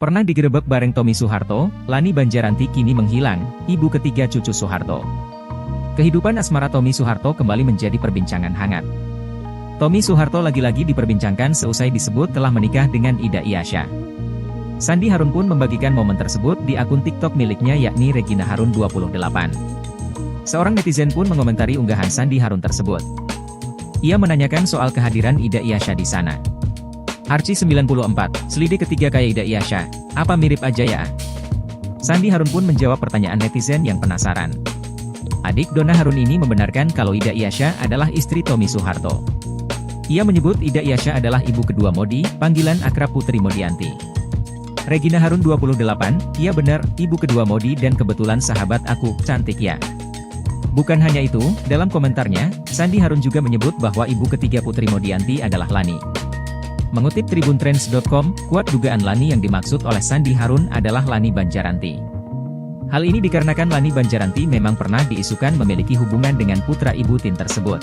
Pernah digerebek bareng Tommy Soeharto, Lani Banjaranti kini menghilang, ibu ketiga cucu Soeharto. Kehidupan asmara Tommy Soeharto kembali menjadi perbincangan hangat. Tommy Soeharto lagi-lagi diperbincangkan seusai disebut telah menikah dengan Ida Iyasya. Sandi Harun pun membagikan momen tersebut di akun TikTok miliknya yakni Regina Harun 28. Seorang netizen pun mengomentari unggahan Sandi Harun tersebut. Ia menanyakan soal kehadiran Ida Iyasya di sana. Arci 94, selidik ketiga kayak Ida Iyasya, apa mirip aja ya? Sandi Harun pun menjawab pertanyaan netizen yang penasaran. Adik Donna Harun ini membenarkan kalau Ida Iyasya adalah istri Tommy Soeharto. Ia menyebut Ida Iyasya adalah ibu kedua Modi, panggilan akrab Putri Modianti. Regina Harun 28, iya benar, ibu kedua Modi dan kebetulan sahabat aku, cantik ya. Bukan hanya itu, dalam komentarnya, Sandi Harun juga menyebut bahwa ibu ketiga Putri Modianti adalah Lani. Mengutip tribuntrends.com, kuat dugaan Lani yang dimaksud oleh Sandi Harun adalah Lani Banjaranti. Hal ini dikarenakan Lani Banjaranti memang pernah diisukan memiliki hubungan dengan putra ibu Tin tersebut.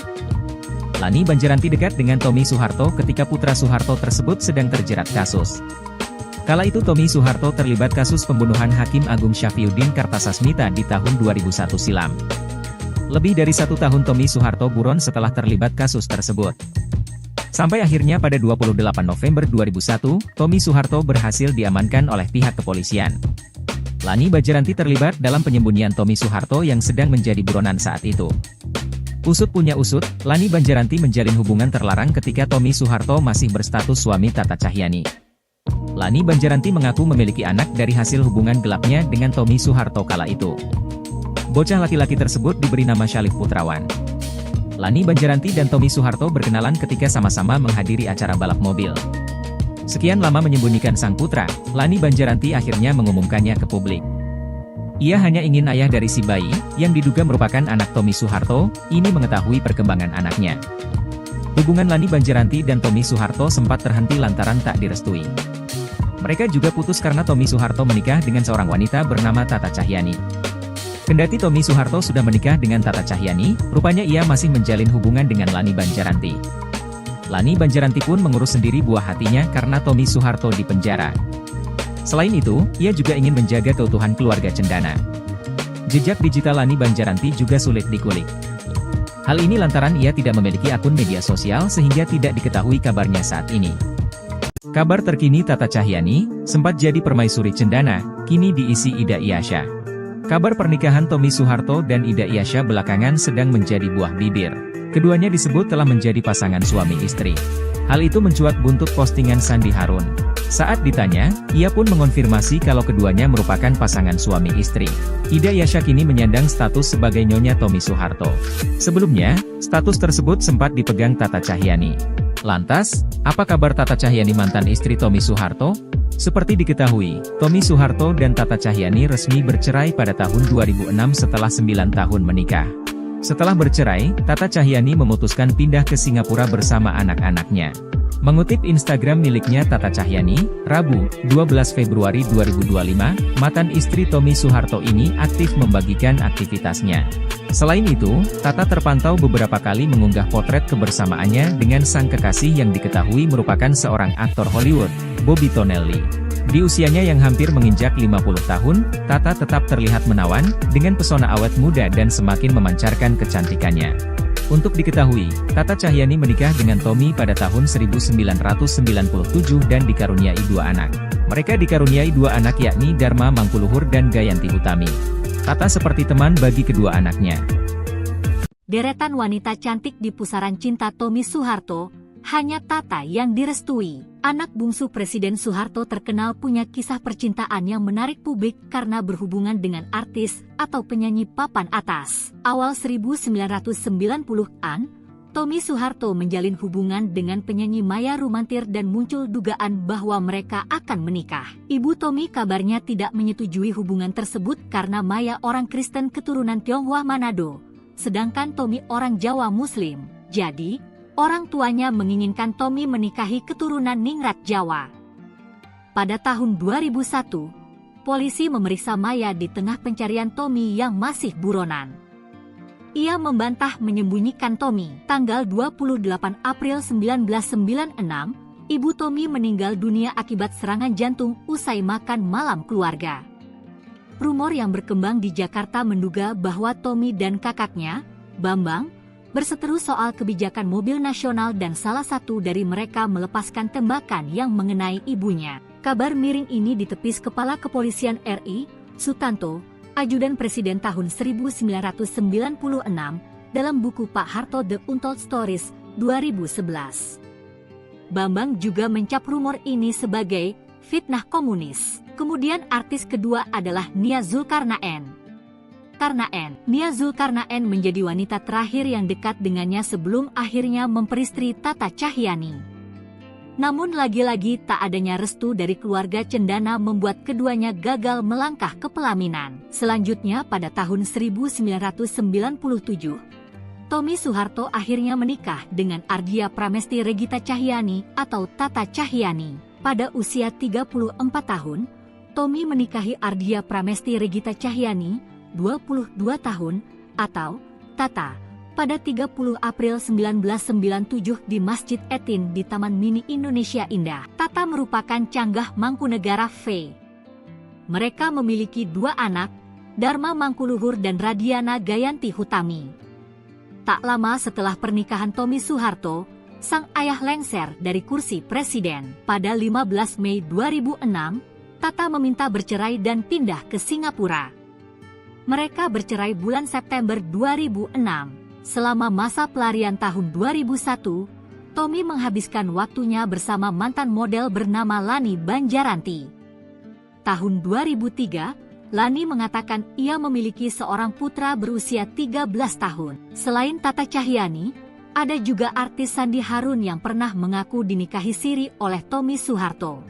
Lani Banjaranti dekat dengan Tommy Soeharto ketika putra Soeharto tersebut sedang terjerat kasus. Kala itu Tommy Soeharto terlibat kasus pembunuhan Hakim Agung Syafriuddin Kartasasmita di tahun 2001 silam. Lebih dari 1 tahun Tommy Soeharto buron setelah terlibat kasus tersebut. Sampai akhirnya pada 28 November 2001, Tommy Soeharto berhasil diamankan oleh pihak kepolisian. Lani Banjaranti terlibat dalam penyembunyian Tommy Soeharto yang sedang menjadi buronan saat itu. Usut punya usut, Lani Banjaranti menjalin hubungan terlarang ketika Tommy Soeharto masih berstatus suami Tata Cahyani. Lani Banjaranti mengaku memiliki anak dari hasil hubungan gelapnya dengan Tommy Soeharto kala itu. Bocah laki-laki tersebut diberi nama Syalif Putrawan. Lani Banjaranti dan Tommy Soeharto berkenalan ketika sama-sama menghadiri acara balap mobil. Sekian lama menyembunyikan sang putra, Lani Banjaranti akhirnya mengumumkannya ke publik. Ia hanya ingin ayah dari si bayi, yang diduga merupakan anak Tommy Soeharto, ini mengetahui perkembangan anaknya. Hubungan Lani Banjaranti dan Tommy Soeharto sempat terhenti lantaran tak direstui. Mereka juga putus karena Tommy Soeharto menikah dengan seorang wanita bernama Tata Cahyani. Kendati Tommy Soeharto sudah menikah dengan Tata Cahyani, rupanya ia masih menjalin hubungan dengan Lani Banjaranti. Lani Banjaranti pun mengurus sendiri buah hatinya karena Tommy Soeharto di penjara. Selain itu, ia juga ingin menjaga keutuhan keluarga cendana. Jejak digital Lani Banjaranti juga sulit dikulik. Hal ini lantaran ia tidak memiliki akun media sosial sehingga tidak diketahui kabarnya saat ini. Kabar terkini Tata Cahyani, sempat jadi permaisuri cendana, kini diisi Ida Iyasya. Kabar pernikahan Tommy Soeharto dan Ida Iyasya belakangan sedang menjadi buah bibir. Keduanya disebut telah menjadi pasangan suami istri. Hal itu mencuat buntut postingan Sandi Harun. Saat ditanya, ia pun mengonfirmasi kalau keduanya merupakan pasangan suami istri. Ida Iyasya kini menyandang status sebagai nyonya Tommy Soeharto. Sebelumnya, status tersebut sempat dipegang Tata Cahyani. Lantas, apa kabar Tata Cahyani mantan istri Tommy Soeharto? Seperti diketahui, Tommy Soeharto dan Tata Cahyani resmi bercerai pada tahun 2006 setelah 9 tahun menikah. Setelah bercerai, Tata Cahyani memutuskan pindah ke Singapura bersama anak-anaknya. Mengutip Instagram miliknya Tata Cahyani, Rabu, 12 Februari 2025, mantan istri Tommy Soeharto ini aktif membagikan aktivitasnya. Selain itu, Tata terpantau beberapa kali mengunggah potret kebersamaannya dengan sang kekasih yang diketahui merupakan seorang aktor Hollywood, Bobby Tonelli. Di usianya yang hampir menginjak 50 tahun, Tata tetap terlihat menawan, dengan pesona awet muda dan semakin memancarkan kecantikannya. Untuk diketahui, Tata Cahyani menikah dengan Tommy pada tahun 1997 dan dikaruniai 2 anak. Mereka dikaruniai 2 anak yakni Dharma Mangkuluhur dan Gayanti Utami. Tata seperti teman bagi kedua anaknya. Deretan wanita cantik di pusaran cinta Tommy Soeharto, hanya Tata yang direstui. Anak bungsu Presiden Soeharto terkenal punya kisah percintaan yang menarik publik karena berhubungan dengan artis atau penyanyi papan atas. Awal 1990-an, Tommy Soeharto menjalin hubungan dengan penyanyi Maya Rumantir dan muncul dugaan bahwa mereka akan menikah. Ibu Tommy kabarnya tidak menyetujui hubungan tersebut karena Maya orang Kristen keturunan Tionghoa Manado, sedangkan Tommy orang Jawa Muslim. Jadi, orang tuanya menginginkan Tommy menikahi keturunan Ningrat Jawa. Pada tahun 2001, polisi memeriksa Maya di tengah pencarian Tommy yang masih buronan. Ia membantah menyembunyikan Tommy. Tanggal 28 April 1996, Ibu Tommy meninggal dunia akibat serangan jantung usai makan malam keluarga. Rumor yang berkembang di Jakarta menduga bahwa Tommy dan kakaknya, Bambang, berseteru soal kebijakan mobil nasional dan salah satu dari mereka melepaskan tembakan yang mengenai ibunya. Kabar miring ini ditepis Kepala Kepolisian RI, Sutanto, ajudan Presiden tahun 1996, dalam buku Pak Harto The Untold Stories, 2011. Bambang juga mencap rumor ini sebagai fitnah komunis. Kemudian artis kedua adalah Nia Zulkarnaen. Nia Zulkarnaen menjadi wanita terakhir yang dekat dengannya sebelum akhirnya memperistri Tata Cahyani. Namun lagi-lagi tak adanya restu dari keluarga cendana membuat keduanya gagal melangkah ke pelaminan. Selanjutnya pada tahun 1997, Tommy Soeharto akhirnya menikah dengan Ardia Pramesti Regita Cahyani atau Tata Cahyani. Pada usia 34 tahun, Tommy menikahi Ardia Pramesti Regita Cahyani, 22 tahun, atau Tata, pada 30 April 1997 di Masjid Etin di Taman Mini Indonesia Indah. Tata merupakan canggah Mangkunegara V. Mereka memiliki dua anak, Dharma Mangkuluhur dan Radiana Gayanti Hutami. Tak lama setelah pernikahan Tommy Soeharto, sang ayah lengser dari kursi presiden. Pada 15 Mei 2006, Tata meminta bercerai dan pindah ke Singapura. Mereka bercerai bulan September 2006. Selama masa pelarian tahun 2001, Tommy menghabiskan waktunya bersama mantan model bernama Lani Banjaranti. Tahun 2003, Lani mengatakan ia memiliki seorang putra berusia 13 tahun. Selain Tata Cahyani, ada juga artis Sandi Harun yang pernah mengaku dinikahi siri oleh Tommy Soeharto.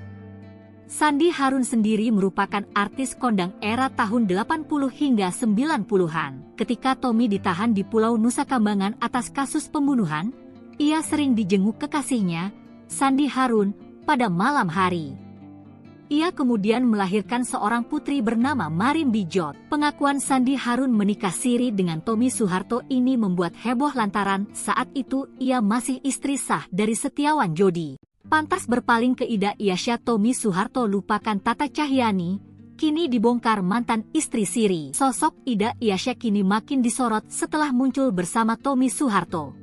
Sandi Harun sendiri merupakan artis kondang era tahun 80 hingga 90-an. Ketika Tommy ditahan di Pulau Nusa Kambangan atas kasus pembunuhan, ia sering dijenguk kekasihnya, Sandi Harun, pada malam hari. Ia kemudian melahirkan seorang putri bernama Marim Bijot. Pengakuan Sandi Harun menikah siri dengan Tommy Soeharto ini membuat heboh lantaran saat itu ia masih istri sah dari Setiawan Jodi. Pantas berpaling ke Ida Iasya, Tommy Soeharto lupakan Tata Cahyani, kini dibongkar mantan istri siri. Sosok Ida Iasya kini makin disorot setelah muncul bersama Tommy Soeharto.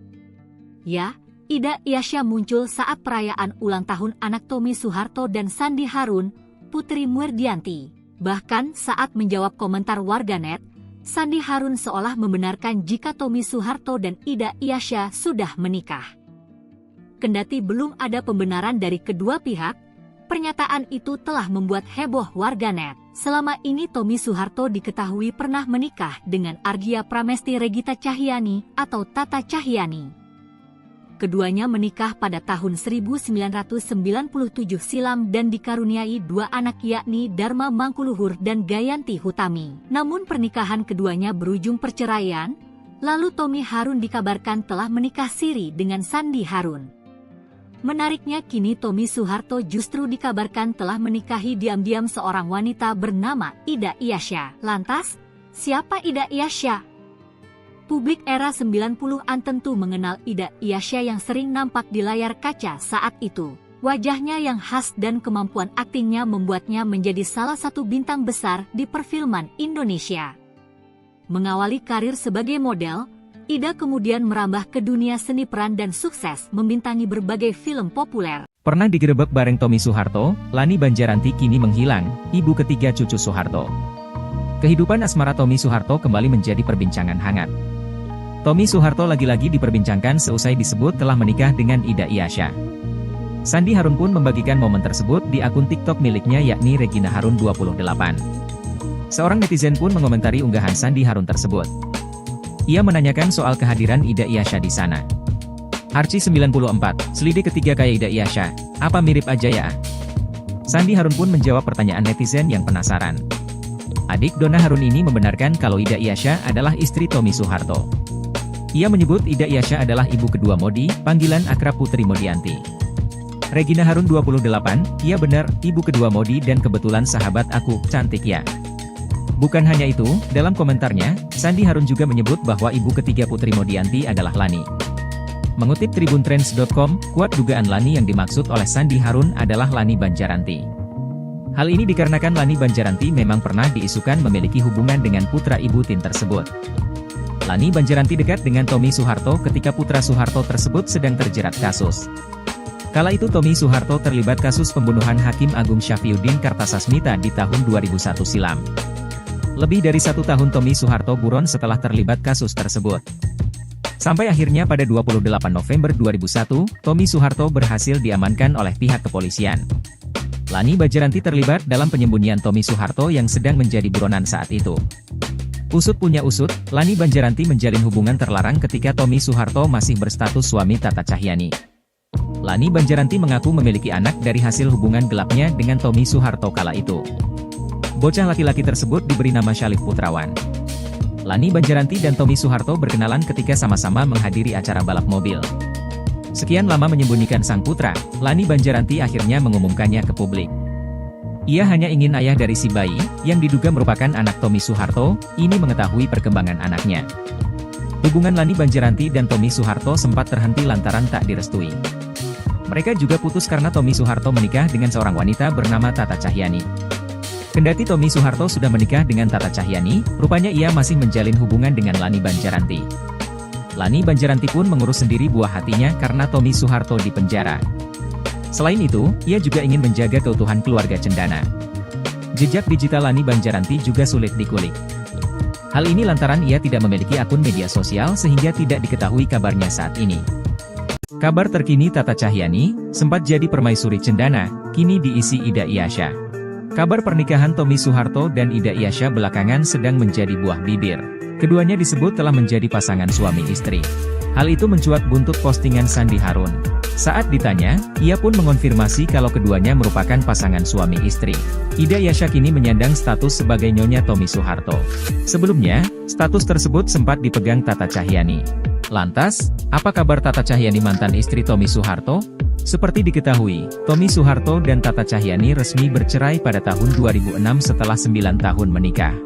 Ya, Ida Iasya muncul saat perayaan ulang tahun anak Tommy Soeharto dan Sandi Harun, Putri Murdianti. Bahkan saat menjawab komentar warganet, Sandi Harun seolah membenarkan jika Tommy Soeharto dan Ida Iasya sudah menikah. Kendati belum ada pembenaran dari kedua pihak, pernyataan itu telah membuat heboh warganet. Selama ini Tommy Soeharto diketahui pernah menikah dengan Ardia Pramesti Regita Cahyani atau Tata Cahyani. Keduanya menikah pada tahun 1997 silam dan dikaruniai dua anak yakni Dharma Mangkuluhur dan Gayanti Hutami. Namun pernikahan keduanya berujung perceraian, lalu Tommy Harun dikabarkan telah menikah siri dengan Sandi Harun. Menariknya kini Tommy Soeharto justru dikabarkan telah menikahi diam-diam seorang wanita bernama Ida Iasya. Lantas, siapa Ida Iasya? Publik era 90-an tentu mengenal Ida Iasya yang sering nampak di layar kaca saat itu. Wajahnya yang khas dan kemampuan aktingnya membuatnya menjadi salah satu bintang besar di perfilman Indonesia. Mengawali karir sebagai model, Ida kemudian merambah ke dunia seni peran dan sukses membintangi berbagai film populer. Pernah digerebek bareng Tommy Soeharto, Lani Banjaranti kini menghilang, ibu ketiga cucu Soeharto. Kehidupan asmara Tommy Soeharto kembali menjadi perbincangan hangat. Tommy Soeharto lagi-lagi diperbincangkan seusai disebut telah menikah dengan Ida Iasya. Sandi Harun pun membagikan momen tersebut di akun TikTok miliknya yakni Regina Harun 28. Seorang netizen pun mengomentari unggahan Sandi Harun tersebut. Ia menanyakan soal kehadiran Ida Iasya di sana. Arci 94, selidik ketiga kayak Ida Iasya, apa mirip aja ya? Sandi Harun pun menjawab pertanyaan netizen yang penasaran. Adik Donna Harun ini membenarkan kalau Ida Iasya adalah istri Tommy Soeharto. Ia menyebut Ida Iasya adalah ibu kedua Modi, panggilan akrab Putri Modianti. Regina Harun 28, iya benar, ibu kedua Modi dan kebetulan sahabat aku, cantik ya. Bukan hanya itu, dalam komentarnya, Sandi Harun juga menyebut bahwa ibu ketiga Putri Modianti adalah Lani. Mengutip tribuntrends.com, kuat dugaan Lani yang dimaksud oleh Sandi Harun adalah Lani Banjaranti. Hal ini dikarenakan Lani Banjaranti memang pernah diisukan memiliki hubungan dengan putra ibu Tin tersebut. Lani Banjaranti dekat dengan Tommy Soeharto ketika putra Soeharto tersebut sedang terjerat kasus. Kala itu Tommy Soeharto terlibat kasus pembunuhan Hakim Agung Syafriuddin Kartasasmita di tahun 2001 silam. Lebih dari 1 tahun Tommy Soeharto buron setelah terlibat kasus tersebut. Sampai akhirnya pada 28 November 2001, Tommy Soeharto berhasil diamankan oleh pihak kepolisian. Lani Banjaranti terlibat dalam penyembunyian Tommy Soeharto yang sedang menjadi buronan saat itu. Usut punya usut, Lani Banjaranti menjalin hubungan terlarang ketika Tommy Soeharto masih berstatus suami Tata Cahyani. Lani Banjaranti mengaku memiliki anak dari hasil hubungan gelapnya dengan Tommy Soeharto kala itu. Bocah laki-laki tersebut diberi nama Syalif Putrawan. Lani Banjaranti dan Tommy Soeharto berkenalan ketika sama-sama menghadiri acara balap mobil. Sekian lama menyembunyikan sang putra, Lani Banjaranti akhirnya mengumumkannya ke publik. Ia hanya ingin ayah dari si bayi, yang diduga merupakan anak Tommy Soeharto, ini mengetahui perkembangan anaknya. Hubungan Lani Banjaranti dan Tommy Soeharto sempat terhenti lantaran tak direstui. Mereka juga putus karena Tommy Soeharto menikah dengan seorang wanita bernama Tata Cahyani. Kendati Tommy Soeharto sudah menikah dengan Tata Cahyani, rupanya ia masih menjalin hubungan dengan Lani Banjaranti. Lani Banjaranti pun mengurus sendiri buah hatinya karena Tommy Soeharto di penjara. Selain itu, ia juga ingin menjaga keutuhan keluarga cendana. Jejak digital Lani Banjaranti juga sulit dikulik. Hal ini lantaran ia tidak memiliki akun media sosial sehingga tidak diketahui kabarnya saat ini. Kabar terkini Tata Cahyani, sempat jadi permaisuri cendana, kini diisi Ida Iyasya. Kabar pernikahan Tommy Soeharto dan Ida Iyasya belakangan sedang menjadi buah bibir. Keduanya disebut telah menjadi pasangan suami istri. Hal itu mencuat buntut postingan Sandi Harun. Saat ditanya, ia pun mengonfirmasi kalau keduanya merupakan pasangan suami istri. Ida Iyasya kini menyandang status sebagai nyonya Tommy Soeharto. Sebelumnya, status tersebut sempat dipegang Tata Cahyani. Lantas, apa kabar Tata Cahyani mantan istri Tommy Soeharto? Seperti diketahui, Tommy Soeharto dan Tata Cahyani resmi bercerai pada tahun 2006 setelah 9 tahun menikah.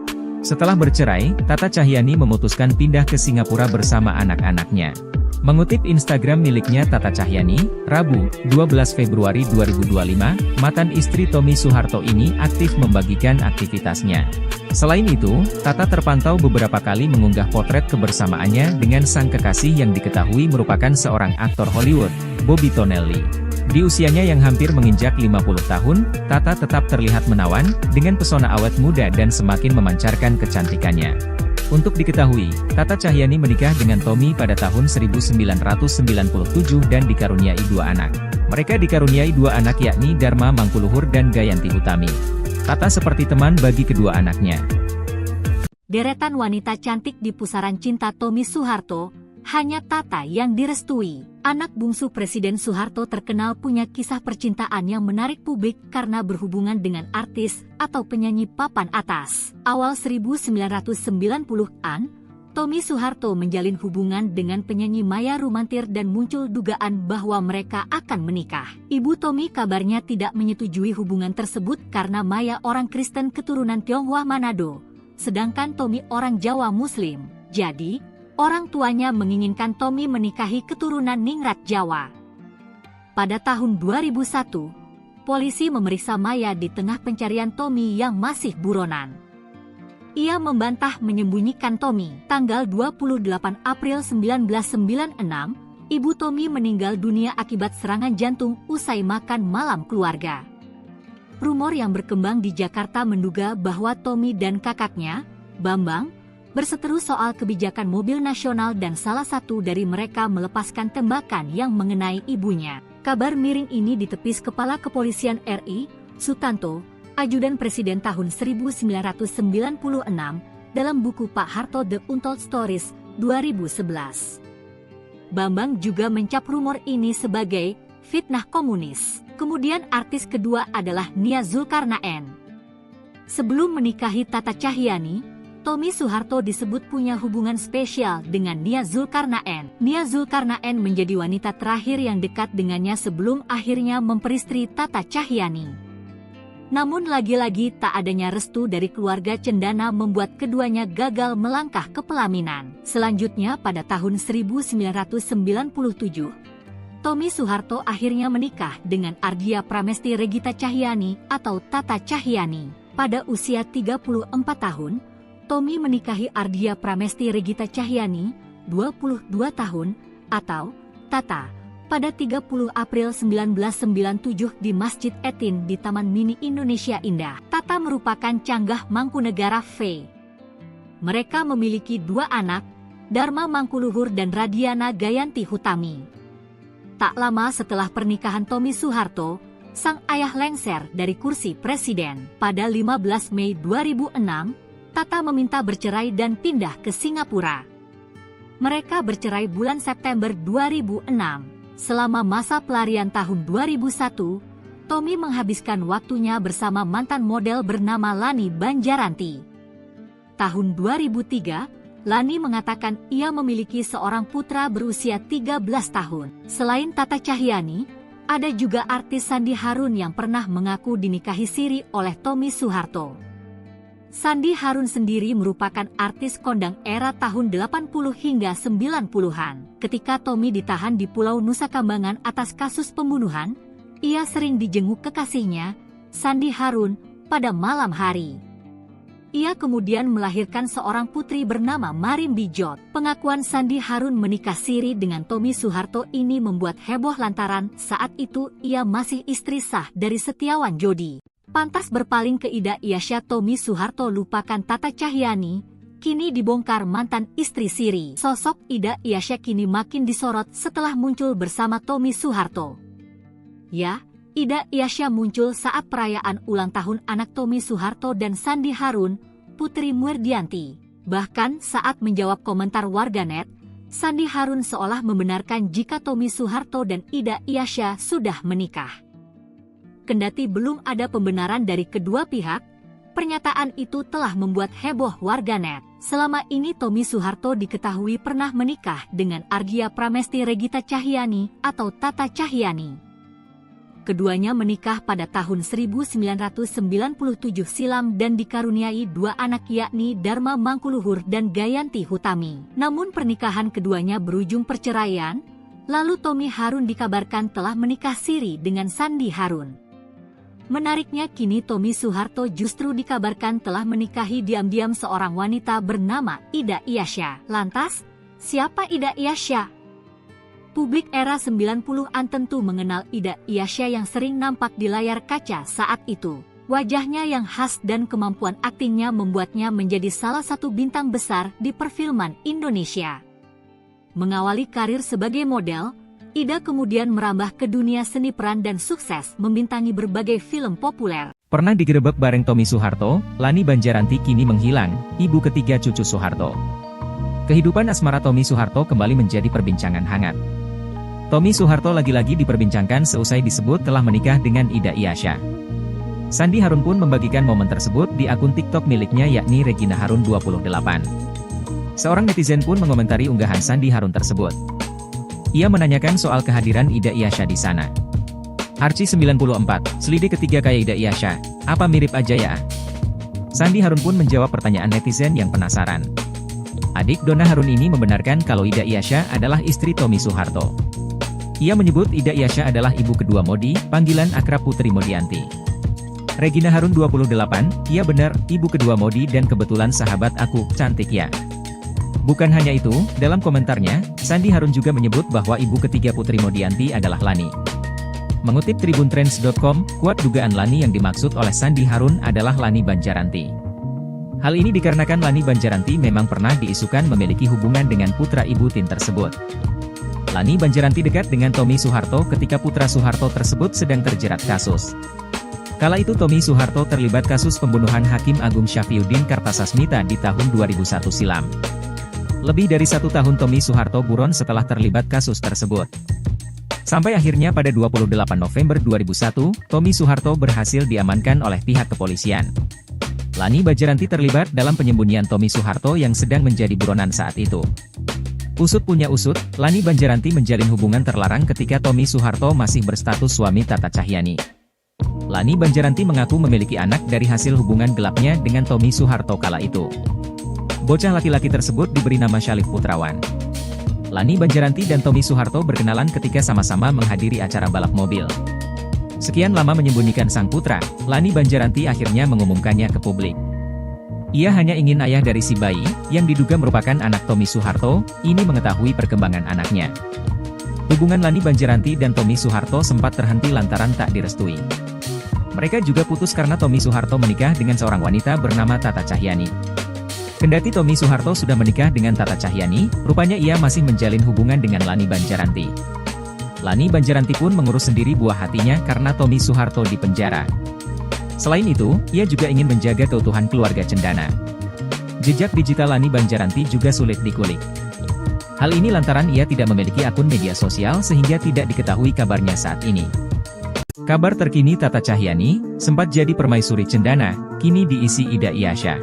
Setelah bercerai, Tata Cahyani memutuskan pindah ke Singapura bersama anak-anaknya. Mengutip Instagram miliknya Tata Cahyani, Rabu, 12 Februari 2025, mantan istri Tommy Soeharto ini aktif membagikan aktivitasnya. Selain itu, Tata terpantau beberapa kali mengunggah potret kebersamaannya dengan sang kekasih yang diketahui merupakan seorang aktor Hollywood, Bobby Tonelli. Di usianya yang hampir menginjak 50 tahun, Tata tetap terlihat menawan, dengan pesona awet muda dan semakin memancarkan kecantikannya. Untuk diketahui, Tata Cahyani menikah dengan Tommy pada tahun 1997 dan dikaruniai 2 anak. Mereka dikaruniai 2 anak yakni Dharma Mangkuluhur dan Gayanti Utami. Tata seperti teman bagi kedua anaknya. Deretan wanita cantik di pusaran cinta Tommy Soeharto, hanya Tata yang direstui. Anak bungsu Presiden Soeharto terkenal punya kisah percintaan yang menarik publik karena berhubungan dengan artis atau penyanyi papan atas. Awal 1990-an, Tommy Soeharto menjalin hubungan dengan penyanyi Maya Rumantir dan muncul dugaan bahwa mereka akan menikah. Ibu Tommy kabarnya tidak menyetujui hubungan tersebut karena Maya orang Kristen keturunan Tionghoa Manado, sedangkan Tommy orang Jawa Muslim. Jadi, orang tuanya menginginkan Tommy menikahi keturunan Ningrat Jawa. Pada tahun 2001, polisi memeriksa Maya di tengah pencarian Tommy yang masih buronan. Ia membantah menyembunyikan Tommy. Tanggal 28 April 1996, ibu Tommy meninggal dunia akibat serangan jantung usai makan malam keluarga. Rumor yang berkembang di Jakarta menduga bahwa Tommy dan kakaknya, Bambang, berseteru soal kebijakan mobil nasional dan salah satu dari mereka melepaskan tembakan yang mengenai ibunya. Kabar miring ini ditepis Kepala Kepolisian RI, Sutanto, Ajudan Presiden tahun 1996, dalam buku Pak Harto The Untold Stories, 2011. Bambang juga mencap rumor ini sebagai fitnah komunis. Kemudian artis kedua adalah Nia Zulkarnaen. Sebelum menikahi Tata Cahyani, Tommy Soeharto disebut punya hubungan spesial dengan Nia Zulkarnaen. Nia Zulkarnaen menjadi wanita terakhir yang dekat dengannya sebelum akhirnya memperistri Tata Cahyani. Namun lagi-lagi tak adanya restu dari keluarga Cendana membuat keduanya gagal melangkah ke pelaminan. Selanjutnya pada tahun 1997, Tommy Soeharto akhirnya menikah dengan Ardia Pramesti Regita Cahyani atau Tata Cahyani. Pada usia 34 tahun, Tommy menikahi Ardia Pramesti Regita Cahyani, 22 tahun, atau Tata, pada 30 April 1997 di Masjid Etin di Taman Mini Indonesia Indah. Tata merupakan canggah Mangkunegara V. Mereka memiliki 2 anak, Dharma Mangkuluhur dan Radiana Gayanti Hutami. Tak lama setelah pernikahan Tommy Soeharto, sang ayah lengser dari kursi presiden. Pada 15 Mei 2006, Tata meminta bercerai dan pindah ke Singapura. Mereka bercerai bulan September 2006. Selama masa pelarian tahun 2001, Tommy menghabiskan waktunya bersama mantan model bernama Lani Banjaranti. Tahun 2003, Lani mengatakan ia memiliki seorang putra berusia 13 tahun. Selain Tata Cahyani, ada juga artis Sandi Harun yang pernah mengaku dinikahi siri oleh Tommy Soeharto. Sandi Harun sendiri merupakan artis kondang era tahun 80 hingga 90-an. Ketika Tommy ditahan di Pulau Nusa Kambangan atas kasus pembunuhan, ia sering dijenguk kekasihnya, Sandi Harun, pada malam hari. Ia kemudian melahirkan seorang putri bernama Marin Bijot. Pengakuan Sandi Harun menikah siri dengan Tommy Soeharto ini membuat heboh lantaran saat itu ia masih istri sah dari Setiawan Jodi. Pantas berpaling ke Ida Iasya, Tommy Soeharto lupakan Tata Cahyani, kini dibongkar mantan istri siri. Sosok Ida Iasya kini makin disorot setelah muncul bersama Tommy Soeharto. Ya, Ida Iasya muncul saat perayaan ulang tahun anak Tommy Soeharto dan Sandi Harun, Putri Murdianti. Bahkan saat menjawab komentar warganet, Sandi Harun seolah membenarkan jika Tommy Soeharto dan Ida Iasya sudah menikah. Kendati belum ada pembenaran dari kedua pihak, pernyataan itu telah membuat heboh warganet. Selama ini Tommy Soeharto diketahui pernah menikah dengan Ardia Pramesti Regita Cahyani atau Tata Cahyani. Keduanya menikah pada tahun 1997 silam dan dikaruniai 2 anak yakni Dharma Mangkuluhur dan Gayanti Hutami. Namun pernikahan keduanya berujung perceraian, lalu Tommy Harun dikabarkan telah menikah siri dengan Sandi Harun. Menariknya kini Tommy Soeharto justru dikabarkan telah menikahi diam-diam seorang wanita bernama Ida Iasya. Lantas, siapa Ida Iasya? Publik era 90-an tentu mengenal Ida Iasya yang sering nampak di layar kaca saat itu. Wajahnya yang khas dan kemampuan aktingnya membuatnya menjadi salah satu bintang besar di perfilman Indonesia. Mengawali karir sebagai model, Ida kemudian merambah ke dunia seni peran dan sukses membintangi berbagai film populer. Pernah digerebek bareng Tommy Soeharto, Lani Banjaranti kini menghilang, ibu ketiga cucu Soeharto. Kehidupan asmara Tommy Soeharto kembali menjadi perbincangan hangat. Tommy Soeharto lagi-lagi diperbincangkan seusai disebut telah menikah dengan Ida Iasya. Sandi Harun pun membagikan momen tersebut di akun TikTok miliknya yakni Regina Harun 28. Seorang netizen pun mengomentari unggahan Sandi Harun tersebut. Ia menanyakan soal kehadiran Ida Iasya di sana. Arci 94, selidik ketiga kayak Ida Iasya, apa mirip aja ya? Sandi Harun pun menjawab pertanyaan netizen yang penasaran. Adik Donna Harun ini membenarkan kalau Ida Iasya adalah istri Tommy Soeharto. Ia menyebut Ida Iasya adalah ibu kedua Modi, panggilan akrab Putri Modianti. Regina Harun 28, iya benar, ibu kedua Modi dan kebetulan sahabat aku, cantik ya. Bukan hanya itu, dalam komentarnya, Sandi Harun juga menyebut bahwa ibu ketiga Putri Modianti adalah Lani. Mengutip tribuntrends.com, kuat dugaan Lani yang dimaksud oleh Sandi Harun adalah Lani Banjaranti. Hal ini dikarenakan Lani Banjaranti memang pernah diisukan memiliki hubungan dengan putra ibu Tin tersebut. Lani Banjaranti dekat dengan Tommy Soeharto ketika putra Soeharto tersebut sedang terjerat kasus. Kala itu Tommy Soeharto terlibat kasus pembunuhan Hakim Agung Syafriuddin Kartasasmita di tahun 2001 silam. Lebih dari 1 tahun Tommy Soeharto buron setelah terlibat kasus tersebut. Sampai akhirnya pada 28 November 2001, Tommy Soeharto berhasil diamankan oleh pihak kepolisian. Lani Banjaranti terlibat dalam penyembunyian Tommy Soeharto yang sedang menjadi buronan saat itu. Usut punya usut, Lani Banjaranti menjalin hubungan terlarang ketika Tommy Soeharto masih berstatus suami Tata Cahyani. Lani Banjaranti mengaku memiliki anak dari hasil hubungan gelapnya dengan Tommy Soeharto kala itu. Bocah laki-laki tersebut diberi nama Syalif Putrawan. Lani Banjaranti dan Tommy Soeharto berkenalan ketika sama-sama menghadiri acara balap mobil. Sekian lama menyembunyikan sang putra, Lani Banjaranti akhirnya mengumumkannya ke publik. Ia hanya ingin ayah dari si bayi, yang diduga merupakan anak Tommy Soeharto, ini mengetahui perkembangan anaknya. Hubungan Lani Banjaranti dan Tommy Soeharto sempat terhenti lantaran tak direstui. Mereka juga putus karena Tommy Soeharto menikah dengan seorang wanita bernama Tata Cahyani. Kendati Tommy Soeharto sudah menikah dengan Tata Cahyani, rupanya ia masih menjalin hubungan dengan Lani Banjaranti. Lani Banjaranti pun mengurus sendiri buah hatinya karena Tommy Soeharto di penjara. Selain itu, ia juga ingin menjaga keutuhan keluarga cendana. Jejak digital Lani Banjaranti juga sulit dikulik. Hal ini lantaran ia tidak memiliki akun media sosial sehingga tidak diketahui kabarnya saat ini. Kabar terkini Tata Cahyani, sempat jadi permaisuri cendana, kini diisi Ida Iyasya.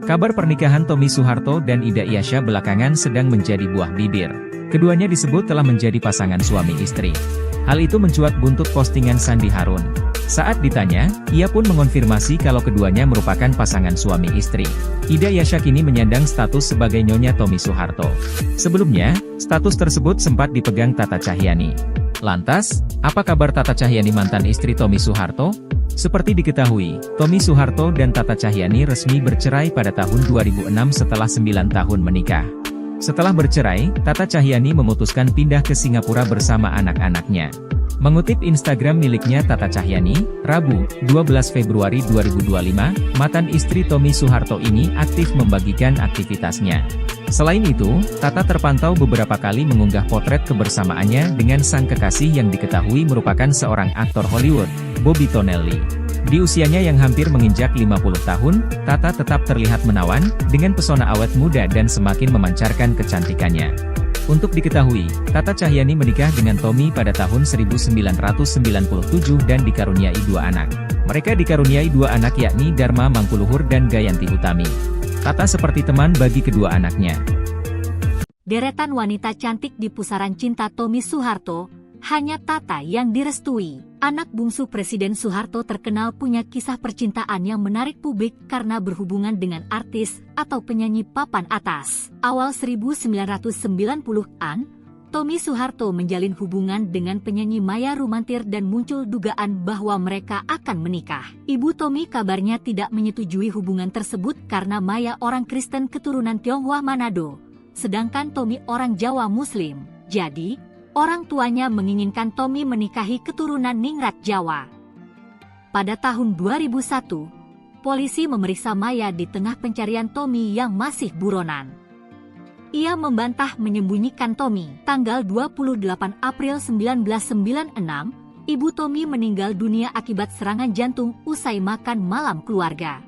Kabar pernikahan Tommy Soeharto dan Ida Iyasya belakangan sedang menjadi buah bibir. Keduanya disebut telah menjadi pasangan suami istri. Hal itu mencuat buntut postingan Sandi Harun. Saat ditanya, ia pun mengonfirmasi kalau keduanya merupakan pasangan suami istri. Ida Iyasya kini menyandang status sebagai nyonya Tommy Soeharto. Sebelumnya, status tersebut sempat dipegang Tata Cahyani. Lantas, apa kabar Tata Cahyani mantan istri Tommy Soeharto? Seperti diketahui, Tommy Soeharto dan Tata Cahyani resmi bercerai pada tahun 2006 setelah 9 tahun menikah. Setelah bercerai, Tata Cahyani memutuskan pindah ke Singapura bersama anak-anaknya. Mengutip Instagram miliknya Tata Cahyani, Rabu, 12 Februari 2025, mantan istri Tommy Soeharto ini aktif membagikan aktivitasnya. Selain itu, Tata terpantau beberapa kali mengunggah potret kebersamaannya dengan sang kekasih yang diketahui merupakan seorang aktor Hollywood, Bobby Tonelli. Di usianya yang hampir menginjak 50 tahun, Tata tetap terlihat menawan, dengan pesona awet muda dan semakin memancarkan kecantikannya. Untuk diketahui, Tata Cahyani menikah dengan Tommy pada tahun 1997 dan dikaruniai 2 anak. Mereka dikaruniai 2 anak yakni Dharma Mangkuluhur dan Gayanti Utami. Tata seperti teman bagi kedua anaknya. Deretan wanita cantik di pusaran cinta Tommy Soeharto, hanya Tata yang direstui. Anak bungsu Presiden Soeharto terkenal punya kisah percintaan yang menarik publik karena berhubungan dengan artis atau penyanyi papan atas. Awal 1990-an, Tommy Soeharto menjalin hubungan dengan penyanyi Maya Rumantir dan muncul dugaan bahwa mereka akan menikah. Ibu Tommy kabarnya tidak menyetujui hubungan tersebut karena Maya orang Kristen keturunan Tionghoa Manado, sedangkan Tommy orang Jawa Muslim. Jadi, orang tuanya menginginkan Tommy menikahi keturunan Ningrat Jawa. Pada tahun 2001, polisi memeriksa Maya di tengah pencarian Tommy yang masih buronan. Ia membantah menyembunyikan Tommy. Tanggal 28 April 1996, ibu Tommy meninggal dunia akibat serangan jantung usai makan malam keluarga.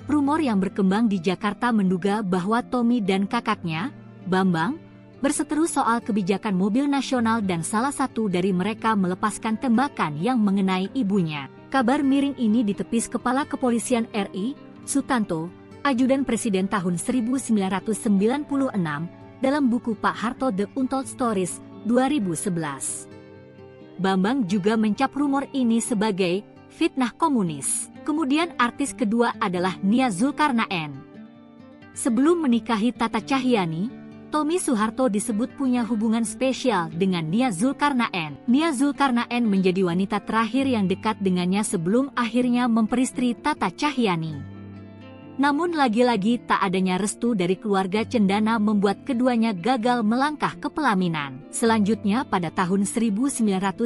Rumor yang berkembang di Jakarta menduga bahwa Tommy dan kakaknya, Bambang, berseteru soal kebijakan mobil nasional dan salah satu dari mereka melepaskan tembakan yang mengenai ibunya. Kabar miring ini ditepis Kepala Kepolisian RI, Sutanto, Ajudan Presiden tahun 1996, dalam buku Pak Harto The Untold Stories, 2011. Bambang juga mencap rumor ini sebagai fitnah komunis. Kemudian artis kedua adalah Nia Zulkarnaen. Sebelum menikahi Tata Cahyani, Tommy Soeharto disebut punya hubungan spesial dengan Nia Zulkarnaen. Nia Zulkarnaen menjadi wanita terakhir yang dekat dengannya sebelum akhirnya memperistri Tata Cahyani. Namun lagi-lagi tak adanya restu dari keluarga cendana membuat keduanya gagal melangkah ke pelaminan. Selanjutnya pada tahun 1997,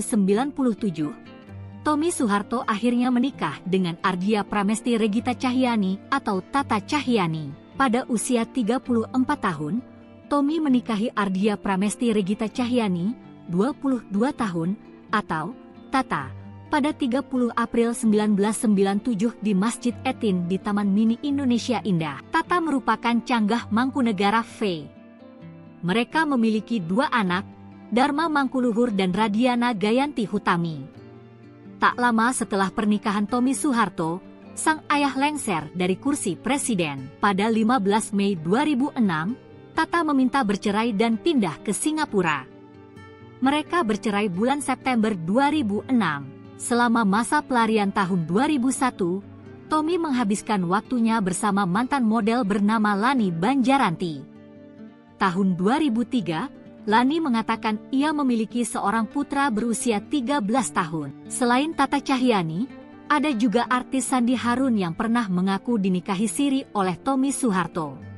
Tommy Soeharto akhirnya menikah dengan Ardia Pramesti Regita Cahyani atau Tata Cahyani. Pada usia 34 tahun, Tommy menikahi Ardia Pramesti Regita Cahyani, 22 tahun, atau Tata, pada 30 April 1997 di Masjid Etin di Taman Mini Indonesia Indah. Tata merupakan canggah Mangkunegara V. Mereka memiliki 2 anak, Dharma Mangkuluhur dan Radiana Gayanti Hutami. Tak lama setelah pernikahan Tommy Soeharto, sang ayah lengser dari kursi presiden. Pada 15 Mei 2006, Tata meminta bercerai dan pindah ke Singapura. Mereka bercerai bulan September 2006. Selama masa pelarian tahun 2001, Tommy menghabiskan waktunya bersama mantan model bernama Lani Banjaranti. Tahun 2003, Lani mengatakan ia memiliki seorang putra berusia 13 tahun. Selain Tata Cahyani, ada juga artis Sandi Harun yang pernah mengaku dinikahi siri oleh Tommy Soeharto.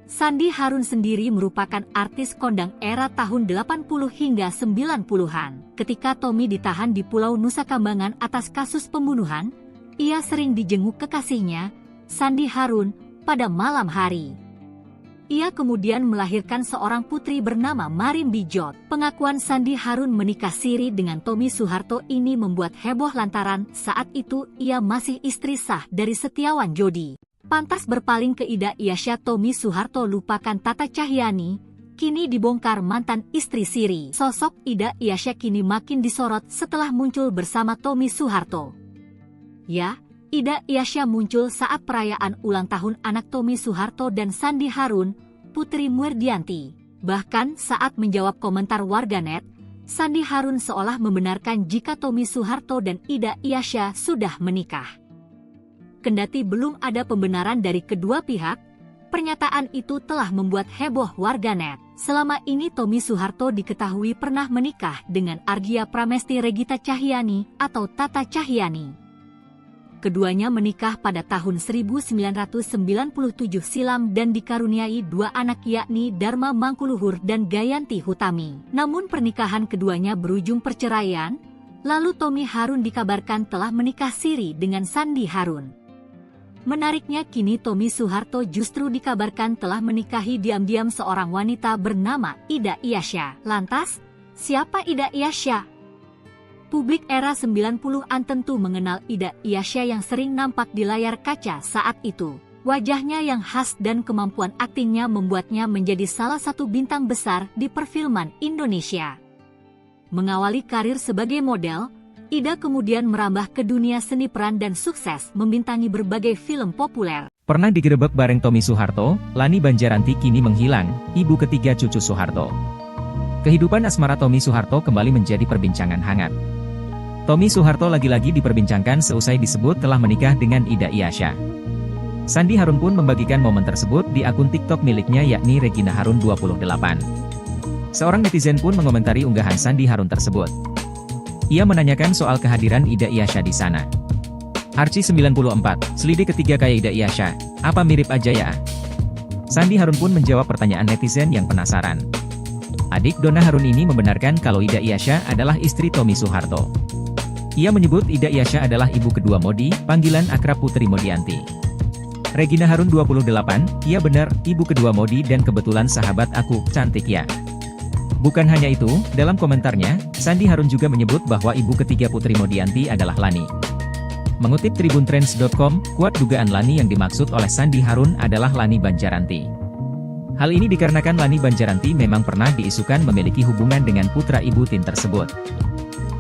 Sandi Harun sendiri merupakan artis kondang era tahun 80 hingga 90-an. Ketika Tommy ditahan di Pulau Nusa Kambangan atas kasus pembunuhan, ia sering dijenguk kekasihnya, Sandi Harun, pada malam hari. Ia kemudian melahirkan seorang putri bernama Marim Bijot. Pengakuan Sandi Harun menikah siri dengan Tommy Soeharto ini membuat heboh lantaran saat itu ia masih istri sah dari Setiawan Jodi. Pantas berpaling ke Ida Iasya, Tommy Soeharto lupakan Tata Cahyani, kini dibongkar mantan istri siri. Sosok Ida Iasya kini makin disorot setelah muncul bersama Tommy Soeharto. Ya, Ida Iasya muncul saat perayaan ulang tahun anak Tommy Soeharto dan Sandi Harun, Putri Murdianti. Bahkan saat menjawab komentar warganet, Sandi Harun seolah membenarkan jika Tommy Soeharto dan Ida Iasya sudah menikah. Kendati belum ada pembenaran dari kedua pihak, pernyataan itu telah membuat heboh warganet. Selama ini Tommy Soeharto diketahui pernah menikah dengan Argia Pramesti Regita Cahyani atau Tata Cahyani. Keduanya menikah pada tahun 1997 silam dan dikaruniai dua anak yakni Dharma Mangkuluhur dan Gayanti Hutami. Namun pernikahan keduanya berujung perceraian, lalu Tommy Harun dikabarkan telah menikah siri dengan Sandi Harun. Menariknya kini Tommy Soeharto justru dikabarkan telah menikahi diam-diam seorang wanita bernama Ida Iasya. Lantas, siapa Ida Iasya? Publik era 90-an tentu mengenal Ida Iasya yang sering nampak di layar kaca saat itu. Wajahnya yang khas dan kemampuan aktingnya membuatnya menjadi salah satu bintang besar di perfilman Indonesia. Mengawali karir sebagai model, Ida kemudian merambah ke dunia seni peran dan sukses membintangi berbagai film populer. Pernah digerebek bareng Tommy Soeharto, Lani Banjaranti kini menghilang, ibu ketiga cucu Soeharto. Kehidupan asmara Tommy Soeharto kembali menjadi perbincangan hangat. Tommy Soeharto lagi-lagi diperbincangkan seusai disebut telah menikah dengan Ida Iasya. Sandi Harun pun membagikan momen tersebut di akun TikTok miliknya yakni Regina Harun 28. Seorang netizen pun mengomentari unggahan Sandi Harun tersebut. Ia menanyakan soal kehadiran Ida Iasya di sana. Archie94, selidik ketiga kayak Ida Iasya, apa mirip aja ya? Sandi Harun pun menjawab pertanyaan netizen yang penasaran. Adik Donna Harun ini membenarkan kalau Ida Iasya adalah istri Tommy Soeharto. Ia menyebut Ida Iasya adalah ibu kedua Modi, panggilan akrab Putri Modianti. Regina Harun 28, iya benar, ibu kedua Modi dan kebetulan sahabat aku, cantik ya. Bukan hanya itu, dalam komentarnya, Sandi Harun juga menyebut bahwa ibu ketiga Putri Modianti adalah Lani. Mengutip tribuntrends.com, kuat dugaan Lani yang dimaksud oleh Sandi Harun adalah Lani Banjaranti. Hal ini dikarenakan Lani Banjaranti memang pernah diisukan memiliki hubungan dengan putra Ibu Tin tersebut.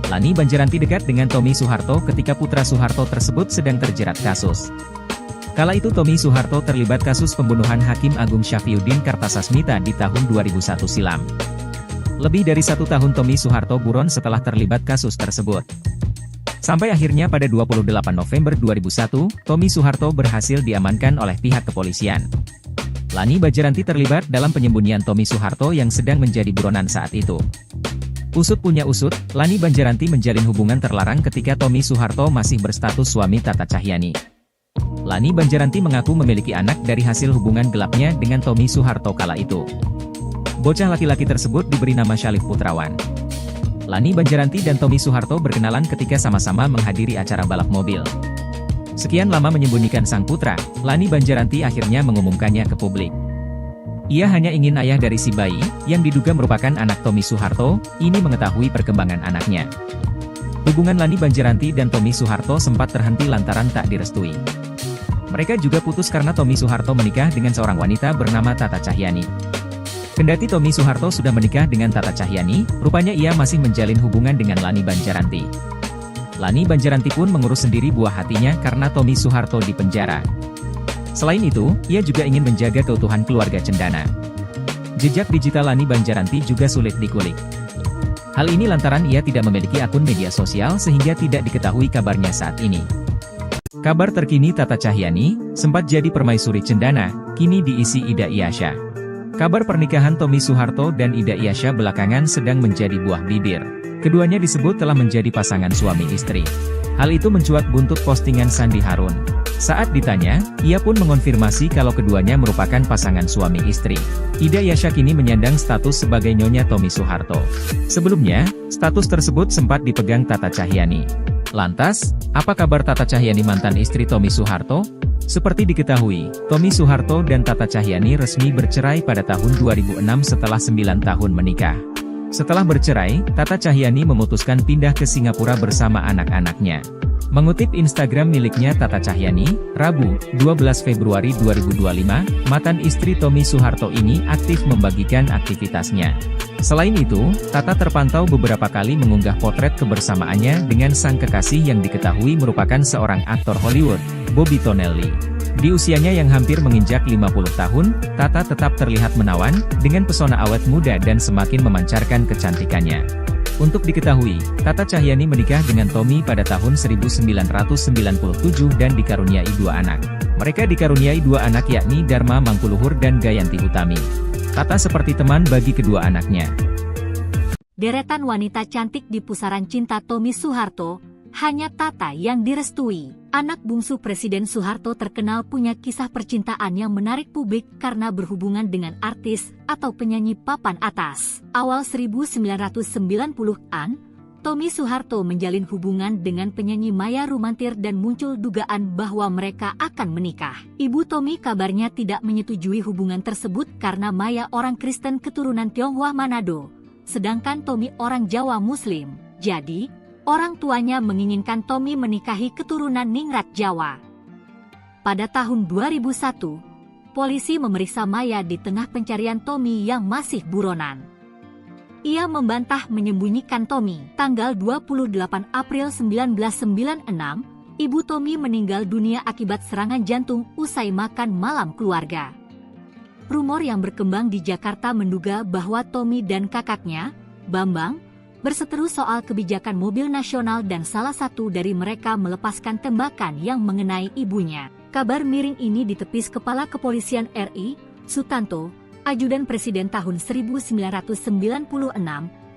Lani Banjaranti dekat dengan Tommy Soeharto ketika putra Soeharto tersebut sedang terjerat kasus. Kala itu Tommy Soeharto terlibat kasus pembunuhan Hakim Agung Syafriuddin Kartasasmita di tahun 2001 silam. Lebih dari 1 tahun Tommy Soeharto buron setelah terlibat kasus tersebut. Sampai akhirnya pada 28 November 2001, Tommy Soeharto berhasil diamankan oleh pihak kepolisian. Lani Banjaranti terlibat dalam penyembunyian Tommy Soeharto yang sedang menjadi buronan saat itu. Usut punya usut, Lani Banjaranti menjalin hubungan terlarang ketika Tommy Soeharto masih berstatus suami Tata Cahyani. Lani Banjaranti mengaku memiliki anak dari hasil hubungan gelapnya dengan Tommy Soeharto kala itu. Bocah laki-laki tersebut diberi nama Syalif Putrawan. Lani Banjaranti dan Tommy Soeharto berkenalan ketika sama-sama menghadiri acara balap mobil. Sekian lama menyembunyikan sang putra, Lani Banjaranti akhirnya mengumumkannya ke publik. Ia hanya ingin ayah dari si bayi, yang diduga merupakan anak Tommy Soeharto, ini mengetahui perkembangan anaknya. Hubungan Lani Banjaranti dan Tommy Soeharto sempat terhenti lantaran tak direstui. Mereka juga putus karena Tommy Soeharto menikah dengan seorang wanita bernama Tata Cahyani. Kendati Tommy Soeharto sudah menikah dengan Tata Cahyani, rupanya ia masih menjalin hubungan dengan Lani Banjaranti. Lani Banjaranti pun mengurus sendiri buah hatinya karena Tommy Soeharto di penjara. Selain itu, ia juga ingin menjaga keutuhan keluarga cendana. Jejak digital Lani Banjaranti juga sulit dikulik. Hal ini lantaran ia tidak memiliki akun media sosial sehingga tidak diketahui kabarnya saat ini. Kabar terkini Tata Cahyani, sempat jadi permaisuri cendana, kini diisi Ida Iyasya. Kabar pernikahan Tommy Soeharto dan Ida Iyasya belakangan sedang menjadi buah bibir. Keduanya disebut telah menjadi pasangan suami istri. Hal itu mencuat buntut postingan Sandi Harun. Saat ditanya, ia pun mengonfirmasi kalau keduanya merupakan pasangan suami istri. Ida Iyasya kini menyandang status sebagai Nyonya Tommy Soeharto. Sebelumnya, status tersebut sempat dipegang Tata Cahyani. Lantas, apa kabar Tata Cahyani mantan istri Tommy Soeharto? Seperti diketahui, Tommy Soeharto dan Tata Cahyani resmi bercerai pada tahun 2006 setelah 9 tahun menikah. Setelah bercerai, Tata Cahyani memutuskan pindah ke Singapura bersama anak-anaknya. Mengutip Instagram miliknya Tata Cahyani, Rabu, 12 Februari 2025, mantan istri Tommy Soeharto ini aktif membagikan aktivitasnya. Selain itu, Tata terpantau beberapa kali mengunggah potret kebersamaannya dengan sang kekasih yang diketahui merupakan seorang aktor Hollywood, Bobby Tonelli. Di usianya yang hampir menginjak 50 tahun, Tata tetap terlihat menawan, dengan pesona awet muda dan semakin memancarkan kecantikannya. Untuk diketahui, Tata Cahyani menikah dengan Tommy pada tahun 1997 dan dikaruniai 2 anak. Mereka dikaruniai 2 anak yakni Dharma Mangkuluhur dan Gayanti Utami. Tata seperti teman bagi kedua anaknya. Deretan wanita cantik di pusaran cinta Tommy Soeharto, hanya Tata yang direstui. Anak bungsu Presiden Soeharto terkenal punya kisah percintaan yang menarik publik karena berhubungan dengan artis atau penyanyi papan atas. Awal 1990-an, Tommy Soeharto menjalin hubungan dengan penyanyi Maya Rumantir dan muncul dugaan bahwa mereka akan menikah. Ibu Tommy kabarnya tidak menyetujui hubungan tersebut karena Maya orang Kristen keturunan Tionghoa Manado, sedangkan Tommy orang Jawa Muslim. Jadi, orang tuanya menginginkan Tommy menikahi keturunan Ningrat Jawa. Pada tahun 2001, polisi memeriksa Maya di tengah pencarian Tommy yang masih buronan. Ia membantah menyembunyikan Tommy. Tanggal 28 April 1996, ibu Tommy meninggal dunia akibat serangan jantung usai makan malam keluarga. Rumor yang berkembang di Jakarta menduga bahwa Tommy dan kakaknya, Bambang, berseteru soal kebijakan mobil nasional dan salah satu dari mereka melepaskan tembakan yang mengenai ibunya. Kabar miring ini ditepis Kepala Kepolisian RI, Sutanto, Ajudan Presiden tahun 1996,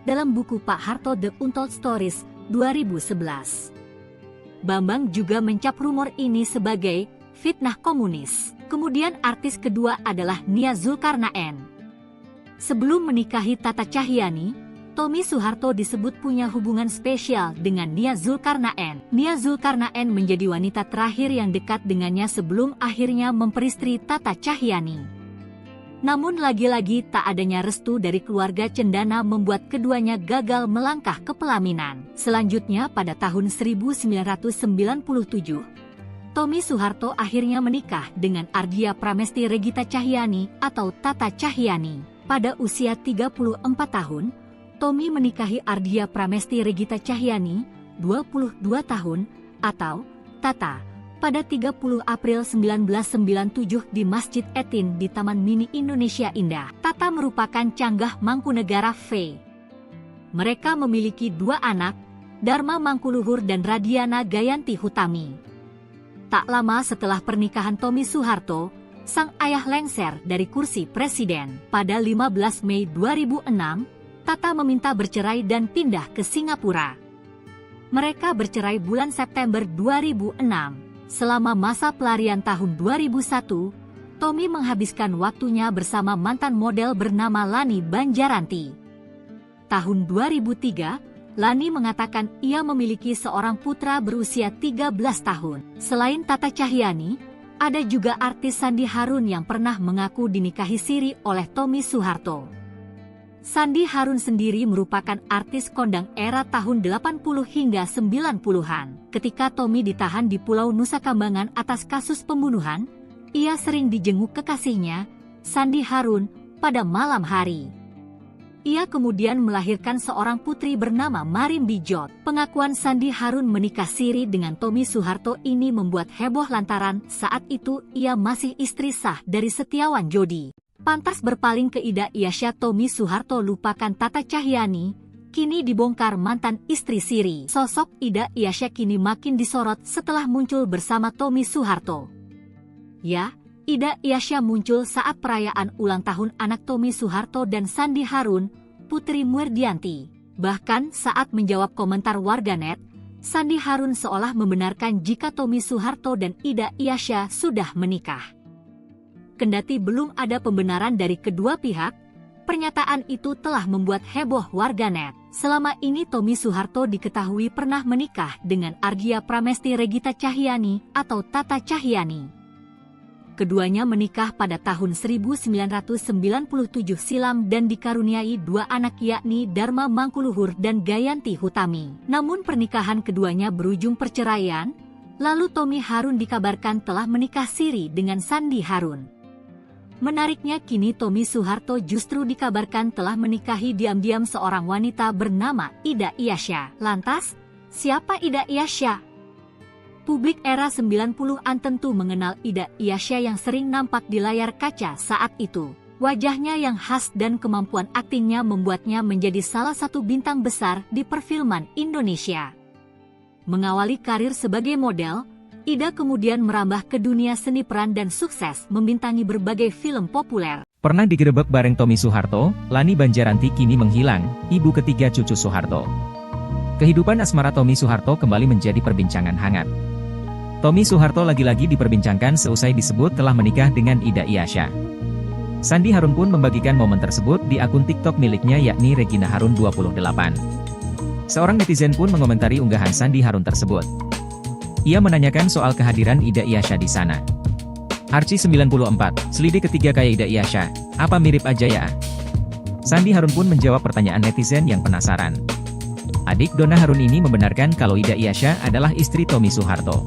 dalam buku Pak Harto The Untold Stories, 2011. Bambang juga mencap rumor ini sebagai fitnah komunis. Kemudian artis kedua adalah Nia Zulkarnaen. Sebelum menikahi Tata Cahyani, Tommy Soeharto disebut punya hubungan spesial dengan Nia Zulkarnaen. Nia Zulkarnaen menjadi wanita terakhir yang dekat dengannya sebelum akhirnya memperistri Tata Cahyani. Namun lagi-lagi tak adanya restu dari keluarga cendana membuat keduanya gagal melangkah ke pelaminan. Selanjutnya pada tahun 1997, Tommy Soeharto akhirnya menikah dengan Ardia Pramesti Regita Cahyani atau Tata Cahyani. Pada usia 34 tahun, Tommy menikahi Ardia Pramesti Regita Cahyani, 22 tahun, atau Tata, pada 30 April 1997 di Masjid Etin di Taman Mini Indonesia Indah. Tata merupakan canggah Mangkunegara V. Mereka memiliki 2 anak, Dharma Mangkuluhur dan Radiana Gayanti Hutami. Tak lama setelah pernikahan Tommy Soeharto, sang ayah lengser dari kursi presiden. Pada 15 Mei 2006, Tata meminta bercerai dan pindah ke Singapura. Mereka bercerai bulan September 2006. Selama masa pelarian tahun 2001, Tommy menghabiskan waktunya bersama mantan model bernama Lani Banjaranti. Tahun 2003, Lani mengatakan ia memiliki seorang putra berusia 13 tahun. Selain Tata Cahyani, ada juga artis Sandi Harun yang pernah mengaku dinikahi siri oleh Tommy Soeharto. Sandi Harun sendiri merupakan artis kondang era tahun 80 hingga 90-an. Ketika Tommy ditahan di Pulau Nusa Kambangan atas kasus pembunuhan, ia sering dijenguk kekasihnya, Sandi Harun, pada malam hari. Ia kemudian melahirkan seorang putri bernama Marim Bijot. Pengakuan Sandi Harun menikah siri dengan Tommy Soeharto ini membuat heboh lantaran saat itu ia masih istri sah dari Setiawan Jodi. Pantas berpaling ke Ida Iyasya. Tommy Soeharto lupakan Tata Cahyani, kini dibongkar mantan istri Siri. Sosok Ida Iasya kini makin disorot setelah muncul bersama Tommy Soeharto. Ya, Ida Iasya muncul saat perayaan ulang tahun anak Tommy Soeharto dan Sandi Harun, Putri Muerdianti. Bahkan saat menjawab komentar warganet, Sandi Harun seolah membenarkan jika Tommy Soeharto dan Ida Iasya sudah menikah. Kendati belum ada pembenaran dari kedua pihak, pernyataan itu telah membuat heboh warganet. Selama ini Tommy Soeharto diketahui pernah menikah dengan Argia Pramesti Regita Cahyani atau Tata Cahyani. Keduanya menikah pada tahun 1997 silam dan dikaruniai dua anak yakni Dharma Mangkuluhur dan Gayanti Hutami. Namun pernikahan keduanya berujung perceraian, lalu Tommy Harun dikabarkan telah menikah siri dengan Sandi Harun. Menariknya kini Tommy Soeharto justru dikabarkan telah menikahi diam-diam seorang wanita bernama Ida Iasya. Lantas, siapa Ida Iasya? Publik era 90-an tentu mengenal Ida Iasya yang sering nampak di layar kaca saat itu. Wajahnya yang khas dan kemampuan aktingnya membuatnya menjadi salah satu bintang besar di perfilman Indonesia. Mengawali karir sebagai model, Ida kemudian merambah ke dunia seni peran dan sukses membintangi berbagai film populer. Pernah digerebek bareng Tommy Soeharto, Lani Banjaranti kini menghilang, ibu ketiga cucu Soeharto. Kehidupan asmara Tommy Soeharto kembali menjadi perbincangan hangat. Tommy Soeharto lagi-lagi diperbincangkan seusai disebut telah menikah dengan Ida Iasya. Sandi Harun pun membagikan momen tersebut di akun TikTok miliknya yakni Regina Harun 28. Seorang netizen pun mengomentari unggahan Sandi Harun tersebut. Ia menanyakan soal kehadiran Ida Iasya di sana. Arci94, selidik ketiga kayak Ida Iasya, apa mirip aja ya? Sandi Harun pun menjawab pertanyaan netizen yang penasaran. Adik Donna Harun ini membenarkan kalau Ida Iasya adalah istri Tommy Soeharto.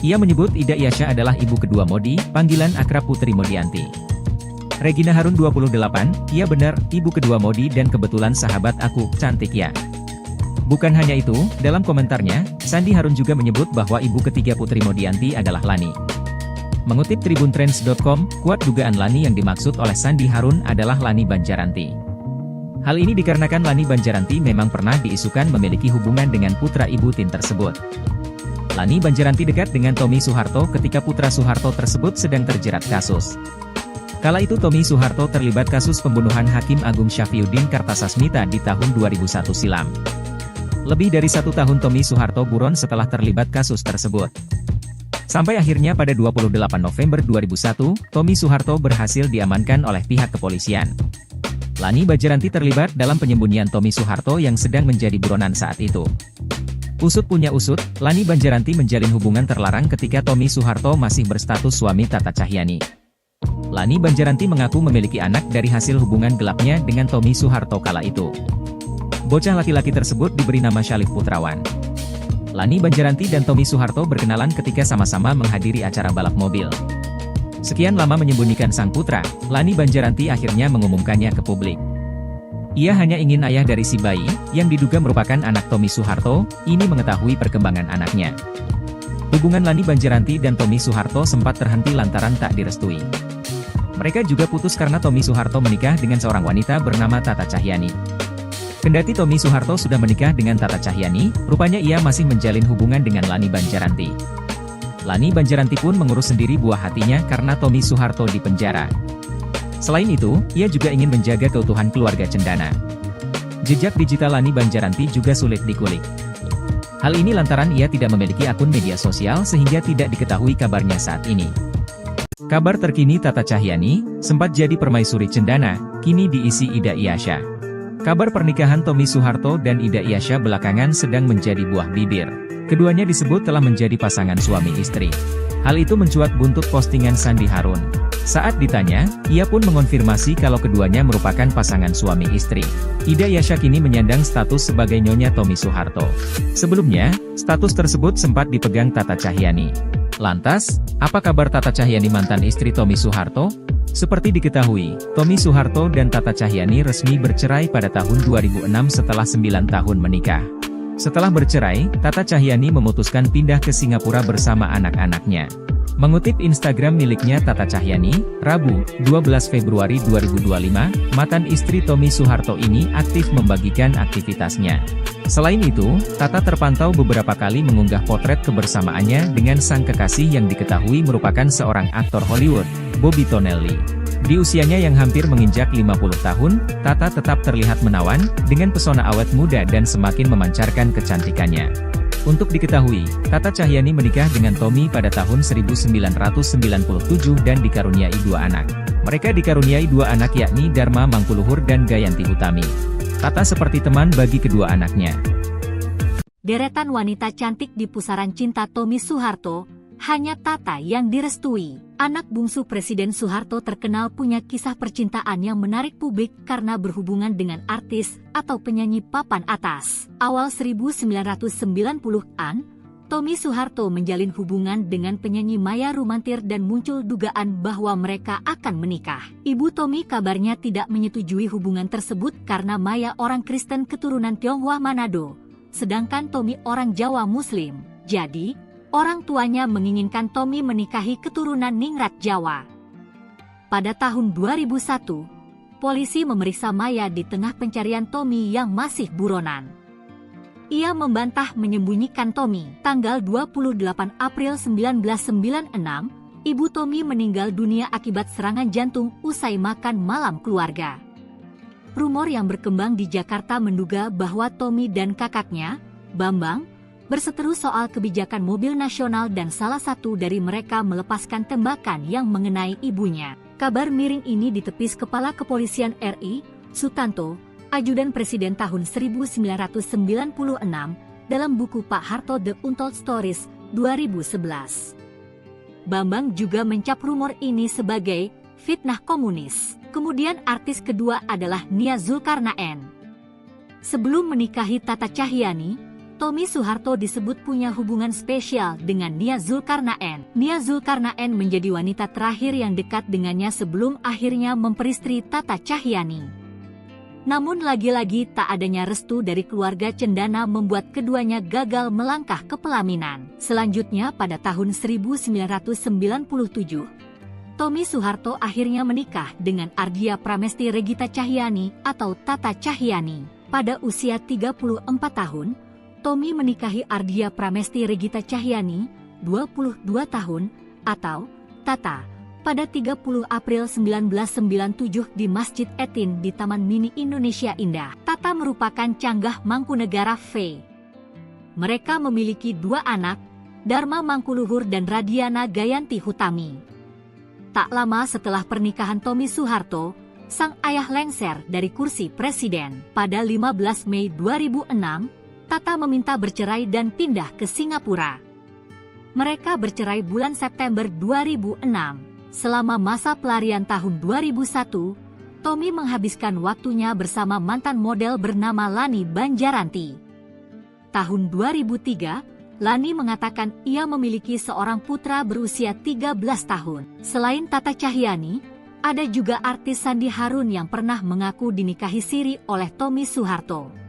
Ia menyebut Ida Iasya adalah ibu kedua Modi, panggilan akrab Putri Modianti. Regina Harun 28, iya benar, ibu kedua Modi dan kebetulan sahabat aku, cantik ya. Bukan hanya itu, dalam komentarnya, Sandi Harun juga menyebut bahwa ibu ketiga Putri Modianti adalah Lani. Mengutip tribuntrends.com, kuat dugaan Lani yang dimaksud oleh Sandi Harun adalah Lani Banjaranti. Hal ini dikarenakan Lani Banjaranti memang pernah diisukan memiliki hubungan dengan putra ibu Tin tersebut. Lani Banjaranti dekat dengan Tommy Soeharto ketika putra Soeharto tersebut sedang terjerat kasus. Kala itu Tommy Soeharto terlibat kasus pembunuhan Hakim Agung Syafriuddin Kartasasmita di tahun 2001 silam. Lebih dari 1 tahun Tommy Soeharto buron setelah terlibat kasus tersebut. Sampai akhirnya pada 28 November 2001, Tommy Soeharto berhasil diamankan oleh pihak kepolisian. Lani Banjaranti terlibat dalam penyembunyian Tommy Soeharto yang sedang menjadi buronan saat itu. Usut punya usut, Lani Banjaranti menjalin hubungan terlarang ketika Tommy Soeharto masih berstatus suami Tata Cahyani. Lani Banjaranti mengaku memiliki anak dari hasil hubungan gelapnya dengan Tommy Soeharto kala itu. Bocah laki-laki tersebut diberi nama Syalif Putrawan. Lani Banjaranti dan Tommy Soeharto berkenalan ketika sama-sama menghadiri acara balap mobil. Sekian lama menyembunyikan sang putra, Lani Banjaranti akhirnya mengumumkannya ke publik. Ia hanya ingin ayah dari si bayi, yang diduga merupakan anak Tommy Soeharto, ini mengetahui perkembangan anaknya. Hubungan Lani Banjaranti dan Tommy Soeharto sempat terhenti lantaran tak direstui. Mereka juga putus karena Tommy Soeharto menikah dengan seorang wanita bernama Tata Cahyani. Kendati Tommy Soeharto sudah menikah dengan Tata Cahyani, rupanya ia masih menjalin hubungan dengan Lani Banjaranti. Lani Banjaranti pun mengurus sendiri buah hatinya karena Tommy Soeharto dipenjara. Selain itu, ia juga ingin menjaga keutuhan keluarga cendana. Jejak digital Lani Banjaranti juga sulit dikulik. Hal ini lantaran ia tidak memiliki akun media sosial sehingga tidak diketahui kabarnya saat ini. Kabar terkini Tata Cahyani, sempat jadi permaisuri cendana, kini diisi Ida Iasya. Kabar pernikahan Tommy Soeharto dan Ida Iasya belakangan sedang menjadi buah bibir. Keduanya disebut telah menjadi pasangan suami istri. Hal itu mencuat buntut postingan Sandi Harun. Saat ditanya, ia pun mengonfirmasi kalau keduanya merupakan pasangan suami istri. Ida Iasya kini menyandang status sebagai Nyonya Tommy Soeharto. Sebelumnya, status tersebut sempat dipegang Tata Cahyani. Lantas, apa kabar Tata Cahyani mantan istri Tommy Soeharto? Seperti diketahui, Tommy Soeharto dan Tata Cahyani resmi bercerai pada tahun 2006 setelah 9 tahun menikah. Setelah bercerai, Tata Cahyani memutuskan pindah ke Singapura bersama anak-anaknya. Mengutip Instagram miliknya Tata Cahyani, Rabu, 12 Februari 2025, mantan istri Tommy Soeharto ini aktif membagikan aktivitasnya. Selain itu, Tata terpantau beberapa kali mengunggah potret kebersamaannya dengan sang kekasih yang diketahui merupakan seorang aktor Hollywood, Bobby Tonelli. Di usianya yang hampir menginjak 50 tahun, Tata tetap terlihat menawan, dengan pesona awet muda dan semakin memancarkan kecantikannya. Untuk diketahui, Tata Cahyani menikah dengan Tommy pada tahun 1997 dan dikaruniai 2 anak. Mereka dikaruniai 2 anak yakni Dharma Mangkuluhur dan Gayanti Utami. Tata seperti teman bagi kedua anaknya. Deretan wanita cantik di pusaran cinta Tommy Soeharto, hanya Tata yang direstui. Anak bungsu Presiden Soeharto terkenal punya kisah percintaan yang menarik publik karena berhubungan dengan artis atau penyanyi papan atas. Awal 1990-an, Tommy Soeharto menjalin hubungan dengan penyanyi Maya Rumantir dan muncul dugaan bahwa mereka akan menikah. Ibu Tommy kabarnya tidak menyetujui hubungan tersebut karena Maya orang Kristen keturunan Tionghoa Manado, sedangkan Tommy orang Jawa Muslim. Jadi, orang tuanya menginginkan Tommy menikahi keturunan Ningrat Jawa. Pada tahun 2001, polisi memeriksa Maya di tengah pencarian Tommy yang masih buronan. Ia membantah menyembunyikan Tommy. Tanggal 28 April 1996, ibu Tommy meninggal dunia akibat serangan jantung usai makan malam keluarga. Rumor yang berkembang di Jakarta menduga bahwa Tommy dan kakaknya, Bambang, berseteru soal kebijakan mobil nasional dan salah satu dari mereka melepaskan tembakan yang mengenai ibunya. Kabar miring ini ditepis Kepala Kepolisian RI, Sutanto, Ajudan Presiden tahun 1996, dalam buku Pak Harto The Untold Stories, 2011. Bambang juga mencap rumor ini sebagai fitnah komunis. Kemudian artis kedua adalah Nia Zulkarnaen. Sebelum menikahi Tata Cahyani, Tommy Soeharto disebut punya hubungan spesial dengan Nia Zulkarnaen. Nia Zulkarnaen menjadi wanita terakhir yang dekat dengannya sebelum akhirnya memperistri Tata Cahyani. Namun lagi-lagi tak adanya restu dari keluarga cendana membuat keduanya gagal melangkah ke pelaminan. Selanjutnya pada tahun 1997, Tommy Soeharto akhirnya menikah dengan Ardia Pramesti Regita Cahyani atau Tata Cahyani. Pada usia 34 tahun, Tommy menikahi Ardia Pramesti Regita Cahyani, 22 tahun, atau Tata, pada 30 April 1997 di Masjid Etin di Taman Mini Indonesia Indah. Tata merupakan canggah Mangkunegara V. Mereka memiliki 2 anak, Dharma Mangkuluhur dan Radiana Gayanti Hutami. Tak lama setelah pernikahan Tommy Soeharto, sang ayah lengser dari kursi presiden. Pada 15 Mei 2006, Tata meminta bercerai dan pindah ke Singapura. Mereka bercerai bulan September 2006. Selama masa pelarian tahun 2001, Tommy menghabiskan waktunya bersama mantan model bernama Lani Banjaranti. Tahun 2003, Lani mengatakan ia memiliki seorang putra berusia 13 tahun. Selain Tata Cahyani, ada juga artis Sandi Harun yang pernah mengaku dinikahi siri oleh Tommy Soeharto.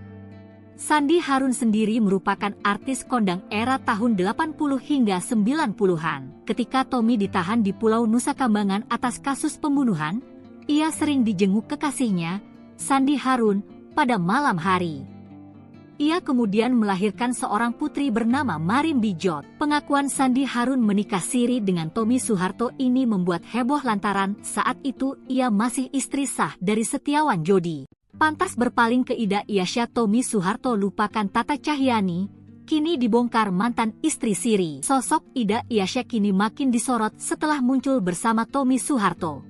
Sandi Harun sendiri merupakan artis kondang era tahun 80 hingga 90-an. Ketika Tommy ditahan di Pulau Nusa Kambangan atas kasus pembunuhan, ia sering dijenguk kekasihnya, Sandi Harun, pada malam hari. Ia kemudian melahirkan seorang putri bernama Marim Bijot. Pengakuan Sandi Harun menikah siri dengan Tommy Soeharto ini membuat heboh lantaran saat itu ia masih istri sah dari Setiawan Jodi. Pantas berpaling ke Ida Iasya Tommy Soeharto lupakan Tata Cahyani, kini dibongkar mantan istri siri. Sosok Ida Iasya kini makin disorot setelah muncul bersama Tommy Soeharto.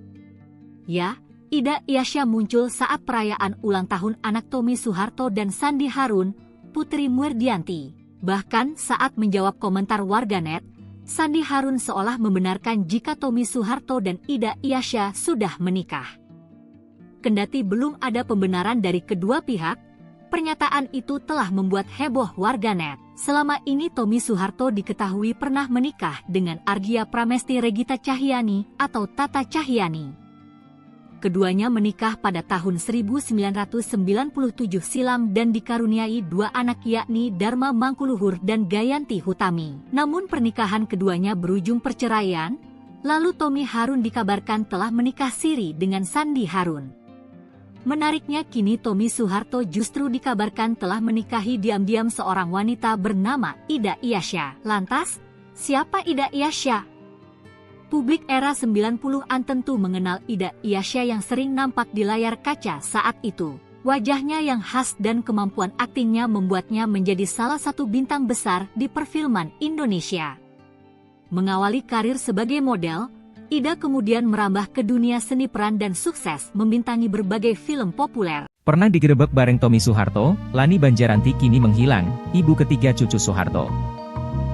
Ya, Ida Iasya muncul saat perayaan ulang tahun anak Tommy Soeharto dan Sandi Harun, Putri Murdianti. Bahkan saat menjawab komentar warganet, Sandi Harun seolah membenarkan jika Tommy Soeharto dan Ida Iasya sudah menikah. Kendati belum ada pembenaran dari kedua pihak, pernyataan itu telah membuat heboh warganet. Selama ini Tommy Soeharto diketahui pernah menikah dengan Ardia Pramesti Regita Cahyani atau Tata Cahyani. Keduanya menikah pada tahun 1997 silam dan dikaruniai 2 anak yakni Dharma Mangkuluhur dan Gayanti Hutami. Namun pernikahan keduanya berujung perceraian, lalu Tommy Harun dikabarkan telah menikah siri dengan Sandi Harun. Menariknya kini Tommy Soeharto justru dikabarkan telah menikahi diam-diam seorang wanita bernama Ida Iyasya. Lantas, siapa Ida Iyasya? Publik era 90-an tentu mengenal Ida Iyasya yang sering nampak di layar kaca saat itu. Wajahnya yang khas dan kemampuan aktingnya membuatnya menjadi salah satu bintang besar di perfilman Indonesia. Mengawali karir sebagai model, Ida kemudian merambah ke dunia seni peran dan sukses membintangi berbagai film populer. Pernah digerebek bareng Tommy Soeharto, Lani Banjaranti kini menghilang, ibu ketiga cucu Soeharto.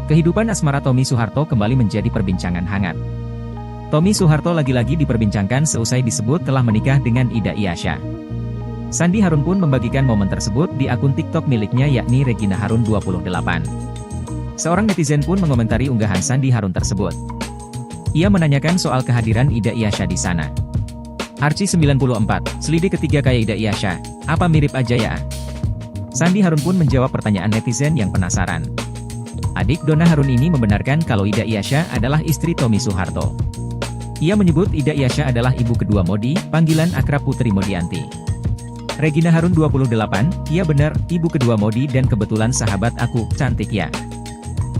Kehidupan asmara Tommy Soeharto kembali menjadi perbincangan hangat. Tommy Soeharto lagi-lagi diperbincangkan seusai disebut telah menikah dengan Ida Iyasya. Sandi Harun pun membagikan momen tersebut di akun TikTok miliknya yakni Regina Harun 28. Seorang netizen pun mengomentari unggahan Sandi Harun tersebut. Ia menanyakan soal kehadiran Ida Iyasya di sana. Arci 94, selidik ketiga kayak Ida Iyasya, apa mirip aja ya? Sandi Harun pun menjawab pertanyaan netizen yang penasaran. Adik Donna Harun ini membenarkan kalau Ida Iyasya adalah istri Tommy Soeharto. Ia menyebut Ida Iyasya adalah ibu kedua Modi, panggilan akrab Putri Modianti. Regina Harun 28, iya benar, ibu kedua Modi dan kebetulan sahabat aku, cantik ya.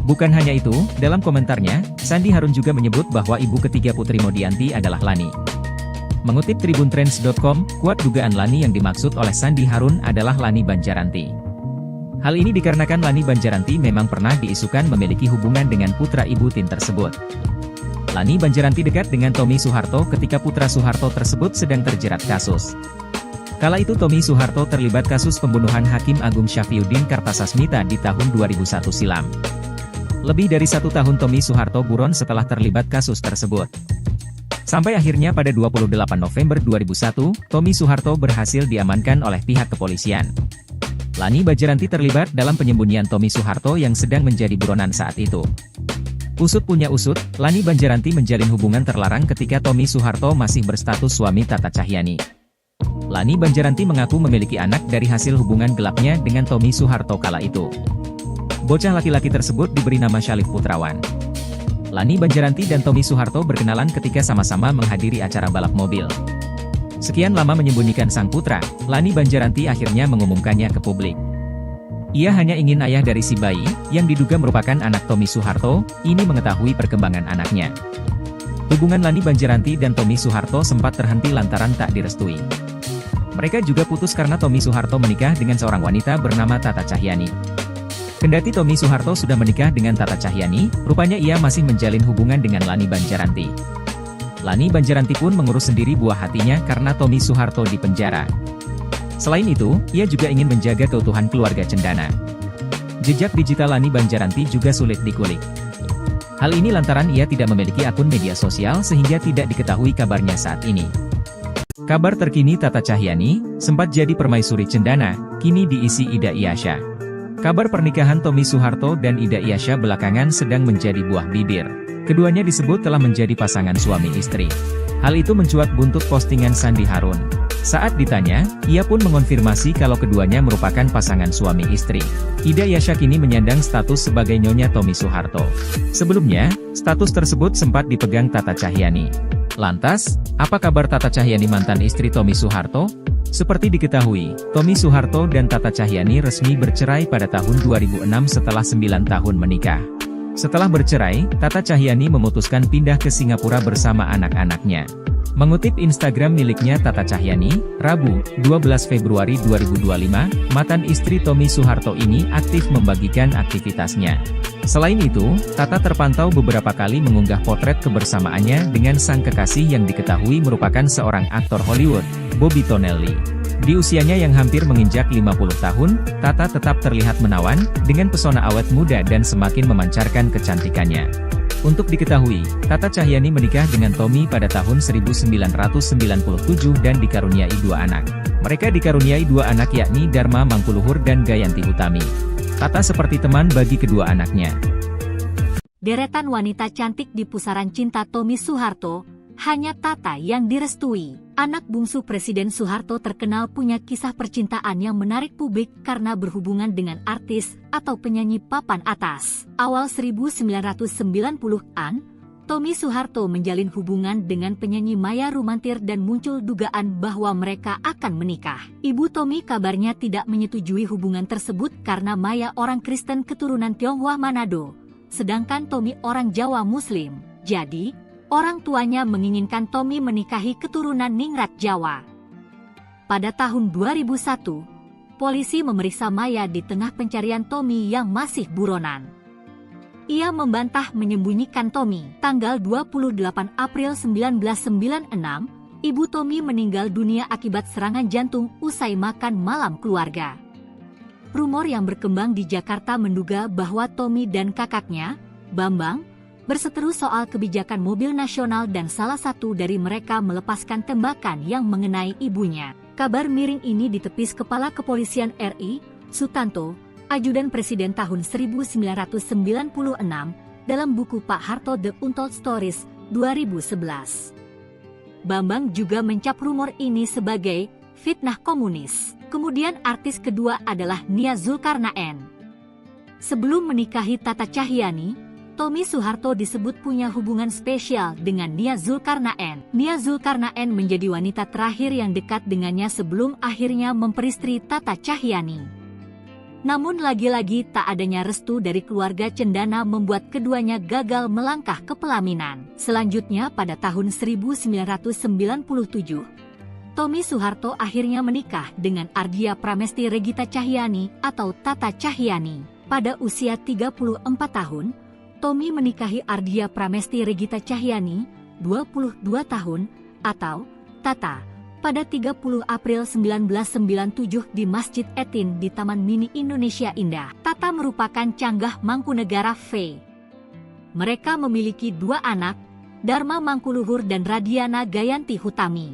Bukan hanya itu, dalam komentarnya, Sandi Harun juga menyebut bahwa ibu ketiga Putri Modianti adalah Lani. Mengutip tribuntrends.com, kuat dugaan Lani yang dimaksud oleh Sandi Harun adalah Lani Banjaranti. Hal ini dikarenakan Lani Banjaranti memang pernah diisukan memiliki hubungan dengan putra ibu Tin tersebut. Lani Banjaranti dekat dengan Tommy Soeharto ketika putra Soeharto tersebut sedang terjerat kasus. Kala itu Tommy Soeharto terlibat kasus pembunuhan Hakim Agung Syafriuddin Kartasasmita di tahun 2001 silam. Lebih dari 1 tahun Tommy Soeharto buron setelah terlibat kasus tersebut. Sampai akhirnya pada 28 November 2001, Tommy Soeharto berhasil diamankan oleh pihak kepolisian. Lani Banjaranti terlibat dalam penyembunyian Tommy Soeharto yang sedang menjadi buronan saat itu. Usut punya usut, Lani Banjaranti menjalin hubungan terlarang ketika Tommy Soeharto masih berstatus suami Tata Cahyani. Lani Banjaranti mengaku memiliki anak dari hasil hubungan gelapnya dengan Tommy Soeharto kala itu. Bocah laki-laki tersebut diberi nama Syalif Putrawan. Lani Banjaranti dan Tommy Soeharto berkenalan ketika sama-sama menghadiri acara balap mobil. Sekian lama menyembunyikan sang putra, Lani Banjaranti akhirnya mengumumkannya ke publik. Ia hanya ingin ayah dari si bayi, yang diduga merupakan anak Tommy Soeharto, ini mengetahui perkembangan anaknya. Hubungan Lani Banjaranti dan Tommy Soeharto sempat terhenti lantaran tak direstui. Mereka juga putus karena Tommy Soeharto menikah dengan seorang wanita bernama Tata Cahyani. Kendati Tommy Soeharto sudah menikah dengan Tata Cahyani, rupanya ia masih menjalin hubungan dengan Lani Banjaranti. Lani Banjaranti pun mengurus sendiri buah hatinya karena Tommy Soeharto dipenjara. Selain itu, ia juga ingin menjaga keutuhan keluarga cendana. Jejak digital Lani Banjaranti juga sulit dikulik. Hal ini lantaran ia tidak memiliki akun media sosial sehingga tidak diketahui kabarnya saat ini. Kabar terkini Tata Cahyani, sempat jadi permaisuri cendana, kini diisi Ida Iyasya. Kabar pernikahan Tommy Soeharto dan Ida Iyasya belakangan sedang menjadi buah bibir. Keduanya disebut telah menjadi pasangan suami istri. Hal itu mencuat buntut postingan Sandi Harun. Saat ditanya, ia pun mengonfirmasi kalau keduanya merupakan pasangan suami istri. Ida Iyasya kini menyandang status sebagai Nyonya Tommy Soeharto. Sebelumnya, status tersebut sempat dipegang Tata Cahyani. Lantas, apa kabar Tata Cahyani mantan istri Tommy Soeharto? Seperti diketahui, Tommy Soeharto dan Tata Cahyani resmi bercerai pada tahun 2006 setelah 9 tahun menikah. Setelah bercerai, Tata Cahyani memutuskan pindah ke Singapura bersama anak-anaknya. Mengutip Instagram miliknya Tata Cahyani, Rabu, 12 Februari 2025, mantan istri Tommy Soeharto ini aktif membagikan aktivitasnya. Selain itu, Tata terpantau beberapa kali mengunggah potret kebersamaannya dengan sang kekasih yang diketahui merupakan seorang aktor Hollywood, Bobby Tonelli. Di usianya yang hampir menginjak 50 tahun, Tata tetap terlihat menawan, dengan pesona awet muda dan semakin memancarkan kecantikannya. Untuk diketahui, Tata Cahyani menikah dengan Tommy pada tahun 1997 dan dikaruniai 2 anak. Mereka dikaruniai 2 anak yakni Dharma Mangkuluhur dan Gayanti Hutami. Tata seperti teman bagi kedua anaknya. Deretan wanita cantik di pusaran cinta Tommy Soeharto, hanya Tata yang direstui. Anak bungsu Presiden Soeharto terkenal punya kisah percintaan yang menarik publik karena berhubungan dengan artis atau penyanyi papan atas. Awal 1990-an, Tommy Soeharto menjalin hubungan dengan penyanyi Maya Rumantir dan muncul dugaan bahwa mereka akan menikah. Ibu Tommy kabarnya tidak menyetujui hubungan tersebut karena Maya orang Kristen keturunan Tionghoa Manado, sedangkan Tommy orang Jawa Muslim. Jadi, orang tuanya menginginkan Tommy menikahi keturunan Ningrat Jawa. Pada tahun 2001, polisi memeriksa Maya di tengah pencarian Tommy yang masih buronan. Ia membantah menyembunyikan Tommy. Tanggal 28 April 1996, ibu Tommy meninggal dunia akibat serangan jantung usai makan malam keluarga. Rumor yang berkembang di Jakarta menduga bahwa Tommy dan kakaknya, Bambang, berseteru soal kebijakan mobil nasional dan salah satu dari mereka melepaskan tembakan yang mengenai ibunya. Kabar miring ini ditepis Kepala Kepolisian RI, Sutanto, Ajudan Presiden tahun 1996, dalam buku Pak Harto The Untold Stories, 2011. Bambang juga mencap rumor ini sebagai fitnah komunis. Kemudian artis kedua adalah Nia Zulkarnaen. Sebelum menikahi Tata Cahyanti, Tommy Soeharto disebut punya hubungan spesial dengan Nia Zulkarnaen. Nia Zulkarnaen menjadi wanita terakhir yang dekat dengannya sebelum akhirnya memperistri Tata Cahyanti. Namun lagi-lagi tak adanya restu dari keluarga cendana membuat keduanya gagal melangkah ke pelaminan. Selanjutnya pada tahun 1997, Tommy Soeharto akhirnya menikah dengan Ardia Pramesti Regita Cahyanti atau Tata Cahyanti. Pada usia 34 tahun, Tommy menikahi Ardia Pramesti Regita Cahyanti, 22 tahun, atau Tata, pada 30 April 1997 di Masjid Etin di Taman Mini Indonesia Indah. Tata merupakan canggah Mangkunegara V. Mereka memiliki dua anak, Dharma Mangkuluhur dan Radiana Gayanti Hutami.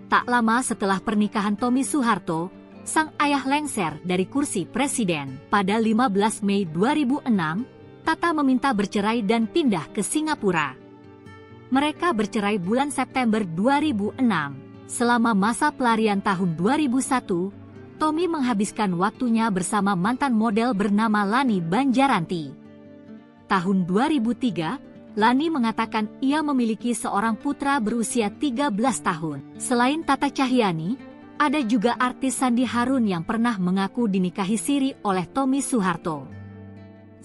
Tak lama setelah pernikahan Tommy Soeharto, sang ayah lengser dari kursi presiden. Pada 15 Mei 2006, Tata meminta bercerai dan pindah ke Singapura. Mereka bercerai bulan September 2006. Selama masa pelarian tahun 2001, Tommy menghabiskan waktunya bersama mantan model bernama Lani Banjaranti. Tahun 2003, Lani mengatakan ia memiliki seorang putra berusia 13 tahun. Selain Tata Cahyanti, ada juga artis Sandi Harun yang pernah mengaku dinikahi siri oleh Tommy Soeharto.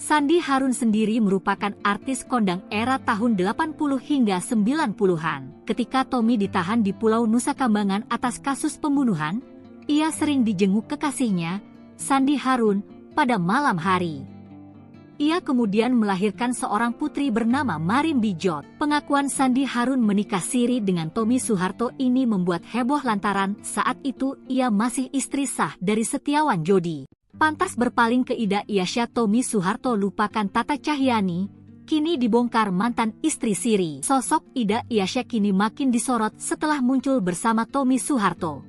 Sandi Harun sendiri merupakan artis kondang era tahun 80 hingga 90-an. Ketika Tommy ditahan di Pulau Nusa Kambangan atas kasus pembunuhan, ia sering dijenguk kekasihnya, Sandi Harun, pada malam hari. Ia kemudian melahirkan seorang putri bernama Marim Bijot. Pengakuan Sandi Harun menikah siri dengan Tommy Soeharto ini membuat heboh lantaran saat itu ia masih istri sah dari Setiawan Jodi. Pantas berpaling ke Ida Iasya, Tommy Soeharto lupakan Tata Cahyanti, kini dibongkar mantan istri siri. Sosok Ida Iasya kini makin disorot setelah muncul bersama Tommy Soeharto.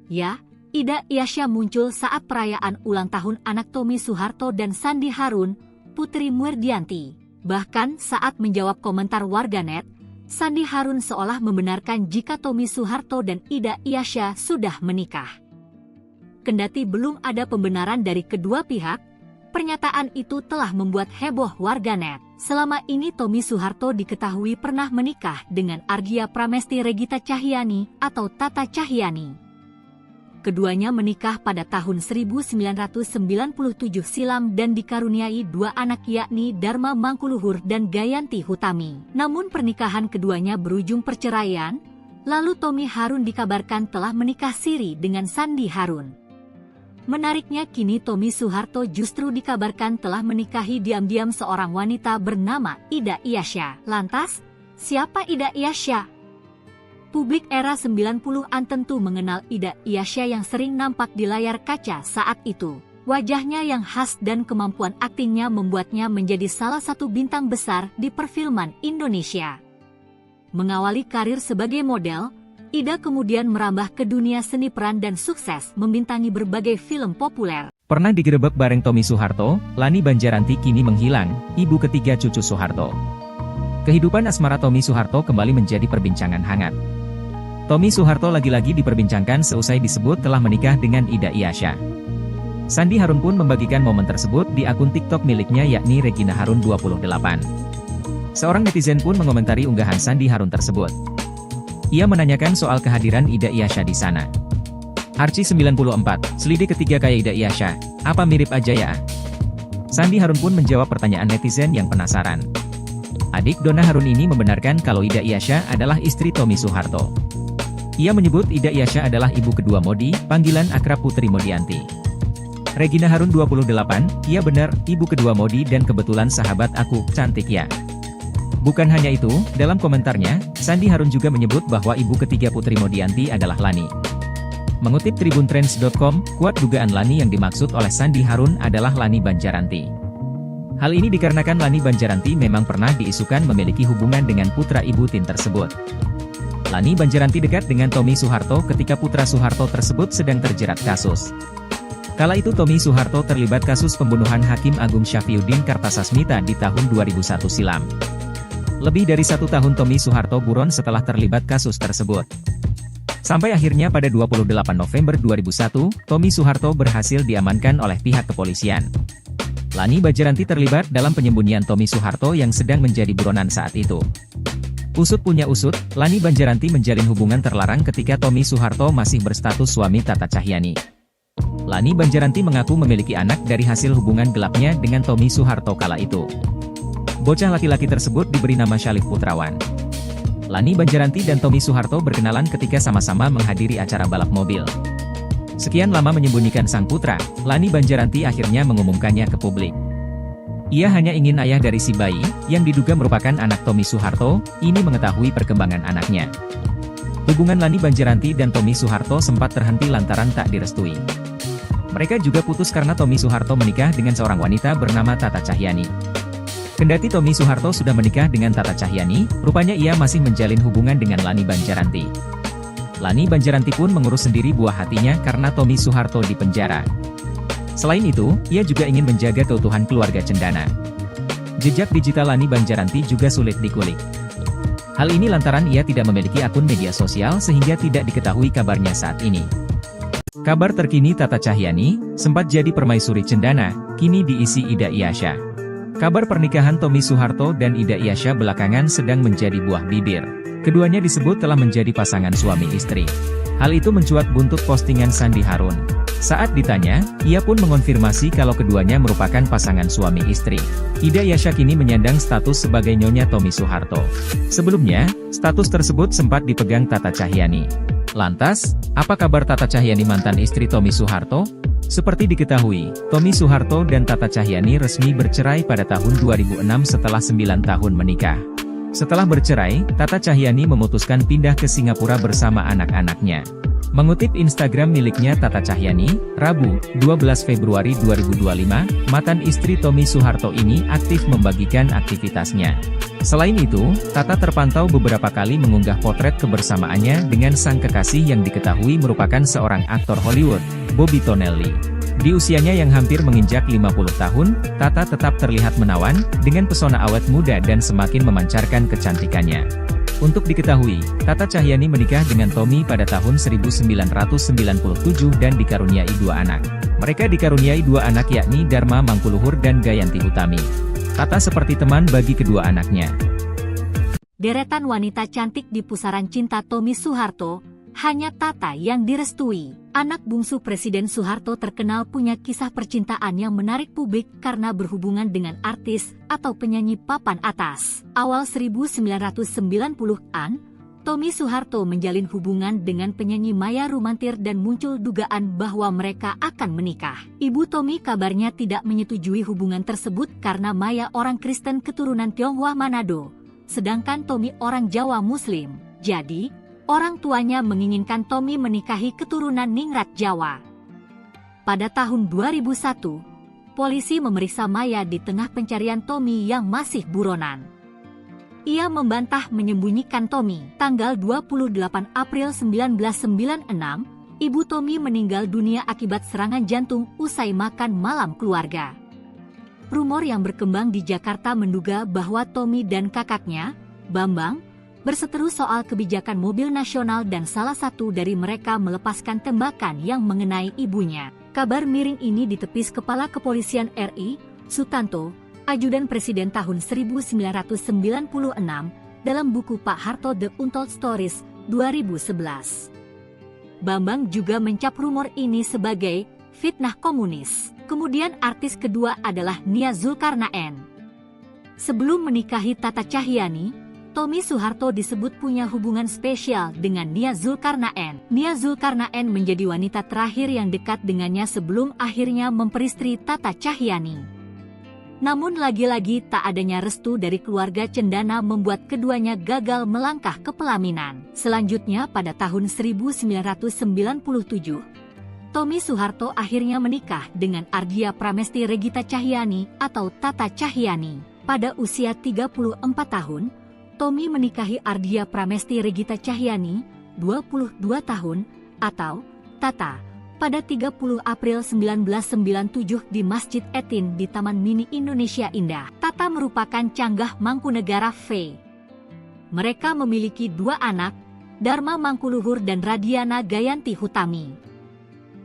Ya, Ida Iasya muncul saat perayaan ulang tahun anak Tommy Soeharto dan Sandi Harun, Putri Murdianti. Bahkan saat menjawab komentar warganet, Sandi Harun seolah membenarkan jika Tommy Soeharto dan Ida Iasya sudah menikah. Kendati belum ada pembenaran dari kedua pihak, pernyataan itu telah membuat heboh warganet. Selama ini Tommy Soeharto diketahui pernah menikah dengan Ardia Pramesti Regita Cahyanti atau Tata Cahyanti. Keduanya menikah pada tahun 1997 silam dan dikaruniai dua anak yakni Dharma Mangkuluhur dan Gayanti Hutami. Namun pernikahan keduanya berujung perceraian, lalu Tommy Harun dikabarkan telah menikah siri dengan Sandi Harun. Menariknya kini Tommy Soeharto justru dikabarkan telah menikahi diam-diam seorang wanita bernama Ida Iasya. Lantas, siapa Ida Iasya? Publik era 90-an tentu mengenal Ida Iasya yang sering nampak di layar kaca saat itu. Wajahnya yang khas dan kemampuan aktingnya membuatnya menjadi salah satu bintang besar di perfilman Indonesia. Mengawali karir sebagai model, Ida kemudian merambah ke dunia seni peran dan sukses membintangi berbagai film populer. Pernah digerebek bareng Tommy Soeharto, Lani Banjaranti kini menghilang, ibu ketiga cucu Soeharto. Kehidupan asmara Tommy Soeharto kembali menjadi perbincangan hangat. Tommy Soeharto lagi-lagi diperbincangkan seusai disebut telah menikah dengan Ida Iyasya. Sandi Harun pun membagikan momen tersebut di akun TikTok miliknya yakni Regina Harun 28. Seorang netizen pun mengomentari unggahan Sandi Harun tersebut. Ia menanyakan soal kehadiran Ida Iyasya di sana. Archie 94, selidik ketiga kayak Ida Iyasya, apa mirip aja ya? Sandi Harun pun menjawab pertanyaan netizen yang penasaran. Adik Donna Harun ini membenarkan kalau Ida Iyasya adalah istri Tommy Soeharto. Ia menyebut Ida Iyasya adalah ibu kedua Modi, panggilan akrab Putri Modianti. Regina Harun 28, iya benar, ibu kedua Modi dan kebetulan sahabat aku, cantik ya. Bukan hanya itu, dalam komentarnya, Sandi Harun juga menyebut bahwa ibu ketiga Putri Modianti adalah Lani. Mengutip tribuntrends.com, kuat dugaan Lani yang dimaksud oleh Sandi Harun adalah Lani Banjaranti. Hal ini dikarenakan Lani Banjaranti memang pernah diisukan memiliki hubungan dengan putra ibu Tin tersebut. Lani Banjaranti dekat dengan Tommy Soeharto ketika putra Soeharto tersebut sedang terjerat kasus. Kala itu Tommy Soeharto terlibat kasus pembunuhan Hakim Agung Syafriuddin Kartasasmita di tahun 2001 silam. Lebih dari 1 tahun Tommy Soeharto buron setelah terlibat kasus tersebut. Sampai akhirnya pada 28 November 2001, Tommy Soeharto berhasil diamankan oleh pihak kepolisian. Lani Banjaranti terlibat dalam penyembunyian Tommy Soeharto yang sedang menjadi buronan saat itu. Usut punya usut, Lani Banjaranti menjalin hubungan terlarang ketika Tommy Soeharto masih berstatus suami Tata Cahyani. Lani Banjaranti mengaku memiliki anak dari hasil hubungan gelapnya dengan Tommy Soeharto kala itu. Bocah laki-laki tersebut diberi nama Syalif Putrawan. Lani Banjaranti dan Tommy Soeharto berkenalan ketika sama-sama menghadiri acara balap mobil. Sekian lama menyembunyikan sang putra, Lani Banjaranti akhirnya mengumumkannya ke publik. Ia hanya ingin ayah dari si bayi, yang diduga merupakan anak Tommy Soeharto, ini mengetahui perkembangan anaknya. Hubungan Lani Banjaranti dan Tommy Soeharto sempat terhenti lantaran tak direstui. Mereka juga putus karena Tommy Soeharto menikah dengan seorang wanita bernama Tata Cahyani. Kendati Tommy Soeharto sudah menikah dengan Tata Cahyani, rupanya ia masih menjalin hubungan dengan Lani Banjaranti. Lani Banjaranti pun mengurus sendiri buah hatinya karena Tommy Soeharto di penjara. Selain itu, ia juga ingin menjaga keutuhan keluarga cendana. Jejak digital Lani Banjaranti juga sulit dikulik. Hal ini lantaran ia tidak memiliki akun media sosial sehingga tidak diketahui kabarnya saat ini. Kabar terkini Tata Cahyani, sempat jadi permaisuri cendana, kini diisi Ida Iyasya. Kabar pernikahan Tommy Soeharto dan Ida Iyasya belakangan sedang menjadi buah bibir. Keduanya disebut telah menjadi pasangan suami istri. Hal itu mencuat buntut postingan Sandi Harun. Saat ditanya, ia pun mengonfirmasi kalau keduanya merupakan pasangan suami istri. Ida Iyasya kini menyandang status sebagai nyonya Tommy Soeharto. Sebelumnya, status tersebut sempat dipegang Tata Cahyani. Lantas, apa kabar Tata Cahyani mantan istri Tommy Soeharto? Seperti diketahui, Tommy Soeharto dan Tata Cahyani resmi bercerai pada tahun 2006 setelah 9 tahun menikah. Setelah bercerai, Tata Cahyani memutuskan pindah ke Singapura bersama anak-anaknya. Mengutip Instagram miliknya Tata Cahyani, Rabu, 12 Februari 2025, mantan istri Tommy Soeharto ini aktif membagikan aktivitasnya. Selain itu, Tata terpantau beberapa kali mengunggah potret kebersamaannya dengan sang kekasih yang diketahui merupakan seorang aktor Hollywood, Bobby Tonelli. Di usianya yang hampir menginjak 50 tahun, Tata tetap terlihat menawan, dengan pesona awet muda dan semakin memancarkan kecantikannya. Untuk diketahui, Tata Cahyani menikah dengan Tommy pada tahun 1997 dan dikaruniai 2 anak. Mereka dikaruniai 2 anak yakni Dharma Mangkuluhur dan Gayanti Utami. Tata seperti teman bagi kedua anaknya. Deretan wanita cantik di pusaran cinta Tommy Soeharto, hanya Tata yang direstui. Anak bungsu Presiden Soeharto terkenal punya kisah percintaan yang menarik publik karena berhubungan dengan artis atau penyanyi papan atas. Awal 1990-an, Tommy Soeharto menjalin hubungan dengan penyanyi Maya Rumantir dan muncul dugaan bahwa mereka akan menikah. Ibu Tommy kabarnya tidak menyetujui hubungan tersebut karena Maya orang Kristen keturunan Tionghoa Manado, sedangkan Tommy orang Jawa Muslim. Jadi, orang tuanya menginginkan Tommy menikahi keturunan Ningrat Jawa. Pada tahun 2001, polisi memeriksa Maya di tengah pencarian Tommy yang masih buronan. Ia membantah menyembunyikan Tommy. Tanggal 28 April 1996, ibu Tommy meninggal dunia akibat serangan jantung usai makan malam keluarga. Rumor yang berkembang di Jakarta menduga bahwa Tommy dan kakaknya, Bambang, berseteru soal kebijakan mobil nasional dan salah satu dari mereka melepaskan tembakan yang mengenai ibunya. Kabar miring ini ditepis Kepala Kepolisian RI, Sutanto, Ajudan Presiden tahun 1996, dalam buku Pak Harto The Untold Stories, 2011. Bambang juga mencap rumor ini sebagai fitnah komunis. Kemudian artis kedua adalah Nia Zulkarnaen. Sebelum menikahi Tata Cahyani, Tommy Soeharto disebut punya hubungan spesial dengan Nia Zulkarnaen. Nia Zulkarnaen menjadi wanita terakhir yang dekat dengannya sebelum akhirnya memperistri Tata Cahyani. Namun lagi-lagi tak adanya restu dari keluarga Cendana membuat keduanya gagal melangkah ke pelaminan. Selanjutnya pada tahun 1997, Tommy Soeharto akhirnya menikah dengan Ardia Pramesti Regita Cahyani atau Tata Cahyani. Pada usia 34 tahun, Tommy menikahi Ardia Pramesti Regita Cahyani, 22 tahun, atau Tata, pada 30 April 1997 di Masjid Etin di Taman Mini Indonesia Indah. Tata merupakan canggah Mangkunegara V. Mereka memiliki dua anak, Dharma Mangkuluhur dan Radiana Gayanti Hutami.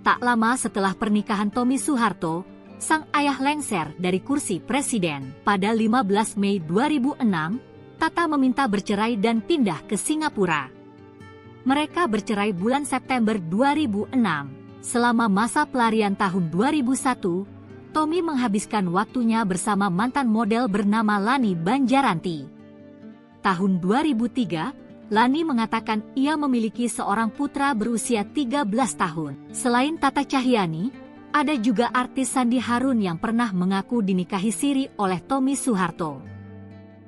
Tak lama setelah pernikahan Tommy Soeharto, sang ayah lengser dari kursi presiden. Pada 15 Mei 2006, Tata meminta bercerai dan pindah ke Singapura. Mereka bercerai bulan September 2006. Selama masa pelarian tahun 2001, Tommy menghabiskan waktunya bersama mantan model bernama Lani Banjaranti. Tahun 2003, Lani mengatakan ia memiliki seorang putra berusia 13 tahun. Selain Tata Cahyani, ada juga artis Sandi Harun yang pernah mengaku dinikahi siri oleh Tommy Soeharto.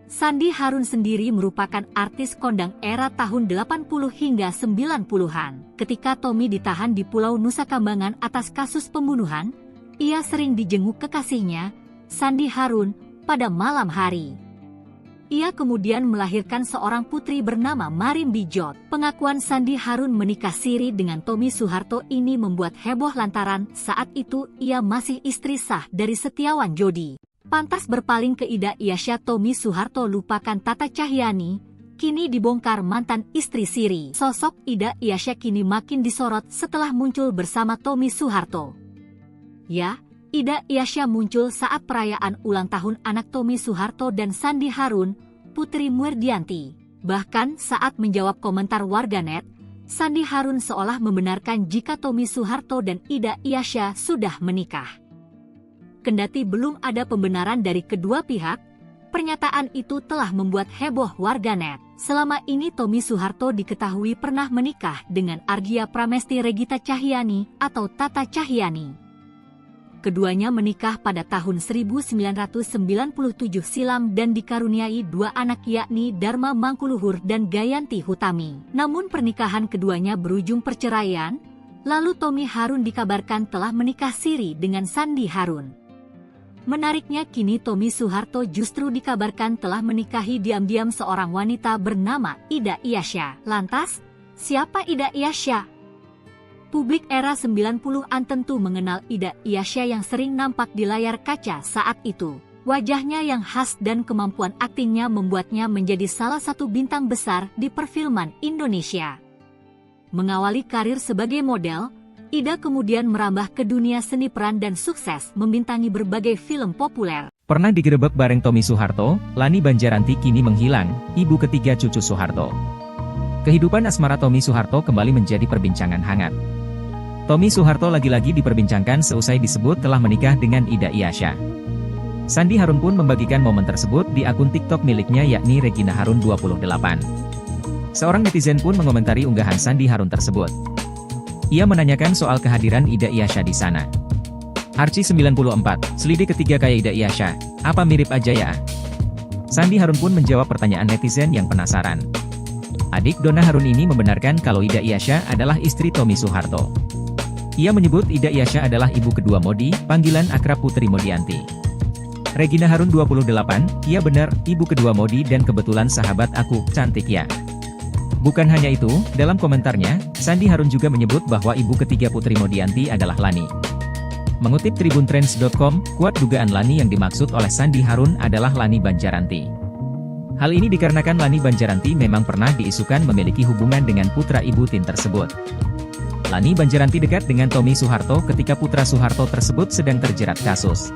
Sandi Harun sendiri merupakan artis kondang era tahun 80 hingga 90-an. Ketika Tommy ditahan di Pulau Nusa Kambangan atas kasus pembunuhan, ia sering dijenguk kekasihnya, Sandi Harun, pada malam hari. Ia kemudian melahirkan seorang putri bernama Marim Bijot. Pengakuan Sandi Harun menikah siri dengan Tommy Soeharto ini membuat heboh lantaran saat itu ia masih istri sah dari Setiawan Jodi. Pantas berpaling ke Ida Iasya, Tommy Soeharto lupakan Tata Cahyani, kini dibongkar mantan istri siri. Sosok Ida Iasya kini makin disorot setelah muncul bersama Tommy Soeharto. Ya, Ida Iasya muncul saat perayaan ulang tahun anak Tommy Soeharto dan Sandi Harun, Putri Murdianti. Bahkan saat menjawab komentar warganet, Sandi Harun seolah membenarkan jika Tommy Soeharto dan Ida Iasya sudah menikah. Kendati belum ada pembenaran dari kedua pihak, pernyataan itu telah membuat heboh warganet. Selama ini Tommy Soeharto diketahui pernah menikah dengan Ardia Pramesti Regita Cahyani atau Tata Cahyani. Keduanya menikah pada tahun 1997 silam dan dikaruniai dua anak yakni Dharma Mangkuluhur dan Gayanti Hutami. Namun pernikahan keduanya berujung perceraian, lalu Tommy Harun dikabarkan telah menikah siri dengan Sandi Harun. Menariknya kini Tommy Soeharto justru dikabarkan telah menikahi diam-diam seorang wanita bernama Ida Iasya. Lantas, siapa Ida Iasya? Publik era 90-an tentu mengenal Ida Iasya yang sering nampak di layar kaca saat itu. Wajahnya yang khas dan kemampuan aktingnya membuatnya menjadi salah satu bintang besar di perfilman Indonesia. Mengawali karir sebagai model, Ida kemudian merambah ke dunia seni peran dan sukses membintangi berbagai film populer. Pernah digerebek bareng Tommy Soeharto, Lani Banjaranti kini menghilang, ibu ketiga cucu Soeharto. Kehidupan asmara Tommy Soeharto kembali menjadi perbincangan hangat. Tommy Soeharto lagi-lagi diperbincangkan seusai disebut telah menikah dengan Ida Iasya. Sandi Harun pun membagikan momen tersebut di akun TikTok miliknya yakni Regina Harun 28. Seorang netizen pun mengomentari unggahan Sandi Harun tersebut. Ia menanyakan soal kehadiran Ida Iasya di sana. Arci 94, selidik ketiga kayak Ida Iasya, apa mirip aja ya? Sandi Harun pun menjawab pertanyaan netizen yang penasaran. Adik Donna Harun ini membenarkan kalau Ida Iasya adalah istri Tommy Soeharto. Ia menyebut Ida Iasya adalah ibu kedua Modi, panggilan akrab Putri Modianti. Regina Harun 28, iya benar, ibu kedua Modi dan kebetulan sahabat aku, cantik ya. Bukan hanya itu, dalam komentarnya, Sandi Harun juga menyebut bahwa ibu ketiga Putri Modianti adalah Lani. Mengutip tribuntrends.com, kuat dugaan Lani yang dimaksud oleh Sandi Harun adalah Lani Banjaranti. Hal ini dikarenakan Lani Banjaranti memang pernah diisukan memiliki hubungan dengan putra ibu Tin tersebut. Lani Banjaranti dekat dengan Tommy Soeharto ketika putra Soeharto tersebut sedang terjerat kasus.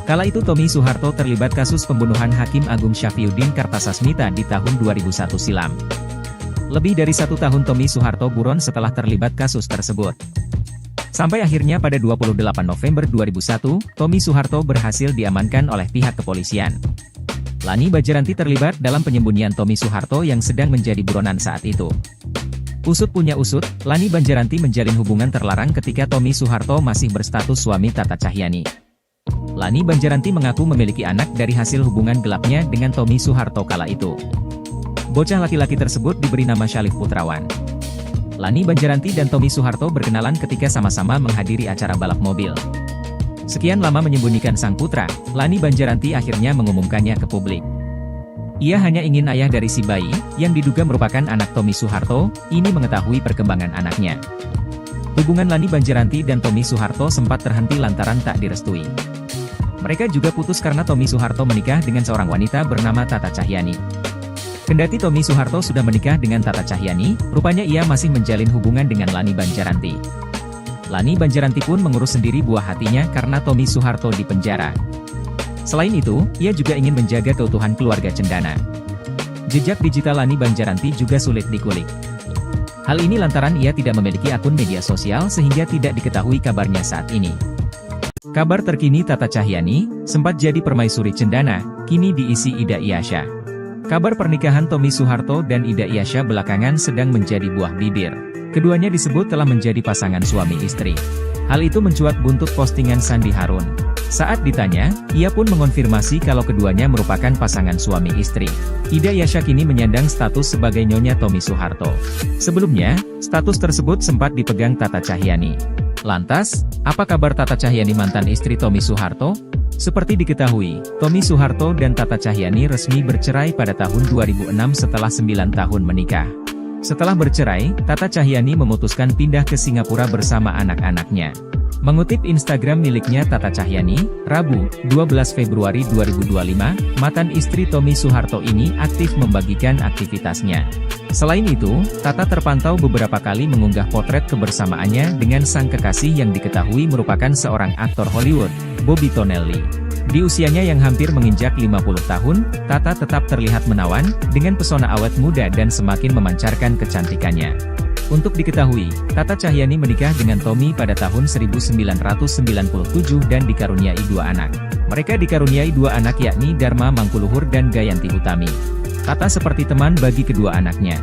Kala itu Tommy Soeharto terlibat kasus pembunuhan Hakim Agung Syafriuddin Kartasasmita di tahun 2001 silam. Lebih dari 1 tahun Tommy Soeharto buron setelah terlibat kasus tersebut. Sampai akhirnya pada 28 November 2001, Tommy Soeharto berhasil diamankan oleh pihak kepolisian. Lani Banjaranti terlibat dalam penyembunyian Tommy Soeharto yang sedang menjadi buronan saat itu. Usut punya usut, Lani Banjaranti menjalin hubungan terlarang ketika Tommy Soeharto masih berstatus suami Tata Cahyani. Lani Banjaranti mengaku memiliki anak dari hasil hubungan gelapnya dengan Tommy Soeharto kala itu. Bocah laki-laki tersebut diberi nama Syalif Putrawan. Lani Banjaranti dan Tommy Soeharto berkenalan ketika sama-sama menghadiri acara balap mobil. Sekian lama menyembunyikan sang putra, Lani Banjaranti akhirnya mengumumkannya ke publik. Ia hanya ingin ayah dari si bayi, yang diduga merupakan anak Tommy Soeharto, ini mengetahui perkembangan anaknya. Hubungan Lani Banjaranti dan Tommy Soeharto sempat terhenti lantaran tak direstui. Mereka juga putus karena Tommy Soeharto menikah dengan seorang wanita bernama Tata Cahyani. Kendati Tommy Soeharto sudah menikah dengan Tata Cahyani, rupanya ia masih menjalin hubungan dengan Lani Banjaranti. Lani Banjaranti pun mengurus sendiri buah hatinya karena Tommy Soeharto di penjara. Selain itu, ia juga ingin menjaga keutuhan keluarga cendana. Jejak digital Lani Banjaranti juga sulit dikulik. Hal ini lantaran ia tidak memiliki akun media sosial sehingga tidak diketahui kabarnya saat ini. Kabar terkini Tata Cahyani, sempat jadi permaisuri cendana, kini diisi Ida Iyasya. Kabar pernikahan Tommy Soeharto dan Ida Iyasya belakangan sedang menjadi buah bibir. Keduanya disebut telah menjadi pasangan suami istri. Hal itu mencuat buntut postingan Sandi Harun. Saat ditanya, ia pun mengonfirmasi kalau keduanya merupakan pasangan suami istri. Ida Iyasya kini menyandang status sebagai nyonya Tommy Soeharto. Sebelumnya, status tersebut sempat dipegang Tata Cahyani. Lantas, apa kabar Tata Cahyani mantan istri Tommy Soeharto? Seperti diketahui, Tommy Soeharto dan Tata Cahyani resmi bercerai pada tahun 2006 setelah 9 tahun menikah. Setelah bercerai, Tata Cahyani memutuskan pindah ke Singapura bersama anak-anaknya. Mengutip Instagram miliknya Tata Cahyani, Rabu, 12 Februari 2025, mantan istri Tommy Soeharto ini aktif membagikan aktivitasnya. Selain itu, Tata terpantau beberapa kali mengunggah potret kebersamaannya dengan sang kekasih yang diketahui merupakan seorang aktor Hollywood, Bobby Tonelli. Di usianya yang hampir menginjak 50 tahun, Tata tetap terlihat menawan, dengan pesona awet muda dan semakin memancarkan kecantikannya. Untuk diketahui, Tata Cahyani menikah dengan Tommy pada tahun 1997 dan dikaruniai 2 anak. Mereka dikaruniai 2 anak yakni Dharma Mangkuluhur dan Gayanti Utami. Tata seperti teman bagi kedua anaknya.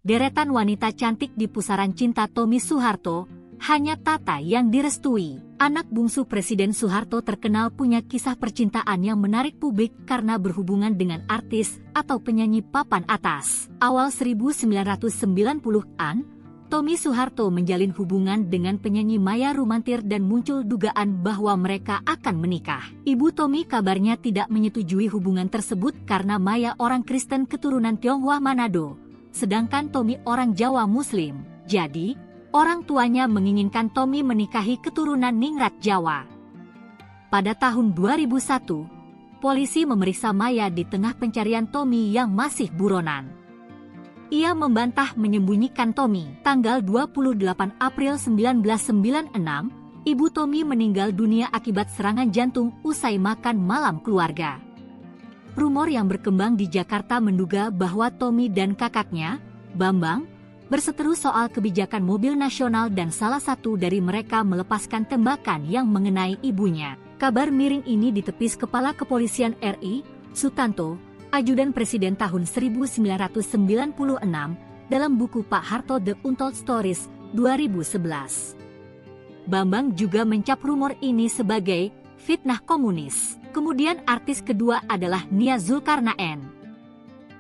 Deretan wanita cantik di pusaran cinta Tommy Soeharto, hanya Tata yang direstui. Anak bungsu Presiden Soeharto terkenal punya kisah percintaan yang menarik publik karena berhubungan dengan artis atau penyanyi papan atas. Awal 1990-an, Tommy Soeharto menjalin hubungan dengan penyanyi Maya Rumantir dan muncul dugaan bahwa mereka akan menikah. Ibu Tommy kabarnya tidak menyetujui hubungan tersebut karena Maya orang Kristen keturunan Tionghoa Manado, sedangkan Tommy orang Jawa Muslim. Jadi, orang tuanya menginginkan Tommy menikahi keturunan Ningrat Jawa. Pada tahun 2001, polisi memeriksa Maya di tengah pencarian Tommy yang masih buronan. Ia membantah menyembunyikan Tommy. Tanggal 28 April 1996, ibu Tommy meninggal dunia akibat serangan jantung usai makan malam keluarga. Rumor yang berkembang di Jakarta menduga bahwa Tommy dan kakaknya, Bambang, berseteru soal kebijakan mobil nasional dan salah satu dari mereka melepaskan tembakan yang mengenai ibunya. Kabar miring ini ditepis Kepala Kepolisian RI, Sutanto, Ajudan Presiden tahun 1996, dalam buku Pak Harto The Untold Stories, 2011. Bambang juga mencap rumor ini sebagai fitnah komunis. Kemudian artis kedua adalah Nia Zulkarnaen.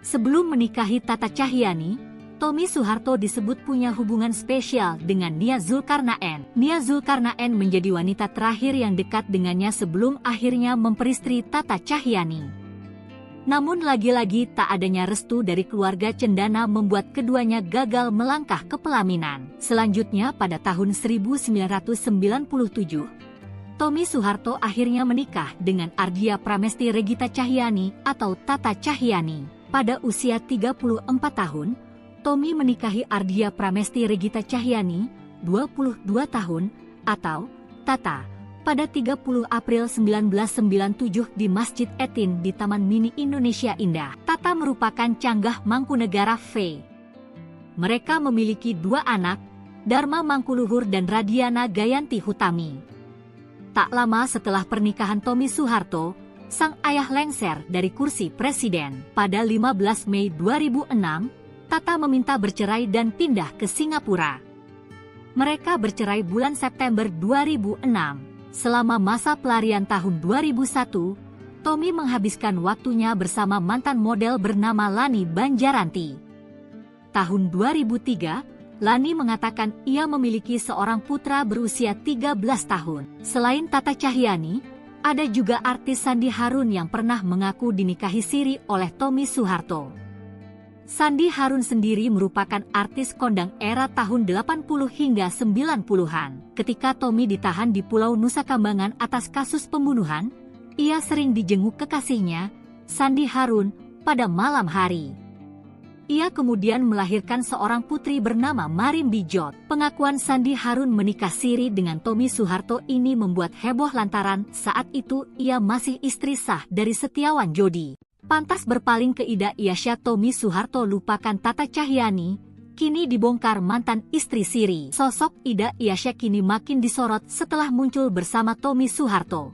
Sebelum menikahi Tata Cahyani, Tommy Soeharto disebut punya hubungan spesial dengan Nia Zulkarnaen. Nia Zulkarnaen menjadi wanita terakhir yang dekat dengannya sebelum akhirnya memperistri Tata Cahyani. Namun lagi-lagi tak adanya restu dari keluarga cendana membuat keduanya gagal melangkah ke pelaminan. Selanjutnya pada tahun 1997, Tommy Soeharto akhirnya menikah dengan Ardia Pramesti Regita Cahyani atau Tata Cahyani. Pada usia 34 tahun, Tommy menikahi Ardia Pramesti Regita Cahyani, 22 tahun, atau Tata, pada 30 April 1997 di Masjid Etin di Taman Mini Indonesia Indah. Tata merupakan canggah Mangkunegara V. Mereka memiliki 2 anak, Dharma Mangkuluhur dan Radiana Gayanti Hutami. Tak lama setelah pernikahan Tommy Soeharto, sang ayah lengser dari kursi presiden. Pada 15 Mei 2006, Tata meminta bercerai dan pindah ke Singapura. Mereka bercerai bulan September 2006. Selama masa pelarian tahun 2001, Tommy menghabiskan waktunya bersama mantan model bernama Lani Banjaranti. Tahun 2003, Lani mengatakan ia memiliki seorang putra berusia 13 tahun. Selain Tata Cahyani, ada juga artis Sandi Harun yang pernah mengaku dinikahi siri oleh Tommy Soeharto. Sandi Harun sendiri merupakan artis kondang era tahun 80 hingga 90-an. Ketika Tommy ditahan di Pulau Nusa Kambangan atas kasus pembunuhan, ia sering dijenguk kekasihnya, Sandi Harun, pada malam hari. Ia kemudian melahirkan seorang putri bernama Marim Bijot. Pengakuan Sandi Harun menikah siri dengan Tommy Soeharto ini membuat heboh lantaran saat itu ia masih istri sah dari Setiawan Jodi. Pantas berpaling ke Ida Iasya, Tommy Soeharto lupakan Tata Cahyani, kini dibongkar mantan istri siri. Sosok Ida Iasya kini makin disorot setelah muncul bersama Tommy Soeharto.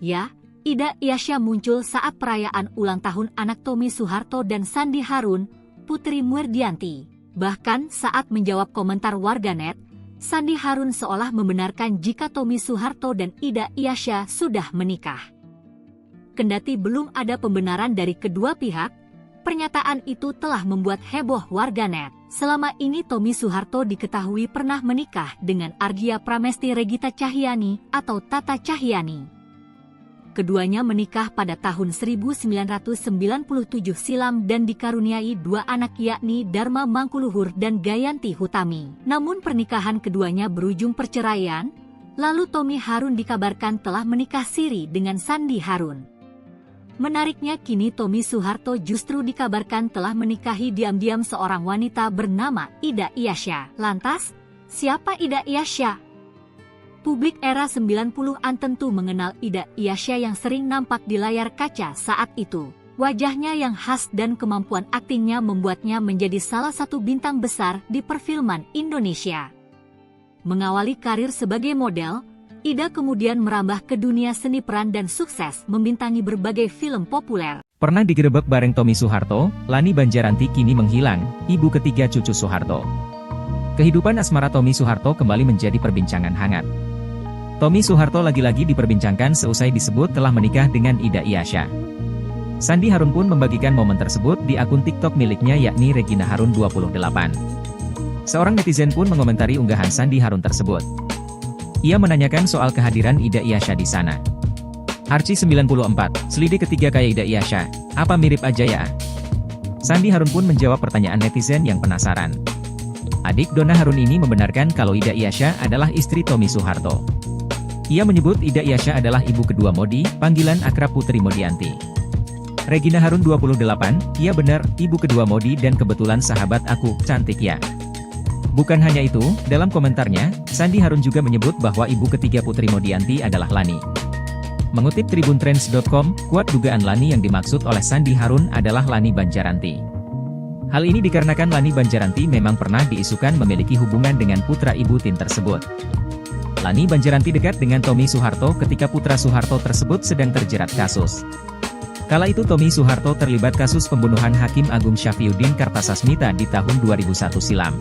Ya, Ida Iasya muncul saat perayaan ulang tahun anak Tommy Soeharto dan Sandi Harun, Putri Muerdianti. Bahkan saat menjawab komentar warganet, Sandi Harun seolah membenarkan jika Tommy Soeharto dan Ida Iasya sudah menikah. Kendati belum ada pembenaran dari kedua pihak, pernyataan itu telah membuat heboh warganet. Selama ini Tommy Soeharto diketahui pernah menikah dengan Ardia Pramesti Regita Cahyani atau Tata Cahyani. Keduanya menikah pada tahun 1997 silam dan dikaruniai 2 anak yakni Dharma Mangkuluhur dan Gayanti Hutami. Namun pernikahan keduanya berujung perceraian, lalu Tommy Harun dikabarkan telah menikah siri dengan Sandi Harun. Menariknya kini Tommy Soeharto justru dikabarkan telah menikahi diam-diam seorang wanita bernama Ida Iasya. Lantas, siapa Ida Iasya? Publik era 90-an tentu mengenal Ida Iasya yang sering nampak di layar kaca saat itu. Wajahnya yang khas dan kemampuan aktingnya membuatnya menjadi salah satu bintang besar di perfilman Indonesia. Mengawali karir sebagai model, Ida kemudian merambah ke dunia seni peran dan sukses membintangi berbagai film populer. Pernah digerebek bareng Tommy Soeharto, Lani Banjaranti kini menghilang, ibu ketiga cucu Soeharto. Kehidupan asmara Tommy Soeharto kembali menjadi perbincangan hangat. Tommy Soeharto lagi-lagi diperbincangkan seusai disebut telah menikah dengan Ida Iasya. Sandi Harun pun membagikan momen tersebut di akun TikTok miliknya yakni Regina Harun 28. Seorang netizen pun mengomentari unggahan Sandi Harun tersebut. Ia menanyakan soal kehadiran Ida Iasya di sana. Archie94, selidik ketiga kayak Ida Iasya, apa mirip aja ya? Sandi Harun pun menjawab pertanyaan netizen yang penasaran. Adik Donna Harun ini membenarkan kalau Ida Iasya adalah istri Tommy Soeharto. Ia menyebut Ida Iasya adalah ibu kedua Modi, panggilan akrab Putri Modianti. Regina Harun 28, iya benar, ibu kedua Modi dan kebetulan sahabat aku, cantik ya. Bukan hanya itu, dalam komentarnya, Sandi Harun juga menyebut bahwa ibu ketiga Putri Modianti adalah Lani. Mengutip tribuntrends.com, kuat dugaan Lani yang dimaksud oleh Sandi Harun adalah Lani Banjaranti. Hal ini dikarenakan Lani Banjaranti memang pernah diisukan memiliki hubungan dengan putra ibu Tin tersebut. Lani Banjaranti dekat dengan Tommy Soeharto ketika putra Soeharto tersebut sedang terjerat kasus. Kala itu Tommy Soeharto terlibat kasus pembunuhan Hakim Agung Syafriuddin Kartasasmita di tahun 2001 silam.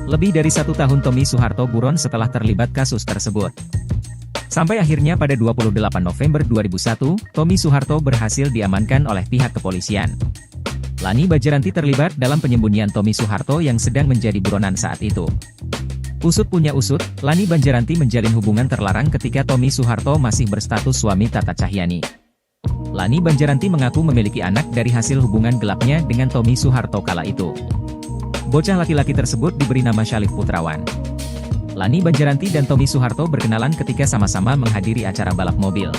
Lebih dari 1 tahun Tommy Soeharto buron setelah terlibat kasus tersebut. Sampai akhirnya pada 28 November 2001, Tommy Soeharto berhasil diamankan oleh pihak kepolisian. Lani Banjaranti terlibat dalam penyembunyian Tommy Soeharto yang sedang menjadi buronan saat itu. Usut punya usut, Lani Banjaranti menjalin hubungan terlarang ketika Tommy Soeharto masih berstatus suami Tata Cahyani. Lani Banjaranti mengaku memiliki anak dari hasil hubungan gelapnya dengan Tommy Soeharto kala itu. Bocah laki-laki tersebut diberi nama Syalif Putrawan. Lani Banjaranti dan Tommy Soeharto berkenalan ketika sama-sama menghadiri acara balap mobil.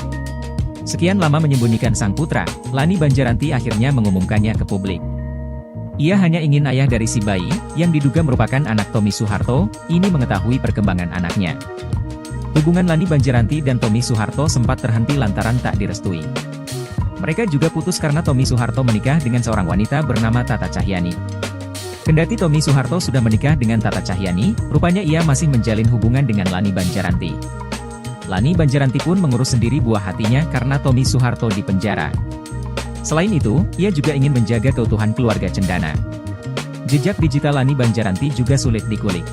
Sekian lama menyembunyikan sang putra, Lani Banjaranti akhirnya mengumumkannya ke publik. Ia hanya ingin ayah dari si bayi, yang diduga merupakan anak Tommy Soeharto, ini mengetahui perkembangan anaknya. Hubungan Lani Banjaranti dan Tommy Soeharto sempat terhenti lantaran tak direstui. Mereka juga putus karena Tommy Soeharto menikah dengan seorang wanita bernama Tata Cahyani. Kendati Tommy Soeharto sudah menikah dengan Tata Cahyani, rupanya ia masih menjalin hubungan dengan Lani Banjaranti. Lani Banjaranti pun mengurus sendiri buah hatinya karena Tommy Soeharto di penjara. Selain itu, ia juga ingin menjaga keutuhan keluarga cendana. Jejak digital Lani Banjaranti juga sulit dikulik.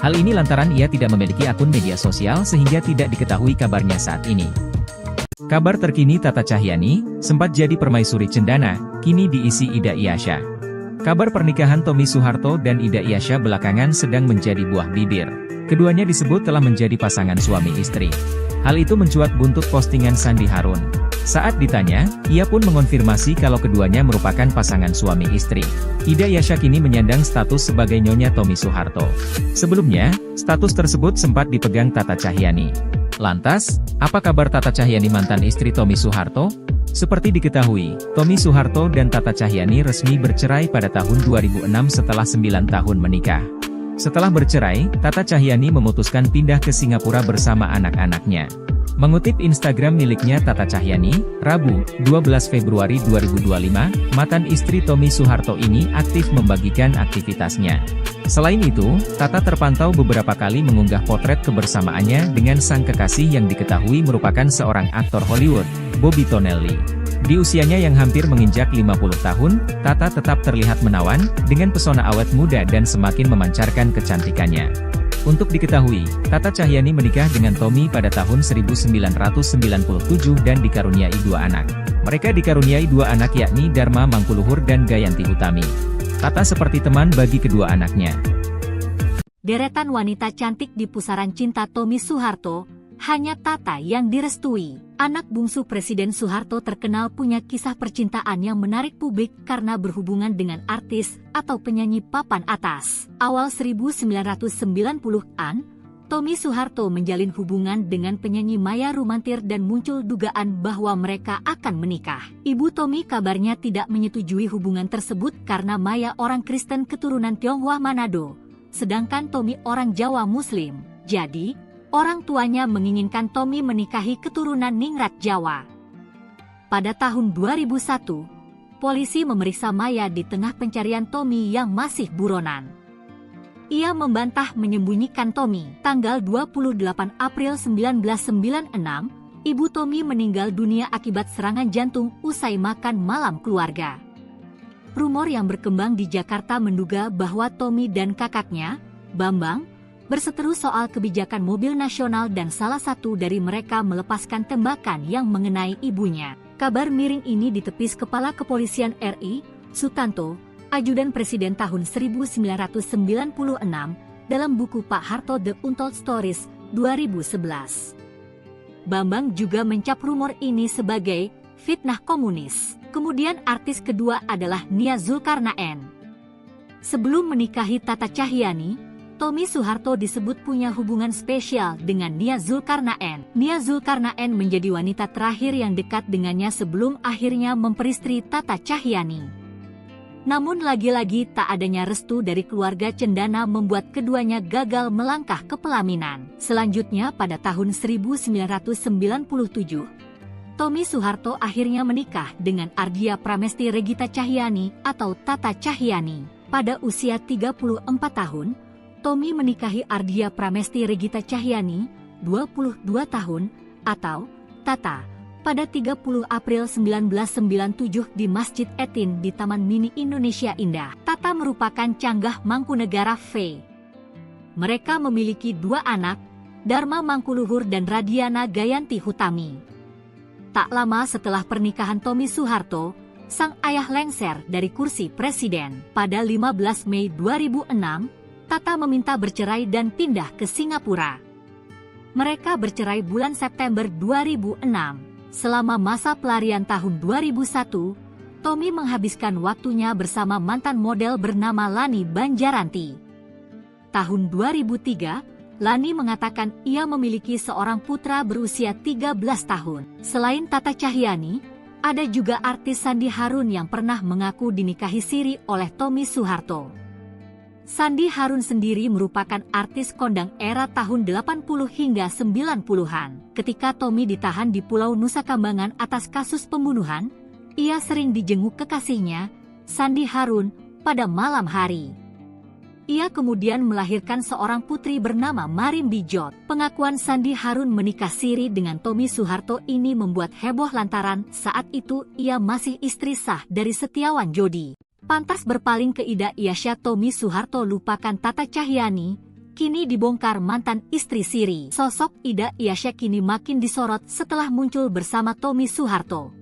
Hal ini lantaran ia tidak memiliki akun media sosial sehingga tidak diketahui kabarnya saat ini. Kabar terkini Tata Cahyani, sempat jadi permaisuri cendana, kini diisi Ida Iyasya. Kabar pernikahan Tommy Soeharto dan Ida Iyasya belakangan sedang menjadi buah bibir. Keduanya disebut telah menjadi pasangan suami istri. Hal itu mencuat buntut postingan Sandi Harun. Saat ditanya, ia pun mengonfirmasi kalau keduanya merupakan pasangan suami istri. Ida Iyasya kini menyandang status sebagai nyonya Tommy Soeharto. Sebelumnya, status tersebut sempat dipegang Tata Cahyani. Lantas, apa kabar Tata Cahyani mantan istri Tommy Soeharto? Seperti diketahui, Tommy Soeharto dan Tata Cahyani resmi bercerai pada tahun 2006 setelah 9 tahun menikah. Setelah bercerai, Tata Cahyani memutuskan pindah ke Singapura bersama anak-anaknya. Mengutip Instagram miliknya Tata Cahyani, Rabu, 12 Februari 2025, mantan istri Tommy Soeharto ini aktif membagikan aktivitasnya. Selain itu, Tata terpantau beberapa kali mengunggah potret kebersamaannya dengan sang kekasih yang diketahui merupakan seorang aktor Hollywood, Bobby Tonelli. Di usianya yang hampir menginjak 50 tahun, Tata tetap terlihat menawan, dengan pesona awet muda dan semakin memancarkan kecantikannya. Untuk diketahui, Tata Cahyani menikah dengan Tommy pada tahun 1997 dan dikaruniai 2 anak. Mereka dikaruniai 2 anak yakni Dharma Mangkuluhur dan Gayanti Utami. Tata seperti teman bagi kedua anaknya. Deretan wanita cantik di pusaran cinta Tommy Soeharto, hanya Tata yang direstui. Anak bungsu Presiden Soeharto terkenal punya kisah percintaan yang menarik publik karena berhubungan dengan artis atau penyanyi papan atas. Awal 1990-an, Tommy Soeharto menjalin hubungan dengan penyanyi Maya Rumantir dan muncul dugaan bahwa mereka akan menikah. Ibu Tommy kabarnya tidak menyetujui hubungan tersebut karena Maya orang Kristen keturunan Tionghoa Manado, sedangkan Tommy orang Jawa Muslim. Jadi, orang tuanya menginginkan Tommy menikahi keturunan Ningrat Jawa. Pada tahun 2001, polisi memeriksa Maya di tengah pencarian Tommy yang masih buronan. Ia membantah menyembunyikan Tommy. Tanggal 28 April 1996, ibu Tommy meninggal dunia akibat serangan jantung usai makan malam keluarga. Rumor yang berkembang di Jakarta menduga bahwa Tommy dan kakaknya, Bambang, berseteru soal kebijakan mobil nasional dan salah satu dari mereka melepaskan tembakan yang mengenai ibunya. Kabar miring ini ditepis Kepala Kepolisian RI, Sutanto, Ajudan Presiden tahun 1996, dalam buku Pak Harto The Untold Stories, 2011. Bambang juga mencap rumor ini sebagai fitnah komunis. Kemudian artis kedua adalah Nia Zulkarnaen. Sebelum menikahi Tata Cahyani, Tommy Soeharto disebut punya hubungan spesial dengan Nia Zulkarnaen. Nia Zulkarnaen menjadi wanita terakhir yang dekat dengannya sebelum akhirnya memperistri Tata Cahyani. Namun lagi-lagi tak adanya restu dari keluarga cendana membuat keduanya gagal melangkah ke pelaminan. Selanjutnya pada tahun 1997, Tommy Soeharto akhirnya menikah dengan Ardia Pramesti Regita Cahyani atau Tata Cahyani. Pada usia 34 tahun, Tommy menikahi Ardia Pramesti Regita Cahyani, 22 tahun, atau Tata, pada 30 April 1997 di Masjid Etin di Taman Mini Indonesia Indah. Tata merupakan canggah Mangkunegara V. Mereka memiliki 2 anak, Dharma Mangkuluhur dan Radiana Gayanti Hutami. Tak lama setelah pernikahan Tommy Soeharto, sang ayah lengser dari kursi presiden. Pada 15 Mei 2006, Tata meminta bercerai dan pindah ke Singapura. Mereka bercerai bulan September 2006. Selama masa pelarian tahun 2001, Tommy menghabiskan waktunya bersama mantan model bernama Lani Banjaranti. Tahun 2003, Lani mengatakan ia memiliki seorang putra berusia 13 tahun. Selain Tata Cahyani, ada juga artis Sandi Harun yang pernah mengaku dinikahi siri oleh Tommy Soeharto. Sandi Harun sendiri merupakan artis kondang era tahun 80 hingga 90-an. Ketika Tommy ditahan di Pulau Nusa Kambangan atas kasus pembunuhan, ia sering dijenguk kekasihnya, Sandi Harun, pada malam hari. Ia kemudian melahirkan seorang putri bernama Marim Bijot. Pengakuan Sandi Harun menikah siri dengan Tommy Soeharto ini membuat heboh lantaran saat itu ia masih istri sah dari Setiawan Jodi. Pantas berpaling ke Ida Iasya, Tommy Soeharto lupakan Tata Cahyani, kini dibongkar mantan istri siri. Sosok Ida Iasya kini makin disorot setelah muncul bersama Tommy Soeharto.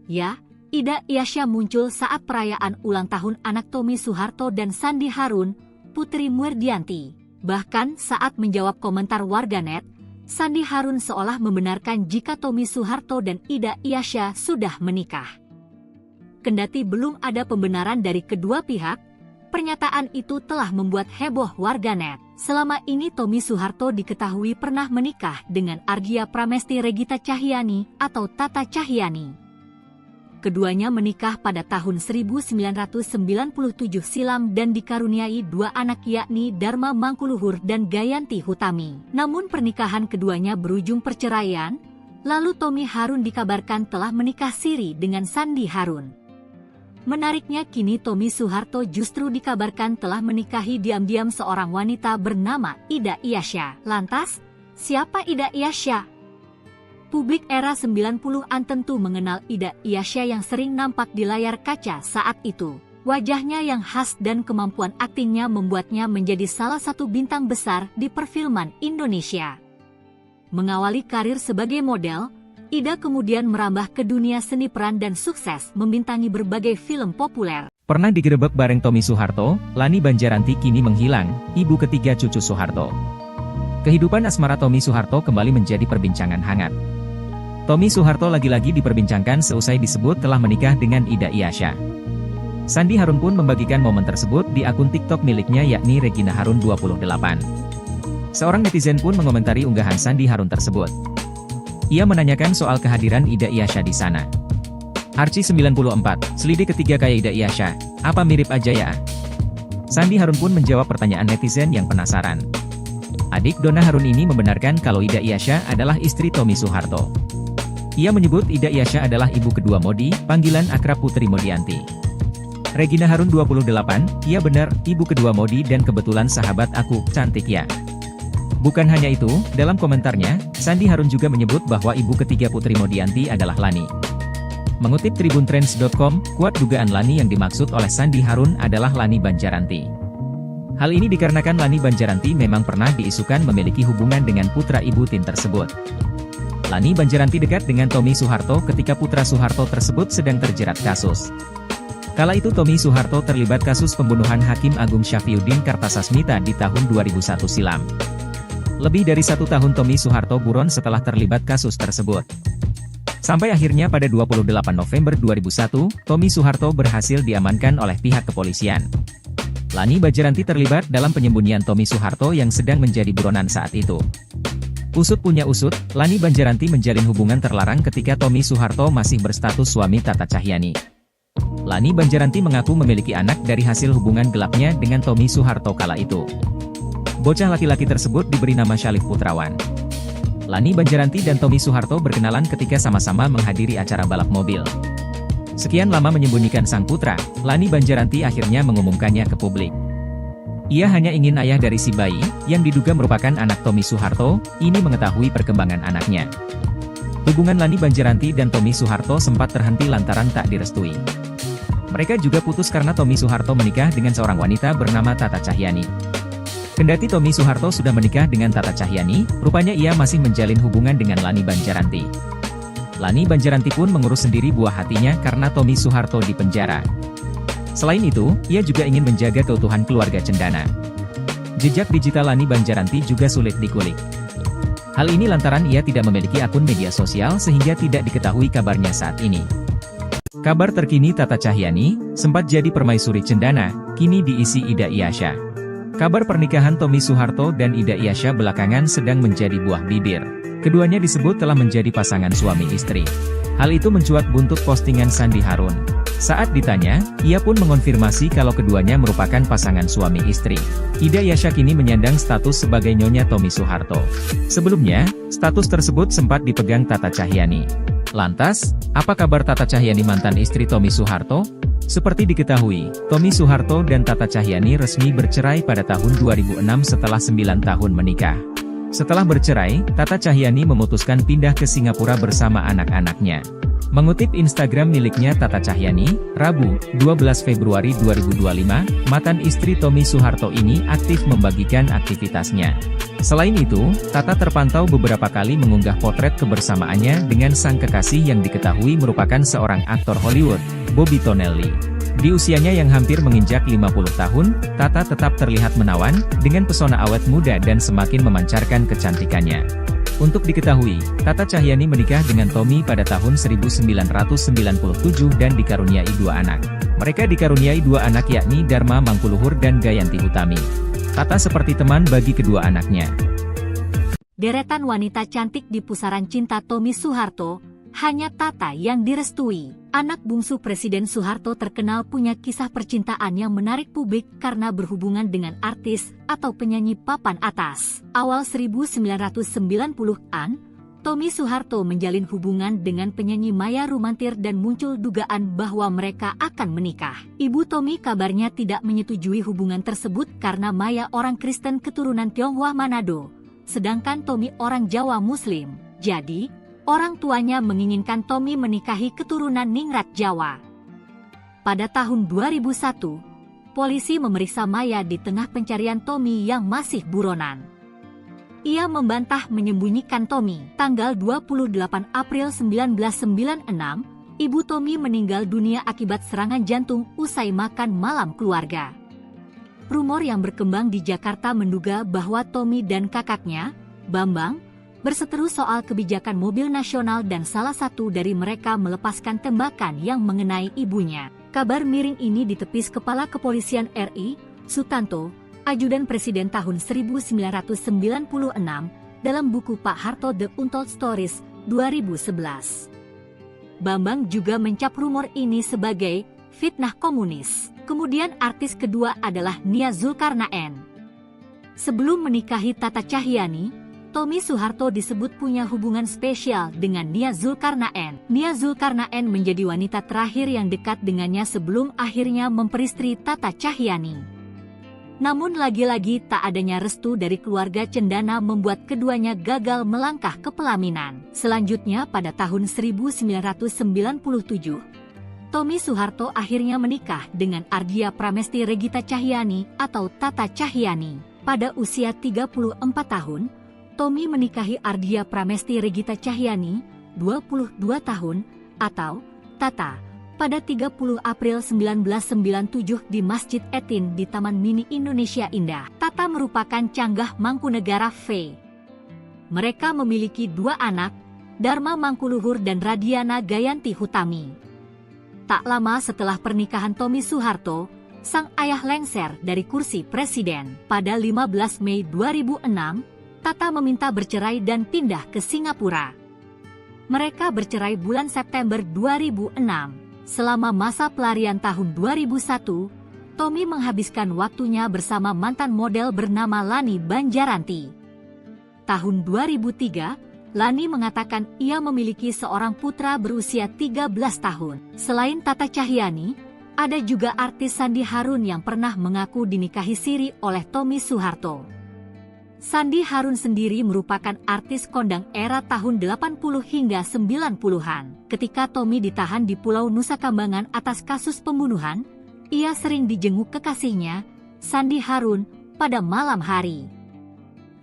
Ya, Ida Iasya muncul saat perayaan ulang tahun anak Tommy Soeharto dan Sandi Harun, Putri Muerdianti. Bahkan saat menjawab komentar warganet, Sandi Harun seolah membenarkan jika Tommy Soeharto dan Ida Iasya sudah menikah. Kendati belum ada pembenaran dari kedua pihak, pernyataan itu telah membuat heboh warganet. Selama ini Tommy Soeharto diketahui pernah menikah dengan Argia Pramesti Regita Cahyani atau Tata Cahyani. Keduanya menikah pada tahun 1997 silam dan dikaruniai dua anak yakni Dharma Mangkuluhur dan Gayanti Hutami. Namun pernikahan keduanya berujung perceraian, lalu Tommy Harun dikabarkan telah menikah siri dengan Sandi Harun. Menariknya kini Tommy Soeharto justru dikabarkan telah menikahi diam-diam seorang wanita bernama Ida Iasya. Lantas, siapa Ida Iasya? Publik era 90-an tentu mengenal Ida Iasya yang sering nampak di layar kaca saat itu. Wajahnya yang khas dan kemampuan aktingnya membuatnya menjadi salah satu bintang besar di perfilman Indonesia. Mengawali karir sebagai model, Ida kemudian merambah ke dunia seni peran dan sukses membintangi berbagai film populer. Pernah digerebek bareng Tommy Soeharto, Lani Banjaranti kini menghilang, ibu ketiga cucu Soeharto. Kehidupan asmara Tommy Soeharto kembali menjadi perbincangan hangat. Tommy Soeharto lagi-lagi diperbincangkan seusai disebut telah menikah dengan Ida Iasya. Sandi Harun pun membagikan momen tersebut di akun TikTok miliknya yakni Regina Harun 28. Seorang netizen pun mengomentari unggahan Sandi Harun tersebut. Ia menanyakan soal kehadiran Ida Iasya di sana. Arci94, selidik ketiga kayak Ida Iasya, apa mirip aja ya? Sandi Harun pun menjawab pertanyaan netizen yang penasaran. Adik Donna Harun ini membenarkan kalau Ida Iasya adalah istri Tommy Soeharto. Ia menyebut Ida Iasya adalah ibu kedua Modi, panggilan akrab Putri Modianti. Regina Harun 28, iya benar, ibu kedua Modi dan kebetulan sahabat aku, cantik ya. Bukan hanya itu, dalam komentarnya, Sandi Harun juga menyebut bahwa ibu ketiga Putri Modianti adalah Lani. Mengutip tribuntrends.com, kuat dugaan Lani yang dimaksud oleh Sandi Harun adalah Lani Banjaranti. Hal ini dikarenakan Lani Banjaranti memang pernah diisukan memiliki hubungan dengan putra ibu Tin tersebut. Lani Banjaranti dekat dengan Tommy Soeharto ketika putra Soeharto tersebut sedang terjerat kasus. Kala itu Tommy Soeharto terlibat kasus pembunuhan Hakim Agung Syafriuddin Kartasasmita di tahun 2001 silam. Lebih dari 1 tahun Tommy Soeharto buron setelah terlibat kasus tersebut. Sampai akhirnya pada 28 November 2001, Tommy Soeharto berhasil diamankan oleh pihak kepolisian. Lani Banjaranti terlibat dalam penyembunyian Tommy Soeharto yang sedang menjadi buronan saat itu. Usut punya usut, Lani Banjaranti menjalin hubungan terlarang ketika Tommy Soeharto masih berstatus suami Tata Cahyani. Lani Banjaranti mengaku memiliki anak dari hasil hubungan gelapnya dengan Tommy Soeharto kala itu. Bocah laki-laki tersebut diberi nama Syalif Putrawan. Lani Banjaranti dan Tommy Soeharto berkenalan ketika sama-sama menghadiri acara balap mobil. Sekian lama menyembunyikan sang putra, Lani Banjaranti akhirnya mengumumkannya ke publik. Ia hanya ingin ayah dari si bayi, yang diduga merupakan anak Tommy Soeharto, ini mengetahui perkembangan anaknya. Hubungan Lani Banjaranti dan Tommy Soeharto sempat terhenti lantaran tak direstui. Mereka juga putus karena Tommy Soeharto menikah dengan seorang wanita bernama Tata Cahyani. Kendati Tommy Soeharto sudah menikah dengan Tata Cahyani, rupanya ia masih menjalin hubungan dengan Lani Banjaranti. Lani Banjaranti pun mengurus sendiri buah hatinya karena Tommy Soeharto dipenjara. Selain itu, ia juga ingin menjaga keutuhan keluarga cendana. Jejak digital Lani Banjaranti juga sulit dikulik. Hal ini lantaran ia tidak memiliki akun media sosial sehingga tidak diketahui kabarnya saat ini. Kabar terkini Tata Cahyani, sempat jadi permaisuri cendana, kini diisi Ida Iasya. Kabar pernikahan Tommy Soeharto dan Ida Iyasya belakangan sedang menjadi buah bibir. Keduanya disebut telah menjadi pasangan suami istri. Hal itu mencuat buntut postingan Sandi Harun. Saat ditanya, ia pun mengonfirmasi kalau keduanya merupakan pasangan suami istri. Ida Iyasya kini menyandang status sebagai Nyonya Tommy Soeharto. Sebelumnya, status tersebut sempat dipegang Tata Cahyani. Lantas, apa kabar Tata Cahyani mantan istri Tommy Soeharto? Seperti diketahui, Tommy Soeharto dan Tata Cahyani resmi bercerai pada tahun 2006 setelah 9 tahun menikah. Setelah bercerai, Tata Cahyani memutuskan pindah ke Singapura bersama anak-anaknya. Mengutip Instagram miliknya Tata Cahyani, Rabu, 12 Februari 2025, mantan istri Tommy Soeharto ini aktif membagikan aktivitasnya. Selain itu, Tata terpantau beberapa kali mengunggah potret kebersamaannya dengan sang kekasih yang diketahui merupakan seorang aktor Hollywood, Bobby Tonelli. Di usianya yang hampir menginjak 50 tahun, Tata tetap terlihat menawan, dengan pesona awet muda dan semakin memancarkan kecantikannya. Untuk diketahui, Tata Cahyani menikah dengan Tommy pada tahun 1997 dan dikaruniai 2 anak. Mereka dikaruniai 2 anak yakni Dharma Mangkuluhur dan Gayanti Utami. Tata seperti teman bagi kedua anaknya. Deretan wanita cantik di pusaran cinta Tommy Soeharto, hanya Tata yang direstui. Anak bungsu Presiden Soeharto terkenal punya kisah percintaan yang menarik publik karena berhubungan dengan artis atau penyanyi papan atas. Awal 1990-an, Tommy Soeharto menjalin hubungan dengan penyanyi Maya Rumantir dan muncul dugaan bahwa mereka akan menikah. Ibu Tommy kabarnya tidak menyetujui hubungan tersebut karena Maya orang Kristen keturunan Tionghoa Manado, sedangkan Tommy orang Jawa Muslim. Jadi, orang tuanya menginginkan Tommy menikahi keturunan Ningrat Jawa. Pada tahun 2001, polisi memeriksa Maya di tengah pencarian Tommy yang masih buronan. Ia membantah menyembunyikan Tommy. Tanggal 28 April 1996, ibu Tommy meninggal dunia akibat serangan jantung usai makan malam keluarga. Rumor yang berkembang di Jakarta menduga bahwa Tommy dan kakaknya, Bambang, berseteru soal kebijakan mobil nasional dan salah satu dari mereka melepaskan tembakan yang mengenai ibunya. Kabar miring ini ditepis Kepala Kepolisian RI, Sutanto, Ajudan Presiden tahun 1996, dalam buku Pak Harto The Untold Stories, 2011. Bambang juga mencap rumor ini sebagai fitnah komunis. Kemudian artis kedua adalah Nia Zulkarnaen. Sebelum menikahi Tata Cahyani, Tommy Soeharto disebut punya hubungan spesial dengan Nia Zulkarnaen. Nia Zulkarnaen menjadi wanita terakhir yang dekat dengannya sebelum akhirnya memperistri Tata Cahyani. Namun lagi-lagi tak adanya restu dari keluarga cendana membuat keduanya gagal melangkah ke pelaminan. Selanjutnya pada tahun 1997, Tommy Soeharto akhirnya menikah dengan Ardia Pramesti Regita Cahyani atau Tata Cahyani. Pada usia 34 tahun, Tommy menikahi Ardia Pramesti Regita Cahyani, 22 tahun, atau Tata, pada 30 April 1997 di Masjid Etin di Taman Mini Indonesia Indah. Tata merupakan canggah Mangkunegara V. Mereka memiliki 2 anak, Dharma Mangkuluhur dan Radiana Gayanti Hutami. Tak lama setelah pernikahan Tommy Soeharto, sang ayah lengser dari kursi presiden. Pada 15 Mei 2006, Tata meminta bercerai dan pindah ke Singapura. Mereka bercerai bulan September 2006. Selama masa pelarian tahun 2001, Tommy menghabiskan waktunya bersama mantan model bernama Lani Banjaranti. Tahun 2003, Lani mengatakan ia memiliki seorang putra berusia 13 tahun. Selain Tata Cahyani, ada juga artis Sandi Harun yang pernah mengaku dinikahi siri oleh Tommy Soeharto. Sandi Harun sendiri merupakan artis kondang era tahun 80 hingga 90-an. Ketika Tommy ditahan di Pulau Nusa Kambangan atas kasus pembunuhan, ia sering dijenguk kekasihnya, Sandi Harun, pada malam hari.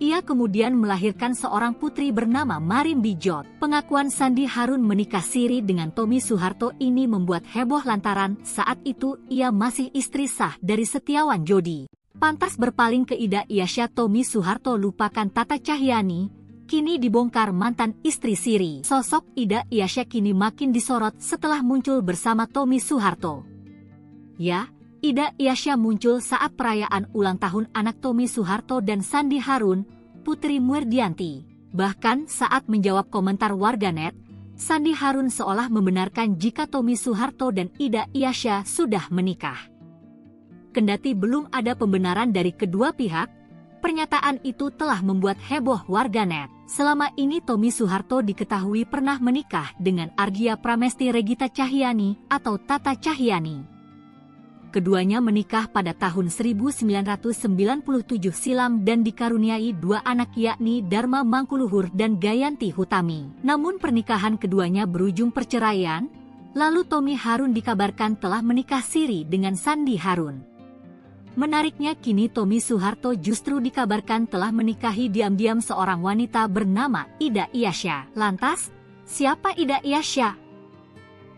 Ia kemudian melahirkan seorang putri bernama Marim Bijot. Pengakuan Sandi Harun menikah siri dengan Tommy Soeharto ini membuat heboh lantaran saat itu ia masih istri sah dari Setiawan Jodi. Pantas berpaling ke Ida Iyasya, Tommy Soeharto lupakan Tata Cahyani, kini dibongkar mantan istri siri. Sosok Ida Iyasya kini makin disorot setelah muncul bersama Tommy Soeharto. Ya, Ida Iyasya muncul saat perayaan ulang tahun anak Tommy Soeharto dan Sandi Harun, Putri Murdianti. Bahkan saat menjawab komentar warganet, Sandi Harun seolah membenarkan jika Tommy Soeharto dan Ida Iyasya sudah menikah. Kendati belum ada pembenaran dari kedua pihak, pernyataan itu telah membuat heboh warganet. Selama ini Tommy Soeharto diketahui pernah menikah dengan Argia Pramesti Regita Cahyani atau Tata Cahyani. Keduanya menikah pada tahun 1997 silam dan dikaruniai dua anak yakni Dharma Mangkuluhur dan Gayanti Hutami. Namun pernikahan keduanya berujung perceraian, lalu Tommy Harun dikabarkan telah menikah siri dengan Sandi Harun. Menariknya kini Tommy Soeharto justru dikabarkan telah menikahi diam-diam seorang wanita bernama Ida Iyasya. Lantas, siapa Ida Iyasya?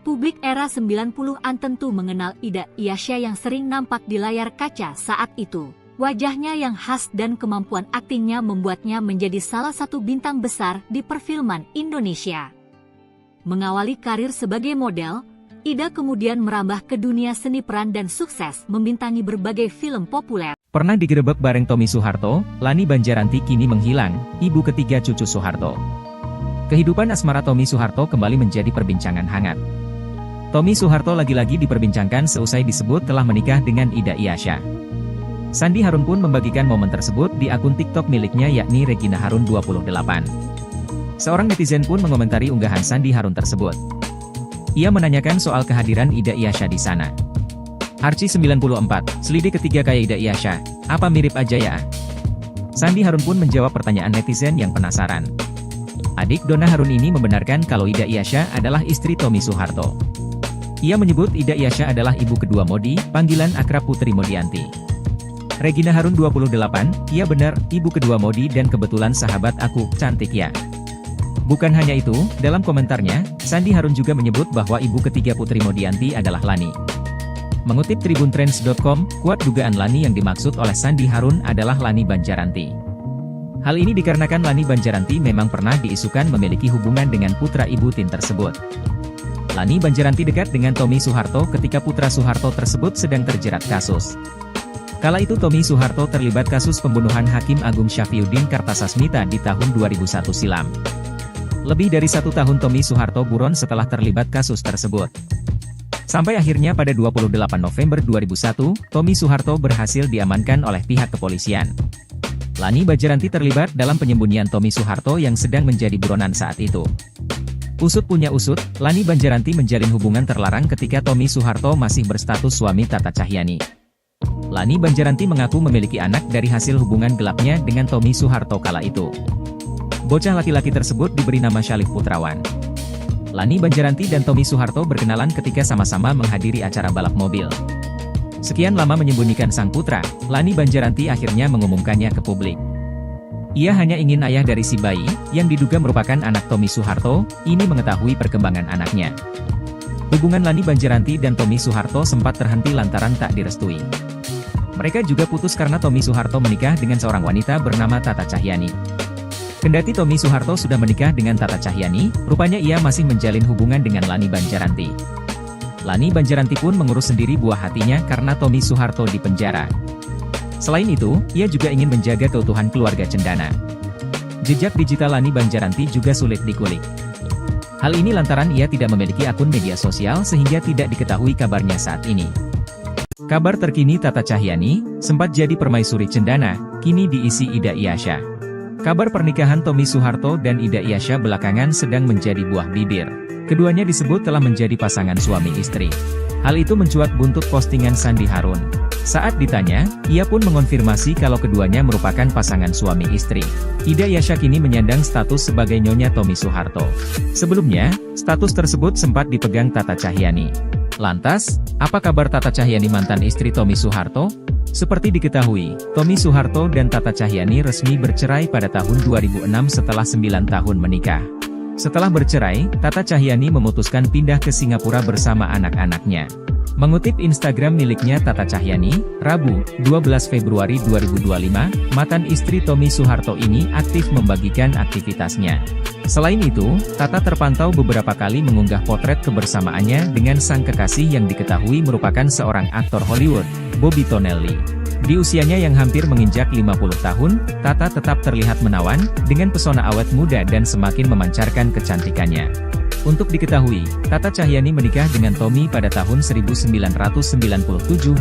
Publik era 90-an tentu mengenal Ida Iyasya yang sering nampak di layar kaca saat itu. Wajahnya yang khas dan kemampuan aktingnya membuatnya menjadi salah satu bintang besar di perfilman Indonesia. Mengawali karir sebagai model, Ida kemudian merambah ke dunia seni peran dan sukses membintangi berbagai film populer. Pernah digerebek bareng Tommy Soeharto, Lani Banjaranti kini menghilang, ibu ketiga cucu Soeharto. Kehidupan asmara Tommy Soeharto kembali menjadi perbincangan hangat. Tommy Soeharto lagi-lagi diperbincangkan seusai disebut telah menikah dengan Ida Iyasya. Sandi Harun pun membagikan momen tersebut di akun TikTok miliknya yakni Regina Harun 28. Seorang netizen pun mengomentari unggahan Sandi Harun tersebut. Ia menanyakan soal kehadiran Ida Iyasya di sana. Arci 94, selidik ketiga kayak Ida Iyasya, apa mirip aja ya? Sandi Harun pun menjawab pertanyaan netizen yang penasaran. Adik Donna Harun ini membenarkan kalau Ida Iyasya adalah istri Tommy Soeharto. Ia menyebut Ida Iyasya adalah ibu kedua Modi, panggilan akrab Putri Modianti. Regina Harun 28, iya benar, ibu kedua Modi dan kebetulan sahabat aku, cantik ya. Bukan hanya itu, dalam komentarnya, Sandi Harun juga menyebut bahwa ibu ketiga Putri Modianti adalah Lani. Mengutip tribuntrends.com, kuat dugaan Lani yang dimaksud oleh Sandi Harun adalah Lani Banjaranti. Hal ini dikarenakan Lani Banjaranti memang pernah diisukan memiliki hubungan dengan putra ibu Tin tersebut. Lani Banjaranti dekat dengan Tommy Soeharto ketika putra Soeharto tersebut sedang terjerat kasus. Kala itu Tommy Soeharto terlibat kasus pembunuhan Hakim Agung Syafriuddin Kartasasmita di tahun 2001 silam. Lebih dari 1 tahun Tommy Soeharto buron setelah terlibat kasus tersebut. Sampai akhirnya pada 28 November 2001, Tommy Soeharto berhasil diamankan oleh pihak kepolisian. Lani Banjaranti terlibat dalam penyembunyian Tommy Soeharto yang sedang menjadi buronan saat itu. Usut punya usut, Lani Banjaranti menjalin hubungan terlarang ketika Tommy Soeharto masih berstatus suami Tata Cahyani. Lani Banjaranti mengaku memiliki anak dari hasil hubungan gelapnya dengan Tommy Soeharto kala itu. Bocah laki-laki tersebut diberi nama Syalif Putrawan. Lani Banjaranti dan Tommy Soeharto berkenalan ketika sama-sama menghadiri acara balap mobil. Sekian lama menyembunyikan sang putra, Lani Banjaranti akhirnya mengumumkannya ke publik. Ia hanya ingin ayah dari si bayi, yang diduga merupakan anak Tommy Soeharto, ini mengetahui perkembangan anaknya. Hubungan Lani Banjaranti dan Tommy Soeharto sempat terhenti lantaran tak direstui. Mereka juga putus karena Tommy Soeharto menikah dengan seorang wanita bernama Tata Cahyani. Kendati Tommy Soeharto sudah menikah dengan Tata Cahyani, rupanya ia masih menjalin hubungan dengan Lani Banjaranti. Lani Banjaranti pun mengurus sendiri buah hatinya karena Tommy Soeharto di penjara. Selain itu, ia juga ingin menjaga keutuhan keluarga cendana. Jejak digital Lani Banjaranti juga sulit dikulik. Hal ini lantaran ia tidak memiliki akun media sosial sehingga tidak diketahui kabarnya saat ini. Kabar terkini Tata Cahyani, sempat jadi permaisuri cendana, kini diisi Ida Iyasya. Kabar pernikahan Tommy Soeharto dan Ida Iyasya belakangan sedang menjadi buah bibir. Keduanya disebut telah menjadi pasangan suami istri. Hal itu mencuat buntut postingan Sandi Harun. Saat ditanya, ia pun mengonfirmasi kalau keduanya merupakan pasangan suami istri. Ida Iyasya kini menyandang status sebagai Nyonya Tommy Soeharto. Sebelumnya, status tersebut sempat dipegang Tata Cahyani. Lantas, apa kabar Tata Cahyani mantan istri Tommy Soeharto? Seperti diketahui, Tommy Soeharto dan Tata Cahyani resmi bercerai pada tahun 2006 setelah 9 tahun menikah. Setelah bercerai, Tata Cahyani memutuskan pindah ke Singapura bersama anak-anaknya. Mengutip Instagram miliknya Tata Cahyani, Rabu, 12 Februari 2025, mantan istri Tommy Soeharto ini aktif membagikan aktivitasnya. Selain itu, Tata terpantau beberapa kali mengunggah potret kebersamaannya dengan sang kekasih yang diketahui merupakan seorang aktor Hollywood, Bobby Tonelli. Di usianya yang hampir menginjak 50 tahun, Tata tetap terlihat menawan, dengan pesona awet muda dan semakin memancarkan kecantikannya. Untuk diketahui, Tata Cahyani menikah dengan Tommy pada tahun 1997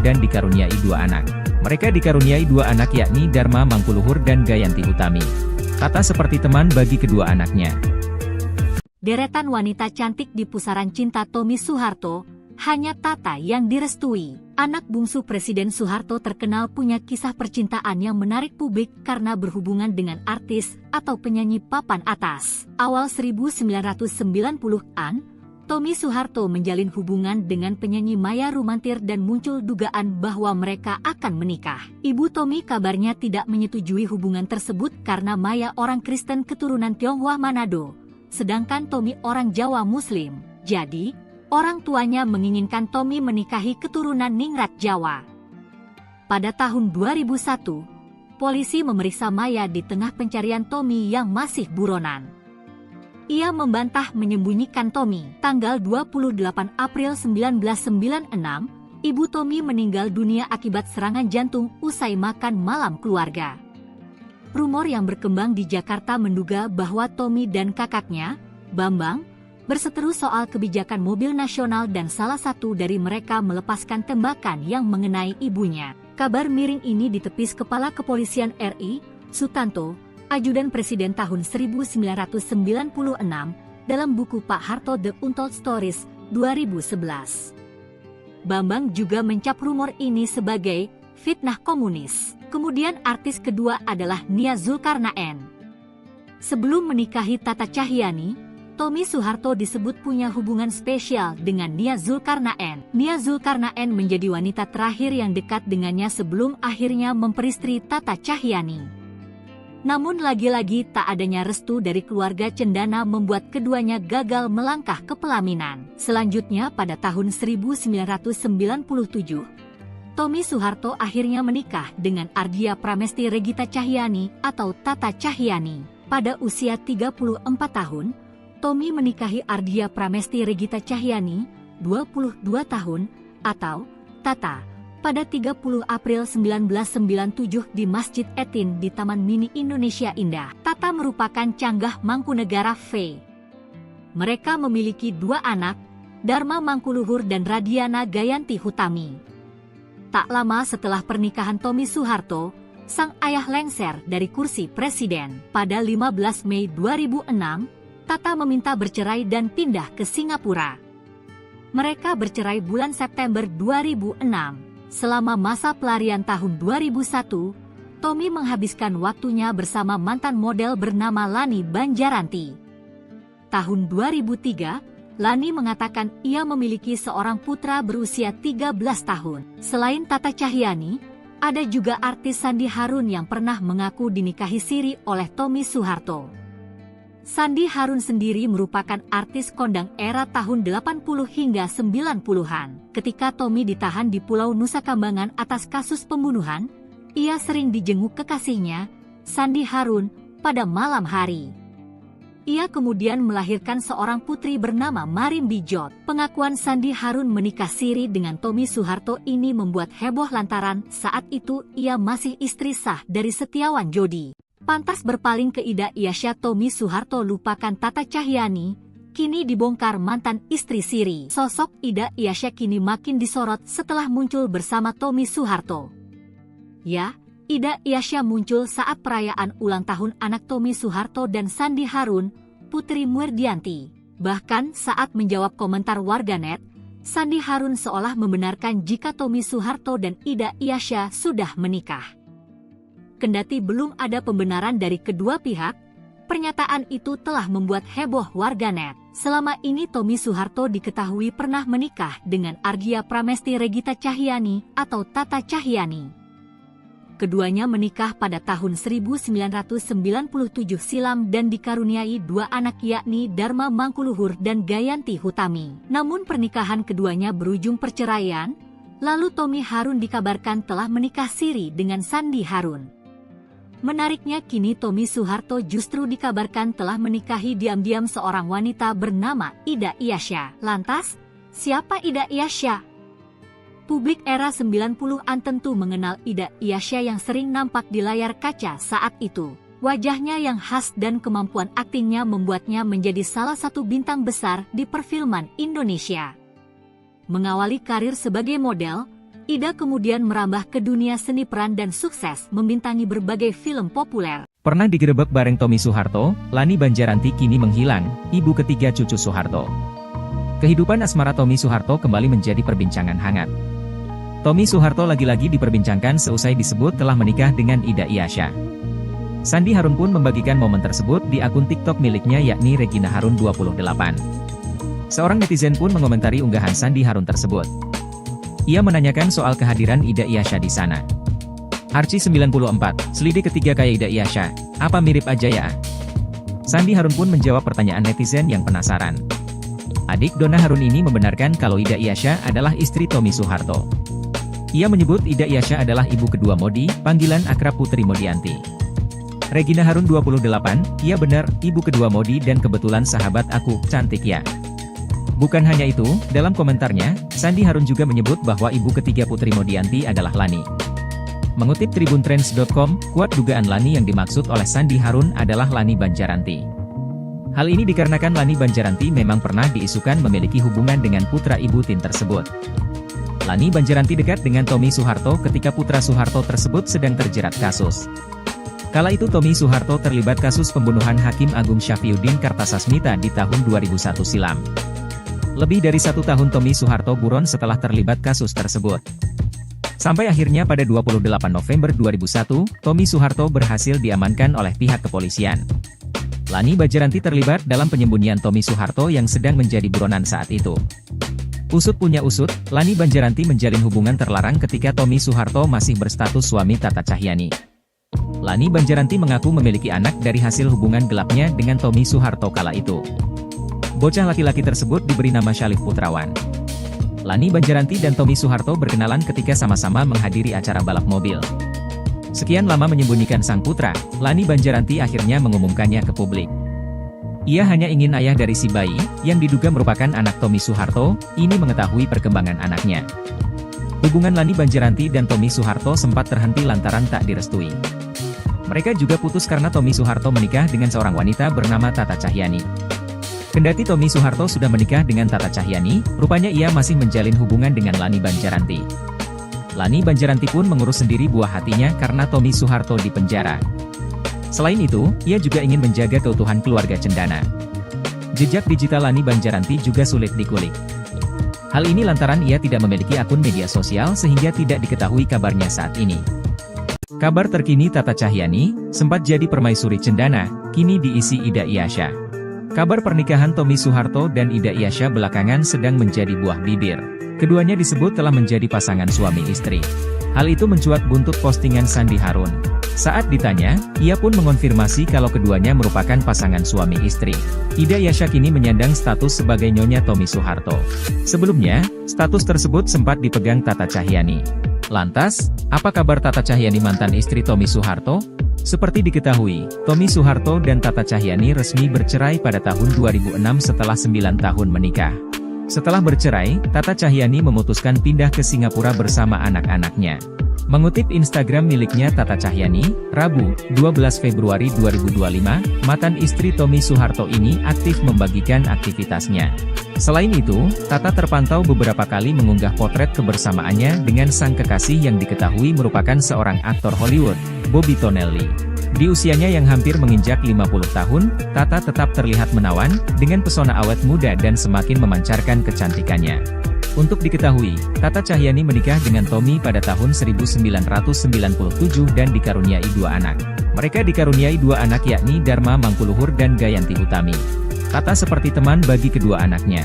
dan dikaruniai 2 anak. Mereka dikaruniai 2 anak yakni Dharma Mangkuluhur dan Gayanti Utami. Tata seperti teman bagi kedua anaknya. Deretan wanita cantik di pusaran cinta Tommy Soeharto, hanya Tata yang direstui. Anak bungsu Presiden Soeharto terkenal punya kisah percintaan yang menarik publik karena berhubungan dengan artis atau penyanyi papan atas. Awal 1990-an, Tommy Soeharto menjalin hubungan dengan penyanyi Maya Rumantir dan muncul dugaan bahwa mereka akan menikah. Ibu Tommy kabarnya tidak menyetujui hubungan tersebut karena Maya orang Kristen keturunan Tionghoa Manado, sedangkan Tommy orang Jawa Muslim. Jadi, orang tuanya menginginkan Tommy menikahi keturunan Ningrat Jawa. Pada tahun 2001, polisi memeriksa Maya di tengah pencarian Tommy yang masih buronan. Ia membantah menyembunyikan Tommy. Tanggal 28 April 1996, ibu Tommy meninggal dunia akibat serangan jantung usai makan malam keluarga. Rumor yang berkembang di Jakarta menduga bahwa Tommy dan kakaknya, Bambang, berseteru soal kebijakan mobil nasional dan salah satu dari mereka melepaskan tembakan yang mengenai ibunya. Kabar miring ini ditepis Kepala Kepolisian RI, Sutanto, Ajudan Presiden tahun 1996, dalam buku Pak Harto The Untold Stories, 2011. Bambang juga mencap rumor ini sebagai fitnah komunis. Kemudian artis kedua adalah Nia Zulkarnaen. Sebelum menikahi Tata Cahyani, Tommy Soeharto disebut punya hubungan spesial dengan Nia Zulkarnaen. Nia Zulkarnaen menjadi wanita terakhir yang dekat dengannya sebelum akhirnya memperistri Tata Cahyani. Namun lagi-lagi tak adanya restu dari keluarga cendana membuat keduanya gagal melangkah ke pelaminan. Selanjutnya pada tahun 1997, Tommy Soeharto akhirnya menikah dengan Ardia Pramesti Regita Cahyani atau Tata Cahyani. Pada usia 34 tahun, Tommy menikahi Ardia Pramesti Regita Cahyani, 22 tahun, atau Tata, pada 30 April 1997 di Masjid Etin di Taman Mini Indonesia Indah. Tata merupakan canggah Mangkunegara V. Mereka memiliki 2 anak, Dharma Mangkuluhur dan Radiana Gayanti Hutami. Tak lama setelah pernikahan Tommy Soeharto, sang ayah lengser dari kursi presiden. Pada 15 Mei 2006, Tata meminta bercerai dan pindah ke Singapura. Mereka bercerai bulan September 2006. Selama masa pelarian tahun 2001, Tommy menghabiskan waktunya bersama mantan model bernama Lani Banjaranti. Tahun 2003, Lani mengatakan ia memiliki seorang putra berusia 13 tahun. Selain Tata Cahyani, ada juga artis Sandi Harun yang pernah mengaku dinikahi siri oleh Tommy Soeharto. Sandi Harun sendiri merupakan artis kondang era tahun 80 hingga 90-an. Ketika Tommy ditahan di Pulau Nusa Kambangan atas kasus pembunuhan, ia sering dijenguk kekasihnya, Sandi Harun, pada malam hari. Ia kemudian melahirkan seorang putri bernama Marim Bijot. Pengakuan Sandi Harun menikah siri dengan Tommy Soeharto ini membuat heboh lantaran saat itu ia masih istri sah dari Setiawan Jodi. Pantas berpaling ke Ida Iasya, Tommy Soeharto lupakan Tata Cahyani, kini dibongkar mantan istri siri. Sosok Ida Iasya kini makin disorot setelah muncul bersama Tommy Soeharto. Ya, Ida Iasya muncul saat perayaan ulang tahun anak Tommy Soeharto dan Sandi Harun, Putri Muerdianti. Bahkan saat menjawab komentar warganet, Sandi Harun seolah membenarkan jika Tommy Soeharto dan Ida Iasya sudah menikah. Kendati belum ada pembenaran dari kedua pihak, pernyataan itu telah membuat heboh warganet. Selama ini Tommy Soeharto diketahui pernah menikah dengan Ardia Pramesti Regita Cahyani atau Tata Cahyani. keduanya menikah pada tahun 1997 silam dan dikaruniai 2 anak yakni Dharma Mangkuluhur dan Gayanti Hutami. Namun pernikahan keduanya berujung perceraian, lalu Tommy Harun dikabarkan telah menikah siri dengan Sandi Harun. Menariknya kini Tommy Soeharto justru dikabarkan telah menikahi diam-diam seorang wanita bernama Ida Iyasya. Lantas, siapa Ida Iyasya? Publik era 90-an tentu mengenal Ida Iyasya yang sering nampak di layar kaca saat itu. Wajahnya yang khas dan kemampuan aktingnya membuatnya menjadi salah satu bintang besar di perfilman Indonesia. Mengawali karir sebagai model, Ida kemudian merambah ke dunia seni peran dan sukses membintangi berbagai film populer. Pernah digerebek bareng Tommy Soeharto, Lani Banjaranti kini menghilang, ibu ketiga cucu Soeharto. Kehidupan asmara Tommy Soeharto kembali menjadi perbincangan hangat. Tommy Soeharto lagi-lagi diperbincangkan seusai disebut telah menikah dengan Ida Iyasya. Sandi Harun pun membagikan momen tersebut di akun TikTok miliknya yakni Regina Harun 28. Seorang netizen pun mengomentari unggahan Sandi Harun tersebut. Ia menanyakan soal kehadiran Ida Iyasya di sana. Archie 94, selidik ketiga kayak Ida Iyasya, apa mirip aja ya? Sandi Harun pun menjawab pertanyaan netizen yang penasaran. Adik Donna Harun ini membenarkan kalau Ida Iyasya adalah istri Tommy Soeharto. Ia menyebut Ida Iyasya adalah ibu kedua Modi, panggilan akrab Putri Modianti. Regina Harun 28, iya benar, ibu kedua Modi dan kebetulan sahabat aku, cantik ya. Bukan hanya itu, dalam komentarnya, Sandi Harun juga menyebut bahwa ibu ketiga Putri Modianti adalah Lani. Mengutip tribuntrends.com, kuat dugaan Lani yang dimaksud oleh Sandi Harun adalah Lani Banjaranti. Hal ini dikarenakan Lani Banjaranti memang pernah diisukan memiliki hubungan dengan putra ibu Tin tersebut. Lani Banjaranti dekat dengan Tommy Soeharto ketika putra Soeharto tersebut sedang terjerat kasus. Kala itu Tommy Soeharto terlibat kasus pembunuhan Hakim Agung Syafriuddin Kartasasmita di tahun 2001 silam. Lebih dari 1 tahun Tommy Soeharto buron setelah terlibat kasus tersebut. Sampai akhirnya pada 28 November 2001, Tommy Soeharto berhasil diamankan oleh pihak kepolisian. Lani Banjaranti terlibat dalam penyembunyian Tommy Soeharto yang sedang menjadi buronan saat itu. Usut punya usut, Lani Banjaranti menjalin hubungan terlarang ketika Tommy Soeharto masih berstatus suami Tata Cahyani. Lani Banjaranti mengaku memiliki anak dari hasil hubungan gelapnya dengan Tommy Soeharto kala itu. Bocah laki-laki tersebut diberi nama Syalif Putrawan. Lani Banjaranti dan Tommy Soeharto berkenalan ketika sama-sama menghadiri acara balap mobil. Sekian lama menyembunyikan sang putra, Lani Banjaranti akhirnya mengumumkannya ke publik. Ia hanya ingin ayah dari si bayi, yang diduga merupakan anak Tommy Soeharto, ini mengetahui perkembangan anaknya. Hubungan Lani Banjaranti dan Tommy Soeharto sempat terhenti lantaran tak direstui. Mereka juga putus karena Tommy Soeharto menikah dengan seorang wanita bernama Tata Cahyani. Kendati Tommy Soeharto sudah menikah dengan Tata Cahyani, rupanya ia masih menjalin hubungan dengan Lani Banjaranti. Lani Banjaranti pun mengurus sendiri buah hatinya karena Tommy Soeharto di penjara. Selain itu, ia juga ingin menjaga keutuhan keluarga cendana. Jejak digital Lani Banjaranti juga sulit dikulik. Hal ini lantaran ia tidak memiliki akun media sosial sehingga tidak diketahui kabarnya saat ini. Kabar terkini Tata Cahyani, sempat jadi permaisuri cendana, kini diisi Ida Iyasya. Kabar pernikahan Tommy Soeharto dan Ida Iyasya belakangan sedang menjadi buah bibir. Keduanya disebut telah menjadi pasangan suami istri. Hal itu mencuat buntut postingan Sandi Harun. Saat ditanya, ia pun mengonfirmasi kalau keduanya merupakan pasangan suami istri. Ida Iyasya kini menyandang status sebagai nyonya Tommy Soeharto. Sebelumnya, status tersebut sempat dipegang Tata Cahyani. Lantas, apa kabar Tata Cahyani mantan istri Tommy Soeharto? Seperti diketahui, Tommy Soeharto dan Tata Cahyani resmi bercerai pada tahun 2006 setelah 9 tahun menikah. Setelah bercerai, Tata Cahyani memutuskan pindah ke Singapura bersama anak-anaknya. Mengutip Instagram miliknya Tata Cahyani, Rabu, 12 Februari 2025, mantan istri Tommy Soeharto ini aktif membagikan aktivitasnya. Selain itu, Tata terpantau beberapa kali mengunggah potret kebersamaannya dengan sang kekasih yang diketahui merupakan seorang aktor Hollywood, Bobby Tonelli. Di usianya yang hampir menginjak 50 tahun, Tata tetap terlihat menawan, dengan pesona awet muda dan semakin memancarkan kecantikannya. Untuk diketahui, Tata Cahyani menikah dengan Tommy pada tahun 1997 dan dikaruniai 2 anak. Mereka dikaruniai 2 anak yakni Dharma Mangkuluhur dan Gayanti Hutami. Tata seperti teman bagi kedua anaknya.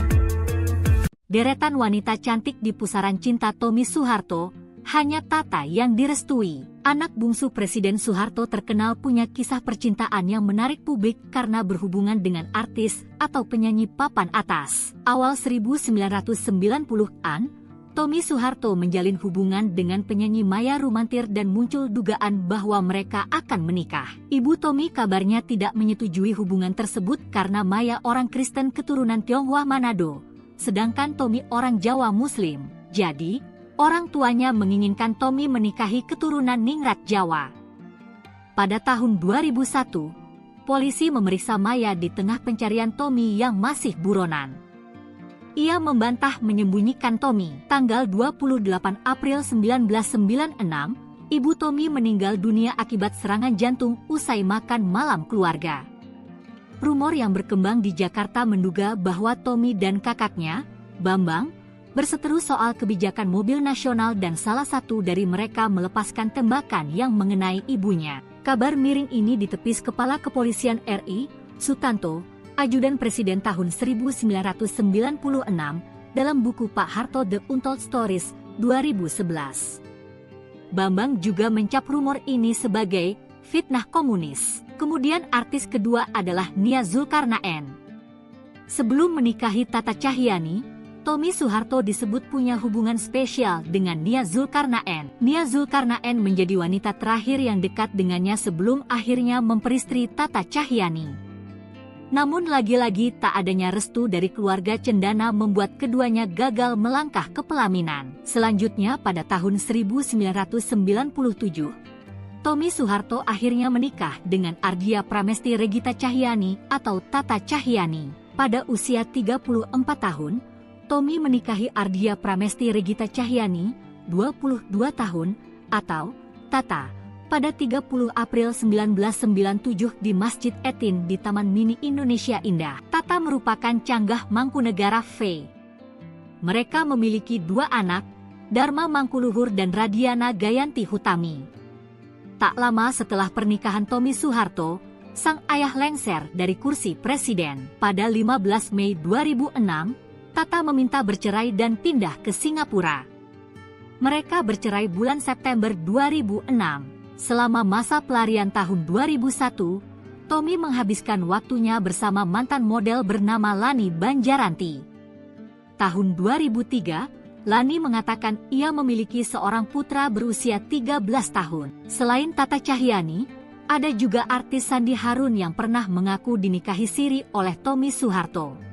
Deretan wanita cantik di pusaran cinta Tommy Soeharto, hanya Tata yang direstui. Anak bungsu Presiden Soeharto terkenal punya kisah percintaan yang menarik publik karena berhubungan dengan artis atau penyanyi papan atas. Awal 1990-an, Tommy Soeharto menjalin hubungan dengan penyanyi Maya Rumantir dan muncul dugaan bahwa mereka akan menikah. Ibu Tommy kabarnya tidak menyetujui hubungan tersebut karena Maya orang Kristen keturunan Tionghoa Manado, sedangkan Tommy orang Jawa Muslim. Jadi, orang tuanya menginginkan Tommy menikahi keturunan Ningrat Jawa. Pada tahun 2001, polisi memeriksa Maya di tengah pencarian Tommy yang masih buronan. Ia membantah menyembunyikan Tommy. Tanggal 28 April 1996, ibu Tommy meninggal dunia akibat serangan jantung usai makan malam keluarga. Rumor yang berkembang di Jakarta menduga bahwa Tommy dan kakaknya, Bambang, berseteru soal kebijakan mobil nasional dan salah satu dari mereka melepaskan tembakan yang mengenai ibunya. Kabar miring ini ditepis Kepala Kepolisian RI, Sutanto, Ajudan Presiden tahun 1996, dalam buku Pak Harto The Untold Stories, 2011. Bambang juga mencap rumor ini sebagai fitnah komunis. Kemudian artis kedua adalah Nia Zulkarnaen. Sebelum menikahi Tata Cahyanti, Tommy Soeharto disebut punya hubungan spesial dengan Nia Zulkarnaen. Nia Zulkarnaen menjadi wanita terakhir yang dekat dengannya sebelum akhirnya memperistri Tata Cahyanti. Namun lagi-lagi tak adanya restu dari keluarga cendana membuat keduanya gagal melangkah ke pelaminan. Selanjutnya pada tahun 1997, Tommy Soeharto akhirnya menikah dengan Ardia Pramesti Regita Cahyani atau Tata Cahyani. Pada usia 34 tahun, Tommy menikahi Ardia Pramesti Regita Cahyani, 22 tahun, atau Tata, pada 30 April 1997 di Masjid Etin di Taman Mini Indonesia Indah. Tata merupakan canggah Mangkunegara V. Mereka memiliki dua anak, Dharma Mangkuluhur dan Radiana Gayanti Hutami. Tak lama setelah pernikahan Tommy Soeharto, sang ayah lengser dari kursi presiden. Pada 15 Mei 2006, Tata meminta bercerai dan pindah ke Singapura. Mereka bercerai bulan September 2006. Selama masa pelarian tahun 2001, Tommy menghabiskan waktunya bersama mantan model bernama Lani Banjaranti. Tahun 2003, Lani mengatakan ia memiliki seorang putra berusia 13 tahun. Selain Tata Cahyani, ada juga artis Sandi Harun yang pernah mengaku dinikahi siri oleh Tommy Soeharto.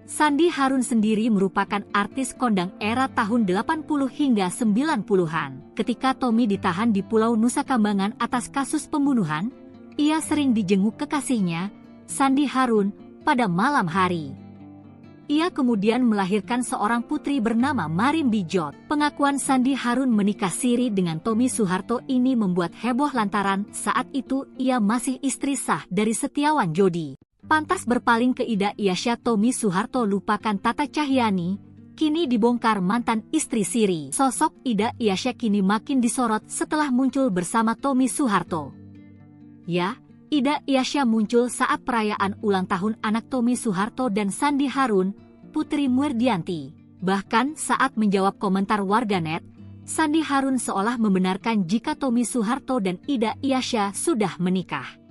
Sandi Harun sendiri merupakan artis kondang era tahun 80 hingga 90-an. Ketika Tommy ditahan di Pulau Nusa Kambangan atas kasus pembunuhan, ia sering dijenguk kekasihnya, Sandi Harun, pada malam hari. Ia kemudian melahirkan seorang putri bernama Marim Bijot. Pengakuan Sandi Harun menikah siri dengan Tommy Soeharto ini membuat heboh lantaran saat itu ia masih istri sah dari Setiawan Jodi. Pantas berpaling ke Ida Iasya, Tommy Soeharto lupakan Tata Cahyani, kini dibongkar mantan istri siri. Sosok Ida Iasya kini makin disorot setelah muncul bersama Tommy Soeharto. Ya, Ida Iasya muncul saat perayaan ulang tahun anak Tommy Soeharto dan Sandi Harun, Putri Muerdianti. Bahkan saat menjawab komentar warganet, Sandi Harun seolah membenarkan jika Tommy Soeharto dan Ida Iasya sudah menikah.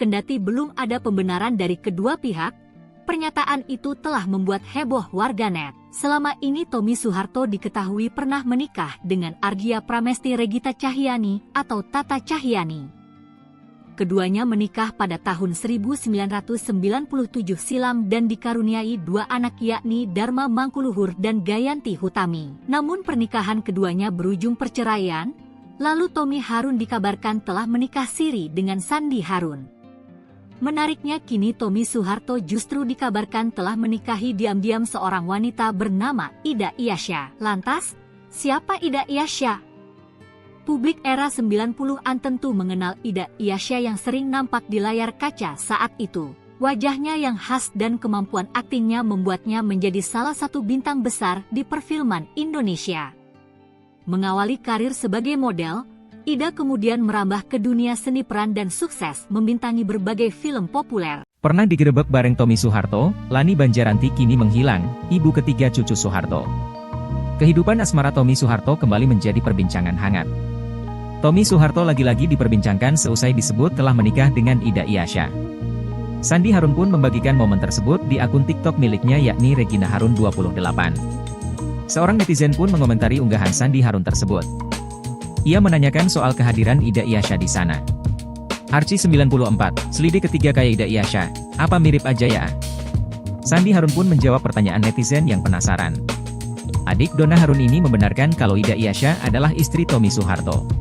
Kendati belum ada pembenaran dari kedua pihak, pernyataan itu telah membuat heboh warganet. Selama ini Tommy Soeharto diketahui pernah menikah dengan Ardia Pramesti Regita Cahyani atau Tata Cahyani. Keduanya menikah pada tahun 1997 silam dan dikaruniai dua anak yakni Dharma Mangkuluhur dan Gayanti Hutami. Namun pernikahan keduanya berujung perceraian, lalu Tommy Harun dikabarkan telah menikah siri dengan Sandi Harun. Menariknya kini Tommy Soeharto justru dikabarkan telah menikahi diam-diam seorang wanita bernama Ida Iasya. Lantas, siapa Ida Iasya? Publik era 90-an tentu mengenal Ida Iasya yang sering nampak di layar kaca saat itu. Wajahnya yang khas dan kemampuan aktingnya membuatnya menjadi salah satu bintang besar di perfilman Indonesia. Mengawali karir sebagai model, Ida kemudian merambah ke dunia seni peran dan sukses membintangi berbagai film populer. Pernah digerebek bareng Tommy Soeharto, Lani Banjaranti kini menghilang, ibu ketiga cucu Soeharto. Kehidupan asmara Tommy Soeharto kembali menjadi perbincangan hangat. Tommy Soeharto lagi-lagi diperbincangkan seusai disebut telah menikah dengan Ida Iyasya. Sandi Harun pun membagikan momen tersebut di akun TikTok miliknya yakni Regina Harun 28. Seorang netizen pun mengomentari unggahan Sandi Harun tersebut. Ia menanyakan soal kehadiran Ida Iyasya di sana. Archie94, selidik ketiga kayak Ida Iyasya, apa mirip aja ya? Sandi Harun pun menjawab pertanyaan netizen yang penasaran. Adik Donna Harun ini membenarkan kalau Ida Iyasya adalah istri Tommy Soeharto.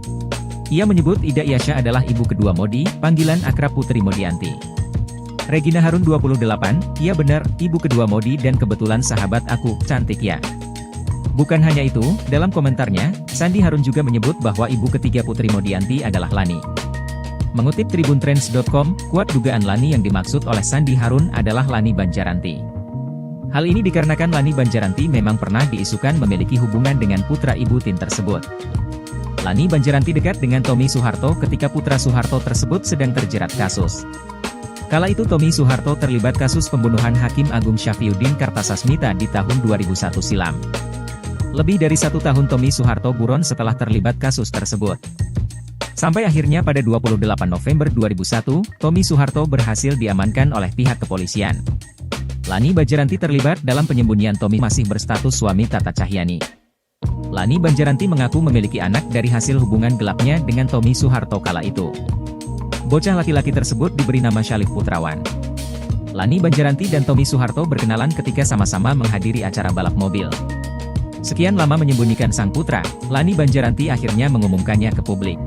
Ia menyebut Ida Iyasya adalah ibu kedua Modi, panggilan akrab Putri Modianti. Regina Harun 28, iya benar, ibu kedua Modi dan kebetulan sahabat aku, cantik ya. Bukan hanya itu, dalam komentarnya, Sandi Harun juga menyebut bahwa ibu ketiga Putri Modianti adalah Lani. Mengutip tribuntrends.com, kuat dugaan Lani yang dimaksud oleh Sandi Harun adalah Lani Banjaranti. Hal ini dikarenakan Lani Banjaranti memang pernah diisukan memiliki hubungan dengan putra ibu Tin tersebut. Lani Banjaranti dekat dengan Tommy Soeharto ketika putra Soeharto tersebut sedang terjerat kasus. Kala itu Tommy Soeharto terlibat kasus pembunuhan Hakim Agung Syafriuddin Kartasasmita di tahun 2001 silam. Lebih dari 1 tahun Tommy Soeharto buron setelah terlibat kasus tersebut. Sampai akhirnya pada 28 November 2001, Tommy Soeharto berhasil diamankan oleh pihak kepolisian. Lani Banjaranti terlibat dalam penyembunyian Tommy masih berstatus suami Tata Cahyani. Lani Banjaranti mengaku memiliki anak dari hasil hubungan gelapnya dengan Tommy Soeharto kala itu. Bocah laki-laki tersebut diberi nama Syalif Putrawan. Lani Banjaranti dan Tommy Soeharto berkenalan ketika sama-sama menghadiri acara balap mobil. Sekian lama menyembunyikan sang putra, Lani Banjaranti akhirnya mengumumkannya ke publik.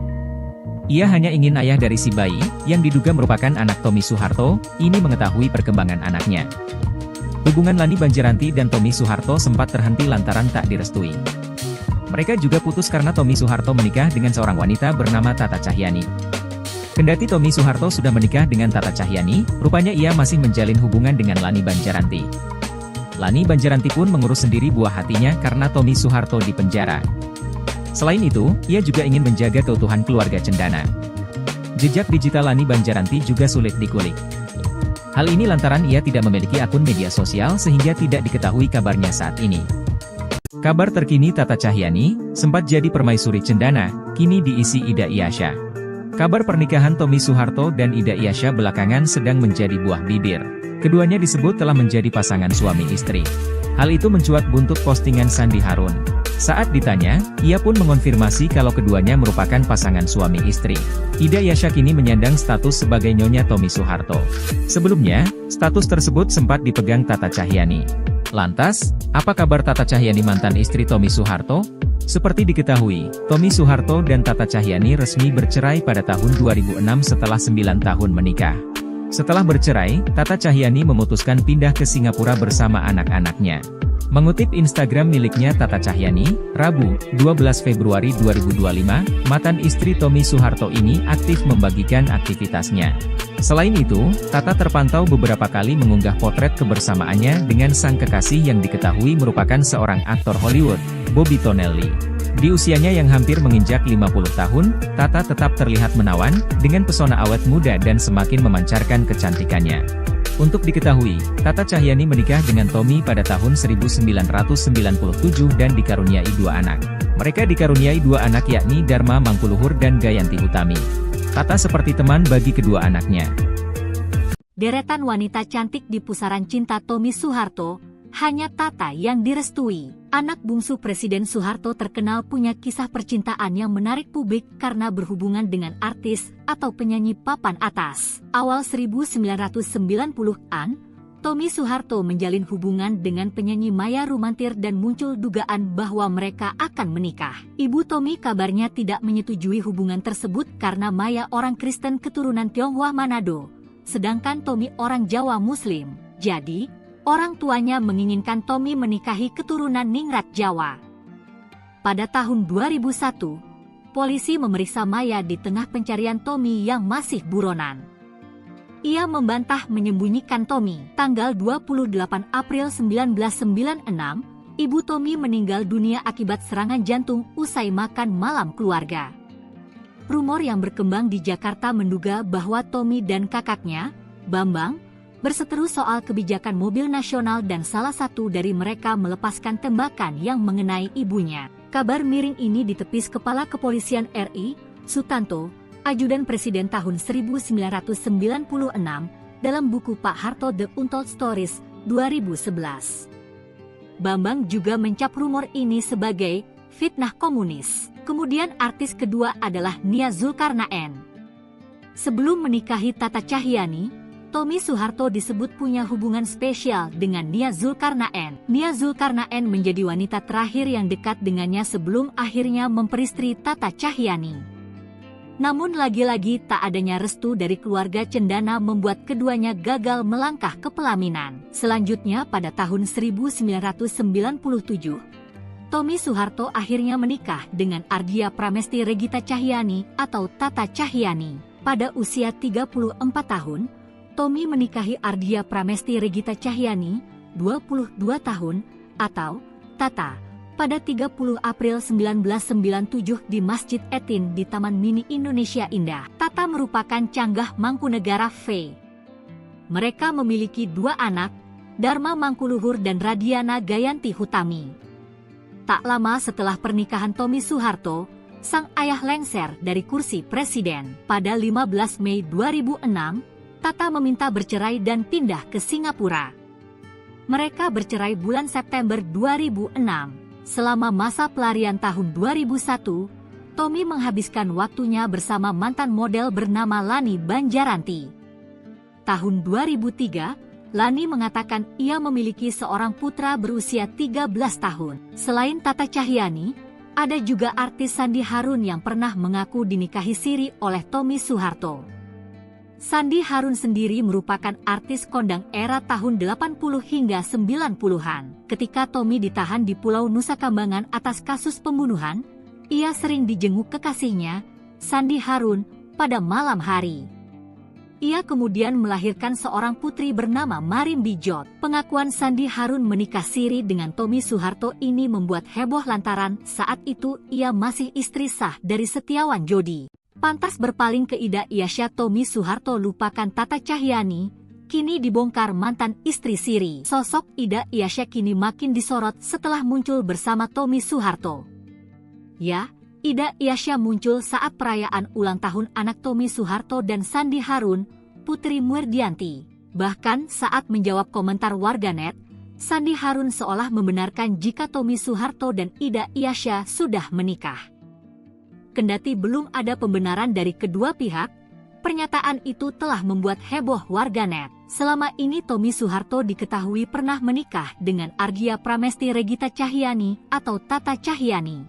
Ia hanya ingin ayah dari si bayi, yang diduga merupakan anak Tommy Soeharto, ini mengetahui perkembangan anaknya. Hubungan Lani Banjaranti dan Tommy Soeharto sempat terhenti lantaran tak direstui. Mereka juga putus karena Tommy Soeharto menikah dengan seorang wanita bernama Tata Cahyani. Kendati Tommy Soeharto sudah menikah dengan Tata Cahyani, rupanya ia masih menjalin hubungan dengan Lani Banjaranti. Lani Banjaranti pun mengurus sendiri buah hatinya karena Tommy Soeharto di penjara. Selain itu, ia juga ingin menjaga keutuhan keluarga cendana. Jejak digital Lani Banjaranti juga sulit dikulik. Hal ini lantaran ia tidak memiliki akun media sosial sehingga tidak diketahui kabarnya saat ini. Kabar terkini Tata Cahyani, sempat jadi permaisuri cendana, kini diisi Ida Iyasya. Kabar pernikahan Tommy Soeharto dan Ida Iyasya belakangan sedang menjadi buah bibir. Keduanya disebut telah menjadi pasangan suami istri. Hal itu mencuat buntut postingan Sandi Harun. Saat ditanya, ia pun mengonfirmasi kalau keduanya merupakan pasangan suami istri. Ida Iyasya kini menyandang status sebagai Nyonya Tommy Soeharto. Sebelumnya, status tersebut sempat dipegang Tata Cahyani. Lantas, apa kabar Tata Cahyani mantan istri Tommy Soeharto? Seperti diketahui, Tommy Soeharto dan Tata Cahyani resmi bercerai pada tahun 2006 setelah 9 tahun menikah. Setelah bercerai, Tata Cahyani memutuskan pindah ke Singapura bersama anak-anaknya. Mengutip Instagram miliknya Tata Cahyani, Rabu, 12 Februari 2025, mantan istri Tommy Soeharto ini aktif membagikan aktivitasnya. Selain itu, Tata terpantau beberapa kali mengunggah potret kebersamaannya dengan sang kekasih yang diketahui merupakan seorang aktor Hollywood, Bobby Tonelli. Di usianya yang hampir menginjak 50 tahun, Tata tetap terlihat menawan, dengan pesona awet muda dan semakin memancarkan kecantikannya. Untuk diketahui, Tata Cahyani menikah dengan Tommy pada tahun 1997 dan dikaruniai 2 anak. Mereka dikaruniai 2 anak yakni Dharma Mangkuluhur dan Gayanti Utami. Tata seperti teman bagi kedua anaknya. Deretan wanita cantik di pusaran cinta Tommy Soeharto, hanya Tata yang direstui. Anak bungsu Presiden Soeharto terkenal punya kisah percintaan yang menarik publik karena berhubungan dengan artis atau penyanyi papan atas. Awal 1990-an, Tommy Soeharto menjalin hubungan dengan penyanyi Maya Rumantir dan muncul dugaan bahwa mereka akan menikah. Ibu Tommy kabarnya tidak menyetujui hubungan tersebut karena Maya orang Kristen keturunan Tionghoa Manado, sedangkan Tommy orang Jawa Muslim. Jadi, orang tuanya menginginkan Tommy menikahi keturunan Ningrat Jawa. Pada tahun 2001, polisi memeriksa Maya di tengah pencarian Tommy yang masih buronan. Ia membantah menyembunyikan Tommy. Tanggal 28 April 1996, ibu Tommy meninggal dunia akibat serangan jantung usai makan malam keluarga. Rumor yang berkembang di Jakarta menduga bahwa Tommy dan kakaknya, Bambang, berseteru soal kebijakan mobil nasional dan salah satu dari mereka melepaskan tembakan yang mengenai ibunya. Kabar miring ini ditepis Kepala Kepolisian RI, Sutanto, ajudan Presiden tahun 1996, dalam buku Pak Harto The Untold Stories, 2011. Bambang juga mencap rumor ini sebagai fitnah komunis. Kemudian artis kedua adalah Nia Zulkarnaen. Sebelum menikahi Tata Cahyanti, Tommy Soeharto disebut punya hubungan spesial dengan Nia Zulkarnaen. Nia Zulkarnaen menjadi wanita terakhir yang dekat dengannya sebelum akhirnya memperistri Tata Cahyanti. Namun lagi-lagi tak adanya restu dari keluarga cendana membuat keduanya gagal melangkah ke pelaminan. Selanjutnya pada tahun 1997, Tommy Soeharto akhirnya menikah dengan Ardia Pramesti Regita Cahyanti atau Tata Cahyanti. Pada usia 34 tahun, Tommy menikahi Ardia Pramesti Regita Cahyanti, 22 tahun, atau Tata, pada 30 April 1997 di Masjid Etin di Taman Mini Indonesia Indah. Tata merupakan canggah Mangkunegara V. Mereka memiliki dua anak, Dharma Mangkuluhur dan Radiana Gayanti Hutami. Tak lama setelah pernikahan Tommy Soeharto, sang ayah lengser dari kursi presiden. Pada 15 Mei 2006, Tata meminta bercerai dan pindah ke Singapura. Mereka bercerai bulan September 2006. Selama masa pelarian tahun 2001, Tommy menghabiskan waktunya bersama mantan model bernama Lani Banjaranti. Tahun 2003, Lani mengatakan ia memiliki seorang putra berusia 13 tahun. Selain Tata Cahyanti, ada juga artis Sandi Harun yang pernah mengaku dinikahi siri oleh Tommy Soeharto. Sandi Harun sendiri merupakan artis kondang era tahun 80 hingga 90-an. Ketika Tommy ditahan di Pulau Nusa Kambangan atas kasus pembunuhan, ia sering dijenguk kekasihnya, Sandi Harun, pada malam hari. Ia kemudian melahirkan seorang putri bernama Marim Bijot. Pengakuan Sandi Harun menikah siri dengan Tommy Soeharto ini membuat heboh lantaran saat itu ia masih istri sah dari Setiawan Jodi. Pantas berpaling ke Ida Iasya, Tommy Soeharto lupakan Tata Cahyanti, kini dibongkar mantan istri siri. Sosok Ida Iasya kini makin disorot setelah muncul bersama Tommy Soeharto. Ya, Ida Iasya muncul saat perayaan ulang tahun anak Tommy Soeharto dan Sandi Harun, Putri Murdianti. Bahkan saat menjawab komentar warganet, Sandi Harun seolah membenarkan jika Tommy Soeharto dan Ida Iasya sudah menikah. Kendati belum ada pembenaran dari kedua pihak, pernyataan itu telah membuat heboh warganet. Selama ini Tommy Soeharto diketahui pernah menikah dengan Ardia Pramesti Regita Cahyanti atau Tata Cahyanti.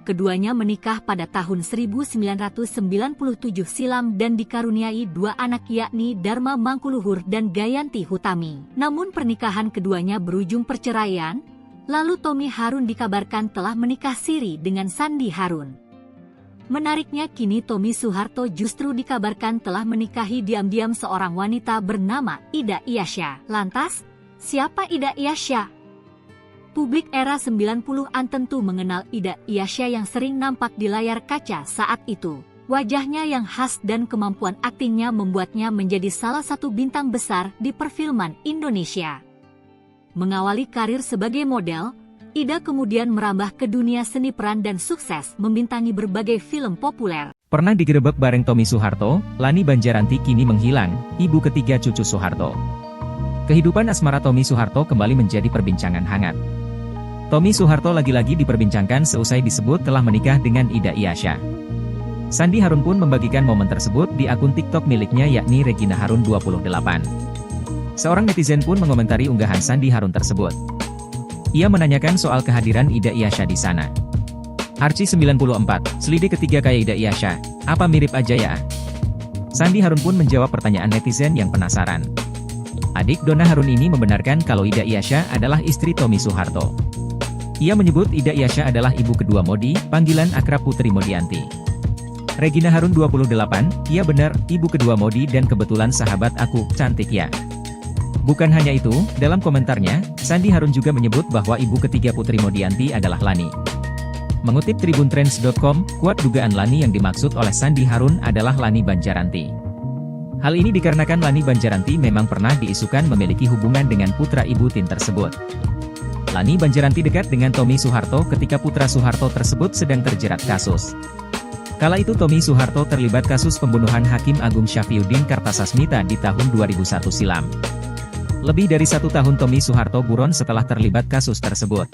Keduanya menikah pada tahun 1997 silam dan dikaruniai dua anak yakni Dharma Mangkuluhur dan Gayanti Hutami. Namun pernikahan keduanya berujung perceraian, lalu Tommy Harun dikabarkan telah menikah siri dengan Sandi Harun. Menariknya kini Tommy Soeharto justru dikabarkan telah menikahi diam-diam seorang wanita bernama Ida Iasya. Lantas, siapa Ida Iasya? Publik era 90-an tentu mengenal Ida Iasya yang sering nampak di layar kaca saat itu. Wajahnya yang khas dan kemampuan aktingnya membuatnya menjadi salah satu bintang besar di perfilman Indonesia. Mengawali karir sebagai model, Ida kemudian merambah ke dunia seni peran dan sukses membintangi berbagai film populer. Pernah digerebek bareng Tommy Soeharto, Lani Banjaranti kini menghilang, ibu ketiga cucu Soeharto. Kehidupan asmara Tommy Soeharto kembali menjadi perbincangan hangat. Tommy Soeharto lagi-lagi diperbincangkan seusai disebut telah menikah dengan Ida Iasya. Sandi Harun pun membagikan momen tersebut di akun TikTok miliknya yakni Regina Harun 28. Seorang netizen pun mengomentari unggahan Sandi Harun tersebut. Ia menanyakan soal kehadiran Ida Iasya di sana. Arci 94, selidik ketiga kayak Ida Iasya, apa mirip aja ya? Sandi Harun pun menjawab pertanyaan netizen yang penasaran. Adik Donna Harun ini membenarkan kalau Ida Iasya adalah istri Tommy Soeharto. Ia menyebut Ida Iasya adalah ibu kedua Modi, panggilan akrab Putri Modianti. Regina Harun 28, iya benar, ibu kedua Modi dan kebetulan sahabat aku, cantik ya. Bukan hanya itu, dalam komentarnya, Sandi Harun juga menyebut bahwa ibu ketiga Putri Modianti adalah Lani. Mengutip tribuntrends.com, kuat dugaan Lani yang dimaksud oleh Sandi Harun adalah Lani Banjaranti. Hal ini dikarenakan Lani Banjaranti memang pernah diisukan memiliki hubungan dengan putra ibu Tin tersebut. Lani Banjaranti dekat dengan Tommy Soeharto ketika putra Soeharto tersebut sedang terjerat kasus. Kala itu Tommy Soeharto terlibat kasus pembunuhan Hakim Agung Syafriuddin Kartasasmita di tahun 2001 silam. Lebih dari 1 tahun Tommy Soeharto buron setelah terlibat kasus tersebut.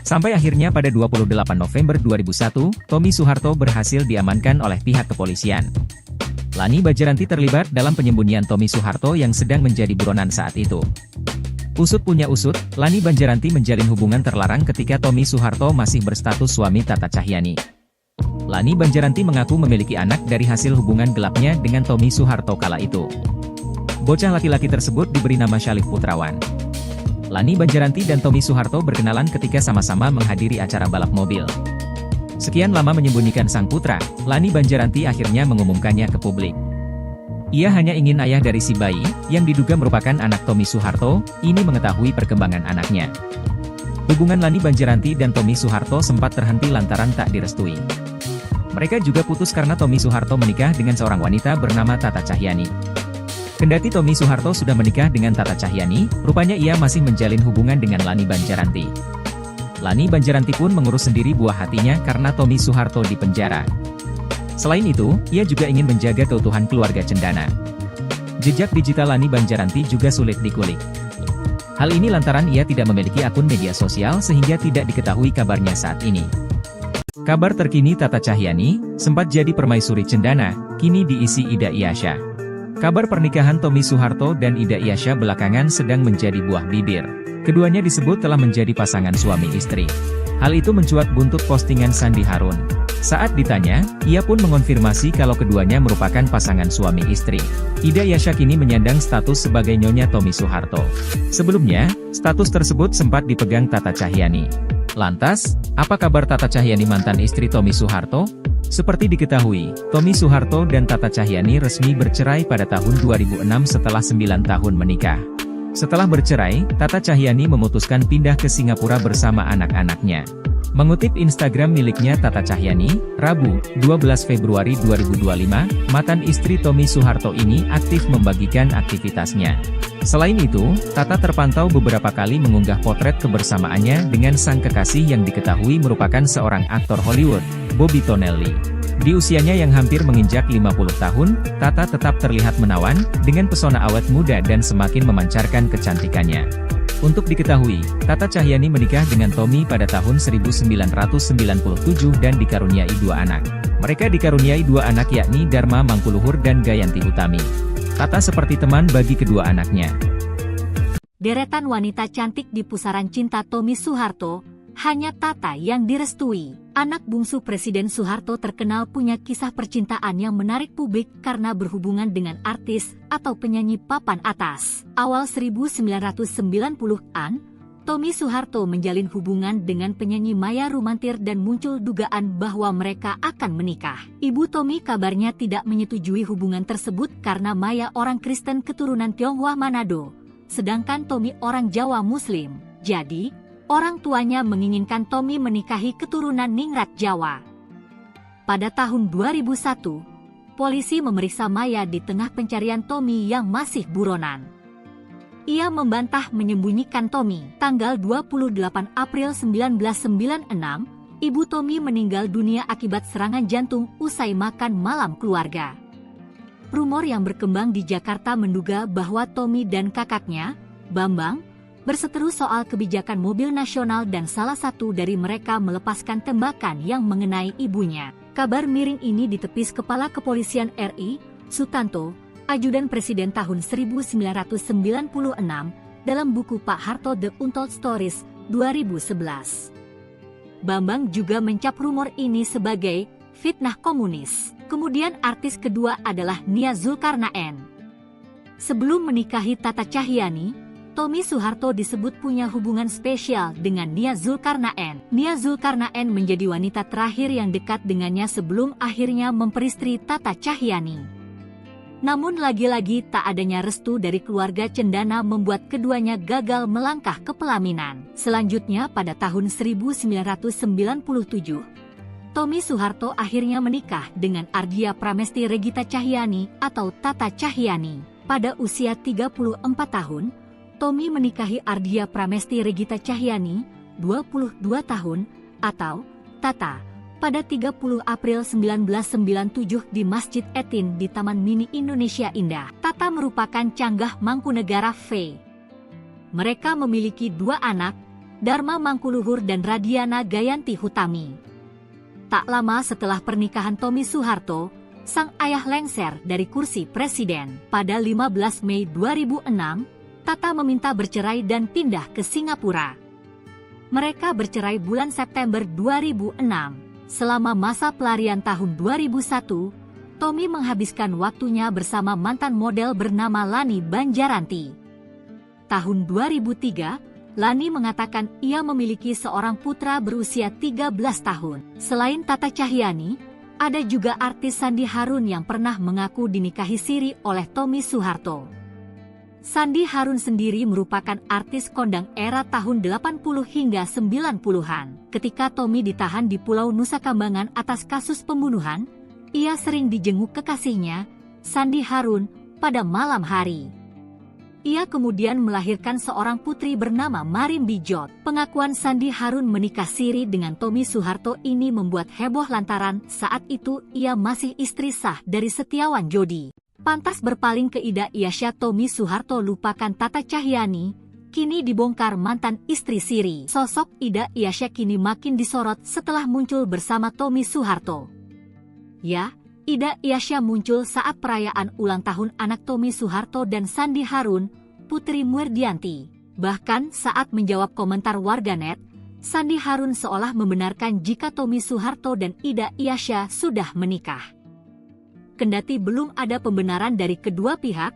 Sampai akhirnya pada 28 November 2001, Tommy Soeharto berhasil diamankan oleh pihak kepolisian. Lani Banjaranti terlibat dalam penyembunyian Tommy Soeharto yang sedang menjadi buronan saat itu. Usut punya usut, Lani Banjaranti menjalin hubungan terlarang ketika Tommy Soeharto masih berstatus suami Tata Cahyani. Lani Banjaranti mengaku memiliki anak dari hasil hubungan gelapnya dengan Tommy Soeharto kala itu. Bocah laki-laki tersebut diberi nama Syalif Putrawan. Lani Banjaranti dan Tommy Soeharto berkenalan ketika sama-sama menghadiri acara balap mobil. Sekian lama menyembunyikan sang putra, Lani Banjaranti akhirnya mengumumkannya ke publik. Ia hanya ingin ayah dari si bayi, yang diduga merupakan anak Tommy Soeharto, ini mengetahui perkembangan anaknya. Hubungan Lani Banjaranti dan Tommy Soeharto sempat terhenti lantaran tak direstui. Mereka juga putus karena Tommy Soeharto menikah dengan seorang wanita bernama Tata Cahyani. Kendati Tommy Soeharto sudah menikah dengan Tata Cahyani, rupanya ia masih menjalin hubungan dengan Lani Banjaranti. Lani Banjaranti pun mengurus sendiri buah hatinya karena Tommy Soeharto di penjara. Selain itu, ia juga ingin menjaga keutuhan keluarga cendana. Jejak digital Lani Banjaranti juga sulit dikulik. Hal ini lantaran ia tidak memiliki akun media sosial sehingga tidak diketahui kabarnya saat ini. Kabar terkini Tata Cahyani, sempat jadi permaisuri cendana, kini diisi Ida Iyasya. Kabar pernikahan Tommy Soeharto dan Ida Iyasya belakangan sedang menjadi buah bibir. Keduanya disebut telah menjadi pasangan suami istri. Hal itu mencuat buntut postingan Sandi Harun. Saat ditanya, ia pun mengonfirmasi kalau keduanya merupakan pasangan suami istri. Ida Iyasya kini menyandang status sebagai nyonya Tommy Soeharto. Sebelumnya, status tersebut sempat dipegang Tata Cahyani. Lantas, apa kabar Tata Cahyani mantan istri Tommy Soeharto? Seperti diketahui, Tommy Soeharto dan Tata Cahyani resmi bercerai pada tahun 2006 setelah 9 tahun menikah. Setelah bercerai, Tata Cahyani memutuskan pindah ke Singapura bersama anak-anaknya. Mengutip Instagram miliknya Tata Cahyani, Rabu, 12 Februari 2025, mantan istri Tommy Soeharto ini aktif membagikan aktivitasnya. Selain itu, Tata terpantau beberapa kali mengunggah potret kebersamaannya dengan sang kekasih yang diketahui merupakan seorang aktor Hollywood, Bobby Tonelli. Di usianya yang hampir menginjak 50 tahun, Tata tetap terlihat menawan, dengan pesona awet muda dan semakin memancarkan kecantikannya. Untuk diketahui, Tata Cahyani menikah dengan Tommy pada tahun 1997 dan dikaruniai 2 anak. Mereka dikaruniai 2 anak yakni Dharma Mangkuluhur dan Gayanti Utami. Tata seperti teman bagi kedua anaknya. Deretan wanita cantik di pusaran cinta Tommy Soeharto, hanya Tata yang direstui. Anak bungsu Presiden Soeharto terkenal punya kisah percintaan yang menarik publik karena berhubungan dengan artis atau penyanyi papan atas. Awal 1990-an, Tommy Soeharto menjalin hubungan dengan penyanyi Maya Rumantir dan muncul dugaan bahwa mereka akan menikah. Ibu Tommy kabarnya tidak menyetujui hubungan tersebut karena Maya orang Kristen keturunan Tionghoa Manado, sedangkan Tommy orang Jawa Muslim. Jadi, orang tuanya menginginkan Tommy menikahi keturunan Ningrat Jawa. Pada tahun 2001, polisi memeriksa Maya di tengah pencarian Tommy yang masih buronan. Ia membantah menyembunyikan Tommy. Tanggal 28 April 1996, ibu Tommy meninggal dunia akibat serangan jantung usai makan malam keluarga. Rumor yang berkembang di Jakarta menduga bahwa Tommy dan kakaknya, Bambang, berseteru soal kebijakan mobil nasional dan salah satu dari mereka melepaskan tembakan yang mengenai ibunya. Kabar miring ini ditepis Kepala Kepolisian RI, Sutanto, Ajudan Presiden tahun 1996, dalam buku Pak Harto The Untold Stories, 2011. Bambang juga mencap rumor ini sebagai fitnah komunis. Kemudian artis kedua adalah Nia Zulkarnaen. Sebelum menikahi Tata Cahyani, Tommy Soeharto disebut punya hubungan spesial dengan Nia Zulkarnaen. Nia Zulkarnaen menjadi wanita terakhir yang dekat dengannya sebelum akhirnya memperistri Tata Cahyani. Namun lagi-lagi tak adanya restu dari keluarga cendana membuat keduanya gagal melangkah ke pelaminan. Selanjutnya pada tahun 1997, Tommy Soeharto akhirnya menikah dengan Ardia Pramesti Regita Cahyani atau Tata Cahyani. Pada usia 34 tahun, Tommy menikahi Ardia Pramesti Regita Cahyani, 22 tahun, atau Tata, Pada 30 April 1997 di Masjid Etin di Taman Mini Indonesia Indah, Tata merupakan canggah Mangkunegara V. Mereka memiliki 2 anak, Dharma Mangkuluhur dan Radiana Gayanti Hutami. Tak lama setelah pernikahan Tommy Soeharto, sang ayah lengser dari kursi presiden. Pada 15 Mei 2006, Tata meminta bercerai dan pindah ke Singapura. Mereka bercerai bulan September 2006. Selama masa pelarian tahun 2001, Tommy menghabiskan waktunya bersama mantan model bernama Lani Banjaranti. Tahun 2003, Lani mengatakan ia memiliki seorang putra berusia 13 tahun. Selain Tata Cahyani, ada juga artis Sandi Harun yang pernah mengaku dinikahi siri oleh Tommy Soeharto. Sandi Harun sendiri merupakan artis kondang era tahun 80 hingga 90-an. Ketika Tommy ditahan di Pulau Nusa Kambangan atas kasus pembunuhan, ia sering dijenguk kekasihnya, Sandi Harun, pada malam hari. Ia kemudian melahirkan seorang putri bernama Marim Bijot. Pengakuan Sandi Harun menikah siri dengan Tommy Soeharto ini membuat heboh lantaran saat itu ia masih istri sah dari Setiawan Jodi. Pantas berpaling ke Ida Iasya, Tommy Soeharto lupakan Tata Cahyani, kini dibongkar mantan istri siri. Sosok Ida Iasya kini makin disorot setelah muncul bersama Tommy Soeharto. Ya, Ida Iasya muncul saat perayaan ulang tahun anak Tommy Soeharto dan Sandi Harun, Putri Murdianti. Bahkan saat menjawab komentar warganet, Sandi Harun seolah membenarkan jika Tommy Soeharto dan Ida Iasya sudah menikah. Kendati belum ada pembenaran dari kedua pihak,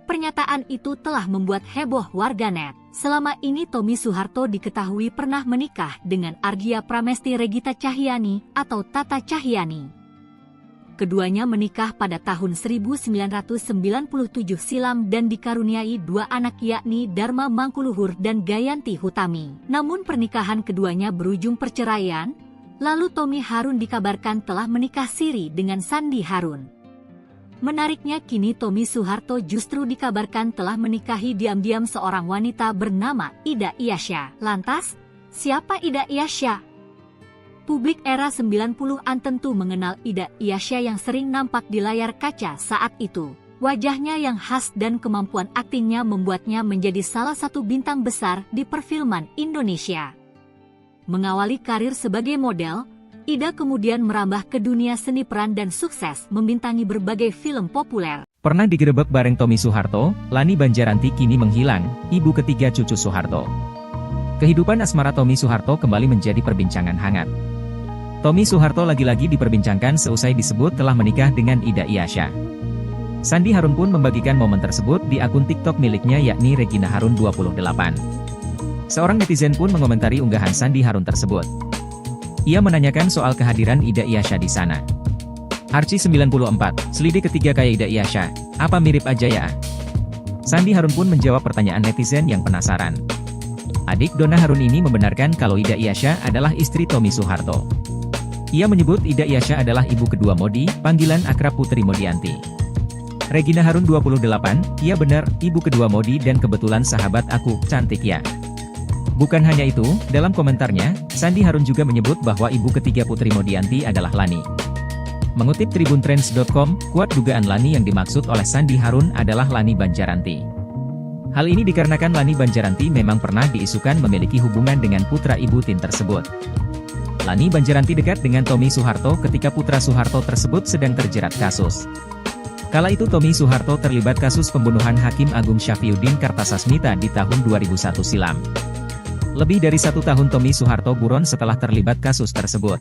pernyataan itu telah membuat heboh warganet. Selama ini Tommy Soeharto diketahui pernah menikah dengan Argia Pramesti Regita Cahyani atau Tata Cahyani. Keduanya menikah pada tahun 1997 silam dan dikaruniai 2 anak yakni Dharma Mangkuluhur dan Gayanti Hutami. Namun pernikahan keduanya berujung perceraian, lalu Tommy Harun dikabarkan telah menikah siri dengan Sandi Harun. Menariknya kini Tommy Soeharto justru dikabarkan telah menikahi diam-diam seorang wanita bernama Ida Iasya. Lantas, siapa Ida Iasya? Publik era 90-an tentu mengenal Ida Iasya yang sering nampak di layar kaca saat itu. Wajahnya yang khas dan kemampuan aktingnya membuatnya menjadi salah satu bintang besar di perfilman Indonesia. Mengawali karir sebagai model, Ida kemudian merambah ke dunia seni peran dan sukses membintangi berbagai film populer. Pernah digerebek bareng Tommy Soeharto, Lani Banjaranti kini menghilang, ibu ketiga cucu Soeharto. Kehidupan asmara Tommy Soeharto kembali menjadi perbincangan hangat. Tommy Soeharto lagi-lagi diperbincangkan seusai disebut telah menikah dengan Ida Iasya. Sandi Harun pun membagikan momen tersebut di akun TikTok miliknya yakni Regina Harun 28. Seorang netizen pun mengomentari unggahan Sandi Harun tersebut. Ia menanyakan soal kehadiran Ida Iasya di sana. Arci 94, selidik ketiga kayak Ida Iasya, apa mirip aja ya? Sandi Harun pun menjawab pertanyaan netizen yang penasaran. Adik Donna Harun ini membenarkan kalau Ida Iasya adalah istri Tommy Soeharto. Ia menyebut Ida Iasya adalah ibu kedua Modi, panggilan akrab Putri Modianti. Regina Harun 28, iya benar, ibu kedua Modi dan kebetulan sahabat aku, cantik ya. Bukan hanya itu, dalam komentarnya, Sandi Harun juga menyebut bahwa ibu ketiga Putri Modianti adalah Lani. Mengutip tribuntrends.com, kuat dugaan Lani yang dimaksud oleh Sandi Harun adalah Lani Banjaranti. Hal ini dikarenakan Lani Banjaranti memang pernah diisukan memiliki hubungan dengan putra ibu Tin tersebut. Lani Banjaranti dekat dengan Tommy Soeharto ketika putra Soeharto tersebut sedang terjerat kasus. Kala itu Tommy Soeharto terlibat kasus pembunuhan Hakim Agung Syafriuddin Kartasasmita di tahun 2001 silam. Lebih dari 1 tahun Tommy Soeharto buron setelah terlibat kasus tersebut.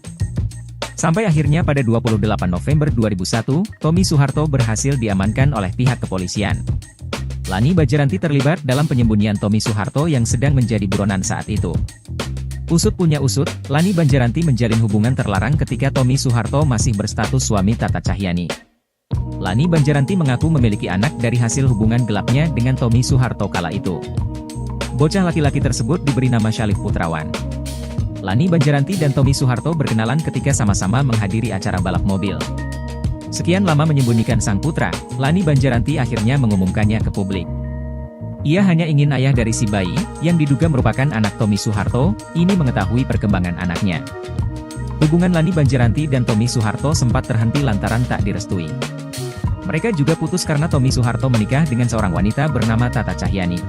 Sampai akhirnya pada 28 November 2001, Tommy Soeharto berhasil diamankan oleh pihak kepolisian. Lani Banjaranti terlibat dalam penyembunyian Tommy Soeharto yang sedang menjadi buronan saat itu. Usut punya usut, Lani Banjaranti menjalin hubungan terlarang ketika Tommy Soeharto masih berstatus suami Tata Cahyani. Lani Banjaranti mengaku memiliki anak dari hasil hubungan gelapnya dengan Tommy Soeharto kala itu. Bocah laki-laki tersebut diberi nama Syalif Putrawan. Lani Banjaranti dan Tommy Soeharto berkenalan ketika sama-sama menghadiri acara balap mobil. Sekian lama menyembunyikan sang putra, Lani Banjaranti akhirnya mengumumkannya ke publik. Ia hanya ingin ayah dari si bayi, yang diduga merupakan anak Tommy Soeharto, ini mengetahui perkembangan anaknya. Hubungan Lani Banjaranti dan Tommy Soeharto sempat terhenti lantaran tak direstui. Mereka juga putus karena Tommy Soeharto menikah dengan seorang wanita bernama Tata Cahyanti.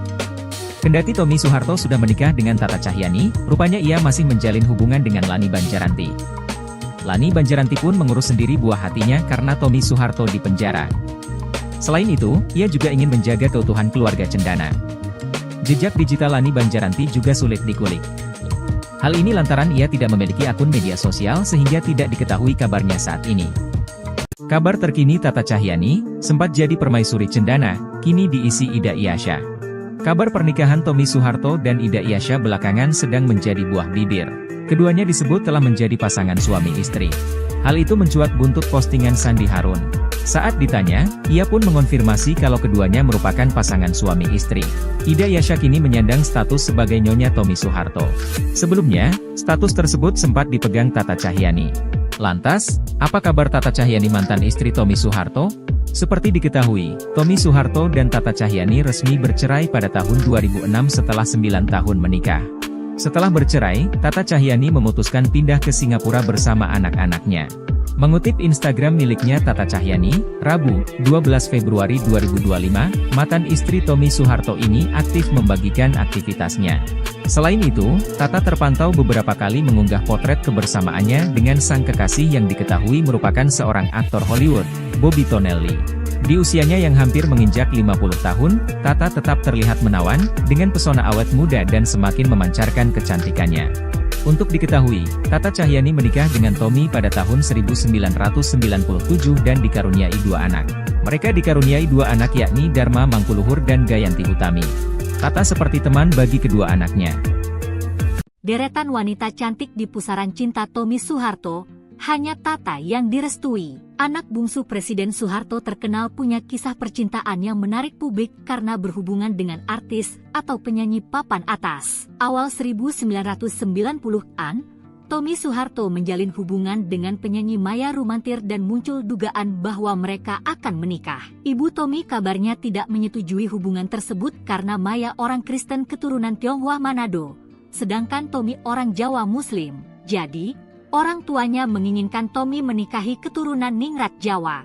Kendati Tommy Soeharto sudah menikah dengan Tata Cahyanti, rupanya ia masih menjalin hubungan dengan Lani Banjaranti. Lani Banjaranti pun mengurus sendiri buah hatinya karena Tommy Soeharto di penjara. Selain itu, ia juga ingin menjaga keutuhan keluarga cendana. Jejak digital Lani Banjaranti juga sulit dikulik. Hal ini lantaran ia tidak memiliki akun media sosial sehingga tidak diketahui kabarnya saat ini. Kabar terkini Tata Cahyanti, sempat jadi permaisuri cendana, kini diisi Ida Iyasya. Kabar pernikahan Tommy Soeharto dan Ida Iyasya belakangan sedang menjadi buah bibir. Keduanya disebut telah menjadi pasangan suami istri. Hal itu mencuat buntut postingan Sandi Harun. Saat ditanya, ia pun mengonfirmasi kalau keduanya merupakan pasangan suami istri. Ida Iyasya kini menyandang status sebagai Nyonya Tommy Soeharto. Sebelumnya, status tersebut sempat dipegang Tata Cahyanti. Lantas, apa kabar Tata Cahyanti mantan istri Tommy Soeharto? Seperti diketahui, Tommy Soeharto dan Tata Cahyanti resmi bercerai pada tahun 2006 setelah 9 tahun menikah. Setelah bercerai, Tata Cahyanti memutuskan pindah ke Singapura bersama anak-anaknya. Mengutip Instagram miliknya Tata Cahyanti, Rabu, 12 Februari 2025, mantan istri Tommy Soeharto ini aktif membagikan aktivitasnya. Selain itu, Tata terpantau beberapa kali mengunggah potret kebersamaannya dengan sang kekasih yang diketahui merupakan seorang aktor Hollywood, Bobby Tonelli. Di usianya yang hampir menginjak 50 tahun, Tata tetap terlihat menawan, dengan pesona awet muda dan semakin memancarkan kecantikannya. Untuk diketahui, Tata Cahyanti menikah dengan Tommy pada tahun 1997 dan dikaruniai 2 anak. Mereka dikaruniai 2 anak yakni Dharma Mangkuluhur dan Gayanti Utami. Tata seperti teman bagi kedua anaknya. Deretan wanita cantik di pusaran cinta Tommy Soeharto, hanya Tata yang direstui. Anak bungsu Presiden Soeharto terkenal punya kisah percintaan yang menarik publik karena berhubungan dengan artis atau penyanyi papan atas. Awal 1990-an, Tommy Soeharto menjalin hubungan dengan penyanyi Maya Rumantir dan muncul dugaan bahwa mereka akan menikah. Ibu Tommy kabarnya tidak menyetujui hubungan tersebut karena Maya orang Kristen keturunan Tionghoa Manado, sedangkan Tommy orang Jawa Muslim. Jadi, orang tuanya menginginkan Tommy menikahi keturunan Ningrat Jawa.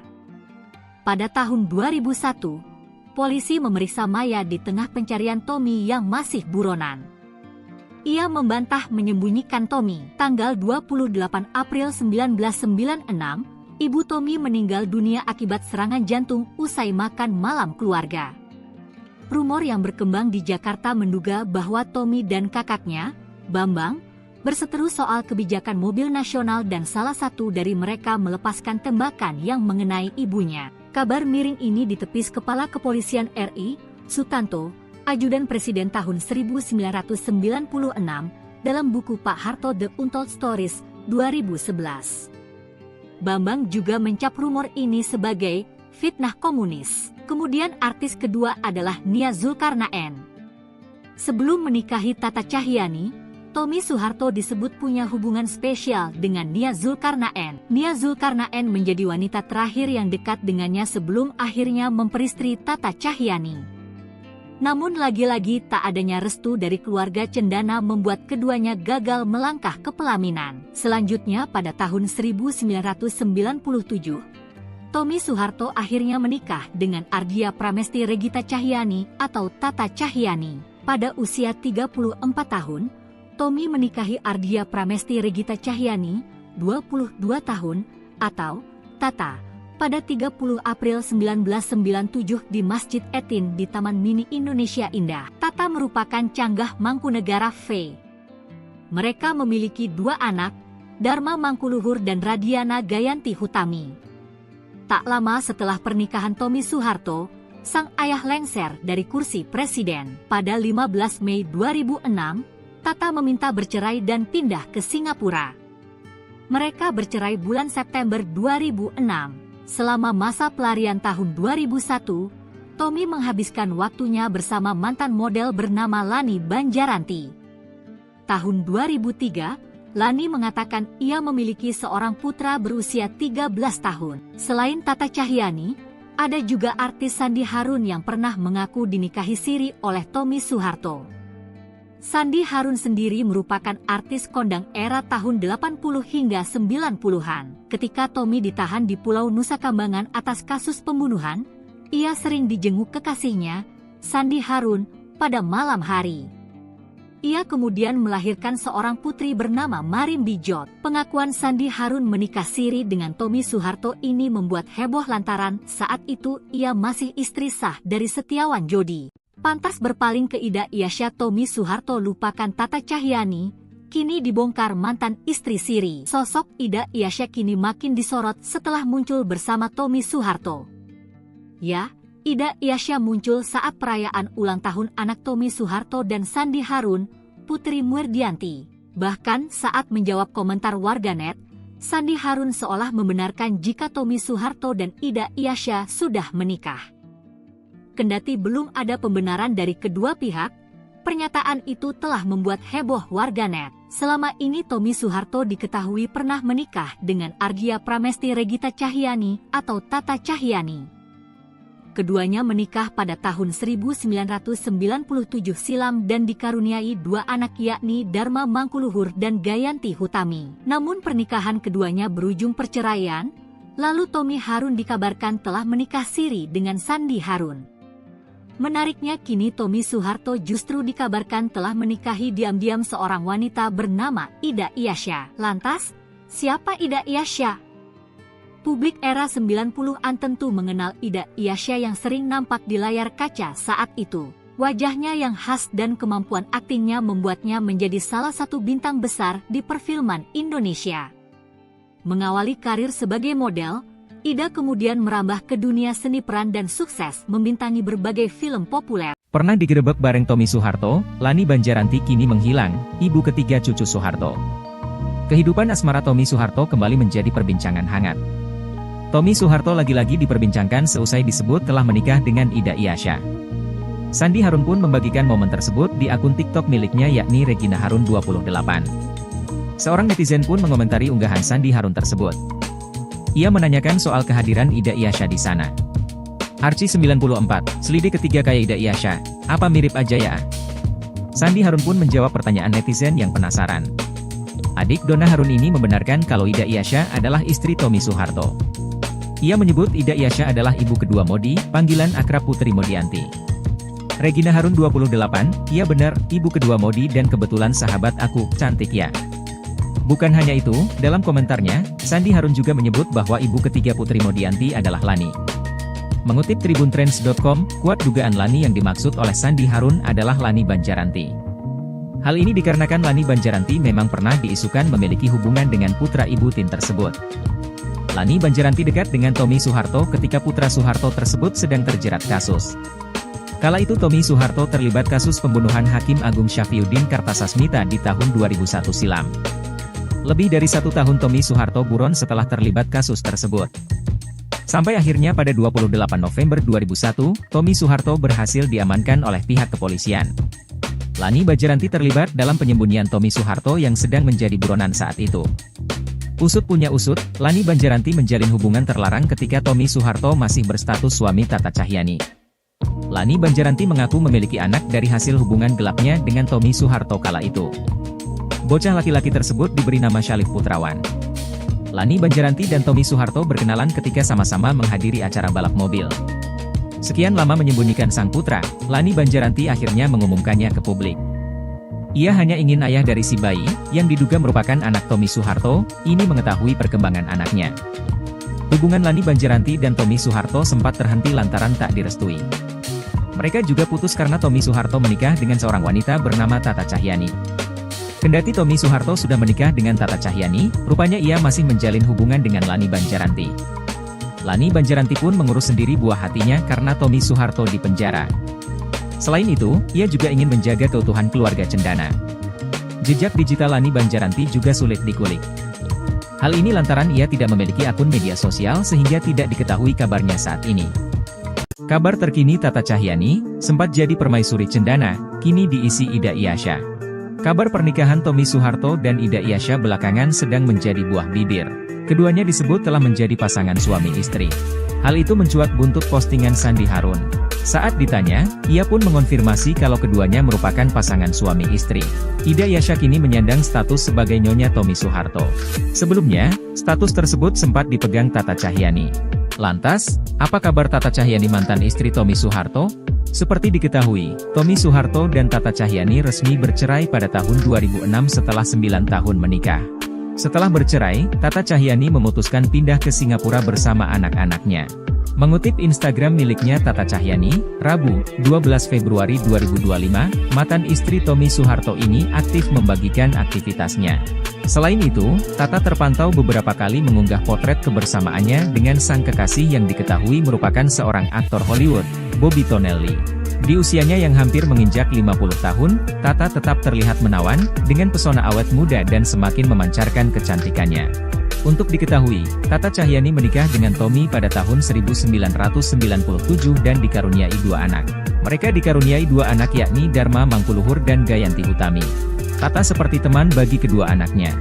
Pada tahun 2001, polisi memeriksa Maya di tengah pencarian Tommy yang masih buronan. Ia membantah menyembunyikan Tommy. Tanggal 28 April 1996, ibu Tommy meninggal dunia akibat serangan jantung usai makan malam keluarga. Rumor yang berkembang di Jakarta menduga bahwa Tommy dan kakaknya, Bambang, berseteru soal kebijakan mobil nasional dan salah satu dari mereka melepaskan tembakan yang mengenai ibunya. Kabar miring ini ditepis Kepala Kepolisian RI, Sutanto, Ajudan Presiden tahun 1996, dalam buku Pak Harto The Untold Stories, 2011. Bambang juga mencap rumor ini sebagai fitnah komunis. Kemudian artis kedua adalah Nia Zulkarnaen. Sebelum menikahi Tata Cahyanti, Tommy Soeharto disebut punya hubungan spesial dengan Nia Zulkarnaen. Nia Zulkarnaen menjadi wanita terakhir yang dekat dengannya sebelum akhirnya memperistri Tata Cahyanti. Namun lagi-lagi tak adanya restu dari keluarga cendana membuat keduanya gagal melangkah ke pelaminan. Selanjutnya pada tahun 1997, Tommy Soeharto akhirnya menikah dengan Ardia Pramesti Regita Cahyanti atau Tata Cahyanti. Pada usia 34 tahun, Tommy menikahi Ardia Pramesti Regita Cahyanti, 22 tahun, atau Tata, pada 30 April 1997 di Masjid Etin di Taman Mini Indonesia Indah. Tata merupakan canggah Mangkunegara V. Mereka memiliki 2 anak, Dharma Mangkuluhur dan Radiana Gayanti Hutami. Tak lama setelah pernikahan Tommy Soeharto, sang ayah lengser dari kursi presiden. Pada 15 Mei 2006, Tata meminta bercerai dan pindah ke Singapura. Mereka bercerai bulan September 2006. Selama masa pelarian tahun 2001, Tommy menghabiskan waktunya bersama mantan model bernama Lani Banjaranti. Tahun 2003, Lani mengatakan ia memiliki seorang putra berusia 13 tahun. Selain Tata Cahyanti, ada juga artis Sandi Harun yang pernah mengaku dinikahi siri oleh Tommy Soeharto. Sandi Harun sendiri merupakan artis kondang era tahun 80 hingga 90-an. Ketika Tommy ditahan di Pulau Nusa Kambangan atas kasus pembunuhan, ia sering dijenguk kekasihnya, Sandi Harun, pada malam hari. Ia kemudian melahirkan seorang putri bernama Marim Bijot. Pengakuan Sandi Harun menikah siri dengan Tommy Soeharto ini membuat heboh lantaran saat itu ia masih istri sah dari Setiawan Jodi. Pantas berpaling ke Ida Iasya, Tommy Soeharto lupakan Tata Cahyani, kini dibongkar mantan istri siri. Sosok Ida Iasya kini makin disorot setelah muncul bersama Tommy Soeharto. Ya, Ida Iasya muncul saat perayaan ulang tahun anak Tommy Soeharto dan Sandi Harun, Putri Muerdianti. Bahkan saat menjawab komentar warganet, Sandi Harun seolah membenarkan jika Tommy Soeharto dan Ida Iasya sudah menikah. Kendati belum ada pembenaran dari kedua pihak, pernyataan itu telah membuat heboh warganet. Selama ini Tommy Soeharto diketahui pernah menikah dengan Argia Pramesti Regita Cahyani atau Tata Cahyani. Keduanya menikah pada tahun 1997 silam dan dikaruniai dua anak yakni Dharma Mangkuluhur dan Gayanti Hutami. Namun pernikahan keduanya berujung perceraian, lalu Tommy Harun dikabarkan telah menikah siri dengan Sandi Harun. Menariknya kini Tommy Soeharto justru dikabarkan telah menikahi diam-diam seorang wanita bernama Ida Iasya. Lantas, siapa Ida Iasya? Publik era 90-an tentu mengenal Ida Iasya yang sering nampak di layar kaca saat itu. Wajahnya yang khas dan kemampuan aktingnya membuatnya menjadi salah satu bintang besar di perfilman Indonesia. Mengawali karir sebagai model, Ida kemudian merambah ke dunia seni peran dan sukses membintangi berbagai film populer. Pernah digerebek bareng Tommy Soeharto, Lani Banjaranti kini menghilang, ibu ketiga cucu Soeharto. Kehidupan asmara Tommy Soeharto kembali menjadi perbincangan hangat. Tommy Soeharto lagi-lagi diperbincangkan seusai disebut telah menikah dengan Ida Iasya. Sandi Harun pun membagikan momen tersebut di akun TikTok miliknya yakni Regina Harun 28. Seorang netizen pun mengomentari unggahan Sandi Harun tersebut. Ia menanyakan soal kehadiran Ida Iasya di sana. Arci 94, selidik ketiga kayak Ida Iasya, apa mirip aja ya? Sandi Harun pun menjawab pertanyaan netizen yang penasaran. Adik Donna Harun ini membenarkan kalau Ida Iasya adalah istri Tommy Soeharto. Ia menyebut Ida Iasya adalah ibu kedua Modi, panggilan akrab Putri Modianti. Regina Harun 28, iya benar, ibu kedua Modi dan kebetulan sahabat aku, cantik ya. Bukan hanya itu, dalam komentarnya, Sandi Harun juga menyebut bahwa ibu ketiga Putri Modianti adalah Lani. Mengutip tribuntrends.com, kuat dugaan Lani yang dimaksud oleh Sandi Harun adalah Lani Banjaranti. Hal ini dikarenakan Lani Banjaranti memang pernah diisukan memiliki hubungan dengan putra ibu Tin tersebut. Lani Banjaranti dekat dengan Tommy Soeharto ketika putra Soeharto tersebut sedang terjerat kasus. Kala itu Tommy Soeharto terlibat kasus pembunuhan Hakim Agung Syafriuddin Kartasasmita di tahun 2001 silam. Lebih dari 1 tahun Tommy Soeharto buron setelah terlibat kasus tersebut. Sampai akhirnya pada 28 November 2001, Tommy Soeharto berhasil diamankan oleh pihak kepolisian. Lani Banjaranti terlibat dalam penyembunyian Tommy Soeharto yang sedang menjadi buronan saat itu. Usut punya usut, Lani Banjaranti menjalin hubungan terlarang ketika Tommy Soeharto masih berstatus suami Tata Cahyani. Lani Banjaranti mengaku memiliki anak dari hasil hubungan gelapnya dengan Tommy Soeharto kala itu. Bocah laki-laki tersebut diberi nama Syalif Putrawan. Lani Banjaranti dan Tommy Soeharto berkenalan ketika sama-sama menghadiri acara balap mobil. Sekian lama menyembunyikan sang putra, Lani Banjaranti akhirnya mengumumkannya ke publik. Ia hanya ingin ayah dari si bayi, yang diduga merupakan anak Tommy Soeharto, ini mengetahui perkembangan anaknya. Hubungan Lani Banjaranti dan Tommy Soeharto sempat terhenti lantaran tak direstui. Mereka juga putus karena Tommy Soeharto menikah dengan seorang wanita bernama Tata Cahyani. Kendati Tommy Soeharto sudah menikah dengan Tata Cahyani, rupanya ia masih menjalin hubungan dengan Lani Banjaranti. Lani Banjaranti pun mengurus sendiri buah hatinya karena Tommy Soeharto di penjara. Selain itu, ia juga ingin menjaga keutuhan keluarga cendana. Jejak digital Lani Banjaranti juga sulit dikulik. Hal ini lantaran ia tidak memiliki akun media sosial sehingga tidak diketahui kabarnya saat ini. Kabar terkini Tata Cahyani, sempat jadi permaisuri cendana, kini diisi Ida Iasya. Kabar pernikahan Tommy Soeharto dan Ida Iasya belakangan sedang menjadi buah bibir. Keduanya disebut telah menjadi pasangan suami istri. Hal itu mencuat buntut postingan Sandi Harun. Saat ditanya, ia pun mengonfirmasi kalau keduanya merupakan pasangan suami istri. Ida Yasha kini menyandang status sebagai Nyonya Tommy Soeharto. Sebelumnya, status tersebut sempat dipegang Tata Cahyanni. Lantas, apa kabar Tata Cahyanni mantan istri Tommy Soeharto? Seperti diketahui, Tommy Soeharto dan Tata Cahyanni resmi bercerai pada tahun 2006 setelah 9 tahun menikah. Setelah bercerai, Tata Cahyanni memutuskan pindah ke Singapura bersama anak-anaknya. Mengutip Instagram miliknya Tata Cahyanni, Rabu, 12 Februari 2025, mantan istri Tommy Soeharto ini aktif membagikan aktivitasnya. Selain itu, Tata terpantau beberapa kali mengunggah potret kebersamaannya dengan sang kekasih yang diketahui merupakan seorang aktor Hollywood, Bobby Tonelli. Di usianya yang hampir menginjak 50 tahun, Tata tetap terlihat menawan, dengan pesona awet muda dan semakin memancarkan kecantikannya. Untuk diketahui, Tata Cahyanni menikah dengan Tommy pada tahun 1997 dan dikaruniai 2 anak. Mereka dikaruniai 2 anak yakni Dharma Mangkuluhur dan Gayanti Utami. Tata seperti teman bagi kedua anaknya.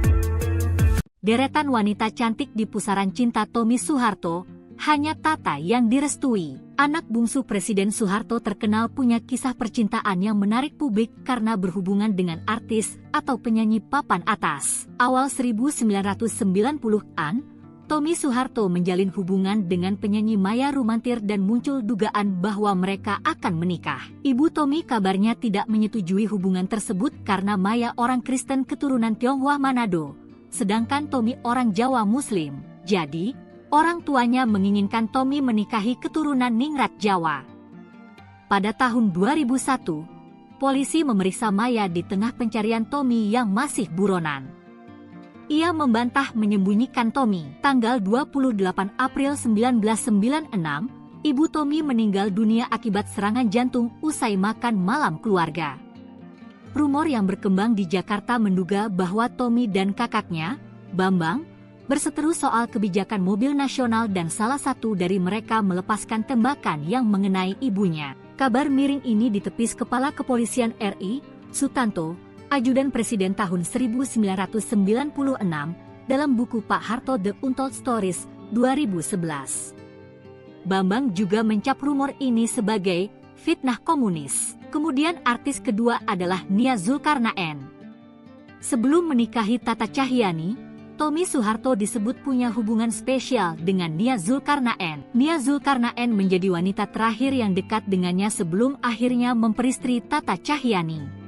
Deretan wanita cantik di pusaran cinta Tommy Soeharto, hanya Tata yang direstui. Anak bungsu Presiden Soeharto terkenal punya kisah percintaan yang menarik publik karena berhubungan dengan artis atau penyanyi papan atas. Awal 1990-an, Tommy Soeharto menjalin hubungan dengan penyanyi Maya Rumantir dan muncul dugaan bahwa mereka akan menikah. Ibu Tommy kabarnya tidak menyetujui hubungan tersebut karena Maya orang Kristen keturunan Tionghoa Manado, sedangkan Tommy orang Jawa Muslim. Jadi, orang tuanya menginginkan Tommy menikahi keturunan Ningrat Jawa. Pada tahun 2001, polisi memeriksa Maya di tengah pencarian Tommy yang masih buronan. Ia membantah menyembunyikan Tommy. Tanggal 28 April 1996, ibu Tommy meninggal dunia akibat serangan jantung usai makan malam keluarga. Rumor yang berkembang di Jakarta menduga bahwa Tommy dan kakaknya, Bambang, berseteru soal kebijakan mobil nasional dan salah satu dari mereka melepaskan tembakan yang mengenai ibunya. Kabar miring ini ditepis Kepala Kepolisian RI, Sutanto, Ajudan Presiden tahun 1996, dalam buku Pak Harto The Untold Stories, 2011. Bambang juga mencap rumor ini sebagai fitnah komunis. Kemudian artis kedua adalah Nia Zulkarnaen. Sebelum menikahi Tata Cahyanni, Tommy Soeharto disebut punya hubungan spesial dengan Nia Zulkarnaen. Nia Zulkarnaen menjadi wanita terakhir yang dekat dengannya sebelum akhirnya memperistri Tata Cahyanni.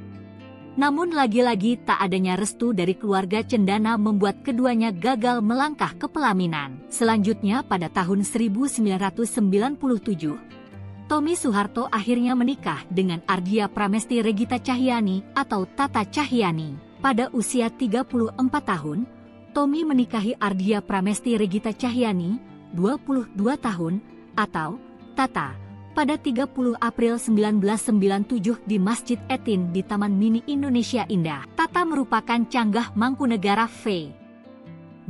Namun lagi-lagi tak adanya restu dari keluarga cendana membuat keduanya gagal melangkah ke pelaminan. Selanjutnya pada tahun 1997, Tommy Soeharto akhirnya menikah dengan Ardia Pramesti Regita Cahyanni atau Tata Cahyanni. Pada usia 34 tahun, Tommy menikahi Ardia Pramesti Regita Cahyanni, 22 tahun, atau Tata, pada 30 April 1997 di Masjid Etin di Taman Mini Indonesia Indah. Tata merupakan canggah Mangkunegara V.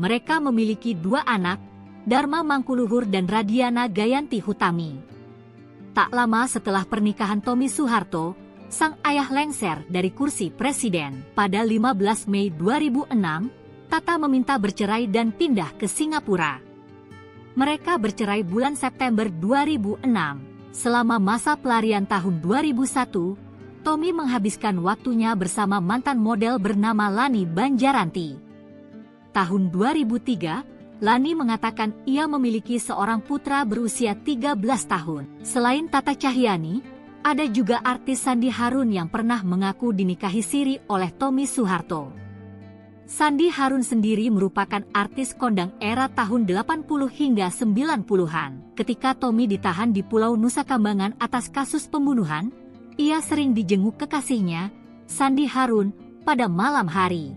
Mereka memiliki 2 anak, Dharma Mangkuluhur dan Radiana Gayanti Hutami. Tak lama setelah pernikahan Tommy Soeharto, sang ayah lengser dari kursi presiden. Pada 15 Mei 2006, Tata meminta bercerai dan pindah ke Singapura. Mereka bercerai bulan September 2006. Selama masa pelarian tahun 2001, Tommy menghabiskan waktunya bersama mantan model bernama Lani Banjaranti. Tahun 2003, Lani mengatakan ia memiliki seorang putra berusia 13 tahun. Selain Tata Cahyanni, ada juga artis Sandi Harun yang pernah mengaku dinikahi siri oleh Tommy Soeharto. Sandi Harun sendiri merupakan artis kondang era tahun 80 hingga 90-an. Ketika Tommy ditahan di Pulau Nusa Kambangan atas kasus pembunuhan, ia sering dijenguk kekasihnya, Sandi Harun, pada malam hari.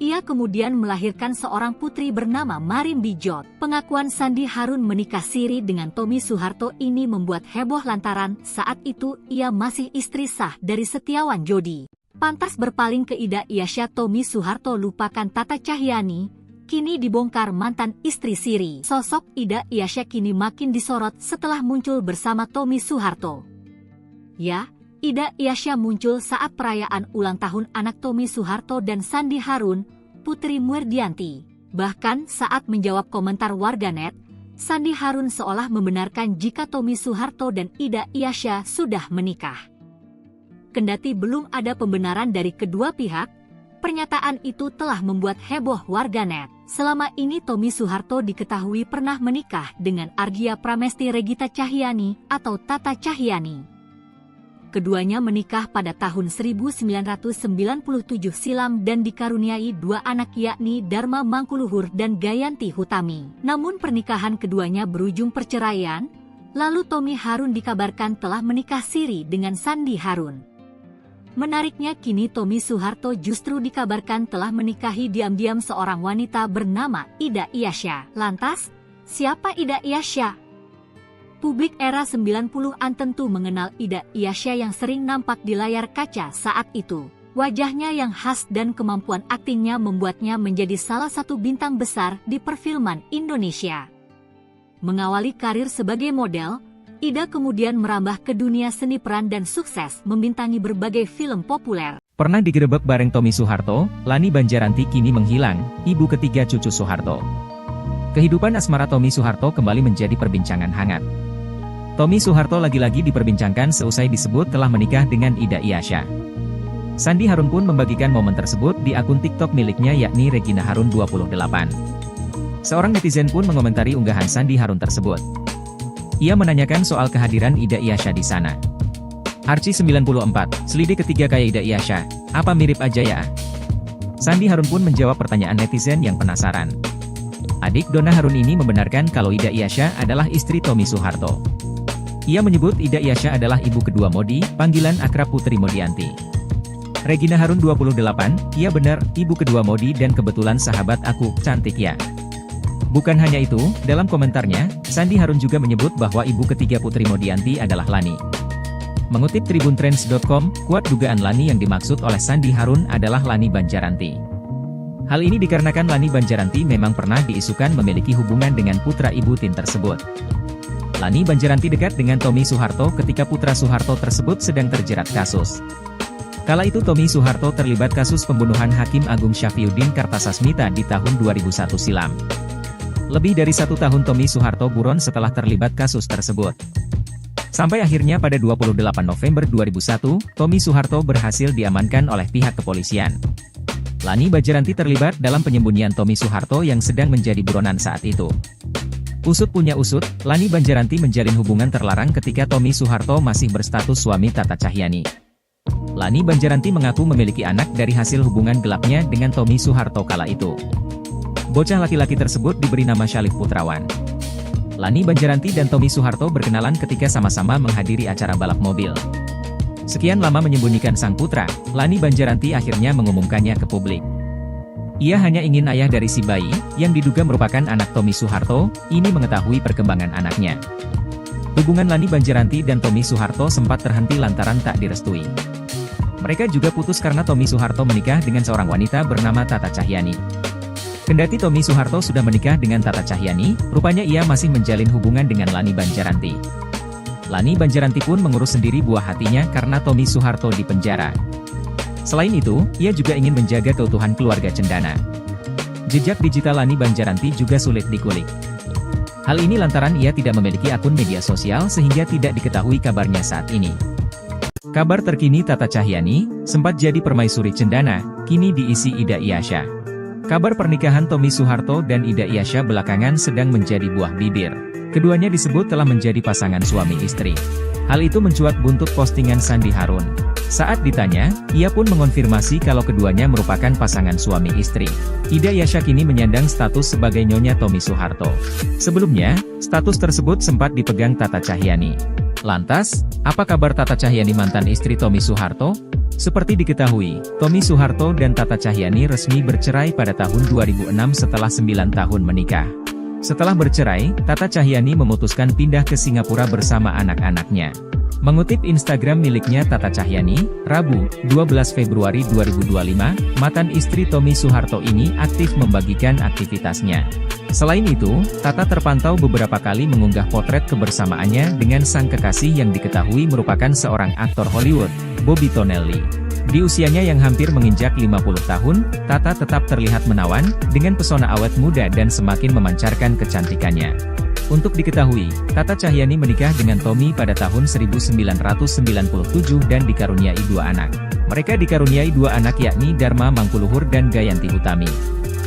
Ia kemudian melahirkan seorang putri bernama Marim Bijot. Pengakuan Sandi Harun menikah siri dengan Tommy Soeharto ini membuat heboh lantaran saat itu ia masih istri sah dari Setiawan Jodi. Pantas berpaling ke Ida Yasha, Tommy Soeharto lupakan Tata Cahyanni, kini dibongkar mantan istri siri. Sosok Ida Yasha kini makin disorot setelah muncul bersama Tommy Soeharto. Ya, Ida Yasha muncul saat perayaan ulang tahun anak Tommy Soeharto dan Sandi Harun, Putri Murdianti. Bahkan saat menjawab komentar warganet, Sandi Harun seolah membenarkan jika Tommy Soeharto dan Ida Iyasya sudah menikah. Kendati belum ada pembenaran dari kedua pihak, pernyataan itu telah membuat heboh warganet. Selama ini Tommy Soeharto diketahui pernah menikah dengan Argia Pramesti Regita Cahyani atau Tata Cahyani. Keduanya menikah pada tahun 1997 silam dan dikaruniai dua anak yakni Dharma Mangkuluhur dan Gayanti Hutami. Namun pernikahan keduanya berujung perceraian, lalu Tommy Harun dikabarkan telah menikah siri dengan Sandi Harun. Menariknya kini Tommy Soeharto justru dikabarkan telah menikahi diam-diam seorang wanita bernama Ida Iyasya. Lantas, siapa Ida Iyasya? Publik era 90-an tentu mengenal Ida Iyasya yang sering nampak di layar kaca saat itu. Wajahnya yang khas dan kemampuan aktingnya membuatnya menjadi salah satu bintang besar di perfilman Indonesia. Mengawali karir sebagai model, Ida kemudian merambah ke dunia seni peran dan sukses membintangi berbagai film populer. Pernah digerebek bareng Tommy Soeharto, Lani Banjaranti kini menghilang, ibu ketiga cucu Soeharto. Kehidupan asmara Tommy Soeharto kembali menjadi perbincangan hangat. Tommy Soeharto lagi-lagi diperbincangkan seusai disebut telah menikah dengan Ida Iyasya. Sandi Harun pun membagikan momen tersebut di akun TikTok miliknya yakni Regina Harun 28. Seorang netizen pun mengomentari unggahan Sandi Harun tersebut. Ia menanyakan soal kehadiran Ida Iyasya di sana. Arci 94, selidik ketiga kayak Ida Iyasya, apa mirip aja ya? Sandi Harun pun menjawab pertanyaan netizen yang penasaran. Adik Donna Harun ini membenarkan kalau Ida Iyasya adalah istri Tommy Soeharto. Ia menyebut Ida Iyasya adalah ibu kedua Modi, panggilan akrab Putri Modianti. Regina Harun 28, iya benar, ibu kedua Modi dan kebetulan sahabat aku, cantik ya. Bukan hanya itu, dalam komentarnya, Sandi Harun juga menyebut bahwa ibu ketiga Putri Modianti adalah Lani. Mengutip tribuntrends.com, kuat dugaan Lani yang dimaksud oleh Sandi Harun adalah Lani Banjaranti. Hal ini dikarenakan Lani Banjaranti memang pernah diisukan memiliki hubungan dengan putra ibu Tin tersebut. Lani Banjaranti dekat dengan Tommy Soeharto ketika putra Soeharto tersebut sedang terjerat kasus. Kala itu Tommy Soeharto terlibat kasus pembunuhan Hakim Agung Syafriuddin Kartasasmita di tahun 2001 silam. Lebih dari 1 tahun Tommy Soeharto buron setelah terlibat kasus tersebut. Sampai akhirnya pada 28 November 2001, Tommy Soeharto berhasil diamankan oleh pihak kepolisian. Lani Banjaranti terlibat dalam penyembunyian Tommy Soeharto yang sedang menjadi buronan saat itu. Usut punya usut, Lani Banjaranti menjalin hubungan terlarang ketika Tommy Soeharto masih berstatus suami Tata Cahyani. Lani Banjaranti mengaku memiliki anak dari hasil hubungan gelapnya dengan Tommy Soeharto kala itu. Bocah laki-laki tersebut diberi nama Syalif Putrawan. Lani Banjaranti dan Tommy Soeharto berkenalan ketika sama-sama menghadiri acara balap mobil. Sekian lama menyembunyikan sang putra, Lani Banjaranti akhirnya mengumumkannya ke publik. Ia hanya ingin ayah dari si bayi, yang diduga merupakan anak Tommy Soeharto, ini mengetahui perkembangan anaknya. Hubungan Lani Banjaranti dan Tommy Soeharto sempat terhenti lantaran tak direstui. Mereka juga putus karena Tommy Soeharto menikah dengan seorang wanita bernama Tata Cahyani. Kendati Tommy Soeharto sudah menikah dengan Tata Cahyani, rupanya ia masih menjalin hubungan dengan Lani Banjaranti. Lani Banjaranti pun mengurus sendiri buah hatinya karena Tommy Soeharto di penjara. Selain itu, ia juga ingin menjaga keutuhan keluarga cendana. Jejak digital Lani Banjaranti juga sulit dikulik. Hal ini lantaran ia tidak memiliki akun media sosial sehingga tidak diketahui kabarnya saat ini. Kabar terkini Tata Cahyani, sempat jadi permaisuri cendana, kini diisi Ida Iyasya. Kabar pernikahan Tommy Soeharto dan Ida Iyasya belakangan sedang menjadi buah bibir. Keduanya disebut telah menjadi pasangan suami istri. Hal itu mencuat buntut postingan Sandi Harun. Saat ditanya, ia pun mengonfirmasi kalau keduanya merupakan pasangan suami istri. Ida Iyasya kini menyandang status sebagai Nyonya Tommy Soeharto. Sebelumnya, status tersebut sempat dipegang Tata Cahyani. Lantas, apa kabar Tata Cahyani mantan istri Tommy Soeharto? Seperti diketahui, Tommy Soeharto dan Tata Cahyani resmi bercerai pada tahun 2006 setelah 9 tahun menikah. Setelah bercerai, Tata Cahyani memutuskan pindah ke Singapura bersama anak-anaknya. Mengutip Instagram miliknya Tata Cahyani, Rabu, 12 Februari 2025, mantan istri Tommy Soeharto ini aktif membagikan aktivitasnya. Selain itu, Tata terpantau beberapa kali mengunggah potret kebersamaannya dengan sang kekasih yang diketahui merupakan seorang aktor Hollywood, Bobby Tonelli. Di usianya yang hampir menginjak 50 tahun, Tata tetap terlihat menawan, dengan pesona awet muda dan semakin memancarkan kecantikannya. Untuk diketahui, Tata Cahyani menikah dengan Tommy pada tahun 1997 dan dikaruniai 2 anak. Mereka dikaruniai 2 anak yakni Dharma Mangkuluhur dan Gayanti Hutami.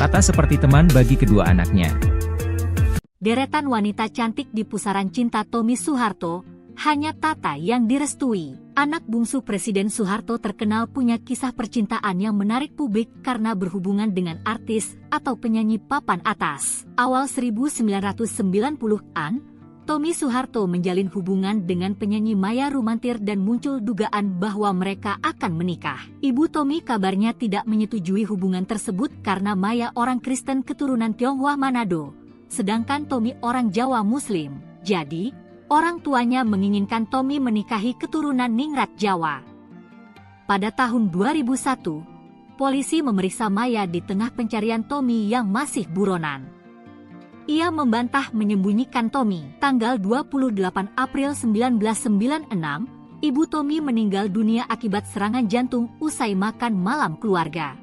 Tata seperti teman bagi kedua anaknya. Deretan wanita cantik di pusaran cinta Tommy Soeharto, hanya Tata yang direstui. Anak bungsu Presiden Soeharto terkenal punya kisah percintaan yang menarik publik karena berhubungan dengan artis atau penyanyi papan atas. Awal 1990-an, Tommy Soeharto menjalin hubungan dengan penyanyi Maya Rumantir dan muncul dugaan bahwa mereka akan menikah. Ibu Tommy kabarnya tidak menyetujui hubungan tersebut karena Maya orang Kristen keturunan Tionghoa Manado, sedangkan Tommy orang Jawa Muslim. Jadi, orang tuanya menginginkan Tommy menikahi keturunan Ningrat Jawa. Pada tahun 2001, polisi memeriksa Maya di tengah pencarian Tommy yang masih buronan. Ia membantah menyembunyikan Tommy. Tanggal 28 April 1996, ibu Tommy meninggal dunia akibat serangan jantung usai makan malam keluarga.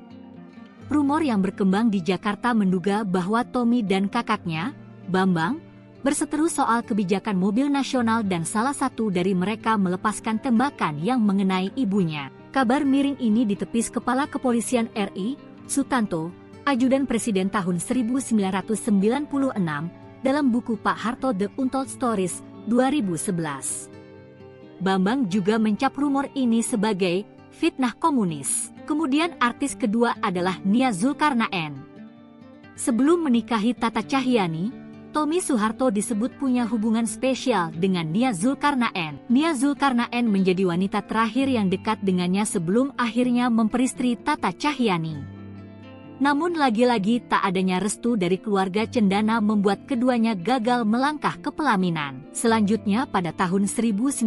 Rumor yang berkembang di Jakarta menduga bahwa Tommy dan kakaknya, Bambang, berseteru soal kebijakan mobil nasional dan salah satu dari mereka melepaskan tembakan yang mengenai ibunya. Kabar miring ini ditepis Kepala Kepolisian RI, Sutanto, Ajudan Presiden tahun 1996, dalam buku Pak Harto The Untold Stories, 2011. Bambang juga mencap rumor ini sebagai fitnah komunis. Kemudian artis kedua adalah Nia Zulkarnaen. Sebelum menikahi Tata Cahyani, Tommy Soeharto disebut punya hubungan spesial dengan Nia Zulkarnaen. Nia Zulkarnaen menjadi wanita terakhir yang dekat dengannya sebelum akhirnya memperistri Tata Cahyani. Namun lagi-lagi tak adanya restu dari keluarga cendana membuat keduanya gagal melangkah ke pelaminan. Selanjutnya pada tahun 1997,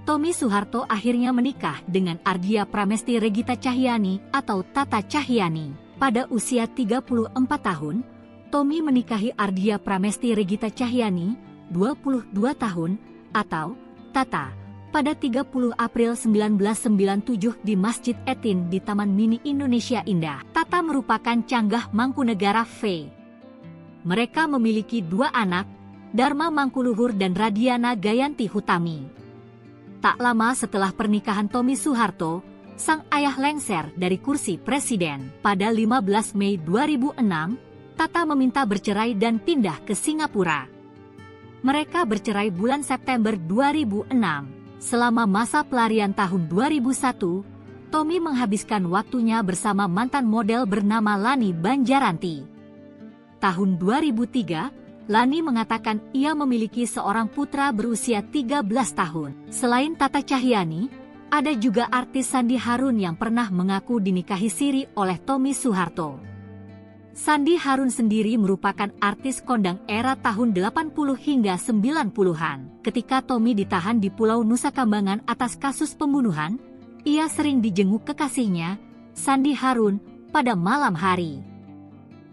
Tommy Soeharto akhirnya menikah dengan Ardia Pramesti Regita Cahyani atau Tata Cahyani. Pada usia 34 tahun, Tommy menikahi Ardia Pramesti Regita Cahyani, 22 tahun, atau Tata, pada 30 April 1997 di Masjid Etin di Taman Mini Indonesia Indah. Tata merupakan canggah Mangkunegara V. Mereka memiliki 2 anak, Dharma Mangkuluhur dan Radiana Gayanti Hutami. Tak lama setelah pernikahan Tommy Soeharto, sang ayah lengser dari kursi presiden. Pada 15 Mei 2006, Tata meminta bercerai dan pindah ke Singapura. Mereka bercerai bulan September 2006. Selama masa pelarian tahun 2001, Tommy menghabiskan waktunya bersama mantan model bernama Lani Banjaranti. Tahun 2003, Lani mengatakan ia memiliki seorang putra berusia 13 tahun. Selain Tata Cahyani, ada juga artis Sandi Harun yang pernah mengaku dinikahi siri oleh Tommy Soeharto. Sandi Harun sendiri merupakan artis kondang era tahun 80 hingga 90-an. Ketika Tommy ditahan di Pulau Nusa Kambangan atas kasus pembunuhan, ia sering dijenguk kekasihnya, Sandi Harun, pada malam hari.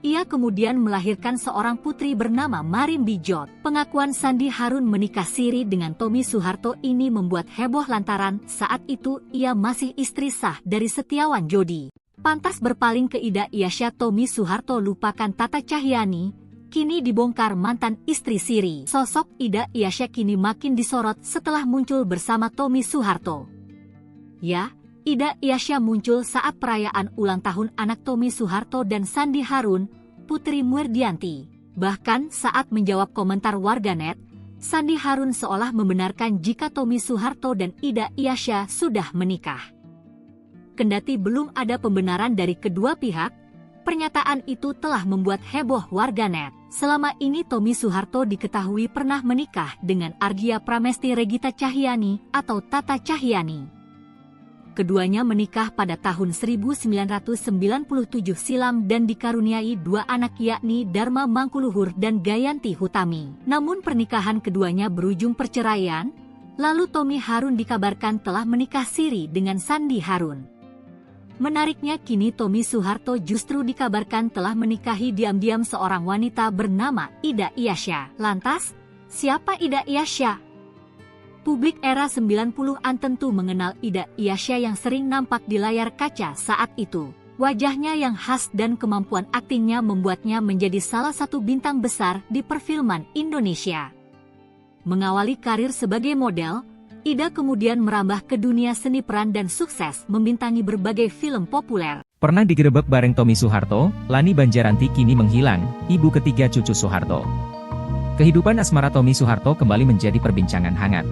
Ia kemudian melahirkan seorang putri bernama Marin Bijot. Pengakuan Sandi Harun menikah siri dengan Tommy Soeharto ini membuat heboh lantaran saat itu ia masih istri sah dari Setiawan Jodi. Pantas berpaling ke Ida Iasya, Tommy Soeharto lupakan Tata Cahyani, kini dibongkar mantan istri siri. Sosok Ida Iasya kini makin disorot setelah muncul bersama Tommy Soeharto. Ya, Ida Iasya muncul saat perayaan ulang tahun anak Tommy Soeharto dan Sandi Harun, Putri Murdianti. Bahkan saat menjawab komentar warganet, Sandi Harun seolah membenarkan jika Tommy Soeharto dan Ida Iasya sudah menikah. Kendati belum ada pembenaran dari kedua pihak, pernyataan itu telah membuat heboh warganet. Selama ini Tommy Soeharto diketahui pernah menikah dengan Ardia Pramesti Regita Cahyani atau Tata Cahyani. Keduanya menikah pada tahun 1997 silam dan dikaruniai 2 anak yakni Dharma Mangkuluhur dan Gayanti Hutami. Namun pernikahan keduanya berujung perceraian, lalu Tommy Harun dikabarkan telah menikah siri dengan Sandi Harun. Menariknya kini Tommy Soeharto justru dikabarkan telah menikahi diam-diam seorang wanita bernama Ida Iasya. Lantas, siapa Ida Iasya? Publik era 90-an tentu mengenal Ida Iasya yang sering nampak di layar kaca saat itu. Wajahnya yang khas dan kemampuan aktingnya membuatnya menjadi salah satu bintang besar di perfilman Indonesia. Mengawali karir sebagai model, Ida kemudian merambah ke dunia seni peran dan sukses membintangi berbagai film populer. Pernah digerebek bareng Tommy Soeharto, Lani Banjaranti kini menghilang, ibu ketiga cucu Soeharto. Kehidupan asmara Tommy Soeharto kembali menjadi perbincangan hangat.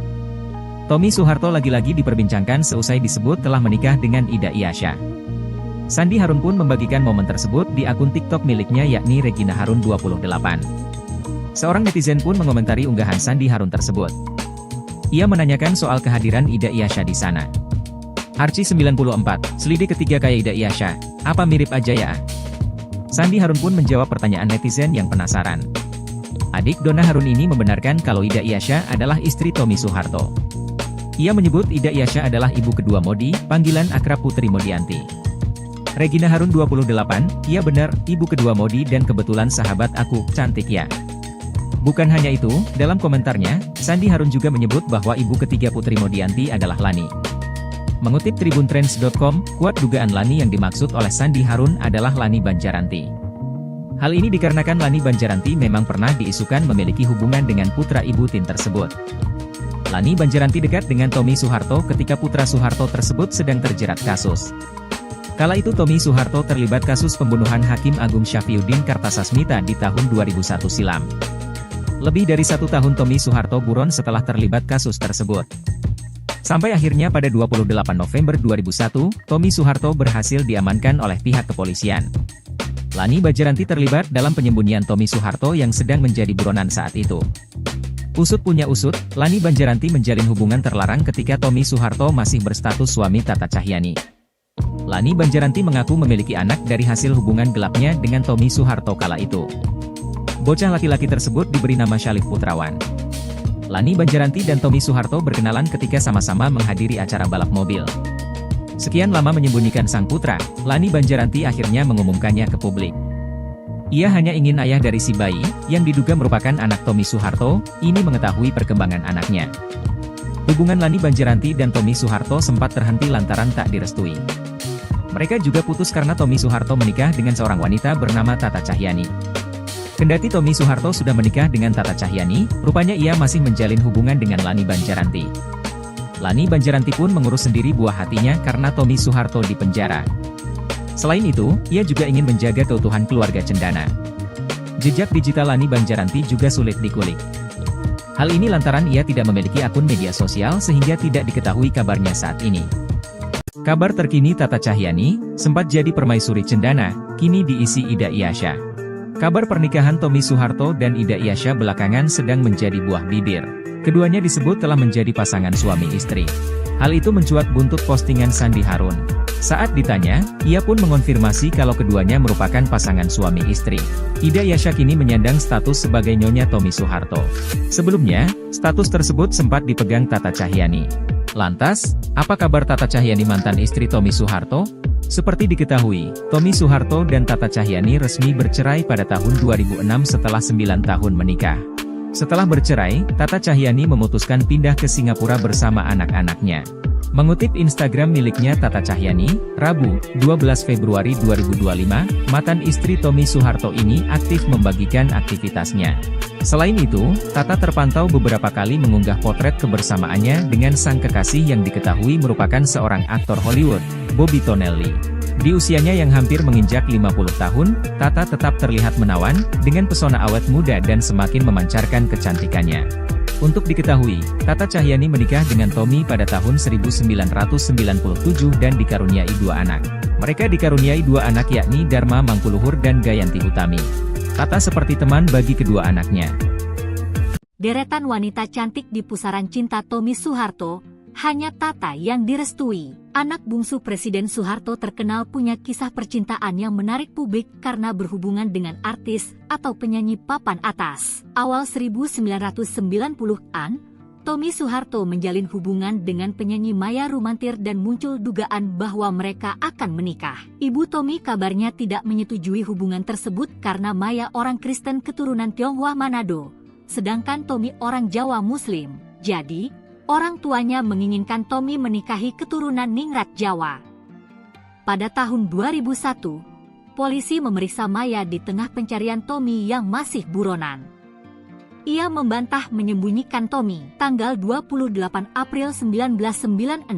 Tommy Soeharto lagi-lagi diperbincangkan seusai disebut telah menikah dengan Ida Iyasyah. Sandi Harun pun membagikan momen tersebut di akun TikTok miliknya yakni Regina Harun 28. Seorang netizen pun mengomentari unggahan Sandi Harun tersebut. Ia menanyakan soal kehadiran Ida Iyasyah di sana. Arci 94, selidik ketiga kayak Ida Iyasyah, apa mirip aja ya? Sandi Harun pun menjawab pertanyaan netizen yang penasaran. Adik Donna Harun ini membenarkan kalau Ida Iyasyah adalah istri Tommy Soeharto. Ia menyebut Ida Iyasyah adalah ibu kedua Modi, panggilan akrab Putri Modianti. Regina Harun 28, iya benar, ibu kedua Modi dan kebetulan sahabat aku, cantik ya. Bukan hanya itu, dalam komentarnya, Sandi Harun juga menyebut bahwa ibu ketiga Putri Modianti adalah Lani. Mengutip tribuntrends.com, kuat dugaan Lani yang dimaksud oleh Sandi Harun adalah Lani Banjaranti. Hal ini dikarenakan Lani Banjaranti memang pernah diisukan memiliki hubungan dengan putra ibu Tin tersebut. Lani Banjaranti dekat dengan Tommy Soeharto ketika putra Soeharto tersebut sedang terjerat kasus. Kala itu Tommy Soeharto terlibat kasus pembunuhan Hakim Agung Syafriuddin Kartasasmita di tahun 2001 silam. Lebih dari 1 tahun Tommy Soeharto buron setelah terlibat kasus tersebut. Sampai akhirnya pada 28 November 2001, Tommy Soeharto berhasil diamankan oleh pihak kepolisian. Lani Banjaranti terlibat dalam penyembunyian Tommy Soeharto yang sedang menjadi buronan saat itu. Usut punya usut, Lani Banjaranti menjalin hubungan terlarang ketika Tommy Soeharto masih berstatus suami Tata Cahyani. Lani Banjaranti mengaku memiliki anak dari hasil hubungan gelapnya dengan Tommy Soeharto kala itu. Bocah laki-laki tersebut diberi nama Syalif Putrawan. Lani Banjaranti dan Tommy Soeharto berkenalan ketika sama-sama menghadiri acara balap mobil. Sekian lama menyembunyikan sang putra, Lani Banjaranti akhirnya mengumumkannya ke publik. Ia hanya ingin ayah dari si bayi, yang diduga merupakan anak Tommy Soeharto, ini mengetahui perkembangan anaknya. Hubungan Lani Banjaranti dan Tommy Soeharto sempat terhenti lantaran tak direstui. Mereka juga putus karena Tommy Soeharto menikah dengan seorang wanita bernama Tata Cahyani. Kendati Tommy Soeharto sudah menikah dengan Tata Cahyani, rupanya ia masih menjalin hubungan dengan Lani Banjaranti. Lani Banjaranti pun mengurus sendiri buah hatinya karena Tommy Soeharto di penjara. Selain itu, ia juga ingin menjaga keutuhan keluarga cendana. Jejak digital Lani Banjaranti juga sulit dikulik. Hal ini lantaran ia tidak memiliki akun media sosial sehingga tidak diketahui kabarnya saat ini. Kabar terkini Tata Cahyani, sempat jadi permaisuri cendana, kini diisi Ida Iyasyah. Kabar pernikahan Tommy Soeharto dan Ida Iyasyah belakangan sedang menjadi buah bibir. Keduanya disebut telah menjadi pasangan suami istri. Hal itu mencuat buntut postingan Sandi Harun. Saat ditanya, ia pun mengonfirmasi kalau keduanya merupakan pasangan suami istri. Ida Iyasyah kini menyandang status sebagai nyonya Tommy Soeharto. Sebelumnya, status tersebut sempat dipegang Tata Cahyani. Lantas, apa kabar Tata Cahyani mantan istri Tommy Soeharto? Seperti diketahui, Tommy Soeharto dan Tata Cahyani resmi bercerai pada tahun 2006 setelah 9 tahun menikah. Setelah bercerai, Tata Cahyani memutuskan pindah ke Singapura bersama anak-anaknya. Mengutip Instagram miliknya Tata Cahyani, Rabu, 12 Februari 2025, mantan istri Tommy Soeharto ini aktif membagikan aktivitasnya. Selain itu, Tata terpantau beberapa kali mengunggah potret kebersamaannya dengan sang kekasih yang diketahui merupakan seorang aktor Hollywood, Bobby Tonelli. Di usianya yang hampir menginjak 50 tahun, Tata tetap terlihat menawan, dengan pesona awet muda dan semakin memancarkan kecantikannya. Untuk diketahui, Tata Cahyani menikah dengan Tommy pada tahun 1997 dan dikaruniai 2 anak. Mereka dikaruniai 2 anak yakni Dharma Mangkuluhur dan Gayanti Utami. Tata seperti teman bagi kedua anaknya. Deretan wanita cantik di pusaran cinta Tommy Soeharto, hanya Tata yang direstui. Anak bungsu Presiden Soeharto terkenal punya kisah percintaan yang menarik publik karena berhubungan dengan artis atau penyanyi papan atas. Awal 1990-an, Tommy Soeharto menjalin hubungan dengan penyanyi Maya Rumantir dan muncul dugaan bahwa mereka akan menikah. Ibu Tommy kabarnya tidak menyetujui hubungan tersebut karena Maya orang Kristen keturunan Tionghoa Manado, sedangkan Tommy orang Jawa Muslim. Jadi, orang tuanya menginginkan Tommy menikahi keturunan Ningrat Jawa. pada tahun 2001, polisi memeriksa Maya di tengah pencarian Tommy yang masih buronan. Ia membantah menyembunyikan Tommy. Tanggal 28 April 1996,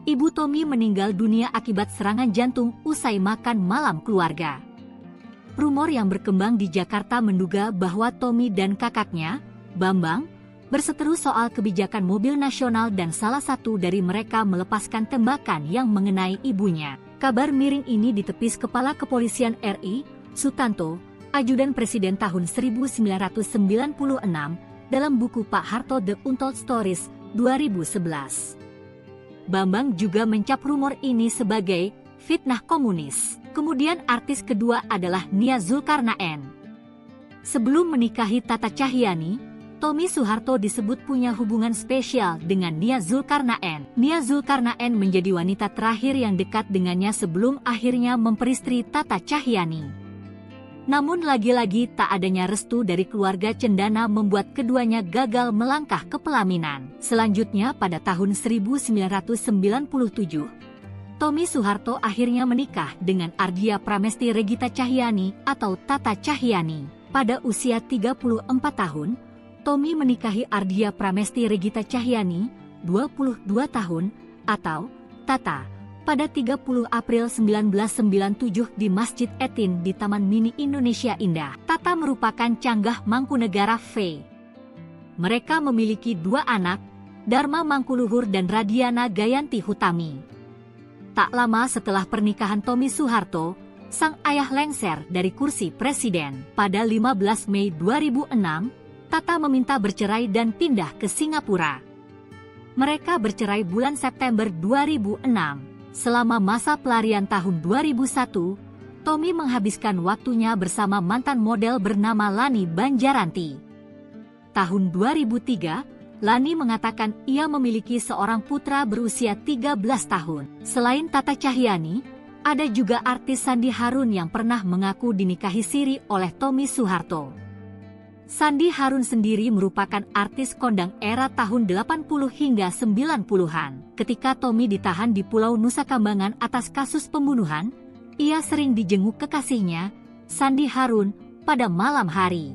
ibu Tommy meninggal dunia akibat serangan jantung usai makan malam keluarga. Rumor yang berkembang di Jakarta menduga bahwa Tommy dan kakaknya, Bambang, berseteru soal kebijakan mobil nasional dan salah satu dari mereka melepaskan tembakan yang mengenai ibunya. Kabar miring ini ditepis Kepala Kepolisian RI, Sutanto, Ajudan Presiden tahun 1996, dalam buku Pak Harto The Untold Stories, 2011. Bambang juga mencap rumor ini sebagai fitnah komunis. Kemudian artis kedua adalah Nia Zulkarnaen. Sebelum menikahi Tata Cahyanti, Tommy Soeharto disebut punya hubungan spesial dengan Nia Zulkarnaen. Nia Zulkarnaen menjadi wanita terakhir yang dekat dengannya sebelum akhirnya memperistri Tata Cahyanti. Namun lagi-lagi tak adanya restu dari keluarga cendana membuat keduanya gagal melangkah ke pelaminan. Selanjutnya pada tahun 1997, Tommy Soeharto akhirnya menikah dengan Ardia Pramesti Regita Cahyanti atau Tata Cahyanti. Pada usia 34 tahun, Tommy menikahi Ardia Pramesti Regita Cahyanti, 22 tahun, atau Tata, pada 30 April 1997 di Masjid Etin di Taman Mini Indonesia Indah. Tata merupakan canggah Mangkunegara V. Mereka memiliki dua anak, Dharma Mangkuluhur dan Radiana Gayanti Hutami. Tak lama setelah pernikahan Tommy Soeharto, sang ayah lengser dari kursi presiden. Pada 15 Mei 2006, Tata meminta bercerai dan pindah ke Singapura. Mereka bercerai bulan September 2006. Selama masa pelarian tahun 2001, Tommy menghabiskan waktunya bersama mantan model bernama Lani Banjaranti. Tahun 2003, Lani mengatakan ia memiliki seorang putra berusia 13 tahun. Selain Tata Cahyanti, ada juga artis Sandi Harun yang pernah mengaku dinikahi siri oleh Tommy Soeharto. Sandi Harun sendiri merupakan artis kondang era tahun 80 hingga 90-an. Ketika Tommy ditahan di Pulau Nusa Kambangan atas kasus pembunuhan, ia sering dijenguk kekasihnya, Sandi Harun, pada malam hari.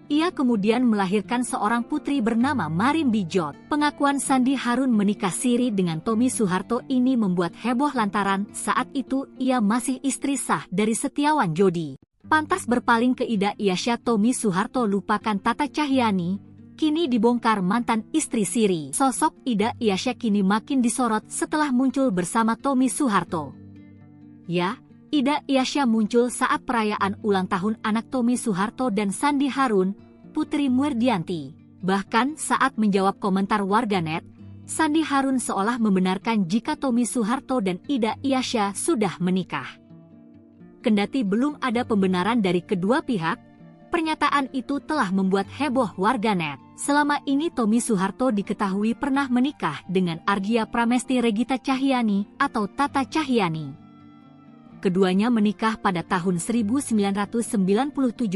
Ia kemudian melahirkan seorang putri bernama Marim Bijot. Pengakuan Sandi Harun menikah siri dengan Tommy Soeharto ini membuat heboh lantaran saat itu ia masih istri sah dari Setiawan Jodi. Pantas berpaling ke Ida Iasya, Tommy Soeharto lupakan Tata Cahyanti, kini dibongkar mantan istri siri. Sosok Ida Iasya kini makin disorot setelah muncul bersama Tommy Soeharto. Ya, Ida Iasya muncul saat perayaan ulang tahun anak Tommy Soeharto dan Sandi Harun, Putri Muerdianti. Bahkan saat menjawab komentar warganet, Sandi Harun seolah membenarkan jika Tommy Soeharto dan Ida Iasya sudah menikah. Kendati belum ada pembenaran dari kedua pihak, pernyataan itu telah membuat heboh warganet. Selama ini Tommy Soeharto diketahui pernah menikah dengan Ardia Pramesti Regita Cahyanti atau Tata Cahyanti. Keduanya menikah pada tahun 1997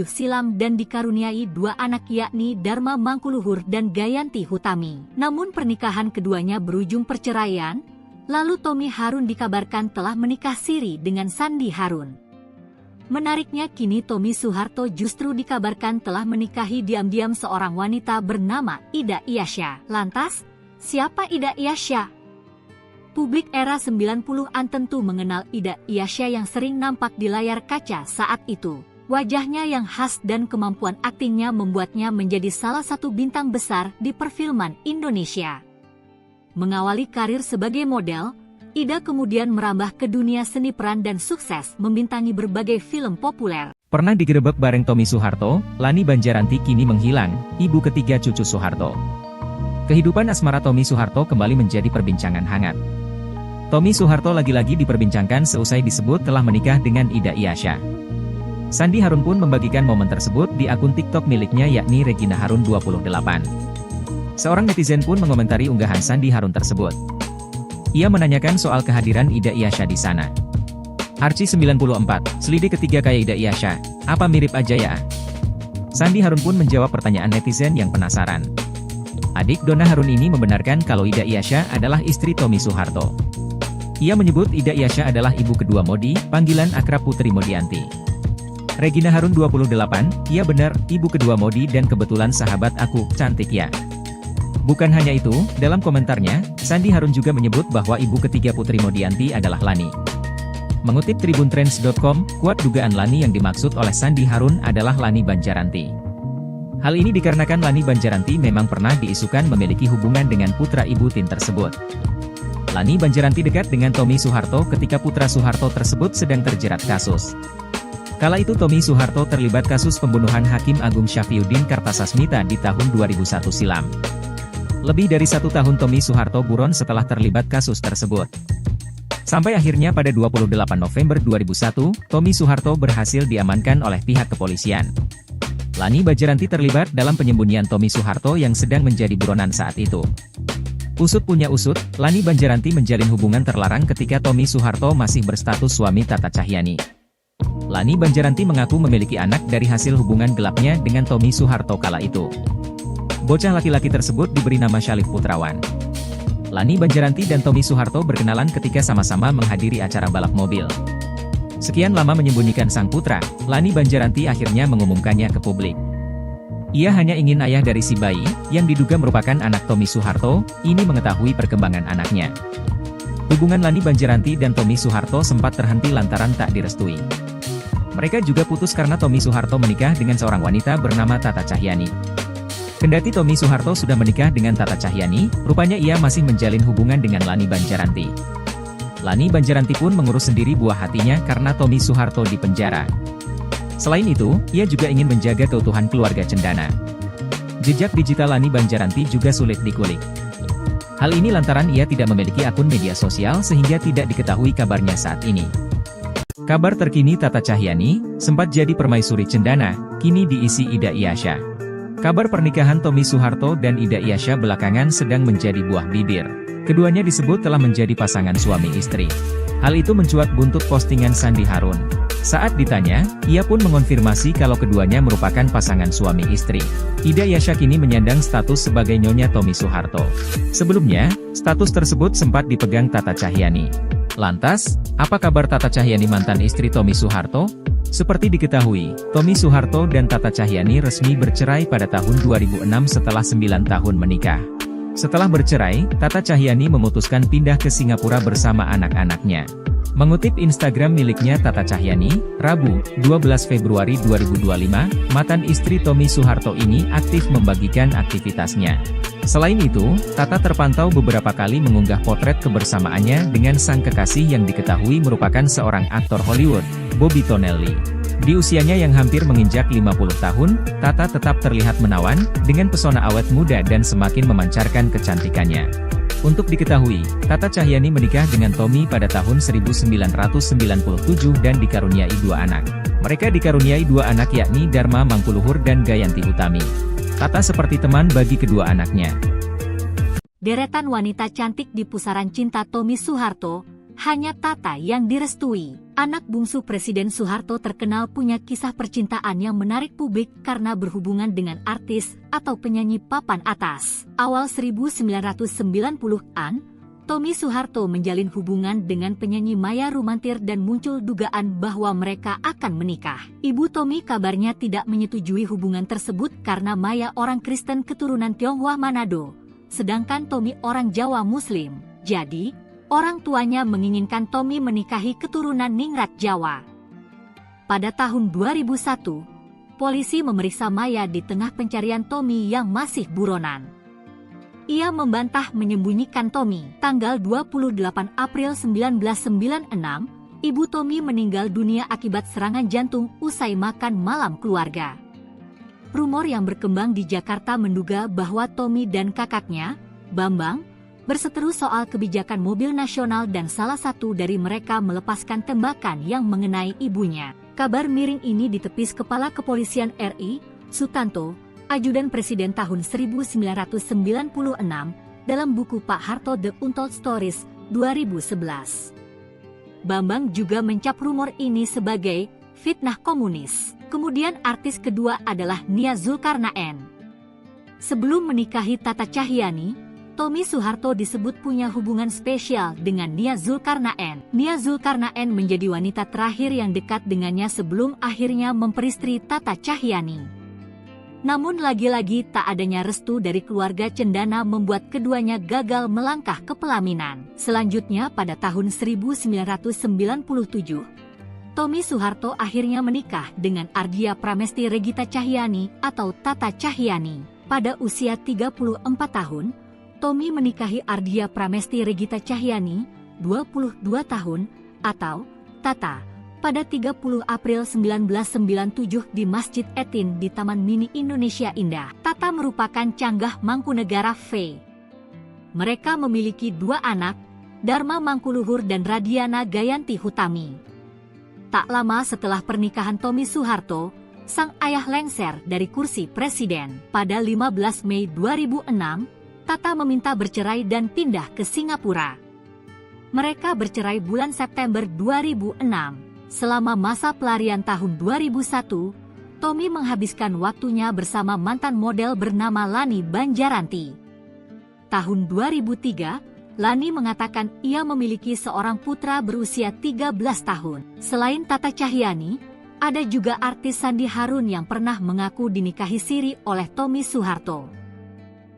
silam dan dikaruniai dua anak yakni Dharma Mangkuluhur dan Gayanti Hutami. Namun pernikahan keduanya berujung perceraian, lalu Tommy Harun dikabarkan telah menikah siri dengan Sandi Harun. Menariknya kini Tommy Soeharto justru dikabarkan telah menikahi diam-diam seorang wanita bernama Ida Iasya. Lantas, siapa Ida Iasya? Publik era 90-an tentu mengenal Ida Iasya yang sering nampak di layar kaca saat itu. Wajahnya yang khas dan kemampuan aktingnya membuatnya menjadi salah satu bintang besar di perfilman Indonesia. Mengawali karir sebagai model, Ida kemudian merambah ke dunia seni peran dan sukses membintangi berbagai film populer. Pernah digerebek bareng Tommy Soeharto, Lani Banjaranti kini menghilang, ibu ketiga cucu Soeharto. Kehidupan asmara Tommy Soeharto kembali menjadi perbincangan hangat. Tommy Soeharto lagi-lagi diperbincangkan seusai disebut telah menikah dengan Ida Iasya. Sandi Harun pun membagikan momen tersebut di akun TikTok miliknya yakni Regina Harun 28. Seorang netizen pun mengomentari unggahan Sandi Harun tersebut. Ia menanyakan soal kehadiran Ida Iasya di sana. Arci 94, selidik ketiga kayak Ida Iasya, apa mirip aja ya? Sandi Harun pun menjawab pertanyaan netizen yang penasaran. Adik Donna Harun ini membenarkan kalau Ida Iasya adalah istri Tommy Soeharto. Ia menyebut Ida Yasha adalah ibu kedua Modi, panggilan akrab Putri Modianti. Regina Harun 28, "Iya benar, ibu kedua Modi dan kebetulan sahabat aku, cantik ya." Bukan hanya itu, dalam komentarnya, Sandi Harun juga menyebut bahwa ibu ketiga Putri Modianti adalah Lani. Mengutip tribuntrends.com, kuat dugaan Lani yang dimaksud oleh Sandi Harun adalah Lani Banjaranti. Hal ini dikarenakan Lani Banjaranti memang pernah diisukan memiliki hubungan dengan putra ibu Tin tersebut. Lani Banjaranti dekat dengan Tommy Soeharto ketika putra Soeharto tersebut sedang terjerat kasus. Kala itu Tommy Soeharto terlibat kasus pembunuhan Hakim Agung Syafriuddin Kartasasmita di tahun 2001 silam. Lebih dari 1 tahun Tommy Soeharto buron setelah terlibat kasus tersebut. Sampai akhirnya pada 28 November 2001, Tommy Soeharto berhasil diamankan oleh pihak kepolisian. Lani Banjaranti terlibat dalam penyembunyian Tommy Soeharto yang sedang menjadi buronan saat itu. Usut punya usut, Lani Banjaranti menjalin hubungan terlarang ketika Tommy Soeharto masih berstatus suami Tata Cahyani. Lani Banjaranti mengaku memiliki anak dari hasil hubungan gelapnya dengan Tommy Soeharto kala itu. Bocah laki-laki tersebut diberi nama Syalif Putrawan. Lani Banjaranti dan Tommy Soeharto berkenalan ketika sama-sama menghadiri acara balap mobil. Sekian lama menyembunyikan sang putra, Lani Banjaranti akhirnya mengumumkannya ke publik. Ia hanya ingin ayah dari si bayi, yang diduga merupakan anak Tommy Soeharto, ini mengetahui perkembangan anaknya. Hubungan Lani Banjaranti dan Tommy Soeharto sempat terhenti lantaran tak direstui. Mereka juga putus karena Tommy Soeharto menikah dengan seorang wanita bernama Tata Cahyani. Kendati Tommy Soeharto sudah menikah dengan Tata Cahyani, rupanya ia masih menjalin hubungan dengan Lani Banjaranti. Lani Banjaranti pun mengurus sendiri buah hatinya karena Tommy Soeharto di penjara. Selain itu, ia juga ingin menjaga keutuhan keluarga cendana. Jejak digital Lani Banjaranti juga sulit dikulik. Hal ini lantaran ia tidak memiliki akun media sosial sehingga tidak diketahui kabarnya saat ini. Kabar terkini Tata Cahyani, sempat jadi permaisuri cendana, kini diisi Ida Yasha. Kabar pernikahan Tommy Soeharto dan Ida Yasha belakangan sedang menjadi buah bibir. Keduanya disebut telah menjadi pasangan suami istri. Hal itu mencuat buntut postingan Sandi Harun. Saat ditanya, ia pun mengonfirmasi kalau keduanya merupakan pasangan suami istri. Ida Yasha kini menyandang status sebagai nyonya Tommy Soeharto. Sebelumnya, status tersebut sempat dipegang Tata Cahyani. Lantas, apa kabar Tata Cahyani mantan istri Tommy Soeharto? Seperti diketahui, Tommy Soeharto dan Tata Cahyani resmi bercerai pada tahun 2006 setelah 9 tahun menikah. Setelah bercerai, Tata Cahyani memutuskan pindah ke Singapura bersama anak-anaknya. Mengutip Instagram miliknya Tata Cahyani, Rabu, 12 Februari 2025, mantan istri Tommy Soeharto ini aktif membagikan aktivitasnya. Selain itu, Tata terpantau beberapa kali mengunggah potret kebersamaannya dengan sang kekasih yang diketahui merupakan seorang aktor Hollywood, Bobby Tonelli. Di usianya yang hampir menginjak 50 tahun, Tata tetap terlihat menawan, dengan pesona awet muda dan semakin memancarkan kecantikannya. Untuk diketahui, Tata Cahyani menikah dengan Tommy pada tahun 1997 dan dikaruniai 2 anak. Mereka dikaruniai 2 anak yakni Dharma Mangkuluhur dan Gayanti Utami. Tata seperti teman bagi kedua anaknya. Deretan wanita cantik di pusaran cinta Tommy Soeharto, hanya Tata yang direstui. Anak bungsu Presiden Soeharto terkenal punya kisah percintaan yang menarik publik karena berhubungan dengan artis atau penyanyi papan atas. Awal 1990-an, Tommy Soeharto menjalin hubungan dengan penyanyi Maya Rumantir dan muncul dugaan bahwa mereka akan menikah. Ibu Tommy kabarnya tidak menyetujui hubungan tersebut karena Maya orang Kristen keturunan Tionghoa Manado, sedangkan Tommy orang Jawa Muslim. Jadi, orang tuanya menginginkan Tommy menikahi keturunan Ningrat Jawa. Pada tahun 2001, polisi memeriksa Maya di tengah pencarian Tommy yang masih buronan. Ia membantah menyembunyikan Tommy. Tanggal 28 April 1996, ibu Tommy meninggal dunia akibat serangan jantung usai makan malam keluarga. Rumor yang berkembang di Jakarta menduga bahwa Tommy dan kakaknya, Bambang, berseteru soal kebijakan mobil nasional dan salah satu dari mereka melepaskan tembakan yang mengenai ibunya. Kabar miring ini ditepis Kepala Kepolisian RI, Sutanto, Ajudan Presiden tahun 1996, dalam buku Pak Harto The Untold Stories, 2011. Bambang juga mencap rumor ini sebagai fitnah komunis. Kemudian artis kedua adalah Nia Zulkarnaen. Sebelum menikahi Tata Cahyani, Tommy Soeharto disebut punya hubungan spesial dengan Nia Zulkarnaen. Nia Zulkarnaen menjadi wanita terakhir yang dekat dengannya sebelum akhirnya memperistri Tata Cahyanti. Namun lagi-lagi tak adanya restu dari keluarga cendana membuat keduanya gagal melangkah ke pelaminan. Selanjutnya pada tahun 1997, Tommy Soeharto akhirnya menikah dengan Ardia Pramesti Regita Cahyanti atau Tata Cahyanti. Pada usia 34 tahun, Tommy menikahi Ardia Pramesti Regita Cahyanti, 22 tahun, atau Tata, pada 30 April 1997 di Masjid Etin di Taman Mini Indonesia Indah. Tata merupakan canggah Mangkunegara V. Mereka memiliki dua anak, Dharma Mangkuluhur dan Radiana Gayanti Hutami. Tak lama setelah pernikahan Tommy Soeharto, sang ayah lengser dari kursi presiden. Pada 15 Mei 2006, Tata meminta bercerai dan pindah ke Singapura. Mereka bercerai bulan September 2006. Selama masa pelarian tahun 2001, Tommy menghabiskan waktunya bersama mantan model bernama Lani Banjaranti. Tahun 2003, Lani mengatakan ia memiliki seorang putra berusia 13 tahun. Selain Tata Cahyanti, ada juga artis Sandi Harun yang pernah mengaku dinikahi siri oleh Tommy Soeharto.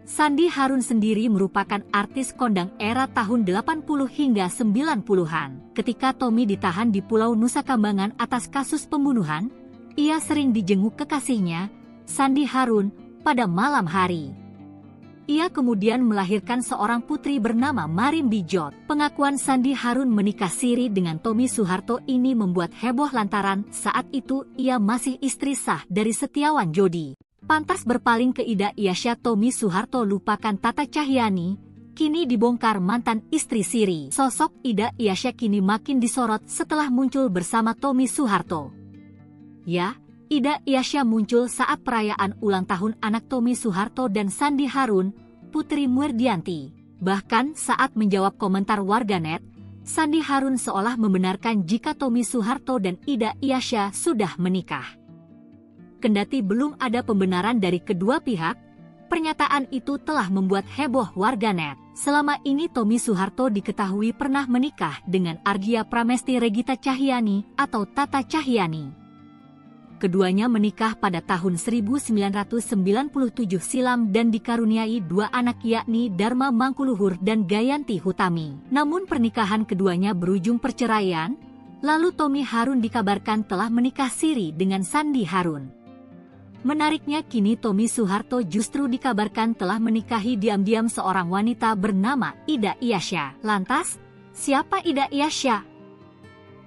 Sandi Harun sendiri merupakan artis kondang era tahun 80 hingga 90-an. Ketika Tommy ditahan di Pulau Nusa Kambangan atas kasus pembunuhan, ia sering dijenguk kekasihnya, Sandi Harun, pada malam hari. Ia kemudian melahirkan seorang putri bernama Marim Bijot. Pengakuan Sandi Harun menikah siri dengan Tommy Soeharto ini membuat heboh lantaran saat itu ia masih istri sah dari Setiawan Jodi. Pantas berpaling ke Ida Iasya, Tommy Soeharto lupakan Tata Cahyanti, kini dibongkar mantan istri siri. Sosok Ida Iasya kini makin disorot setelah muncul bersama Tommy Soeharto. Ya, Ida Iasya muncul saat perayaan ulang tahun anak Tommy Soeharto dan Sandi Harun, Putri Muerdianti. Bahkan saat menjawab komentar warganet, Sandi Harun seolah membenarkan jika Tommy Soeharto dan Ida Iasya sudah menikah. Kendati belum ada pembenaran dari kedua pihak, pernyataan itu telah membuat heboh warganet. Selama ini Tommy Soeharto diketahui pernah menikah dengan Ardia Pramesti Regita Cahyanti atau Tata Cahyanti. Keduanya menikah pada tahun 1997 silam dan dikaruniai dua anak yakni Dharma Mangkuluhur dan Gayanti Hutami. Namun pernikahan keduanya berujung perceraian, lalu Tommy Harun dikabarkan telah menikah siri dengan Sandi Harun. Menariknya kini Tommy Soeharto justru dikabarkan telah menikahi diam-diam seorang wanita bernama Ida Iasya. Lantas, siapa Ida Iasya?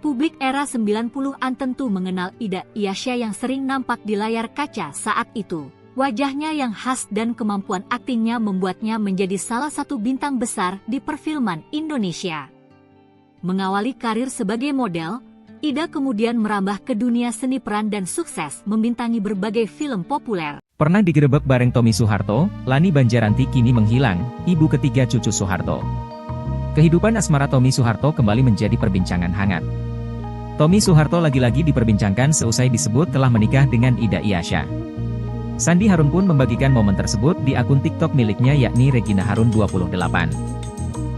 Publik era 90-an tentu mengenal Ida Iasya yang sering nampak di layar kaca saat itu. Wajahnya yang khas dan kemampuan aktingnya membuatnya menjadi salah satu bintang besar di perfilman Indonesia. Mengawali karir sebagai model, Ida kemudian merambah ke dunia seni peran dan sukses membintangi berbagai film populer. Pernah digerebek bareng Tommy Soeharto, Lani Banjaranti kini menghilang, ibu ketiga cucu Soeharto. Kehidupan asmara Tommy Soeharto kembali menjadi perbincangan hangat. Tommy Soeharto lagi-lagi diperbincangkan seusai disebut telah menikah dengan Ida Iasya. Sandi Harun pun membagikan momen tersebut di akun TikTok miliknya yakni Regina Harun 28.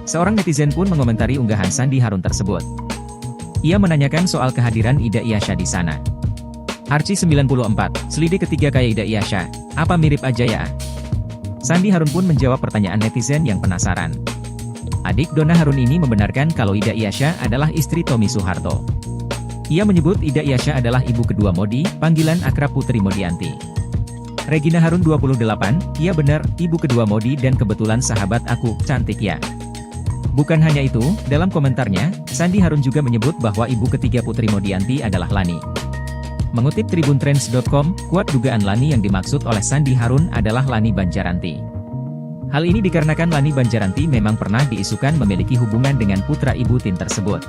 Seorang netizen pun mengomentari unggahan Sandi Harun tersebut. Ia menanyakan soal kehadiran Ida Iasya di sana. Arci 94, selidik ketiga kayak Ida Iasya, apa mirip aja ya? Sandi Harun pun menjawab pertanyaan netizen yang penasaran. Adik Donna Harun ini membenarkan kalau Ida Iasya adalah istri Tommy Soeharto. Ia menyebut Ida Iasya adalah ibu kedua Modi, panggilan akrab Putri Modianti. Regina Harun 28, iya benar, ibu kedua Modi dan kebetulan sahabat aku, cantik ya. Bukan hanya itu, dalam komentarnya, Sandi Harun juga menyebut bahwa ibu ketiga Putri Modianti adalah Lani. Mengutip tribuntrends.com, kuat dugaan Lani yang dimaksud oleh Sandi Harun adalah Lani Banjaranti. Hal ini dikarenakan Lani Banjaranti memang pernah diisukan memiliki hubungan dengan putra ibu Tin tersebut.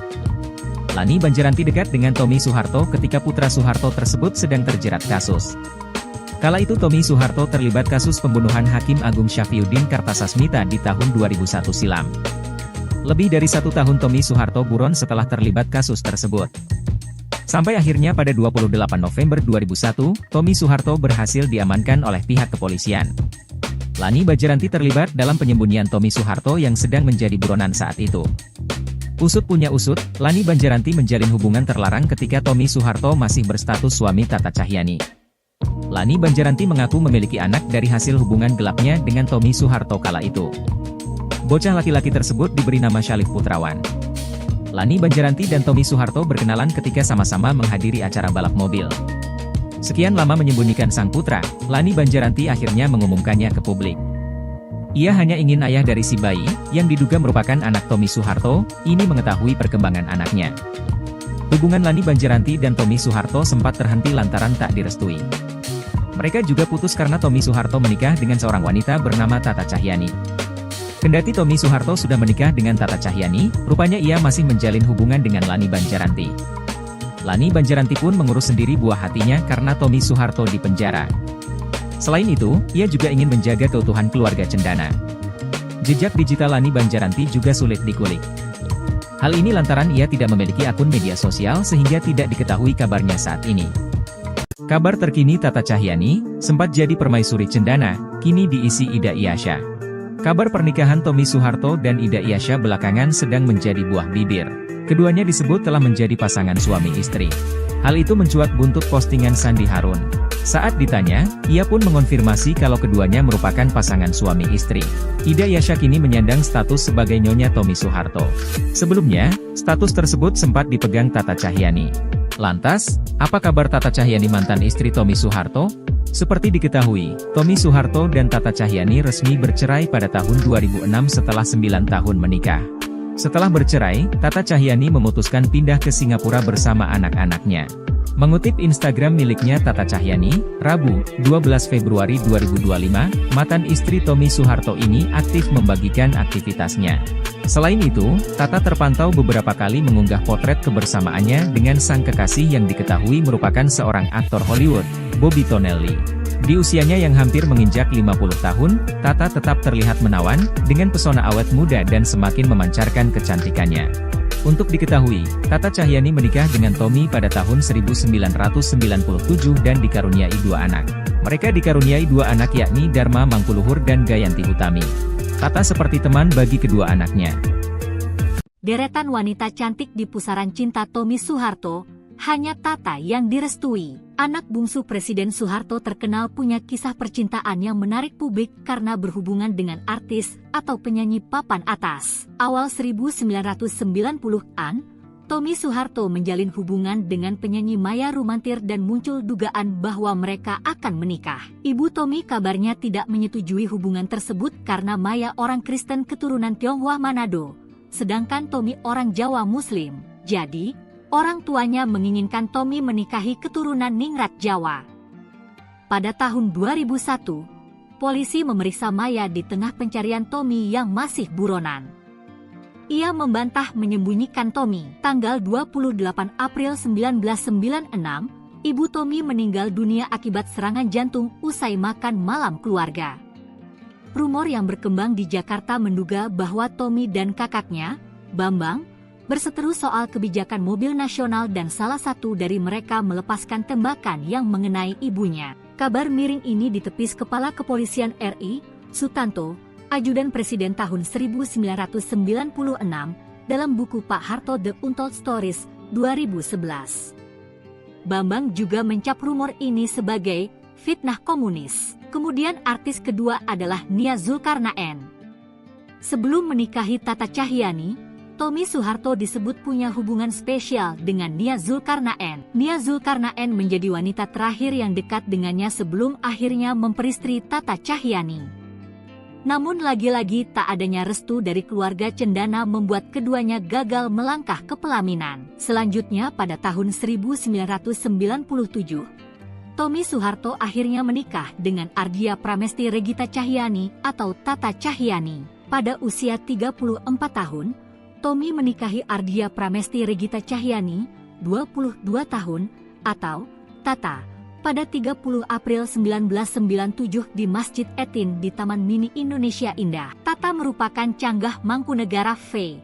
Lani Banjaranti dekat dengan Tommy Soeharto ketika putra Soeharto tersebut sedang terjerat kasus. Kala itu Tommy Soeharto terlibat kasus pembunuhan Hakim Agung Syafriuddin Kartasasmita di tahun 2001 silam. Lebih dari 1 tahun Tommy Soeharto buron setelah terlibat kasus tersebut. Sampai akhirnya pada 28 November 2001, Tommy Soeharto berhasil diamankan oleh pihak kepolisian. Lani Banjaranti terlibat dalam penyembunyian Tommy Soeharto yang sedang menjadi buronan saat itu. Usut punya usut, Lani Banjaranti menjalin hubungan terlarang ketika Tommy Soeharto masih berstatus suami Tata Cahyani. Lani Banjaranti mengaku memiliki anak dari hasil hubungan gelapnya dengan Tommy Soeharto kala itu. Bocah laki-laki tersebut diberi nama Syalif Putrawan. Lani Banjaranti dan Tommy Soeharto berkenalan ketika sama-sama menghadiri acara balap mobil. Sekian lama menyembunyikan sang putra, Lani Banjaranti akhirnya mengumumkannya ke publik. Ia hanya ingin ayah dari si bayi, yang diduga merupakan anak Tommy Soeharto, ini mengetahui perkembangan anaknya. Hubungan Lani Banjaranti dan Tommy Soeharto sempat terhenti lantaran tak direstui. Mereka juga putus karena Tommy Soeharto menikah dengan seorang wanita bernama Tata Cahyani. Kendati Tommy Soeharto sudah menikah dengan Tata Cahyani, rupanya ia masih menjalin hubungan dengan Lani Banjaranti. Lani Banjaranti pun mengurus sendiri buah hatinya karena Tommy Soeharto di penjara. Selain itu, ia juga ingin menjaga keutuhan keluarga cendana. Jejak digital Lani Banjaranti juga sulit dikulik. Hal ini lantaran ia tidak memiliki akun media sosial sehingga tidak diketahui kabarnya saat ini. Kabar terkini Tata Cahyani, sempat jadi permaisuri cendana, kini diisi Ida Iyasya. Kabar pernikahan Tommy Soeharto dan Ida Iyasya belakangan sedang menjadi buah bibir. Keduanya disebut telah menjadi pasangan suami istri. Hal itu mencuat buntut postingan Sandi Harun. Saat ditanya, ia pun mengonfirmasi kalau keduanya merupakan pasangan suami istri. Ida Iyasya kini menyandang status sebagai nyonya Tommy Soeharto. Sebelumnya, status tersebut sempat dipegang Tata Cahyani. Lantas, apa kabar Tata Cahyani mantan istri Tommy Soeharto? Seperti diketahui, Tommy Soeharto dan Tata Cahyani resmi bercerai pada tahun 2006 setelah 9 tahun menikah. Setelah bercerai, Tata Cahyani memutuskan pindah ke Singapura bersama anak-anaknya. Mengutip Instagram miliknya Tata Cahyani, Rabu, 12 Februari 2025, mantan istri Tommy Soeharto ini aktif membagikan aktivitasnya. Selain itu, Tata terpantau beberapa kali mengunggah potret kebersamaannya dengan sang kekasih yang diketahui merupakan seorang aktor Hollywood, Bobby Tonelli. Di usianya yang hampir menginjak 50 tahun, Tata tetap terlihat menawan, dengan pesona awet muda dan semakin memancarkan kecantikannya. Untuk diketahui, Tata Cahyani menikah dengan Tommy pada tahun 1997 dan dikaruniai 2 anak. Mereka dikaruniai 2 anak yakni Dharma Mangkuluhur dan Gayanti Utami. Tata seperti teman bagi kedua anaknya. Deretan wanita cantik di pusaran cinta Tommy Soeharto, hanya Tata yang direstui. Anak bungsu Presiden Soeharto terkenal punya kisah percintaan yang menarik publik karena berhubungan dengan artis atau penyanyi papan atas. Awal 1990-an, Tommy Soeharto menjalin hubungan dengan penyanyi Maya Rumantir dan muncul dugaan bahwa mereka akan menikah. Ibu Tommy kabarnya tidak menyetujui hubungan tersebut karena Maya orang Kristen keturunan Tionghoa Manado, sedangkan Tommy orang Jawa Muslim. Jadi, orang tuanya menginginkan Tommy menikahi keturunan Ningrat Jawa. Pada tahun 2001, polisi memeriksa Maya di tengah pencarian Tommy yang masih buronan. Ia membantah menyembunyikan Tommy. Tanggal 28 April 1996, ibu Tommy meninggal dunia akibat serangan jantung usai makan malam keluarga. Rumor yang berkembang di Jakarta menduga bahwa Tommy dan kakaknya, Bambang, berseteru soal kebijakan mobil nasional dan salah satu dari mereka melepaskan tembakan yang mengenai ibunya. Kabar miring ini ditepis Kepala Kepolisian RI, Sutanto, Ajudan Presiden tahun 1996, dalam buku Pak Harto The Untold Stories, 2011. Bambang juga mencap rumor ini sebagai fitnah komunis. Kemudian artis kedua adalah Nia Zulkarnaen. Sebelum menikahi Tata Cahyani, Tommy Soeharto disebut punya hubungan spesial dengan Nia Zulkarnaen. Nia Zulkarnaen menjadi wanita terakhir yang dekat dengannya sebelum akhirnya memperistri Tata Cahyani. Namun lagi-lagi tak adanya restu dari keluarga cendana membuat keduanya gagal melangkah ke pelaminan. Selanjutnya pada tahun 1997, Tommy Soeharto akhirnya menikah dengan Ardia Pramesti Regita Cahyani atau Tata Cahyani. Pada usia 34 tahun, Tommy menikahi Ardia Pramesti Regita Cahyani, 22 tahun, atau Tata, pada 30 April 1997 di Masjid Etin di Taman Mini Indonesia Indah. Tata merupakan canggah Mangkunegara V.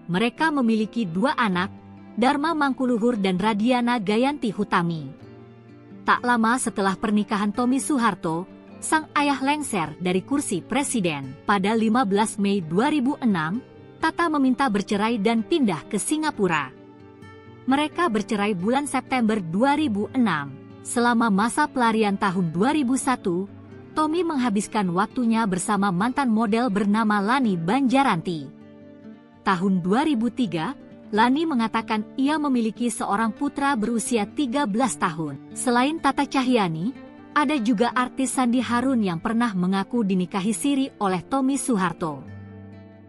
Mereka memiliki 2 anak, Dharma Mangkuluhur dan Radiana Gayanti Hutami. Tak lama setelah pernikahan Tommy Soeharto, sang ayah lengser dari kursi presiden. Pada 15 Mei 2006, Tata meminta bercerai dan pindah ke Singapura. Mereka bercerai bulan September 2006. Selama masa pelarian tahun 2001, Tommy menghabiskan waktunya bersama mantan model bernama Lani Banjaranti. Tahun 2003, Lani mengatakan ia memiliki seorang putra berusia 13 tahun. Selain Tata Cahyanti, ada juga artis Sandi Harun yang pernah mengaku dinikahi siri oleh Tommy Soeharto.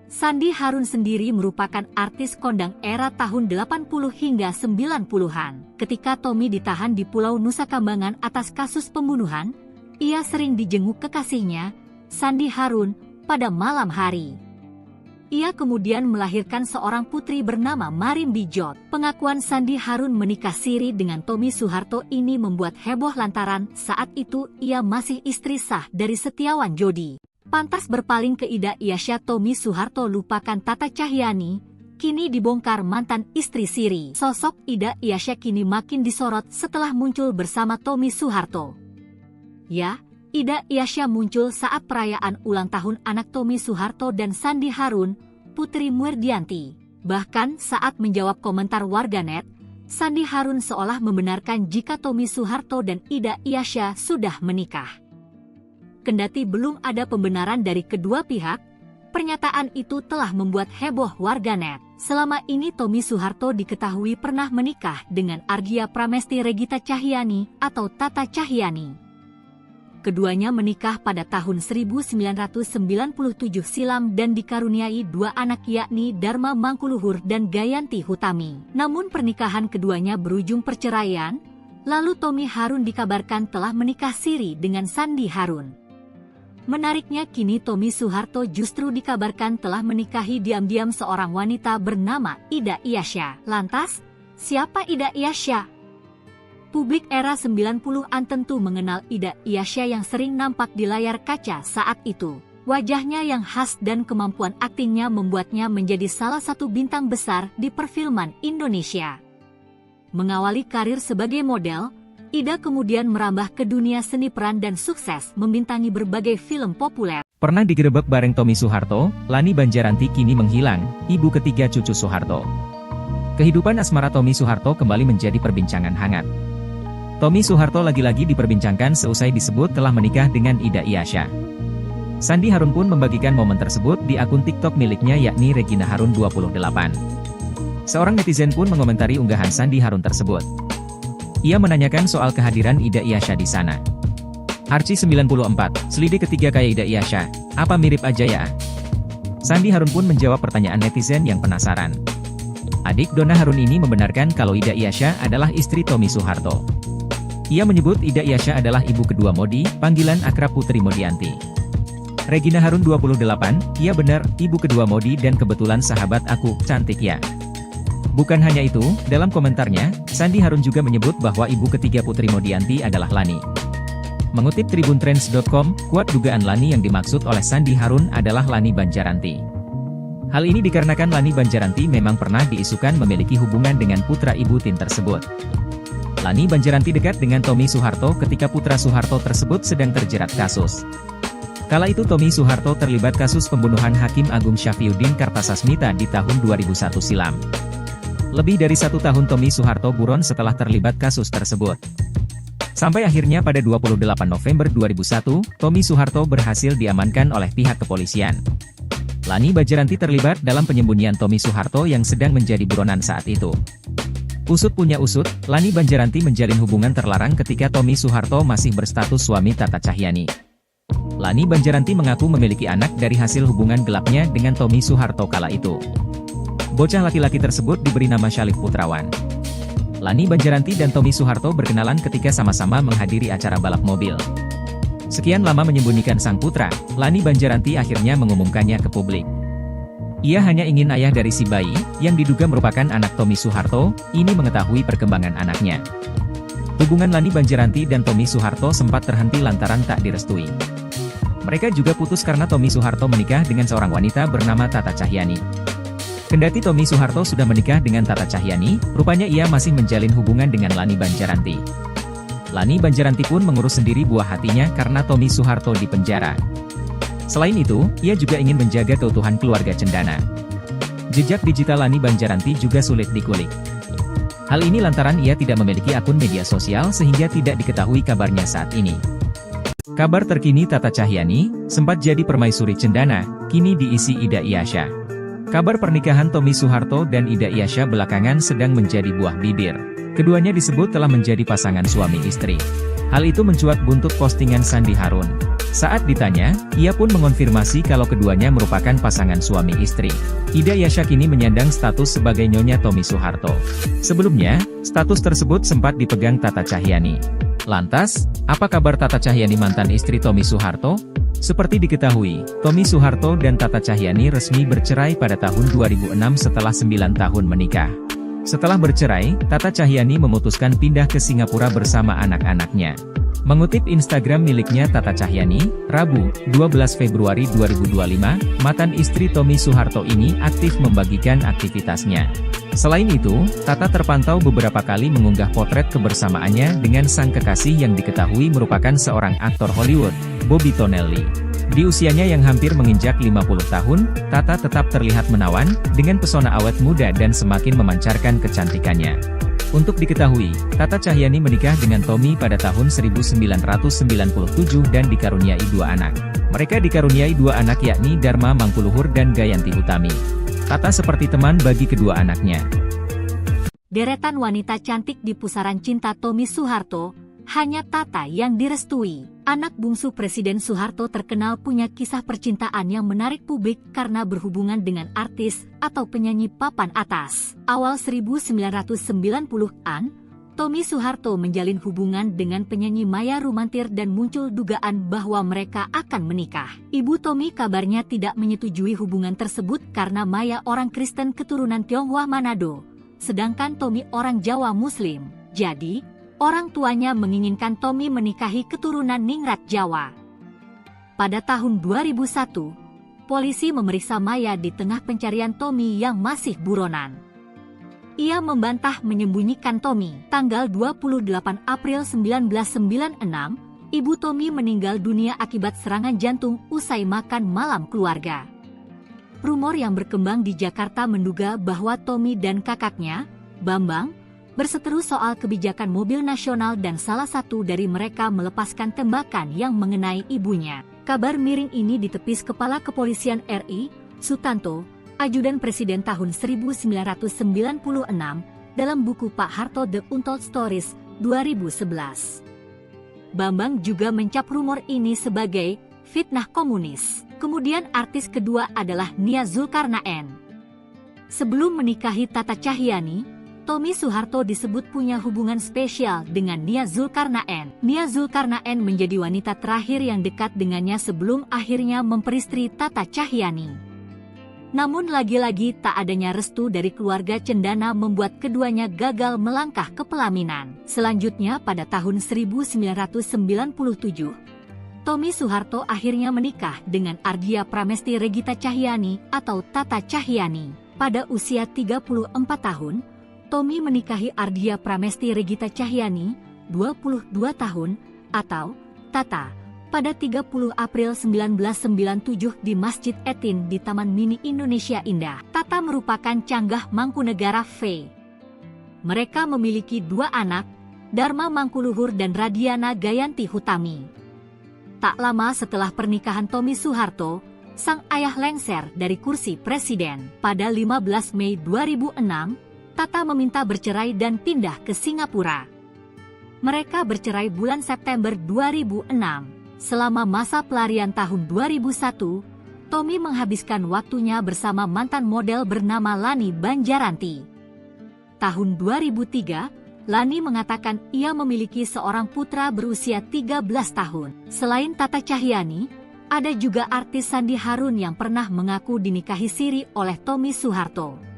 Sandi Harun sendiri merupakan artis kondang era tahun 80 hingga 90-an. Ketika Tommy ditahan di Pulau Nusa Kambangan atas kasus pembunuhan, ia sering dijenguk kekasihnya, Sandi Harun, pada malam hari. Ia kemudian melahirkan seorang putri bernama Marim Bijot. Pengakuan Sandi Harun menikah siri dengan Tommy Soeharto ini membuat heboh lantaran saat itu ia masih istri sah dari Setiawan Jodi. Pantas berpaling ke Ida Iasya, Tommy Soeharto lupakan Tata Cahyanti, kini dibongkar mantan istri siri. Sosok Ida Iasya kini makin disorot setelah muncul bersama Tommy Soeharto. Ya, Ida Iasya muncul saat perayaan ulang tahun anak Tommy Soeharto dan Sandi Harun, Putri Muerdianti. Bahkan saat menjawab komentar warganet, Sandi Harun seolah membenarkan jika Tommy Soeharto dan Ida Iasya sudah menikah. Kendati belum ada pembenaran dari kedua pihak, pernyataan itu telah membuat heboh warganet. Selama ini Tommy Soeharto diketahui pernah menikah dengan Argia Pramesti Regita Cahyanti atau Tata Cahyanti. Keduanya menikah pada tahun 1997 silam dan dikaruniai dua anak yakni Dharma Mangkuluhur dan Gayanti Hutami. Namun pernikahan keduanya berujung perceraian, lalu Tommy Harun dikabarkan telah menikah siri dengan Sandi Harun. Menariknya kini Tommy Soeharto justru dikabarkan telah menikahi diam-diam seorang wanita bernama Ida Iasya. Lantas, siapa Ida Iasya? Publik era 90-an tentu mengenal Ida Iasya yang sering nampak di layar kaca saat itu. Wajahnya yang khas dan kemampuan aktingnya membuatnya menjadi salah satu bintang besar di perfilman Indonesia. Mengawali karir sebagai model, Ida kemudian merambah ke dunia seni peran dan sukses membintangi berbagai film populer. Pernah digerebek bareng Tommy Soeharto, Lani Banjaranti kini menghilang, ibu ketiga cucu Soeharto. Kehidupan asmara Tommy Soeharto kembali menjadi perbincangan hangat. Tommy Soeharto lagi-lagi diperbincangkan seusai disebut telah menikah dengan Ida Iasya. Sandi Harun pun membagikan momen tersebut di akun TikTok miliknya yakni Regina Harun 28. Seorang netizen pun mengomentari unggahan Sandi Harun tersebut. Ia menanyakan soal kehadiran Ida Iasya di sana. Arci 94, selidik ketiga kayak Ida Iasya, apa mirip aja ya? Sandi Harun pun menjawab pertanyaan netizen yang penasaran. Adik Donna Harun ini membenarkan kalau Ida Iasya adalah istri Tommy Soeharto. Ia menyebut Ida Iasya adalah ibu kedua Modi, panggilan akrab Putri Modianti. Regina Harun 28, iya benar, ibu kedua Modi dan kebetulan sahabat aku, cantik ya. Bukan hanya itu, dalam komentarnya, Sandi Harun juga menyebut bahwa ibu ketiga Putri Modianti adalah Lani. Mengutip tribuntrends.com, kuat dugaan Lani yang dimaksud oleh Sandi Harun adalah Lani Banjaranti. Hal ini dikarenakan Lani Banjaranti memang pernah diisukan memiliki hubungan dengan putra ibu Tin tersebut. Lani Banjaranti dekat dengan Tommy Soeharto ketika putra Soeharto tersebut sedang terjerat kasus. Kala itu Tommy Soeharto terlibat kasus pembunuhan Hakim Agung Syafriuddin Kartasasmita di tahun 2001 silam. Lebih dari 1 tahun Tommy Soeharto buron setelah terlibat kasus tersebut. Sampai akhirnya pada 28 November 2001, Tommy Soeharto berhasil diamankan oleh pihak kepolisian. Lani Banjaranti terlibat dalam penyembunyian Tommy Soeharto yang sedang menjadi buronan saat itu. Usut punya usut, Lani Banjaranti menjalin hubungan terlarang ketika Tommy Soeharto masih berstatus suami Tata Cahyanti. Lani Banjaranti mengaku memiliki anak dari hasil hubungan gelapnya dengan Tommy Soeharto kala itu. Bocah laki-laki tersebut diberi nama Syalif Putrawan. Lani Banjaranti dan Tommy Soeharto berkenalan ketika sama-sama menghadiri acara balap mobil. Sekian lama menyembunyikan sang putra, Lani Banjaranti akhirnya mengumumkannya ke publik. Ia hanya ingin ayah dari si bayi, yang diduga merupakan anak Tommy Soeharto, ini mengetahui perkembangan anaknya. Hubungan Lani Banjaranti dan Tommy Soeharto sempat terhenti lantaran tak direstui. Mereka juga putus karena Tommy Soeharto menikah dengan seorang wanita bernama Tata Cahyanti. Kendati Tommy Soeharto sudah menikah dengan Tata Cahyanti, rupanya ia masih menjalin hubungan dengan Lani Banjaranti. Lani Banjaranti pun mengurus sendiri buah hatinya karena Tommy Soeharto di penjara. Selain itu, ia juga ingin menjaga keutuhan keluarga cendana. Jejak digital Lani Banjaranti juga sulit dikulik. Hal ini lantaran ia tidak memiliki akun media sosial sehingga tidak diketahui kabarnya saat ini. Kabar terkini Tata Cahyani, sempat jadi permaisuri cendana, kini diisi Ida Iyasya. Kabar pernikahan Tommy Soeharto dan Ida Iyasya belakangan sedang menjadi buah bibir. Keduanya disebut telah menjadi pasangan suami istri. Hal itu mencuat buntut postingan Sandi Harun. Saat ditanya, ia pun mengonfirmasi kalau keduanya merupakan pasangan suami istri. Ida Iyasya kini menyandang status sebagai Nyonya Tommy Soeharto. Sebelumnya, status tersebut sempat dipegang Tata Cahyani. Lantas, apa kabar Tata Cahyani mantan istri Tommy Soeharto? Seperti diketahui, Tommy Soeharto dan Tata Cahyani resmi bercerai pada tahun 2006 setelah 9 tahun menikah. Setelah bercerai, Tata Cahyani memutuskan pindah ke Singapura bersama anak-anaknya. Mengutip Instagram miliknya Tata Cahyani, Rabu, 12 Februari 2025, mantan istri Tommy Soeharto ini aktif membagikan aktivitasnya. Selain itu, Tata terpantau beberapa kali mengunggah potret kebersamaannya dengan sang kekasih yang diketahui merupakan seorang aktor Hollywood, Bobby Tonelli. Di usianya yang hampir menginjak 50 tahun, Tata tetap terlihat menawan, dengan pesona awet muda dan semakin memancarkan kecantikannya. Untuk diketahui, Tata Cahyani menikah dengan Tommy pada tahun 1997 dan dikaruniai 2 anak. Mereka dikaruniai 2 anak yakni Dharma Mangkuluhur dan Gayanti Hutami. Tata seperti teman bagi kedua anaknya. Deretan wanita cantik di pusaran cinta Tommy Soeharto, hanya Tata yang direstui. Anak bungsu Presiden Soeharto terkenal punya kisah percintaan yang menarik publik karena berhubungan dengan artis atau penyanyi papan atas. Awal 1990-an, Tommy Soeharto menjalin hubungan dengan penyanyi Maya Rumantir dan muncul dugaan bahwa mereka akan menikah. Ibu Tommy kabarnya tidak menyetujui hubungan tersebut karena Maya orang Kristen keturunan Tionghoa Manado, sedangkan Tommy orang Jawa Muslim. Jadi, orang tuanya menginginkan Tommy menikahi keturunan Ningrat Jawa. Pada tahun 2001, polisi memeriksa Maya di tengah pencarian Tommy yang masih buronan. Ia membantah menyembunyikan Tommy. Tanggal 28 April 1996, ibu Tommy meninggal dunia akibat serangan jantung usai makan malam keluarga. Rumor yang berkembang di Jakarta menduga bahwa Tommy dan kakaknya, Bambang, berseteru soal kebijakan mobil nasional dan salah satu dari mereka melepaskan tembakan yang mengenai ibunya. Kabar miring ini ditepis Kepala Kepolisian RI, Sutanto, Ajudan Presiden tahun 1996, dalam buku Pak Harto The Untold Stories, 2011. Bambang juga mencap rumor ini sebagai fitnah komunis. Kemudian artis kedua adalah Nia Zulkarnaen. Sebelum menikahi Tata Cahyani, Tommy Soeharto disebut punya hubungan spesial dengan Nia Zulkarnaen. Nia Zulkarnaen menjadi wanita terakhir yang dekat dengannya sebelum akhirnya memperistri Tata Cahyani. Namun lagi-lagi tak adanya restu dari keluarga cendana membuat keduanya gagal melangkah ke pelaminan. Selanjutnya pada tahun 1997, Tommy Soeharto akhirnya menikah dengan Ardia Pramesti Regita Cahyani atau Tata Cahyani. Pada usia 34 tahun, Tommy menikahi Ardia Pramesti Regita Cahyani, 22 tahun, atau Tata, pada 30 April 1997 di Masjid Etin di Taman Mini Indonesia Indah. Tata merupakan canggah Mangkunegara V. Mereka memiliki 2 anak, Dharma Mangkuluhur dan Radiana Gayanti Hutami. Tak lama setelah pernikahan Tommy Soeharto, sang ayah lengser dari kursi presiden. Pada 15 Mei 2006, Tata meminta bercerai dan pindah ke Singapura. Mereka bercerai bulan September 2006. Selama masa pelarian tahun 2001, Tommy menghabiskan waktunya bersama mantan model bernama Lani Banjaranti. Tahun 2003, Lani mengatakan ia memiliki seorang putra berusia 13 tahun. Selain Tata Cahyani, ada juga artis Sandi Harun yang pernah mengaku dinikahi siri oleh Tommy Soeharto.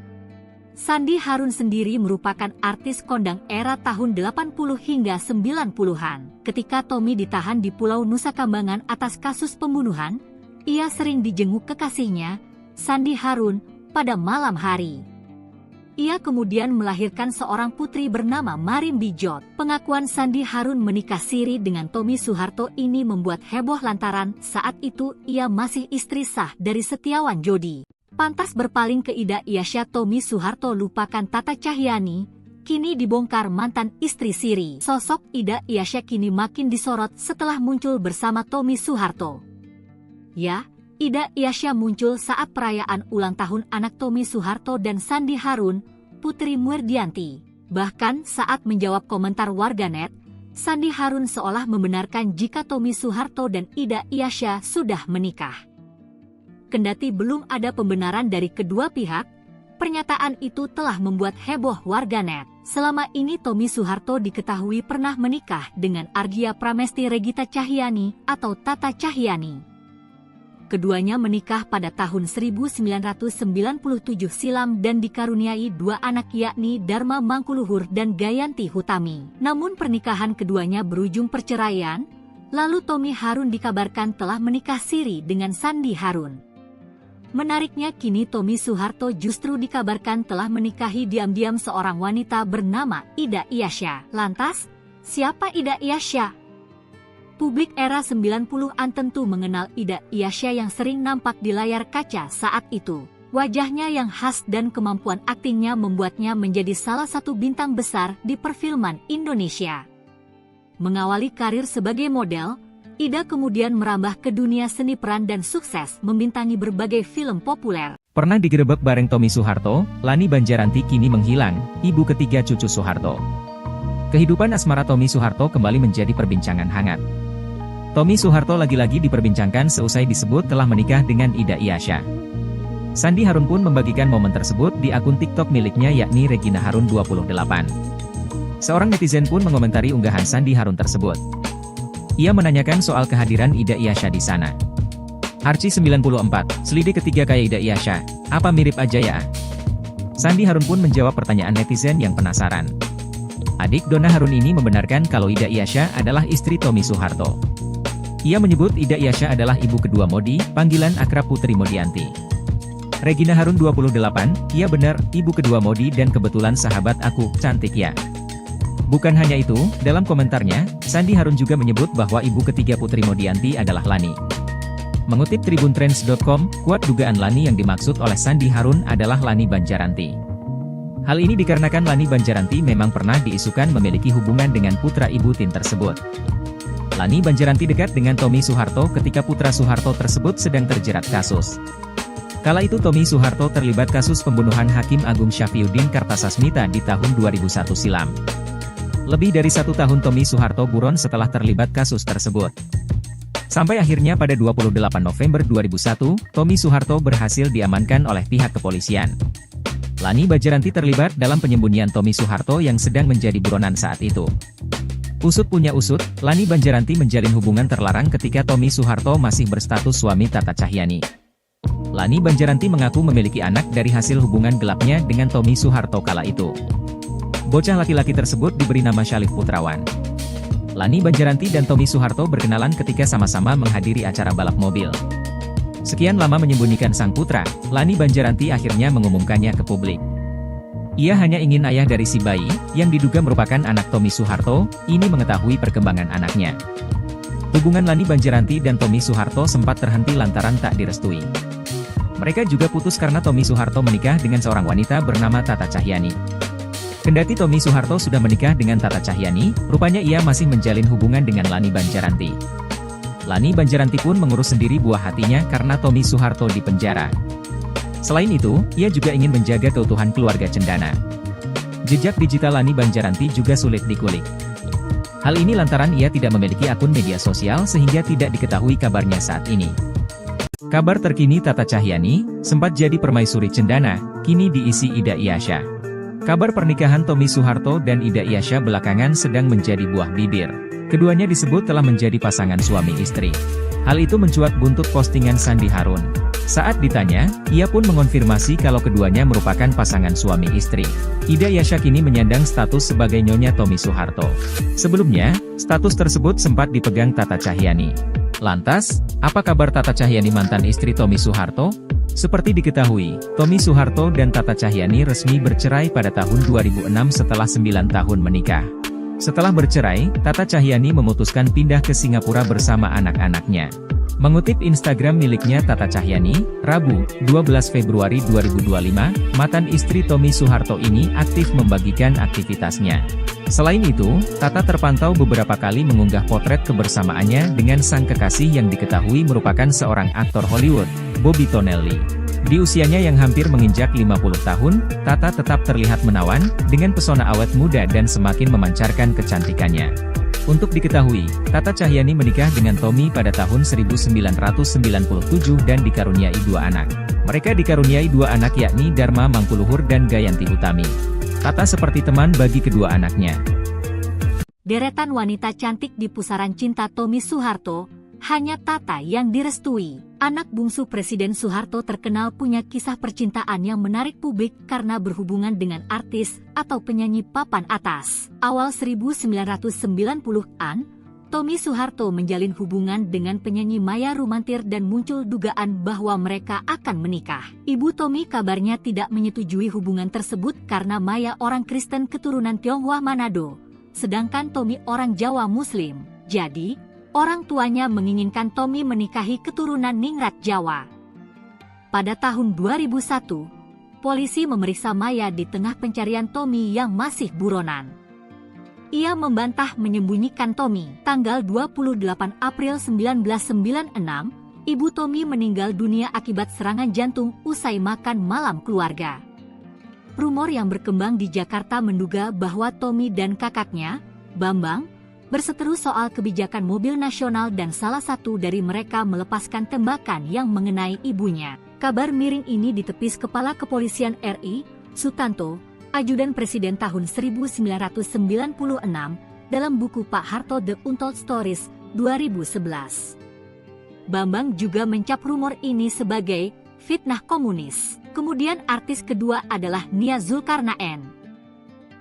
Sandi Harun sendiri merupakan artis kondang era tahun 80 hingga 90-an. Ketika Tommy ditahan di Pulau Nusa Kambangan atas kasus pembunuhan, ia sering dijenguk kekasihnya, Sandi Harun, pada malam hari. Ia kemudian melahirkan seorang putri bernama Marin Bijot. Pengakuan Sandi Harun menikah siri dengan Tommy Soeharto ini membuat heboh lantaran saat itu ia masih istri sah dari Setiawan Jodi. Pantas berpaling ke Ida Iasya, Tommy Soeharto lupakan Tata Cahyani, kini dibongkar mantan istri siri. Sosok Ida Iasya kini makin disorot setelah muncul bersama Tommy Soeharto. Ya, Ida Iasya muncul saat perayaan ulang tahun anak Tommy Soeharto dan Sandi Harun, Putri Murdianti. Bahkan saat menjawab komentar warganet, Sandi Harun seolah membenarkan jika Tommy Soeharto dan Ida Iasya sudah menikah. Kendati belum ada pembenaran dari kedua pihak, pernyataan itu telah membuat heboh warganet. Selama ini Tommy Soeharto diketahui pernah menikah dengan Argia Pramesti Regita Cahyani atau Tata Cahyani. Keduanya menikah pada tahun 1997 silam dan dikaruniai dua anak yakni Dharma Mangkuluhur dan Gayanti Hutami. Namun pernikahan keduanya berujung perceraian, lalu Tommy Harun dikabarkan telah menikah siri dengan Sandi Harun. Menariknya kini Tommy Soeharto justru dikabarkan telah menikahi diam-diam seorang wanita bernama Ida Iasya. Lantas, siapa Ida Iasya? Publik era 90-an tentu mengenal Ida Iasya yang sering nampak di layar kaca saat itu. Wajahnya yang khas dan kemampuan aktingnya membuatnya menjadi salah satu bintang besar di perfilman Indonesia. Mengawali karir sebagai model, Ida kemudian merambah ke dunia seni peran dan sukses membintangi berbagai film populer. Pernah digerebek bareng Tommy Soeharto, Lani Banjaranti kini menghilang, ibu ketiga cucu Soeharto. Kehidupan asmara Tommy Soeharto kembali menjadi perbincangan hangat. Tommy Soeharto lagi-lagi diperbincangkan seusai disebut telah menikah dengan Ida Iasya. Sandi Harun pun membagikan momen tersebut di akun TikTok miliknya yakni Regina Harun 28. Seorang netizen pun mengomentari unggahan Sandi Harun tersebut. Ia menanyakan soal kehadiran Ida Iasya di sana. Arci 94, selidik ketiga kayak Ida Iasya, apa mirip aja ya? Sandi Harun pun menjawab pertanyaan netizen yang penasaran. Adik Donna Harun ini membenarkan kalau Ida Iasya adalah istri Tommy Soeharto. Ia menyebut Ida Iasya adalah ibu kedua Modi, panggilan akrab Putri Modianti. Regina Harun 28, iya benar, ibu kedua Modi dan kebetulan sahabat aku, cantik ya. Bukan hanya itu, dalam komentarnya, Sandi Harun juga menyebut bahwa ibu ketiga Putri Modianti adalah Lani. Mengutip tribuntrends.com, kuat dugaan Lani yang dimaksud oleh Sandi Harun adalah Lani Banjaranti. Hal ini dikarenakan Lani Banjaranti memang pernah diisukan memiliki hubungan dengan putra ibu Tin tersebut. Lani Banjaranti dekat dengan Tommy Soeharto ketika putra Soeharto tersebut sedang terjerat kasus. Kala itu Tommy Soeharto terlibat kasus pembunuhan Hakim Agung Syafriuddin Kartasasmita di tahun 2001 silam. Lebih dari 1 tahun Tommy Soeharto buron setelah terlibat kasus tersebut. Sampai akhirnya pada 28 November 2001, Tommy Soeharto berhasil diamankan oleh pihak kepolisian. Lani Banjaranti terlibat dalam penyembunyian Tommy Soeharto yang sedang menjadi buronan saat itu. Usut punya usut, Lani Banjaranti menjalin hubungan terlarang ketika Tommy Soeharto masih berstatus suami Tata Cahyani. Lani Banjaranti mengaku memiliki anak dari hasil hubungan gelapnya dengan Tommy Soeharto kala itu. Bocah laki-laki tersebut diberi nama Syalif Putrawan. Lani Banjaranti dan Tommy Soeharto berkenalan ketika sama-sama menghadiri acara balap mobil. Sekian lama menyembunyikan sang putra, Lani Banjaranti akhirnya mengumumkannya ke publik. Ia hanya ingin ayah dari si bayi, yang diduga merupakan anak Tommy Soeharto, ini mengetahui perkembangan anaknya. Hubungan Lani Banjaranti dan Tommy Soeharto sempat terhenti lantaran tak direstui. Mereka juga putus karena Tommy Soeharto menikah dengan seorang wanita bernama Tata Cahyani. Kendati Tommy Soeharto sudah menikah dengan Tata Cahyani, rupanya ia masih menjalin hubungan dengan Lani Banjaranti. Lani Banjaranti pun mengurus sendiri buah hatinya karena Tommy Soeharto di penjara. Selain itu, ia juga ingin menjaga keutuhan keluarga cendana. Jejak digital Lani Banjaranti juga sulit dikulik. Hal ini lantaran ia tidak memiliki akun media sosial sehingga tidak diketahui kabarnya saat ini. Kabar terkini Tata Cahyani, sempat jadi permaisuri cendana, kini diisi Ida Iasya. Kabar pernikahan Tommy Soeharto dan Ida Iasya belakangan sedang menjadi buah bibir. Keduanya disebut telah menjadi pasangan suami istri. Hal itu mencuat buntut postingan Sandi Harun. Saat ditanya, ia pun mengonfirmasi kalau keduanya merupakan pasangan suami istri. Ida Iasya kini menyandang status sebagai nyonya Tommy Soeharto. Sebelumnya, status tersebut sempat dipegang Tata Cahyani. Lantas, apa kabar Tata Cahyani mantan istri Tommy Soeharto? Seperti diketahui, Tommy Soeharto dan Tata Cahyani resmi bercerai pada tahun 2006 setelah 9 tahun menikah. Setelah bercerai, Tata Cahyani memutuskan pindah ke Singapura bersama anak-anaknya. Mengutip Instagram miliknya Tata Cahyani, Rabu, 12 Februari 2025, mantan istri Tommy Soeharto ini aktif membagikan aktivitasnya. Selain itu, Tata terpantau beberapa kali mengunggah potret kebersamaannya dengan sang kekasih yang diketahui merupakan seorang aktor Hollywood, Bobby Tonelli. Di usianya yang hampir menginjak 50 tahun, Tata tetap terlihat menawan, dengan pesona awet muda dan semakin memancarkan kecantikannya. Untuk diketahui, Tata Cahyani menikah dengan Tommy pada tahun 1997 dan dikaruniai 2 anak. Mereka dikaruniai 2 anak yakni Dharma Mangkuluhur dan Gayanti Utami. Tata seperti teman bagi kedua anaknya. Deretan wanita cantik di pusaran cinta Tommy Soeharto, hanya Tata yang direstui. Anak bungsu Presiden Soeharto terkenal punya kisah percintaan yang menarik publik karena berhubungan dengan artis atau penyanyi papan atas. Awal 1990-an, Tommy Soeharto menjalin hubungan dengan penyanyi Maya Rumantir dan muncul dugaan bahwa mereka akan menikah. Ibu Tommy kabarnya tidak menyetujui hubungan tersebut karena Maya orang Kristen keturunan Tionghoa Manado, sedangkan Tommy orang Jawa Muslim. Jadi, orang tuanya menginginkan Tommy menikahi keturunan Ningrat Jawa. Pada tahun 2001, polisi memeriksa Maya di tengah pencarian Tommy yang masih buronan. Ia membantah menyembunyikan Tommy. Tanggal 28 April 1996, ibu Tommy meninggal dunia akibat serangan jantung usai makan malam keluarga. Rumor yang berkembang di Jakarta menduga bahwa Tommy dan kakaknya, Bambang, berseteru soal kebijakan mobil nasional dan salah satu dari mereka melepaskan tembakan yang mengenai ibunya. Kabar miring ini ditepis Kepala Kepolisian RI, Sutanto, Ajudan Presiden tahun 1996, dalam buku Pak Harto The Untold Stories, 2011. Bambang juga mencap rumor ini sebagai fitnah komunis. Kemudian artis kedua adalah Nia Zulkarnaen.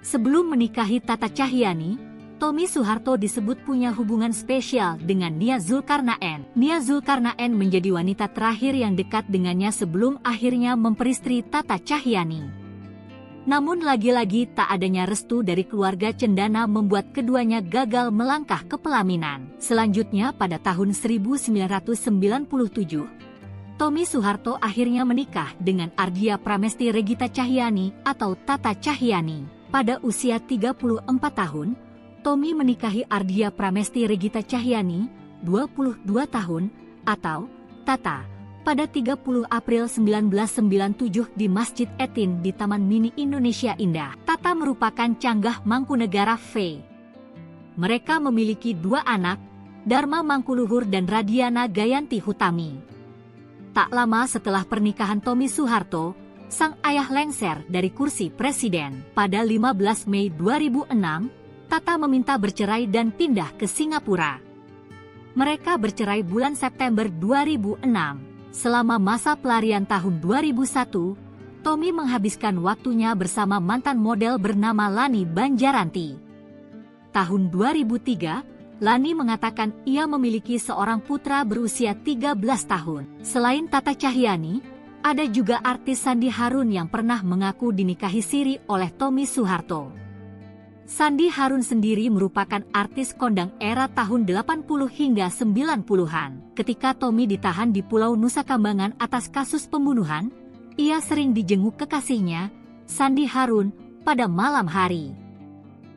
Sebelum menikahi Tata Cahyani, Tommy Soeharto disebut punya hubungan spesial dengan Nia Zulkarnaen. Nia Zulkarnaen menjadi wanita terakhir yang dekat dengannya sebelum akhirnya memperistri Tata Cahyani. Namun lagi-lagi tak adanya restu dari keluarga cendana membuat keduanya gagal melangkah ke pelaminan. Selanjutnya pada tahun 1997, Tommy Soeharto akhirnya menikah dengan Ardia Pramesti Regita Cahyani atau Tata Cahyani. Pada usia 34 tahun, Tommy menikahi Ardia Pramesti Regita Cahyani, 22 tahun, atau Tata, pada 30 April 1997 di Masjid Etin di Taman Mini Indonesia Indah. Tata merupakan canggah Mangkunegara V. Mereka memiliki 2 anak, Dharma Mangkuluhur dan Radiana Gayanti Hutami. Tak lama setelah pernikahan Tommy Soeharto, sang ayah lengser dari kursi presiden. Pada 15 Mei 2006, Tata meminta bercerai dan pindah ke Singapura. Mereka bercerai bulan September 2006. Selama masa pelarian tahun 2001, Tommy menghabiskan waktunya bersama mantan model bernama Lani Banjaranti. Tahun 2003, Lani mengatakan ia memiliki seorang putra berusia 13 tahun. Selain Tata Cahyani, ada juga artis Sandi Harun yang pernah mengaku dinikahi siri oleh Tommy Soeharto. Sandi Harun sendiri merupakan artis kondang era tahun 80 hingga 90-an. Ketika Tommy ditahan di Pulau Nusa Kambangan atas kasus pembunuhan, ia sering dijenguk kekasihnya, Sandi Harun, pada malam hari.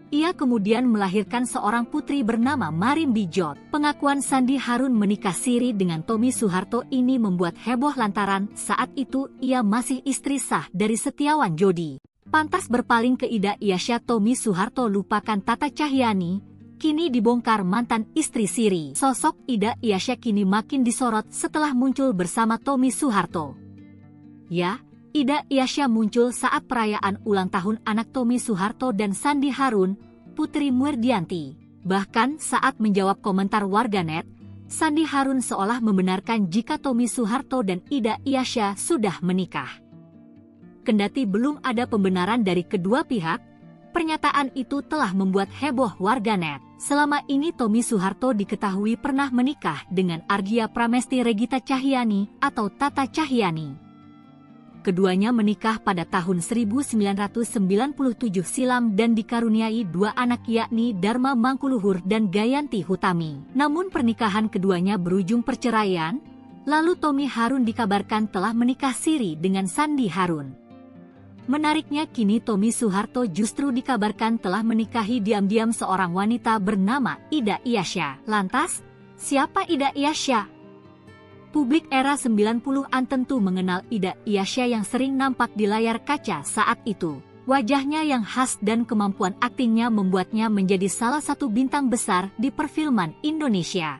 Ia kemudian melahirkan seorang putri bernama Marim Bijot. Pengakuan Sandi Harun menikah siri dengan Tommy Soeharto ini membuat heboh lantaran saat itu ia masih istri sah dari Setiawan Jodi. Pantas berpaling ke Ida Iasya Tommy Soeharto lupakan Tata Cahyani, kini dibongkar mantan istri siri. Sosok Ida Iasya kini makin disorot setelah muncul bersama Tommy Soeharto. Ya, Ida Iasya muncul saat perayaan ulang tahun anak Tommy Soeharto dan Sandi Harun, Putri Muerdianti. Bahkan saat menjawab komentar warganet, Sandi Harun seolah membenarkan jika Tommy Soeharto dan Ida Iasya sudah menikah. Kendati belum ada pembenaran dari kedua pihak, pernyataan itu telah membuat heboh warganet. Selama ini Tommy Soeharto diketahui pernah menikah dengan Ardia Pramesti Regita Cahyani atau Tata Cahyani. keduanya menikah pada tahun 1997 silam dan dikaruniai dua anak yakni Dharma Mangkuluhur dan Gayanti Hutami. Namun pernikahan keduanya berujung perceraian, lalu Tommy Harun dikabarkan telah menikah siri dengan Sandi Harun. Menariknya kini Tommy Soeharto justru dikabarkan telah menikahi diam-diam seorang wanita bernama Ida Iyasya. Lantas, siapa Ida Iyasya? Publik era 90-an tentu mengenal Ida Iyasya yang sering nampak di layar kaca saat itu. Wajahnya yang khas dan kemampuan aktingnya membuatnya menjadi salah satu bintang besar di perfilman Indonesia.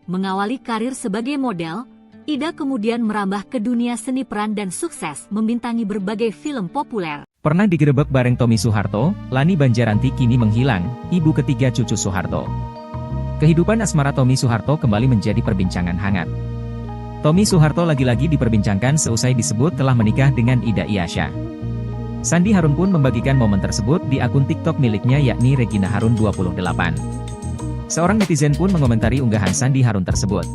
Mengawali karir sebagai model, Ida kemudian merambah ke dunia seni peran dan sukses membintangi berbagai film populer. Pernah digerebek bareng Tommy Soeharto, Lani Banjaranti kini menghilang, ibu ketiga cucu Soeharto. Kehidupan asmara Tommy Soeharto kembali menjadi perbincangan hangat. Tommy Soeharto lagi-lagi diperbincangkan seusai disebut telah menikah dengan Ida Iyasya. Sandi Harun pun membagikan momen tersebut di akun TikTok miliknya yakni Regina Harun 28. Seorang netizen pun mengomentari unggahan Sandi Harun tersebut.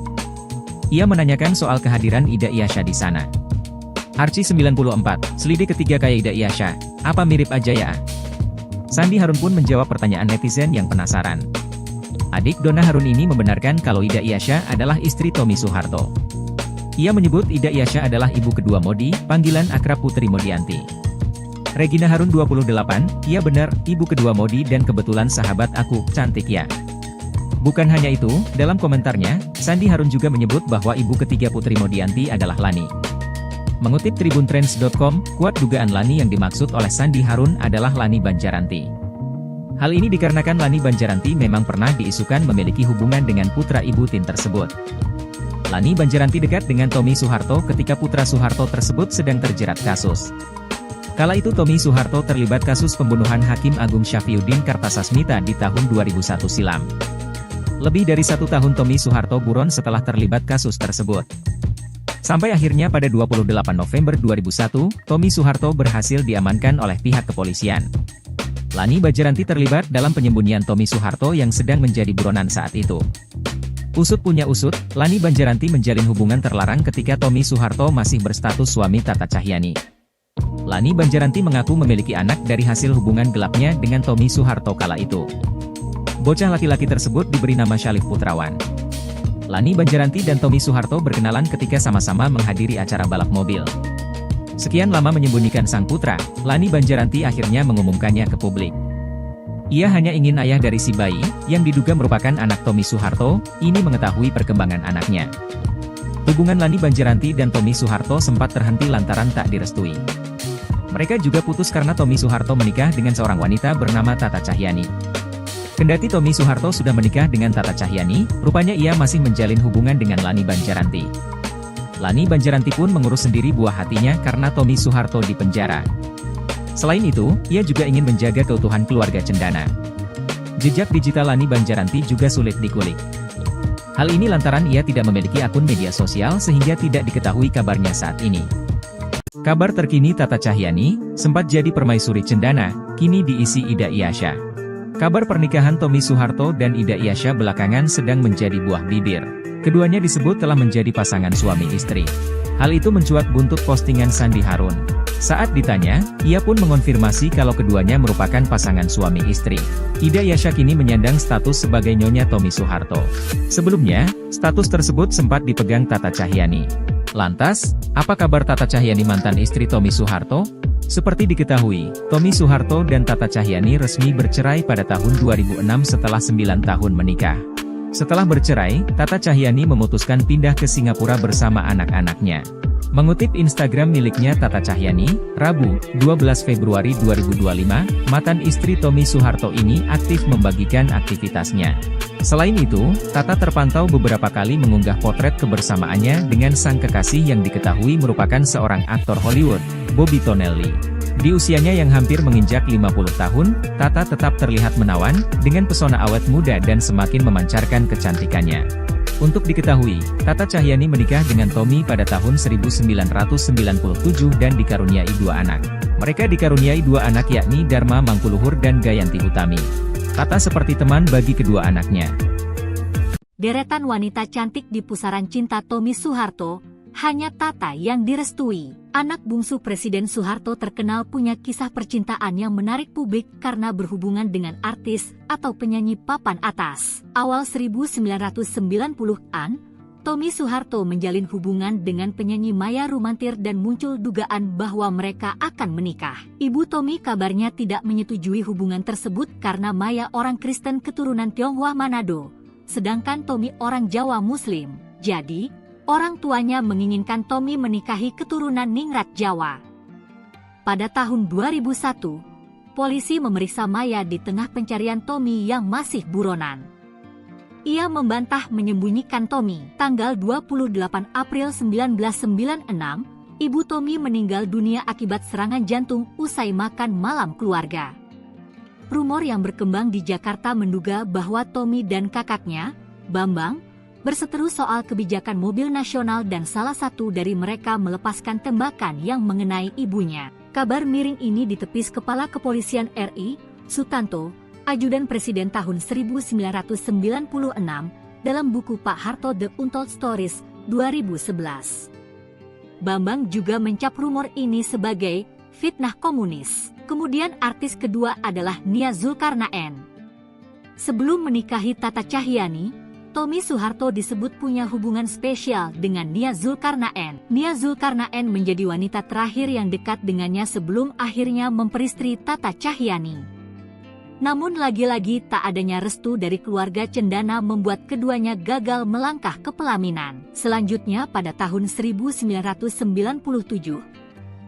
Ia menanyakan soal kehadiran Ida Iyasya di sana. Archie 94, selidik ketiga kayak Ida Iyasya, apa mirip aja ya? Sandi Harun pun menjawab pertanyaan netizen yang penasaran. Adik Donna Harun ini membenarkan kalau Ida Iyasya adalah istri Tommy Soeharto. Ia menyebut Ida Iyasya adalah ibu kedua Modi, panggilan akrab Putri Modianti. Regina Harun 28, iya benar, ibu kedua Modi dan kebetulan sahabat aku, cantik ya. Bukan hanya itu, dalam komentarnya, Sandi Harun juga menyebut bahwa ibu ketiga Putri Modianti adalah Lani. Mengutip tribuntrends.com, kuat dugaan Lani yang dimaksud oleh Sandi Harun adalah Lani Banjaranti. Hal ini dikarenakan Lani Banjaranti memang pernah diisukan memiliki hubungan dengan putra ibu Tin tersebut. Lani Banjaranti dekat dengan Tommy Soeharto ketika putra Soeharto tersebut sedang terjerat kasus. Kala itu Tommy Soeharto terlibat kasus pembunuhan Hakim Agung Syafriuddin Kartasasmita di tahun 2001 silam. Lebih dari 1 tahun Tommy Soeharto buron setelah terlibat kasus tersebut. Sampai akhirnya pada 28 November 2001, Tommy Soeharto berhasil diamankan oleh pihak kepolisian. Lani Banjaranti terlibat dalam penyembunyian Tommy Soeharto yang sedang menjadi buronan saat itu. Usut punya usut, Lani Banjaranti menjalin hubungan terlarang ketika Tommy Soeharto masih berstatus suami Tata Cahyani. Lani Banjaranti mengaku memiliki anak dari hasil hubungan gelapnya dengan Tommy Soeharto kala itu. Bocah laki-laki tersebut diberi nama Syalif Putrawan. Lani Banjaranti dan Tommy Soeharto berkenalan ketika sama-sama menghadiri acara balap mobil. Sekian lama menyembunyikan sang putra, Lani Banjaranti akhirnya mengumumkannya ke publik. Ia hanya ingin ayah dari si bayi, yang diduga merupakan anak Tommy Soeharto, ini mengetahui perkembangan anaknya. Hubungan Lani Banjaranti dan Tommy Soeharto sempat terhenti lantaran tak direstui. Mereka juga putus karena Tommy Soeharto menikah dengan seorang wanita bernama Tata Cahyani. Kendati Tommy Soeharto sudah menikah dengan Tata Cahyani, rupanya ia masih menjalin hubungan dengan Lani Banjaranti. Lani Banjaranti pun mengurus sendiri buah hatinya karena Tommy Soeharto di penjara. Selain itu, ia juga ingin menjaga keutuhan keluarga cendana. Jejak digital Lani Banjaranti juga sulit dikulik. Hal ini lantaran ia tidak memiliki akun media sosial sehingga tidak diketahui kabarnya saat ini. Kabar terkini Tata Cahyani, sempat jadi permaisuri cendana, kini diisi Ida Iyasya. Kabar pernikahan Tommy Soeharto dan Ida Iyasya belakangan sedang menjadi buah bibir. Keduanya disebut telah menjadi pasangan suami istri. Hal itu mencuat buntut postingan Sandi Harun. Saat ditanya, ia pun mengonfirmasi kalau keduanya merupakan pasangan suami istri. Ida Iyasya kini menyandang status sebagai nyonya Tommy Soeharto. Sebelumnya, status tersebut sempat dipegang Tata Cahyani. Lantas, apa kabar Tata Cahyani mantan istri Tommy Soeharto? Seperti diketahui, Tommy Soeharto dan Tata Cahyani resmi bercerai pada tahun 2006 setelah 9 tahun menikah. Setelah bercerai, Tata Cahyani memutuskan pindah ke Singapura bersama anak-anaknya. Mengutip Instagram miliknya Tata Cahyani, Rabu, 12 Februari 2025, mantan istri Tommy Soeharto ini aktif membagikan aktivitasnya. Selain itu, Tata terpantau beberapa kali mengunggah potret kebersamaannya dengan sang kekasih yang diketahui merupakan seorang aktor Hollywood, Bobby Tonelli. Di usianya yang hampir menginjak 50 tahun, Tata tetap terlihat menawan, dengan pesona awet muda dan semakin memancarkan kecantikannya. Untuk diketahui, Tata Cahyani menikah dengan Tommy pada tahun 1997 dan dikaruniai 2 anak. Mereka dikaruniai 2 anak yakni Dharma Mangkuluhur dan Gayanti Hutami. Tata seperti teman bagi kedua anaknya. Deretan wanita cantik di pusaran cinta Tommy Soeharto, hanya Tata yang direstui. Anak bungsu Presiden Soeharto terkenal punya kisah percintaan yang menarik publik karena berhubungan dengan artis atau penyanyi papan atas. Awal 1990-an, Tommy Soeharto menjalin hubungan dengan penyanyi Maya Rumantir dan muncul dugaan bahwa mereka akan menikah. Ibu Tommy kabarnya tidak menyetujui hubungan tersebut karena Maya orang Kristen keturunan Tionghoa Manado, sedangkan Tommy orang Jawa Muslim. Jadi, orang tuanya menginginkan Tommy menikahi keturunan Ningrat Jawa. Pada tahun 2001, polisi memeriksa Maya di tengah pencarian Tommy yang masih buronan. Ia membantah menyembunyikan Tommy. Tanggal 28 April 1996, ibu Tommy meninggal dunia akibat serangan jantung usai makan malam keluarga. Rumor yang berkembang di Jakarta menduga bahwa Tommy dan kakaknya, Bambang, berseteru soal kebijakan mobil nasional dan salah satu dari mereka melepaskan tembakan yang mengenai ibunya. Kabar miring ini ditepis Kepala Kepolisian RI, Sutanto, Ajudan Presiden tahun 1996, dalam buku Pak Harto The Untold Stories, 2011. Bambang juga mencap rumor ini sebagai fitnah komunis. Kemudian artis kedua adalah Nia Zulkarnaen. Sebelum menikahi Tata Cahyanti, Tommy Soeharto disebut punya hubungan spesial dengan Nia Zulkarnaen. Nia Zulkarnaen menjadi wanita terakhir yang dekat dengannya sebelum akhirnya memperistri Tata Cahyanti. Namun lagi-lagi tak adanya restu dari keluarga cendana membuat keduanya gagal melangkah ke pelaminan. Selanjutnya pada tahun 1997,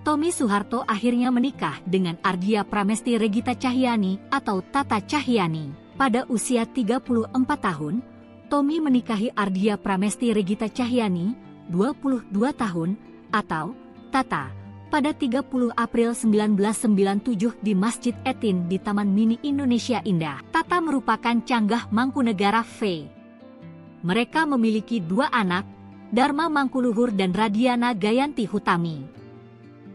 Tommy Soeharto akhirnya menikah dengan Ardia Pramesti Regita Cahyanti atau Tata Cahyanti. Pada usia 34 tahun, Tommy menikahi Ardia Pramesti Regita Cahyanti, 22 tahun, atau Tata, pada 30 April 1997 di Masjid Etin di Taman Mini Indonesia Indah. Tata merupakan canggah Mangkunegara V. Mereka memiliki dua anak, Dharma Mangkuluhur dan Radiana Gayanti Hutami.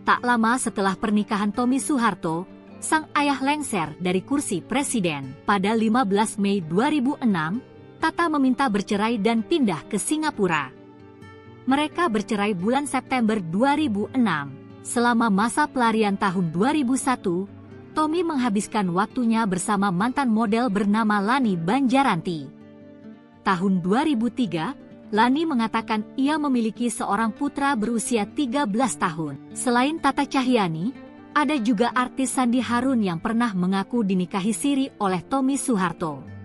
Tak lama setelah pernikahan Tommy Soeharto, sang ayah lengser dari kursi presiden. Pada 15 Mei 2006, Tata meminta bercerai dan pindah ke Singapura. Mereka bercerai bulan September 2006. Selama masa pelarian tahun 2001, Tommy menghabiskan waktunya bersama mantan model bernama Lani Banjaranti. Tahun 2003, Lani mengatakan ia memiliki seorang putra berusia 13 tahun. Selain Tata Cahyanti, ada juga artis Sandi Harun yang pernah mengaku dinikahi siri oleh Tommy Soeharto.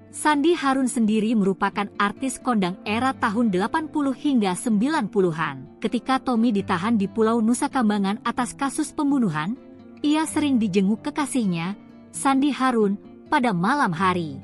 Sandi Harun sendiri merupakan artis kondang era tahun 80 hingga 90-an. Ketika Tommy ditahan di Pulau Nusa Kambangan atas kasus pembunuhan, ia sering dijenguk kekasihnya, Sandi Harun, pada malam hari.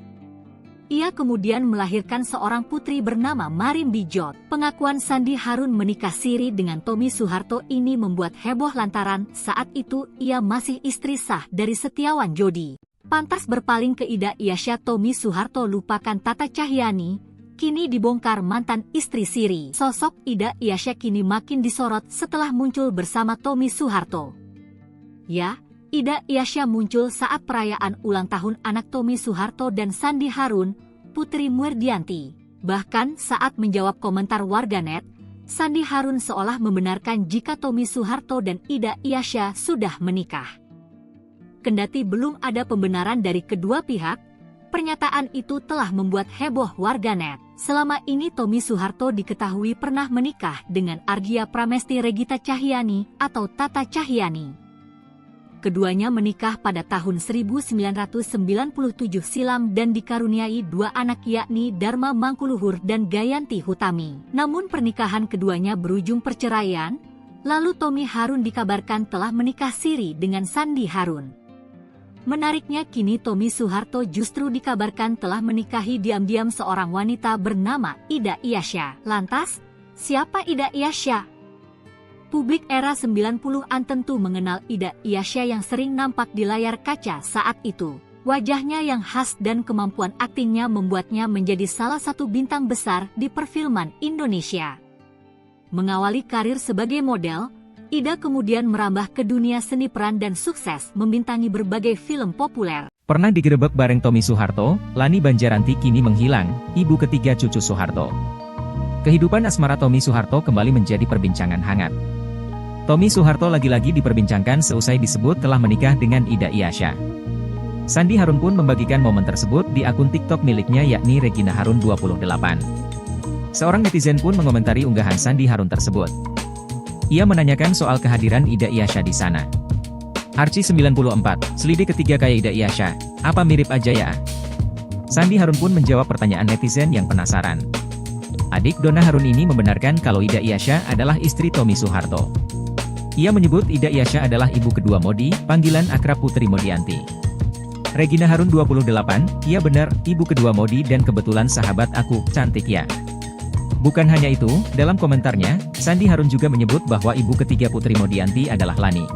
Ia kemudian melahirkan seorang putri bernama Marim Bijot. Pengakuan Sandi Harun menikah siri dengan Tommy Soeharto ini membuat heboh lantaran saat itu ia masih istri sah dari Setiawan Jodi. Pantas berpaling ke Ida Iasya, Tommy Soeharto lupakan Tata Cahyanti, kini dibongkar mantan istri siri. Sosok Ida Iasya kini makin disorot setelah muncul bersama Tommy Soeharto. Ya, Ida Iasya muncul saat perayaan ulang tahun anak Tommy Soeharto dan Sandi Harun, Putri Muerdianti. Bahkan saat menjawab komentar warganet, Sandi Harun seolah membenarkan jika Tommy Soeharto dan Ida Iasya sudah menikah. Kendati belum ada pembenaran dari kedua pihak, pernyataan itu telah membuat heboh warganet. Selama ini Tommy Soeharto diketahui pernah menikah dengan Ardia Pramesti Regita Cahyanti atau Tata Cahyanti. Keduanya menikah pada tahun 1997 silam dan dikaruniai dua anak yakni Dharma Mangkuluhur dan Gayanti Hutami. Namun pernikahan keduanya berujung perceraian, lalu Tommy Harun dikabarkan telah menikah siri dengan Sandi Harun. Menariknya kini Tommy Soeharto justru dikabarkan telah menikahi diam-diam seorang wanita bernama Ida Iasya. Lantas, siapa Ida Iasya? Publik era 90-an tentu mengenal Ida Iasya yang sering nampak di layar kaca saat itu. Wajahnya yang khas dan kemampuan aktingnya membuatnya menjadi salah satu bintang besar di perfilman Indonesia. Mengawali karir sebagai model, Ida kemudian merambah ke dunia seni peran dan sukses membintangi berbagai film populer. Pernah digerebek bareng Tommy Soeharto, Lani Banjaranti kini menghilang, ibu ketiga cucu Soeharto. Kehidupan asmara Tommy Soeharto kembali menjadi perbincangan hangat. Tommy Soeharto lagi-lagi diperbincangkan seusai disebut telah menikah dengan Ida Iyasya. Sandi Harun pun membagikan momen tersebut di akun TikTok miliknya yakni Regina Harun 28. Seorang netizen pun mengomentari unggahan Sandi Harun tersebut. Ia menanyakan soal kehadiran Ida Iyasya di sana. Archie 94, selidik ketiga kayak Ida Iyasya, apa mirip aja ya? Sandi Harun pun menjawab pertanyaan netizen yang penasaran. Adik Donna Harun ini membenarkan kalau Ida Iyasya adalah istri Tommy Soeharto. Ia menyebut Ida Iyasya adalah ibu kedua Modi, panggilan akrab Putri Modianti. Regina Harun 28, iya benar, ibu kedua Modi dan kebetulan sahabat aku, cantik ya. Bukan hanya itu, dalam komentarnya, Sandi Harun juga menyebut bahwa ibu ketiga Putri Modianti adalah Lani.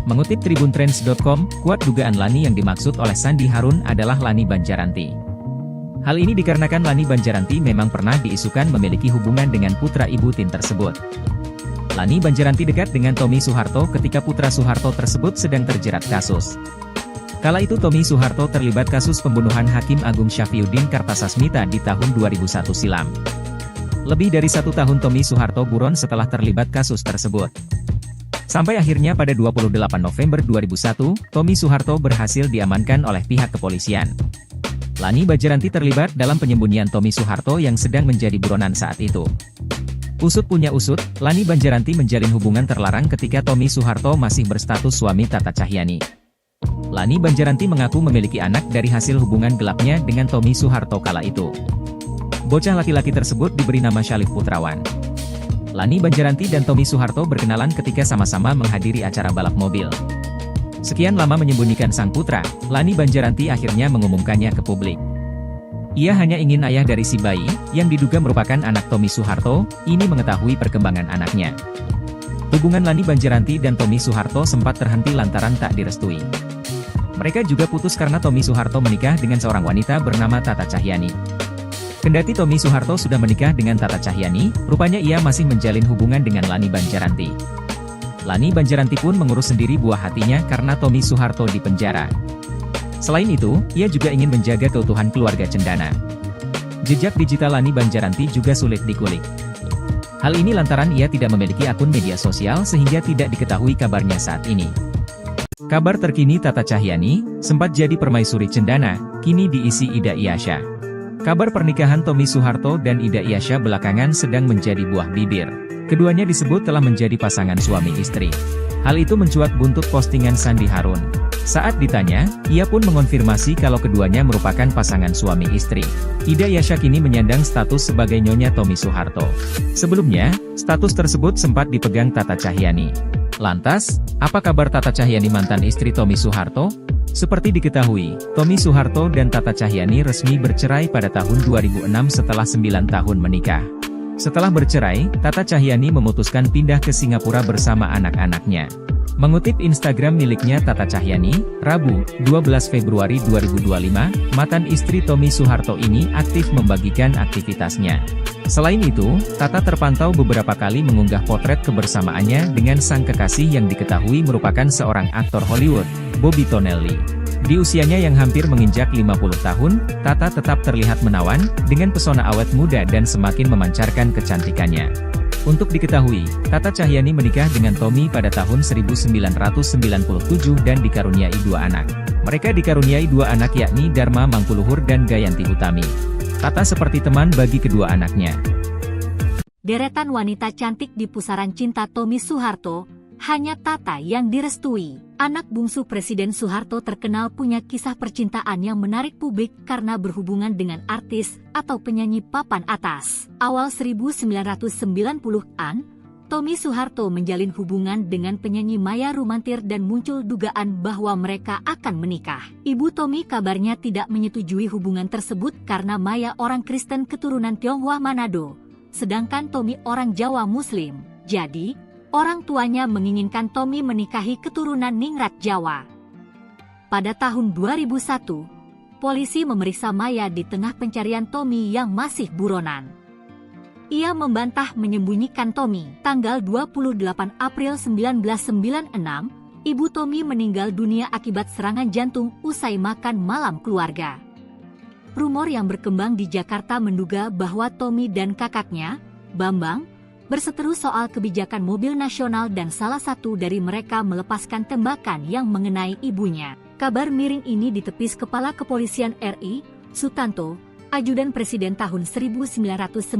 Mengutip tribuntrends.com, kuat dugaan Lani yang dimaksud oleh Sandi Harun adalah Lani Banjaranti. Hal ini dikarenakan Lani Banjaranti memang pernah diisukan memiliki hubungan dengan putra ibu Tin tersebut. Lani Banjaranti dekat dengan Tommy Soeharto ketika putra Soeharto tersebut sedang terjerat kasus. Kala itu Tommy Soeharto terlibat kasus pembunuhan Hakim Agung Syafriuddin Kartasasmita di tahun 2001 silam. Lebih dari 1 tahun Tommy Soeharto buron setelah terlibat kasus tersebut. Sampai akhirnya pada 28 November 2001, Tommy Soeharto berhasil diamankan oleh pihak kepolisian. Lani Banjaranti terlibat dalam penyembunyian Tommy Soeharto yang sedang menjadi buronan saat itu. Usut punya usut, Lani Banjaranti menjalin hubungan terlarang ketika Tommy Soeharto masih berstatus suami Tata Cahyani. Lani Banjaranti mengaku memiliki anak dari hasil hubungan gelapnya dengan Tommy Soeharto kala itu. Bocah laki-laki tersebut diberi nama Syalif Putrawan. Lani Banjaranti dan Tommy Soeharto berkenalan ketika sama-sama menghadiri acara balap mobil. Sekian lama menyembunyikan sang putra, Lani Banjaranti akhirnya mengumumkannya ke publik. Ia hanya ingin ayah dari si bayi, yang diduga merupakan anak Tommy Soeharto, ini mengetahui perkembangan anaknya. Hubungan Lani Banjaranti dan Tommy Soeharto sempat terhenti lantaran tak direstui. Mereka juga putus karena Tommy Soeharto menikah dengan seorang wanita bernama Tata Cahyani. Kendati Tommy Soeharto sudah menikah dengan Tata Cahyani, rupanya ia masih menjalin hubungan dengan Lani Banjaranti. Lani Banjaranti pun mengurus sendiri buah hatinya karena Tommy Soeharto di penjara. Selain itu, ia juga ingin menjaga keutuhan keluarga cendana. Jejak digital Lani Banjaranti juga sulit dikulik. Hal ini lantaran ia tidak memiliki akun media sosial sehingga tidak diketahui kabarnya saat ini. Kabar terkini Tata Cahyani, sempat jadi permaisuri cendana, kini diisi Ida Iyasya. Kabar pernikahan Tommy Soeharto dan Ida Iyasya belakangan sedang menjadi buah bibir. Keduanya disebut telah menjadi pasangan suami istri. Hal itu mencuat buntut postingan Sandi Harun. Saat ditanya, ia pun mengonfirmasi kalau keduanya merupakan pasangan suami istri. Ida Iyasya kini menyandang status sebagai nyonya Tommy Soeharto. Sebelumnya, status tersebut sempat dipegang Tata Cahyani. Lantas, apa kabar Tata Cahyani mantan istri Tommy Soeharto? Seperti diketahui, Tommy Soeharto dan Tata Cahyani resmi bercerai pada tahun 2006 setelah 9 tahun menikah. Setelah bercerai, Tata Cahyani memutuskan pindah ke Singapura bersama anak-anaknya. Mengutip Instagram miliknya Tata Cahyani, Rabu, 12 Februari 2025, mantan istri Tommy Soeharto ini aktif membagikan aktivitasnya. Selain itu, Tata terpantau beberapa kali mengunggah potret kebersamaannya dengan sang kekasih yang diketahui merupakan seorang aktor Hollywood, Bobby Tonelli. Di usianya yang hampir menginjak 50 tahun, Tata tetap terlihat menawan, dengan pesona awet muda dan semakin memancarkan kecantikannya. Untuk diketahui, Tata Cahyani menikah dengan Tommy pada tahun 1997 dan dikaruniai 2 anak. Mereka dikaruniai 2 anak yakni Dharma Mangkuluhur dan Gayanti Utami. Tata seperti teman bagi kedua anaknya. Deretan wanita cantik di pusaran cinta Tommy Soeharto, hanya Tata yang direstui. Anak bungsu Presiden Soeharto terkenal punya kisah percintaan yang menarik publik karena berhubungan dengan artis atau penyanyi papan atas. Awal 1990-an, Tommy Soeharto menjalin hubungan dengan penyanyi Maya Rumantir dan muncul dugaan bahwa mereka akan menikah. Ibu Tommy kabarnya tidak menyetujui hubungan tersebut karena Maya orang Kristen keturunan Tionghoa Manado, sedangkan Tommy orang Jawa Muslim. Jadi, orang tuanya menginginkan Tommy menikahi keturunan Ningrat Jawa. Pada tahun 2001, polisi memeriksa Maya di tengah pencarian Tommy yang masih buronan. Ia membantah menyembunyikan Tommy. Tanggal 28 April 1996, ibu Tommy meninggal dunia akibat serangan jantung usai makan malam keluarga. Rumor yang berkembang di Jakarta menduga bahwa Tommy dan kakaknya, Bambang, berseteru soal kebijakan mobil nasional dan salah satu dari mereka melepaskan tembakan yang mengenai ibunya. Kabar miring ini ditepis Kepala Kepolisian RI, Sutanto, Ajudan Presiden tahun 1996,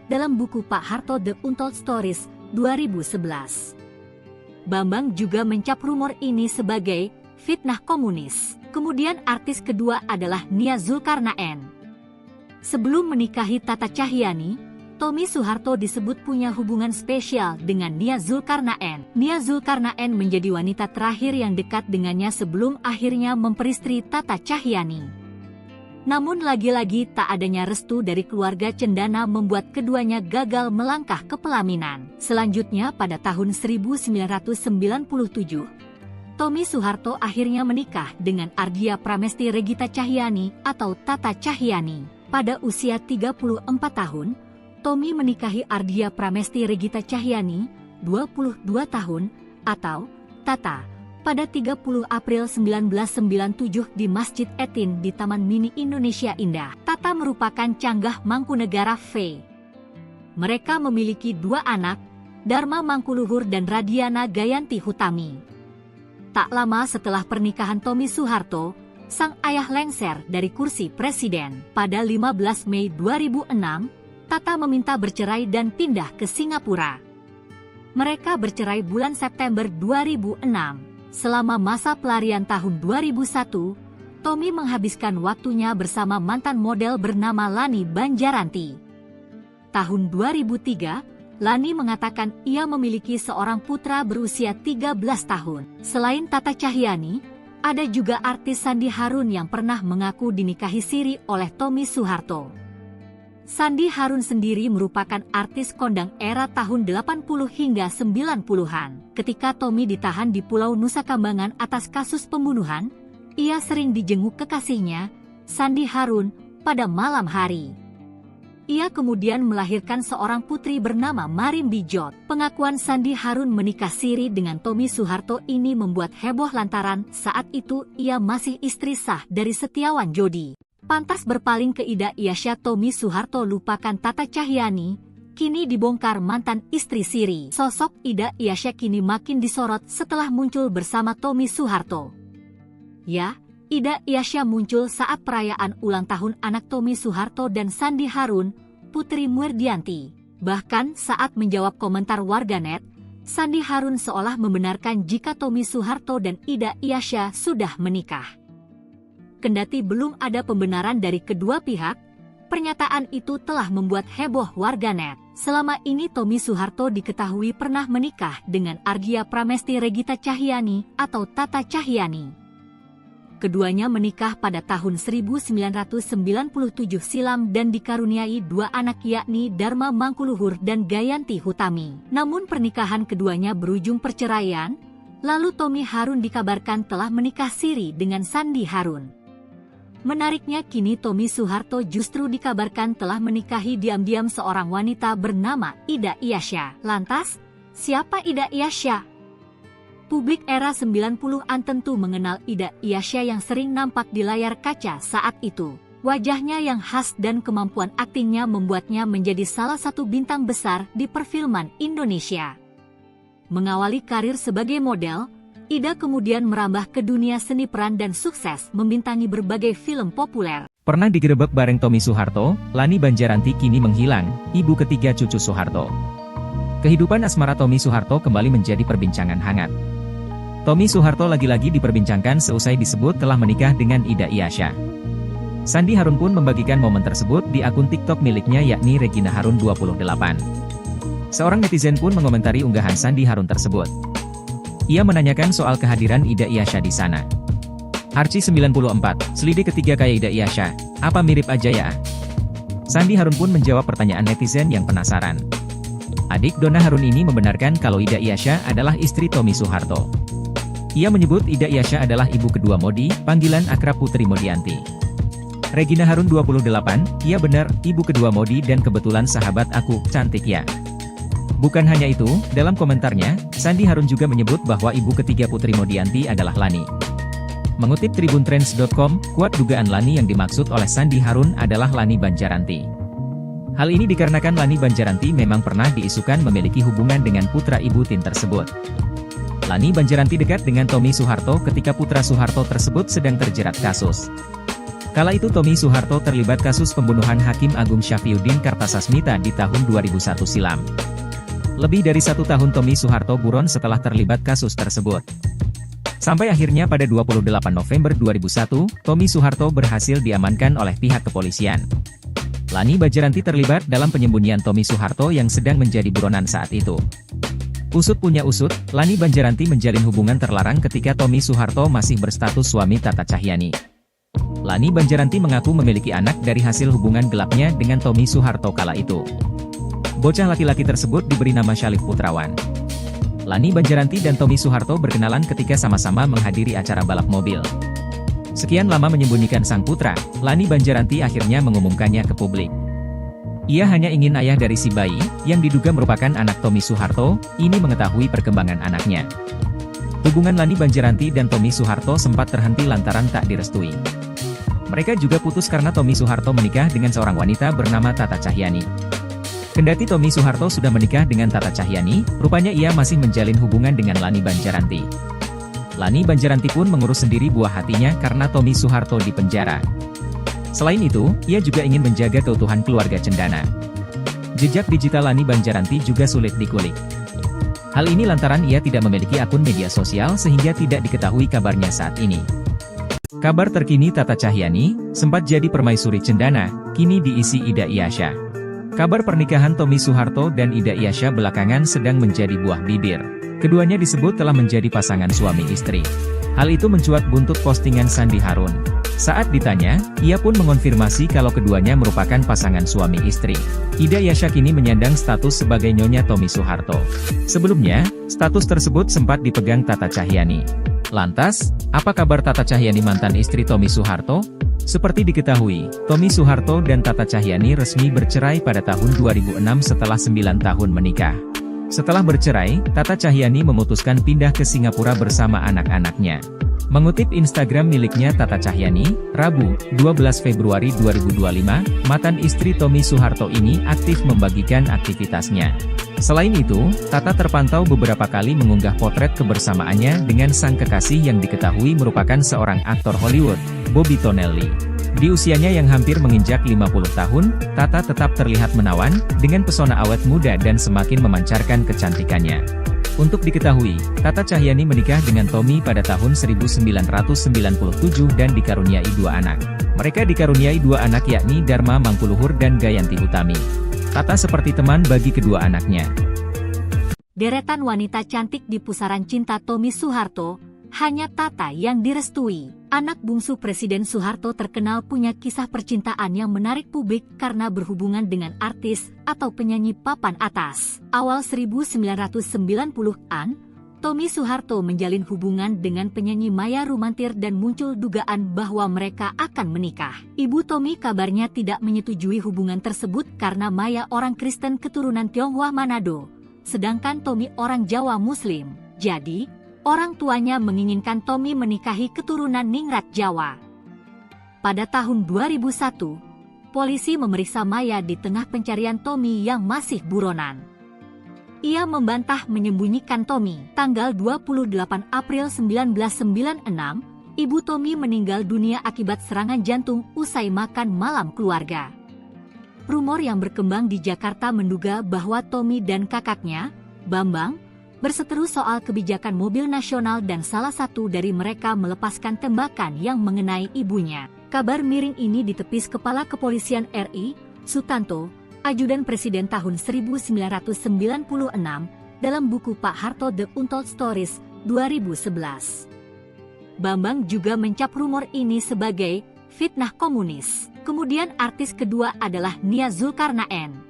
dalam buku Pak Harto The Untold Stories, 2011. Bambang juga mencap rumor ini sebagai fitnah komunis. Kemudian artis kedua adalah Nia Zulkarnaen. Sebelum menikahi Tata Cahyani, Tommy Soeharto disebut punya hubungan spesial dengan Nia Zulkarnaen. Nia Zulkarnaen menjadi wanita terakhir yang dekat dengannya sebelum akhirnya memperistri Tata Cahyani. Namun lagi-lagi tak adanya restu dari keluarga cendana membuat keduanya gagal melangkah ke pelaminan. Selanjutnya pada tahun 1997, Tommy Soeharto akhirnya menikah dengan Ardia Pramesti Regita Cahyani atau Tata Cahyani. Pada usia 34 tahun, Tommy menikahi Ardia Pramesti Regita Cahyani, 22 tahun, atau Tata, pada 30 April 1997 di Masjid Etin di Taman Mini Indonesia Indah. Tata merupakan canggah Mangkunegara V. Mereka memiliki dua anak, Dharma Mangkuluhur dan Radiana Gayanti Hutami. Tak lama setelah pernikahan Tommy Soeharto, sang ayah lengser dari kursi presiden. Pada 15 Mei 2006, Tata meminta bercerai dan pindah ke Singapura. Mereka bercerai bulan September 2006. Selama masa pelarian tahun 2001, Tommy menghabiskan waktunya bersama mantan model bernama Lani Banjaranti. Tahun 2003, Lani mengatakan ia memiliki seorang putra berusia 13 tahun. Selain Tata Cahyani, ada juga artis Sandi Harun yang pernah mengaku dinikahi siri oleh Tommy Soeharto. Sandi Harun sendiri merupakan artis kondang era tahun 80 hingga 90-an. Ketika Tommy ditahan di Pulau Nusa Kambangan atas kasus pembunuhan, ia sering dijenguk kekasihnya, Sandi Harun, pada malam hari. Ia kemudian melahirkan seorang putri bernama Marim Bijot. Pengakuan Sandi Harun menikah siri dengan Tommy Soeharto ini membuat heboh lantaran saat itu ia masih istri sah dari Setiawan Jodi. Pantas berpaling ke Ida Iasya, Tommy Soeharto lupakan Tata Cahyani, kini dibongkar mantan istri siri. Sosok Ida Iasya kini makin disorot setelah muncul bersama Tommy Soeharto. Ya, Ida Iasya muncul saat perayaan ulang tahun anak Tommy Soeharto dan Sandi Harun, Putri Murdianti. Bahkan saat menjawab komentar warganet, Sandi Harun seolah membenarkan jika Tommy Soeharto dan Ida Iasya sudah menikah. Kendati belum ada pembenaran dari kedua pihak, pernyataan itu telah membuat heboh warganet. Selama ini Tommy Soeharto diketahui pernah menikah dengan Ardia Pramesti Regita Cahyani atau Tata Cahyani. Keduanya menikah pada tahun 1997 silam dan dikaruniai dua anak yakni Dharma Mangkuluhur dan Gayanti Hutami. Namun pernikahan keduanya berujung perceraian, lalu Tommy Harun dikabarkan telah menikah siri dengan Sandi Harun. Menariknya kini Tommy Soeharto justru dikabarkan telah menikahi diam-diam seorang wanita bernama Ida Iasya. Lantas, siapa Ida Iasya? Publik era 90-an tentu mengenal Ida Iasya yang sering nampak di layar kaca saat itu. Wajahnya yang khas dan kemampuan aktingnya membuatnya menjadi salah satu bintang besar di perfilman Indonesia. Mengawali karir sebagai model, Ida kemudian merambah ke dunia seni peran dan sukses membintangi berbagai film populer. Pernah digerebek bareng Tommy Soeharto, Lani Banjaranti kini menghilang, ibu ketiga cucu Soeharto. Kehidupan asmara Tommy Soeharto kembali menjadi perbincangan hangat. Tommy Soeharto lagi-lagi diperbincangkan seusai disebut telah menikah dengan Ida Iasya. Sandi Harun pun membagikan momen tersebut di akun TikTok miliknya yakni Regina Harun 28. Seorang netizen pun mengomentari unggahan Sandi Harun tersebut. Ia menanyakan soal kehadiran Ida Iasya di sana. Arci 94, selidik ketiga kayak Ida Iasya, apa mirip aja ya? Sandi Harun pun menjawab pertanyaan netizen yang penasaran. Adik Donna Harun ini membenarkan kalau Ida Iasya adalah istri Tommy Soeharto. Ia menyebut Ida Iasya adalah ibu kedua Modi, panggilan akrab Putri Modianti. Regina Harun 28, iya benar, ibu kedua Modi dan kebetulan sahabat aku, cantik ya. Bukan hanya itu, dalam komentarnya, Sandi Harun juga menyebut bahwa ibu ketiga Putri Modianti adalah Lani. Mengutip tribuntrends.com, kuat dugaan Lani yang dimaksud oleh Sandi Harun adalah Lani Banjaranti. Hal ini dikarenakan Lani Banjaranti memang pernah diisukan memiliki hubungan dengan putra ibu Tin tersebut. Lani Banjaranti dekat dengan Tommy Soeharto ketika putra Soeharto tersebut sedang terjerat kasus. Kala itu Tommy Soeharto terlibat kasus pembunuhan Hakim Agung Syafriuddin Kartasasmita di tahun 2001 silam. Lebih dari 1 tahun Tommy Soeharto buron setelah terlibat kasus tersebut. Sampai akhirnya pada 28 November 2001, Tommy Soeharto berhasil diamankan oleh pihak kepolisian. Lani Banjaranti terlibat dalam penyembunyian Tommy Soeharto yang sedang menjadi buronan saat itu. Usut punya usut, Lani Banjaranti menjalin hubungan terlarang ketika Tommy Soeharto masih berstatus suami Tata Cahyani. Lani Banjaranti mengaku memiliki anak dari hasil hubungan gelapnya dengan Tommy Soeharto kala itu. Bocah laki-laki tersebut diberi nama Syalif Putrawan. Lani Banjaranti dan Tommy Soeharto berkenalan ketika sama-sama menghadiri acara balap mobil. Sekian lama menyembunyikan sang putra, Lani Banjaranti akhirnya mengumumkannya ke publik. Ia hanya ingin ayah dari si bayi, yang diduga merupakan anak Tommy Soeharto, ini mengetahui perkembangan anaknya. Hubungan Lani Banjaranti dan Tommy Soeharto sempat terhenti lantaran tak direstui. Mereka juga putus karena Tommy Soeharto menikah dengan seorang wanita bernama Tata Cahyani. Kendati Tommy Soeharto sudah menikah dengan Tata Cahyani, rupanya ia masih menjalin hubungan dengan Lani Banjaranti. Lani Banjaranti pun mengurus sendiri buah hatinya karena Tommy Soeharto di penjara. Selain itu, ia juga ingin menjaga keutuhan keluarga cendana. Jejak digital Lani Banjaranti juga sulit dikulik. Hal ini lantaran ia tidak memiliki akun media sosial sehingga tidak diketahui kabarnya saat ini. Kabar terkini Tata Cahyani, sempat jadi permaisuri cendana, kini diisi Ida Iyasya. Kabar pernikahan Tommy Soeharto dan Ida Iyasya belakangan sedang menjadi buah bibir. Keduanya disebut telah menjadi pasangan suami istri. Hal itu mencuat buntut postingan Sandi Harun. Saat ditanya, ia pun mengonfirmasi kalau keduanya merupakan pasangan suami istri. Ida Iyasya kini menyandang status sebagai nyonya Tommy Soeharto. Sebelumnya, status tersebut sempat dipegang Tata Cahyani. Lantas, apa kabar Tata Cahyani mantan istri Tommy Soeharto? Seperti diketahui, Tommy Soeharto dan Tata Cahyani resmi bercerai pada tahun 2006 setelah 9 tahun menikah. Setelah bercerai, Tata Cahyani memutuskan pindah ke Singapura bersama anak-anaknya. Mengutip Instagram miliknya Tata Cahyani, Rabu, 12 Februari 2025, mantan istri Tommy Soeharto ini aktif membagikan aktivitasnya. Selain itu, Tata terpantau beberapa kali mengunggah potret kebersamaannya dengan sang kekasih yang diketahui merupakan seorang aktor Hollywood, Bobby Tonelli. Di usianya yang hampir menginjak 50 tahun, Tata tetap terlihat menawan, dengan pesona awet muda dan semakin memancarkan kecantikannya. Untuk diketahui, Tata Cahyani menikah dengan Tommy pada tahun 1997 dan dikaruniai 2 anak. Mereka dikaruniai 2 anak yakni Dharma Mangkuluhur dan Gayanti Utami. Tata seperti teman bagi kedua anaknya. Deretan wanita cantik di pusaran cinta Tommy Soeharto, hanya Tata yang direstui. Anak bungsu Presiden Soeharto terkenal punya kisah percintaan yang menarik publik karena berhubungan dengan artis atau penyanyi papan atas. Awal 1990-an, Tommy Soeharto menjalin hubungan dengan penyanyi Maya Rumantir dan muncul dugaan bahwa mereka akan menikah. Ibu Tommy kabarnya tidak menyetujui hubungan tersebut karena Maya orang Kristen keturunan Tionghoa Manado, sedangkan Tommy orang Jawa Muslim. Jadi, orang tuanya menginginkan Tommy menikahi keturunan Ningrat Jawa. Pada tahun 2001, polisi memeriksa Maya di tengah pencarian Tommy yang masih buronan. Ia membantah menyembunyikan Tommy. Tanggal 28 April 1996, ibu Tommy meninggal dunia akibat serangan jantung usai makan malam keluarga. Rumor yang berkembang di Jakarta menduga bahwa Tommy dan kakaknya, Bambang, berseteru soal kebijakan mobil nasional dan salah satu dari mereka melepaskan tembakan yang mengenai ibunya. Kabar miring ini ditepis Kepala Kepolisian RI, Sutanto, Ajudan Presiden tahun 1996, dalam buku Pak Harto The Untold Stories, 2011. Bambang juga mencap rumor ini sebagai fitnah komunis. Kemudian artis kedua adalah Nia Zulkarnaen.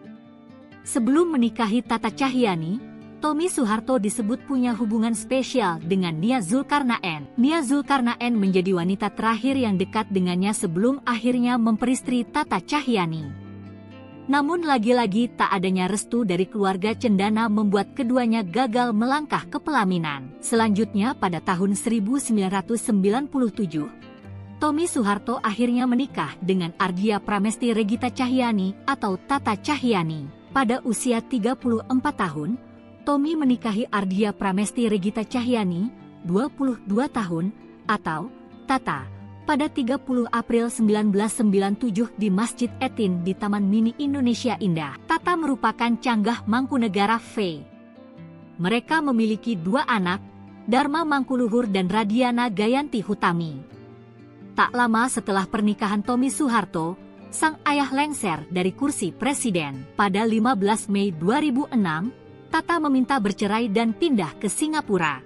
Sebelum menikahi Tata Cahyani, Tommy Soeharto disebut punya hubungan spesial dengan Nia Zulkarnaen. Nia Zulkarnaen menjadi wanita terakhir yang dekat dengannya sebelum akhirnya memperistri Tata Cahyani. Namun lagi-lagi tak adanya restu dari keluarga cendana membuat keduanya gagal melangkah ke pelaminan. Selanjutnya pada tahun 1997, Tommy Soeharto akhirnya menikah dengan Ardia Pramesti Regita Cahyani atau Tata Cahyani. Pada usia 34 tahun, Tommy menikahi Ardia Pramesti Regita Cahyani, 22 tahun, atau Tata, pada 30 April 1997 di Masjid Etin di Taman Mini Indonesia Indah. Tata merupakan canggah Mangkunegara V. Mereka memiliki 2 anak, Dharma Mangkuluhur dan Radiana Gayanti Hutami. Tak lama setelah pernikahan Tommy Soeharto, sang ayah lengser dari kursi presiden. Pada 15 Mei 2006, Tata meminta bercerai dan pindah ke Singapura.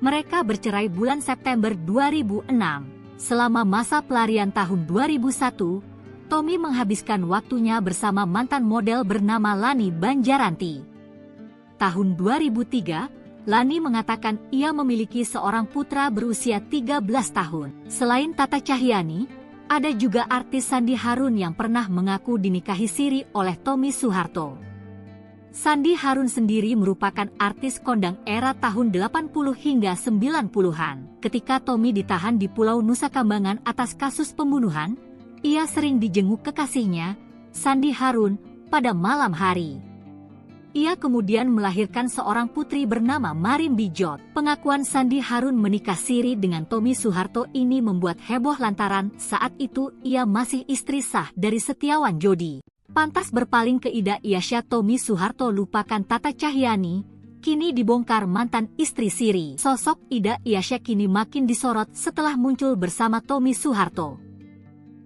Mereka bercerai bulan September 2006. Selama masa pelarian tahun 2001, Tommy menghabiskan waktunya bersama mantan model bernama Lani Banjaranti. Tahun 2003, Lani mengatakan ia memiliki seorang putra berusia 13 tahun. Selain Tata Cahyani, ada juga artis Sandi Harun yang pernah mengaku dinikahi siri oleh Tommy Soeharto. Sandi Harun sendiri merupakan artis kondang era tahun 80 hingga 90-an. Ketika Tommy ditahan di Pulau Nusa Kambangan atas kasus pembunuhan, ia sering dijenguk kekasihnya, Sandi Harun, pada malam hari. Ia kemudian melahirkan seorang putri bernama Marin Bijot. Pengakuan Sandi Harun menikah siri dengan Tommy Soeharto ini membuat heboh lantaran saat itu ia masih istri sah dari Setiawan Jodi. Pantas berpaling ke Ida Iasya, Tommy Soeharto lupakan Tata Cahyani, kini dibongkar mantan istri siri. Sosok Ida Iasya kini makin disorot setelah muncul bersama Tommy Soeharto.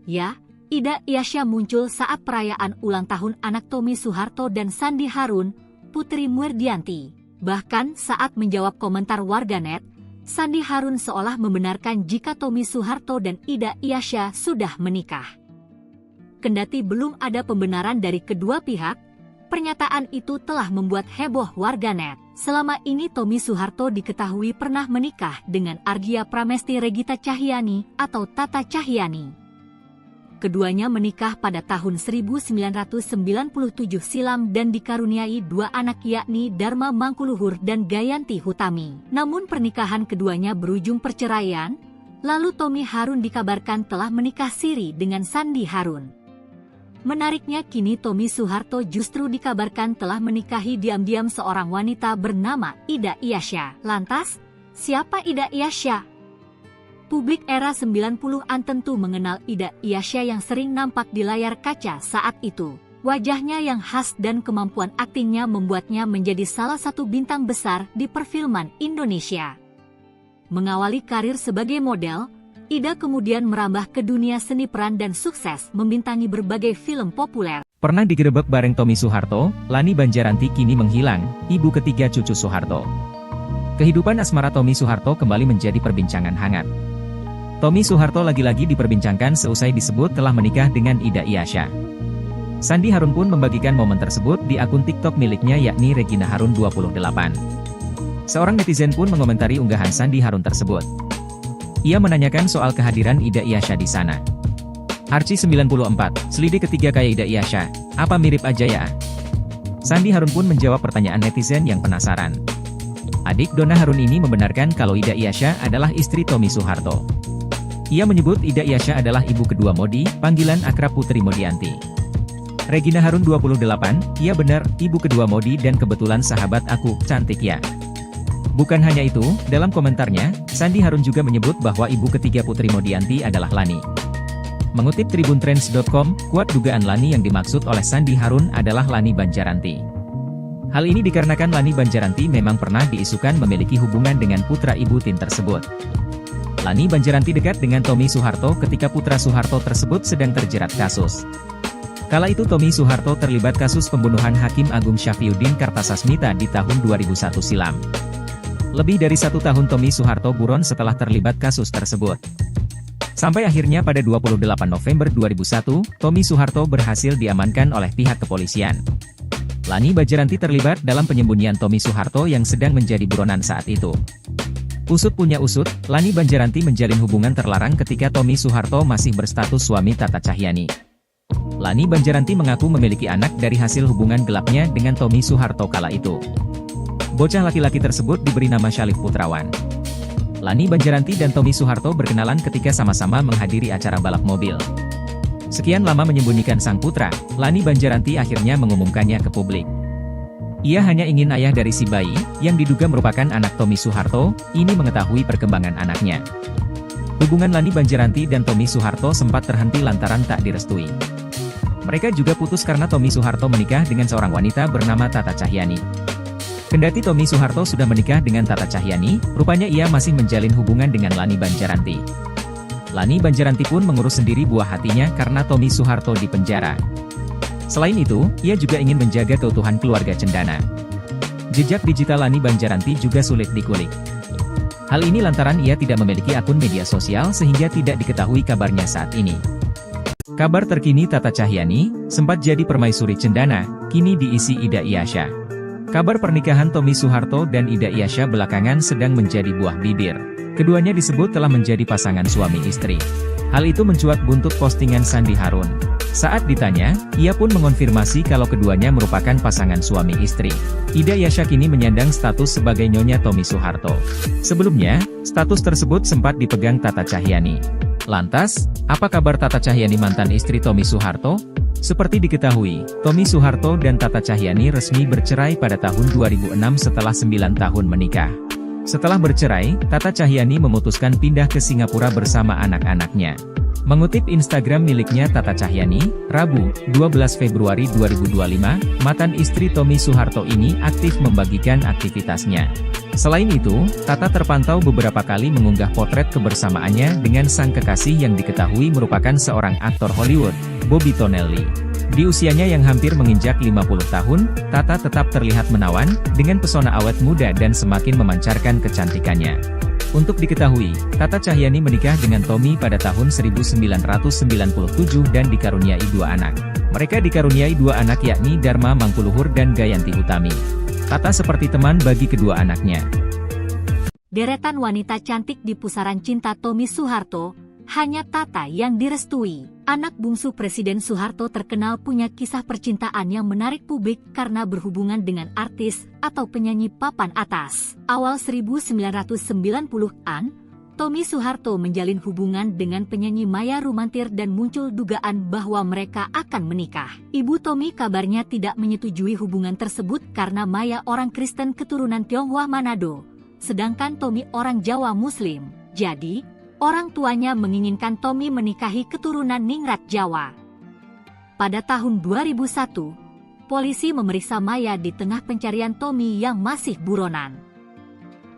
Ya, Ida Iasya muncul saat perayaan ulang tahun anak Tommy Soeharto dan Sandi Harun, Putri Murdianti. Bahkan saat menjawab komentar warganet, Sandi Harun seolah membenarkan jika Tommy Soeharto dan Ida Iasya sudah menikah. Kendati belum ada pembenaran dari kedua pihak, pernyataan itu telah membuat heboh warganet. Selama ini Tommy Soeharto diketahui pernah menikah dengan Ardia Pramesti Regita Cahyani atau Tata Cahyani. Keduanya menikah pada tahun 1997 silam dan dikaruniai 2 anak yakni Dharma Mangkuluhur dan Gayanti Hutami. Namun pernikahan keduanya berujung perceraian, lalu Tommy Harun dikabarkan telah menikah siri dengan Sandi Harun. Menariknya kini Tommy Soeharto justru dikabarkan telah menikahi diam-diam seorang wanita bernama Ida Iasya. Lantas, siapa Ida Iasya? Publik era 90-an tentu mengenal Ida Iasya yang sering nampak di layar kaca saat itu. Wajahnya yang khas dan kemampuan aktingnya membuatnya menjadi salah satu bintang besar di perfilman Indonesia. Mengawali karir sebagai model, Ida kemudian merambah ke dunia seni peran dan sukses membintangi berbagai film populer. Pernah digerebek bareng Tommy Soeharto, Lani Banjaranti kini menghilang, ibu ketiga cucu Soeharto. Kehidupan asmara Tommy Soeharto kembali menjadi perbincangan hangat. Tommy Soeharto lagi-lagi diperbincangkan seusai disebut telah menikah dengan Ida Iasya. Sandi Harun pun membagikan momen tersebut di akun TikTok miliknya yakni Regina Harun 28. Seorang netizen pun mengomentari unggahan Sandi Harun tersebut. Ia menanyakan soal kehadiran Ida Iasya di sana. Arci 94, selidik ketiga kayak Ida Iasya, apa mirip aja ya? Sandi Harun pun menjawab pertanyaan netizen yang penasaran. Adik Donna Harun ini membenarkan kalau Ida Iasya adalah istri Tommy Soeharto. Ia menyebut Ida Iasya adalah ibu kedua Modi, panggilan akrab Putri Modianti. Regina Harun 28, iya benar, ibu kedua Modi dan kebetulan sahabat aku, cantik ya. Bukan hanya itu, dalam komentarnya, Sandi Harun juga menyebut bahwa ibu ketiga Putri Modianti adalah Lani. Mengutip tribuntrends.com, kuat dugaan Lani yang dimaksud oleh Sandi Harun adalah Lani Banjaranti. Hal ini dikarenakan Lani Banjaranti memang pernah diisukan memiliki hubungan dengan putra ibu Tin tersebut. Lani Banjaranti dekat dengan Tommy Soeharto ketika putra Soeharto tersebut sedang terjerat kasus. Kala itu Tommy Soeharto terlibat kasus pembunuhan Hakim Agung Syafriuddin Kartasasmita di tahun 2001 silam. Lebih dari 1 tahun Tommy Soeharto buron setelah terlibat kasus tersebut. Sampai akhirnya pada 28 November 2001, Tommy Soeharto berhasil diamankan oleh pihak kepolisian. Lani Banjaranti terlibat dalam penyembunyian Tommy Soeharto yang sedang menjadi buronan saat itu. Usut punya usut, Lani Banjaranti menjalin hubungan terlarang ketika Tommy Soeharto masih berstatus suami Tata Cahyani. Lani Banjaranti mengaku memiliki anak dari hasil hubungan gelapnya dengan Tommy Soeharto kala itu. Bocah laki-laki tersebut diberi nama Syalif Putrawan. Lani Banjaranti dan Tommy Soeharto berkenalan ketika sama-sama menghadiri acara balap mobil. Sekian lama menyembunyikan sang putra, Lani Banjaranti akhirnya mengumumkannya ke publik. Ia hanya ingin ayah dari si bayi, yang diduga merupakan anak Tommy Soeharto, ini mengetahui perkembangan anaknya. Hubungan Lani Banjaranti dan Tommy Soeharto sempat terhenti lantaran tak direstui. Mereka juga putus karena Tommy Soeharto menikah dengan seorang wanita bernama Tata Cahyani. Kendati Tommy Soeharto sudah menikah dengan Tata Cahyani, rupanya ia masih menjalin hubungan dengan Lani Banjaranti. Lani Banjaranti pun mengurus sendiri buah hatinya karena Tommy Soeharto di penjara. Selain itu, ia juga ingin menjaga keutuhan keluarga cendana. Jejak digital Lani Banjaranti juga sulit dikulik. Hal ini lantaran ia tidak memiliki akun media sosial sehingga tidak diketahui kabarnya saat ini. Kabar terkini Tata Cahyani, sempat jadi permaisuri cendana, kini diisi Ida Iyasya. Kabar pernikahan Tommy Soeharto dan Ida Iyasya belakangan sedang menjadi buah bibir. Keduanya disebut telah menjadi pasangan suami istri. Hal itu mencuat buntut postingan Sandi Harun. Saat ditanya, ia pun mengonfirmasi kalau keduanya merupakan pasangan suami istri. Ida Iyasya kini menyandang status sebagai Nyonya Tommy Soeharto. Sebelumnya, status tersebut sempat dipegang Tata Cahyani. Lantas, apa kabar Tata Cahyani mantan istri Tommy Soeharto? Seperti diketahui, Tommy Soeharto dan Tata Cahyani resmi bercerai pada tahun 2006 setelah 9 tahun menikah. Setelah bercerai, Tata Cahyani memutuskan pindah ke Singapura bersama anak-anaknya. Mengutip Instagram miliknya Tata Cahyani, Rabu, 12 Februari 2025, mantan istri Tommy Soeharto ini aktif membagikan aktivitasnya. Selain itu, Tata terpantau beberapa kali mengunggah potret kebersamaannya dengan sang kekasih yang diketahui merupakan seorang aktor Hollywood, Bobby Tonelli. Di usianya yang hampir menginjak 50 tahun, Tata tetap terlihat menawan, dengan pesona awet muda dan semakin memancarkan kecantikannya. Untuk diketahui, Tata Cahyani menikah dengan Tommy pada tahun 1997 dan dikaruniai 2 anak. Mereka dikaruniai 2 anak yakni Dharma Mangkuluhur dan Gayanti Utami. Tata seperti teman bagi kedua anaknya. Deretan wanita cantik di pusaran cinta Tommy Soeharto, hanya Tata yang direstui. Anak bungsu Presiden Soeharto terkenal punya kisah percintaan yang menarik publik karena berhubungan dengan artis atau penyanyi papan atas. Awal 1990-an, Tommy Soeharto menjalin hubungan dengan penyanyi Maya Rumantir dan muncul dugaan bahwa mereka akan menikah. Ibu Tommy kabarnya tidak menyetujui hubungan tersebut karena Maya orang Kristen keturunan Tionghoa Manado, sedangkan Tommy orang Jawa Muslim. Jadi, orang tuanya menginginkan Tommy menikahi keturunan Ningrat Jawa. Pada tahun 2001, polisi memeriksa Maya di tengah pencarian Tommy yang masih buronan.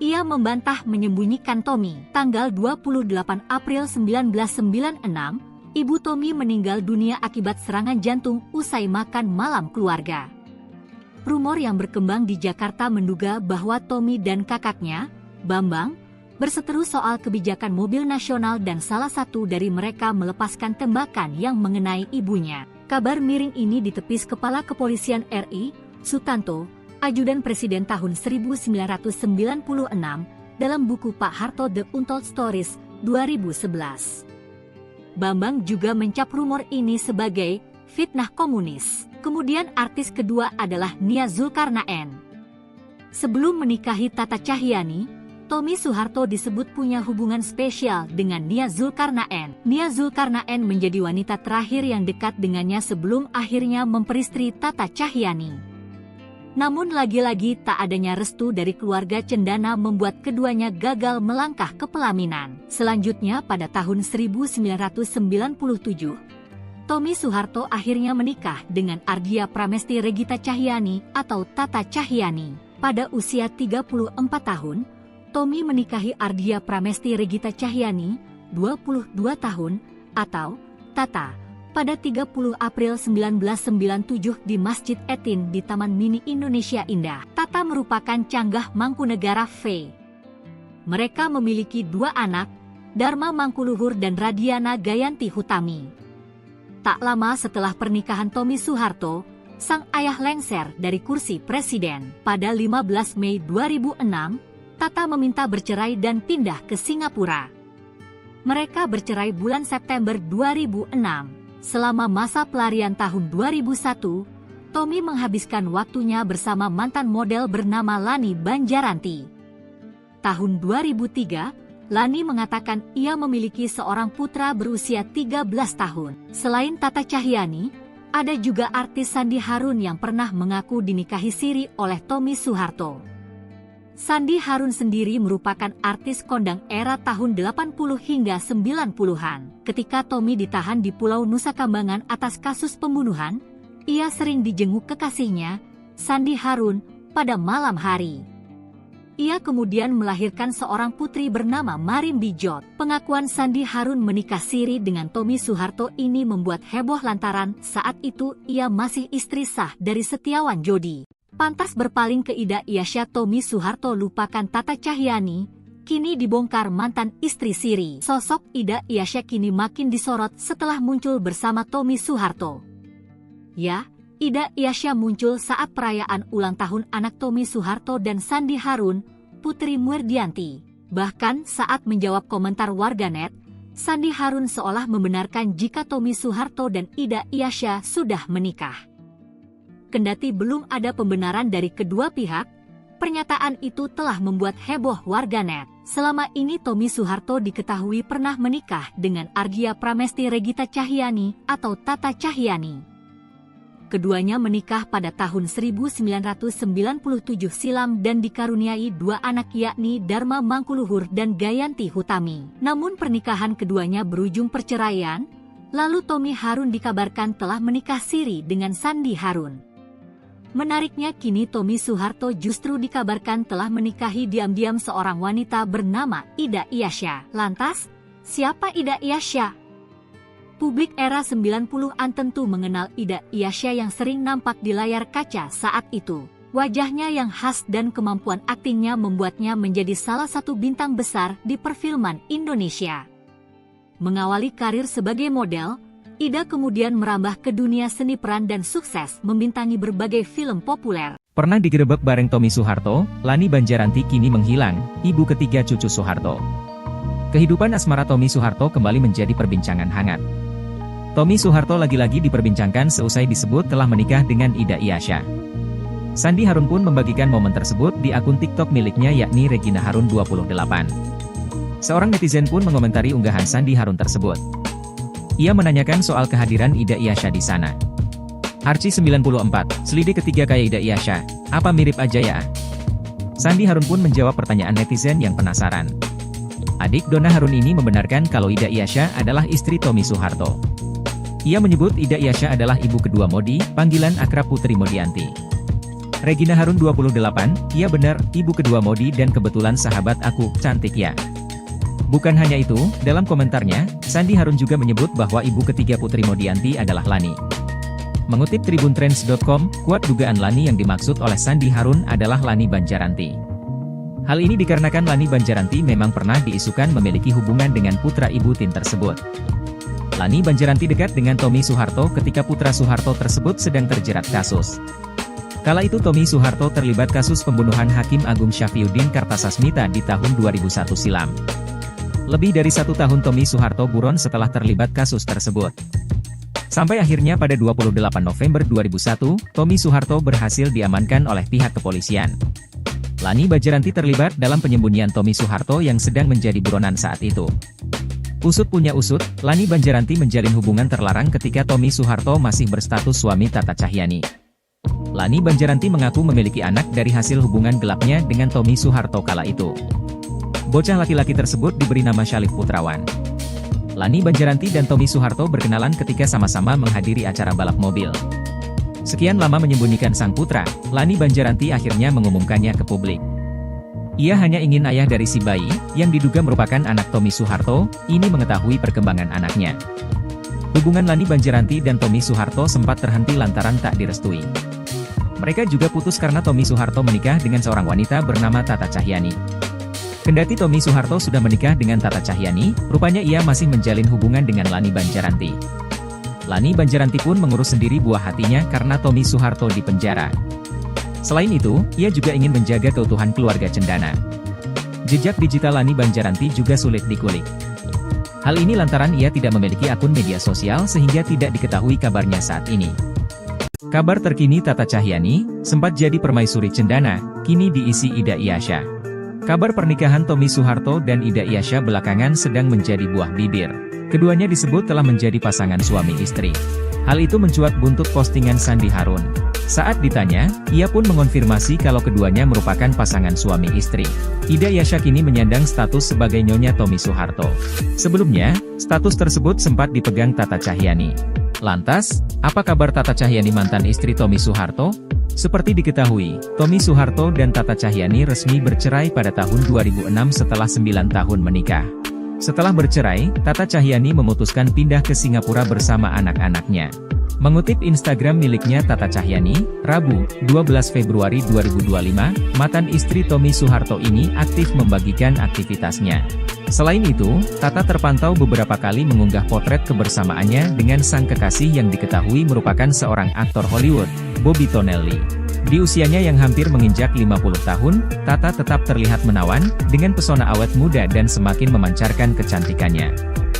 Ia membantah menyembunyikan Tommy. Tanggal 28 April 1996, ibu Tommy meninggal dunia akibat serangan jantung usai makan malam keluarga. Rumor yang berkembang di Jakarta menduga bahwa Tommy dan kakaknya, Bambang, berseteru soal kebijakan mobil nasional dan salah satu dari mereka melepaskan tembakan yang mengenai ibunya. Kabar miring ini ditepis Kepala Kepolisian RI, Sutanto, Ajudan Presiden tahun 1996, dalam buku Pak Harto The Untold Stories, 2011. Bambang juga mencap rumor ini sebagai fitnah komunis. Kemudian artis kedua adalah Nia Zulkarnaen. Sebelum menikahi Tata Cahyani, Tommy Soeharto disebut punya hubungan spesial dengan Nia Zulkarnaen. Nia Zulkarnaen menjadi wanita terakhir yang dekat dengannya sebelum akhirnya memperistri Tata Cahyani. Namun lagi-lagi tak adanya restu dari keluarga cendana membuat keduanya gagal melangkah ke pelaminan. Selanjutnya pada tahun 1997, Tommy Soeharto akhirnya menikah dengan Ardia Pramesti Regita Cahyani atau Tata Cahyani. Pada usia 34 tahun, Tommy menikahi Ardia Pramesti Regita Cahyani, 22 tahun, atau Tata, pada 30 April 1997 di Masjid Etin di Taman Mini Indonesia Indah. Tata merupakan canggah Mangkunegara V. Mereka memiliki 2 anak, Dharma Mangkuluhur dan Radiana Gayanti Hutami. Tak lama setelah pernikahan Tommy Soeharto, sang ayah lengser dari kursi presiden. Pada 15 Mei 2006, Tata meminta bercerai dan pindah ke Singapura. Mereka bercerai bulan September 2006. Selama masa pelarian tahun 2001, Tommy menghabiskan waktunya bersama mantan model bernama Lani Banjaranti. Tahun 2003, Lani mengatakan ia memiliki seorang putra berusia 13 tahun. Selain Tata Cahyanti, ada juga artis Sandi Harun yang pernah mengaku dinikahi siri oleh Tommy Soeharto. Sandi Harun sendiri merupakan artis kondang era tahun 80 hingga 90-an. Ketika Tommy ditahan di Pulau Nusa Kambangan atas kasus pembunuhan, ia sering dijenguk kekasihnya, Sandi Harun, pada malam hari. Ia kemudian melahirkan seorang putri bernama Marin Bijot. Pengakuan Sandi Harun menikah siri dengan Tommy Soeharto ini membuat heboh lantaran saat itu ia masih istri sah dari Setiawan Jodi. Pantas berpaling ke Ida Iasya, Tommy Soeharto lupakan Tata Cahyanti, kini dibongkar mantan istri siri. Sosok Ida Iasya kini makin disorot setelah muncul bersama Tommy Soeharto. Ya, Ida Iasya muncul saat perayaan ulang tahun anak Tommy Soeharto dan Sandi Harun, Putri Murdianti. Bahkan saat menjawab komentar warganet, Sandi Harun seolah membenarkan jika Tommy Soeharto dan Ida Iasya sudah menikah. Kendati belum ada pembenaran dari kedua pihak, pernyataan itu telah membuat heboh warganet. Selama ini Tommy Soeharto diketahui pernah menikah dengan Argia Pramesti Regita Cahyanti atau Tata Cahyanti. Keduanya menikah pada tahun 1997 silam dan dikaruniai dua anak yakni Dharma Mangkuluhur dan Gayanti Hutami. Namun pernikahan keduanya berujung perceraian, lalu Tommy Harun dikabarkan telah menikah siri dengan Sandi Harun. Menariknya kini Tommy Soeharto justru dikabarkan telah menikahi diam-diam seorang wanita bernama Ida Iasya. Lantas, siapa Ida Iasya? Publik era 90-an tentu mengenal Ida Iasya yang sering nampak di layar kaca saat itu. Wajahnya yang khas dan kemampuan aktingnya membuatnya menjadi salah satu bintang besar di perfilman Indonesia. Mengawali karir sebagai model, Ida kemudian merambah ke dunia seni peran dan sukses membintangi berbagai film populer. Pernah digerebek bareng Tommy Soeharto, Lani Banjaranti kini menghilang, ibu ketiga cucu Soeharto. Kehidupan asmara Tommy Soeharto kembali menjadi perbincangan hangat. Tommy Soeharto lagi-lagi diperbincangkan seusai disebut telah menikah dengan Ida Iasya. Sandi Harun pun membagikan momen tersebut di akun TikTok miliknya yakni Regina Harun 28. Seorang netizen pun mengomentari unggahan Sandi Harun tersebut. Ia menanyakan soal kehadiran Ida Iasya di sana. Arci 94, selidik ketiga kayak Ida Iasya, apa mirip aja ya? Sandi Harun pun menjawab pertanyaan netizen yang penasaran. Adik Donna Harun ini membenarkan kalau Ida Iasya adalah istri Tommy Soeharto. Ia menyebut Ida Iasya adalah ibu kedua Modi, panggilan akrab Putri Modianti. Regina Harun 28, iya benar, ibu kedua Modi dan kebetulan sahabat aku, cantik ya. Bukan hanya itu, dalam komentarnya, Sandi Harun juga menyebut bahwa ibu ketiga Putri Modianti adalah Lani. Mengutip tribuntrends.com, kuat dugaan Lani yang dimaksud oleh Sandi Harun adalah Lani Banjaranti. Hal ini dikarenakan Lani Banjaranti memang pernah diisukan memiliki hubungan dengan putra ibu Tin tersebut. Lani Banjaranti dekat dengan Tommy Soeharto ketika putra Soeharto tersebut sedang terjerat kasus. Kala itu Tommy Soeharto terlibat kasus pembunuhan Hakim Agung Syafriuddin Kartasasmita di tahun 2001 silam. Lebih dari 1 tahun Tommy Soeharto buron setelah terlibat kasus tersebut. Sampai akhirnya pada 28 November 2001, Tommy Soeharto berhasil diamankan oleh pihak kepolisian. Lani Banjaranti terlibat dalam penyembunyian Tommy Soeharto yang sedang menjadi buronan saat itu. Usut punya usut, Lani Banjaranti menjalin hubungan terlarang ketika Tommy Soeharto masih berstatus suami Tata Cahyanti. Lani Banjaranti mengaku memiliki anak dari hasil hubungan gelapnya dengan Tommy Soeharto kala itu. Bocah laki-laki tersebut diberi nama Syalif Putrawan. Lani Banjaranti dan Tommy Soeharto berkenalan ketika sama-sama menghadiri acara balap mobil. Sekian lama menyembunyikan sang putra, Lani Banjaranti akhirnya mengumumkannya ke publik. Ia hanya ingin ayah dari si bayi, yang diduga merupakan anak Tommy Soeharto, ini mengetahui perkembangan anaknya. Hubungan Lani Banjaranti dan Tommy Soeharto sempat terhenti lantaran tak direstui. Mereka juga putus karena Tommy Soeharto menikah dengan seorang wanita bernama Tata Cahyanti. Kendati Tommy Soeharto sudah menikah dengan Tata Cahyanti, rupanya ia masih menjalin hubungan dengan Lani Banjaranti. Lani Banjaranti pun mengurus sendiri buah hatinya karena Tommy Soeharto di penjara. Selain itu, ia juga ingin menjaga keutuhan keluarga cendana. Jejak digital Lani Banjaranti juga sulit dikulik. Hal ini lantaran ia tidak memiliki akun media sosial sehingga tidak diketahui kabarnya saat ini. Kabar terkini Tata Cahyani, sempat jadi permaisuri cendana, kini diisi Ida Iyasya. Kabar pernikahan Tommy Soeharto dan Ida Iyasya belakangan sedang menjadi buah bibir. Keduanya disebut telah menjadi pasangan suami istri. Hal itu mencuat buntut postingan Sandi Harun. Saat ditanya, ia pun mengonfirmasi kalau keduanya merupakan pasangan suami istri. Ida Iyasya kini menyandang status sebagai Nyonya Tommy Soeharto. Sebelumnya, status tersebut sempat dipegang Tata Cahyani. Lantas, apa kabar Tata Cahyani mantan istri Tommy Soeharto? Seperti diketahui, Tommy Soeharto dan Tata Cahyani resmi bercerai pada tahun 2006 setelah 9 tahun menikah. Setelah bercerai, Tata Cahyani memutuskan pindah ke Singapura bersama anak-anaknya. Mengutip Instagram miliknya Tata Cahyani, Rabu, 12 Februari 2025, mantan istri Tommy Soeharto ini aktif membagikan aktivitasnya. Selain itu, Tata terpantau beberapa kali mengunggah potret kebersamaannya dengan sang kekasih yang diketahui merupakan seorang aktor Hollywood, Bobby Tonelli. Di usianya yang hampir menginjak 50 tahun, Tata tetap terlihat menawan, dengan pesona awet muda dan semakin memancarkan kecantikannya.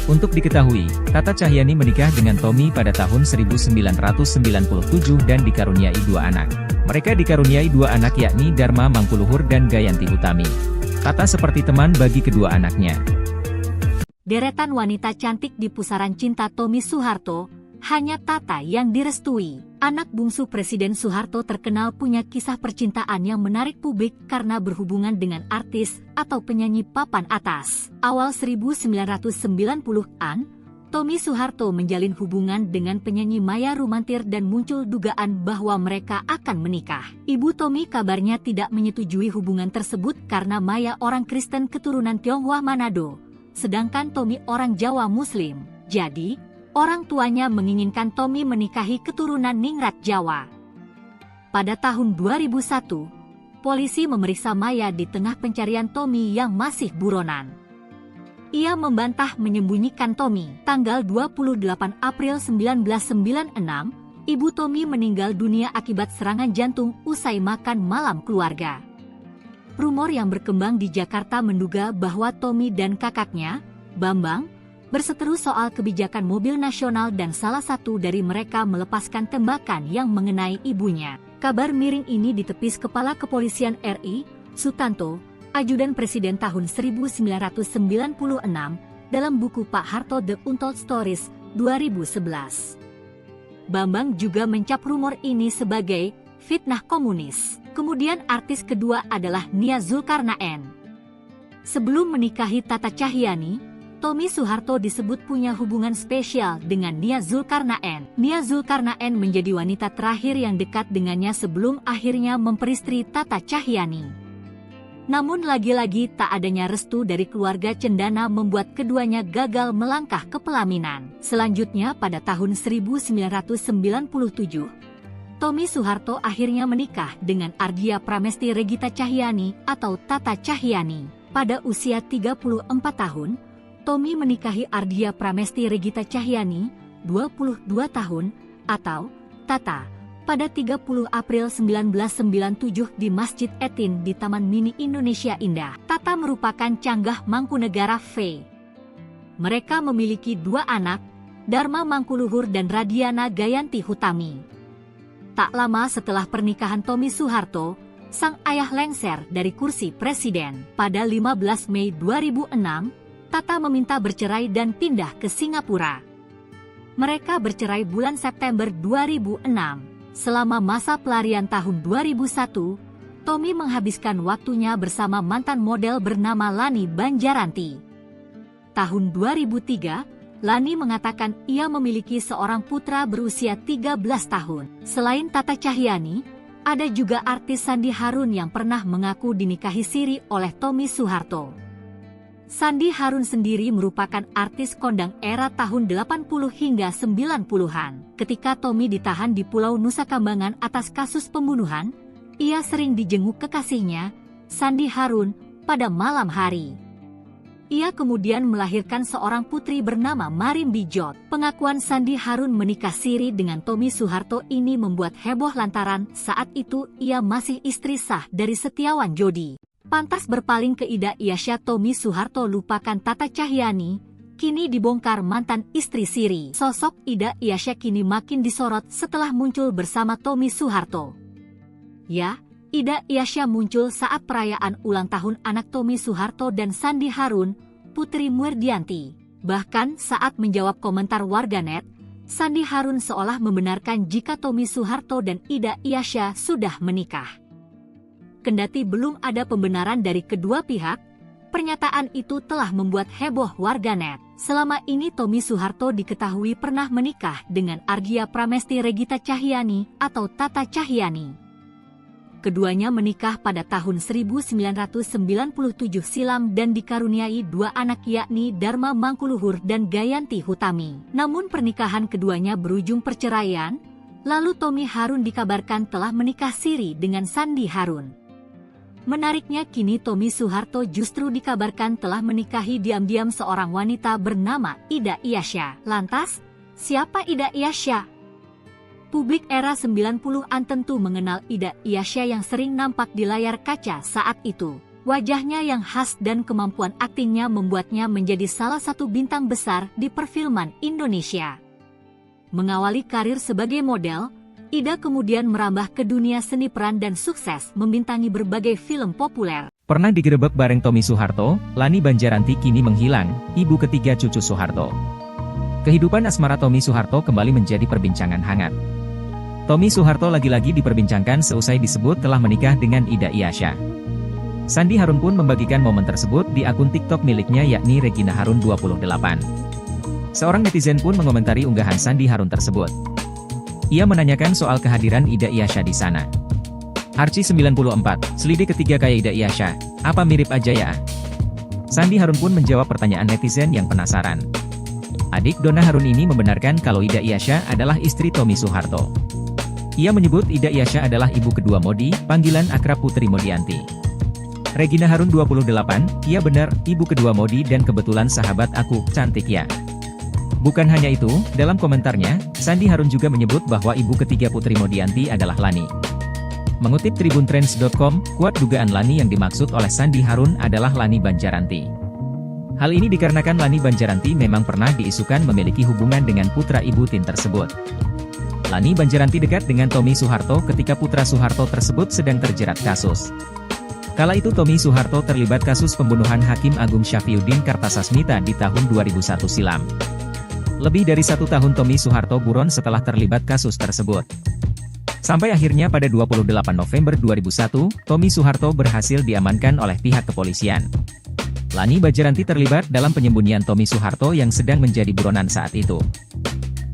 Untuk diketahui, Tata Cahyani menikah dengan Tommy pada tahun 1997 dan dikaruniai 2 anak. Mereka dikaruniai 2 anak yakni Dharma Mangkuluhur dan Gayanti Utami. Tata seperti teman bagi kedua anaknya. Deretan wanita cantik di pusaran cinta Tommy Soeharto, hanya Tata yang direstui. Anak bungsu Presiden Soeharto terkenal punya kisah percintaan yang menarik publik karena berhubungan dengan artis atau penyanyi papan atas. Awal 1990-an, Tommy Soeharto menjalin hubungan dengan penyanyi Maya Rumantir dan muncul dugaan bahwa mereka akan menikah. Ibu Tommy kabarnya tidak menyetujui hubungan tersebut karena Maya orang Kristen keturunan Tionghoa Manado, sedangkan Tommy orang Jawa Muslim. Jadi, orang tuanya menginginkan Tommy menikahi keturunan Ningrat Jawa. Pada tahun 2001, polisi memeriksa Maya di tengah pencarian Tommy yang masih buronan. Ia membantah menyembunyikan Tommy. Tanggal 28 April 1996, ibu Tommy meninggal dunia akibat serangan jantung usai makan malam keluarga. Rumor yang berkembang di Jakarta menduga bahwa Tommy dan kakaknya, Bambang, berseteru soal kebijakan mobil nasional dan salah satu dari mereka melepaskan tembakan yang mengenai ibunya. Kabar miring ini ditepis Kepala Kepolisian RI, Sutanto, Ajudan Presiden tahun 1996, dalam buku Pak Harto The Untold Stories, 2011. Bambang juga mencap rumor ini sebagai fitnah komunis. Kemudian artis kedua adalah Nia Zulkarnaen. Sebelum menikahi Tata Cahyani, Tommy Soeharto disebut punya hubungan spesial dengan Nia Zulkarnaen. Nia Zulkarnaen menjadi wanita terakhir yang dekat dengannya sebelum akhirnya memperistri Tata Cahyani. Namun lagi-lagi tak adanya restu dari keluarga cendana membuat keduanya gagal melangkah ke pelaminan. Selanjutnya pada tahun 1997, Tommy Soeharto akhirnya menikah dengan Ardia Pramesti Regita Cahyani atau Tata Cahyani. Pada usia 34 tahun, Tommy menikahi Ardia Pramesti Regita Cahyani, 22 tahun, atau Tata, pada 30 April 1997 di Masjid Etin di Taman Mini Indonesia Indah. Tata merupakan canggah Mangkunegara V. Mereka memiliki 2 anak, Dharma Mangkuluhur dan Radiana Gayanti Hutami. Tak lama setelah pernikahan Tommy Soeharto, sang ayah lengser dari kursi presiden. Pada 15 Mei 2006, Tata meminta bercerai dan pindah ke Singapura. Mereka bercerai bulan September 2006. Selama masa pelarian tahun 2001, Tommy menghabiskan waktunya bersama mantan model bernama Lani Banjaranti. Tahun 2003, Lani mengatakan ia memiliki seorang putra berusia 13 tahun. Selain Tata Cahyani, ada juga artis Sandi Harun yang pernah mengaku dinikahi siri oleh Tommy Soeharto. Sandi Harun sendiri merupakan artis kondang era tahun 80 hingga 90-an. Ketika Tommy ditahan di Pulau Nusa Kambangan atas kasus pembunuhan, ia sering dijenguk kekasihnya, Sandi Harun, pada malam hari. Ia kemudian melahirkan seorang putri bernama Marin Bijot. Pengakuan Sandi Harun menikah siri dengan Tommy Soeharto ini membuat heboh lantaran saat itu ia masih istri sah dari Setiawan Jodi. Pantas berpaling ke Ida Iyasya Tommy Soeharto lupakan Tata Cahyani, kini dibongkar mantan istri Siri. Sosok Ida Ilyasya kini makin disorot setelah muncul bersama Tommy Soeharto. Ya, Ida Ilyasya muncul saat perayaan ulang tahun anak Tommy Soeharto dan Sandi Harun, Putri Murdianti. Bahkan saat menjawab komentar warganet, Sandi Harun seolah membenarkan jika Tommy Soeharto dan Ida Ilyasya sudah menikah. Kendati belum ada pembenaran dari kedua pihak, pernyataan itu telah membuat heboh warganet. Selama ini Tommy Soeharto diketahui pernah menikah dengan Argia Pramesti Regita Cahyani atau Tata Cahyani. Keduanya menikah pada tahun 1997 silam dan dikaruniai dua anak yakni Dharma Mangkuluhur dan Gayanti Hutami. Namun pernikahan keduanya berujung perceraian, lalu Tommy Harun dikabarkan telah menikah siri dengan Sandi Harun. Menariknya kini Tommy Soeharto justru dikabarkan telah menikahi diam-diam seorang wanita bernama Ida Ilyasya. Lantas, siapa Ida Ilyasya? Publik era 90-an tentu mengenal Ida Ilyasya yang sering nampak di layar kaca saat itu. Wajahnya yang khas dan kemampuan aktingnya membuatnya menjadi salah satu bintang besar di perfilman Indonesia. Mengawali karir sebagai model, Ida kemudian merambah ke dunia seni peran dan sukses membintangi berbagai film populer. Pernah digerebek bareng Tommy Soeharto, Lani Banjaranti kini menghilang, ibu ketiga cucu Soeharto. Kehidupan asmara Tommy Soeharto kembali menjadi perbincangan hangat. Tommy Soeharto lagi-lagi diperbincangkan seusai disebut telah menikah dengan Ida Ilyasya. Sandi Harun pun membagikan momen tersebut di akun TikTok miliknya yakni Regina Harun 28. Seorang netizen pun mengomentari unggahan Sandi Harun tersebut. Ia menanyakan soal kehadiran Ida Ilyasya di sana. Archie 94, selidik ketiga kayak Ida Ilyasya, apa mirip aja ya? Sandi Harun pun menjawab pertanyaan netizen yang penasaran. Adik Donna Harun ini membenarkan kalau Ida Ilyasya adalah istri Tommy Soeharto. Ia menyebut Ida Ilyasya adalah ibu kedua Modi, panggilan akrab Putri Modianti. Regina Harun 28, iya benar, ibu kedua Modi dan kebetulan sahabat aku, cantik ya. Bukan hanya itu, dalam komentarnya, Sandi Harun juga menyebut bahwa ibu ketiga Putri Modianti adalah Lani. Mengutip tribuntrends.com, kuat dugaan Lani yang dimaksud oleh Sandi Harun adalah Lani Banjaranti. Hal ini dikarenakan Lani Banjaranti memang pernah diisukan memiliki hubungan dengan putra ibu Tin tersebut. Lani Banjaranti dekat dengan Tommy Soeharto ketika putra Soeharto tersebut sedang terjerat kasus. Kala itu Tommy Soeharto terlibat kasus pembunuhan Hakim Agung Syafriuddin Kartasasmita di tahun 2001 silam. Lebih dari 1 tahun Tommy Soeharto buron setelah terlibat kasus tersebut. Sampai akhirnya pada 28 November 2001, Tommy Soeharto berhasil diamankan oleh pihak kepolisian. Lani Banjaranti terlibat dalam penyembunyian Tommy Soeharto yang sedang menjadi buronan saat itu.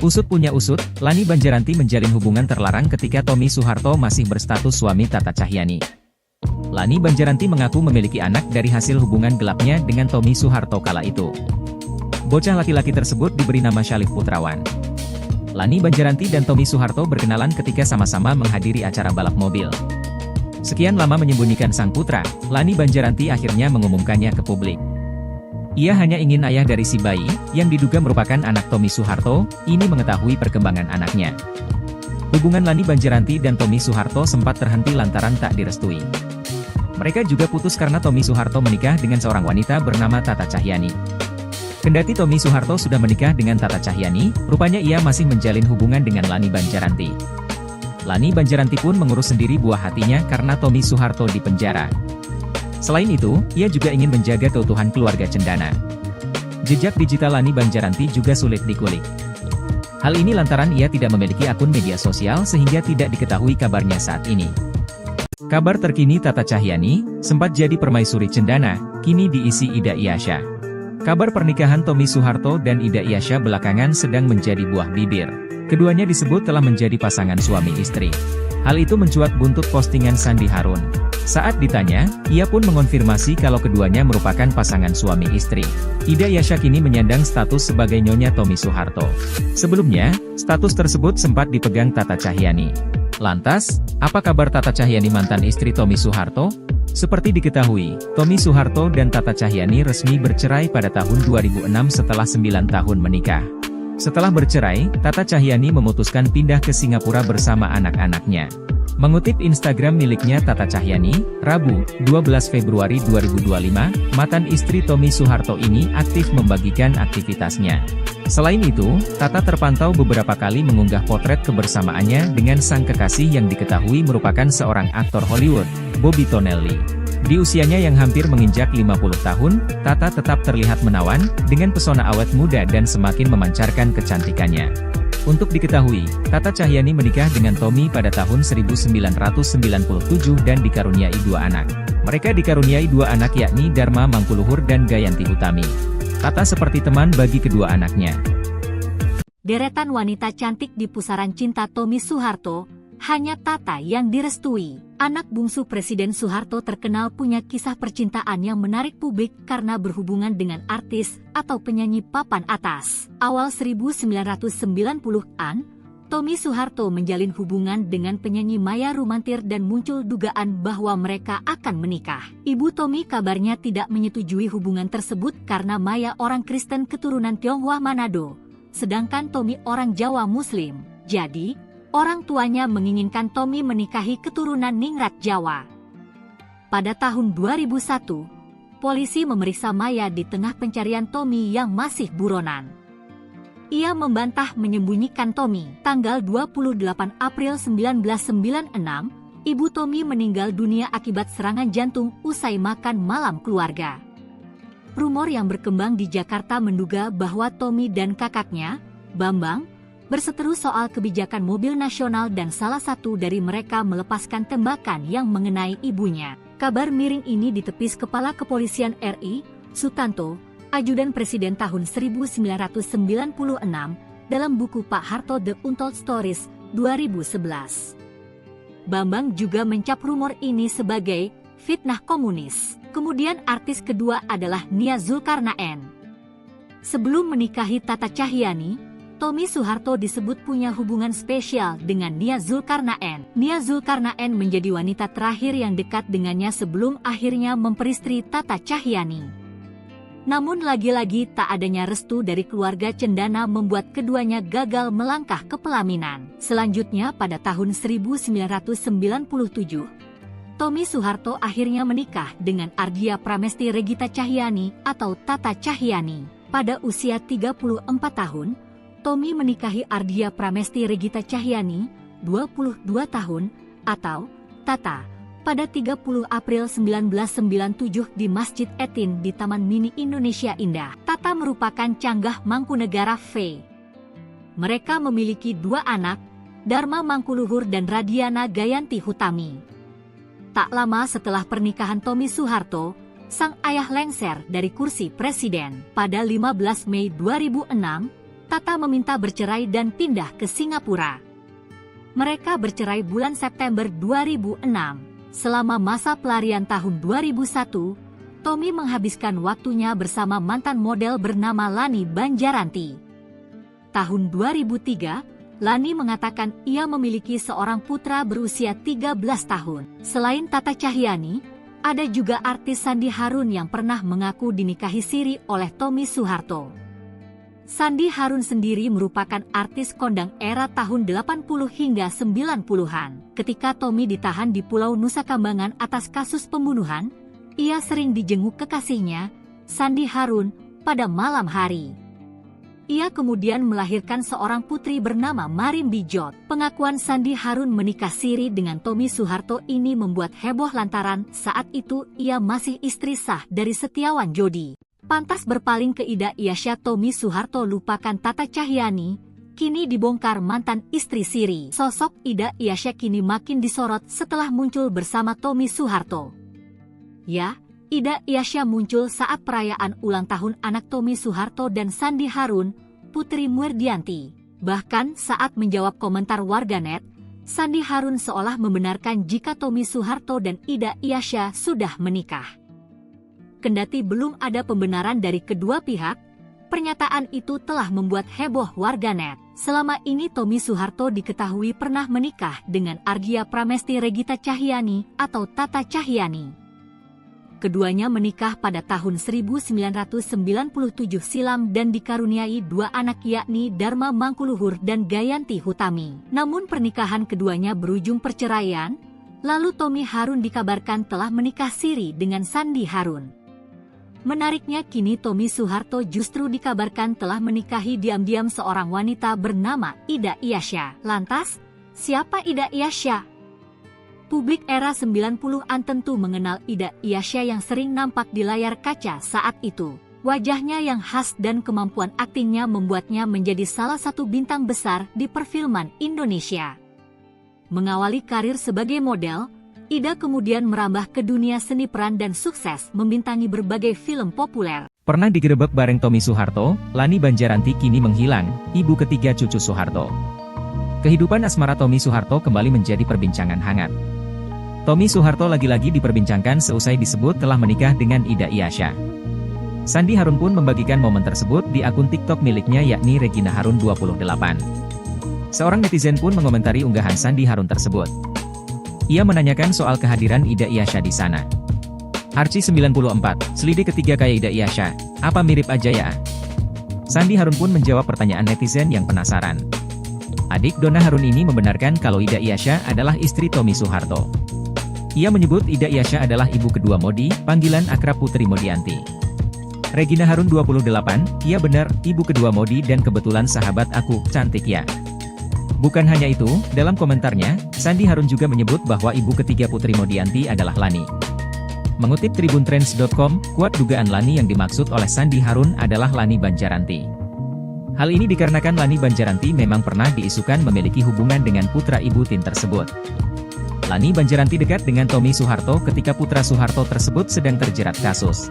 Usut punya usut, Lani Banjaranti menjalin hubungan terlarang ketika Tommy Soeharto masih berstatus suami Tata Cahyani. Lani Banjaranti mengaku memiliki anak dari hasil hubungan gelapnya dengan Tommy Soeharto kala itu. Bocah laki-laki tersebut diberi nama Syalif Putrawan. Lani Banjaranti dan Tommy Soeharto berkenalan ketika sama-sama menghadiri acara balap mobil. Sekian lama menyembunyikan sang putra, Lani Banjaranti akhirnya mengumumkannya ke publik. Ia hanya ingin ayah dari si bayi, yang diduga merupakan anak Tommy Soeharto, ini mengetahui perkembangan anaknya. Hubungan Lani Banjaranti dan Tommy Soeharto sempat terhenti lantaran tak direstui. Mereka juga putus karena Tommy Soeharto menikah dengan seorang wanita bernama Tata Cahyani. Kendati Tommy Soeharto sudah menikah dengan Tata Cahyani, rupanya ia masih menjalin hubungan dengan Lani Banjaranti. Lani Banjaranti pun mengurus sendiri buah hatinya karena Tommy Soeharto di penjara. Selain itu, ia juga ingin menjaga keutuhan keluarga cendana. Jejak digital Lani Banjaranti juga sulit dikulik. Hal ini lantaran ia tidak memiliki akun media sosial sehingga tidak diketahui kabarnya saat ini. Kabar terkini Tata Cahyani, sempat jadi permaisuri cendana, kini diisi Ida Ilyasya. Kabar pernikahan Tommy Soeharto dan Ida Ilyasya belakangan sedang menjadi buah bibir. Keduanya disebut telah menjadi pasangan suami istri. Hal itu mencuat buntut postingan Sandi Harun. Saat ditanya, ia pun mengonfirmasi kalau keduanya merupakan pasangan suami istri. Ida Ilyasya kini menyandang status sebagai nyonya Tommy Soeharto. Sebelumnya, status tersebut sempat dipegang Tata Cahyani. Lantas, apa kabar Tata Cahyani mantan istri Tommy Soeharto? Seperti diketahui, Tommy Soeharto dan Tata Cahyani resmi bercerai pada tahun 2006 setelah 9 tahun menikah. Setelah bercerai, Tata Cahyani memutuskan pindah ke Singapura bersama anak-anaknya. Mengutip Instagram miliknya Tata Cahyani, Rabu, 12 Februari 2025, mantan istri Tommy Soeharto ini aktif membagikan aktivitasnya. Selain itu, Tata terpantau beberapa kali mengunggah potret kebersamaannya dengan sang kekasih yang diketahui merupakan seorang aktor Hollywood, Bobby Tonelli. Di usianya yang hampir menginjak 50 tahun, Tata tetap terlihat menawan, dengan pesona awet muda dan semakin memancarkan kecantikannya. Untuk diketahui, Tata Cahyani menikah dengan Tommy pada tahun 1997 dan dikaruniai 2 anak. Mereka dikaruniai 2 anak yakni Dharma Mangkuluhur dan Gayanti Utami. Tata seperti teman bagi kedua anaknya. Deretan wanita cantik di pusaran cinta Tommy Soeharto, hanya Tata yang direstui. Anak bungsu Presiden Soeharto terkenal punya kisah percintaan yang menarik publik karena berhubungan dengan artis atau penyanyi papan atas. Awal 1990-an, Tommy Soeharto menjalin hubungan dengan penyanyi Maya Rumantir dan muncul dugaan bahwa mereka akan menikah. Ibu Tommy kabarnya tidak menyetujui hubungan tersebut karena Maya orang Kristen keturunan Tionghoa Manado, sedangkan Tommy orang Jawa Muslim. Jadi, orang tuanya menginginkan Tommy menikahi keturunan Ningrat Jawa. Pada tahun 2001, polisi memeriksa Maya di tengah pencarian Tommy yang masih buronan. Ia membantah menyembunyikan Tommy. Tanggal 28 April 1996, ibu Tommy meninggal dunia akibat serangan jantung usai makan malam keluarga. Rumor yang berkembang di Jakarta menduga bahwa Tommy dan kakaknya, Bambang, berseteru soal kebijakan mobil nasional dan salah satu dari mereka melepaskan tembakan yang mengenai ibunya. Kabar miring ini ditepis Kepala Kepolisian RI, Sutanto, Ajudan Presiden tahun 1996, dalam buku Pak Harto The Untold Stories, 2011. Bambang juga mencap rumor ini sebagai fitnah komunis. Kemudian artis kedua adalah Nia Zulkarnaen. Sebelum menikahi Tata Cahyani, Tommy Soeharto disebut punya hubungan spesial dengan Nia Zulkarnaen. Nia Zulkarnaen menjadi wanita terakhir yang dekat dengannya sebelum akhirnya memperistri Tata Cahyani. Namun lagi-lagi tak adanya restu dari keluarga cendana membuat keduanya gagal melangkah ke pelaminan. Selanjutnya pada tahun 1997, Tommy Soeharto akhirnya menikah dengan Ardia Pramesti Regita Cahyani atau Tata Cahyani. Pada usia 34 tahun, Tommy menikahi Ardia Pramesti Regita Cahyani, 22 tahun, atau Tata, pada 30 April 1997 di Masjid Etin di Taman Mini Indonesia Indah. Tata merupakan canggah Mangkunegara V. Mereka memiliki 2 anak, Dharma Mangkuluhur dan Radiana Gayanti Hutami. Tak lama setelah pernikahan Tommy Soeharto, sang ayah lengser dari kursi presiden. Pada 15 Mei 2006, Tata meminta bercerai dan pindah ke Singapura. Mereka bercerai bulan September 2006. Selama masa pelarian tahun 2001, Tommy menghabiskan waktunya bersama mantan model bernama Lani Banjaranti. Tahun 2003, Lani mengatakan ia memiliki seorang putra berusia 13 tahun. Selain Tata Cahyani, ada juga artis Sandi Harun yang pernah mengaku dinikahi siri oleh Tommy Soeharto. Sandi Harun sendiri merupakan artis kondang era tahun 80 hingga 90-an. Ketika Tommy ditahan di Pulau Nusa Kambangan atas kasus pembunuhan, ia sering dijenguk kekasihnya, Sandi Harun, pada malam hari. Ia kemudian melahirkan seorang putri bernama Marim Bijot. Pengakuan Sandi Harun menikah siri dengan Tommy Soeharto ini membuat heboh lantaran saat itu ia masih istri sah dari Setiawan Jodi. Pantas berpaling ke Ida Iasya, Tommy Soeharto lupakan Tata Cahyani, kini dibongkar mantan istri siri. Sosok Ida Iasya kini makin disorot setelah muncul bersama Tommy Soeharto. Ya, Ida Iasya muncul saat perayaan ulang tahun anak Tommy Soeharto dan Sandi Harun, Putri Muerdianti. Bahkan saat menjawab komentar warganet, Sandi Harun seolah membenarkan jika Tommy Soeharto dan Ida Iasya sudah menikah. Kendati belum ada pembenaran dari kedua pihak, pernyataan itu telah membuat heboh warganet. Selama ini Tommy Soeharto diketahui pernah menikah dengan Ardia Pramesti Regita Cahyani atau Tata Cahyani. keduanya menikah pada tahun 1997 silam dan dikaruniai 2 anak yakni Dharma Mangkuluhur dan Gayanti Hutami. Namun pernikahan keduanya berujung perceraian, lalu Tommy Harun dikabarkan telah menikah siri dengan Sandi Harun. Menariknya kini Tommy Soeharto justru dikabarkan telah menikahi diam-diam seorang wanita bernama Ida Iyasya. Lantas, siapa Ida Iyasya? Publik era 90-an tentu mengenal Ida Iyasya yang sering nampak di layar kaca saat itu. Wajahnya yang khas dan kemampuan aktingnya membuatnya menjadi salah satu bintang besar di perfilman Indonesia. Mengawali karir sebagai model, Ida kemudian merambah ke dunia seni peran dan sukses membintangi berbagai film populer. Pernah digerebek bareng Tommy Soeharto, Lani Banjaranti kini menghilang, ibu ketiga cucu Soeharto. Kehidupan asmara Tommy Soeharto kembali menjadi perbincangan hangat. Tommy Soeharto lagi-lagi diperbincangkan seusai disebut telah menikah dengan Ida Iyasya. Sandi Harun pun membagikan momen tersebut di akun TikTok miliknya yakni Regina Harun 28. Seorang netizen pun mengomentari unggahan Sandi Harun tersebut. Ia menanyakan soal kehadiran Ida Iyasya di sana. Archie 94, selidik ketiga kayak Ida Iyasya, apa mirip aja ya? Sandi Harun pun menjawab pertanyaan netizen yang penasaran. Adik Donna Harun ini membenarkan kalau Ida Iyasya adalah istri Tommy Soeharto. Ia menyebut Ida Iyasya adalah ibu kedua Modi, panggilan akrab Putri Modianti. Regina Harun 28, iya benar, ibu kedua Modi dan kebetulan sahabat aku, cantik ya. Bukan hanya itu, dalam komentarnya, Sandi Harun juga menyebut bahwa ibu ketiga Putri Modianti adalah Lani. Mengutip tribuntrends.com, kuat dugaan Lani yang dimaksud oleh Sandi Harun adalah Lani Banjaranti. Hal ini dikarenakan Lani Banjaranti memang pernah diisukan memiliki hubungan dengan putra ibu Tin tersebut. Lani Banjaranti dekat dengan Tommy Soeharto ketika putra Soeharto tersebut sedang terjerat kasus.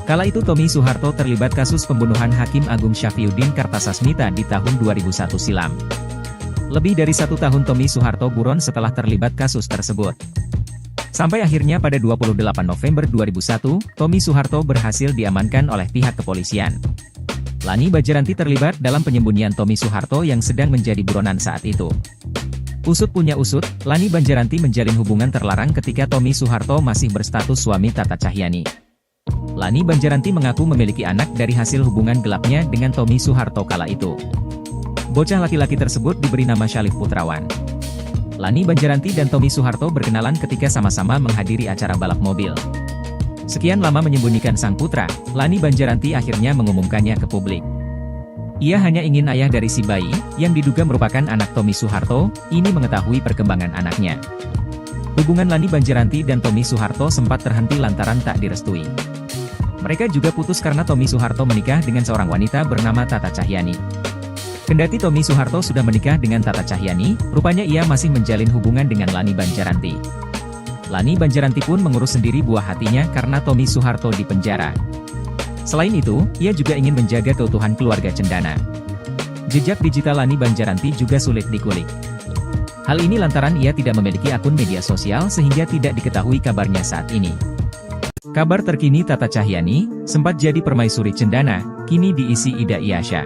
Kala itu Tommy Soeharto terlibat kasus pembunuhan Hakim Agung Syafriuddin Kartasasmita di tahun 2001 silam. Lebih dari 1 tahun Tommy Soeharto buron setelah terlibat kasus tersebut. Sampai akhirnya pada 28 November 2001, Tommy Soeharto berhasil diamankan oleh pihak kepolisian. Lani Banjaranti terlibat dalam penyembunyian Tommy Soeharto yang sedang menjadi buronan saat itu. Usut punya usut, Lani Banjaranti menjalin hubungan terlarang ketika Tommy Soeharto masih berstatus suami Tata Cahyani. Lani Banjaranti mengaku memiliki anak dari hasil hubungan gelapnya dengan Tommy Soeharto kala itu. Bocah laki-laki tersebut diberi nama Syalif Putrawan. Lani Banjaranti dan Tommy Soeharto berkenalan ketika sama-sama menghadiri acara balap mobil. Sekian lama menyembunyikan sang putra, Lani Banjaranti akhirnya mengumumkannya ke publik. Ia hanya ingin ayah dari si bayi, yang diduga merupakan anak Tommy Soeharto, ini mengetahui perkembangan anaknya. Hubungan Lani Banjaranti dan Tommy Soeharto sempat terhenti lantaran tak direstui. Mereka juga putus karena Tommy Soeharto menikah dengan seorang wanita bernama Tata Cahyani. Kendati Tommy Soeharto sudah menikah dengan Tata Cahyani, rupanya ia masih menjalin hubungan dengan Lani Banjaranti. Lani Banjaranti pun mengurus sendiri buah hatinya karena Tommy Soeharto di penjara. Selain itu, ia juga ingin menjaga keutuhan keluarga cendana. Jejak digital Lani Banjaranti juga sulit dikulik. Hal ini lantaran ia tidak memiliki akun media sosial sehingga tidak diketahui kabarnya saat ini. Kabar terkini Tata Cahyani, sempat jadi permaisuri cendana, kini diisi Ida Iyasya.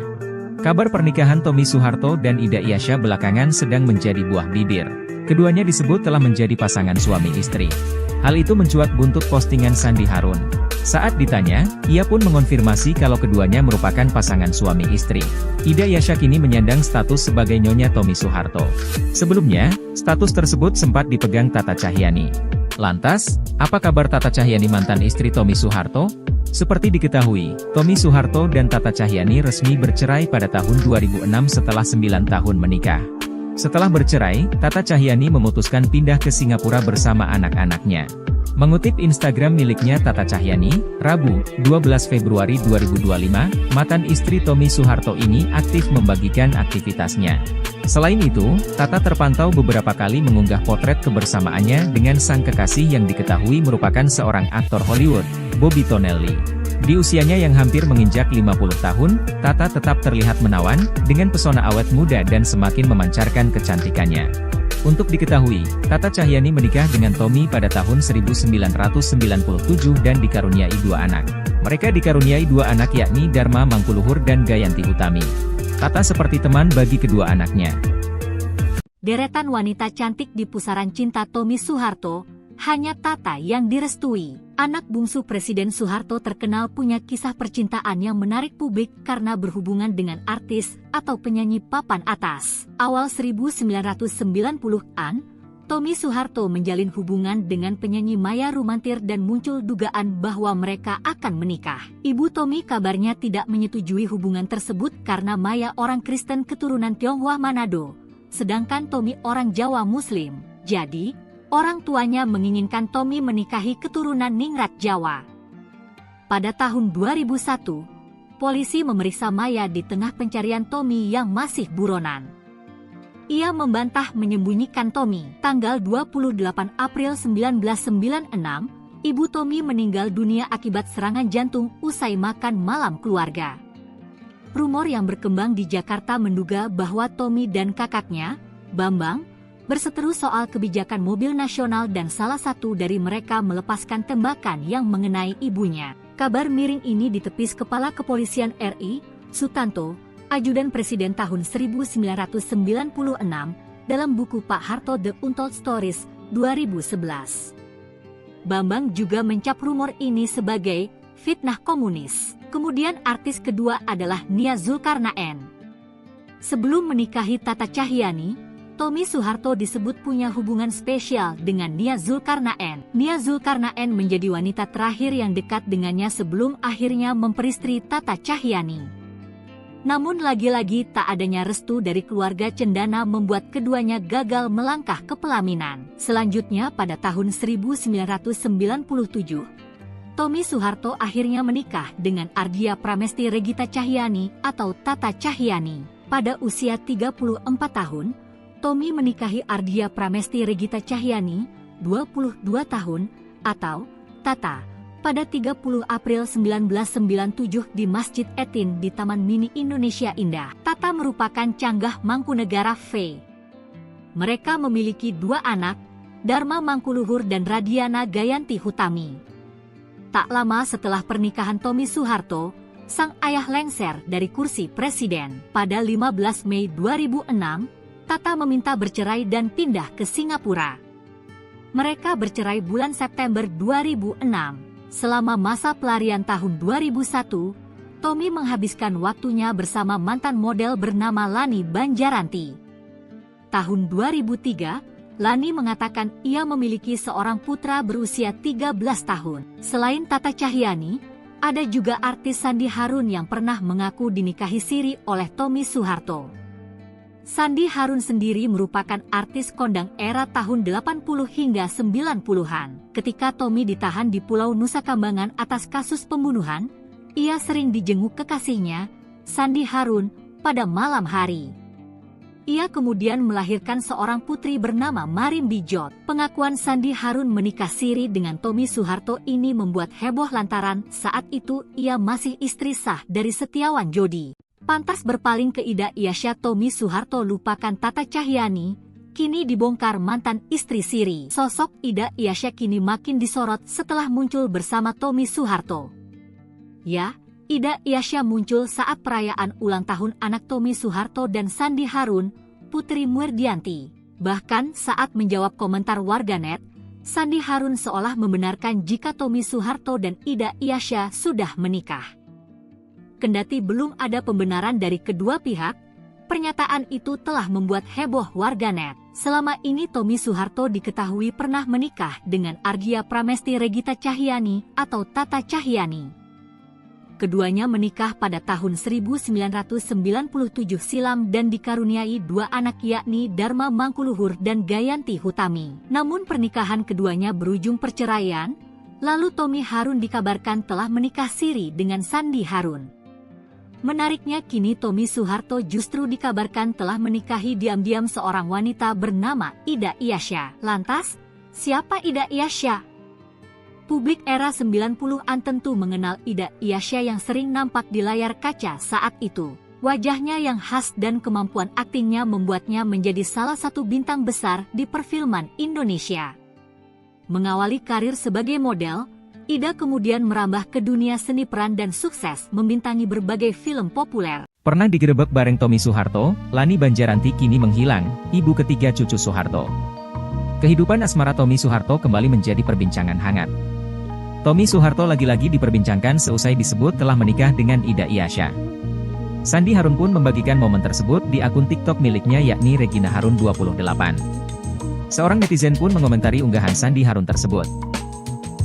Kabar pernikahan Tommy Soeharto dan Ida Iyasya belakangan sedang menjadi buah bibir. Keduanya disebut telah menjadi pasangan suami istri. Hal itu mencuat buntut postingan Sandi Harun. Saat ditanya, ia pun mengonfirmasi kalau keduanya merupakan pasangan suami istri. Ida Iyasya kini menyandang status sebagai nyonya Tommy Soeharto. Sebelumnya, status tersebut sempat dipegang Tata Cahyani. Lantas, apa kabar Tata Cahyani mantan istri Tommy Soeharto? Seperti diketahui, Tommy Soeharto dan Tata Cahyani resmi bercerai pada tahun 2006 setelah 9 tahun menikah. Setelah bercerai, Tata Cahyani memutuskan pindah ke Singapura bersama anak-anaknya. Mengutip Instagram miliknya Tata Cahyani, Rabu, 12 Februari 2025, mantan istri Tommy Soeharto ini aktif membagikan aktivitasnya. Selain itu, Tata terpantau beberapa kali mengunggah potret kebersamaannya dengan sang kekasih yang diketahui merupakan seorang aktor Hollywood, Bobby Tonelli. Di usianya yang hampir menginjak 50 tahun, Tata tetap terlihat menawan, dengan pesona awet muda dan semakin memancarkan kecantikannya. Untuk diketahui, Tata Cahyani menikah dengan Tommy pada tahun 1997 dan dikaruniai 2 anak. Mereka dikaruniai 2 anak yakni Dharma Mangkuluhur dan Gayanti Hutami. Tata seperti teman bagi kedua anaknya. Deretan wanita cantik di pusaran cinta Tommy Soeharto, hanya Tata yang direstui. Anak bungsu Presiden Soeharto terkenal punya kisah percintaan yang menarik publik karena berhubungan dengan artis atau penyanyi papan atas. Awal 1990-an, Tommy Soeharto menjalin hubungan dengan penyanyi Maya Rumantir dan muncul dugaan bahwa mereka akan menikah. Ibu Tommy kabarnya tidak menyetujui hubungan tersebut karena Maya orang Kristen keturunan Tionghoa Manado, sedangkan Tommy orang Jawa Muslim. Jadi, orang tuanya menginginkan Tommy menikahi keturunan Ningrat Jawa. Pada tahun 2001, polisi memeriksa Maya di tengah pencarian Tommy yang masih buronan. Ia membantah menyembunyikan Tommy. Tanggal 28 April 1996, ibu Tommy meninggal dunia akibat serangan jantung usai makan malam keluarga. Rumor yang berkembang di Jakarta menduga bahwa Tommy dan kakaknya, Bambang, berseteru soal kebijakan mobil nasional dan salah satu dari mereka melepaskan tembakan yang mengenai ibunya. Kabar miring ini ditepis Kepala Kepolisian RI, Sutanto, Ajudan Presiden tahun 1996, dalam buku Pak Harto The Untold Stories, 2011. Bambang juga mencap rumor ini sebagai fitnah komunis. Kemudian artis kedua adalah Nia Zulkarnaen. Sebelum menikahi Tata Cahyanti, Tommy Soeharto disebut punya hubungan spesial dengan Nia Zulkarnaen. Nia Zulkarnaen menjadi wanita terakhir yang dekat dengannya sebelum akhirnya memperistri Tata Cahyanti. Namun lagi-lagi tak adanya restu dari keluarga cendana membuat keduanya gagal melangkah ke pelaminan. Selanjutnya pada tahun 1997, Tommy Soeharto akhirnya menikah dengan Ardia Pramesti Regita Cahyanti atau Tata Cahyanti. Pada usia 34 tahun, Tommy menikahi Ardia Pramesti Regita Cahyanti, 22 tahun, atau Tata, pada 30 April 1997 di Masjid Etin di Taman Mini Indonesia Indah. Tata merupakan canggah Mangkunegara V. Mereka memiliki dua anak, Dharma Mangkuluhur dan Radiana Gayanti Hutami. Tak lama setelah pernikahan Tommy Soeharto, sang ayah lengser dari kursi presiden. Pada 15 Mei 2006, Tata meminta bercerai dan pindah ke Singapura. Mereka bercerai bulan September 2006. Selama masa pelarian tahun 2001, Tommy menghabiskan waktunya bersama mantan model bernama Lani Banjaranti. Tahun 2003, Lani mengatakan ia memiliki seorang putra berusia 13 tahun. Selain Tata Cahyanti, ada juga artis Sandi Harun yang pernah mengaku dinikahi siri oleh Tommy Soeharto. Sandi Harun sendiri merupakan artis kondang era tahun 80 hingga 90-an. Ketika Tommy ditahan di Pulau Nusa Kambangan atas kasus pembunuhan, ia sering dijenguk kekasihnya, Sandi Harun, pada malam hari. Ia kemudian melahirkan seorang putri bernama Marim Bijot. Pengakuan Sandi Harun menikah siri dengan Tommy Soeharto ini membuat heboh lantaran saat itu ia masih istri sah dari Setiawan Jodi. Pantas berpaling ke Ida Iasya, Tommy Soeharto lupakan Tata Cahyanti, kini dibongkar mantan istri siri. Sosok Ida Iasya kini makin disorot setelah muncul bersama Tommy Soeharto. Ya, Ida Iasya muncul saat perayaan ulang tahun anak Tommy Soeharto dan Sandi Harun, Putri Muerdianti. Bahkan saat menjawab komentar warganet, Sandi Harun seolah membenarkan jika Tommy Soeharto dan Ida Iasya sudah menikah. Kendati belum ada pembenaran dari kedua pihak, pernyataan itu telah membuat heboh warganet. Selama ini Tommy Soeharto diketahui pernah menikah dengan Ardia Pramesti Regita Cahyanti atau Tata Cahyanti. Keduanya menikah pada tahun 1997 silam dan dikaruniai dua anak yakni Dharma Mangkuluhur dan Gayanti Hutami. Namun pernikahan keduanya berujung perceraian, lalu Tommy Harun dikabarkan telah menikah siri dengan Sandi Harun. Menariknya kini Tommy Soeharto justru dikabarkan telah menikahi diam-diam seorang wanita bernama Ida Iasya. Lantas, siapa Ida Iasya? Publik era 90-an tentu mengenal Ida Iasya yang sering nampak di layar kaca saat itu. Wajahnya yang khas dan kemampuan aktingnya membuatnya menjadi salah satu bintang besar di perfilman Indonesia. Mengawali karir sebagai model, Ida kemudian merambah ke dunia seni peran dan sukses membintangi berbagai film populer. Pernah digerebek bareng Tommy Soeharto, Lani Banjaranti kini menghilang, ibu ketiga cucu Soeharto. Kehidupan asmara Tommy Soeharto kembali menjadi perbincangan hangat. Tommy Soeharto lagi-lagi diperbincangkan seusai disebut telah menikah dengan Ida Iyasya. Sandi Harun pun membagikan momen tersebut di akun TikTok miliknya yakni Regina Harun 28. Seorang netizen pun mengomentari unggahan Sandi Harun tersebut.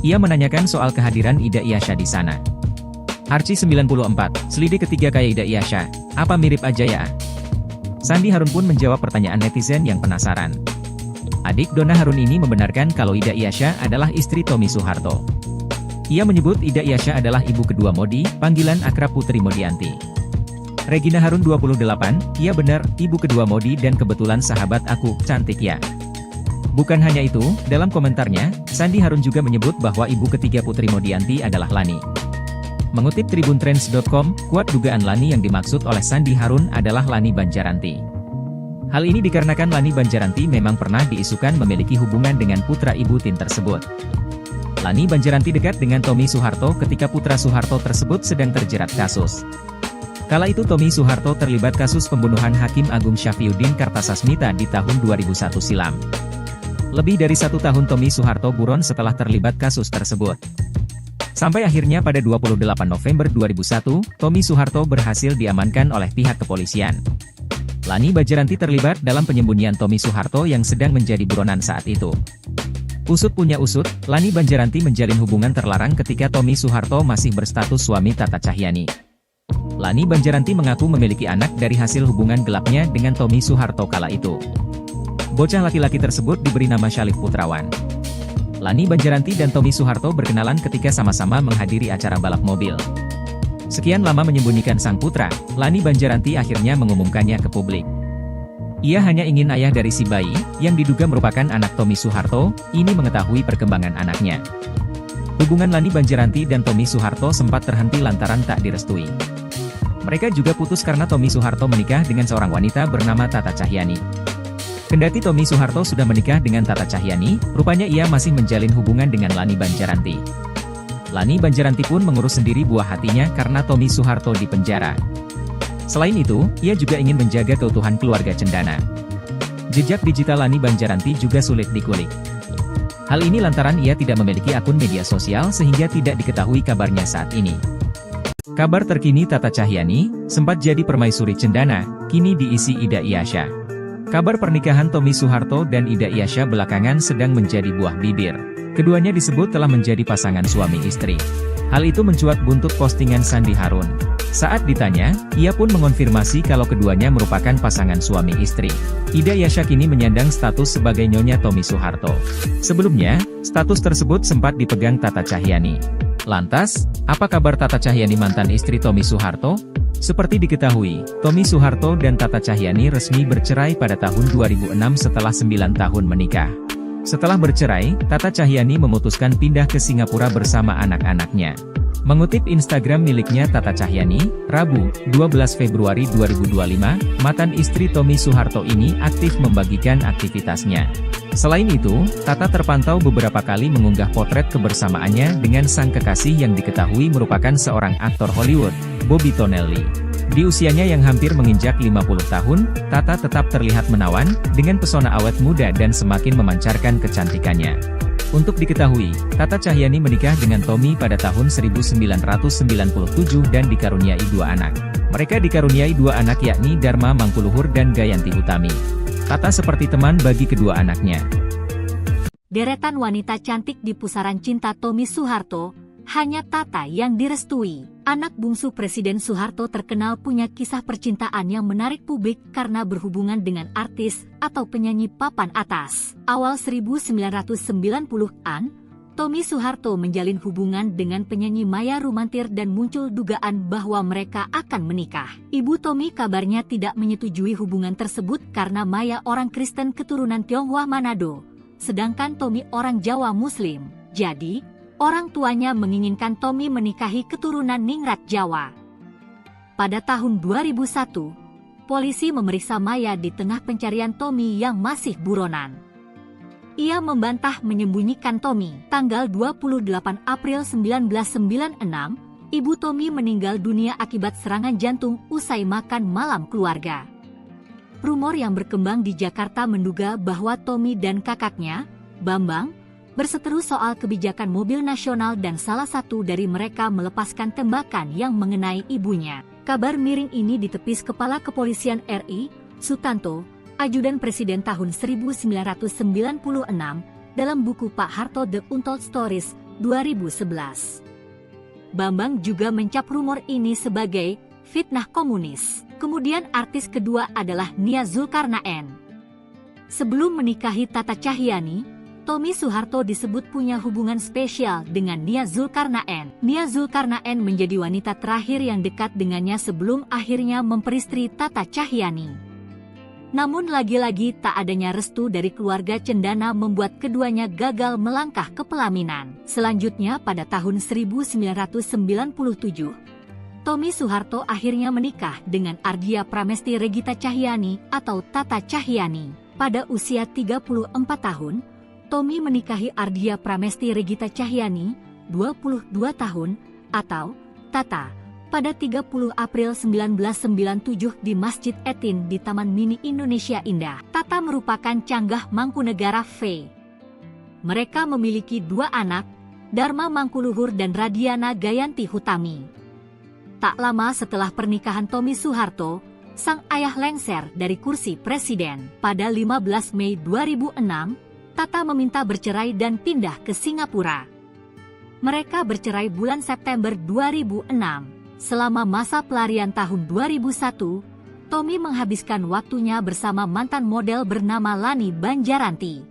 Ia menanyakan soal kehadiran Ida Iyasya di sana. Archie94, selidik ketiga kayak Ida Iyasya, apa mirip aja ya? Sandi Harun pun menjawab pertanyaan netizen yang penasaran. Adik Donna Harun ini membenarkan kalau Ida Iyasya adalah istri Tommy Soeharto. Ia menyebut Ida Iyasya adalah ibu kedua Modi, panggilan akrab Putri Modianti. Regina Harun 28, iya benar, ibu kedua Modi dan kebetulan sahabat aku, cantik ya. Bukan hanya itu, dalam komentarnya, Sandi Harun juga menyebut bahwa ibu ketiga Putri Modianti adalah Lani. Mengutip tribuntrends.com, kuat dugaan Lani yang dimaksud oleh Sandi Harun adalah Lani Banjaranti. Hal ini dikarenakan Lani Banjaranti memang pernah diisukan memiliki hubungan dengan putra ibu Tin tersebut. Lani Banjaranti dekat dengan Tommy Soeharto ketika putra Soeharto tersebut sedang terjerat kasus. Kala itu Tommy Soeharto terlibat kasus pembunuhan Hakim Agung Syafriuddin Kartasasmita di tahun 2001 silam. Lebih dari 1 tahun Tommy Soeharto buron setelah terlibat kasus tersebut. Sampai akhirnya pada 28 November 2001, Tommy Soeharto berhasil diamankan oleh pihak kepolisian. Lani Banjaranti terlibat dalam penyembunyian Tommy Soeharto yang sedang menjadi buronan saat itu. Usut punya usut, Lani Banjaranti menjalin hubungan terlarang ketika Tommy Soeharto masih berstatus suami Tata Cahyani. Lani Banjaranti mengaku memiliki anak dari hasil hubungan gelapnya dengan Tommy Soeharto kala itu. Bocah laki-laki tersebut diberi nama Syalif Putrawan. Lani Banjaranti dan Tommy Soeharto berkenalan ketika sama-sama menghadiri acara balap mobil. Sekian lama menyembunyikan sang putra, Lani Banjaranti akhirnya mengumumkannya ke publik. Ia hanya ingin ayah dari si bayi, yang diduga merupakan anak Tommy Soeharto, ini mengetahui perkembangan anaknya. Hubungan Lani Banjaranti dan Tommy Soeharto sempat terhenti lantaran tak direstui. Mereka juga putus karena Tommy Soeharto menikah dengan seorang wanita bernama Tata Cahyani. Kendati Tommy Soeharto sudah menikah dengan Tata Cahyani, rupanya ia masih menjalin hubungan dengan Lani Banjaranti. Lani Banjaranti pun mengurus sendiri buah hatinya karena Tommy Soeharto dipenjara. Selain itu, ia juga ingin menjaga keutuhan keluarga cendana. Jejak digital Lani Banjaranti juga sulit dikulik. Hal ini lantaran ia tidak memiliki akun media sosial sehingga tidak diketahui kabarnya saat ini. Kabar terkini Tata Cahyani, sempat jadi permaisuri cendana, kini diisi Ida Iyasya. Kabar pernikahan Tommy Soeharto dan Ida Iyasya belakangan sedang menjadi buah bibir. Keduanya disebut telah menjadi pasangan suami istri. Hal itu mencuat buntut postingan Sandi Harun. Saat ditanya, ia pun mengonfirmasi kalau keduanya merupakan pasangan suami istri. Ida Iyasya kini menyandang status sebagai nyonya Tommy Soeharto. Sebelumnya, status tersebut sempat dipegang Tata Cahyani. Lantas, apa kabar Tata Cahyani mantan istri Tommy Soeharto? Seperti diketahui, Tommy Soeharto dan Tata Cahyani resmi bercerai pada tahun 2006 setelah 9 tahun menikah. Setelah bercerai, Tata Cahyani memutuskan pindah ke Singapura bersama anak-anaknya. Mengutip Instagram miliknya Tata Cahyani, Rabu, 12 Februari 2025, mantan istri Tommy Soeharto ini aktif membagikan aktivitasnya. Selain itu, Tata terpantau beberapa kali mengunggah potret kebersamaannya dengan sang kekasih yang diketahui merupakan seorang aktor Hollywood, Bobby Tonelli. Di usianya yang hampir menginjak 50 tahun, Tata tetap terlihat menawan, dengan pesona awet muda dan semakin memancarkan kecantikannya. Untuk diketahui, Tata Cahyani menikah dengan Tommy pada tahun 1997 dan dikaruniai 2 anak. Mereka dikaruniai 2 anak yakni Dharma Mangkuluhur dan Gayanti Utami. Tata seperti teman bagi kedua anaknya. Deretan wanita cantik di pusaran cinta Tommy Soeharto, hanya Tata yang direstui. Anak bungsu Presiden Soeharto terkenal punya kisah percintaan yang menarik publik karena berhubungan dengan artis atau penyanyi papan atas. Awal 1990-an, Tommy Soeharto menjalin hubungan dengan penyanyi Maya Rumantir dan muncul dugaan bahwa mereka akan menikah. Ibu Tommy kabarnya tidak menyetujui hubungan tersebut karena Maya orang Kristen keturunan Tionghoa Manado, sedangkan Tommy orang Jawa Muslim. Jadi, orang tuanya menginginkan Tommy menikahi keturunan Ningrat Jawa. Pada tahun 2001, polisi memeriksa Maya di tengah pencarian Tommy yang masih buronan. Ia membantah menyembunyikan Tommy. Tanggal 28 April 1996, ibu Tommy meninggal dunia akibat serangan jantung usai makan malam keluarga. Rumor yang berkembang di Jakarta menduga bahwa Tommy dan kakaknya, Bambang, berseteru soal kebijakan mobil nasional dan salah satu dari mereka melepaskan tembakan yang mengenai ibunya. Kabar miring ini ditepis Kepala Kepolisian RI, Sutanto, Ajudan Presiden tahun 1996, dalam buku Pak Harto The Untold Stories, 2011. Bambang juga mencap rumor ini sebagai fitnah komunis. Kemudian artis kedua adalah Nia Zulkarnaen. Sebelum menikahi Tata Cahyani, Tommy Soeharto disebut punya hubungan spesial dengan Nia Zulkarnaen. Nia Zulkarnaen menjadi wanita terakhir yang dekat dengannya sebelum akhirnya memperistri Tata Cahyani. Namun lagi-lagi tak adanya restu dari keluarga cendana membuat keduanya gagal melangkah ke pelaminan. Selanjutnya pada tahun 1997, Tommy Soeharto akhirnya menikah dengan Ardia Pramesti Regita Cahyani atau Tata Cahyani. Pada usia 34 tahun, Tommy menikahi Ardia Pramesti Regita Cahyani, 22 tahun, atau Tata, pada 30 April 1997 di Masjid Etin di Taman Mini Indonesia Indah. Tata merupakan canggah Mangkunegara V. Mereka memiliki dua anak, Dharma Mangkuluhur dan Radiana Gayanti Hutami. Tak lama setelah pernikahan Tommy Soeharto, sang ayah lengser dari kursi presiden. Pada 15 Mei 2006, Tata meminta bercerai dan pindah ke Singapura. Mereka bercerai bulan September 2006. Selama masa pelarian tahun 2001, Tommy menghabiskan waktunya bersama mantan model bernama Lani Banjaranti.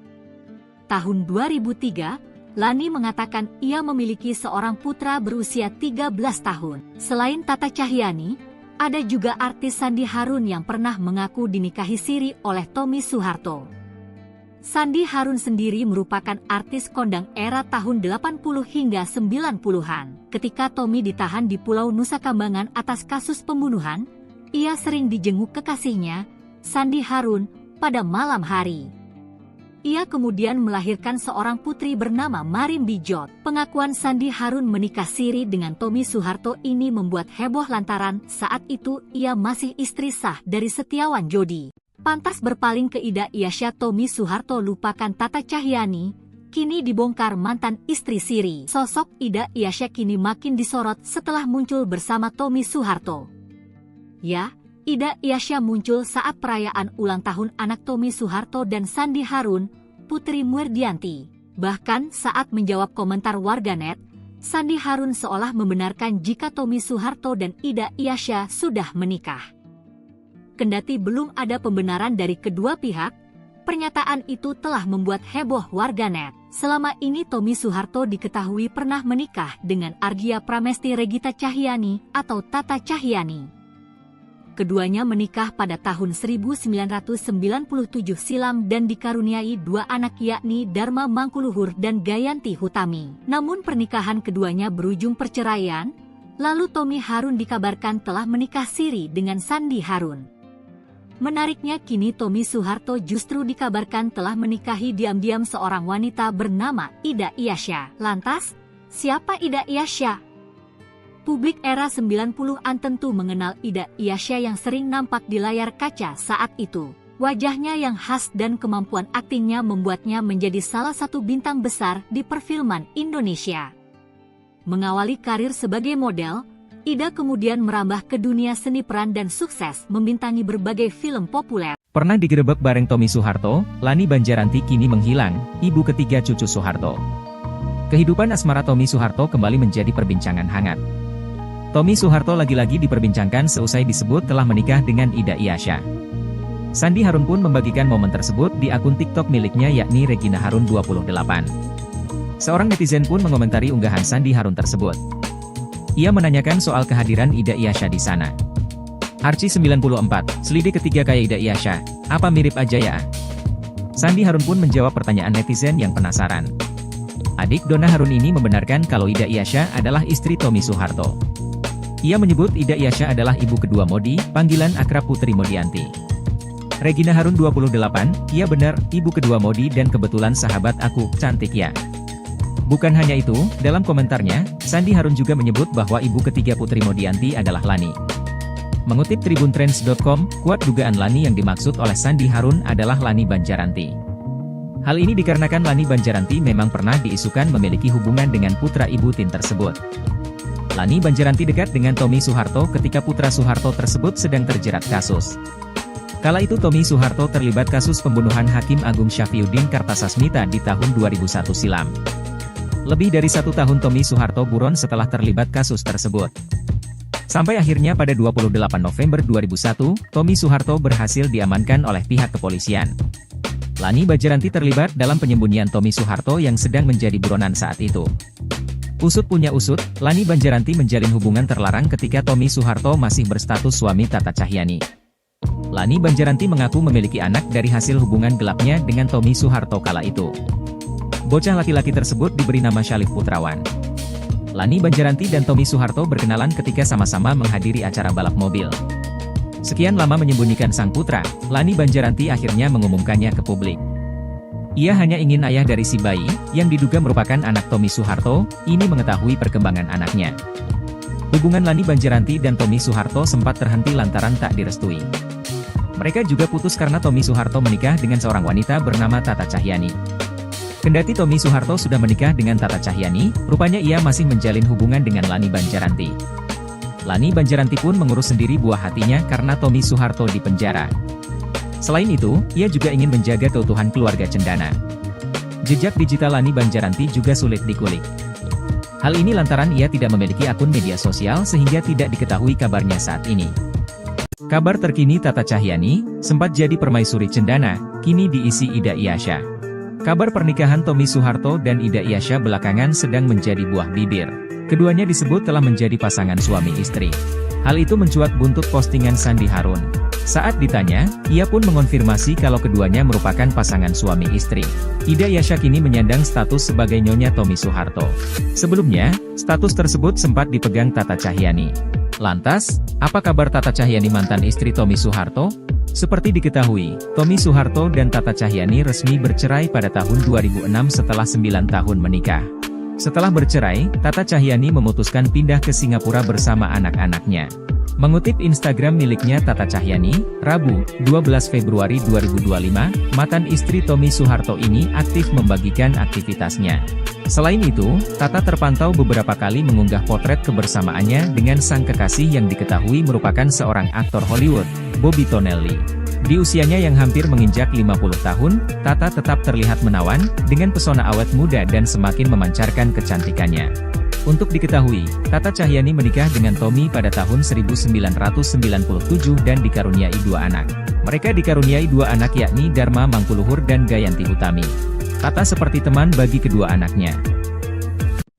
Tahun 2003, Lani mengatakan ia memiliki seorang putra berusia 13 tahun. Selain Tata Cahyani, ada juga artis Sandi Harun yang pernah mengaku dinikahi siri oleh Tommy Soeharto. Sandi Harun sendiri merupakan artis kondang era tahun 80 hingga 90-an. Ketika Tommy ditahan di Pulau Nusa Kambangan atas kasus pembunuhan, ia sering dijenguk kekasihnya, Sandi Harun, pada malam hari. Ia kemudian melahirkan seorang putri bernama Marim Bijot. Pengakuan Sandi Harun menikah siri dengan Tommy Soeharto ini membuat heboh lantaran saat itu ia masih istri sah dari Setiawan Jodi. Pantas berpaling ke Ida Iasya, Tommy Soeharto lupakan Tata Cahyani, kini dibongkar mantan istri siri. Sosok Ida Iasya kini makin disorot setelah muncul bersama Tommy Soeharto. Ya, Ida Iasya muncul saat perayaan ulang tahun anak Tommy Soeharto dan Sandi Harun, Putri Muerdianti. Bahkan saat menjawab komentar warganet, Sandi Harun seolah membenarkan jika Tommy Soeharto dan Ida Iasya sudah menikah. Kendati belum ada pembenaran dari kedua pihak, pernyataan itu telah membuat heboh warganet. Selama ini Tommy Soeharto diketahui pernah menikah dengan Ardia Pramesti Regita Cahyani atau Tata Cahyani. Keduanya menikah pada tahun 1997 silam dan dikaruniai dua anak yakni Dharma Mangkuluhur dan Gayanti Hutami. Namun pernikahan keduanya berujung perceraian, lalu Tommy Harun dikabarkan telah menikah siri dengan Sandi Harun. Menariknya kini Tommy Soeharto justru dikabarkan telah menikahi diam-diam seorang wanita bernama Ida Iasya. Lantas, siapa Ida Iasya? Publik era 90-an tentu mengenal Ida Iasya yang sering nampak di layar kaca saat itu. Wajahnya yang khas dan kemampuan aktingnya membuatnya menjadi salah satu bintang besar di perfilman Indonesia. Mengawali karir sebagai model, Ida kemudian merambah ke dunia seni peran dan sukses membintangi berbagai film populer. Pernah digerebek bareng Tommy Soeharto, Lani Banjaranti kini menghilang, ibu ketiga cucu Soeharto. Kehidupan asmara Tommy Soeharto kembali menjadi perbincangan hangat. Tommy Soeharto lagi-lagi diperbincangkan seusai disebut telah menikah dengan Ida Iasya. Sandi Harun pun membagikan momen tersebut di akun TikTok miliknya yakni Regina Harun 28. Seorang netizen pun mengomentari unggahan Sandi Harun tersebut. Ia menanyakan soal kehadiran Ida Iasya di sana. Arci 94, selidik ketiga kayak Ida Iasya, apa mirip aja ya? Sandi Harun pun menjawab pertanyaan netizen yang penasaran. Adik Donna Harun ini membenarkan kalau Ida Iasya adalah istri Tommy Soeharto. Ia menyebut Ida Iasya adalah ibu kedua Modi, panggilan akrab Putri Modianti. Regina Harun 28, iya benar, ibu kedua Modi dan kebetulan sahabat aku, cantik ya. Bukan hanya itu, dalam komentarnya, Sandi Harun juga menyebut bahwa ibu ketiga Putri Modianti adalah Lani. Mengutip tribuntrends.com, kuat dugaan Lani yang dimaksud oleh Sandi Harun adalah Lani Banjaranti. Hal ini dikarenakan Lani Banjaranti memang pernah diisukan memiliki hubungan dengan putra ibu Tin tersebut. Lani Banjaranti dekat dengan Tommy Soeharto ketika putra Soeharto tersebut sedang terjerat kasus. Kala itu Tommy Soeharto terlibat kasus pembunuhan Hakim Agung Syafriuddin Kartasasmita di tahun 2001 silam. Lebih dari 1 tahun Tommy Soeharto buron setelah terlibat kasus tersebut. Sampai akhirnya pada 28 November 2001, Tommy Soeharto berhasil diamankan oleh pihak kepolisian. Lani Banjaranti terlibat dalam penyembunyian Tommy Soeharto yang sedang menjadi buronan saat itu. Usut punya usut, Lani Banjaranti menjalin hubungan terlarang ketika Tommy Soeharto masih berstatus suami Tata Cahyani. Lani Banjaranti mengaku memiliki anak dari hasil hubungan gelapnya dengan Tommy Soeharto kala itu. Bocah laki-laki tersebut diberi nama Syalif Putrawan. Lani Banjaranti dan Tommy Soeharto berkenalan ketika sama-sama menghadiri acara balap mobil. Sekian lama menyembunyikan sang putra, Lani Banjaranti akhirnya mengumumkannya ke publik. Ia hanya ingin ayah dari si bayi, yang diduga merupakan anak Tommy Soeharto, ini mengetahui perkembangan anaknya. Hubungan Lani Banjaranti dan Tommy Soeharto sempat terhenti lantaran tak direstui. Mereka juga putus karena Tommy Soeharto menikah dengan seorang wanita bernama Tata Cahyani. Kendati Tommy Soeharto sudah menikah dengan Tata Cahyani, rupanya ia masih menjalin hubungan dengan Lani Banjaranti. Lani Banjaranti pun mengurus sendiri buah hatinya karena Tommy Soeharto di penjara. Selain itu, ia juga ingin menjaga keutuhan keluarga cendana. Jejak digital Lani Banjaranti juga sulit dikulik. Hal ini lantaran ia tidak memiliki akun media sosial sehingga tidak diketahui kabarnya saat ini. Kabar terkini Tata Cahyani, sempat jadi permaisuri cendana, kini diisi Ida Iyasya. Kabar pernikahan Tommy Soeharto dan Ida Iyasya belakangan sedang menjadi buah bibir. Keduanya disebut telah menjadi pasangan suami istri. Hal itu mencuat buntut postingan Sandi Harun. Saat ditanya, ia pun mengonfirmasi kalau keduanya merupakan pasangan suami istri. Ida Iyasya kini menyandang status sebagai nyonya Tommy Soeharto. Sebelumnya, status tersebut sempat dipegang Tata Cahyani. Lantas, apa kabar Tata Cahyani mantan istri Tommy Soeharto? Seperti diketahui, Tommy Soeharto dan Tata Cahyani resmi bercerai pada tahun 2006 setelah 9 tahun menikah. Setelah bercerai, Tata Cahyani memutuskan pindah ke Singapura bersama anak-anaknya. Mengutip Instagram miliknya Tata Cahyani, Rabu, 12 Februari 2025, mantan istri Tommy Soeharto ini aktif membagikan aktivitasnya. Selain itu, Tata terpantau beberapa kali mengunggah potret kebersamaannya dengan sang kekasih yang diketahui merupakan seorang aktor Hollywood, Bobby Tonelli. Di usianya yang hampir menginjak 50 tahun, Tata tetap terlihat menawan, dengan pesona awet muda dan semakin memancarkan kecantikannya. Untuk diketahui, Tata Cahyani menikah dengan Tommy pada tahun 1997 dan dikaruniai 2 anak. Mereka dikaruniai 2 anak yakni Dharma Mangkuluhur dan Gayanti Utami. Tata seperti teman bagi kedua anaknya.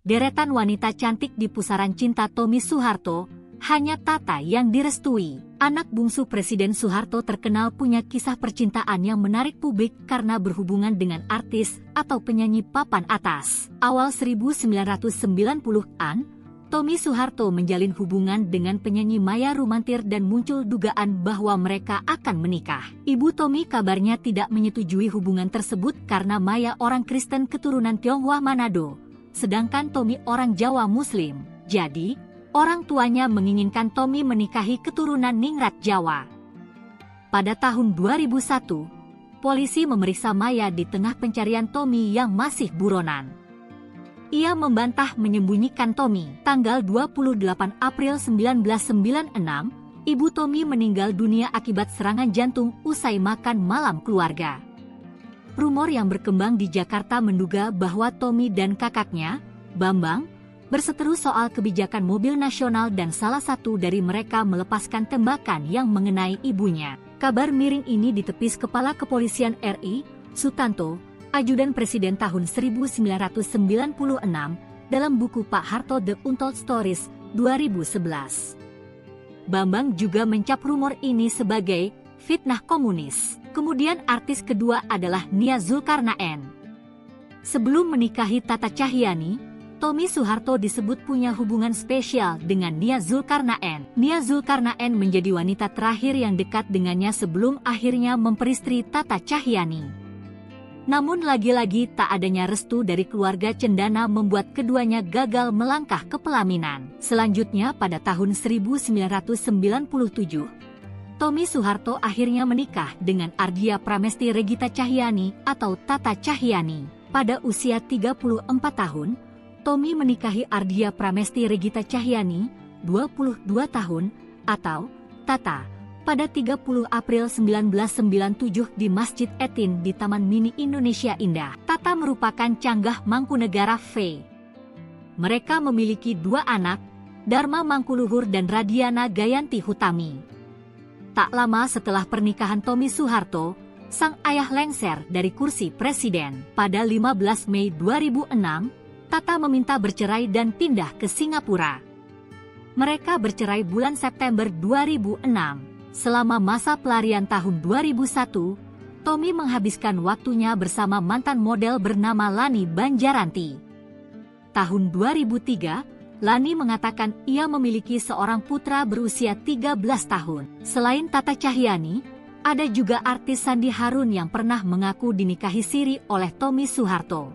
Deretan wanita cantik di pusaran cinta Tommy Soeharto, hanya Tata yang direstui. Anak bungsu Presiden Soeharto terkenal punya kisah percintaan yang menarik publik karena berhubungan dengan artis atau penyanyi papan atas. Awal 1990-an, Tommy Soeharto menjalin hubungan dengan penyanyi Maya Rumantir dan muncul dugaan bahwa mereka akan menikah. Ibu Tommy kabarnya tidak menyetujui hubungan tersebut karena Maya orang Kristen keturunan Tionghoa Manado, sedangkan Tommy orang Jawa Muslim. Jadi, orang tuanya menginginkan Tommy menikahi keturunan Ningrat Jawa. Pada tahun 2001, polisi memeriksa Maya di tengah pencarian Tommy yang masih buronan. Ia membantah menyembunyikan Tommy. Tanggal 28 April 1996, ibu Tommy meninggal dunia akibat serangan jantung usai makan malam keluarga. Rumor yang berkembang di Jakarta menduga bahwa Tommy dan kakaknya, Bambang, berseteru soal kebijakan mobil nasional dan salah satu dari mereka melepaskan tembakan yang mengenai ibunya. Kabar miring ini ditepis Kepala Kepolisian RI, Sutanto, Ajudan Presiden tahun 1996, dalam buku Pak Harto The Untold Stories, 2011. Bambang juga mencap rumor ini sebagai fitnah komunis. Kemudian artis kedua adalah Nia Zulkarnaen. Sebelum menikahi Tata Cahyani, Tommy Soeharto disebut punya hubungan spesial dengan Nia Zulkarnaen. Nia Zulkarnaen menjadi wanita terakhir yang dekat dengannya sebelum akhirnya memperistri Tata Cahyani. Namun lagi-lagi tak adanya restu dari keluarga cendana membuat keduanya gagal melangkah ke pelaminan. Selanjutnya pada tahun 1997, Tommy Soeharto akhirnya menikah dengan Ardia Pramesti Regita Cahyani atau Tata Cahyani. Pada usia 34 tahun, Tommy menikahi Ardia Pramesti Regita Cahyani, 22 tahun, atau Tata, pada 30 April 1997 di Masjid Etin di Taman Mini Indonesia Indah. Tata merupakan canggah Mangkunegara V. Mereka memiliki 2 anak, Dharma Mangkuluhur dan Radiana Gayanti Hutami. Tak lama setelah pernikahan Tommy Soeharto, sang ayah lengser dari kursi presiden. Pada 15 Mei 2006, Tata meminta bercerai dan pindah ke Singapura. Mereka bercerai bulan September 2006. Selama masa pelarian tahun 2001, Tommy menghabiskan waktunya bersama mantan model bernama Lani Banjaranti. Tahun 2003, Lani mengatakan ia memiliki seorang putra berusia 13 tahun. Selain Tata Cahyani, ada juga artis Sandi Harun yang pernah mengaku dinikahi siri oleh Tommy Soeharto.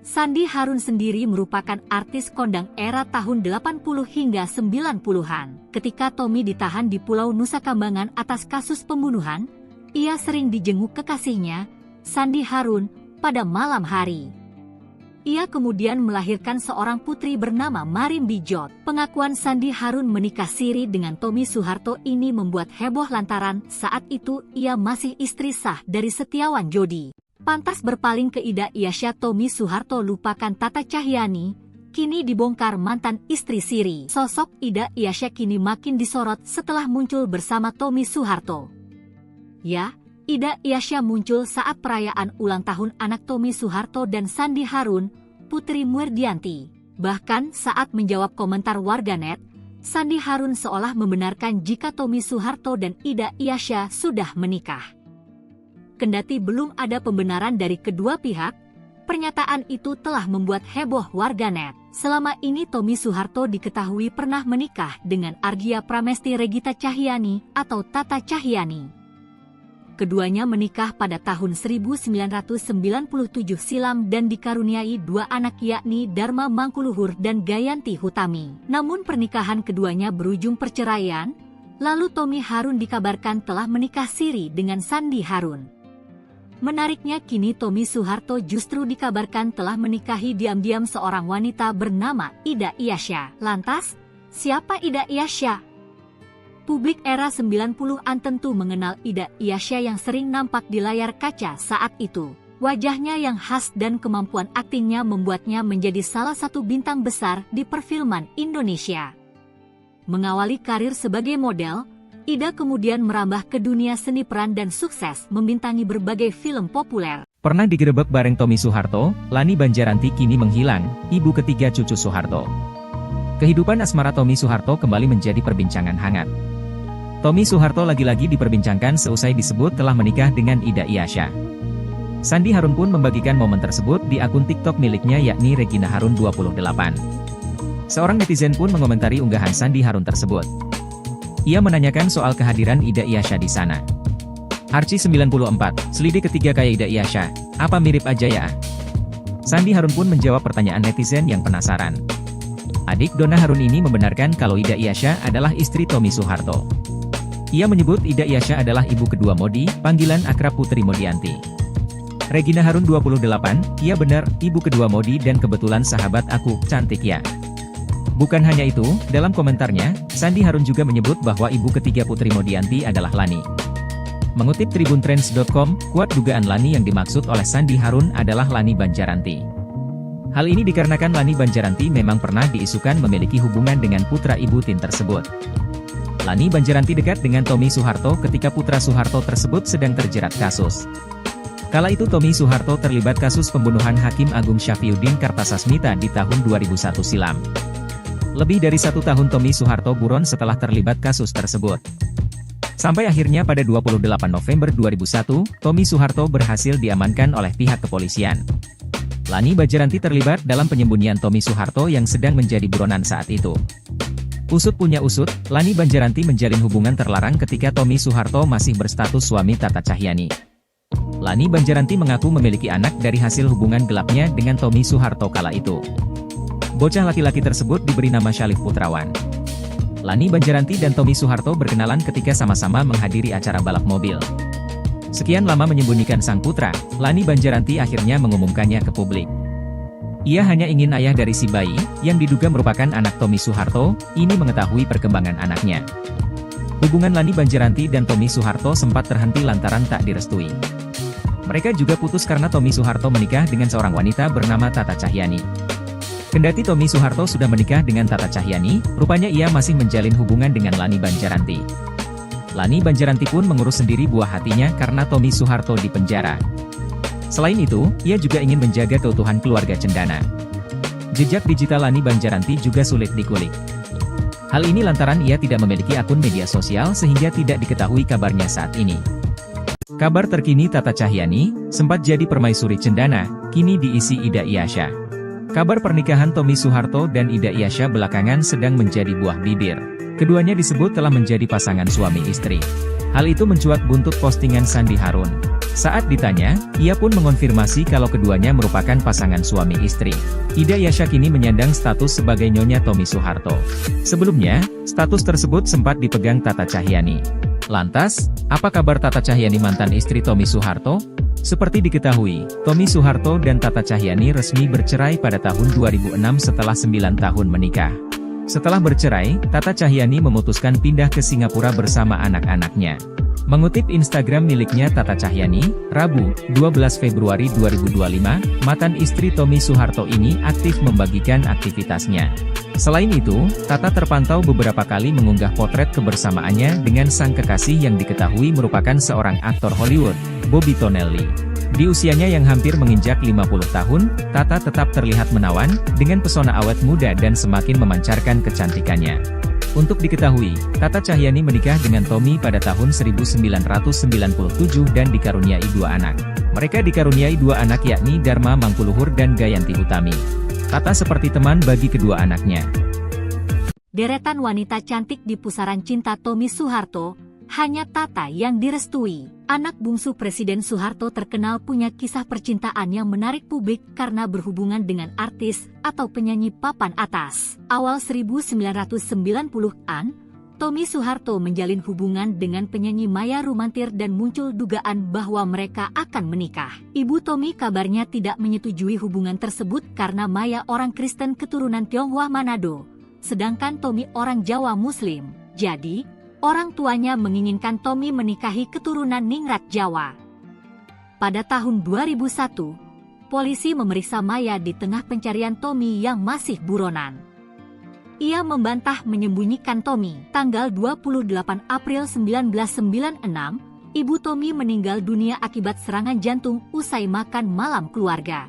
Sandi Harun sendiri merupakan artis kondang era tahun 80 hingga 90-an. Ketika Tommy ditahan di Pulau Nusa Kambangan atas kasus pembunuhan, ia sering dijenguk kekasihnya, Sandi Harun, pada malam hari. Ia kemudian melahirkan seorang putri bernama Marim Bijot. Pengakuan Sandi Harun menikah siri dengan Tommy Soeharto ini membuat heboh lantaran saat itu ia masih istri sah dari Setiawan Jodi. Pantas berpaling ke Ida Iasya, Tommy Soeharto lupakan Tata Cahyani, kini dibongkar mantan istri siri. Sosok Ida Iasya kini makin disorot setelah muncul bersama Tommy Soeharto. Ya, Ida Iasya muncul saat perayaan ulang tahun anak Tommy Soeharto dan Sandi Harun, Putri Murdianti. Bahkan saat menjawab komentar warganet, Sandi Harun seolah membenarkan jika Tommy Soeharto dan Ida Iasya sudah menikah. Kendati belum ada pembenaran dari kedua pihak, pernyataan itu telah membuat heboh warganet. Selama ini Tommy Soeharto diketahui pernah menikah dengan Ardia Pramesti Regita Cahyani atau Tata Cahyani. Keduanya menikah pada tahun 1997 silam dan dikaruniai 2 anak yakni Dharma Mangkuluhur dan Gayanti Hutami. Namun pernikahan keduanya berujung perceraian, lalu Tommy Harun dikabarkan telah menikah siri dengan Sandi Harun. Menariknya kini Tommy Soeharto justru dikabarkan telah menikahi diam-diam seorang wanita bernama Ida Iasya. Lantas, siapa Ida Iasya? Publik era 90-an tentu mengenal Ida Iasya yang sering nampak di layar kaca saat itu. Wajahnya yang khas dan kemampuan aktingnya membuatnya menjadi salah satu bintang besar di perfilman Indonesia. Mengawali karir sebagai model, Ida kemudian merambah ke dunia seni peran dan sukses membintangi berbagai film populer. Pernah digerebek bareng Tommy Soeharto, Lani Banjaranti kini menghilang, ibu ketiga cucu Soeharto. Kehidupan asmara Tommy Soeharto kembali menjadi perbincangan hangat. Tommy Soeharto lagi-lagi diperbincangkan seusai disebut telah menikah dengan Ida Iasya. Sandi Harun pun membagikan momen tersebut di akun TikTok miliknya yakni Regina Harun 28. Seorang netizen pun mengomentari unggahan Sandi Harun tersebut. Ia menanyakan soal kehadiran Ida Iasya di sana. Arci 94, selidik ketiga kayak Ida Iasya, apa mirip aja ya? Sandi Harun pun menjawab pertanyaan netizen yang penasaran. Adik Donna Harun ini membenarkan kalau Ida Iasya adalah istri Tommy Soeharto. Ia menyebut Ida Iasya adalah ibu kedua Modi, panggilan akrab Putri Modianti. Regina Harun 28, iya benar, ibu kedua Modi dan kebetulan sahabat aku, cantik ya. Bukan hanya itu, dalam komentarnya, Sandi Harun juga menyebut bahwa ibu ketiga Putri Modianti adalah Lani. Mengutip tribuntrends.com, kuat dugaan Lani yang dimaksud oleh Sandi Harun adalah Lani Banjaranti. Hal ini dikarenakan Lani Banjaranti memang pernah diisukan memiliki hubungan dengan putra ibu Tin tersebut. Lani Banjaranti dekat dengan Tommy Soeharto ketika putra Soeharto tersebut sedang terjerat kasus. Kala itu Tommy Soeharto terlibat kasus pembunuhan Hakim Agung Syafriuddin Kartasasmita di tahun 2001 silam. Lebih dari 1 tahun Tommy Soeharto buron setelah terlibat kasus tersebut. Sampai akhirnya pada 28 November 2001, Tommy Soeharto berhasil diamankan oleh pihak kepolisian. Lani Banjaranti terlibat dalam penyembunyian Tommy Soeharto yang sedang menjadi buronan saat itu. Usut punya usut, Lani Banjaranti menjalin hubungan terlarang ketika Tommy Soeharto masih berstatus suami Tata Cahyani. Lani Banjaranti mengaku memiliki anak dari hasil hubungan gelapnya dengan Tommy Soeharto kala itu. Bocah laki-laki tersebut diberi nama Syalif Putrawan. Lani Banjaranti dan Tommy Soeharto berkenalan ketika sama-sama menghadiri acara balap mobil. Sekian lama menyembunyikan sang putra, Lani Banjaranti akhirnya mengumumkannya ke publik. Ia hanya ingin ayah dari si bayi, yang diduga merupakan anak Tommy Soeharto, ini mengetahui perkembangan anaknya. Hubungan Lani Banjaranti dan Tommy Soeharto sempat terhenti lantaran tak direstui. Mereka juga putus karena Tommy Soeharto menikah dengan seorang wanita bernama Tata Cahyani. Kendati Tommy Soeharto sudah menikah dengan Tata Cahyani, rupanya ia masih menjalin hubungan dengan Lani Banjaranti. Lani Banjaranti pun mengurus sendiri buah hatinya karena Tommy Soeharto di penjara. Selain itu, ia juga ingin menjaga keutuhan keluarga cendana. Jejak digital Lani Banjaranti juga sulit dikulik. Hal ini lantaran ia tidak memiliki akun media sosial sehingga tidak diketahui kabarnya saat ini. Kabar terkini Tata Cahyani, sempat jadi permaisuri cendana, kini diisi Ida Iyasya. Kabar pernikahan Tommy Soeharto dan Ida Iyasya belakangan sedang menjadi buah bibir. Keduanya disebut telah menjadi pasangan suami istri. Hal itu mencuat buntut postingan Sandi Harun. Saat ditanya, ia pun mengonfirmasi kalau keduanya merupakan pasangan suami istri. Ida Iyasya kini menyandang status sebagai nyonya Tommy Soeharto. Sebelumnya, status tersebut sempat dipegang Tata Cahyani. Lantas, apa kabar Tata Cahyani mantan istri Tommy Soeharto? Seperti diketahui, Tommy Soeharto dan Tata Cahyani resmi bercerai pada tahun 2006 setelah 9 tahun menikah. Setelah bercerai, Tata Cahyani memutuskan pindah ke Singapura bersama anak-anaknya. Mengutip Instagram miliknya Tata Cahyani, Rabu, 12 Februari 2025, mantan istri Tommy Soeharto ini aktif membagikan aktivitasnya. Selain itu, Tata terpantau beberapa kali mengunggah potret kebersamaannya dengan sang kekasih yang diketahui merupakan seorang aktor Hollywood, Bobby Tonelli. Di usianya yang hampir menginjak 50 tahun, Tata tetap terlihat menawan, dengan pesona awet muda dan semakin memancarkan kecantikannya. Untuk diketahui, Tata Cahyani menikah dengan Tommy pada tahun 1997 dan dikaruniai 2 anak. Mereka dikaruniai 2 anak yakni Dharma Mangkuluhur dan Gayanti Utami. Tata seperti teman bagi kedua anaknya. Deretan wanita cantik di pusaran cinta Tommy Soeharto, hanya Tata yang direstui. Anak bungsu Presiden Soeharto terkenal punya kisah percintaan yang menarik publik karena berhubungan dengan artis atau penyanyi papan atas. Awal 1990-an, Tommy Soeharto menjalin hubungan dengan penyanyi Maya Rumantir dan muncul dugaan bahwa mereka akan menikah. Ibu Tommy kabarnya tidak menyetujui hubungan tersebut karena Maya orang Kristen keturunan Tionghoa Manado, sedangkan Tommy orang Jawa Muslim. Jadi, orang tuanya menginginkan Tommy menikahi keturunan Ningrat Jawa. Pada tahun 2001, polisi memeriksa Maya di tengah pencarian Tommy yang masih buronan. Ia membantah menyembunyikan Tommy. Tanggal 28 April 1996, ibu Tommy meninggal dunia akibat serangan jantung usai makan malam keluarga.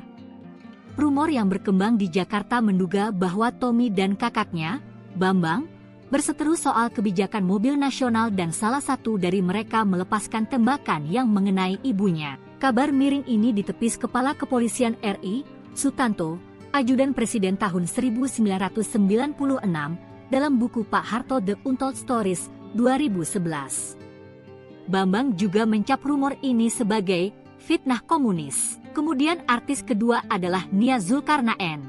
Rumor yang berkembang di Jakarta menduga bahwa Tommy dan kakaknya, Bambang, berseteru soal kebijakan mobil nasional dan salah satu dari mereka melepaskan tembakan yang mengenai ibunya. Kabar miring ini ditepis Kepala Kepolisian RI, Sutanto, Ajudan Presiden tahun 1996, dalam buku Pak Harto The Untold Stories, 2011. Bambang juga mencap rumor ini sebagai fitnah komunis. Kemudian artis kedua adalah Nia Zulkarnaen.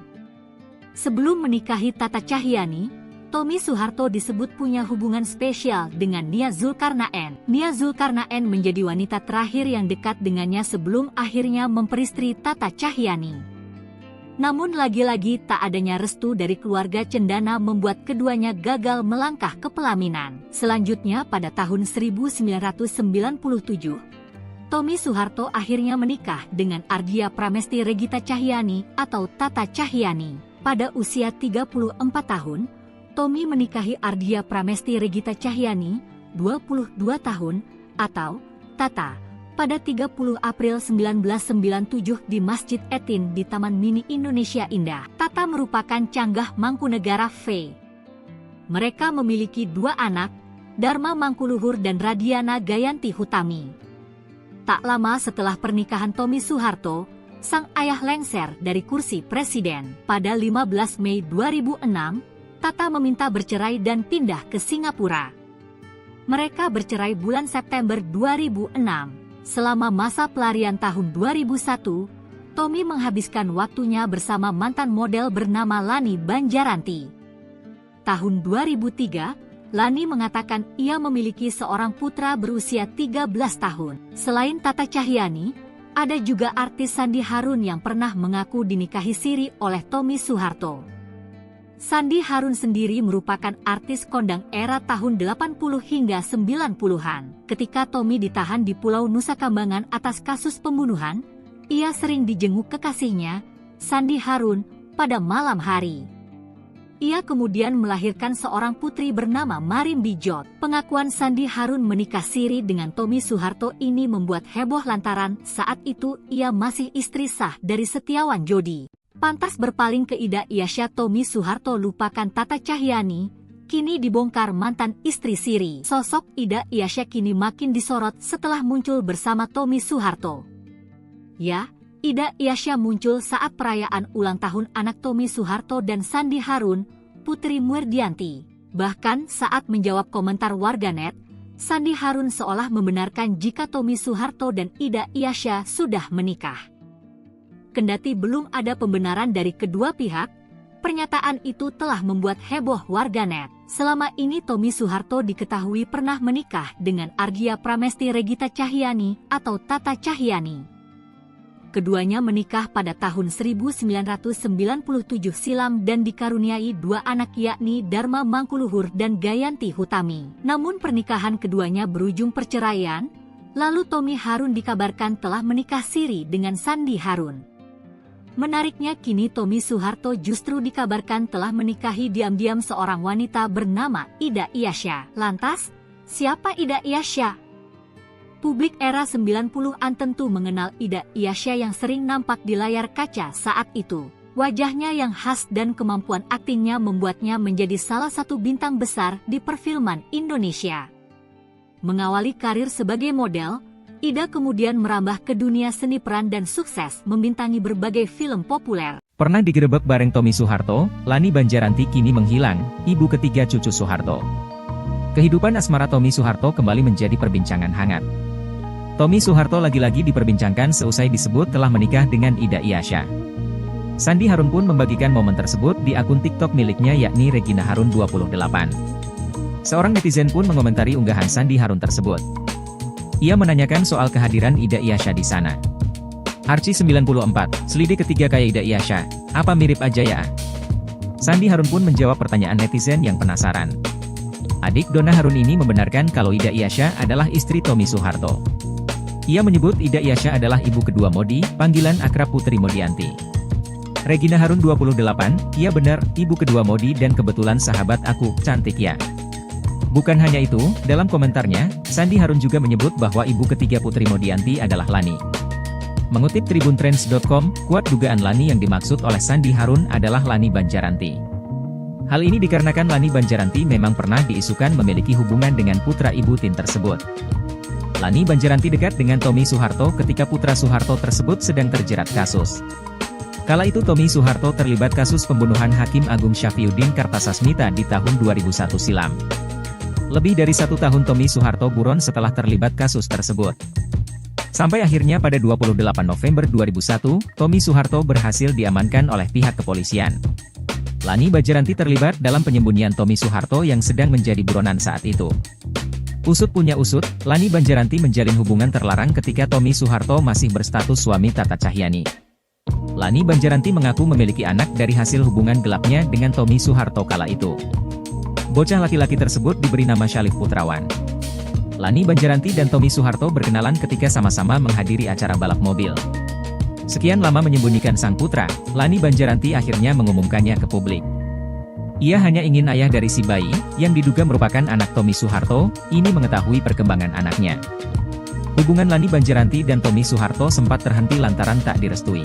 Sebelum menikahi Tata Cahyani, Tommy Soeharto disebut punya hubungan spesial dengan Nia Zulkarnaen. Nia Zulkarnaen menjadi wanita terakhir yang dekat dengannya sebelum akhirnya memperistri Tata Cahyani. Namun lagi-lagi tak adanya restu dari keluarga cendana membuat keduanya gagal melangkah ke pelaminan. Selanjutnya pada tahun 1997, Tommy Soeharto akhirnya menikah dengan Ardia Pramesti Regita Cahyani atau Tata Cahyani. Pada usia 34 tahun, Tommy menikahi Ardia Pramesti Regita Cahyani, 22 tahun, atau Tata, pada 30 April 1997 di Masjid Etin di Taman Mini Indonesia Indah. Tata merupakan canggah Mangkunegara V. Mereka memiliki 2 anak, Dharma Mangkuluhur dan Radiana Gayanti Hutami. Tak lama setelah pernikahan Tommy Soeharto, sang ayah lengser dari kursi presiden. Pada 15 Mei 2006, Tata meminta bercerai dan pindah ke Singapura. Mereka bercerai bulan September 2006. Selama masa pelarian tahun 2001, Tommy menghabiskan waktunya bersama mantan model bernama Lani Banjaranti. Tahun 2003, Lani mengatakan ia memiliki seorang putra berusia 13 tahun. Selain Tata Cahyani, ada juga artis Sandi Harun yang pernah mengaku dinikahi siri oleh Tommy Soeharto. Sandi Harun sendiri merupakan artis kondang era tahun 80 hingga 90-an. Ketika Tommy ditahan di Pulau Nusa Kambangan atas kasus pembunuhan, ia sering dijenguk kekasihnya, Sandi Harun, pada malam hari. Ia kemudian melahirkan seorang putri bernama Marim Bijot. Pengakuan Sandi Harun menikah siri dengan Tommy Soeharto ini membuat heboh lantaran saat itu ia masih istri sah dari Setiawan Jodi. Pantas berpaling ke Ida Iasya, Tommy Soeharto lupakan Tata Cahyani, kini dibongkar mantan istri siri. Sosok Ida Iasya kini makin disorot setelah muncul bersama Tommy Soeharto. Ya, Ida Iasya muncul saat perayaan ulang tahun anak Tommy Soeharto dan Sandi Harun, Putri Muerdianti. Bahkan saat menjawab komentar warganet, Sandi Harun seolah membenarkan jika Tommy Soeharto dan Ida Iasya sudah menikah. Kendati belum ada pembenaran dari kedua pihak, pernyataan itu telah membuat heboh warganet. Selama ini Tommy Soeharto diketahui pernah menikah dengan Argia Pramesti Regita Cahyani atau Tata Cahyani. Keduanya menikah pada tahun 1997 silam dan dikaruniai dua anak yakni Dharma Mangkuluhur dan Gayanti Hutami. Namun pernikahan keduanya berujung perceraian, lalu Tommy Harun dikabarkan telah menikah siri dengan Sandi Harun. Menariknya kini Tommy Soeharto justru dikabarkan telah menikahi diam-diam seorang wanita bernama Ida Iasya. Lantas, siapa Ida Iasya? Publik era 90-an tentu mengenal Ida Iasya yang sering nampak di layar kaca saat itu. Wajahnya yang khas dan kemampuan aktingnya membuatnya menjadi salah satu bintang besar di perfilman Indonesia. Mengawali karir sebagai model, Ida kemudian merambah ke dunia seni peran dan sukses membintangi berbagai film populer. Pernah digerebek bareng Tommy Soeharto, Lani Banjaranti kini menghilang, ibu ketiga cucu Soeharto. Kehidupan asmara Tommy Soeharto kembali menjadi perbincangan hangat. Tommy Soeharto lagi-lagi diperbincangkan seusai disebut telah menikah dengan Ida Iasya. Sandi Harun pun membagikan momen tersebut di akun TikTok miliknya yakni Regina Harun 28. Seorang netizen pun mengomentari unggahan Sandi Harun tersebut. Ia menanyakan soal kehadiran Ida Iasya di sana. Archie94, selidik ketiga kayak Ida Iasya, apa mirip aja ya? Sandi Harun pun menjawab pertanyaan netizen yang penasaran. Adik Donna Harun ini membenarkan kalau Ida Iasya adalah istri Tommy Soeharto. Ia menyebut Ida Iasya adalah ibu kedua Modi, panggilan akrab Putri Modianti. Regina Harun 28, iya benar, ibu kedua Modi dan kebetulan sahabat aku, cantik ya. Bukan hanya itu, dalam komentarnya, Sandi Harun juga menyebut bahwa ibu ketiga Putri Modianti adalah Lani. Mengutip tribuntrends.com, kuat dugaan Lani yang dimaksud oleh Sandi Harun adalah Lani Banjaranti. Hal ini dikarenakan Lani Banjaranti memang pernah diisukan memiliki hubungan dengan putra Ibu Tin tersebut. Lani Banjaranti dekat dengan Tommy Soeharto ketika putra Soeharto tersebut sedang terjerat kasus. Kala itu Tommy Soeharto terlibat kasus pembunuhan Hakim Agung Syafriuddin Kartasasmita di tahun 2001 silam. Lebih dari 1 tahun Tommy Soeharto buron setelah terlibat kasus tersebut. Sampai akhirnya pada 28 November 2001, Tommy Soeharto berhasil diamankan oleh pihak kepolisian. Lani Banjaranti terlibat dalam penyembunyian Tommy Soeharto yang sedang menjadi buronan saat itu. Usut punya usut, Lani Banjaranti menjalin hubungan terlarang ketika Tommy Soeharto masih berstatus suami Tata Cahyani. Lani Banjaranti mengaku memiliki anak dari hasil hubungan gelapnya dengan Tommy Soeharto kala itu. Bocah laki-laki tersebut diberi nama Syalif Putrawan. Lani Banjaranti dan Tommy Soeharto berkenalan ketika sama-sama menghadiri acara balap mobil. Sekian lama menyembunyikan sang putra, Lani Banjaranti akhirnya mengumumkannya ke publik. Ia hanya ingin ayah dari si bayi, yang diduga merupakan anak Tommy Soeharto, ini mengetahui perkembangan anaknya. Hubungan Lani Banjaranti dan Tommy Soeharto sempat terhenti lantaran tak direstui.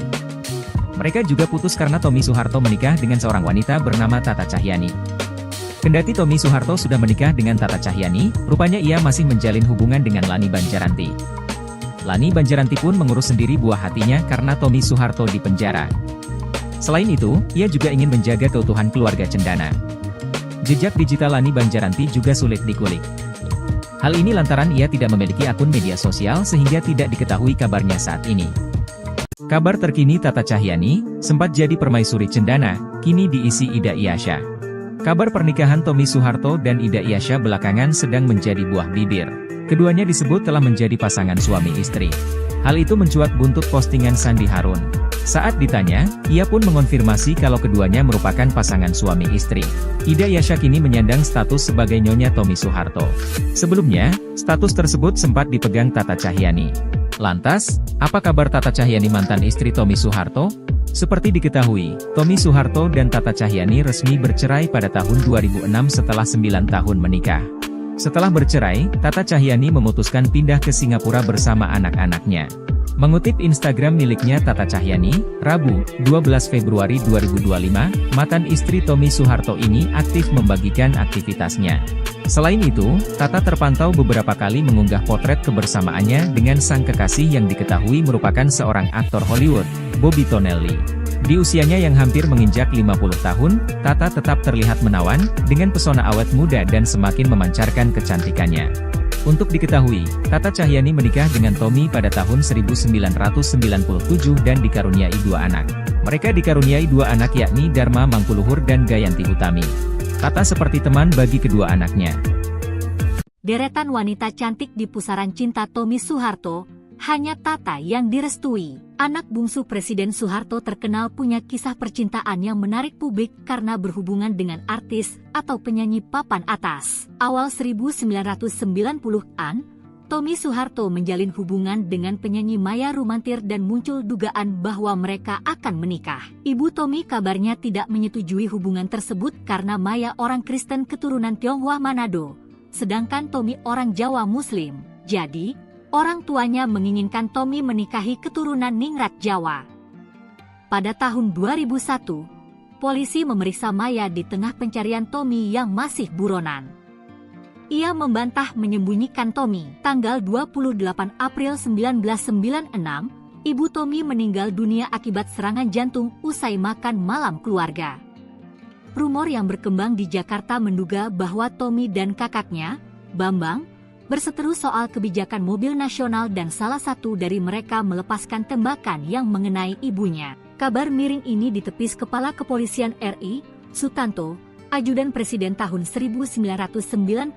Mereka juga putus karena Tommy Soeharto menikah dengan seorang wanita bernama Tata Cahyani. Kendati Tommy Soeharto sudah menikah dengan Tata Cahyani, rupanya ia masih menjalin hubungan dengan Lani Banjaranti. Lani Banjaranti pun mengurus sendiri buah hatinya karena Tommy Soeharto di penjara. Selain itu, ia juga ingin menjaga keutuhan keluarga cendana. Jejak digital Lani Banjaranti juga sulit dikulik. Hal ini lantaran ia tidak memiliki akun media sosial sehingga tidak diketahui kabarnya saat ini. Kabar terkini Tata Cahyani, sempat jadi permaisuri cendana, kini diisi Ida Iasya. Kabar pernikahan Tommy Soeharto dan Ida Iyasya belakangan sedang menjadi buah bibir. Keduanya disebut telah menjadi pasangan suami istri. Hal itu mencuat buntut postingan Sandi Harun. Saat ditanya, ia pun mengonfirmasi kalau keduanya merupakan pasangan suami istri. Ida Iyasya kini menyandang status sebagai Nyonya Tommy Soeharto. Sebelumnya, status tersebut sempat dipegang Tata Cahyanti. Lantas, apa kabar Tata Cahyanti mantan istri Tommy Soeharto? Seperti diketahui, Tommy Soeharto dan Tata Cahyanti resmi bercerai pada tahun 2006 setelah 9 tahun menikah. Setelah bercerai, Tata Cahyanti memutuskan pindah ke Singapura bersama anak-anaknya. Mengutip Instagram miliknya Tata Cahyanti, Rabu, 12 Februari 2025, mantan istri Tommy Soeharto ini aktif membagikan aktivitasnya. Selain itu, Tata terpantau beberapa kali mengunggah potret kebersamaannya dengan sang kekasih yang diketahui merupakan seorang aktor Hollywood, Bobby Tonelli. Di usianya yang hampir menginjak 50 tahun, Tata tetap terlihat menawan, dengan pesona awet muda dan semakin memancarkan kecantikannya. Untuk diketahui, Tata Cahyanti menikah dengan Tommy pada tahun 1997 dan dikaruniai 2 anak. Mereka dikaruniai 2 anak yakni Dharma Mangkuluhur dan Gayanti Utami. Tata seperti teman bagi kedua anaknya. Deretan wanita cantik di pusaran cinta Tommy Soeharto, hanya Tata yang direstui. Anak bungsu Presiden Soeharto terkenal punya kisah percintaan yang menarik publik karena berhubungan dengan artis atau penyanyi papan atas. Awal 1990-an, Tommy Soeharto menjalin hubungan dengan penyanyi Maya Rumantir dan muncul dugaan bahwa mereka akan menikah. Ibu Tommy kabarnya tidak menyetujui hubungan tersebut karena Maya orang Kristen keturunan Tionghoa Manado, sedangkan Tommy orang Jawa Muslim. Jadi, orang tuanya menginginkan Tommy menikahi keturunan Ningrat Jawa. Pada tahun 2001, polisi memeriksa Maya di tengah pencarian Tommy yang masih buronan. Ia membantah menyembunyikan Tommy. Tanggal 28 April 1996, ibu Tommy meninggal dunia akibat serangan jantung usai makan malam keluarga. Rumor yang berkembang di Jakarta menduga bahwa Tommy dan kakaknya, Bambang, berseteru soal kebijakan mobil nasional dan salah satu dari mereka melepaskan tembakan yang mengenai ibunya. Kabar miring ini ditepis Kepala Kepolisian RI, Sutanto, Ajudan Presiden tahun 1996,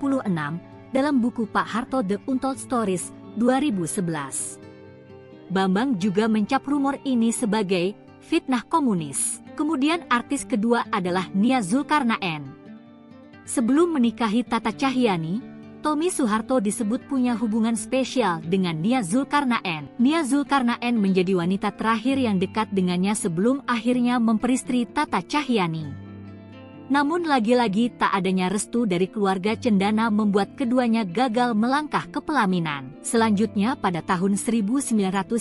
dalam buku Pak Harto The Untold Stories, 2011. Bambang juga mencap rumor ini sebagai fitnah komunis. Kemudian artis kedua adalah Nia Zulkarnaen. Sebelum menikahi Tata Cahyanti, Tommy Soeharto disebut punya hubungan spesial dengan Nia Zulkarnaen. Nia Zulkarnaen menjadi wanita terakhir yang dekat dengannya sebelum akhirnya memperistri Tata Cahyanti. Namun lagi-lagi tak adanya restu dari keluarga cendana membuat keduanya gagal melangkah ke pelaminan. Selanjutnya pada tahun 1997,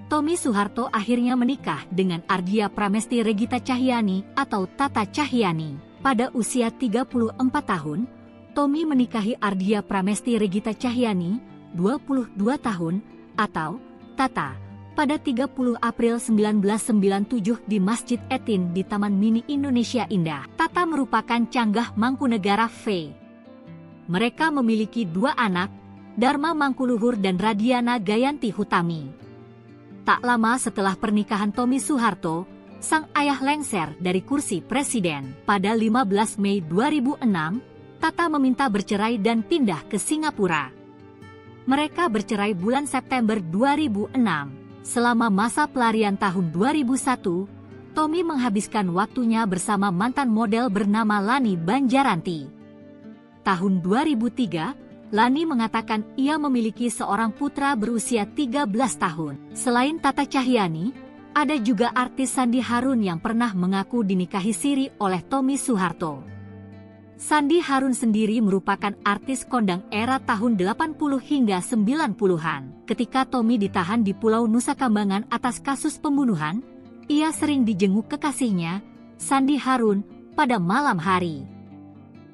Tommy Soeharto akhirnya menikah dengan Ardia Pramesti Regita Cahyanti atau Tata Cahyanti. Pada usia 34 tahun, Tommy menikahi Ardia Pramesti Regita Cahyanti, 22 tahun, atau Tata, pada 30 April 1997 di Masjid Etin di Taman Mini Indonesia Indah. Tata merupakan canggah Mangkunegara V. Mereka memiliki 2 anak, Dharma Mangkuluhur dan Radiana Gayanti Hutami. Tak lama setelah pernikahan Tommy Soeharto, sang ayah lengser dari kursi presiden. Pada 15 Mei 2006, Tata meminta bercerai dan pindah ke Singapura. Mereka bercerai bulan September 2006. Selama masa pelarian tahun 2001, Tommy menghabiskan waktunya bersama mantan model bernama Lani Banjaranti. Tahun 2003, Lani mengatakan ia memiliki seorang putra berusia 13 tahun. Selain Tata Cahyanti, ada juga artis Sandi Harun yang pernah mengaku dinikahi siri oleh Tommy Soeharto. Sandi Harun sendiri merupakan artis kondang era tahun 80 hingga 90-an. Ketika Tommy ditahan di Pulau Nusa Kambangan atas kasus pembunuhan, ia sering dijenguk kekasihnya, Sandi Harun, pada malam hari.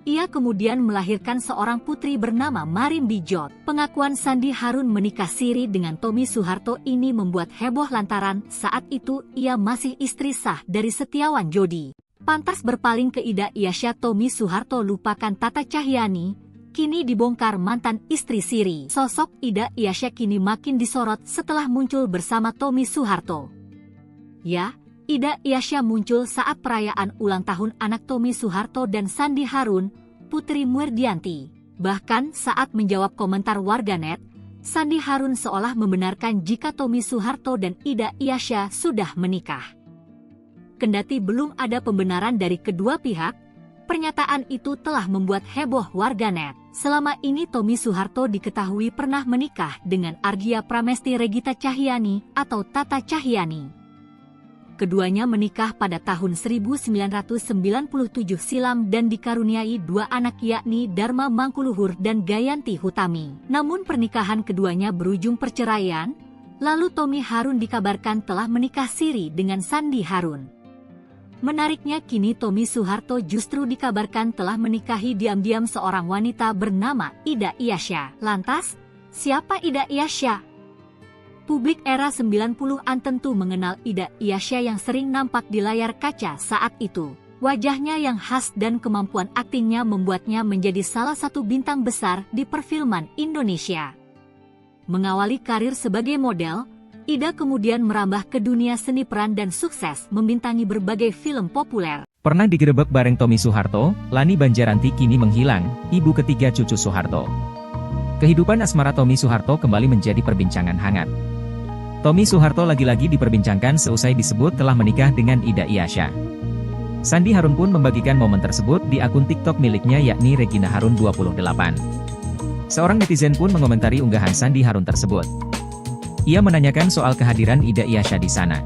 Ia kemudian melahirkan seorang putri bernama Marim Bijot. Pengakuan Sandi Harun menikah siri dengan Tommy Soeharto ini membuat heboh lantaran saat itu ia masih istri sah dari Setiawan Jodi. Pantas berpaling ke Ida Iyasya, Tommy Soeharto lupakan Tata Cahyanti, kini dibongkar mantan istri siri. Sosok Ida Iyasya kini makin disorot setelah muncul bersama Tommy Soeharto. Ya, Ida Iyasya muncul saat perayaan ulang tahun anak Tommy Soeharto dan Sandi Harun, Putri Murdianti. Bahkan saat menjawab komentar warganet, Sandi Harun seolah membenarkan jika Tommy Soeharto dan Ida Iyasya sudah menikah. Kendati belum ada pembenaran dari kedua pihak, pernyataan itu telah membuat heboh warganet. Selama ini Tommy Soeharto diketahui pernah menikah dengan Argia Pramesti Regita Cahyani atau Tata Cahyani. Keduanya menikah pada tahun 1997 silam dan dikaruniai dua anak yakni Dharma Mangkuluhur dan Gayanti Hutami. Namun pernikahan keduanya berujung perceraian, lalu Tommy Harun dikabarkan telah menikah siri dengan Sandi Harun. Menariknya kini Tommy Soeharto justru dikabarkan telah menikahi diam-diam seorang wanita bernama Ida Iyasya. Lantas, siapa Ida Iyasya? Publik era 90-an tentu mengenal Ida Iyasya yang sering nampak di layar kaca saat itu. Wajahnya yang khas dan kemampuan aktingnya membuatnya menjadi salah satu bintang besar di perfilman Indonesia. Mengawali karir sebagai model, Ida kemudian merambah ke dunia seni peran dan sukses membintangi berbagai film populer. Pernah digerebek bareng Tommy Soeharto, Lani Banjaranti kini menghilang, ibu ketiga cucu Soeharto. Kehidupan asmara Tommy Soeharto kembali menjadi perbincangan hangat. Tommy Soeharto lagi-lagi diperbincangkan seusai disebut telah menikah dengan Ida Iyasya. Sandi Harun pun membagikan momen tersebut di akun TikTok miliknya yakni Regina Harun 28. Seorang netizen pun mengomentari unggahan Sandi Harun tersebut. Ia menanyakan soal kehadiran Ida Iyasya di sana.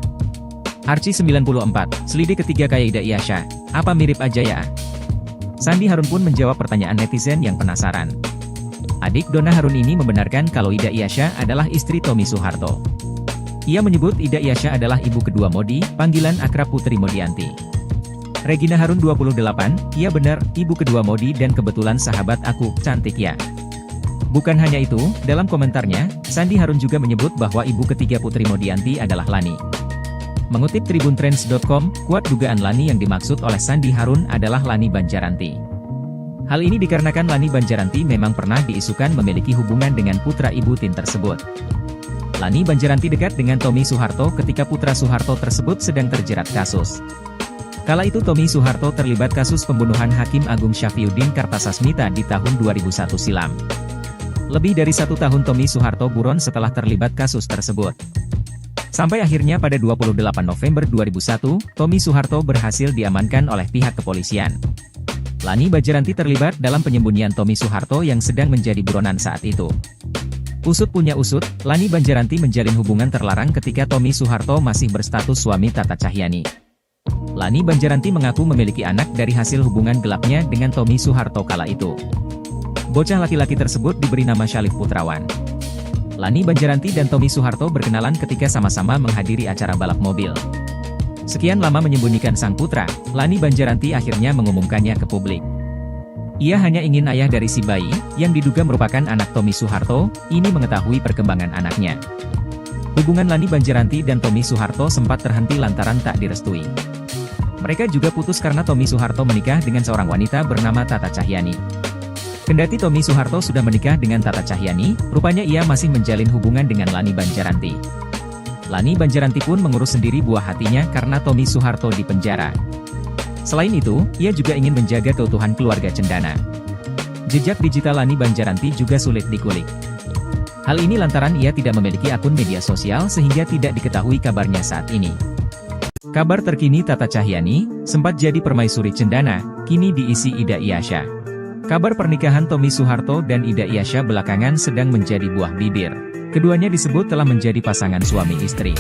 Arci94, selidik ketiga kayak Ida Iyasya, apa mirip aja ya? Sandi Harun pun menjawab pertanyaan netizen yang penasaran. Adik Donna Harun ini membenarkan kalau Ida Iyasya adalah istri Tommy Soeharto. Ia menyebut Ida Iyasya adalah ibu kedua Modi, panggilan akrab Putri Modianti. Regina Harun 28, iya benar, ibu kedua Modi dan kebetulan sahabat aku, cantik ya. Bukan hanya itu, dalam komentarnya, Sandi Harun juga menyebut bahwa ibu ketiga Putri Modianti adalah Lani. Mengutip tribuntrends.com, kuat dugaan Lani yang dimaksud oleh Sandi Harun adalah Lani Banjaranti. Hal ini dikarenakan Lani Banjaranti memang pernah diisukan memiliki hubungan dengan putra ibu Tin tersebut. Lani Banjaranti dekat dengan Tommy Soeharto ketika putra Soeharto tersebut sedang terjerat kasus. Kala itu Tommy Soeharto terlibat kasus pembunuhan Hakim Agung Syafriuddin Kartasasmita di tahun 2001 silam. Lebih dari 1 tahun Tommy Soeharto buron setelah terlibat kasus tersebut. Sampai akhirnya pada 28 November 2001, Tommy Soeharto berhasil diamankan oleh pihak kepolisian. Lani Banjaranti terlibat dalam penyembunyian Tommy Soeharto yang sedang menjadi buronan saat itu. Usut punya usut, Lani Banjaranti menjalin hubungan terlarang ketika Tommy Soeharto masih berstatus suami Tata Cahyani. Lani Banjaranti mengaku memiliki anak dari hasil hubungan gelapnya dengan Tommy Soeharto kala itu. Bocah laki-laki tersebut diberi nama Syalif Putrawan. Lani Banjaranti dan Tommy Soeharto berkenalan ketika sama-sama menghadiri acara balap mobil. Sekian lama menyembunyikan sang putra, Lani Banjaranti akhirnya mengumumkannya ke publik. Ia hanya ingin ayah dari si bayi, yang diduga merupakan anak Tommy Soeharto, ini mengetahui perkembangan anaknya. Hubungan Lani Banjaranti dan Tommy Soeharto sempat terhenti lantaran tak direstui. Mereka juga putus karena Tommy Soeharto menikah dengan seorang wanita bernama Tata Cahyani. Kendati Tommy Soeharto sudah menikah dengan Tata Cahyani, rupanya ia masih menjalin hubungan dengan Lani Banjaranti. Lani Banjaranti pun mengurus sendiri buah hatinya karena Tommy Soeharto dipenjara. Selain itu, ia juga ingin menjaga keutuhan keluarga cendana. Jejak digital Lani Banjaranti juga sulit dikulik. Hal ini lantaran ia tidak memiliki akun media sosial sehingga tidak diketahui kabarnya saat ini. Kabar terkini Tata Cahyani, sempat jadi permaisuri cendana, kini diisi Ida Iyasya. Kabar pernikahan Tommy Soeharto dan Ida Iyasya belakangan sedang menjadi buah bibir. Keduanya disebut telah menjadi pasangan suami istri.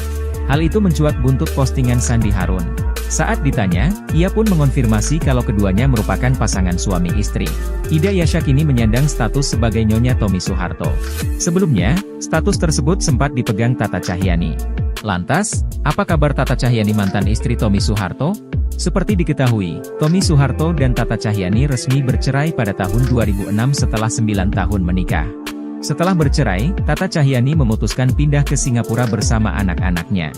Hal itu mencuat buntut postingan Sandi Harun. Saat ditanya, ia pun mengonfirmasi kalau keduanya merupakan pasangan suami istri. Ida Iyasya kini menyandang status sebagai nyonya Tommy Soeharto. Sebelumnya, status tersebut sempat dipegang Tata Cahyani. Lantas, apa kabar Tata Cahyani mantan istri Tommy Soeharto? Seperti diketahui, Tommy Soeharto dan Tata Cahyani resmi bercerai pada tahun 2006 setelah 9 tahun menikah. Setelah bercerai, Tata Cahyani memutuskan pindah ke Singapura bersama anak-anaknya.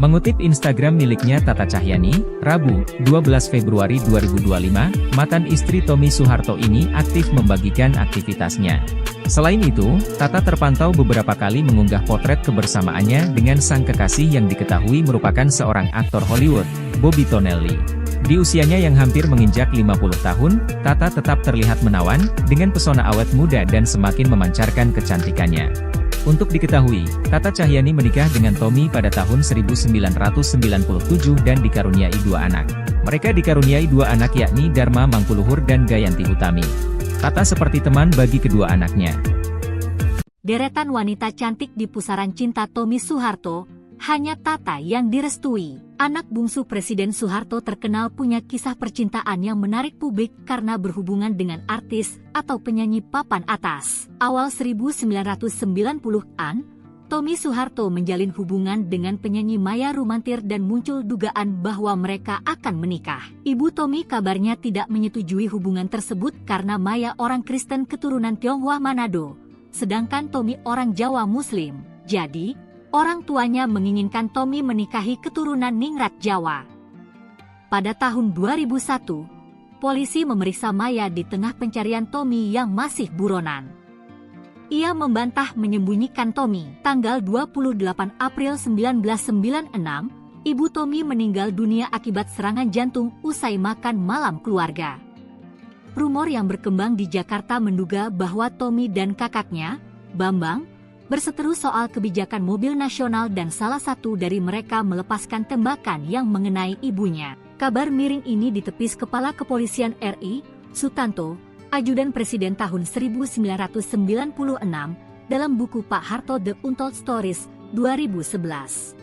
Mengutip Instagram miliknya Tata Cahyani, Rabu, 12 Februari 2025, mantan istri Tommy Soeharto ini aktif membagikan aktivitasnya. Selain itu, Tata terpantau beberapa kali mengunggah potret kebersamaannya dengan sang kekasih yang diketahui merupakan seorang aktor Hollywood, Bobby Tonelli. Di usianya yang hampir menginjak 50 tahun, Tata tetap terlihat menawan, dengan pesona awet muda dan semakin memancarkan kecantikannya. Untuk diketahui, Tata Cahyani menikah dengan Tommy pada tahun 1997 dan dikaruniai 2 anak. Mereka dikaruniai 2 anak yakni Dharma Mangkuluhur dan Gayanti Utami. Tata seperti teman bagi kedua anaknya. Deretan wanita cantik di pusaran cinta Tommy Soeharto, hanya Tata yang direstui. Anak bungsu Presiden Soeharto terkenal punya kisah percintaan yang menarik publik karena berhubungan dengan artis atau penyanyi papan atas. Awal 1990-an, Tommy Soeharto menjalin hubungan dengan penyanyi Maya Rumantir dan muncul dugaan bahwa mereka akan menikah. Ibu Tommy kabarnya tidak menyetujui hubungan tersebut karena Maya orang Kristen keturunan Tionghoa Manado, sedangkan Tommy orang Jawa Muslim. Jadi, orang tuanya menginginkan Tommy menikahi keturunan Ningrat Jawa. Pada tahun 2001, polisi memeriksa Maya di tengah pencarian Tommy yang masih buronan. Ia membantah menyembunyikan Tommy. Tanggal 28 April 1996, ibu Tommy meninggal dunia akibat serangan jantung usai makan malam keluarga. Rumor yang berkembang di Jakarta menduga bahwa Tommy dan kakaknya, Bambang, berseteru soal kebijakan mobil nasional dan salah satu dari mereka melepaskan tembakan yang mengenai ibunya. Kabar miring ini ditepis Kepala Kepolisian RI, Sutanto, Ajudan Presiden tahun 1996, dalam buku Pak Harto The Untold Stories, 2011.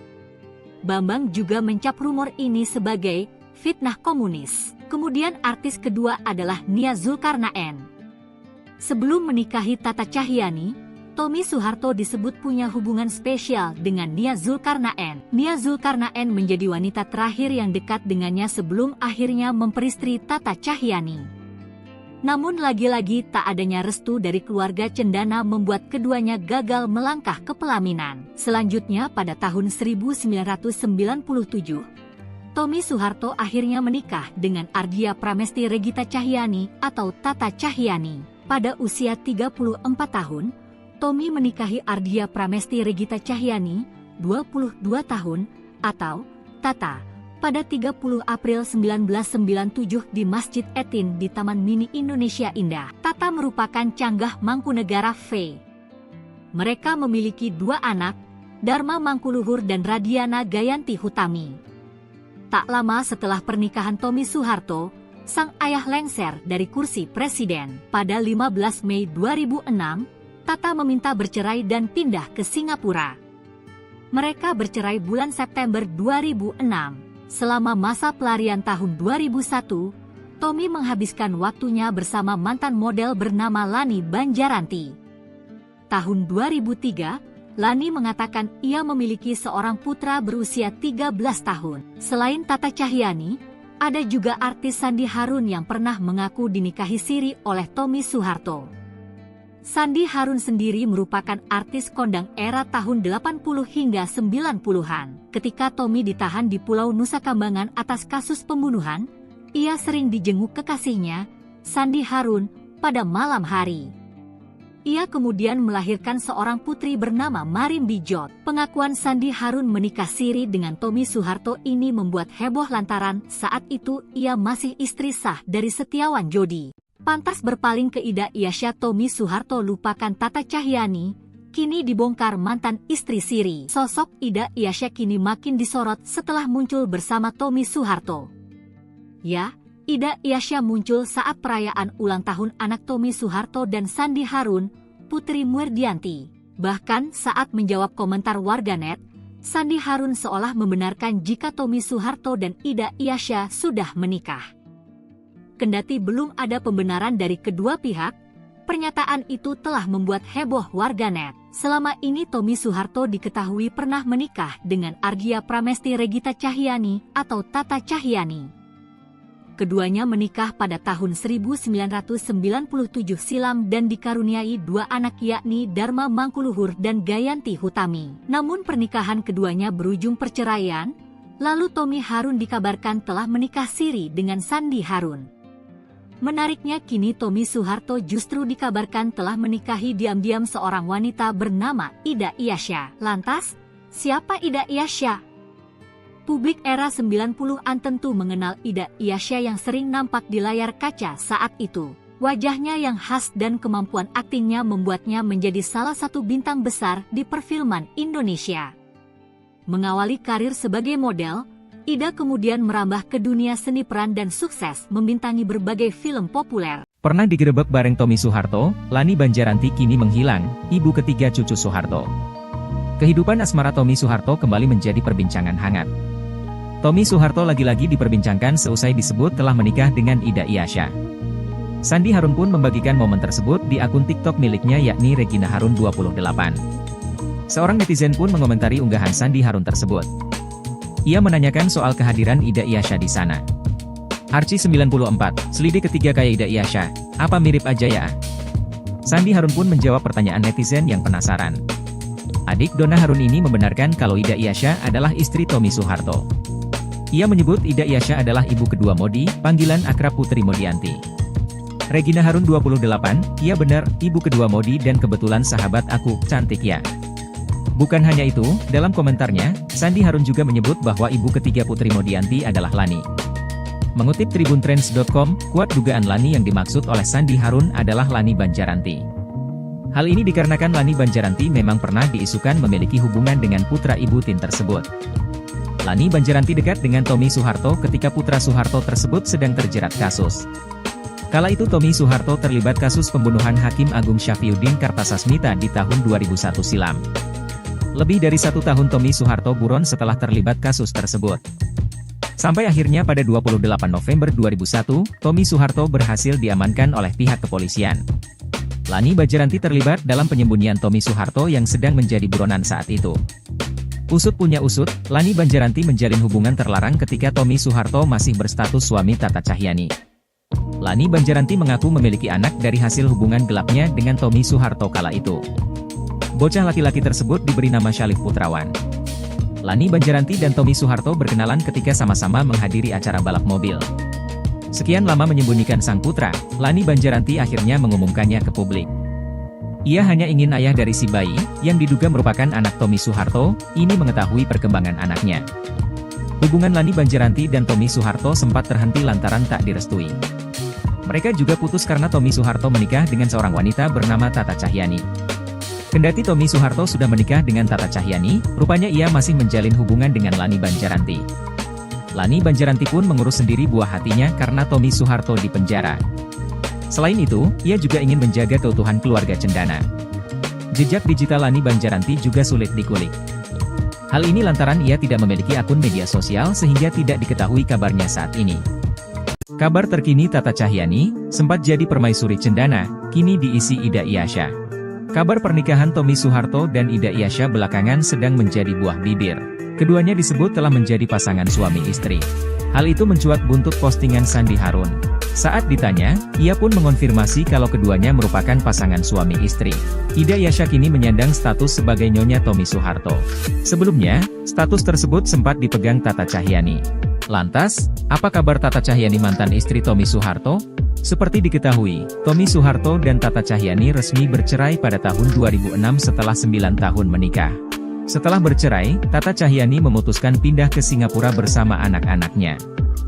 Bambang juga mencap rumor ini sebagai fitnah komunis. Kemudian artis kedua adalah Nia Zulkarnaen. Sebelum menikahi Tata Cahyani, Tommy Soeharto disebut punya hubungan spesial dengan Nia Zulkarnaen. Nia Zulkarnaen menjadi wanita terakhir yang dekat dengannya sebelum akhirnya memperistri Tata Cahyani. Namun lagi-lagi tak adanya restu dari keluarga cendana membuat keduanya gagal melangkah ke pelaminan. Selanjutnya pada tahun 1997, Tommy Soeharto akhirnya menikah dengan Ardia Pramesti Regita Cahyani atau Tata Cahyani. Pada usia 34 tahun, Tommy menikahi Ardia Pramesti Regita Cahyani, 22 tahun, atau Tata, pada 30 April 1997 di Masjid Etin di Taman Mini Indonesia Indah. Tata merupakan canggah Mangkunegara V. Mereka memiliki 2 anak, Dharma Mangkuluhur dan Radiana Gayanti Hutami. Tak lama setelah pernikahan Tommy Soeharto, sang ayah lengser dari kursi presiden. Pada 15 Mei 2006, Tata meminta bercerai dan pindah ke Singapura. Mereka bercerai bulan September 2006. Selama masa pelarian tahun 2001, Tommy menghabiskan waktunya bersama mantan model bernama Lani Banjaranti. Tahun 2003, Lani mengatakan ia memiliki seorang putra berusia 13 tahun. Selain Tata Cahyani, ada juga artis Sandi Harun yang pernah mengaku dinikahi siri oleh Tommy Soeharto. Sandi Harun sendiri merupakan artis kondang era tahun 80 hingga 90-an. Ketika Tommy ditahan di Pulau Nusa Kambangan atas kasus pembunuhan, ia sering dijenguk kekasihnya, Sandi Harun, pada malam hari. Ia kemudian melahirkan seorang putri bernama Marim Bijot. Pengakuan Sandi Harun menikah siri dengan Tommy Soeharto ini membuat heboh lantaran saat itu ia masih istri sah dari Setiawan Jodi. Pantas berpaling ke Ida Iasya Tommy Soeharto lupakan Tata Cahyani, kini dibongkar mantan istri siri. Sosok Ida Iasya kini makin disorot setelah muncul bersama Tommy Soeharto. Ya, Ida Iasya muncul saat perayaan ulang tahun anak Tommy Soeharto dan Sandi Harun, Putri Murdianti. Bahkan saat menjawab komentar warganet, Sandi Harun seolah membenarkan jika Tommy Soeharto dan Ida Iasya sudah menikah. Kendati belum ada pembenaran dari kedua pihak, pernyataan itu telah membuat heboh warganet. Selama ini Tommy Soeharto diketahui pernah menikah dengan Ardia Pramesti Regita Cahyani atau Tata Cahyani. Keduanya menikah pada tahun 1997 silam dan dikaruniai 2 anak yakni Dharma Mangkuluhur dan Gayanti Hutami. Namun pernikahan keduanya berujung perceraian, lalu Tommy Harun dikabarkan telah menikah siri dengan Sandi Harun. Menariknya kini Tommy Soeharto justru dikabarkan telah menikahi diam-diam seorang wanita bernama Ida Iyasya. Lantas, siapa Ida Iyasya? Publik era 90-an tentu mengenal Ida Iyasya yang sering nampak di layar kaca saat itu. Wajahnya yang khas dan kemampuan aktingnya membuatnya menjadi salah satu bintang besar di perfilman Indonesia. Mengawali karir sebagai model, Ida kemudian merambah ke dunia seni peran dan sukses membintangi berbagai film populer. Pernah digerebek bareng Tommy Soeharto, Lani Banjaranti kini menghilang, ibu ketiga cucu Soeharto. Kehidupan asmara Tommy Soeharto kembali menjadi perbincangan hangat. Tommy Soeharto lagi-lagi diperbincangkan seusai disebut telah menikah dengan Ida Iyasya. Sandi Harun pun membagikan momen tersebut di akun TikTok miliknya yakni Regina Harun 28. Seorang netizen pun mengomentari unggahan Sandi Harun tersebut. Ia menanyakan soal kehadiran Ida Iyasya di sana. Arci 94, selidik ketiga kayak Ida Iyasya, apa mirip aja ya? Sandi Harun pun menjawab pertanyaan netizen yang penasaran. Adik Donna Harun ini membenarkan kalau Ida Iyasya adalah istri Tommy Soeharto. Ia menyebut Ida Iyasya adalah ibu kedua Modi, panggilan akrab Putri Modianti. Regina Harun 28, iya benar, ibu kedua Modi dan kebetulan sahabat aku, cantik ya. Bukan hanya itu, dalam komentarnya, Sandi Harun juga menyebut bahwa ibu ketiga Putri Modianti adalah Lani. Mengutip tribuntrends.com, kuat dugaan Lani yang dimaksud oleh Sandi Harun adalah Lani Banjaranti. Hal ini dikarenakan Lani Banjaranti memang pernah diisukan memiliki hubungan dengan putra ibu Tin tersebut. Lani Banjaranti dekat dengan Tommy Soeharto ketika putra Soeharto tersebut sedang terjerat kasus. Kala itu Tommy Soeharto terlibat kasus pembunuhan Hakim Agung Syafriuddin Kartasasmita di tahun 2001 silam. Lebih dari 1 tahun Tommy Soeharto buron setelah terlibat kasus tersebut. Sampai akhirnya pada 28 November 2001, Tommy Soeharto berhasil diamankan oleh pihak kepolisian. Lani Banjaranti terlibat dalam penyembunyian Tommy Soeharto yang sedang menjadi buronan saat itu. Usut punya usut, Lani Banjaranti menjalin hubungan terlarang ketika Tommy Soeharto masih berstatus suami Tata Cahyani. Lani Banjaranti mengaku memiliki anak dari hasil hubungan gelapnya dengan Tommy Soeharto kala itu. Bocah laki-laki tersebut diberi nama Syalif Putrawan. Lani Banjaranti dan Tommy Soeharto berkenalan ketika sama-sama menghadiri acara balap mobil. Sekian lama menyembunyikan sang putra, Lani Banjaranti akhirnya mengumumkannya ke publik. Ia hanya ingin ayah dari si bayi, yang diduga merupakan anak Tommy Soeharto, ini mengetahui perkembangan anaknya. Hubungan Lani Banjaranti dan Tommy Soeharto sempat terhenti lantaran tak direstui. Mereka juga putus karena Tommy Soeharto menikah dengan seorang wanita bernama Tata Cahyani. Kendati Tommy Soeharto sudah menikah dengan Tata Cahyani, rupanya ia masih menjalin hubungan dengan Lani Banjaranti. Lani Banjaranti pun mengurus sendiri buah hatinya karena Tommy Soeharto di penjara. Selain itu, ia juga ingin menjaga keutuhan keluarga cendana. Jejak digital Lani Banjaranti juga sulit dikulik. Hal ini lantaran ia tidak memiliki akun media sosial sehingga tidak diketahui kabarnya saat ini. Kabar terkini Tata Cahyani, sempat jadi permaisuri cendana, kini diisi Ida Iyasya. Kabar pernikahan Tommy Soeharto dan Ida Iyasya belakangan sedang menjadi buah bibir. Keduanya disebut telah menjadi pasangan suami istri. Hal itu mencuat buntut postingan Sandi Harun. Saat ditanya, ia pun mengonfirmasi kalau keduanya merupakan pasangan suami istri. Ida Iyasya kini menyandang status sebagai Nyonya Tommy Soeharto. Sebelumnya, status tersebut sempat dipegang Tata Cahyani. Lantas, apa kabar Tata Cahyani mantan istri Tommy Soeharto? Seperti diketahui, Tommy Soeharto dan Tata Cahyani resmi bercerai pada tahun 2006 setelah 9 tahun menikah. Setelah bercerai, Tata Cahyani memutuskan pindah ke Singapura bersama anak-anaknya.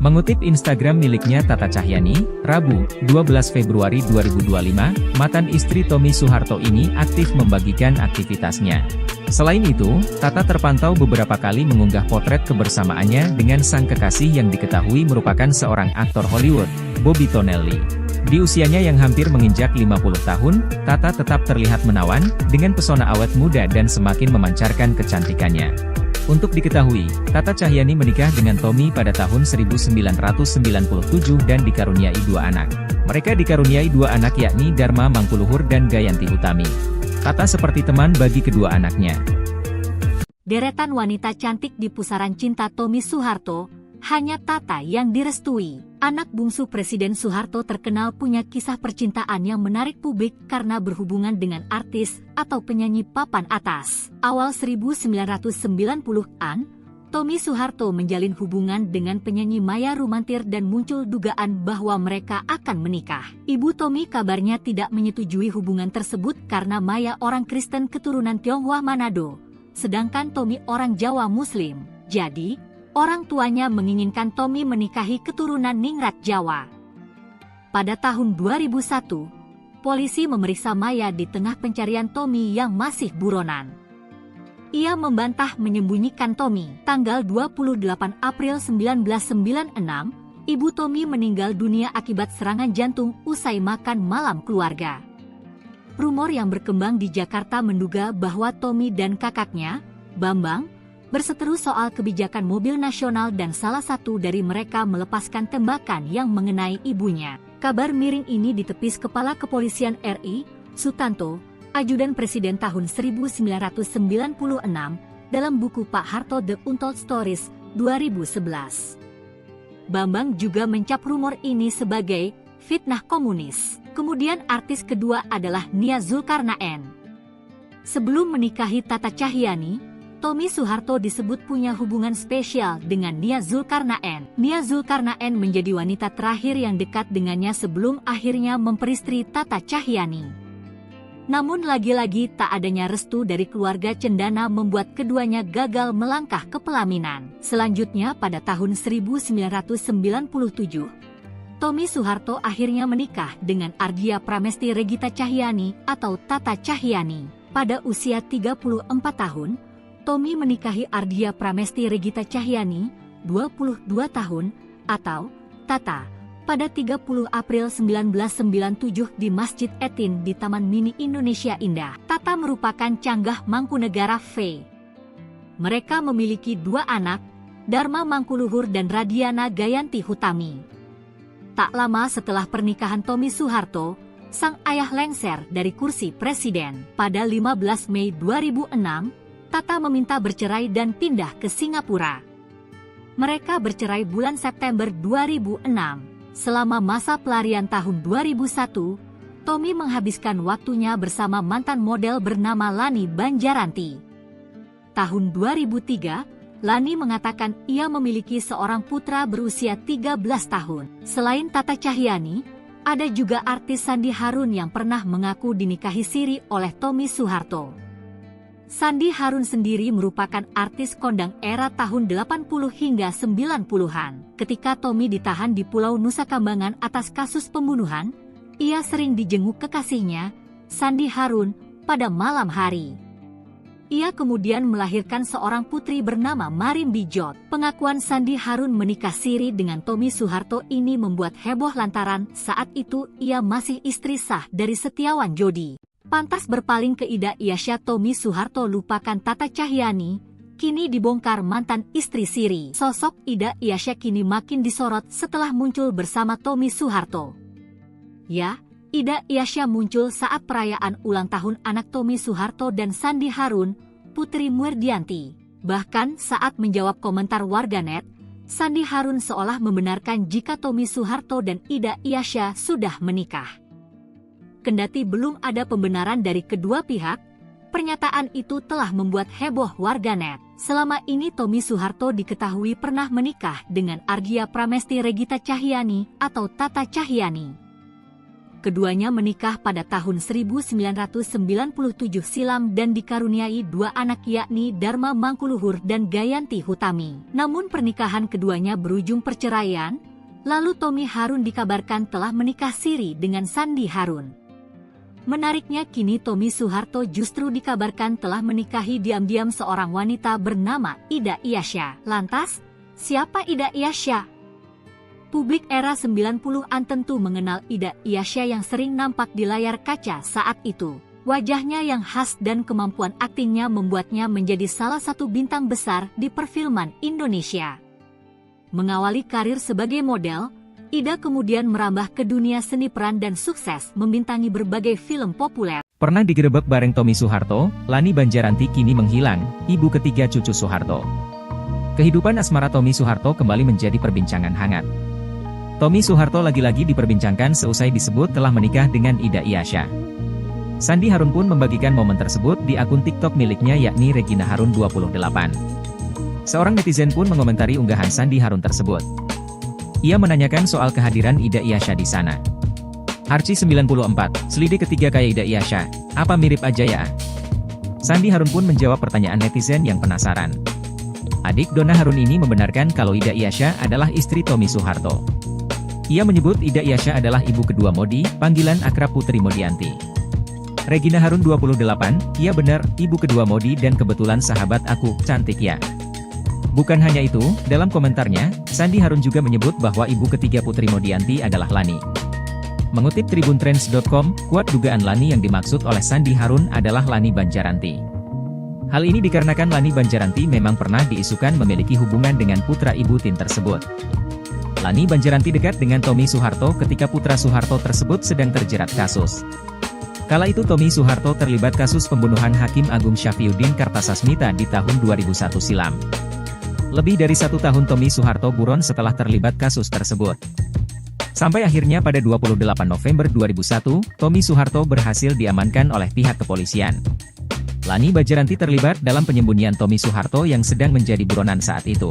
Mengutip Instagram miliknya Tata Cahyani, Rabu, 12 Februari 2025, mantan istri Tommy Soeharto ini aktif membagikan aktivitasnya. Selain itu, Tata terpantau beberapa kali mengunggah potret kebersamaannya dengan sang kekasih yang diketahui merupakan seorang aktor Hollywood, Bobby Tonelli. Di usianya yang hampir menginjak 50 tahun, Tata tetap terlihat menawan, dengan pesona awet muda dan semakin memancarkan kecantikannya. Untuk diketahui, Tata Cahyani menikah dengan Tommy pada tahun 1997 dan dikaruniai 2 anak. Mereka dikaruniai 2 anak yakni Dharma Mangkuluhur dan Gayanti Hutami. Tata seperti teman bagi kedua anaknya. Deretan wanita cantik di pusaran cinta Tommy Soeharto, hanya Tata yang direstui. Anak bungsu Presiden Soeharto terkenal punya kisah percintaan yang menarik publik karena berhubungan dengan artis atau penyanyi papan atas. Awal 1990-an, Tommy Soeharto menjalin hubungan dengan penyanyi Maya Rumantir dan muncul dugaan bahwa mereka akan menikah. Ibu Tommy kabarnya tidak menyetujui hubungan tersebut karena Maya orang Kristen keturunan Tionghoa Manado, sedangkan Tommy orang Jawa Muslim. Jadi, orang tuanya menginginkan Tommy menikahi keturunan Ningrat Jawa. Pada tahun 2001, polisi memeriksa Maya di tengah pencarian Tommy yang masih buronan. Ia membantah menyembunyikan Tommy. Tanggal 28 April 1996, ibu Tommy meninggal dunia akibat serangan jantung usai makan malam keluarga. Rumor yang berkembang di Jakarta menduga bahwa Tommy dan kakaknya, Bambang, berseteru soal kebijakan mobil nasional dan salah satu dari mereka melepaskan tembakan yang mengenai ibunya. Kabar miring ini ditepis Kepala Kepolisian RI, Sutanto, Ajudan Presiden tahun 1996, dalam buku Pak Harto The Untold Stories, 2011. Bambang juga mencap rumor ini sebagai fitnah komunis. Kemudian artis kedua adalah Nia Zulkarnaen. Sebelum menikahi Tata Cahyanti, Tommy Soeharto disebut punya hubungan spesial dengan Nia Zulkarnaen. Nia Zulkarnaen menjadi wanita terakhir yang dekat dengannya sebelum akhirnya memperistri Tata Cahyanti. Namun lagi-lagi tak adanya restu dari keluarga Cendana membuat keduanya gagal melangkah ke pelaminan. Selanjutnya pada tahun 1997, Tommy Soeharto akhirnya menikah dengan Ardia Pramesti Regita Cahyanti atau Tata Cahyanti. Pada usia 34 tahun, Tommy menikahi Ardia Pramesti Regita Cahyanti, 22 tahun, atau Tata, pada 30 April 1997 di Masjid Etin di Taman Mini Indonesia Indah. Tata merupakan canggah Mangkunegara V. Mereka memiliki dua anak, Dharma Mangkuluhur dan Radiana Gayanti Hutami. Tak lama setelah pernikahan Tommy Soeharto, sang ayah lengser dari kursi presiden. Pada 15 Mei 2006, Tata meminta bercerai dan pindah ke Singapura. Mereka bercerai bulan September 2006. Selama masa pelarian tahun 2001, Tommy menghabiskan waktunya bersama mantan model bernama Lani Banjaranti. Tahun 2003, Lani mengatakan ia memiliki seorang putra berusia 13 tahun. Selain Tata Cahyanti, ada juga artis Sandi Harun yang pernah mengaku dinikahi siri oleh Tommy Soeharto. Sandi Harun sendiri merupakan artis kondang era tahun 80 hingga 90-an. Ketika Tommy ditahan di Pulau Nusa Kambangan atas kasus pembunuhan, ia sering dijenguk kekasihnya, Sandi Harun, pada malam hari. Ia kemudian melahirkan seorang putri bernama Marin Bijot. Pengakuan Sandi Harun menikah siri dengan Tommy Soeharto ini membuat heboh lantaran saat itu ia masih istri sah dari Setiawan Jodi. Pantas berpaling ke Ida Iasya, Tommy Soeharto lupakan Tata Cahyanti, kini dibongkar mantan istri siri. Sosok Ida Iasya kini makin disorot setelah muncul bersama Tommy Soeharto. Ya, Ida Iasya muncul saat perayaan ulang tahun anak Tommy Soeharto dan Sandi Harun, Putri Murdianti. Bahkan saat menjawab komentar warganet, Sandi Harun seolah membenarkan jika Tommy Soeharto dan Ida Iasya sudah menikah. Kendati belum ada pembenaran dari kedua pihak, pernyataan itu telah membuat heboh warganet. Selama ini Tommy Soeharto diketahui pernah menikah dengan Ardia Pramesti Regita Cahyanti atau Tata Cahyanti. Keduanya menikah pada tahun 1997 silam dan dikaruniai dua anak yakni Dharma Mangkuluhur dan Gayanti Hutami. Namun pernikahan keduanya berujung perceraian, lalu Tommy Harun dikabarkan telah menikah siri dengan Sandi Harun. Menariknya kini Tommy Soeharto justru dikabarkan telah menikahi diam-diam seorang wanita bernama Ida Iasya. Lantas, siapa Ida Iasya? Publik era 90-an tentu mengenal Ida Iasya yang sering nampak di layar kaca saat itu. Wajahnya yang khas dan kemampuan aktingnya membuatnya menjadi salah satu bintang besar di perfilman Indonesia. Mengawali karir sebagai model, Ida kemudian merambah ke dunia seni peran dan sukses membintangi berbagai film populer. Pernah digerebek bareng Tommy Soeharto, Lani Banjaranti kini menghilang, ibu ketiga cucu Soeharto. Kehidupan asmara Tommy Soeharto kembali menjadi perbincangan hangat. Tommy Soeharto lagi-lagi diperbincangkan seusai disebut telah menikah dengan Ida Iyasya. Sandi Harun pun membagikan momen tersebut di akun TikTok miliknya yakni Regina Harun 28. Seorang netizen pun mengomentari unggahan Sandi Harun tersebut. Ia menanyakan soal kehadiran Ida Iyasya di sana. Archie 94, selidik ketiga kayak Ida Iyasya, apa mirip aja ya? Sandi Harun pun menjawab pertanyaan netizen yang penasaran. Adik Donna Harun ini membenarkan kalau Ida Iyasya adalah istri Tommy Soeharto. Ia menyebut Ida Iyasya adalah ibu kedua Modi, panggilan akrab Putri Modianti. Regina Harun 28, iya benar, ibu kedua Modi dan kebetulan sahabat aku, cantik ya. Bukan hanya itu, dalam komentarnya, Sandi Harun juga menyebut bahwa ibu ketiga Putri Modianti adalah Lani. Mengutip tribuntrends.com, kuat dugaan Lani yang dimaksud oleh Sandi Harun adalah Lani Banjaranti. Hal ini dikarenakan Lani Banjaranti memang pernah diisukan memiliki hubungan dengan putra ibu Tin tersebut. Lani Banjaranti dekat dengan Tommy Soeharto ketika putra Soeharto tersebut sedang terjerat kasus. Kala itu Tommy Soeharto terlibat kasus pembunuhan Hakim Agung Syafriuddin Kartasasmita di tahun 2001 silam. Lebih dari 1 tahun Tommy Soeharto buron setelah terlibat kasus tersebut. Sampai akhirnya pada 28 November 2001, Tommy Soeharto berhasil diamankan oleh pihak kepolisian. Lani Banjaranti terlibat dalam penyembunyian Tommy Soeharto yang sedang menjadi buronan saat itu.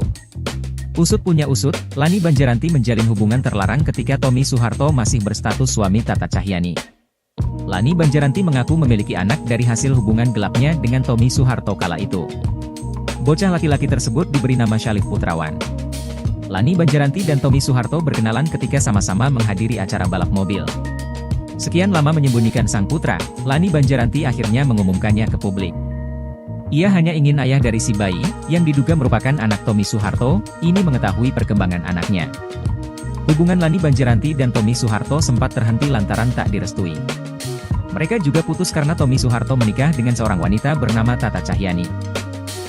Usut punya usut, Lani Banjaranti menjalin hubungan terlarang ketika Tommy Soeharto masih berstatus suami Tata Cahyani. Lani Banjaranti mengaku memiliki anak dari hasil hubungan gelapnya dengan Tommy Soeharto kala itu. Bocah laki-laki tersebut diberi nama Syalif Putrawan. Lani Banjaranti dan Tommy Soeharto berkenalan ketika sama-sama menghadiri acara balap mobil. Sekian lama menyembunyikan sang putra, Lani Banjaranti akhirnya mengumumkannya ke publik. Ia hanya ingin ayah dari si bayi, yang diduga merupakan anak Tommy Soeharto, ini mengetahui perkembangan anaknya. Hubungan Lani Banjaranti dan Tommy Soeharto sempat terhenti lantaran tak direstui. Mereka juga putus karena Tommy Soeharto menikah dengan seorang wanita bernama Tata Cahyani.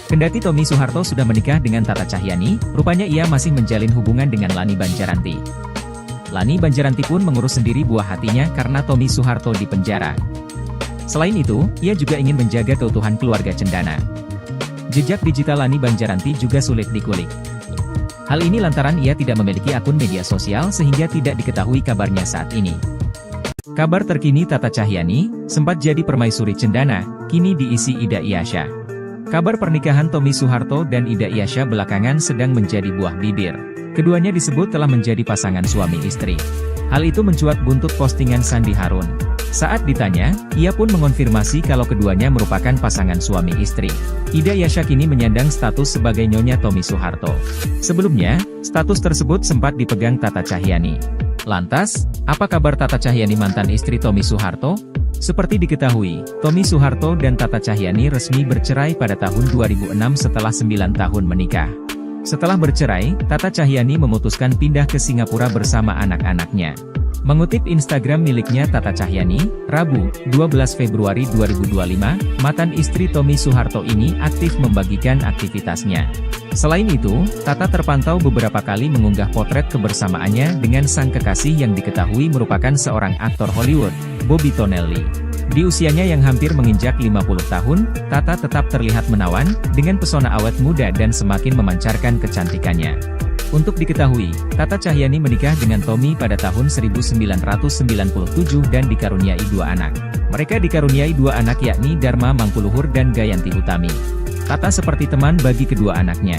Kendati Tommy Soeharto sudah menikah dengan Tata Cahyani, rupanya ia masih menjalin hubungan dengan Lani Banjaranti. Lani Banjaranti pun mengurus sendiri buah hatinya karena Tommy Soeharto di penjara. Selain itu, ia juga ingin menjaga keutuhan keluarga cendana. Jejak digital Lani Banjaranti juga sulit dikulik. Hal ini lantaran ia tidak memiliki akun media sosial sehingga tidak diketahui kabarnya saat ini. Kabar terkini Tata Cahyani, sempat jadi permaisuri cendana, kini diisi Ida Iyasya. Kabar pernikahan Tommy Soeharto dan Ida Iyasya belakangan sedang menjadi buah bibir. Keduanya disebut telah menjadi pasangan suami istri. Hal itu mencuat buntut postingan Sandi Harun. Saat ditanya, ia pun mengonfirmasi kalau keduanya merupakan pasangan suami istri. Ida Iyasya kini menyandang status sebagai nyonya Tommy Soeharto. Sebelumnya, status tersebut sempat dipegang Tata Cahyani. Lantas, apa kabar Tata Cahyani mantan istri Tommy Soeharto? Seperti diketahui, Tommy Soeharto dan Tata Cahyani resmi bercerai pada tahun 2006 setelah 9 tahun menikah. Setelah bercerai, Tata Cahyani memutuskan pindah ke Singapura bersama anak-anaknya. Mengutip Instagram miliknya Tata Cahyani, Rabu, 12 Februari 2025, mantan istri Tommy Soeharto ini aktif membagikan aktivitasnya. Selain itu, Tata terpantau beberapa kali mengunggah potret kebersamaannya dengan sang kekasih yang diketahui merupakan seorang aktor Hollywood, Bobby Tonelli. Di usianya yang hampir menginjak 50 tahun, Tata tetap terlihat menawan, dengan pesona awet muda dan semakin memancarkan kecantikannya. Untuk diketahui, Tata Cahyani menikah dengan Tommy pada tahun 1997 dan dikaruniai 2 anak. Mereka dikaruniai 2 anak yakni Dharma Mangkuluhur dan Gayanti Utami. Tata seperti teman bagi kedua anaknya.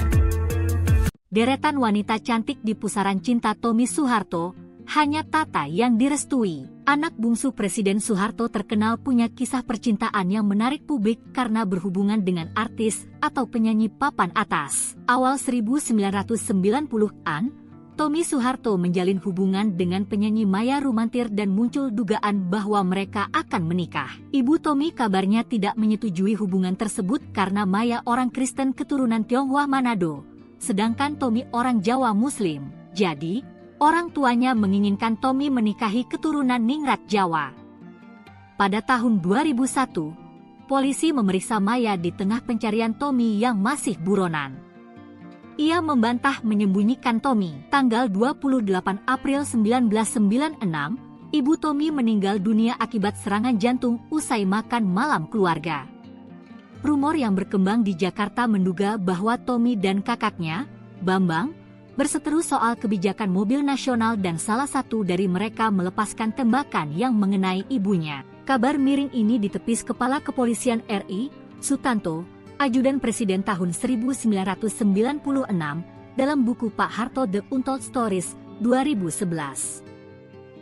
Deretan wanita cantik di pusaran cinta Tommy Soeharto, hanya Tata yang direstui. Anak bungsu Presiden Soeharto terkenal punya kisah percintaan yang menarik publik karena berhubungan dengan artis atau penyanyi papan atas. Awal 1990-an, Tommy Soeharto menjalin hubungan dengan penyanyi Maya Rumantir dan muncul dugaan bahwa mereka akan menikah. Ibu Tommy kabarnya tidak menyetujui hubungan tersebut karena Maya orang Kristen keturunan Tionghoa Manado, sedangkan Tommy orang Jawa Muslim. Jadi, orang tuanya menginginkan Tommy menikahi keturunan Ningrat Jawa. Pada tahun 2001, polisi memeriksa Maya di tengah pencarian Tommy yang masih buronan. Ia membantah menyembunyikan Tommy. Tanggal 28 April 1996, ibu Tommy meninggal dunia akibat serangan jantung usai makan malam keluarga. Rumor yang berkembang di Jakarta menduga bahwa Tommy dan kakaknya, Bambang, berseteru soal kebijakan mobil nasional dan salah satu dari mereka melepaskan tembakan yang mengenai ibunya. Kabar miring ini ditepis Kepala Kepolisian RI, Sutanto, Ajudan Presiden tahun 1996, dalam buku Pak Harto The Untold Stories, 2011.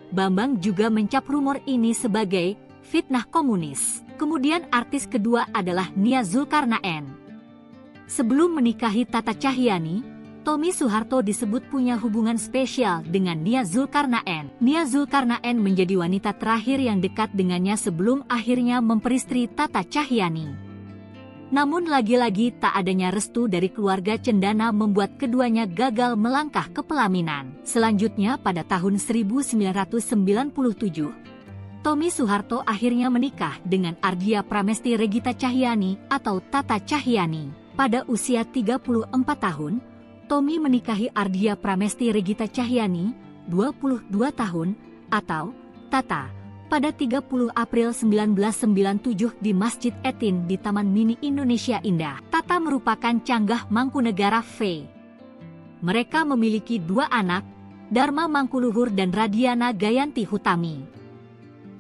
Bambang juga mencap rumor ini sebagai fitnah komunis. Kemudian artis kedua adalah Nia Zulkarnaen. Sebelum menikahi Tata Cahyani, Tommy Soeharto disebut punya hubungan spesial dengan Nia Zulkarnaen. Nia Zulkarnaen menjadi wanita terakhir yang dekat dengannya sebelum akhirnya memperistri Tata Cahyani. Namun lagi-lagi tak adanya restu dari keluarga cendana membuat keduanya gagal melangkah ke pelaminan. Selanjutnya pada tahun 1997, Tommy Soeharto akhirnya menikah dengan Ardia Pramesti Regita Cahyani atau Tata Cahyani. Pada usia 34 tahun, Tommy menikahi Ardia Pramesti Regita Cahyani, 22 tahun, atau Tata, pada 30 April 1997 di Masjid Etin di Taman Mini Indonesia Indah. Tata merupakan canggah Mangkunegara V. Mereka memiliki dua anak, Dharma Mangkuluhur dan Radiana Gayanti Hutami.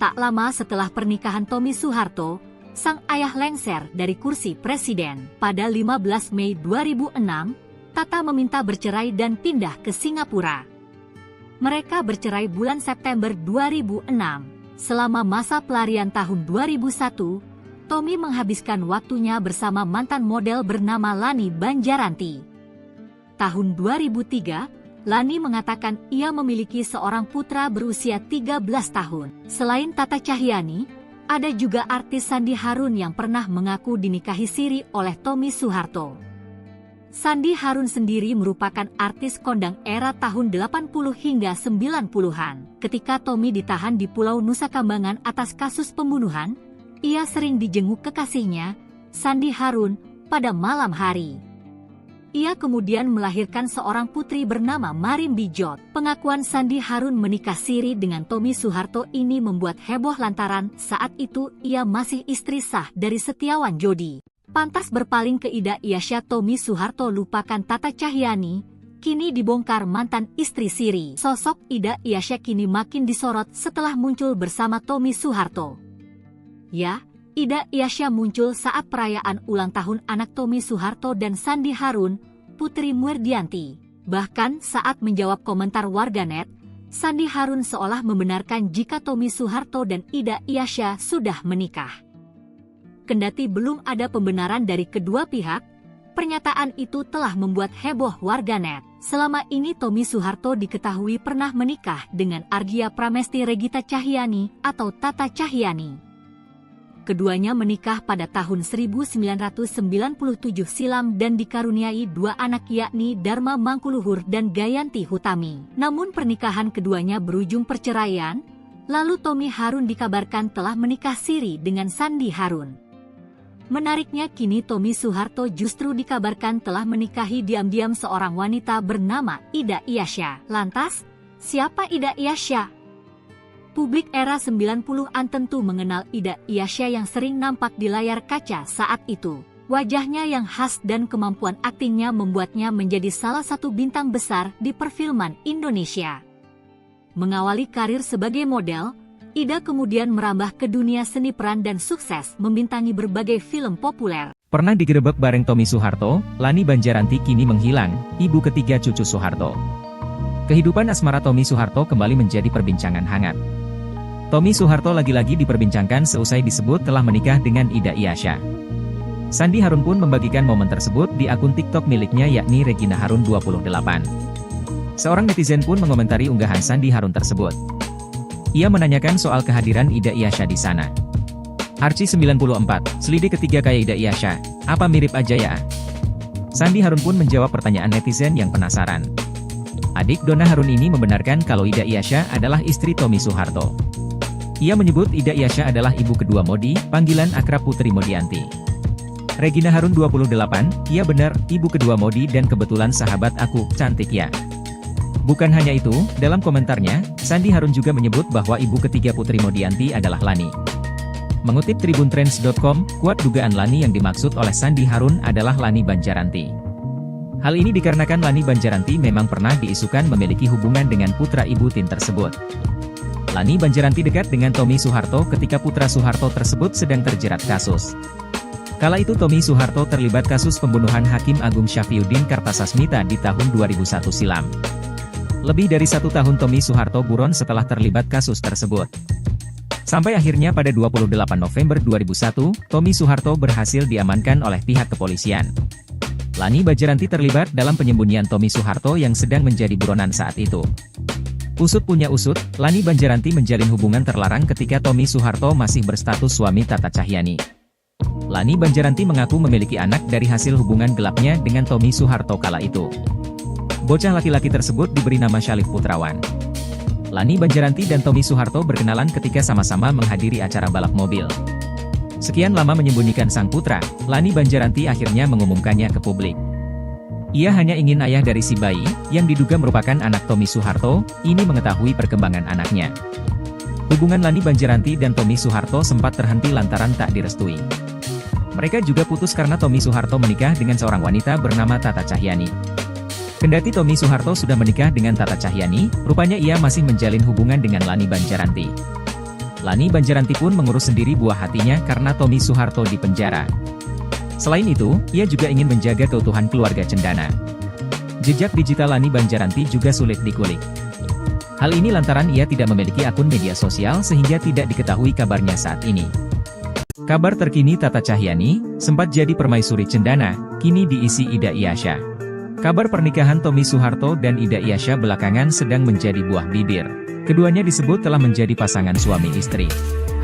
Tak lama setelah pernikahan Tommy Soeharto, sang ayah lengser dari kursi presiden. Pada 15 Mei 2006, Tata meminta bercerai dan pindah ke Singapura. Mereka bercerai bulan September 2006. Selama masa pelarian tahun 2001, Tommy menghabiskan waktunya bersama mantan model bernama Lani Banjaranti. Tahun 2003, Lani mengatakan ia memiliki seorang putra berusia 13 tahun. Selain Tata Cahyani, ada juga artis Sandi Harun yang pernah mengaku dinikahi siri oleh Tommy Soeharto. Sandi Harun sendiri merupakan artis kondang era tahun 80 hingga 90-an. Ketika Tommy ditahan di Pulau Nusa Kambangan atas kasus pembunuhan, ia sering dijenguk kekasihnya, Sandi Harun, pada malam hari. Ia kemudian melahirkan seorang putri bernama Marim Bijot. Pengakuan Sandi Harun menikah siri dengan Tommy Soeharto ini membuat heboh lantaran saat itu ia masih istri sah dari Setiawan Jodi. Pantas berpaling ke Ida Iasya, Tommy Soeharto lupakan Tata Cahyani, kini dibongkar mantan istri siri. Sosok Ida Iasya kini makin disorot setelah muncul bersama Tommy Soeharto. Ya, Ida Iasya muncul saat perayaan ulang tahun anak Tommy Soeharto dan Sandi Harun, Putri Muerdianti. Bahkan saat menjawab komentar warganet, Sandi Harun seolah membenarkan jika Tommy Soeharto dan Ida Iasya sudah menikah. Kendati belum ada pembenaran dari kedua pihak, pernyataan itu telah membuat heboh warganet. Selama ini Tommy Soeharto diketahui pernah menikah dengan Ardia Pramesti Regita Cahyani atau Tata Cahyani. Keduanya menikah pada tahun 1997 silam dan dikaruniai dua anak yakni Dharma Mangkuluhur dan Gayanti Hutami. Namun pernikahan keduanya berujung perceraian, lalu Tommy Harun dikabarkan telah menikah siri dengan Sandi Harun. Menariknya kini Tommy Soeharto justru dikabarkan telah menikahi diam-diam seorang wanita bernama Ida Iasya. Lantas, siapa Ida Iasya? Publik era 90-an tentu mengenal Ida Iasya yang sering nampak di layar kaca saat itu. Wajahnya yang khas dan kemampuan aktingnya membuatnya menjadi salah satu bintang besar di perfilman Indonesia. Mengawali karir sebagai model, Ida kemudian merambah ke dunia seni peran dan sukses membintangi berbagai film populer. Pernah digerebek bareng Tommy Soeharto, Lani Banjaranti kini menghilang, ibu ketiga cucu Soeharto. Kehidupan asmara Tommy Soeharto kembali menjadi perbincangan hangat. Tommy Soeharto lagi-lagi diperbincangkan seusai disebut telah menikah dengan Ida Iasya. Sandi Harun pun membagikan momen tersebut di akun TikTok miliknya yakni Regina Harun 28. Seorang netizen pun mengomentari unggahan Sandi Harun tersebut. Ia menanyakan soal kehadiran Ida Iasya di sana. Archie 94, selidik ketiga kayak Ida Iasya, apa mirip aja ya? Sandi Harun pun menjawab pertanyaan netizen yang penasaran. Adik Donna Harun ini membenarkan kalau Ida Iasya adalah istri Tommy Soeharto. Ia menyebut Ida Iasya adalah ibu kedua Modi, panggilan akrab Putri Modianti. Regina Harun 28, iya benar, ibu kedua Modi dan kebetulan sahabat aku, cantik ya. Bukan hanya itu, dalam komentarnya, Sandi Harun juga menyebut bahwa ibu ketiga Putri Modianti adalah Lani. Mengutip tribuntrends.com, kuat dugaan Lani yang dimaksud oleh Sandi Harun adalah Lani Banjaranti. Hal ini dikarenakan Lani Banjaranti memang pernah diisukan memiliki hubungan dengan putra ibu Tin tersebut. Lani Banjaranti dekat dengan Tommy Soeharto ketika putra Soeharto tersebut sedang terjerat kasus. Kala itu Tommy Soeharto terlibat kasus pembunuhan Hakim Agung Syafriuddin Kartasasmita di tahun 2001 silam. Lebih dari 1 tahun Tommy Soeharto buron setelah terlibat kasus tersebut. Sampai akhirnya pada 28 November 2001, Tommy Soeharto berhasil diamankan oleh pihak kepolisian. Lani Banjaranti terlibat dalam penyembunyian Tommy Soeharto yang sedang menjadi buronan saat itu. Usut punya usut, Lani Banjaranti menjalin hubungan terlarang ketika Tommy Soeharto masih berstatus suami Tata Cahyani. Lani Banjaranti mengaku memiliki anak dari hasil hubungan gelapnya dengan Tommy Soeharto kala itu. Bocah laki-laki tersebut diberi nama Syalif Putrawan. Lani Banjaranti dan Tommy Soeharto berkenalan ketika sama-sama menghadiri acara balap mobil. Sekian lama menyembunyikan sang putra, Lani Banjaranti akhirnya mengumumkannya ke publik. Ia hanya ingin ayah dari si bayi, yang diduga merupakan anak Tommy Soeharto, ini mengetahui perkembangan anaknya. Hubungan Lani Banjaranti dan Tommy Soeharto sempat terhenti lantaran tak direstui. Mereka juga putus karena Tommy Soeharto menikah dengan seorang wanita bernama Tata Cahyani. Kendati Tommy Soeharto sudah menikah dengan Tata Cahyani, rupanya ia masih menjalin hubungan dengan Lani Banjaranti. Lani Banjaranti pun mengurus sendiri buah hatinya karena Tommy Soeharto di penjara. Selain itu, ia juga ingin menjaga keutuhan keluarga cendana. Jejak digital Lani Banjaranti juga sulit dikulik. Hal ini lantaran ia tidak memiliki akun media sosial sehingga tidak diketahui kabarnya saat ini. Kabar terkini Tata Cahyani, sempat jadi permaisuri cendana, kini diisi Ida Iyasya. Kabar pernikahan Tommy Soeharto dan Ida Iyasya belakangan sedang menjadi buah bibir. Keduanya disebut telah menjadi pasangan suami istri.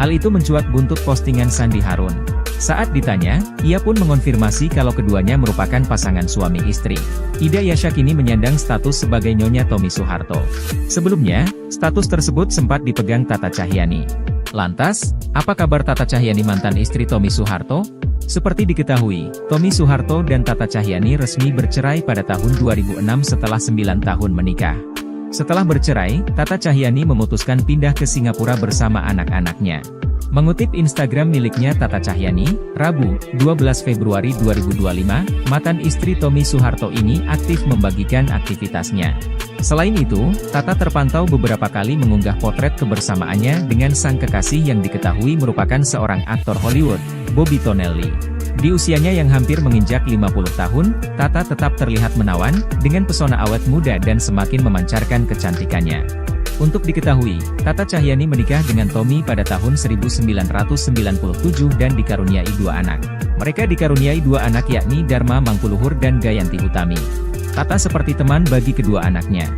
Hal itu mencuat buntut postingan Sandi Harun. Saat ditanya, ia pun mengonfirmasi kalau keduanya merupakan pasangan suami istri. Ida Iyasya kini menyandang status sebagai nyonya Tommy Soeharto. Sebelumnya, status tersebut sempat dipegang Tata Cahyani. Lantas, apa kabar Tata Cahyani mantan istri Tommy Soeharto? Seperti diketahui, Tommy Soeharto dan Tata Cahyani resmi bercerai pada tahun 2006 setelah 9 tahun menikah. Setelah bercerai, Tata Cahyani memutuskan pindah ke Singapura bersama anak-anaknya. Mengutip Instagram miliknya Tata Cahyani, Rabu, 12 Februari 2025, mantan istri Tommy Soeharto ini aktif membagikan aktivitasnya. Selain itu, Tata terpantau beberapa kali mengunggah potret kebersamaannya dengan sang kekasih yang diketahui merupakan seorang aktor Hollywood, Bobby Tonelli. Di usianya yang hampir menginjak 50 tahun, Tata tetap terlihat menawan, dengan pesona awet muda dan semakin memancarkan kecantikannya. Untuk diketahui, Tata Cahyani menikah dengan Tommy pada tahun 1997 dan dikaruniai 2 anak. Mereka dikaruniai 2 anak yakni Dharma Mangkuluhur dan Gayanti Utami. Tata seperti teman bagi kedua anaknya.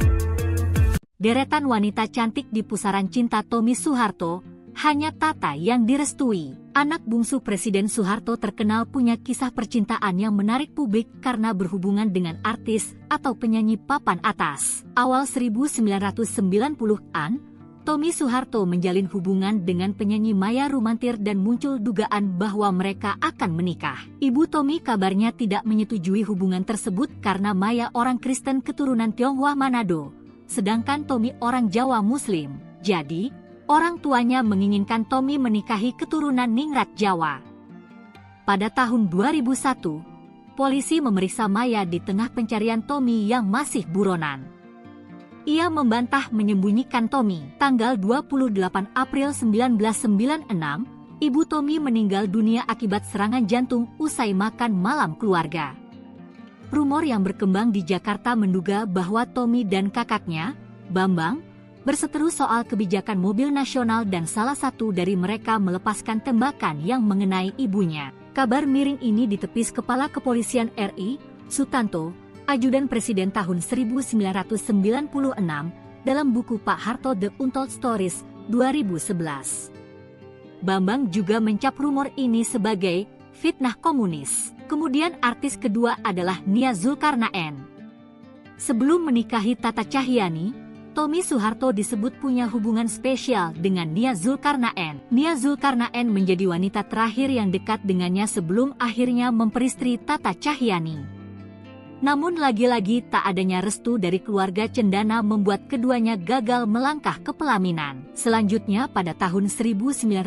Deretan wanita cantik di pusaran cinta Tommy Soeharto, hanya Tata yang direstui. Anak bungsu Presiden Soeharto terkenal punya kisah percintaan yang menarik publik karena berhubungan dengan artis atau penyanyi papan atas. Awal 1990-an, Tommy Soeharto menjalin hubungan dengan penyanyi Maya Rumantir dan muncul dugaan bahwa mereka akan menikah. Ibu Tommy kabarnya tidak menyetujui hubungan tersebut karena Maya orang Kristen keturunan Tionghoa Manado, sedangkan Tommy orang Jawa Muslim. Jadi, orang tuanya menginginkan Tommy menikahi keturunan Ningrat Jawa. Pada tahun 2001, polisi memeriksa Maya di tengah pencarian Tommy yang masih buronan. Ia membantah menyembunyikan Tommy. Tanggal 28 April 1996, ibu Tommy meninggal dunia akibat serangan jantung usai makan malam keluarga. Rumor yang berkembang di Jakarta menduga bahwa Tommy dan kakaknya, Bambang, berseteru soal kebijakan mobil nasional dan salah satu dari mereka melepaskan tembakan yang mengenai ibunya. Kabar miring ini ditepis Kepala Kepolisian RI, Sutanto, Ajudan Presiden tahun 1996, dalam buku Pak Harto The Untold Stories, 2011. Bambang juga mencap rumor ini sebagai fitnah komunis. Kemudian artis kedua adalah Nia Zulkarnaen. Sebelum menikahi Tata Cahyani, Tommy Soeharto disebut punya hubungan spesial dengan Nia Zulkarnaen. Nia Zulkarnaen menjadi wanita terakhir yang dekat dengannya sebelum akhirnya memperistri Tata Cahyani. Namun lagi-lagi tak adanya restu dari keluarga cendana membuat keduanya gagal melangkah ke pelaminan. Selanjutnya pada tahun 1997,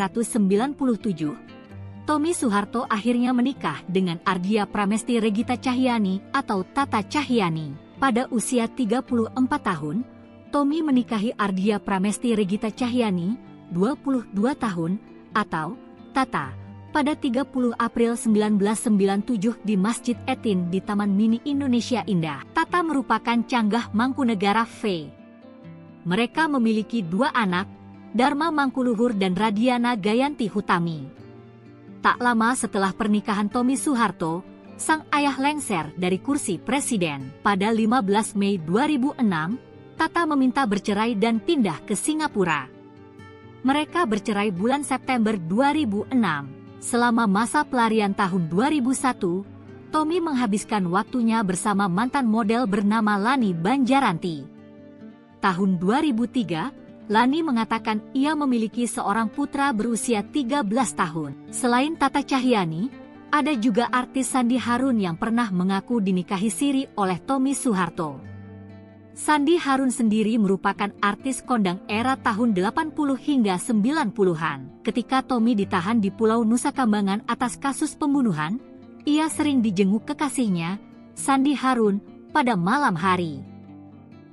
Tommy Soeharto akhirnya menikah dengan Ardia Pramesti Regita Cahyani atau Tata Cahyani. Pada usia 34 tahun, Tommy menikahi Ardia Pramesti Regita Cahyani, 22 tahun, atau Tata, pada 30 April 1997 di Masjid Etin di Taman Mini Indonesia Indah. Tata merupakan canggah Mangkunegara V. Mereka memiliki 2 anak, Dharma Mangkuluhur dan Radiana Gayanti Hutami. Tak lama setelah pernikahan Tommy Soeharto, sang ayah lengser dari kursi presiden. Pada 15 Mei 2006, Tata meminta bercerai dan pindah ke Singapura. Mereka bercerai bulan September 2006. Selama masa pelarian tahun 2001, Tommy menghabiskan waktunya bersama mantan model bernama Lani Banjaranti. Tahun 2003, Lani mengatakan ia memiliki seorang putra berusia 13 tahun. Selain Tata Cahyani, ada juga artis Sandi Harun yang pernah mengaku dinikahi siri oleh Tommy Soeharto. Sandi Harun sendiri merupakan artis kondang era tahun 80 hingga 90-an. Ketika Tommy ditahan di Pulau Nusa Kambangan atas kasus pembunuhan, ia sering dijenguk kekasihnya, Sandi Harun, pada malam hari.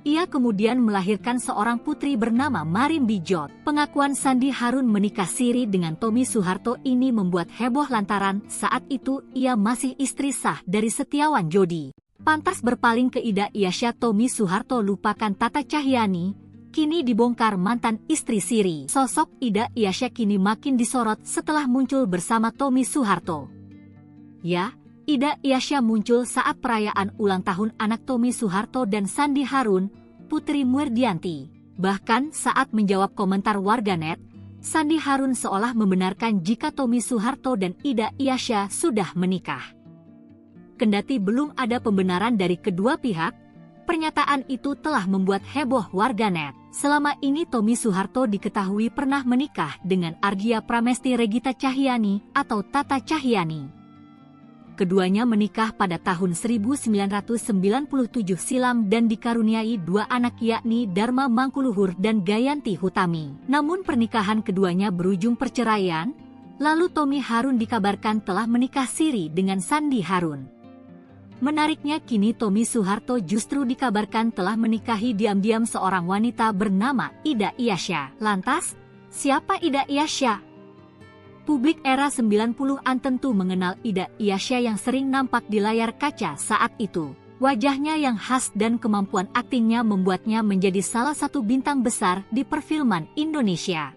Ia kemudian melahirkan seorang putri bernama Marim Bijot. Pengakuan Sandi Harun menikah siri dengan Tommy Soeharto ini membuat heboh lantaran saat itu ia masih istri sah dari Setiawan Jodi. Pantas berpaling ke Ida Iasya, Tommy Soeharto lupakan Tata Cahyani, kini dibongkar mantan istri siri. Sosok Ida Iasya kini makin disorot setelah muncul bersama Tommy Soeharto. Ya, Ida Iasya muncul saat perayaan ulang tahun anak Tommy Soeharto dan Sandi Harun, Putri Muerdianti. Bahkan saat menjawab komentar warganet, Sandi Harun seolah membenarkan jika Tommy Soeharto dan Ida Iasya sudah menikah. Kendati belum ada pembenaran dari kedua pihak, pernyataan itu telah membuat heboh warganet. Selama ini Tommy Soeharto diketahui pernah menikah dengan Ardia Pramesti Regita Cahyani atau Tata Cahyani. Keduanya menikah pada tahun 1997 silam dan dikaruniai 2 anak yakni Dharma Mangkuluhur dan Gayanti Hutami. Namun pernikahan keduanya berujung perceraian, lalu Tommy Harun dikabarkan telah menikah siri dengan Sandi Harun. Menariknya kini Tommy Soeharto justru dikabarkan telah menikahi diam-diam seorang wanita bernama Ida Iasya. Lantas, siapa Ida Iasya? Publik era 90-an tentu mengenal Ida Iasya yang sering nampak di layar kaca saat itu. Wajahnya yang khas dan kemampuan aktingnya membuatnya menjadi salah satu bintang besar di perfilman Indonesia.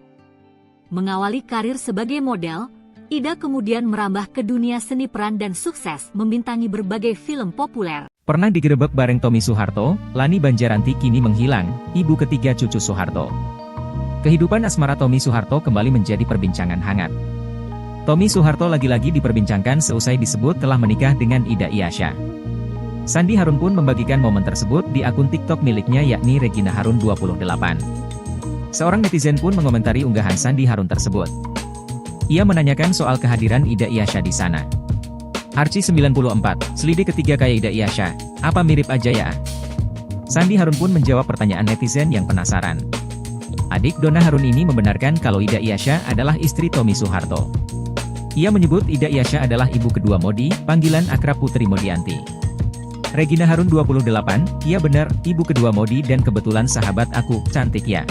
Mengawali karir sebagai model, Ida kemudian merambah ke dunia seni peran dan sukses membintangi berbagai film populer. Pernah digerebek bareng Tommy Soeharto, Lani Banjaranti kini menghilang, ibu ketiga cucu Soeharto. Kehidupan asmara Tommy Soeharto kembali menjadi perbincangan hangat. Tommy Soeharto lagi-lagi diperbincangkan seusai disebut telah menikah dengan Ida Iasya. Sandi Harun pun membagikan momen tersebut di akun TikTok miliknya yakni Regina Harun 28. Seorang netizen pun mengomentari unggahan Sandi Harun tersebut. Ia menanyakan soal kehadiran Ida Iasya di sana. Arci 94, selidik ketiga kayak Ida Iasya, apa mirip aja ya? Sandi Harun pun menjawab pertanyaan netizen yang penasaran. Adik Donna Harun ini membenarkan kalau Ida Iasya adalah istri Tommy Soeharto. Ia menyebut Ida Iasya adalah ibu kedua Modi, panggilan akrab Putri Modianti. Regina Harun 28, iya benar, ibu kedua Modi dan kebetulan sahabat aku, cantik ya.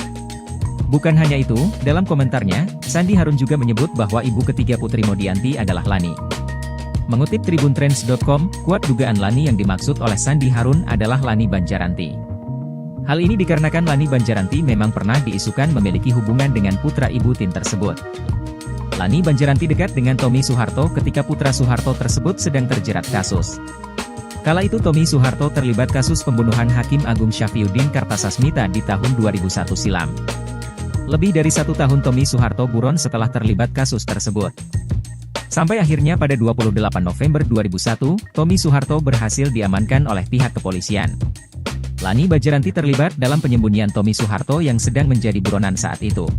Bukan hanya itu, dalam komentarnya, Sandi Harun juga menyebut bahwa ibu ketiga Putri Modianti adalah Lani. Mengutip tribuntrends.com, kuat dugaan Lani yang dimaksud oleh Sandi Harun adalah Lani Banjaranti. Hal ini dikarenakan Lani Banjaranti memang pernah diisukan memiliki hubungan dengan putra ibu Tin tersebut. Lani Banjaranti dekat dengan Tommy Soeharto ketika putra Soeharto tersebut sedang terjerat kasus. Kala itu Tommy Soeharto terlibat kasus pembunuhan Hakim Agung Syafriuddin Kartasasmita di tahun 2001 silam. Lebih dari 1 tahun Tommy Soeharto buron setelah terlibat kasus tersebut. Sampai akhirnya pada 28 November 2001, Tommy Soeharto berhasil diamankan oleh pihak kepolisian. Lani Banjaranti terlibat dalam penyembunyian Tommy Soeharto yang sedang menjadi buronan saat itu.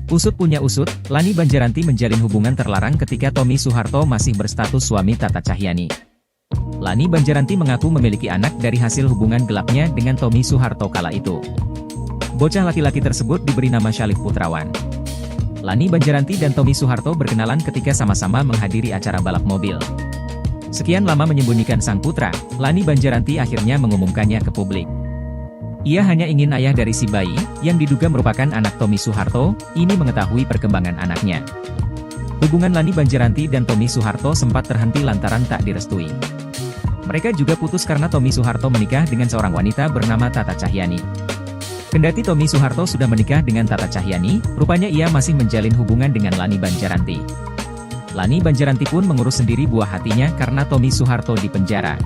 Usut punya usut, Lani Banjaranti menjalin hubungan terlarang ketika Tommy Soeharto masih berstatus suami Tata Cahyani. Lani Banjaranti mengaku memiliki anak dari hasil hubungan gelapnya dengan Tommy Soeharto kala itu. Bocah laki-laki tersebut diberi nama Syalif Putrawan. Lani Banjaranti dan Tommy Soeharto berkenalan ketika sama-sama menghadiri acara balap mobil. Sekian lama menyembunyikan sang putra, Lani Banjaranti akhirnya mengumumkannya ke publik. Ia hanya ingin ayah dari si bayi, yang diduga merupakan anak Tommy Soeharto, ini mengetahui perkembangan anaknya. Hubungan Lani Banjaranti dan Tommy Soeharto sempat terhenti lantaran tak direstui. Mereka juga putus karena Tommy Soeharto menikah dengan seorang wanita bernama Tata Cahyani. Kendati Tommy Soeharto sudah menikah dengan Tata Cahyani, rupanya ia masih menjalin hubungan dengan Lani Banjaranti. Lani Banjaranti pun mengurus sendiri buah hatinya karena Tommy Soeharto di penjara.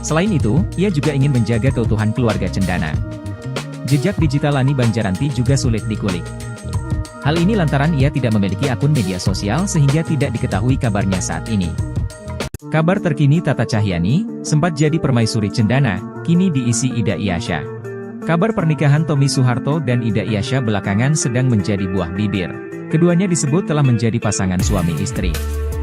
Selain itu, ia juga ingin menjaga keutuhan keluarga cendana. Jejak digital Lani Banjaranti juga sulit dikulik. Hal ini lantaran ia tidak memiliki akun media sosial sehingga tidak diketahui kabarnya saat ini. Kabar terkini Tata Cahyani, sempat jadi permaisuri cendana, kini diisi Ida Iyasya. Kabar pernikahan Tommy Soeharto dan Ida Iyasya belakangan sedang menjadi buah bibir. Keduanya disebut telah menjadi pasangan suami istri.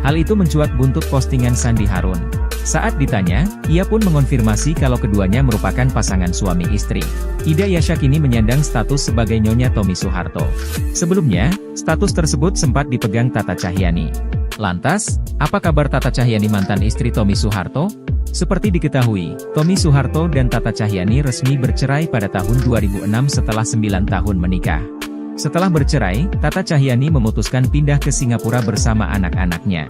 Hal itu mencuat buntut postingan Sandi Harun. Saat ditanya, ia pun mengonfirmasi kalau keduanya merupakan pasangan suami istri. Ida Iyasya kini menyandang status sebagai Nyonya Tommy Soeharto. Sebelumnya, status tersebut sempat dipegang Tata Cahyani. Lantas, apa kabar Tata Cahyani mantan istri Tommy Soeharto? Seperti diketahui, Tommy Soeharto dan Tata Cahyani resmi bercerai pada tahun 2006 setelah 9 tahun menikah. Setelah bercerai, Tata Cahyani memutuskan pindah ke Singapura bersama anak-anaknya.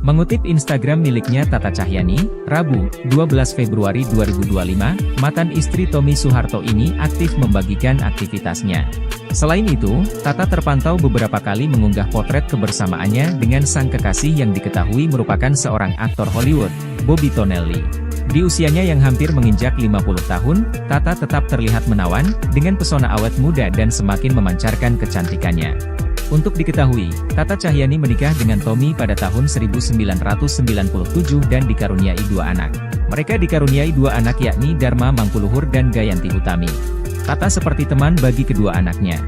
Mengutip Instagram miliknya Tata Cahyani, Rabu, 12 Februari 2025, mantan istri Tommy Soeharto ini aktif membagikan aktivitasnya. Selain itu, Tata terpantau beberapa kali mengunggah potret kebersamaannya dengan sang kekasih yang diketahui merupakan seorang aktor Hollywood, Bobby Tonelli. Di usianya yang hampir menginjak 50 tahun, Tata tetap terlihat menawan, dengan pesona awet muda dan semakin memancarkan kecantikannya. Untuk diketahui, Tata Cahyani menikah dengan Tommy pada tahun 1997 dan dikaruniai 2 anak. Mereka dikaruniai 2 anak yakni Dharma Mangkuluhur dan Gayanti Utami. Tata seperti teman bagi kedua anaknya.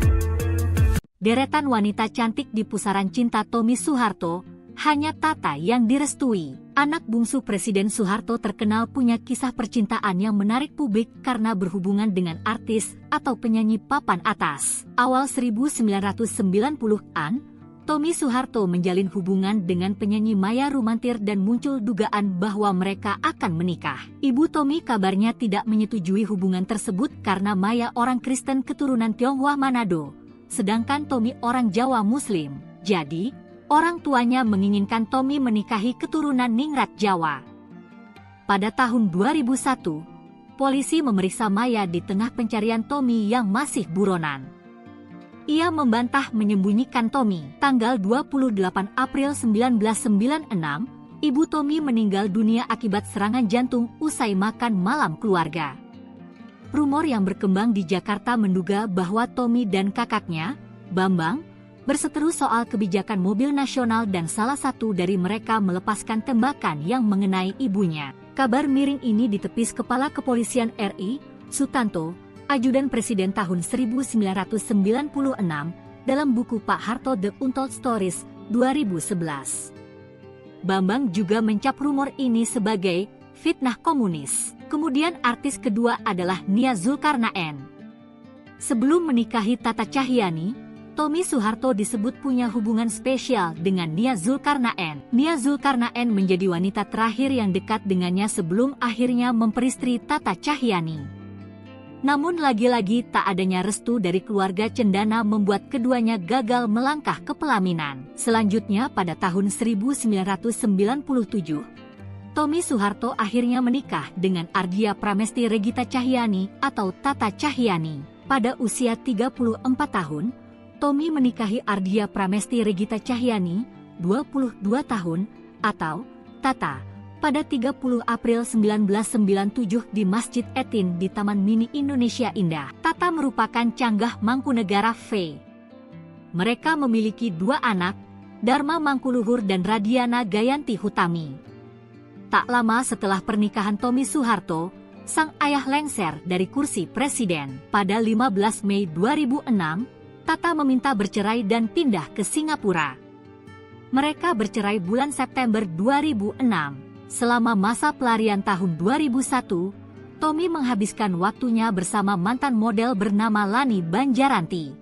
Deretan wanita cantik di pusaran cinta Tommy Soeharto, hanya Tata yang direstui. Anak bungsu Presiden Soeharto terkenal punya kisah percintaan yang menarik publik karena berhubungan dengan artis atau penyanyi papan atas. Awal 1990-an, Tommy Soeharto menjalin hubungan dengan penyanyi Maya Rumantir dan muncul dugaan bahwa mereka akan menikah. Ibu Tommy kabarnya tidak menyetujui hubungan tersebut karena Maya orang Kristen keturunan Tionghoa Manado, sedangkan Tommy orang Jawa Muslim. Jadi, orang tuanya menginginkan Tommy menikahi keturunan Ningrat Jawa. Pada tahun 2001, polisi memeriksa Maya di tengah pencarian Tommy yang masih buronan. Ia membantah menyembunyikan Tommy. Tanggal 28 April 1996, ibu Tommy meninggal dunia akibat serangan jantung usai makan malam keluarga. Rumor yang berkembang di Jakarta menduga bahwa Tommy dan kakaknya, Bambang, berseteru soal kebijakan mobil nasional dan salah satu dari mereka melepaskan tembakan yang mengenai ibunya. Kabar miring ini ditepis Kepala Kepolisian RI, Sutanto, Ajudan Presiden tahun 1996, dalam buku Pak Harto The Untold Stories, 2011. Bambang juga mencap rumor ini sebagai fitnah komunis. Kemudian artis kedua adalah Nia Zulkarnaen. Sebelum menikahi Tata Cahyani, Tommy Soeharto disebut punya hubungan spesial dengan Nia Zulkarnaen. Nia Zulkarnaen menjadi wanita terakhir yang dekat dengannya sebelum akhirnya memperistri Tata Cahyani. Namun lagi-lagi tak adanya restu dari keluarga cendana membuat keduanya gagal melangkah ke pelaminan. Selanjutnya pada tahun 1997, Tommy Soeharto akhirnya menikah dengan Ardia Pramesti Regita Cahyani atau Tata Cahyani. Pada usia 34 tahun, Tommy menikahi Ardia Pramesti Regita Cahyani, 22 tahun, atau Tata, pada 30 April 1997 di Masjid Etin di Taman Mini Indonesia Indah. Tata merupakan canggah Mangkunegara V. Mereka memiliki 2 anak, Dharma Mangkuluhur dan Radiana Gayanti Hutami. Tak lama setelah pernikahan Tommy Soeharto, sang ayah lengser dari kursi presiden. Pada 15 Mei 2006, Tata meminta bercerai dan pindah ke Singapura. Mereka bercerai bulan September 2006. Selama masa pelarian tahun 2001, Tommy menghabiskan waktunya bersama mantan model bernama Lani Banjaranti.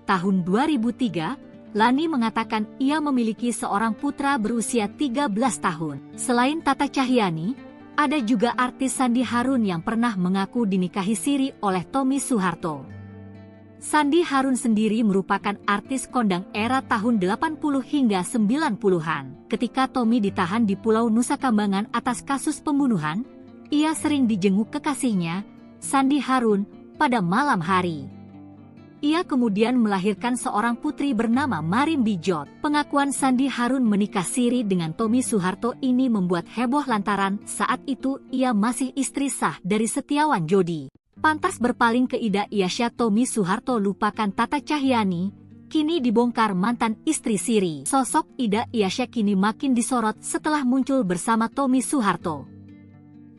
Tahun 2003, Lani mengatakan ia memiliki seorang putra berusia 13 tahun. Selain Tata Cahyani, ada juga artis Sandi Harun yang pernah mengaku dinikahi siri oleh Tommy Soeharto. Sandi Harun sendiri merupakan artis kondang era tahun 80 hingga 90-an. Ketika Tommy ditahan di Pulau Nusa Kambangan atas kasus pembunuhan, ia sering dijenguk kekasihnya, Sandi Harun, pada malam hari. Ia kemudian melahirkan seorang putri bernama Marim Bijot. Pengakuan Sandi Harun menikah siri dengan Tommy Soeharto ini membuat heboh lantaran saat itu ia masih istri sah dari Setiawan Jodi. Pantas berpaling ke Ida Iasya, Tommy Soeharto lupakan Tata Cahyani, kini dibongkar mantan istri siri. Sosok Ida Iasya kini makin disorot setelah muncul bersama Tommy Soeharto.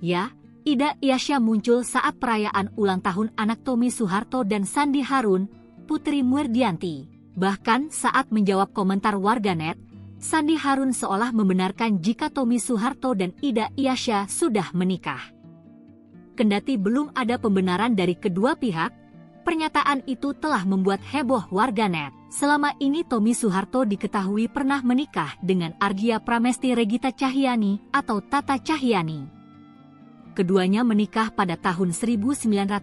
Ya, Ida Iasya muncul saat perayaan ulang tahun anak Tommy Soeharto dan Sandi Harun, Putri Murdianti. Bahkan saat menjawab komentar warganet, Sandi Harun seolah membenarkan jika Tommy Soeharto dan Ida Iasya sudah menikah. Kendati belum ada pembenaran dari kedua pihak, pernyataan itu telah membuat heboh warganet. Selama ini Tommy Soeharto diketahui pernah menikah dengan Argia Pramesti Regita Cahyani atau Tata Cahyani. Keduanya menikah pada tahun 1997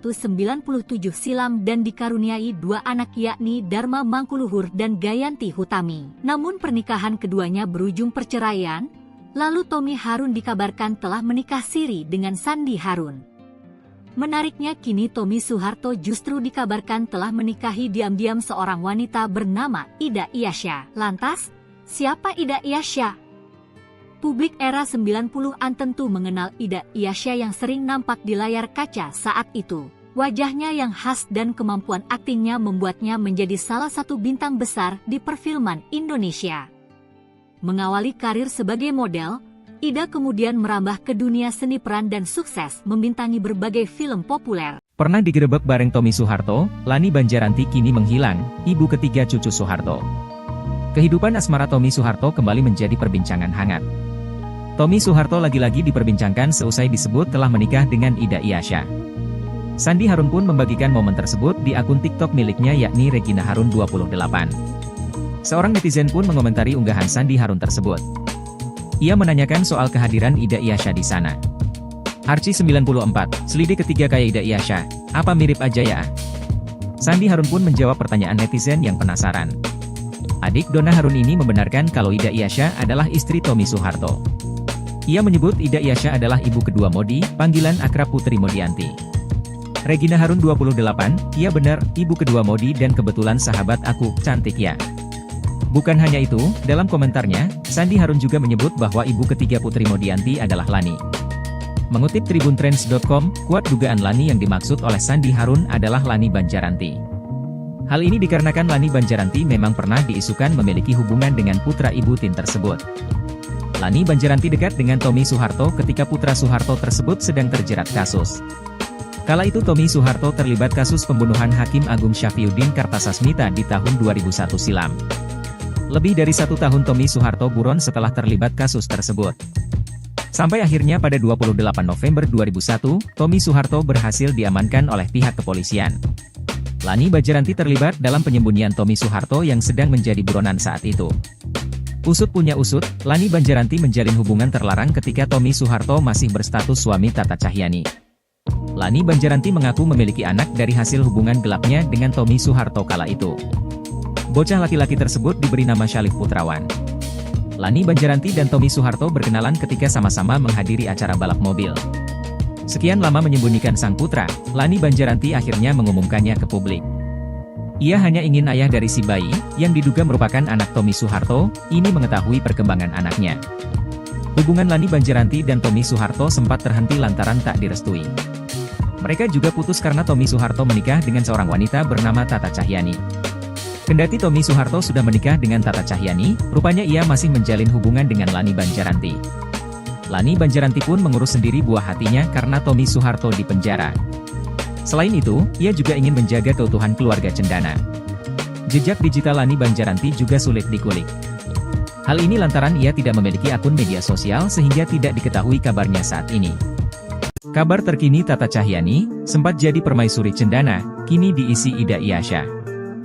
silam dan dikaruniai dua anak yakni Dharma Mangkuluhur dan Gayanti Hutami. Namun pernikahan keduanya berujung perceraian, lalu Tommy Harun dikabarkan telah menikah siri dengan Sandi Harun. Menariknya kini Tommy Soeharto justru dikabarkan telah menikahi diam-diam seorang wanita bernama Ida Iasya. Lantas, siapa Ida Iasya? Publik era 90-an tentu mengenal Ida Iasya yang sering nampak di layar kaca saat itu. Wajahnya yang khas dan kemampuan aktingnya membuatnya menjadi salah satu bintang besar di perfilman Indonesia. Mengawali karir sebagai model, Ida kemudian merambah ke dunia seni peran dan sukses membintangi berbagai film populer. Pernah digerebek bareng Tommy Soeharto, Lani Banjaranti kini menghilang, ibu ketiga cucu Soeharto. Kehidupan asmara Tommy Soeharto kembali menjadi perbincangan hangat. Tommy Soeharto lagi-lagi diperbincangkan seusai disebut telah menikah dengan Ida Iasya. Sandi Harun pun membagikan momen tersebut di akun TikTok miliknya yakni Regina Harun 28. Seorang netizen pun mengomentari unggahan Sandi Harun tersebut. Ia menanyakan soal kehadiran Ida Iasya di sana. Arci 94, selidik ketiga kayak Ida Iasya, apa mirip aja ya? Sandi Harun pun menjawab pertanyaan netizen yang penasaran. Adik Donna Harun ini membenarkan kalau Ida Iasya adalah istri Tommy Soeharto. Ia menyebut Ida Iasya adalah ibu kedua Modi, panggilan akrab Putri Modianti. Regina Harun 28, iya benar, ibu kedua Modi dan kebetulan sahabat aku, cantik ya. Bukan hanya itu, dalam komentarnya, Sandi Harun juga menyebut bahwa ibu ketiga Putri Modianti adalah Lani. Mengutip tribuntrends.com, kuat dugaan Lani yang dimaksud oleh Sandi Harun adalah Lani Banjaranti. Hal ini dikarenakan Lani Banjaranti memang pernah diisukan memiliki hubungan dengan putra ibu Tin tersebut. Lani Banjaranti dekat dengan Tommy Soeharto ketika putra Soeharto tersebut sedang terjerat kasus. Kala itu Tommy Soeharto terlibat kasus pembunuhan Hakim Agung Syafriuddin Kartasasmita di tahun 2001 silam. Lebih dari 1 tahun Tommy Soeharto buron setelah terlibat kasus tersebut. Sampai akhirnya pada 28 November 2001, Tommy Soeharto berhasil diamankan oleh pihak kepolisian. Lani Banjaranti terlibat dalam penyembunyian Tommy Soeharto yang sedang menjadi buronan saat itu. Usut punya usut, Lani Banjaranti menjalin hubungan terlarang ketika Tommy Soeharto masih berstatus suami Tata Cahyani. Lani Banjaranti mengaku memiliki anak dari hasil hubungan gelapnya dengan Tommy Soeharto kala itu. Bocah laki-laki tersebut diberi nama Syalif Putrawan. Lani Banjaranti dan Tommy Soeharto berkenalan ketika sama-sama menghadiri acara balap mobil. Sekian lama menyembunyikan sang putra, Lani Banjaranti akhirnya mengumumkannya ke publik. Ia hanya ingin ayah dari si bayi, yang diduga merupakan anak Tommy Soeharto, ini mengetahui perkembangan anaknya. Hubungan Lani Banjaranti dan Tommy Soeharto sempat terhenti lantaran tak direstui. Mereka juga putus karena Tommy Soeharto menikah dengan seorang wanita bernama Tata Cahyani. Kendati Tommy Soeharto sudah menikah dengan Tata Cahyani, rupanya ia masih menjalin hubungan dengan Lani Banjaranti. Lani Banjaranti pun mengurus sendiri buah hatinya karena Tommy Soeharto di penjara. Selain itu, ia juga ingin menjaga keutuhan keluarga cendana. Jejak digital Lani Banjaranti juga sulit dikulik. Hal ini lantaran ia tidak memiliki akun media sosial sehingga tidak diketahui kabarnya saat ini. Kabar terkini Tata Cahyani, sempat jadi permaisuri cendana, kini diisi Ida Iasya.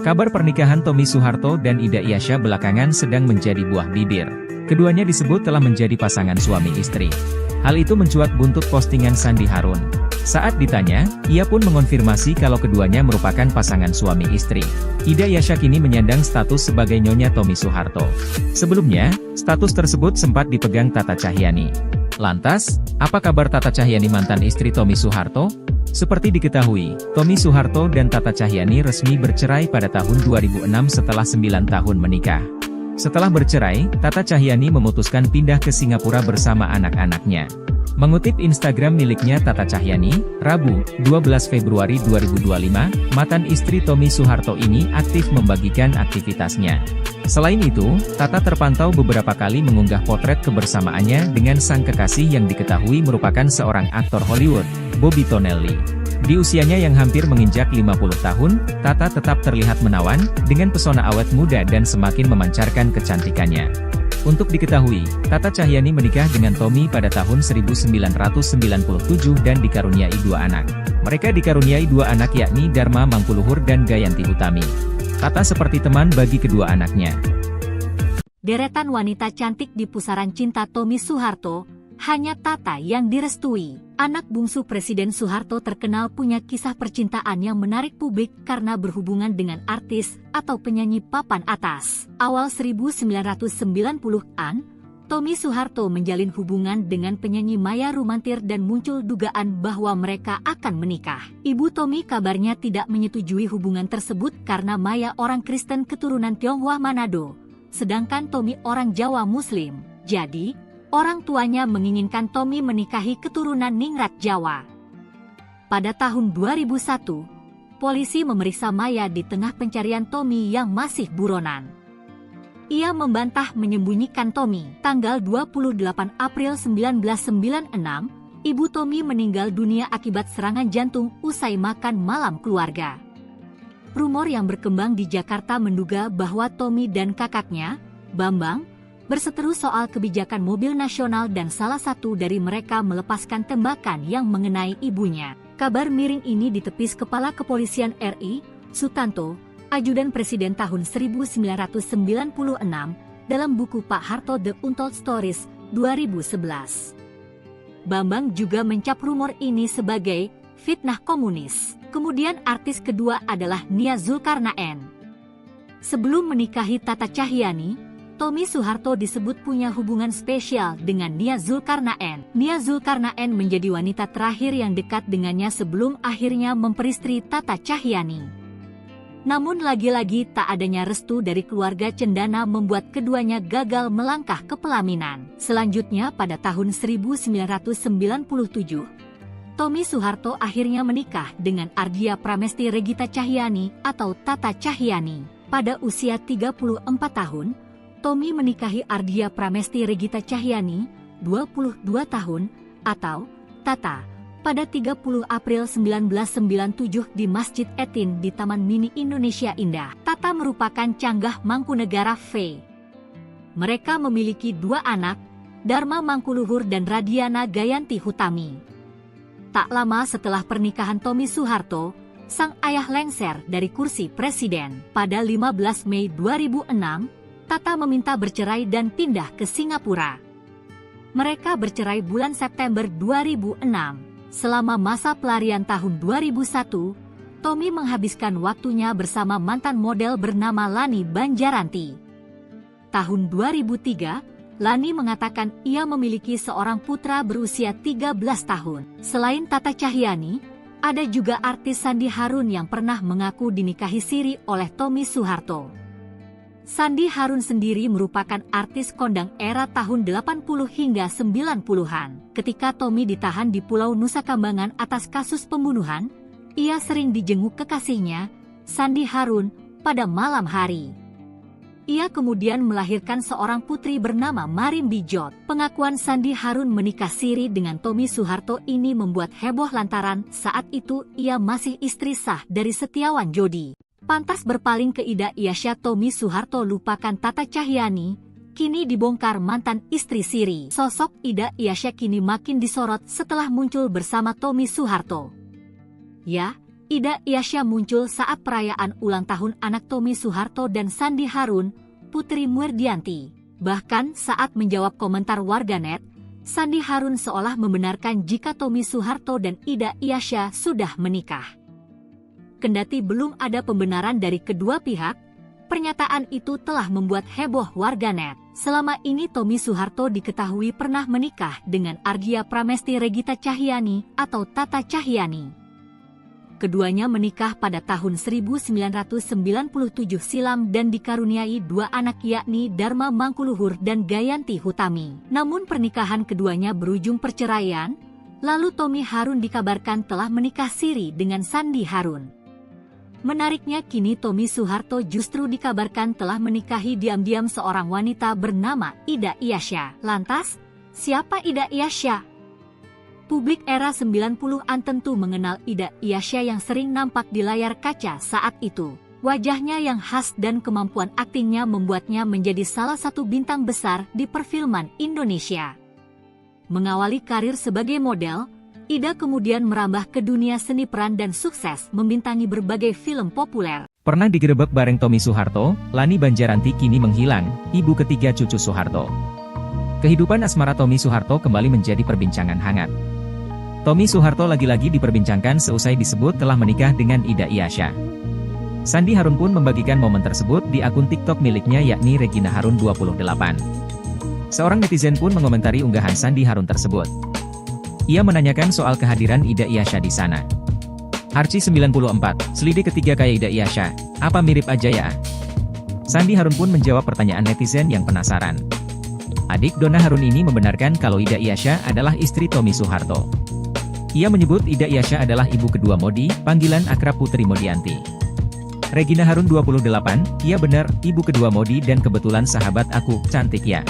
Kabar pernikahan Tommy Soeharto dan Ida Iyasya belakangan sedang menjadi buah bibir. Keduanya disebut telah menjadi pasangan suami istri. Hal itu mencuat buntut postingan Sandi Harun. Saat ditanya, ia pun mengonfirmasi kalau keduanya merupakan pasangan suami istri. Ida Iyasya kini menyandang status sebagai Nyonya Tommy Soeharto. Sebelumnya, status tersebut sempat dipegang Tata Cahyani. Lantas, apa kabar Tata Cahyani mantan istri Tommy Soeharto? Seperti diketahui, Tommy Soeharto dan Tata Cahyani resmi bercerai pada tahun 2006 setelah 9 tahun menikah. Setelah bercerai, Tata Cahyani memutuskan pindah ke Singapura bersama anak-anaknya. Mengutip Instagram miliknya Tata Cahyani, Rabu, 12 Februari 2025, mantan istri Tommy Soeharto ini aktif membagikan aktivitasnya. Selain itu, Tata terpantau beberapa kali mengunggah potret kebersamaannya dengan sang kekasih yang diketahui merupakan seorang aktor Hollywood, Bobby Tonelli. Di usianya yang hampir menginjak 50 tahun, Tata tetap terlihat menawan, dengan pesona awet muda dan semakin memancarkan kecantikannya. Untuk diketahui, Tata Cahyani menikah dengan Tommy pada tahun 1997 dan dikaruniai 2 anak. Mereka dikaruniai 2 anak yakni Dharma Mangkuluhur dan Gayanti Utami. Tata seperti teman bagi kedua anaknya. Deretan wanita cantik di pusaran cinta Tommy Soeharto, hanya Tata yang direstui. Anak bungsu Presiden Soeharto terkenal punya kisah percintaan yang menarik publik karena berhubungan dengan artis atau penyanyi papan atas. Awal 1990-an, Tommy Soeharto menjalin hubungan dengan penyanyi Maya Rumantir dan muncul dugaan bahwa mereka akan menikah. Ibu Tommy kabarnya tidak menyetujui hubungan tersebut karena Maya orang Kristen keturunan Tionghoa Manado, sedangkan Tommy orang Jawa Muslim. Jadi, orang tuanya menginginkan Tommy menikahi keturunan Ningrat Jawa. Pada tahun 2001, polisi memeriksa Maya di tengah pencarian Tommy yang masih buronan. Ia membantah menyembunyikan Tommy. Tanggal 28 April 1996, ibu Tommy meninggal dunia akibat serangan jantung usai makan malam keluarga. Rumor yang berkembang di Jakarta menduga bahwa Tommy dan kakaknya, Bambang, berseteru soal kebijakan mobil nasional dan salah satu dari mereka melepaskan tembakan yang mengenai ibunya. Kabar miring ini ditepis Kepala Kepolisian RI, Sutanto, Ajudan Presiden tahun 1996, dalam buku Pak Harto The Untold Stories, 2011. Bambang juga mencap rumor ini sebagai fitnah komunis. Kemudian artis kedua adalah Nia Zulkarnaen. Sebelum menikahi Tata Cahyani, Tommy Soeharto disebut punya hubungan spesial dengan Nia Zulkarnaen. Nia Zulkarnaen menjadi wanita terakhir yang dekat dengannya sebelum akhirnya memperistri Tata Cahyani. Namun lagi-lagi tak adanya restu dari keluarga cendana membuat keduanya gagal melangkah ke pelaminan. Selanjutnya pada tahun 1997, Tommy Soeharto akhirnya menikah dengan Ardia Pramesti Regita Cahyani atau Tata Cahyani. Pada usia 34 tahun, Tommy menikahi Ardia Pramesti Regita Cahyani, 22 tahun, atau Tata, pada 30 April 1997 di Masjid Etin di Taman Mini Indonesia Indah. Tata merupakan canggah Mangkunegara V. Mereka memiliki 2 anak, Dharma Mangkuluhur dan Radiana Gayanti Hutami. Tak lama setelah pernikahan Tommy Soeharto, sang ayah lengser dari kursi presiden. Pada 15 Mei 2006, Tata meminta bercerai dan pindah ke Singapura. Mereka bercerai bulan September 2006. Selama masa pelarian tahun 2001, Tommy menghabiskan waktunya bersama mantan model bernama Lani Banjaranti. Tahun 2003, Lani mengatakan ia memiliki seorang putra berusia 13 tahun. Selain Tata Cahyani, ada juga artis Sandi Harun yang pernah mengaku dinikahi siri oleh Tommy Soeharto. Sandi Harun sendiri merupakan artis kondang era tahun 80 hingga 90-an. Ketika Tommy ditahan di Pulau Nusa Kambangan atas kasus pembunuhan, ia sering dijenguk kekasihnya, Sandi Harun, pada malam hari. Ia kemudian melahirkan seorang putri bernama Marim Bijot. Pengakuan Sandi Harun menikah siri dengan Tommy Soeharto ini membuat heboh lantaran saat itu ia masih istri sah dari Setiawan Jodi. Pantas berpaling ke Ida Iyasya, Tommy Soeharto lupakan Tata Cahyani, kini dibongkar mantan istri siri. Sosok Ida Iyasya kini makin disorot setelah muncul bersama Tommy Soeharto. Ya, Ida Iyasya muncul saat perayaan ulang tahun anak Tommy Soeharto dan Sandi Harun, Putri Murdianti. Bahkan saat menjawab komentar warganet, Sandi Harun seolah membenarkan jika Tommy Soeharto dan Ida Iyasya sudah menikah. Kendati belum ada pembenaran dari kedua pihak, pernyataan itu telah membuat heboh warganet. Selama ini Tommy Soeharto diketahui pernah menikah dengan Argia Pramesti Regita Cahyani atau Tata Cahyani. Keduanya menikah pada tahun 1997 silam dan dikaruniai dua anak yakni Dharma Mangkuluhur dan Gayanti Hutami. Namun pernikahan keduanya berujung perceraian, lalu Tommy Harun dikabarkan telah menikah siri dengan Sandi Harun. Menariknya kini Tommy Soeharto justru dikabarkan telah menikahi diam-diam seorang wanita bernama Ida Iyasya. Lantas, siapa Ida Iyasya? Publik era 90-an tentu mengenal Ida Iyasya yang sering nampak di layar kaca saat itu. Wajahnya yang khas dan kemampuan aktingnya membuatnya menjadi salah satu bintang besar di perfilman Indonesia. Mengawali karir sebagai model, Ida kemudian merambah ke dunia seni peran dan sukses membintangi berbagai film populer. Pernah digerebek bareng Tommy Soeharto, Lani Banjaranti kini menghilang, ibu ketiga cucu Soeharto. Kehidupan asmara Tommy Soeharto kembali menjadi perbincangan hangat. Tommy Soeharto lagi-lagi diperbincangkan seusai disebut telah menikah dengan Ida Iyasya. Sandi Harun pun membagikan momen tersebut di akun TikTok miliknya yakni Regina Harun 28. Seorang netizen pun mengomentari unggahan Sandi Harun tersebut. Ia menanyakan soal kehadiran Ida Iyasya di sana. Arci 94, selidik ketiga kayak Ida Iyasya, apa mirip aja ya? Sandi Harun pun menjawab pertanyaan netizen yang penasaran. Adik Donna Harun ini membenarkan kalau Ida Iyasya adalah istri Tommy Soeharto. Ia menyebut Ida Iyasya adalah ibu kedua Modi, panggilan akrab Putri Modianti. Regina Harun 28, iya benar, ibu kedua Modi dan kebetulan sahabat aku, cantik ya.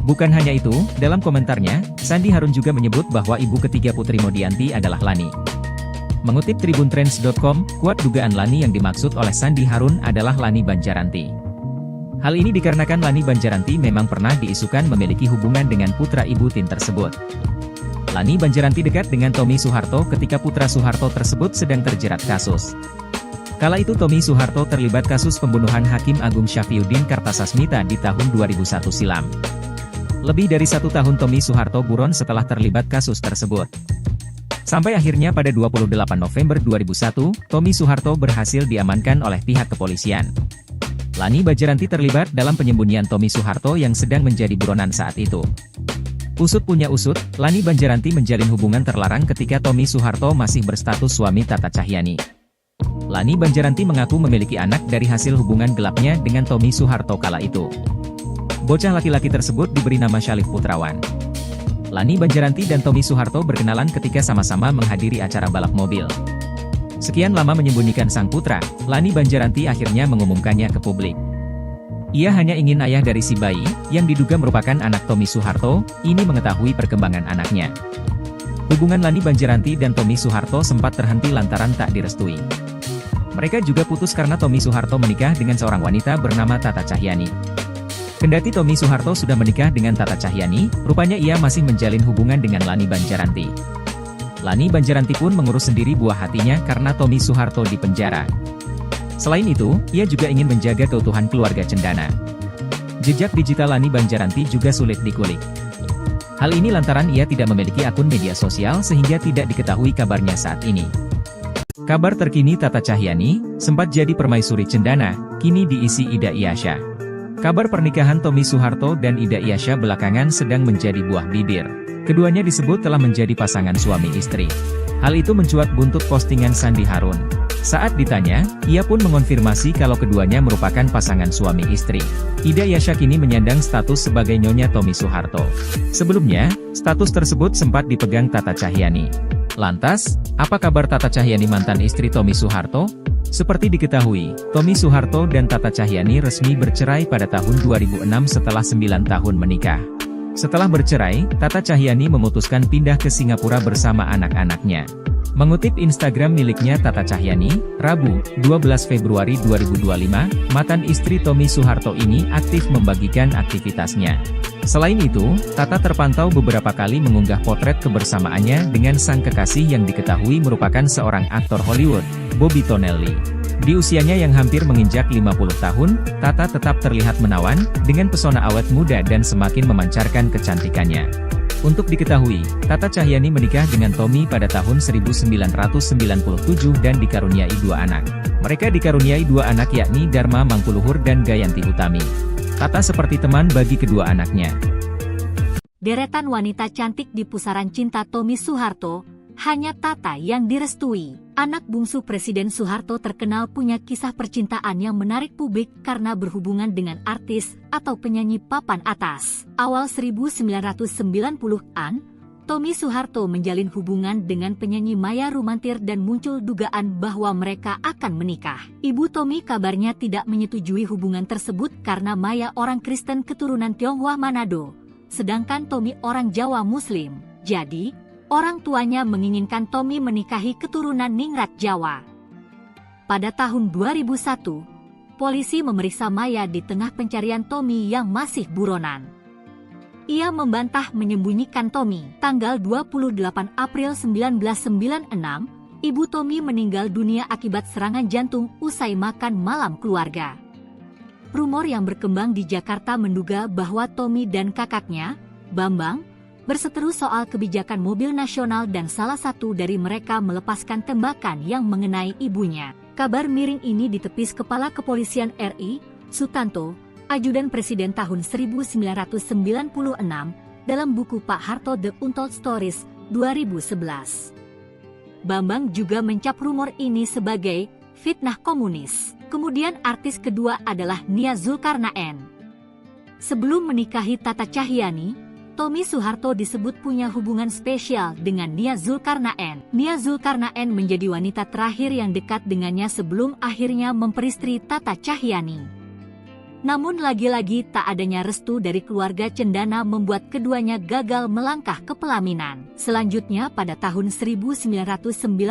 Bukan hanya itu, dalam komentarnya, Sandi Harun juga menyebut bahwa ibu ketiga Putri Modianti adalah Lani. Mengutip tribuntrends.com, kuat dugaan Lani yang dimaksud oleh Sandi Harun adalah Lani Banjaranti. Hal ini dikarenakan Lani Banjaranti memang pernah diisukan memiliki hubungan dengan putra ibu Tin tersebut. Lani Banjaranti dekat dengan Tommy Soeharto ketika putra Soeharto tersebut sedang terjerat kasus. Kala itu Tommy Soeharto terlibat kasus pembunuhan Hakim Agung Syafriuddin Kartasasmita di tahun 2001 silam. Lebih dari 1 tahun Tommy Soeharto buron setelah terlibat kasus tersebut. Sampai akhirnya pada 28 November 2001, Tommy Soeharto berhasil diamankan oleh pihak kepolisian. Lani Banjaranti terlibat dalam penyembunyian Tommy Soeharto yang sedang menjadi buronan saat itu. Usut punya usut, Lani Banjaranti menjalin hubungan terlarang ketika Tommy Soeharto masih berstatus suami Tata Cahyani. Lani Banjaranti mengaku memiliki anak dari hasil hubungan gelapnya dengan Tommy Soeharto kala itu. Bocah laki-laki tersebut diberi nama Syalif Putrawan. Lani Banjaranti dan Tommy Soeharto berkenalan ketika sama-sama menghadiri acara balap mobil. Sekian lama menyembunyikan sang putra, Lani Banjaranti akhirnya mengumumkannya ke publik. Ia hanya ingin ayah dari si bayi, yang diduga merupakan anak Tommy Soeharto, ini mengetahui perkembangan anaknya. Hubungan Lani Banjaranti dan Tommy Soeharto sempat terhenti lantaran tak direstui. Mereka juga putus karena Tommy Soeharto menikah dengan seorang wanita bernama Tata Cahyani. Kendati Tommy Soeharto sudah menikah dengan Tata Cahyani, rupanya ia masih menjalin hubungan dengan Lani Banjaranti. Lani Banjaranti pun mengurus sendiri buah hatinya karena Tommy Soeharto di penjara. Selain itu, ia juga ingin menjaga keutuhan keluarga cendana. Jejak digital Lani Banjaranti juga sulit dikulik. Hal ini lantaran ia tidak memiliki akun media sosial sehingga tidak diketahui kabarnya saat ini. Kabar terkini Tata Cahyani, sempat jadi permaisuri cendana, kini diisi Ida Iyasya. Kabar pernikahan Tommy Soeharto dan Ida Iyasya belakangan sedang menjadi buah bibir. Keduanya disebut telah menjadi pasangan suami istri. Hal itu mencuat buntut postingan Sandi Harun. Saat ditanya, ia pun mengonfirmasi kalau keduanya merupakan pasangan suami istri. Ida Iyasya kini menyandang status sebagai nyonya Tommy Soeharto. Sebelumnya, status tersebut sempat dipegang Tata Cahyani. Lantas, apa kabar Tata Cahyani mantan istri Tommy Soeharto? Seperti diketahui, Tommy Soeharto dan Tata Cahyani resmi bercerai pada tahun 2006 setelah 9 tahun menikah. Setelah bercerai, Tata Cahyani memutuskan pindah ke Singapura bersama anak-anaknya. Mengutip Instagram miliknya Tata Cahyani, Rabu, 12 Februari 2025, mantan istri Tommy Soeharto ini aktif membagikan aktivitasnya. Selain itu, Tata terpantau beberapa kali mengunggah potret kebersamaannya dengan sang kekasih yang diketahui merupakan seorang aktor Hollywood, Bobby Tonelli. Di usianya yang hampir menginjak 50 tahun, Tata tetap terlihat menawan, dengan pesona awet muda dan semakin memancarkan kecantikannya. Untuk diketahui, Tata Cahyani menikah dengan Tommy pada tahun 1997 dan dikaruniai 2 anak. Mereka dikaruniai 2 anak yakni Dharma Mangkuluhur dan Gayanti Utami. Tata seperti teman bagi kedua anaknya. Deretan wanita cantik di pusaran cinta Tommy Soeharto, hanya Tata yang direstui. Anak bungsu Presiden Soeharto terkenal punya kisah percintaan yang menarik publik karena berhubungan dengan artis atau penyanyi papan atas. Awal 1990-an, Tommy Soeharto menjalin hubungan dengan penyanyi Maya Rumantir dan muncul dugaan bahwa mereka akan menikah. Ibu Tommy kabarnya tidak menyetujui hubungan tersebut karena Maya orang Kristen keturunan Tionghoa Manado, sedangkan Tommy orang Jawa Muslim. Jadi, orang tuanya menginginkan Tommy menikahi keturunan Ningrat Jawa. Pada tahun 2001, polisi memeriksa Maya di tengah pencarian Tommy yang masih buronan. Ia membantah menyembunyikan Tommy. Tanggal 28 April 1996, ibu Tommy meninggal dunia akibat serangan jantung usai makan malam keluarga. Rumor yang berkembang di Jakarta menduga bahwa Tommy dan kakaknya, Bambang, berseteru soal kebijakan mobil nasional dan salah satu dari mereka melepaskan tembakan yang mengenai ibunya. Kabar miring ini ditepis Kepala Kepolisian RI, Sutanto, Ajudan Presiden tahun 1996, dalam buku Pak Harto The Untold Stories, 2011. Bambang juga mencap rumor ini sebagai fitnah komunis. Kemudian artis kedua adalah Nia Zulkarnaen. Sebelum menikahi Tata Cahyani, Tommy Soeharto disebut punya hubungan spesial dengan Nia Zulkarnaen. Nia Zulkarnaen menjadi wanita terakhir yang dekat dengannya sebelum akhirnya memperistri Tata Cahyani. Namun lagi-lagi tak adanya restu dari keluarga cendana membuat keduanya gagal melangkah ke pelaminan. Selanjutnya pada tahun 1997,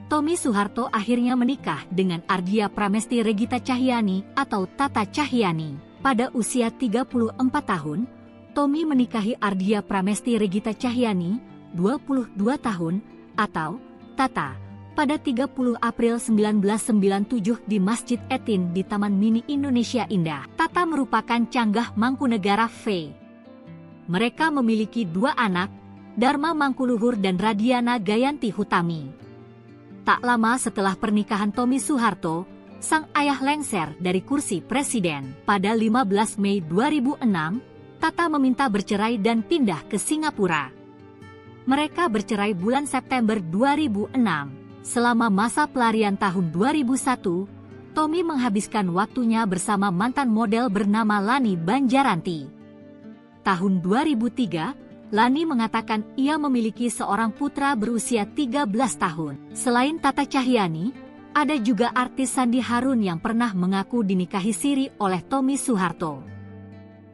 Tommy Soeharto akhirnya menikah dengan Ardia Pramesti Regita Cahyani atau Tata Cahyani. Pada usia 34 tahun, Tommy menikahi Ardia Pramesti Regita Cahyani, 22 tahun, atau Tata, pada 30 April 1997 di Masjid Etin di Taman Mini Indonesia Indah. Tata merupakan canggah Mangkunegara V. Mereka memiliki 2 anak, Dharma Mangkuluhur dan Radiana Gayanti Hutami. Tak lama setelah pernikahan Tommy Soeharto, sang ayah lengser dari kursi presiden. Pada 15 Mei 2006, Tata meminta bercerai dan pindah ke Singapura. Mereka bercerai bulan September 2006. Selama masa pelarian tahun 2001, Tommy menghabiskan waktunya bersama mantan model bernama Lani Banjaranti. Tahun 2003, Lani mengatakan ia memiliki seorang putra berusia 13 tahun. Selain Tata Cahyani, ada juga artis Sandi Harun yang pernah mengaku dinikahi siri oleh Tommy Soeharto.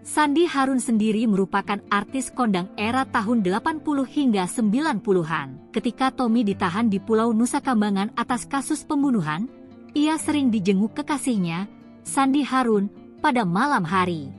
Sandi Harun sendiri merupakan artis kondang era tahun 80 hingga 90-an. Ketika Tommy ditahan di Pulau Nusa Kambangan atas kasus pembunuhan, ia sering dijenguk kekasihnya, Sandi Harun, pada malam hari.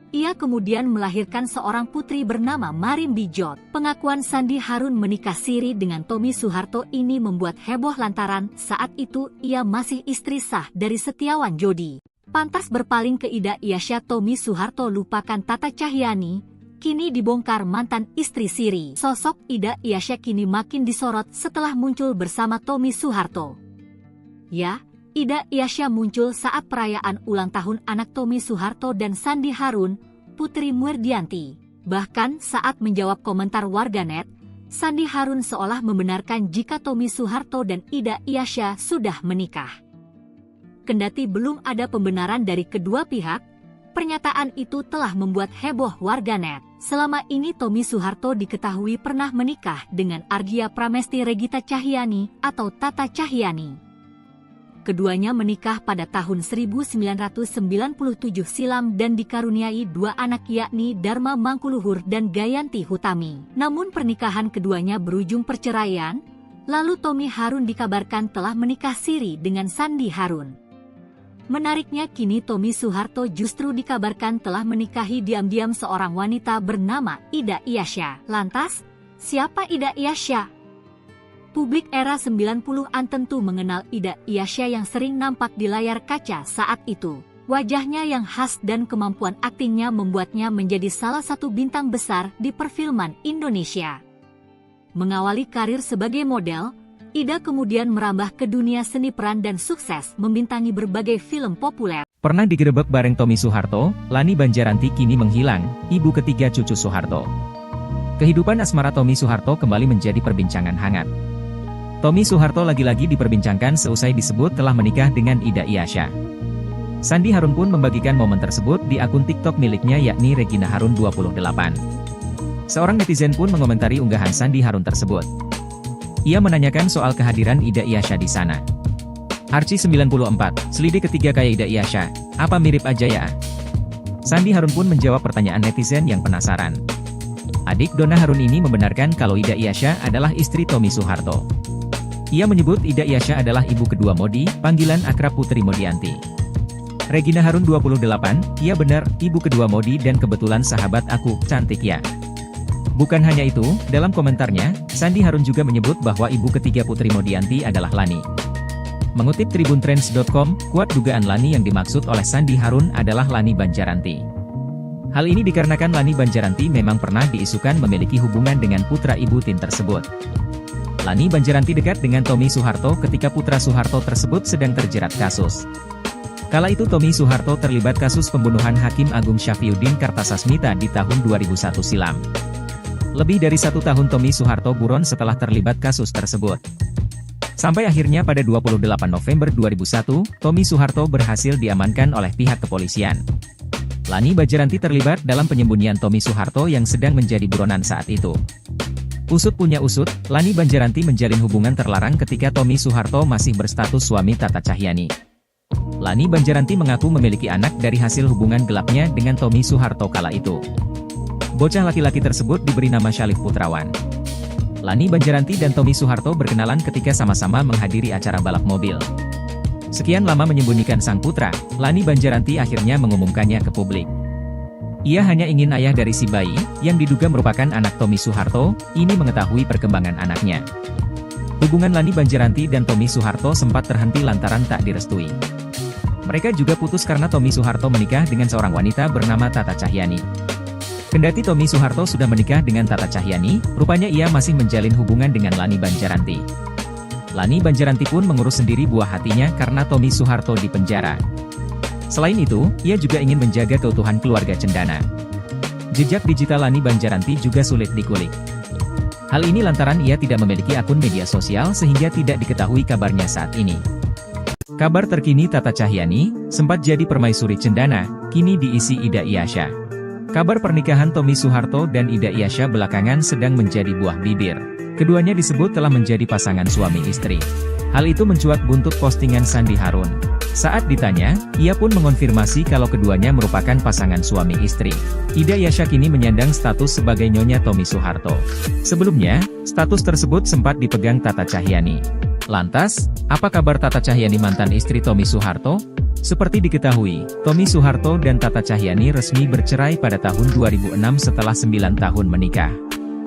Ia kemudian melahirkan seorang putri bernama Marim Bijot. Pengakuan Sandi Harun menikah siri dengan Tommy Soeharto ini membuat heboh lantaran saat itu ia masih istri sah dari Setiawan Jodi. Pantas berpaling ke Ida Iasya, Tommy Soeharto lupakan Tata Cahyani, kini dibongkar mantan istri siri. Sosok Ida Iasya kini makin disorot setelah muncul bersama Tommy Soeharto. Ya, Ida Iasya muncul saat perayaan ulang tahun anak Tommy Soeharto dan Sandi Harun, Putri Muerdianti. Bahkan saat menjawab komentar warganet, Sandi Harun seolah membenarkan jika Tommy Soeharto dan Ida Iasya sudah menikah. Kendati belum ada pembenaran dari kedua pihak, pernyataan itu telah membuat heboh warganet. Selama ini Tommy Soeharto diketahui pernah menikah dengan Ardia Pramesti Regita Cahyani atau Tata Cahyani. keduanya menikah pada tahun 1997 silam dan dikaruniai 2 anak yakni Dharma Mangkuluhur dan Gayanti Hutami. Namun pernikahan keduanya berujung perceraian, lalu Tommy Harun dikabarkan telah menikah siri dengan Sandi Harun. Menariknya kini Tommy Soeharto justru dikabarkan telah menikahi diam-diam seorang wanita bernama Ida Iyasya. Lantas, siapa Ida Iyasya? Publik era 90-an tentu mengenal Ida Iyasya yang sering nampak di layar kaca saat itu. Wajahnya yang khas dan kemampuan aktingnya membuatnya menjadi salah satu bintang besar di perfilman Indonesia. Mengawali karir sebagai model, Ida kemudian merambah ke dunia seni peran dan sukses membintangi berbagai film populer. Pernah digerebek bareng Tommy Soeharto, Lani Banjaranti kini menghilang, ibu ketiga cucu Soeharto. Kehidupan asmara Tommy Soeharto kembali menjadi perbincangan hangat. Tommy Soeharto lagi-lagi diperbincangkan seusai disebut telah menikah dengan Ida Iyasya. Sandi Harun pun membagikan momen tersebut di akun TikTok miliknya yakni Regina Harun 28. Seorang netizen pun mengomentari unggahan Sandi Harun tersebut. Ia menanyakan soal kehadiran Ida Iyasya di sana. Archie 94, selidik ketiga kayak Ida Iyasya, apa mirip aja ya? Sandi Harun pun menjawab pertanyaan netizen yang penasaran. Adik Donna Harun ini membenarkan kalau Ida Iyasya adalah istri Tommy Soeharto. Ia menyebut Ida Iyasya adalah ibu kedua Modi, panggilan akrab Putri Modianti. Regina Harun 28, iya benar, ibu kedua Modi dan kebetulan sahabat aku, cantik ya. Bukan hanya itu, dalam komentarnya, Sandi Harun juga menyebut bahwa ibu ketiga Putri Modianti adalah Lani. Mengutip tribuntrends.com, kuat dugaan Lani yang dimaksud oleh Sandi Harun adalah Lani Banjaranti. Hal ini dikarenakan Lani Banjaranti memang pernah diisukan memiliki hubungan dengan putra ibu Tin tersebut. Lani Banjaranti dekat dengan Tommy Soeharto ketika putra Soeharto tersebut sedang terjerat kasus. Kala itu Tommy Soeharto terlibat kasus pembunuhan Hakim Agung Syafriuddin Kartasasmita di tahun 2001 silam. Lebih dari 1 tahun Tommy Soeharto buron setelah terlibat kasus tersebut. Sampai akhirnya pada 28 November 2001, Tommy Soeharto berhasil diamankan oleh pihak kepolisian. Lani Banjaranti terlibat dalam penyembunyian Tommy Soeharto yang sedang menjadi buronan saat itu. Usut punya usut, Lani Banjaranti menjalin hubungan terlarang ketika Tommy Soeharto masih berstatus suami Tata Cahyani. Lani Banjaranti mengaku memiliki anak dari hasil hubungan gelapnya dengan Tommy Soeharto kala itu. Bocah laki-laki tersebut diberi nama Syalif Putrawan. Lani Banjaranti dan Tommy Soeharto berkenalan ketika sama-sama menghadiri acara balap mobil. Sekian lama menyembunyikan sang putra, Lani Banjaranti akhirnya mengumumkannya ke publik. Ia hanya ingin ayah dari si bayi, yang diduga merupakan anak Tommy Soeharto, ini mengetahui perkembangan anaknya. Hubungan Lani Banjaranti dan Tommy Soeharto sempat terhenti lantaran tak direstui. Mereka juga putus karena Tommy Soeharto menikah dengan seorang wanita bernama Tata Cahyani. Kendati Tommy Soeharto sudah menikah dengan Tata Cahyani, rupanya ia masih menjalin hubungan dengan Lani Banjaranti. Lani Banjaranti pun mengurus sendiri buah hatinya karena Tommy Soeharto di penjara. Selain itu, ia juga ingin menjaga keutuhan keluarga cendana. Jejak digital Lani Banjaranti juga sulit dikulik. Hal ini lantaran ia tidak memiliki akun media sosial sehingga tidak diketahui kabarnya saat ini. Kabar terkini Tata Cahyani, sempat jadi permaisuri cendana, kini diisi Ida Iyasya. Kabar pernikahan Tommy Soeharto dan Ida Iyasya belakangan sedang menjadi buah bibir. Keduanya disebut telah menjadi pasangan suami istri. Hal itu mencuat buntut postingan Sandi Harun. Saat ditanya, ia pun mengonfirmasi kalau keduanya merupakan pasangan suami istri. Ida Iyasya kini menyandang status sebagai nyonya Tommy Soeharto. Sebelumnya, status tersebut sempat dipegang Tata Cahyani. Lantas, apa kabar Tata Cahyani mantan istri Tommy Soeharto? Seperti diketahui, Tommy Soeharto dan Tata Cahyani resmi bercerai pada tahun 2006 setelah 9 tahun menikah.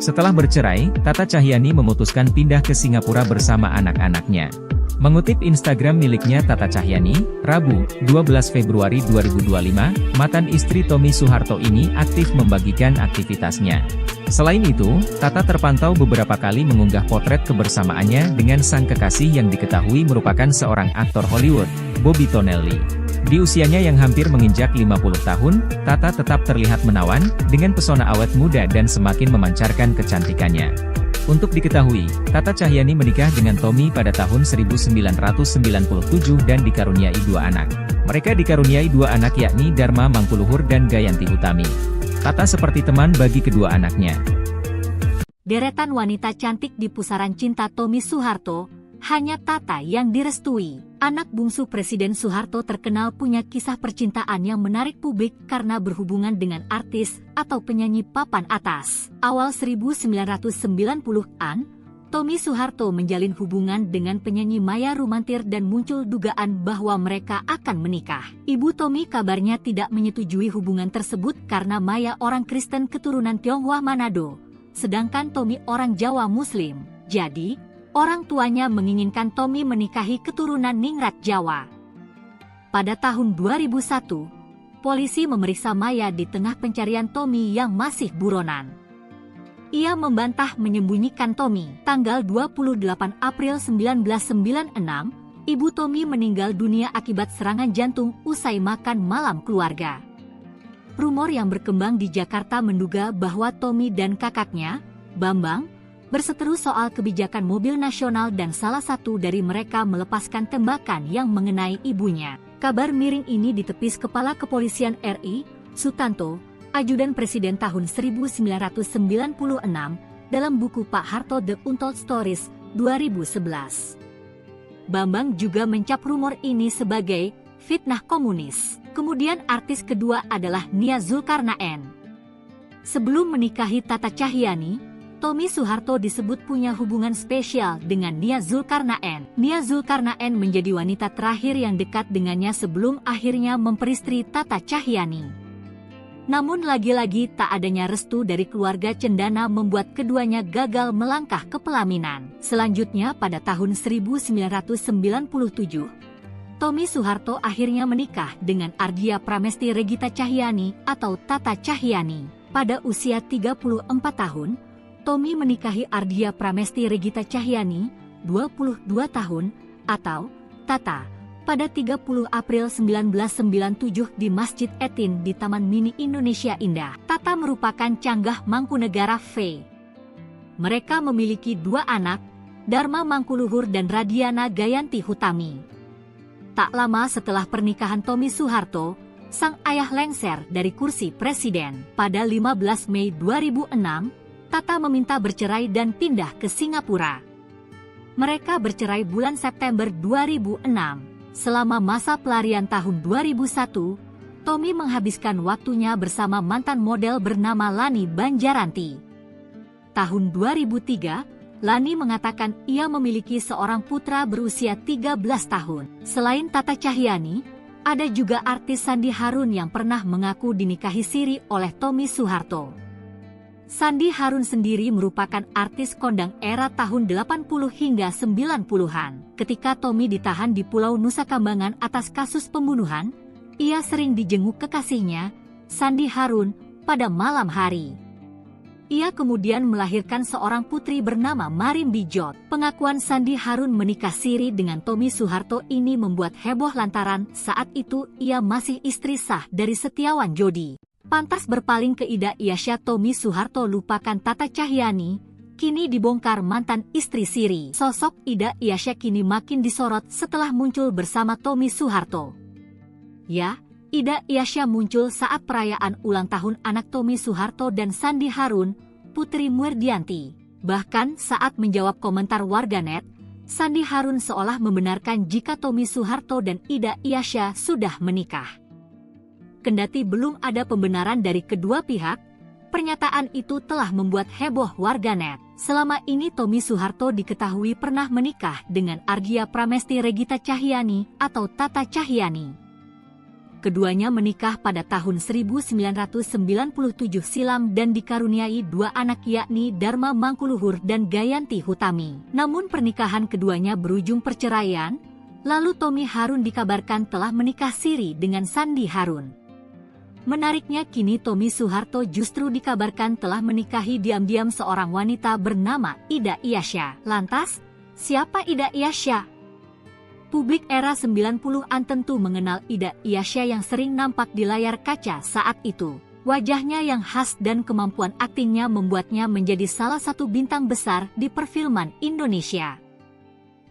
Setelah bercerai, Tata Cahyani memutuskan pindah ke Singapura bersama anak-anaknya. Mengutip Instagram miliknya Tata Cahyani, Rabu, 12 Februari 2025, mantan istri Tommy Soeharto ini aktif membagikan aktivitasnya. Selain itu, Tata terpantau beberapa kali mengunggah potret kebersamaannya dengan sang kekasih yang diketahui merupakan seorang aktor Hollywood, Bobby Tonelli. Di usianya yang hampir menginjak 50 tahun, Tata tetap terlihat menawan, dengan pesona awet muda dan semakin memancarkan kecantikannya. Untuk diketahui, Tata Cahyani menikah dengan Tommy pada tahun 1997 dan dikaruniai 2 anak. Mereka dikaruniai 2 anak yakni Dharma Mangkuluhur dan Gayanti Hutami. Tata seperti teman bagi kedua anaknya. Deretan wanita cantik di pusaran cinta Tommy Soeharto, hanya Tata yang direstui. Anak bungsu Presiden Soeharto terkenal punya kisah percintaan yang menarik publik karena berhubungan dengan artis atau penyanyi papan atas. Awal 1990-an, Tommy Soeharto menjalin hubungan dengan penyanyi Maya Rumantir dan muncul dugaan bahwa mereka akan menikah. Ibu Tommy kabarnya tidak menyetujui hubungan tersebut karena Maya orang Kristen keturunan Tionghoa Manado, sedangkan Tommy orang Jawa Muslim. Jadi, orang tuanya menginginkan Tommy menikahi keturunan Ningrat Jawa. Pada tahun 2001, polisi memeriksa Maya di tengah pencarian Tommy yang masih buronan. Ia membantah menyembunyikan Tommy. Tanggal 28 April 1996, ibu Tommy meninggal dunia akibat serangan jantung usai makan malam keluarga. Rumor yang berkembang di Jakarta menduga bahwa Tommy dan kakaknya, Bambang, berseteru soal kebijakan mobil nasional dan salah satu dari mereka melepaskan tembakan yang mengenai ibunya. Kabar miring ini ditepis Kepala Kepolisian RI, Sutanto, Ajudan Presiden tahun 1996, dalam buku Pak Harto The Untold Stories, 2011. Bambang juga mencap rumor ini sebagai fitnah komunis. Kemudian artis kedua adalah Nia Zulkarnaen. Sebelum menikahi Tata Cahyani, Tommy Soeharto disebut punya hubungan spesial dengan Nia Zulkarnaen. Nia Zulkarnaen menjadi wanita terakhir yang dekat dengannya sebelum akhirnya memperistri Tata Cahyani. Namun lagi-lagi tak adanya restu dari keluarga cendana membuat keduanya gagal melangkah ke pelaminan. Selanjutnya pada tahun 1997, Tommy Soeharto akhirnya menikah dengan Ardia Pramesti Regita Cahyani atau Tata Cahyani. Pada usia 34 tahun, Tommy menikahi Ardia Pramesti Regita Cahyani, 22 tahun, atau Tata, pada 30 April 1997 di Masjid Etin di Taman Mini Indonesia Indah. Tata merupakan canggah Mangkunegara V. Mereka memiliki dua anak, Dharma Mangkuluhur dan Radiana Gayanti Hutami. Tak lama setelah pernikahan Tommy Soeharto, sang ayah lengser dari kursi presiden. Pada 15 Mei 2006, Tata meminta bercerai dan pindah ke Singapura. Mereka bercerai bulan September 2006. Selama masa pelarian tahun 2001, Tommy menghabiskan waktunya bersama mantan model bernama Lani Banjaranti. Tahun 2003, Lani mengatakan ia memiliki seorang putra berusia 13 tahun. Selain Tata Cahyani, ada juga artis Sandi Harun yang pernah mengaku dinikahi siri oleh Tommy Soeharto. Sandi Harun sendiri merupakan artis kondang era tahun 80 hingga 90-an. Ketika Tommy ditahan di Pulau Nusa Kambangan atas kasus pembunuhan, ia sering dijenguk kekasihnya, Sandi Harun, pada malam hari. Ia kemudian melahirkan seorang putri bernama Marim Bijot. Pengakuan Sandi Harun menikah siri dengan Tommy Soeharto ini membuat heboh lantaran saat itu ia masih istri sah dari Setiawan Jodi. Pantas berpaling ke Ida Iasya, Tommy Soeharto lupakan Tata Cahyani, kini dibongkar mantan istri siri. Sosok Ida Iasya kini makin disorot setelah muncul bersama Tommy Soeharto. Ya, Ida Iasya muncul saat perayaan ulang tahun anak Tommy Soeharto dan Sandi Harun, Putri Muerdianti. Bahkan saat menjawab komentar warganet, Sandi Harun seolah membenarkan jika Tommy Soeharto dan Ida Iasya sudah menikah. Kendati belum ada pembenaran dari kedua pihak, pernyataan itu telah membuat heboh warganet. Selama ini Tommy Soeharto diketahui pernah menikah dengan Ardia Pramesti Regita Cahyani atau Tata Cahyani. Keduanya menikah pada tahun 1997 silam dan dikaruniai dua anak yakni Dharma Mangkuluhur dan Gayanti Hutami. Namun pernikahan keduanya berujung perceraian, lalu Tommy Harun dikabarkan telah menikah siri dengan Sandi Harun. Menariknya kini Tommy Soeharto justru dikabarkan telah menikahi diam-diam seorang wanita bernama Ida Iasya. Lantas, siapa Ida Iasya? Publik era 90-an tentu mengenal Ida Iasya yang sering nampak di layar kaca saat itu. Wajahnya yang khas dan kemampuan aktingnya membuatnya menjadi salah satu bintang besar di perfilman Indonesia.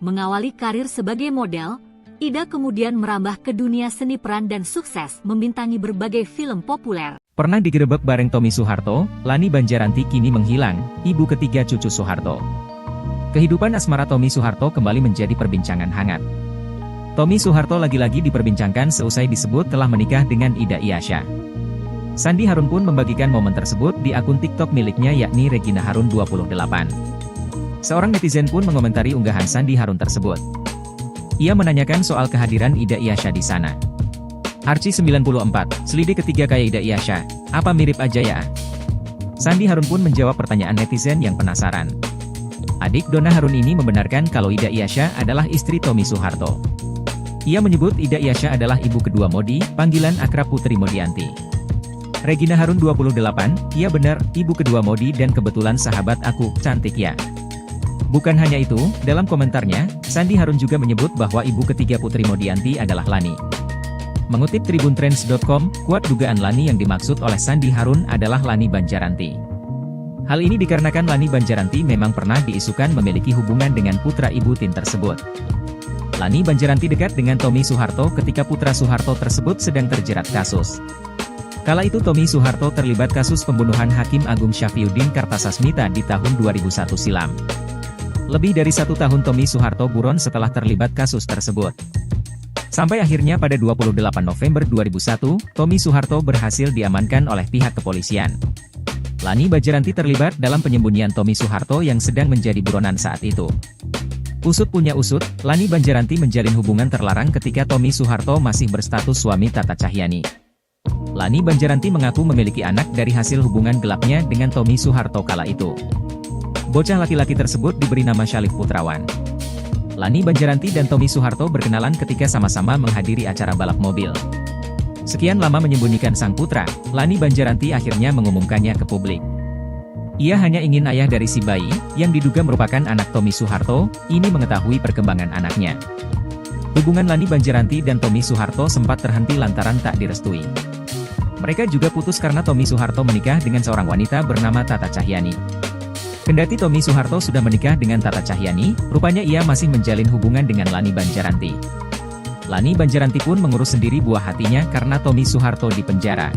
Mengawali karir sebagai model, Ida kemudian merambah ke dunia seni peran dan sukses membintangi berbagai film populer. Pernah digerebek bareng Tommy Soeharto, Lani Banjaranti kini menghilang, ibu ketiga cucu Soeharto. Kehidupan asmara Tommy Soeharto kembali menjadi perbincangan hangat. Tommy Soeharto lagi-lagi diperbincangkan seusai disebut telah menikah dengan Ida Iyasya. Sandi Harun pun membagikan momen tersebut di akun TikTok miliknya yakni Regina Harun 28. Seorang netizen pun mengomentari unggahan Sandi Harun tersebut. Ia menanyakan soal kehadiran Ida Iyasya di sana. Archie 94, selidik ketiga kayak Ida Iyasya, apa mirip aja ya? Sandi Harun pun menjawab pertanyaan netizen yang penasaran. Adik Donna Harun ini membenarkan kalau Ida Iyasya adalah istri Tommy Soeharto. Ia menyebut Ida Iyasya adalah ibu kedua Modi, panggilan akrab Putri Modianti. Regina Harun 28, iya benar, ibu kedua Modi dan kebetulan sahabat aku, cantik ya. Bukan hanya itu, dalam komentarnya, Sandi Harun juga menyebut bahwa ibu ketiga Putri Modianti adalah Lani. Mengutip tribuntrends.com, kuat dugaan Lani yang dimaksud oleh Sandi Harun adalah Lani Banjaranti. Hal ini dikarenakan Lani Banjaranti memang pernah diisukan memiliki hubungan dengan putra ibu Tin tersebut. Lani Banjaranti dekat dengan Tommy Soeharto ketika putra Soeharto tersebut sedang terjerat kasus. Kala itu Tommy Soeharto terlibat kasus pembunuhan Hakim Agung Syafriuddin Kartasasmita di tahun 2001 silam. Lebih dari 1 tahun Tommy Soeharto buron setelah terlibat kasus tersebut. Sampai akhirnya pada 28 November 2001, Tommy Soeharto berhasil diamankan oleh pihak kepolisian. Lani Banjaranti terlibat dalam penyembunyian Tommy Soeharto yang sedang menjadi buronan saat itu. Usut punya usut, Lani Banjaranti menjalin hubungan terlarang ketika Tommy Soeharto masih berstatus suami Tata Cahyani. Lani Banjaranti mengaku memiliki anak dari hasil hubungan gelapnya dengan Tommy Soeharto kala itu. Bocah laki-laki tersebut diberi nama Syalif Putrawan. Lani Banjaranti dan Tommy Soeharto berkenalan ketika sama-sama menghadiri acara balap mobil. Sekian lama menyembunyikan sang putra, Lani Banjaranti akhirnya mengumumkannya ke publik. Ia hanya ingin ayah dari si bayi, yang diduga merupakan anak Tommy Soeharto, ini mengetahui perkembangan anaknya. Hubungan Lani Banjaranti dan Tommy Soeharto sempat terhenti lantaran tak direstui. Mereka juga putus karena Tommy Soeharto menikah dengan seorang wanita bernama Tata Cahyani. Kendati Tommy Soeharto sudah menikah dengan Tata Cahyani, rupanya ia masih menjalin hubungan dengan Lani Banjaranti. Lani Banjaranti pun mengurus sendiri buah hatinya karena Tommy Soeharto di penjara.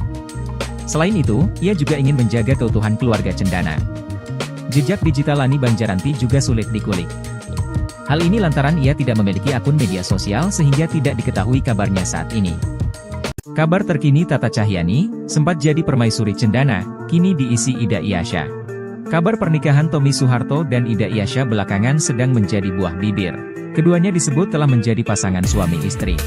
Selain itu, ia juga ingin menjaga keutuhan keluarga cendana. Jejak digital Lani Banjaranti juga sulit dikulik. Hal ini lantaran ia tidak memiliki akun media sosial sehingga tidak diketahui kabarnya saat ini. Kabar terkini Tata Cahyani, sempat jadi permaisuri cendana, kini diisi Ida Iyasya. Kabar pernikahan Tommy Soeharto dan Ida Iyasya belakangan sedang menjadi buah bibir. Keduanya disebut telah menjadi pasangan suami istri.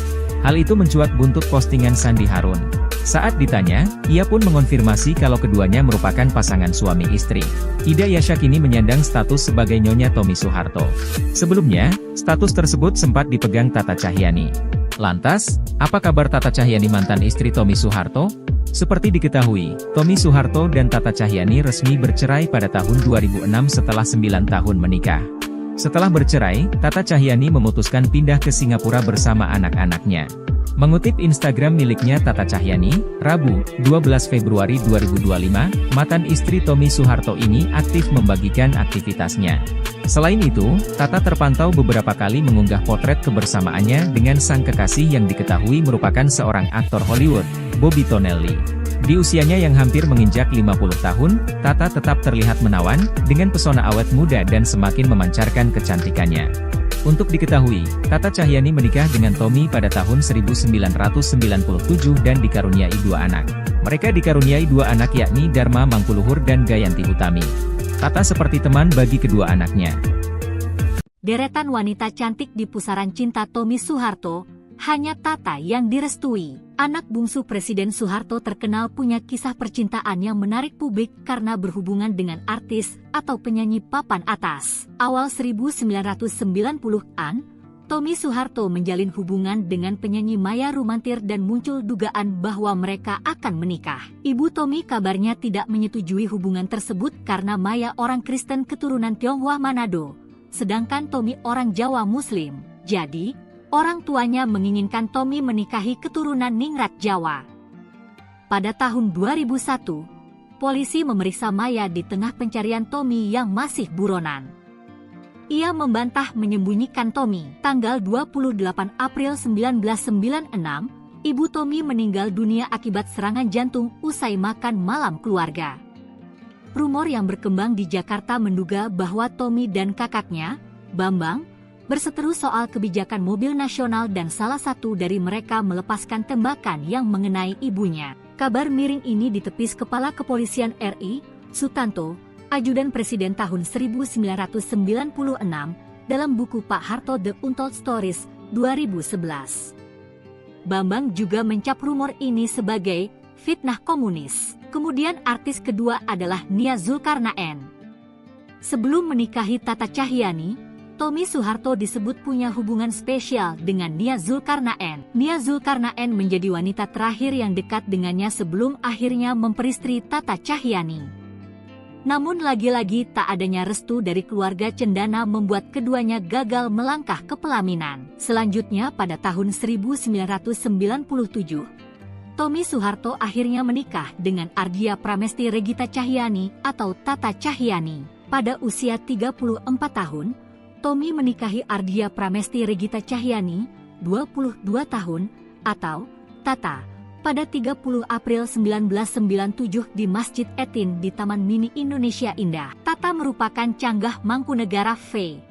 Hal itu mencuat buntut postingan Sandi Harun. Saat ditanya, ia pun mengonfirmasi kalau keduanya merupakan pasangan suami istri. Ida Iyasya kini menyandang status sebagai Nyonya Tommy Soeharto. Sebelumnya, status tersebut sempat dipegang Tata Cahyani. Lantas, apa kabar Tata Cahyani mantan istri Tommy Soeharto? Seperti diketahui, Tommy Soeharto dan Tata Cahyani resmi bercerai pada tahun 2006 setelah 9 tahun menikah. Setelah bercerai, Tata Cahyani memutuskan pindah ke Singapura bersama anak-anaknya. Mengutip Instagram miliknya Tata Cahyani, Rabu, 12 Februari 2025, mantan istri Tommy Soeharto ini aktif membagikan aktivitasnya. Selain itu, Tata terpantau beberapa kali mengunggah potret kebersamaannya dengan sang kekasih yang diketahui merupakan seorang aktor Hollywood, Bobby Tonelli. Di usianya yang hampir menginjak 50 tahun, Tata tetap terlihat menawan, dengan pesona awet muda dan semakin memancarkan kecantikannya. Untuk diketahui, Tata Cahyani menikah dengan Tommy pada tahun 1997 dan dikaruniai 2 anak. Mereka dikaruniai 2 anak yakni Dharma Mangkuluhur dan Gayanti Utami. Tata seperti teman bagi kedua anaknya. Deretan wanita cantik di pusaran cinta Tommy Soeharto, hanya Tata yang direstui. Anak bungsu Presiden Soeharto terkenal punya kisah percintaan yang menarik publik karena berhubungan dengan artis atau penyanyi papan atas. Awal 1990-an, Tommy Soeharto menjalin hubungan dengan penyanyi Maya Rumantir dan muncul dugaan bahwa mereka akan menikah. Ibu Tommy kabarnya tidak menyetujui hubungan tersebut karena Maya orang Kristen keturunan Tionghoa Manado, sedangkan Tommy orang Jawa Muslim. Jadi, orang tuanya menginginkan Tommy menikahi keturunan Ningrat Jawa. Pada tahun 2001, polisi memeriksa Maya di tengah pencarian Tommy yang masih buronan. Ia membantah menyembunyikan Tommy. Tanggal 28 April 1996, ibu Tommy meninggal dunia akibat serangan jantung usai makan malam keluarga. Rumor yang berkembang di Jakarta menduga bahwa Tommy dan kakaknya, Bambang, berseteru soal kebijakan mobil nasional dan salah satu dari mereka melepaskan tembakan yang mengenai ibunya. Kabar miring ini ditepis Kepala Kepolisian RI, Sutanto, Ajudan Presiden tahun 1996, dalam buku Pak Harto The Untold Stories, 2011. Bambang juga mencap rumor ini sebagai fitnah komunis. Kemudian artis kedua adalah Nia Zulkarnaen. Sebelum menikahi Tata Cahyani, Tommy Soeharto disebut punya hubungan spesial dengan Nia Zulkarnaen. Nia Zulkarnaen menjadi wanita terakhir yang dekat dengannya sebelum akhirnya memperistri Tata Cahyani. Namun lagi-lagi tak adanya restu dari keluarga cendana membuat keduanya gagal melangkah ke pelaminan. Selanjutnya pada tahun 1997, Tommy Soeharto akhirnya menikah dengan Ardia Pramesti Regita Cahyani atau Tata Cahyani. Pada usia 34 tahun, Tommy menikahi Ardia Pramesti Regita Cahyani, 22 tahun, atau Tata, pada 30 April 1997 di Masjid Etin di Taman Mini Indonesia Indah. Tata merupakan canggah Mangkunegara V.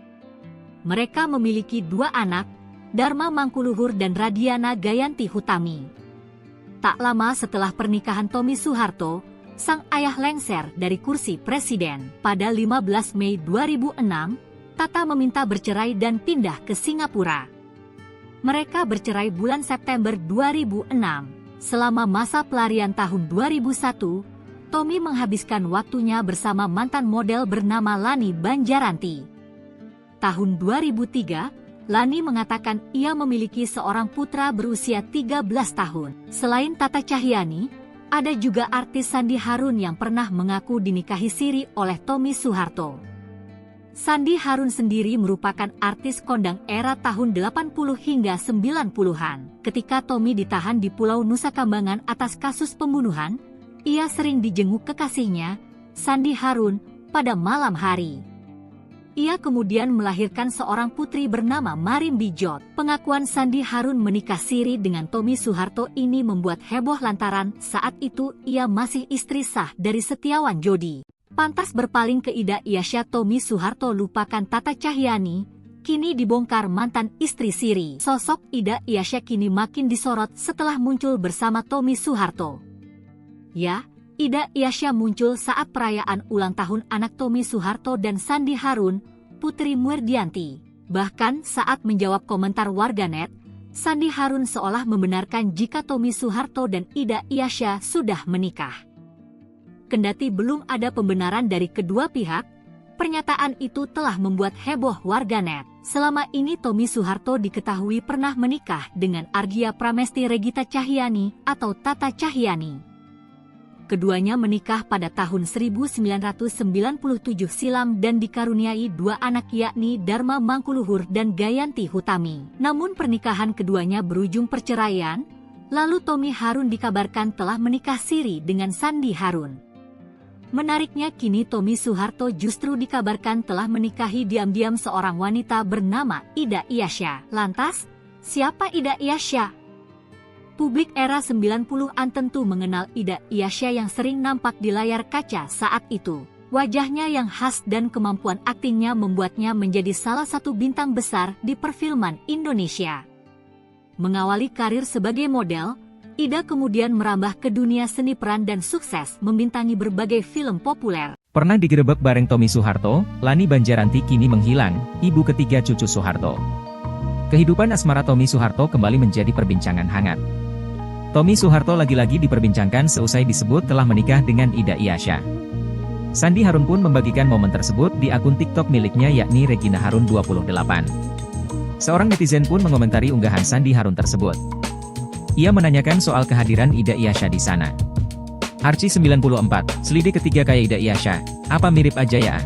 Mereka memiliki dua anak, Dharma Mangkuluhur dan Radiana Gayanti Hutami. Tak lama setelah pernikahan Tommy Soeharto, sang ayah lengser dari kursi presiden. Pada 15 Mei 2006, Tata meminta bercerai dan pindah ke Singapura. Mereka bercerai bulan September 2006. Selama masa pelarian tahun 2001, Tommy menghabiskan waktunya bersama mantan model bernama Lani Banjaranti. Tahun 2003, Lani mengatakan ia memiliki seorang putra berusia 13 tahun. Selain Tata Cahyani, ada juga artis Sandi Harun yang pernah mengaku dinikahi siri oleh Tommy Soeharto. Sandi Harun sendiri merupakan artis kondang era tahun 80 hingga 90-an. Ketika Tommy ditahan di Pulau Nusa Kambangan atas kasus pembunuhan, ia sering dijenguk kekasihnya, Sandi Harun, pada malam hari. Ia kemudian melahirkan seorang putri bernama Marin Bijot. Pengakuan Sandi Harun menikah siri dengan Tommy Soeharto ini membuat heboh lantaran saat itu ia masih istri sah dari Setiawan Jodi. Pantas berpaling ke Ida Iasya, Tommy Soeharto lupakan Tata Cahyani, kini dibongkar mantan istri siri. Sosok Ida Iasya kini makin disorot setelah muncul bersama Tommy Soeharto. Ya, Ida Iasya muncul saat perayaan ulang tahun anak Tommy Soeharto dan Sandi Harun, Putri Murdianti. Bahkan saat menjawab komentar warganet, Sandi Harun seolah membenarkan jika Tommy Soeharto dan Ida Iasya sudah menikah. Kendati belum ada pembenaran dari kedua pihak, pernyataan itu telah membuat heboh warganet. Selama ini Tommy Soeharto diketahui pernah menikah dengan Ardia Pramesti Regita Cahyani atau Tata Cahyani. Keduanya menikah pada tahun 1997 silam dan dikaruniai dua anak yakni Dharma Mangkuluhur dan Gayanti Hutami. Namun pernikahan keduanya berujung perceraian, lalu Tommy Harun dikabarkan telah menikah siri dengan Sandi Harun. Menariknya kini Tommy Soeharto justru dikabarkan telah menikahi diam-diam seorang wanita bernama Ida Iasya. Lantas, siapa Ida Iasya? Publik era 90-an tentu mengenal Ida Iasya yang sering nampak di layar kaca saat itu. Wajahnya yang khas dan kemampuan aktingnya membuatnya menjadi salah satu bintang besar di perfilman Indonesia. Mengawali karir sebagai model, Ida kemudian merambah ke dunia seni peran dan sukses membintangi berbagai film populer. Pernah digerebek bareng Tommy Soeharto, Lani Banjaranti kini menghilang, ibu ketiga cucu Soeharto. Kehidupan asmara Tommy Soeharto kembali menjadi perbincangan hangat. Tommy Soeharto lagi-lagi diperbincangkan seusai disebut telah menikah dengan Ida Iasya. Sandi Harun pun membagikan momen tersebut di akun TikTok miliknya yakni Regina Harun 28. Seorang netizen pun mengomentari unggahan Sandi Harun tersebut. Ia menanyakan soal kehadiran Ida Iasya di sana. Arci 94, selidik ketiga kayak Ida Iasya, apa mirip aja ya?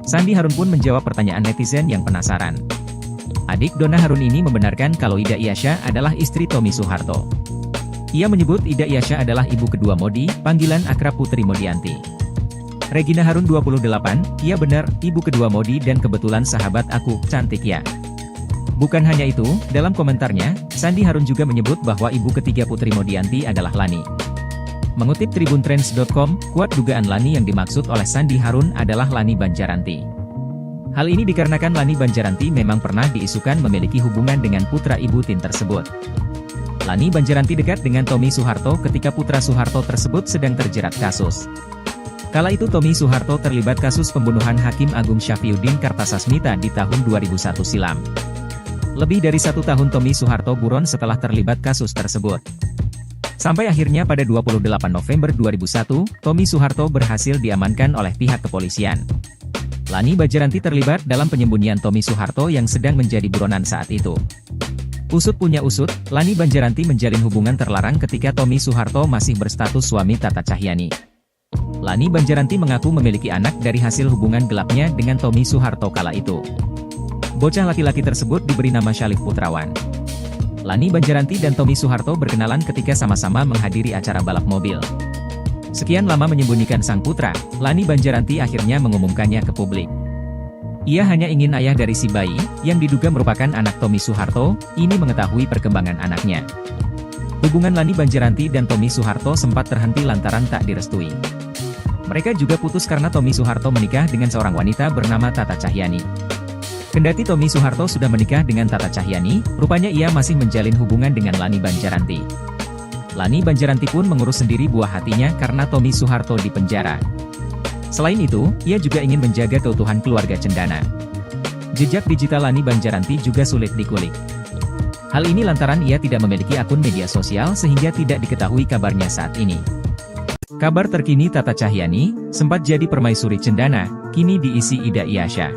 Sandi Harun pun menjawab pertanyaan netizen yang penasaran. Adik Donna Harun ini membenarkan kalau Ida Iasya adalah istri Tommy Soeharto. Ia menyebut Ida Iasya adalah ibu kedua Modi, panggilan akrab Putri Modianti. Regina Harun 28, iya benar, ibu kedua Modi dan kebetulan sahabat aku, cantik ya. Bukan hanya itu, dalam komentarnya, Sandi Harun juga menyebut bahwa ibu ketiga Putri Modianti adalah Lani. Mengutip tribuntrends.com, kuat dugaan Lani yang dimaksud oleh Sandi Harun adalah Lani Banjaranti. Hal ini dikarenakan Lani Banjaranti memang pernah diisukan memiliki hubungan dengan putra ibu Tin tersebut. Lani Banjaranti dekat dengan Tommy Soeharto ketika putra Soeharto tersebut sedang terjerat kasus. Kala itu Tommy Soeharto terlibat kasus pembunuhan Hakim Agung Syafriuddin Kartasasmita di tahun 2001 silam. Lebih dari 1 tahun Tommy Soeharto buron setelah terlibat kasus tersebut. Sampai akhirnya pada 28 November 2001, Tommy Soeharto berhasil diamankan oleh pihak kepolisian. Lani Banjaranti terlibat dalam penyembunyian Tommy Soeharto yang sedang menjadi buronan saat itu. Usut punya usut, Lani Banjaranti menjalin hubungan terlarang ketika Tommy Soeharto masih berstatus suami Tata Cahyani. Lani Banjaranti mengaku memiliki anak dari hasil hubungan gelapnya dengan Tommy Soeharto kala itu. Bocah laki-laki tersebut diberi nama Syalif Putrawan. Lani Banjaranti dan Tommy Soeharto berkenalan ketika sama-sama menghadiri acara balap mobil. Sekian lama menyembunyikan sang putra, Lani Banjaranti akhirnya mengumumkannya ke publik. Ia hanya ingin ayah dari si bayi, yang diduga merupakan anak Tommy Soeharto, ini mengetahui perkembangan anaknya. Hubungan Lani Banjaranti dan Tommy Soeharto sempat terhenti lantaran tak direstui. Mereka juga putus karena Tommy Soeharto menikah dengan seorang wanita bernama Tata Cahyani. Kendati Tommy Soeharto sudah menikah dengan Tata Cahyani, rupanya ia masih menjalin hubungan dengan Lani Banjaranti. Lani Banjaranti pun mengurus sendiri buah hatinya karena Tommy Soeharto di penjara. Selain itu, ia juga ingin menjaga keutuhan keluarga cendana. Jejak digital Lani Banjaranti juga sulit dikulik. Hal ini lantaran ia tidak memiliki akun media sosial sehingga tidak diketahui kabarnya saat ini. Kabar terkini Tata Cahyani, sempat jadi permaisuri cendana, kini diisi Ida Iyasya.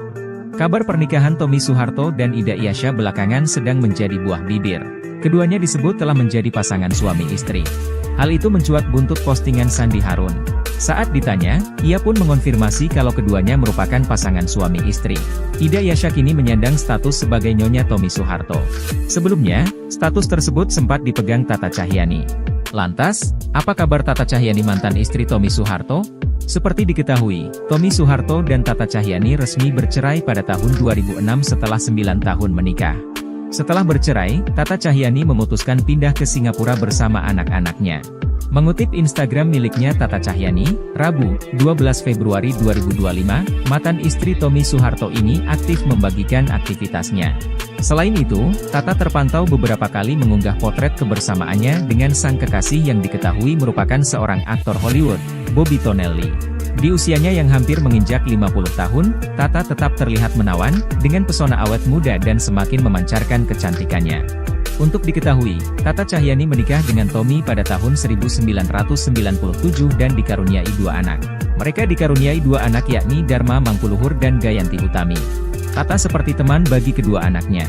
Kabar pernikahan Tommy Soeharto dan Ida Iyasya belakangan sedang menjadi buah bibir. Keduanya disebut telah menjadi pasangan suami istri. Hal itu mencuat buntut postingan Sandi Harun. Saat ditanya, ia pun mengonfirmasi kalau keduanya merupakan pasangan suami istri. Ida Iyasya kini menyandang status sebagai Nyonya Tommy Soeharto. Sebelumnya, status tersebut sempat dipegang Tata Cahyani. Lantas, apa kabar Tata Cahyani mantan istri Tommy Soeharto? Seperti diketahui, Tommy Soeharto dan Tata Cahyani resmi bercerai pada tahun 2006 setelah 9 tahun menikah. Setelah bercerai, Tata Cahyani memutuskan pindah ke Singapura bersama anak-anaknya. Mengutip Instagram miliknya Tata Cahyani, Rabu, 12 Februari 2025, mantan istri Tommy Soeharto ini aktif membagikan aktivitasnya. Selain itu, Tata terpantau beberapa kali mengunggah potret kebersamaannya dengan sang kekasih yang diketahui merupakan seorang aktor Hollywood, Bobby Tonelli. Di usianya yang hampir menginjak 50 tahun, Tata tetap terlihat menawan, dengan pesona awet muda dan semakin memancarkan kecantikannya. Untuk diketahui, Tata Cahyani menikah dengan Tommy pada tahun 1997 dan dikaruniai 2 anak. Mereka dikaruniai 2 anak yakni Dharma Mangkuluhur dan Gayanti Utami. Tata seperti teman bagi kedua anaknya.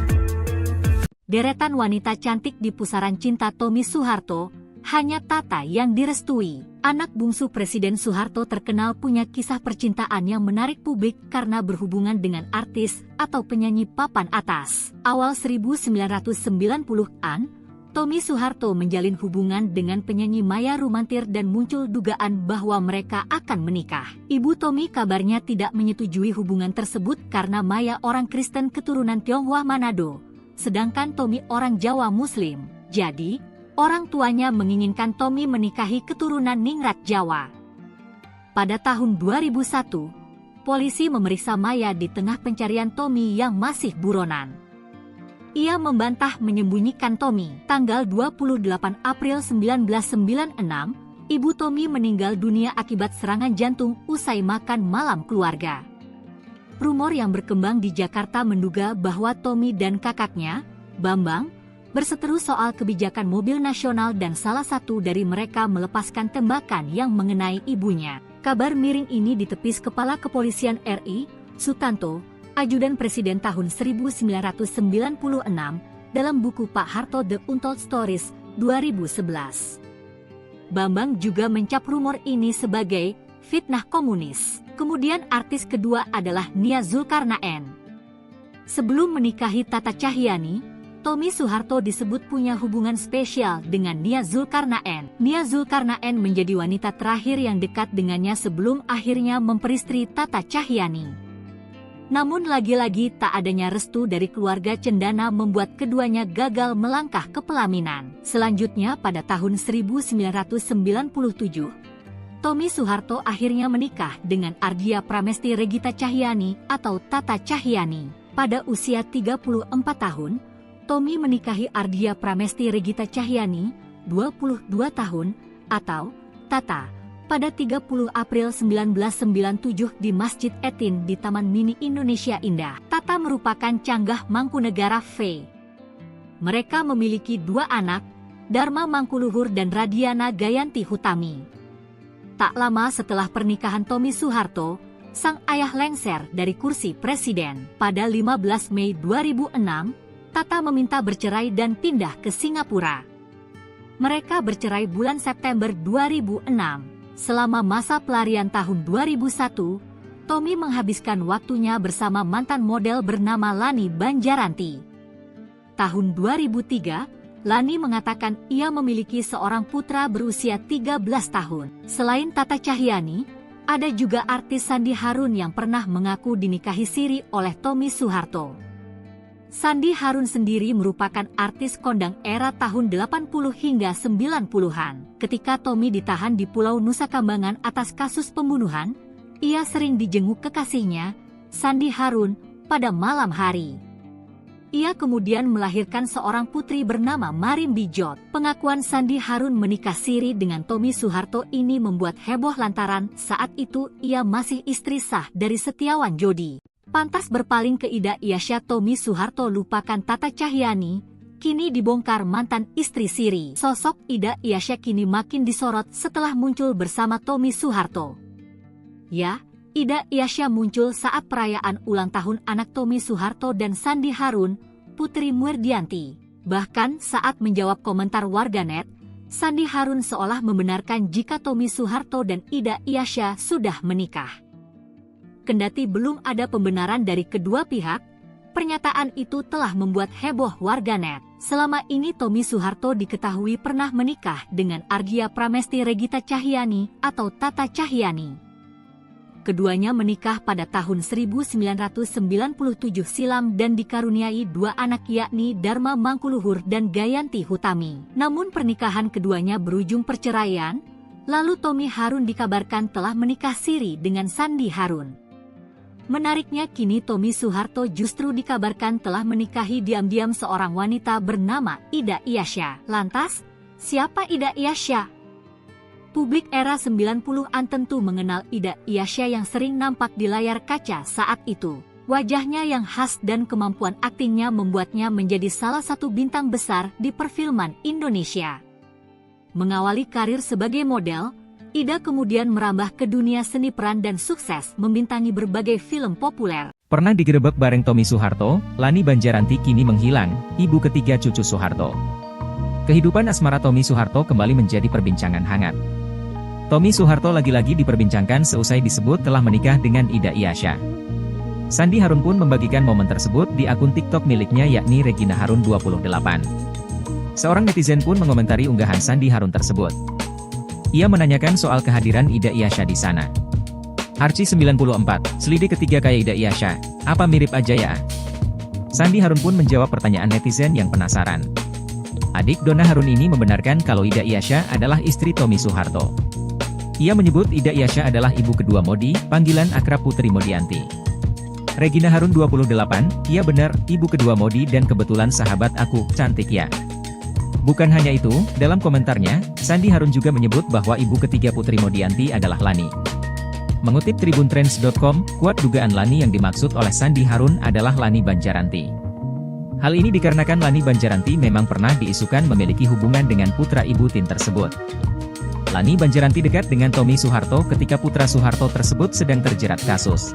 Deretan wanita cantik di pusaran cinta Tommy Soeharto, hanya Tata yang direstui. Anak bungsu Presiden Soeharto terkenal punya kisah percintaan yang menarik publik karena berhubungan dengan artis atau penyanyi papan atas. Awal 1990-an, Tommy Soeharto menjalin hubungan dengan penyanyi Maya Rumantir dan muncul dugaan bahwa mereka akan menikah. Ibu Tommy kabarnya tidak menyetujui hubungan tersebut karena Maya orang Kristen keturunan Tionghoa Manado, sedangkan Tommy orang Jawa Muslim. Jadi, orang tuanya menginginkan Tommy menikahi keturunan Ningrat Jawa. Pada tahun 2001, polisi memeriksa Maya di tengah pencarian Tommy yang masih buronan. Ia membantah menyembunyikan Tommy. Tanggal 28 April 1996, ibu Tommy meninggal dunia akibat serangan jantung usai makan malam keluarga. Rumor yang berkembang di Jakarta menduga bahwa Tommy dan kakaknya, Bambang, berseteru soal kebijakan mobil nasional dan salah satu dari mereka melepaskan tembakan yang mengenai ibunya. Kabar miring ini ditepis Kepala Kepolisian RI, Sutanto, Ajudan Presiden tahun 1996, dalam buku Pak Harto The Untold Stories, 2011. Bambang juga mencap rumor ini sebagai fitnah komunis. Kemudian artis kedua adalah Nia Zulkarnaen. Sebelum menikahi Tata Cahyani, Tommy Soeharto disebut punya hubungan spesial dengan Nia Zulkarnaen. Nia Zulkarnaen menjadi wanita terakhir yang dekat dengannya sebelum akhirnya memperistri Tata Cahyani. Namun lagi-lagi tak adanya restu dari keluarga cendana membuat keduanya gagal melangkah ke pelaminan. Selanjutnya pada tahun 1997, Tommy Soeharto akhirnya menikah dengan Ardia Pramesti Regita Cahyani atau Tata Cahyani. Pada usia 34 tahun, Tommy menikahi Ardia Pramesti Regita Cahyani, 22 tahun, atau Tata, pada 30 April 1997 di Masjid Etin di Taman Mini Indonesia Indah. Tata merupakan canggah Mangkunegara V. Mereka memiliki 2 anak, Dharma Mangkuluhur dan Radiana Gayanti Hutami. Tak lama setelah pernikahan Tommy Soeharto, sang ayah lengser dari kursi presiden. Pada 15 Mei 2006, Tata meminta bercerai dan pindah ke Singapura. Mereka bercerai bulan September 2006. Selama masa pelarian tahun 2001, Tommy menghabiskan waktunya bersama mantan model bernama Lani Banjaranti. Tahun 2003, Lani mengatakan ia memiliki seorang putra berusia 13 tahun. Selain Tata Cahyani, ada juga artis Sandi Harun yang pernah mengaku dinikahi siri oleh Tommy Soeharto. Sandi Harun sendiri merupakan artis kondang era tahun 80 hingga 90-an. Ketika Tommy ditahan di Pulau Nusa Kambangan atas kasus pembunuhan, ia sering dijenguk kekasihnya, Sandi Harun, pada malam hari. Ia kemudian melahirkan seorang putri bernama Marim Bijot. Pengakuan Sandi Harun menikah siri dengan Tommy Soeharto ini membuat heboh lantaran saat itu ia masih istri sah dari Setiawan Jodi. Pantas berpaling ke Ida Iasya, Tommy Soeharto lupakan Tata Cahyani, kini dibongkar mantan istri siri. Sosok Ida Iasya kini makin disorot setelah muncul bersama Tommy Soeharto. Ya, Ida Iasya muncul saat perayaan ulang tahun anak Tommy Soeharto dan Sandi Harun, Putri Murdianti. Bahkan saat menjawab komentar warganet, Sandi Harun seolah membenarkan jika Tommy Soeharto dan Ida Iasya sudah menikah. Kendati belum ada pembenaran dari kedua pihak, pernyataan itu telah membuat heboh warganet. Selama ini Tommy Soeharto diketahui pernah menikah dengan Ardia Pramesti Regita Cahyani atau Tata Cahyani. Keduanya menikah pada tahun 1997 silam dan dikaruniai 2 anak yakni Dharma Mangkuluhur dan Gayanti Hutami. Namun pernikahan keduanya berujung perceraian, lalu Tommy Harun dikabarkan telah menikah siri dengan Sandi Harun. Menariknya kini Tommy Soeharto justru dikabarkan telah menikahi diam-diam seorang wanita bernama Ida Iasya. Lantas, siapa Ida Iasya? Publik era 90-an tentu mengenal Ida Iasya yang sering nampak di layar kaca saat itu. Wajahnya yang khas dan kemampuan aktingnya membuatnya menjadi salah satu bintang besar di perfilman Indonesia. Mengawali karir sebagai model, Ida kemudian merambah ke dunia seni peran dan sukses membintangi berbagai film populer. Pernah digerebek bareng Tommy Soeharto, Lani Banjaranti kini menghilang, ibu ketiga cucu Soeharto. Kehidupan asmara Tommy Soeharto kembali menjadi perbincangan hangat. Tommy Soeharto lagi-lagi diperbincangkan seusai disebut telah menikah dengan Ida Iasya. Sandi Harun pun membagikan momen tersebut di akun TikTok miliknya yakni Regina Harun 28. Seorang netizen pun mengomentari unggahan Sandi Harun tersebut. Ia menanyakan soal kehadiran Ida Iasya di sana. Archie 94, selidik ketiga kayak Ida Iasya, apa mirip aja ya? Sandi Harun pun menjawab pertanyaan netizen yang penasaran. Adik Donna Harun ini membenarkan kalau Ida Iasya adalah istri Tommy Soeharto. Ia menyebut Ida Iasya adalah ibu kedua Modi, panggilan akrab Putri Modianti. Regina Harun 28, iya benar, ibu kedua Modi dan kebetulan sahabat aku, cantik ya. Bukan hanya itu, dalam komentarnya, Sandi Harun juga menyebut bahwa ibu ketiga Putri Modianti adalah Lani. Mengutip tribuntrends.com, kuat dugaan Lani yang dimaksud oleh Sandi Harun adalah Lani Banjaranti. Hal ini dikarenakan Lani Banjaranti memang pernah diisukan memiliki hubungan dengan putra ibu Tin tersebut. Lani Banjaranti dekat dengan Tommy Soeharto ketika putra Soeharto tersebut sedang terjerat kasus.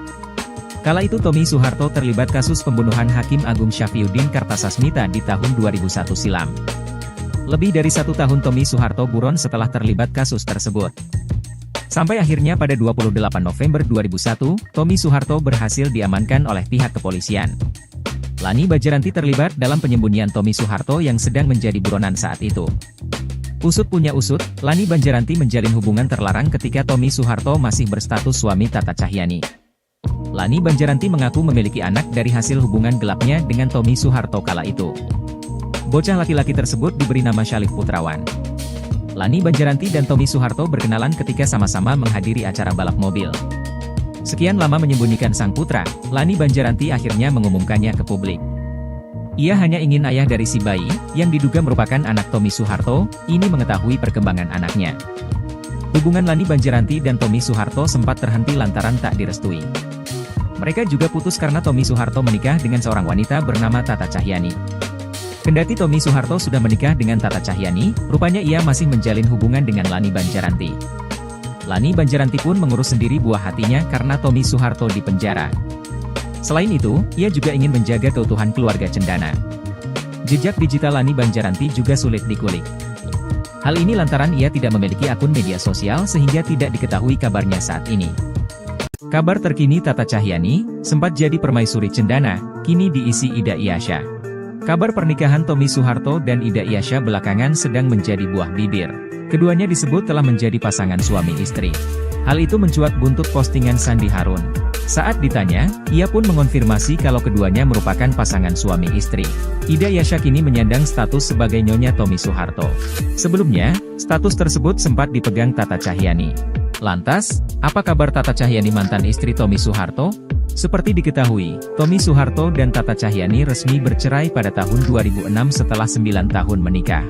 Kala itu Tommy Soeharto terlibat kasus pembunuhan Hakim Agung Syafriuddin Kartasasmita di tahun 2001 silam. Lebih dari 1 tahun Tommy Soeharto buron setelah terlibat kasus tersebut. Sampai akhirnya pada 28 November 2001, Tommy Soeharto berhasil diamankan oleh pihak kepolisian. Lani Banjaranti terlibat dalam penyembunyian Tommy Soeharto yang sedang menjadi buronan saat itu. Usut punya usut, Lani Banjaranti menjalin hubungan terlarang ketika Tommy Soeharto masih berstatus suami Tata Cahyani. Lani Banjaranti mengaku memiliki anak dari hasil hubungan gelapnya dengan Tommy Soeharto kala itu. Bocah laki-laki tersebut diberi nama Syalif Putrawan. Lani Banjaranti dan Tommy Soeharto berkenalan ketika sama-sama menghadiri acara balap mobil. Sekian lama menyembunyikan sang putra, Lani Banjaranti akhirnya mengumumkannya ke publik. Ia hanya ingin ayah dari si bayi, yang diduga merupakan anak Tommy Soeharto, ini mengetahui perkembangan anaknya. Hubungan Lani Banjaranti dan Tommy Soeharto sempat terhenti lantaran tak direstui. Mereka juga putus karena Tommy Soeharto menikah dengan seorang wanita bernama Tata Cahyani. Kendati Tommy Soeharto sudah menikah dengan Tata Cahyani, rupanya ia masih menjalin hubungan dengan Lani Banjaranti. Lani Banjaranti pun mengurus sendiri buah hatinya karena Tommy Soeharto di penjara. Selain itu, ia juga ingin menjaga keutuhan keluarga cendana. Jejak digital Lani Banjaranti juga sulit dikulik. Hal ini lantaran ia tidak memiliki akun media sosial sehingga tidak diketahui kabarnya saat ini. Kabar terkini Tata Cahyani, sempat jadi permaisuri cendana, kini diisi Ida Iyasya. Kabar pernikahan Tommy Soeharto dan Ida Iyasya belakangan sedang menjadi buah bibir. Keduanya disebut telah menjadi pasangan suami istri. Hal itu mencuat buntut postingan Sandi Harun. Saat ditanya, ia pun mengonfirmasi kalau keduanya merupakan pasangan suami istri. Ida Iyasya kini menyandang status sebagai Nyonya Tommy Soeharto. Sebelumnya, status tersebut sempat dipegang Tata Cahyani. Lantas, apa kabar Tata Cahyani mantan istri Tommy Soeharto? Seperti diketahui, Tommy Soeharto dan Tata Cahyani resmi bercerai pada tahun 2006 setelah 9 tahun menikah.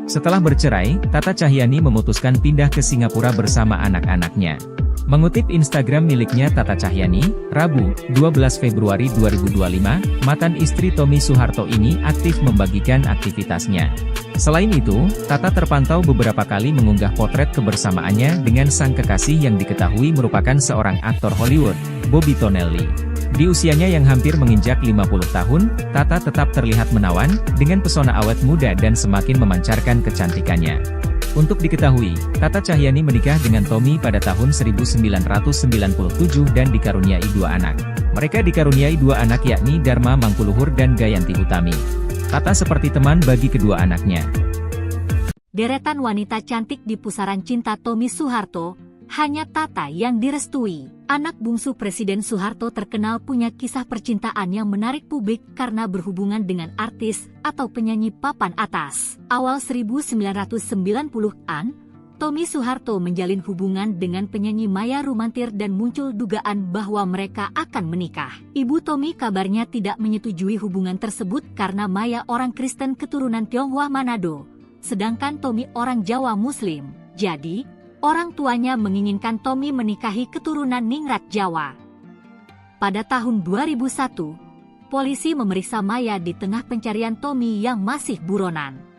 Setelah bercerai, Tata Cahyani memutuskan pindah ke Singapura bersama anak-anaknya. Mengutip Instagram miliknya Tata Cahyani, Rabu, 12 Februari 2025, mantan istri Tommy Soeharto ini aktif membagikan aktivitasnya. Selain itu, Tata terpantau beberapa kali mengunggah potret kebersamaannya dengan sang kekasih yang diketahui merupakan seorang aktor Hollywood, Bobby Tonelli. Di usianya yang hampir menginjak 50 tahun, Tata tetap terlihat menawan, dengan pesona awet muda dan semakin memancarkan kecantikannya. Untuk diketahui, Tata Cahyani menikah dengan Tommy pada tahun 1997 dan dikaruniai 2 anak. Mereka dikaruniai 2 anak yakni Dharma Mangkuluhur dan Gayanti Utami. Tata seperti teman bagi kedua anaknya. Deretan wanita cantik di pusaran cinta Tommy Soeharto, hanya Tata yang direstui. Anak bungsu Presiden Soeharto terkenal punya kisah percintaan yang menarik publik karena berhubungan dengan artis atau penyanyi papan atas. Awal 1990-an, Tommy Soeharto menjalin hubungan dengan penyanyi Maya Rumantir dan muncul dugaan bahwa mereka akan menikah. Ibu Tommy kabarnya tidak menyetujui hubungan tersebut karena Maya orang Kristen keturunan Tionghoa Manado, sedangkan Tommy orang Jawa Muslim. Jadi, orang tuanya menginginkan Tommy menikahi keturunan Ningrat Jawa. Pada tahun 2001, polisi memeriksa Maya di tengah pencarian Tommy yang masih buronan.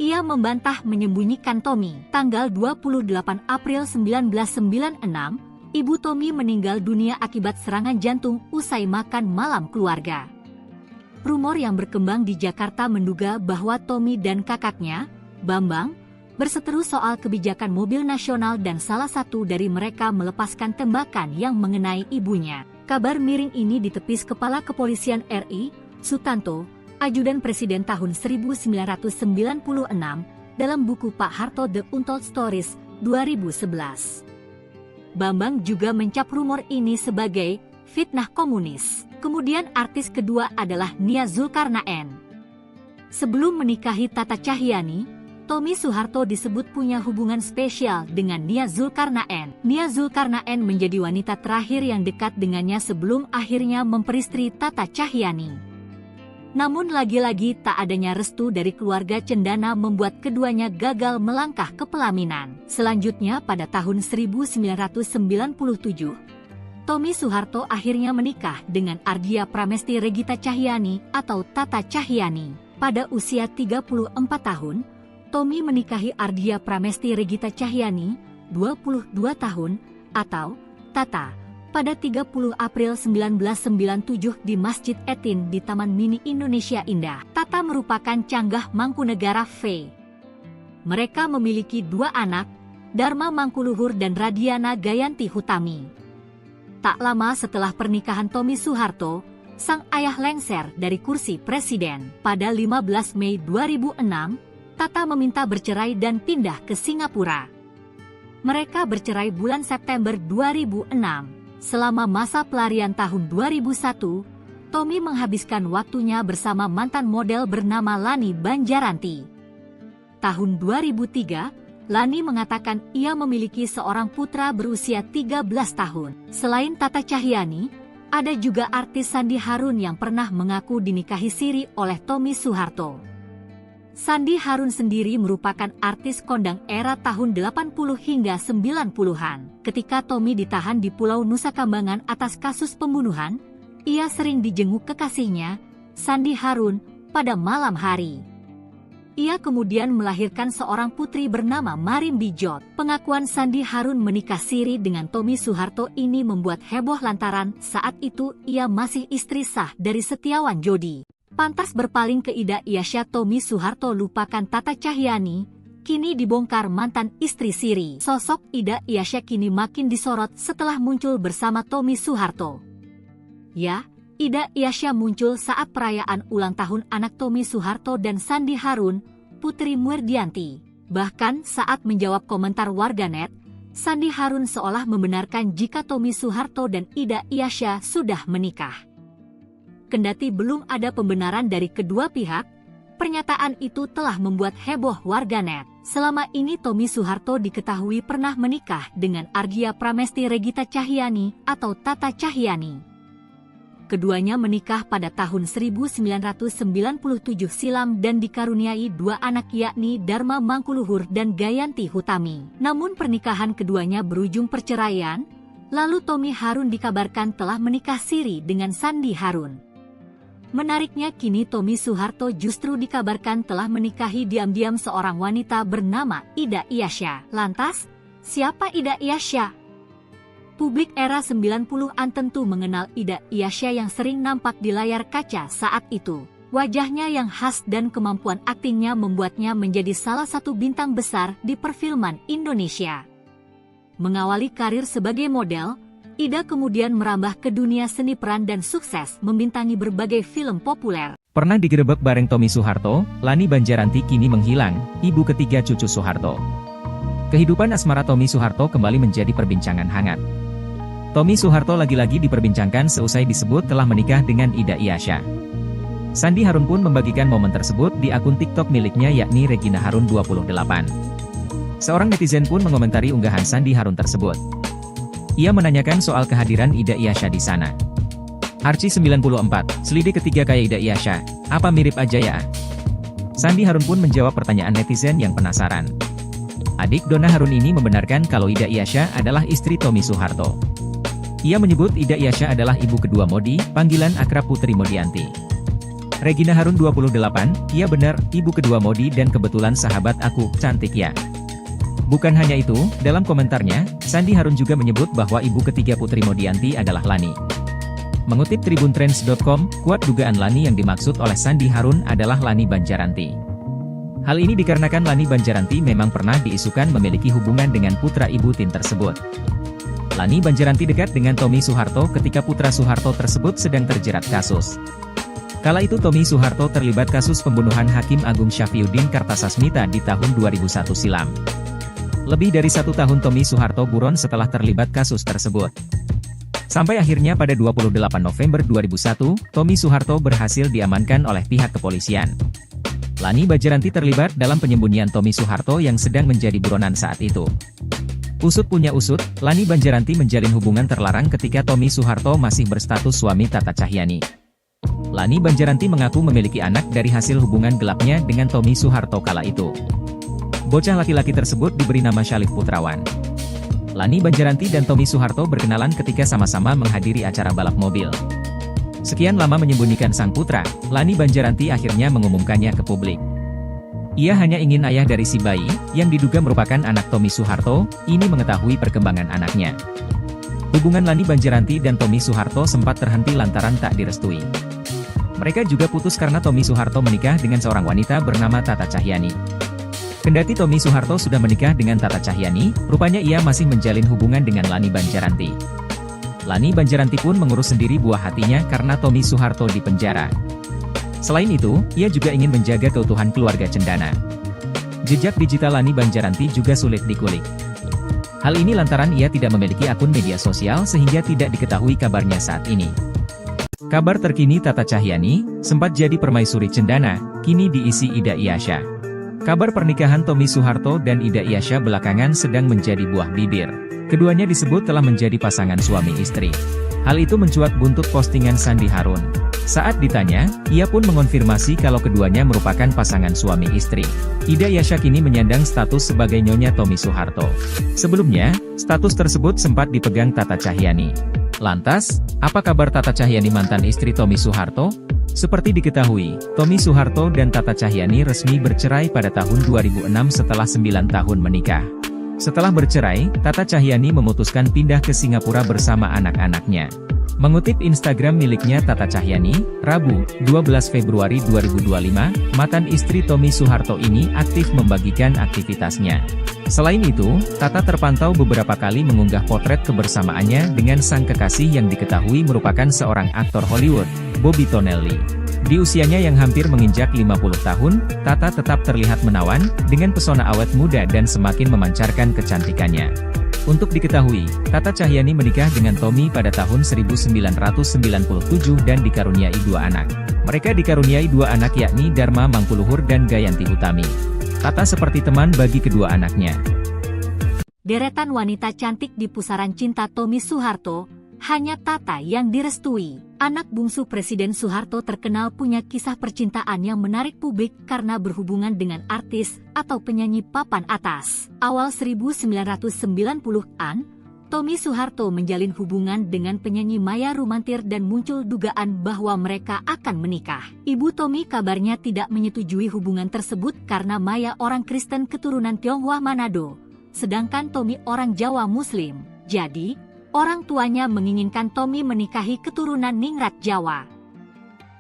Ia membantah menyembunyikan Tommy. Tanggal 28 April 1996, ibu Tommy meninggal dunia akibat serangan jantung usai makan malam keluarga. Rumor yang berkembang di Jakarta menduga bahwa Tommy dan kakaknya, Bambang, berseteru soal kebijakan mobil nasional dan salah satu dari mereka melepaskan tembakan yang mengenai ibunya. Kabar miring ini ditepis Kepala Kepolisian RI, Sutanto, Ajudan Presiden tahun 1996, dalam buku Pak Harto The Untold Stories, 2011. Bambang juga mencap rumor ini sebagai fitnah komunis. Kemudian artis kedua adalah Nia Zulkarnaen. Sebelum menikahi Tata Cahyani, Tommy Soeharto disebut punya hubungan spesial dengan Nia Zulkarnaen. Nia Zulkarnaen menjadi wanita terakhir yang dekat dengannya sebelum akhirnya memperistri Tata Cahyani. Namun lagi-lagi tak adanya restu dari keluarga cendana membuat keduanya gagal melangkah ke pelaminan. Selanjutnya pada tahun 1997, Tommy Soeharto akhirnya menikah dengan Ardia Pramesti Regita Cahyani atau Tata Cahyani. Pada usia 34 tahun, Tommy menikahi Ardia Pramesti Regita Cahyani, 22 tahun, atau Tata, pada 30 April 1997 di Masjid Etin di Taman Mini Indonesia Indah. Tata merupakan canggah Mangkunegara V. Mereka memiliki 2 anak, Dharma Mangkuluhur dan Radiana Gayanti Hutami. Tak lama setelah pernikahan Tommy Soeharto, sang ayah lengser dari kursi presiden. Pada 15 Mei 2006, Tata meminta bercerai dan pindah ke Singapura. Mereka bercerai bulan September 2006. Selama masa pelarian tahun 2001, Tommy menghabiskan waktunya bersama mantan model bernama Lani Banjaranti. Tahun 2003, Lani mengatakan ia memiliki seorang putra berusia 13 tahun. Selain Tata Cahyani, ada juga artis Sandi Harun yang pernah mengaku dinikahi siri oleh Tommy Soeharto. Sandi Harun sendiri merupakan artis kondang era tahun 80 hingga 90-an. Ketika Tommy ditahan di Pulau Nusa Kambangan atas kasus pembunuhan, ia sering dijenguk kekasihnya, Sandi Harun, pada malam hari. Ia kemudian melahirkan seorang putri bernama Marim Bijot. Pengakuan Sandi Harun menikah siri dengan Tommy Soeharto ini membuat heboh lantaran saat itu ia masih istri sah dari Setiawan Jodi. Pantas berpaling ke Ida Iasya, Tommy Soeharto lupakan Tata Cahyani, kini dibongkar mantan istri siri. Sosok Ida Iasya kini makin disorot setelah muncul bersama Tommy Soeharto. Ya, Ida Iasya muncul saat perayaan ulang tahun anak Tommy Soeharto dan Sandi Harun, Putri Muerdianti. Bahkan saat menjawab komentar warganet, Sandi Harun seolah membenarkan jika Tommy Soeharto dan Ida Iasya sudah menikah. Kendati belum ada pembenaran dari kedua pihak, pernyataan itu telah membuat heboh warganet. Selama ini Tommy Soeharto diketahui pernah menikah dengan Argia Pramesti Regita Cahyani atau Tata Cahyani. Keduanya menikah pada tahun 1997 silam dan dikaruniai dua anak yakni Dharma Mangkuluhur dan Gayanti Hutami. Namun pernikahan keduanya berujung perceraian, lalu Tommy Harun dikabarkan telah menikah siri dengan Sandi Harun. Menariknya kini Tommy Soeharto justru dikabarkan telah menikahi diam-diam seorang wanita bernama Ida Iasya. Lantas, siapa Ida Iasya? Publik era 90-an tentu mengenal Ida Iasya yang sering nampak di layar kaca saat itu. Wajahnya yang khas dan kemampuan aktingnya membuatnya menjadi salah satu bintang besar di perfilman Indonesia. Mengawali karir sebagai model, Ida kemudian merambah ke dunia seni peran dan sukses membintangi berbagai film populer. Pernah digerebek bareng Tommy Soeharto, Lani Banjaranti kini menghilang, ibu ketiga cucu Soeharto. Kehidupan asmara Tommy Soeharto kembali menjadi perbincangan hangat. Tommy Soeharto lagi-lagi diperbincangkan seusai disebut telah menikah dengan Ida Iasya. Sandi Harun pun membagikan momen tersebut di akun TikTok miliknya yakni Regina Harun 28. Seorang netizen pun mengomentari unggahan Sandi Harun tersebut. Ia menanyakan soal kehadiran Ida Iasya di sana. Archie 94, selidik ketiga kayak Ida Iasya, apa mirip aja ya? Sandi Harun pun menjawab pertanyaan netizen yang penasaran. Adik Donna Harun ini membenarkan kalau Ida Iasya adalah istri Tommy Soeharto. Ia menyebut Ida Iasya adalah ibu kedua Modi, panggilan akrab Putri Modianti. Regina Harun 28, iya benar, ibu kedua Modi dan kebetulan sahabat aku, cantik ya. Bukan hanya itu, dalam komentarnya, Sandi Harun juga menyebut bahwa ibu ketiga Putri Modianti adalah Lani. Mengutip tribuntrends.com, kuat dugaan Lani yang dimaksud oleh Sandi Harun adalah Lani Banjaranti. Hal ini dikarenakan Lani Banjaranti memang pernah diisukan memiliki hubungan dengan putra ibu Tin tersebut. Lani Banjaranti dekat dengan Tommy Soeharto ketika putra Soeharto tersebut sedang terjerat kasus. Kala itu Tommy Soeharto terlibat kasus pembunuhan Hakim Agung Syafriuddin Kartasasmita di tahun 2001 silam. Lebih dari 1 tahun Tommy Soeharto buron setelah terlibat kasus tersebut. Sampai akhirnya pada 28 November 2001, Tommy Soeharto berhasil diamankan oleh pihak kepolisian. Lani Banjaranti terlibat dalam penyembunyian Tommy Soeharto yang sedang menjadi buronan saat itu. Usut punya usut, Lani Banjaranti menjalin hubungan terlarang ketika Tommy Soeharto masih berstatus suami Tata Cahyani. Lani Banjaranti mengaku memiliki anak dari hasil hubungan gelapnya dengan Tommy Soeharto kala itu. Bocah laki-laki tersebut diberi nama Syalif Putrawan. Lani Banjaranti dan Tommy Soeharto berkenalan ketika sama-sama menghadiri acara balap mobil. Sekian lama menyembunyikan sang putra, Lani Banjaranti akhirnya mengumumkannya ke publik. Ia hanya ingin ayah dari si bayi, yang diduga merupakan anak Tommy Soeharto, ini mengetahui perkembangan anaknya. Hubungan Lani Banjaranti dan Tommy Soeharto sempat terhenti lantaran tak direstui. Mereka juga putus karena Tommy Soeharto menikah dengan seorang wanita bernama Tata Cahyani. Kendati Tommy Soeharto sudah menikah dengan Tata Cahyani, rupanya ia masih menjalin hubungan dengan Lani Banjaranti. Lani Banjaranti pun mengurus sendiri buah hatinya karena Tommy Soeharto di penjara. Selain itu, ia juga ingin menjaga keutuhan keluarga cendana. Jejak digital Lani Banjaranti juga sulit dikulik. Hal ini lantaran ia tidak memiliki akun media sosial sehingga tidak diketahui kabarnya saat ini. Kabar terkini Tata Cahyani, sempat jadi permaisuri cendana, kini diisi Ida Iasya. Kabar pernikahan Tommy Soeharto dan Ida Iyasya belakangan sedang menjadi buah bibir. Keduanya disebut telah menjadi pasangan suami istri. Hal itu mencuat buntut postingan Sandi Harun. Saat ditanya, ia pun mengonfirmasi kalau keduanya merupakan pasangan suami istri. Ida Iyasya kini menyandang status sebagai Nyonya Tommy Soeharto. Sebelumnya, status tersebut sempat dipegang Tata Cahyani. Lantas, apa kabar Tata Cahyani mantan istri Tommy Soeharto? Seperti diketahui, Tommy Soeharto dan Tata Cahyani resmi bercerai pada tahun 2006 setelah 9 tahun menikah. Setelah bercerai, Tata Cahyani memutuskan pindah ke Singapura bersama anak-anaknya. Mengutip Instagram miliknya Tata Cahyani, Rabu, 12 Februari 2025, mantan istri Tommy Soeharto ini aktif membagikan aktivitasnya. Selain itu, Tata terpantau beberapa kali mengunggah potret kebersamaannya dengan sang kekasih yang diketahui merupakan seorang aktor Hollywood, Bobby Tonelli. Di usianya yang hampir menginjak 50 tahun, Tata tetap terlihat menawan, dengan pesona awet muda dan semakin memancarkan kecantikannya. Untuk diketahui, Tata Cahyani menikah dengan Tommy pada tahun 1997 dan dikaruniai 2 anak. Mereka dikaruniai 2 anak yakni Dharma Mangkuluhur dan Gayanti Utami. Tata seperti teman bagi kedua anaknya. Deretan wanita cantik di pusaran cinta Tommy Soeharto, hanya Tata yang direstui. Anak bungsu Presiden Soeharto terkenal punya kisah percintaan yang menarik publik karena berhubungan dengan artis atau penyanyi papan atas. Awal 1990-an, Tommy Soeharto menjalin hubungan dengan penyanyi Maya Rumantir dan muncul dugaan bahwa mereka akan menikah. Ibu Tommy kabarnya tidak menyetujui hubungan tersebut karena Maya orang Kristen keturunan Tionghoa Manado, sedangkan Tommy orang Jawa Muslim. Jadi, orang tuanya menginginkan Tommy menikahi keturunan Ningrat Jawa.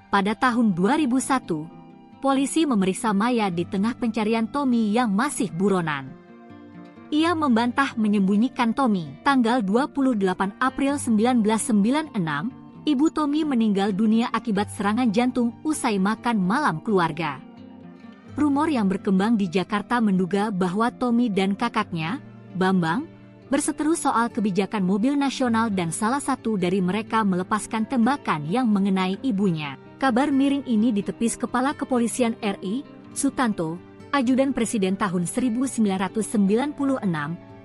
Pada tahun 2001, polisi memeriksa Maya di tengah pencarian Tommy yang masih buronan. Ia membantah menyembunyikan Tommy. Tanggal 28 April 1996, ibu Tommy meninggal dunia akibat serangan jantung usai makan malam keluarga. Rumor yang berkembang di Jakarta menduga bahwa Tommy dan kakaknya, Bambang, berseteru soal kebijakan mobil nasional dan salah satu dari mereka melepaskan tembakan yang mengenai ibunya. Kabar miring ini ditepis Kepala Kepolisian RI, Sutanto, Ajudan Presiden tahun 1996,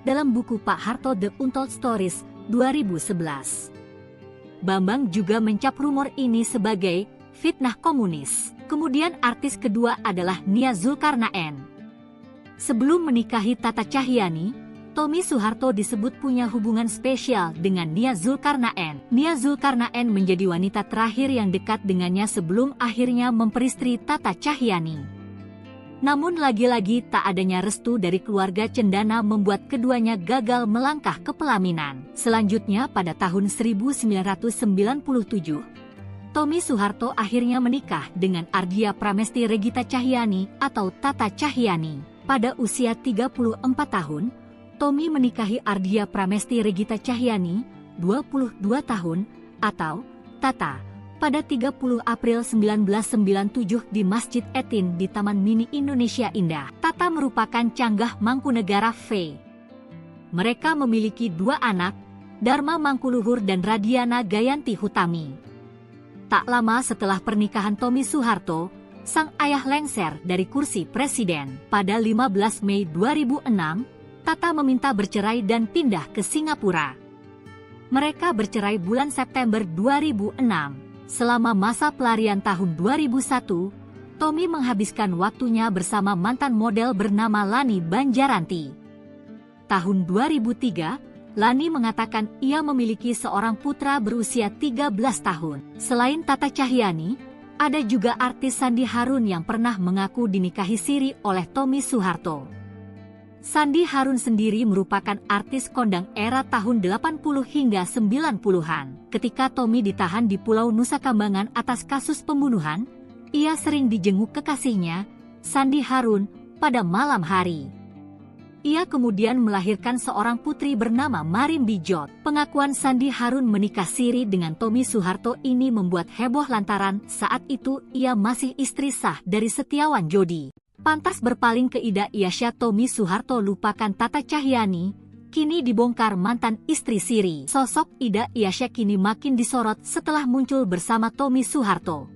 dalam buku Pak Harto The Untold Stories, 2011. Bambang juga mencap rumor ini sebagai fitnah komunis. Kemudian artis kedua adalah Nia Zulkarnaen. Sebelum menikahi Tata Cahyani, Tommy Soeharto disebut punya hubungan spesial dengan Nia Zulkarnaen. Nia Zulkarnaen menjadi wanita terakhir yang dekat dengannya sebelum akhirnya memperistri Tata Cahyani. Namun lagi-lagi tak adanya restu dari keluarga cendana membuat keduanya gagal melangkah ke pelaminan. Selanjutnya pada tahun 1997, Tommy Soeharto akhirnya menikah dengan Ardia Pramesti Regita Cahyani atau Tata Cahyani. Pada usia 34 tahun, Tommy menikahi Ardia Pramesti Regita Cahyani, 22 tahun, atau Tata, pada 30 April 1997 di Masjid Etin di Taman Mini Indonesia Indah. Tata merupakan canggah Mangkunegara V. Mereka memiliki 2 anak, Dharma Mangkuluhur dan Radiana Gayanti Hutami. Tak lama setelah pernikahan Tommy Soeharto, sang ayah lengser dari kursi presiden. Pada 15 Mei 2006, Tata meminta bercerai dan pindah ke Singapura. Mereka bercerai bulan September 2006. Selama masa pelarian tahun 2001, Tommy menghabiskan waktunya bersama mantan model bernama Lani Banjaranti. Tahun 2003, Lani mengatakan ia memiliki seorang putra berusia 13 tahun. Selain Tata Cahyani, ada juga artis Sandi Harun yang pernah mengaku dinikahi siri oleh Tommy Soeharto. Sandi Harun sendiri merupakan artis kondang era tahun 80 hingga 90-an. Ketika Tommy ditahan di Pulau Nusa Kambangan atas kasus pembunuhan, ia sering dijenguk kekasihnya, Sandi Harun, pada malam hari. Ia kemudian melahirkan seorang putri bernama Marim Bijot. Pengakuan Sandi Harun menikah siri dengan Tommy Soeharto ini membuat heboh lantaran saat itu ia masih istri sah dari Setiawan Jodi. Pantas berpaling ke Ida Iyasya, Tommy Soeharto lupakan Tata Cahyani, kini dibongkar mantan istri siri. Sosok Ida Iyasya kini makin disorot setelah muncul bersama Tommy Soeharto.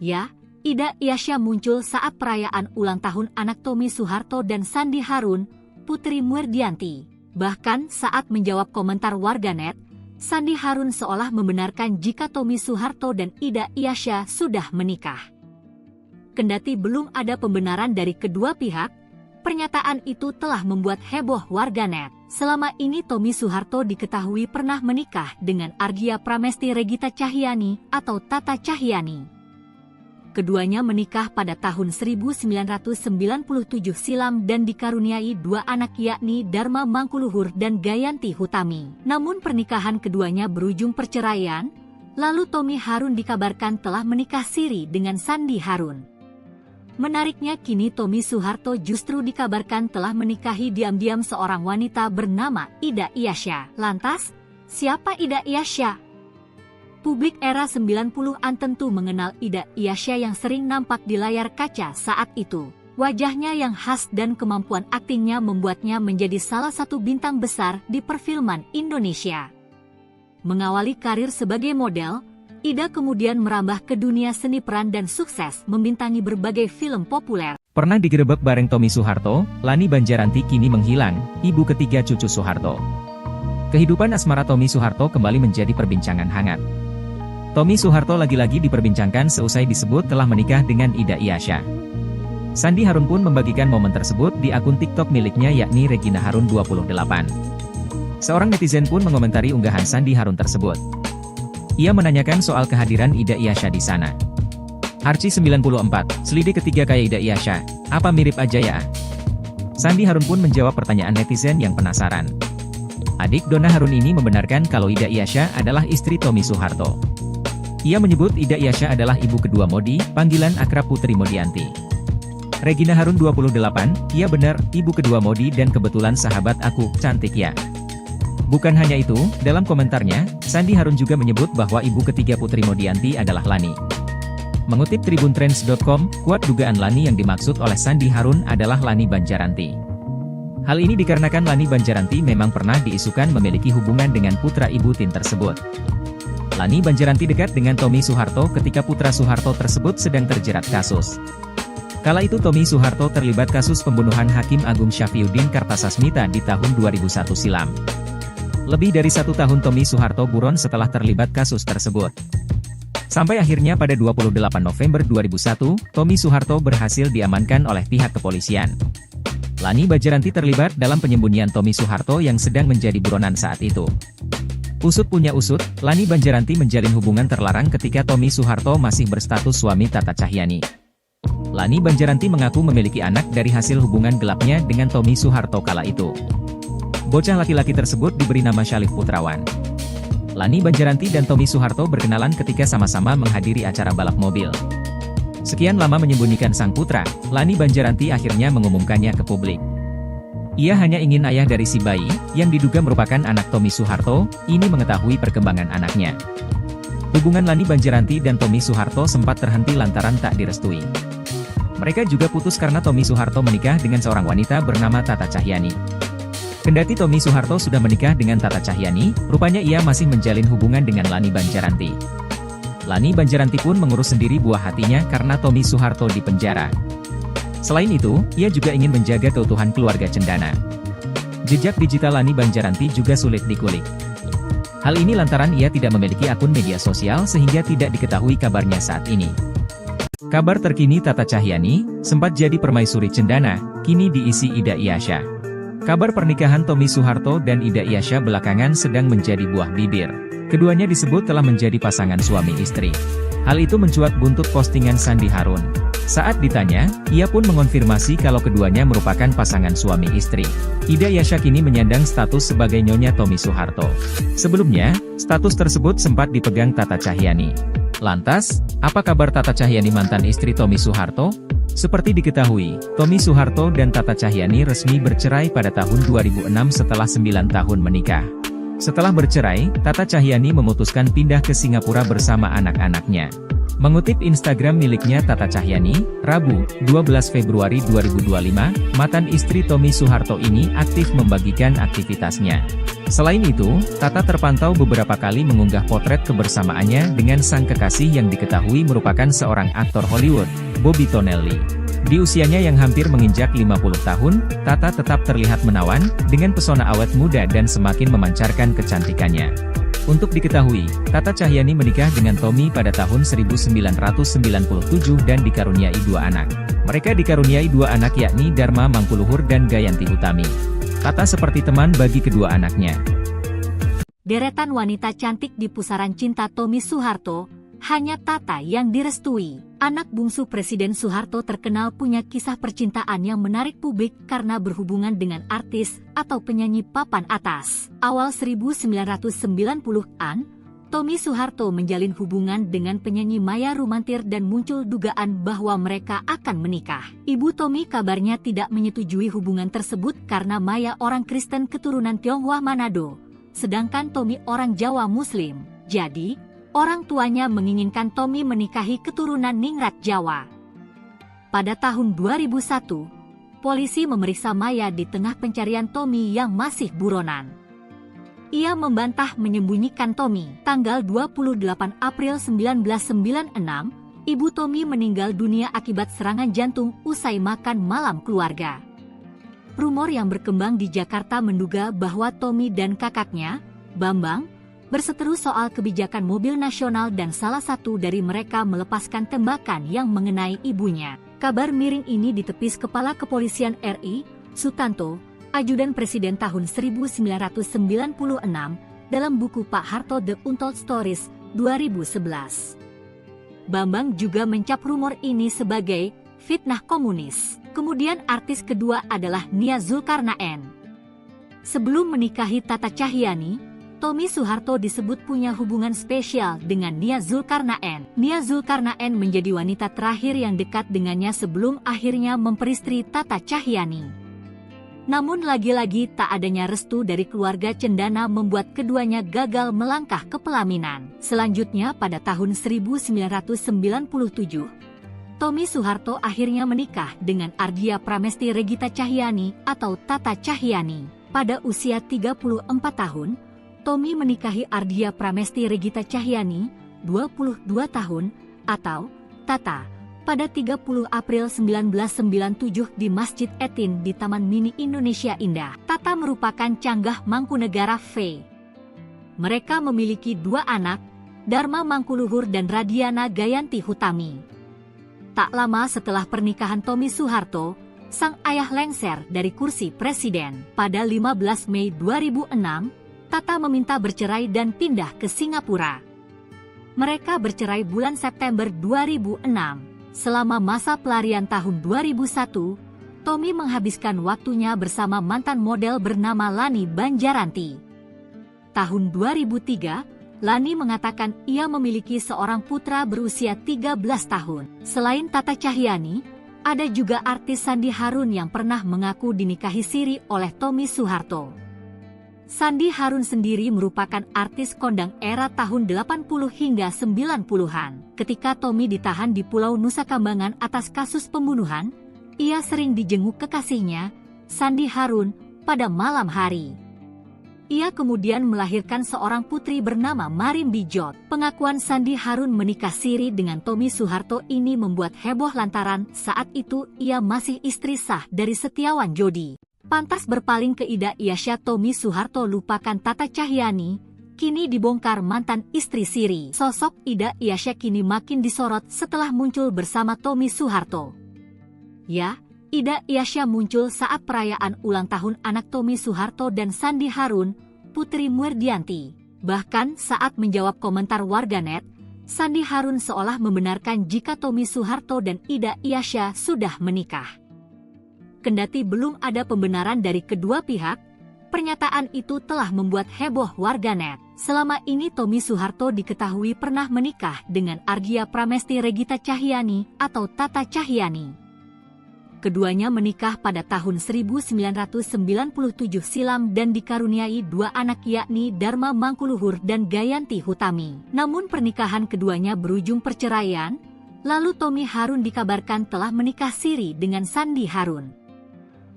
Ya, Ida Iyasya muncul saat perayaan ulang tahun anak Tommy Soeharto dan Sandi Harun, Putri Murdianti. Bahkan saat menjawab komentar warganet, Sandi Harun seolah membenarkan jika Tommy Soeharto dan Ida Iyasya sudah menikah. Kendati belum ada pembenaran dari kedua pihak, pernyataan itu telah membuat heboh warganet. Selama ini Tommy Soeharto diketahui pernah menikah dengan Argia Pramesti Regita Cahyani atau Tata Cahyani. Keduanya menikah pada tahun 1997 silam dan dikaruniai dua anak yakni Dharma Mangkuluhur dan Gayanti Hutami. Namun pernikahan keduanya berujung perceraian, lalu Tommy Harun dikabarkan telah menikah siri dengan Sandi Harun. Menariknya kini Tommy Soeharto justru dikabarkan telah menikahi diam-diam seorang wanita bernama Ida Iyasya. Lantas, siapa Ida Iyasya? Publik era 90-an tentu mengenal Ida Iyasya yang sering nampak di layar kaca saat itu. Wajahnya yang khas dan kemampuan aktingnya membuatnya menjadi salah satu bintang besar di perfilman Indonesia. Mengawali karir sebagai model, Ida kemudian merambah ke dunia seni peran dan sukses membintangi berbagai film populer. Pernah digerebek bareng Tommy Soeharto, Lani Banjaranti kini menghilang, ibu ketiga cucu Soeharto. Kehidupan asmara Tommy Soeharto kembali menjadi perbincangan hangat. Tommy Soeharto lagi-lagi diperbincangkan seusai disebut telah menikah dengan Ida Iyasya. Sandi Harun pun membagikan momen tersebut di akun TikTok miliknya yakni Regina Harun 28. Seorang netizen pun mengomentari unggahan Sandi Harun tersebut. Ia menanyakan soal kehadiran Ida Iyasya di sana. Archie 94, selidik ketiga kayak Ida Iyasya, apa mirip aja ya? Sandi Harun pun menjawab pertanyaan netizen yang penasaran. Adik Donna Harun ini membenarkan kalau Ida Iyasya adalah istri Tommy Soeharto. Ia menyebut Ida Iyasya adalah ibu kedua Modi, panggilan akrab Putri Modianti. Regina Harun 28, iya benar, ibu kedua Modi dan kebetulan sahabat aku, cantik ya. Bukan hanya itu, dalam komentarnya, Sandi Harun juga menyebut bahwa ibu ketiga Putri Modianti adalah Lani. Mengutip tribuntrends.com, kuat dugaan Lani yang dimaksud oleh Sandi Harun adalah Lani Banjaranti. Hal ini dikarenakan Lani Banjaranti memang pernah diisukan memiliki hubungan dengan putra ibu Tin tersebut. Lani Banjaranti dekat dengan Tommy Soeharto ketika putra Soeharto tersebut sedang terjerat kasus. Kala itu Tommy Soeharto terlibat kasus pembunuhan Hakim Agung Syafriuddin Kartasasmita di tahun 2001 silam. Lebih dari 1 tahun Tommy Soeharto buron setelah terlibat kasus tersebut. Sampai akhirnya pada 28 November 2001, Tommy Soeharto berhasil diamankan oleh pihak kepolisian. Lani Banjaranti terlibat dalam penyembunyian Tommy Soeharto yang sedang menjadi buronan saat itu. Usut punya usut, Lani Banjaranti menjalin hubungan terlarang ketika Tommy Soeharto masih berstatus suami Tata Cahyani. Lani Banjaranti mengaku memiliki anak dari hasil hubungan gelapnya dengan Tommy Soeharto kala itu. Bocah laki-laki tersebut diberi nama Syalif Putrawan. Lani Banjaranti dan Tommy Soeharto berkenalan ketika sama-sama menghadiri acara balap mobil. Sekian lama menyembunyikan sang putra, Lani Banjaranti akhirnya mengumumkannya ke publik. Ia hanya ingin ayah dari si bayi, yang diduga merupakan anak Tommy Soeharto, ini mengetahui perkembangan anaknya. Hubungan Lani Banjaranti dan Tommy Soeharto sempat terhenti lantaran tak direstui. Mereka juga putus karena Tommy Soeharto menikah dengan seorang wanita bernama Tata Cahyani. Kendati Tommy Soeharto sudah menikah dengan Tata Cahyani, rupanya ia masih menjalin hubungan dengan Lani Banjaranti. Lani Banjaranti pun mengurus sendiri buah hatinya karena Tommy Soeharto di penjara. Selain itu, ia juga ingin menjaga keutuhan keluarga cendana. Jejak digital Lani Banjaranti juga sulit dikulik. Hal ini lantaran ia tidak memiliki akun media sosial sehingga tidak diketahui kabarnya saat ini. Kabar terkini Tata Cahyani, sempat jadi permaisuri cendana, kini diisi Ida Iyasya. Kabar pernikahan Tommy Soeharto dan Ida Iyasya belakangan sedang menjadi buah bibir. Keduanya disebut telah menjadi pasangan suami istri. Hal itu mencuat buntut postingan Sandi Harun. Saat ditanya, ia pun mengonfirmasi kalau keduanya merupakan pasangan suami istri. Ida Iyasya kini menyandang status sebagai nyonya Tommy Soeharto. Sebelumnya, status tersebut sempat dipegang Tata Cahyani. Lantas, apa kabar Tata Cahyani mantan istri Tommy Soeharto? Seperti diketahui, Tommy Soeharto dan Tata Cahyani resmi bercerai pada tahun 2006 setelah 9 tahun menikah. Setelah bercerai, Tata Cahyani memutuskan pindah ke Singapura bersama anak-anaknya. Mengutip Instagram miliknya Tata Cahyani, Rabu, 12 Februari 2025, mantan istri Tommy Soeharto ini aktif membagikan aktivitasnya. Selain itu, Tata terpantau beberapa kali mengunggah potret kebersamaannya dengan sang kekasih yang diketahui merupakan seorang aktor Hollywood, Bobby Tonelli. Di usianya yang hampir menginjak 50 tahun, Tata tetap terlihat menawan, dengan pesona awet muda dan semakin memancarkan kecantikannya. Untuk diketahui, Tata Cahyani menikah dengan Tommy pada tahun 1997 dan dikaruniai 2 anak. Mereka dikaruniai 2 anak yakni Dharma Mangkuluhur dan Gayanti Hutami. Tata seperti teman bagi kedua anaknya. Deretan wanita cantik di pusaran cinta Tommy Soeharto, hanya Tata yang direstui. Anak bungsu Presiden Soeharto terkenal punya kisah percintaan yang menarik publik karena berhubungan dengan artis atau penyanyi papan atas. Awal 1990-an, Tommy Soeharto menjalin hubungan dengan penyanyi Maya Rumantir dan muncul dugaan bahwa mereka akan menikah. Ibu Tommy kabarnya tidak menyetujui hubungan tersebut karena Maya orang Kristen keturunan Tionghoa Manado, sedangkan Tommy orang Jawa Muslim. Jadi, orang tuanya menginginkan Tommy menikahi keturunan Ningrat Jawa. Pada tahun 2001, polisi memeriksa Maya di tengah pencarian Tommy yang masih buronan. Ia membantah menyembunyikan Tommy. Tanggal 28 April 1996, ibu Tommy meninggal dunia akibat serangan jantung usai makan malam keluarga. Rumor yang berkembang di Jakarta menduga bahwa Tommy dan kakaknya, Bambang, berseteru soal kebijakan mobil nasional dan salah satu dari mereka melepaskan tembakan yang mengenai ibunya. Kabar miring ini ditepis Kepala Kepolisian RI, Sutanto, Ajudan Presiden tahun 1996, dalam buku Pak Harto The Untold Stories, 2011. Bambang juga mencap rumor ini sebagai fitnah komunis. Kemudian artis kedua adalah Nia Zulkarnaen. Sebelum menikahi Tata Cahyani, Tommy Soeharto disebut punya hubungan spesial dengan Nia Zulkarnaen. Nia Zulkarnaen menjadi wanita terakhir yang dekat dengannya sebelum akhirnya memperistri Tata Cahyani. Namun lagi-lagi tak adanya restu dari keluarga cendana membuat keduanya gagal melangkah ke pelaminan. Selanjutnya pada tahun 1997, Tommy Soeharto akhirnya menikah dengan Ardia Pramesti Regita Cahyani atau Tata Cahyani. Pada usia 34 tahun, Tommy menikahi Ardia Pramesti Regita Cahyani, 22 tahun, atau Tata, pada 30 April 1997 di Masjid Etin di Taman Mini Indonesia Indah. Tata merupakan canggah Mangkunegara V. Mereka memiliki 2 anak, Dharma Mangkuluhur dan Radiana Gayanti Hutami. Tak lama setelah pernikahan Tommy Soeharto, sang ayah lengser dari kursi presiden. Pada 15 Mei 2006, Tata meminta bercerai dan pindah ke Singapura. Mereka bercerai bulan September 2006. Selama masa pelarian tahun 2001, Tommy menghabiskan waktunya bersama mantan model bernama Lani Banjaranti. Tahun 2003, Lani mengatakan ia memiliki seorang putra berusia 13 tahun. Selain Tata Cahyani, ada juga artis Sandi Harun yang pernah mengaku dinikahi siri oleh Tommy Soeharto. Sandi Harun sendiri merupakan artis kondang era tahun 80 hingga 90-an. Ketika Tommy ditahan di Pulau Nusa Kambangan atas kasus pembunuhan, ia sering dijenguk kekasihnya, Sandi Harun, pada malam hari. Ia kemudian melahirkan seorang putri bernama Marim Bijot. Pengakuan Sandi Harun menikah siri dengan Tommy Soeharto ini membuat heboh lantaran saat itu ia masih istri sah dari Setiawan Jodi. Pantas berpaling ke Ida Iasya, Tommy Soeharto lupakan Tata Cahyani, kini dibongkar mantan istri siri. Sosok Ida Iasya kini makin disorot setelah muncul bersama Tommy Soeharto. Ya, Ida Iasya muncul saat perayaan ulang tahun anak Tommy Soeharto dan Sandi Harun, Putri Muerdianti. Bahkan saat menjawab komentar warganet, Sandi Harun seolah membenarkan jika Tommy Soeharto dan Ida Iasya sudah menikah. Kendati belum ada pembenaran dari kedua pihak, pernyataan itu telah membuat heboh warganet. Selama ini Tommy Soeharto diketahui pernah menikah dengan Ardia Pramesti Regita Cahyani atau Tata Cahyani. Keduanya menikah pada tahun 1997 silam dan dikaruniai 2 anak yakni Dharma Mangkuluhur dan Gayanti Hutami. Namun pernikahan keduanya berujung perceraian, lalu Tommy Harun dikabarkan telah menikah siri dengan Sandi Harun.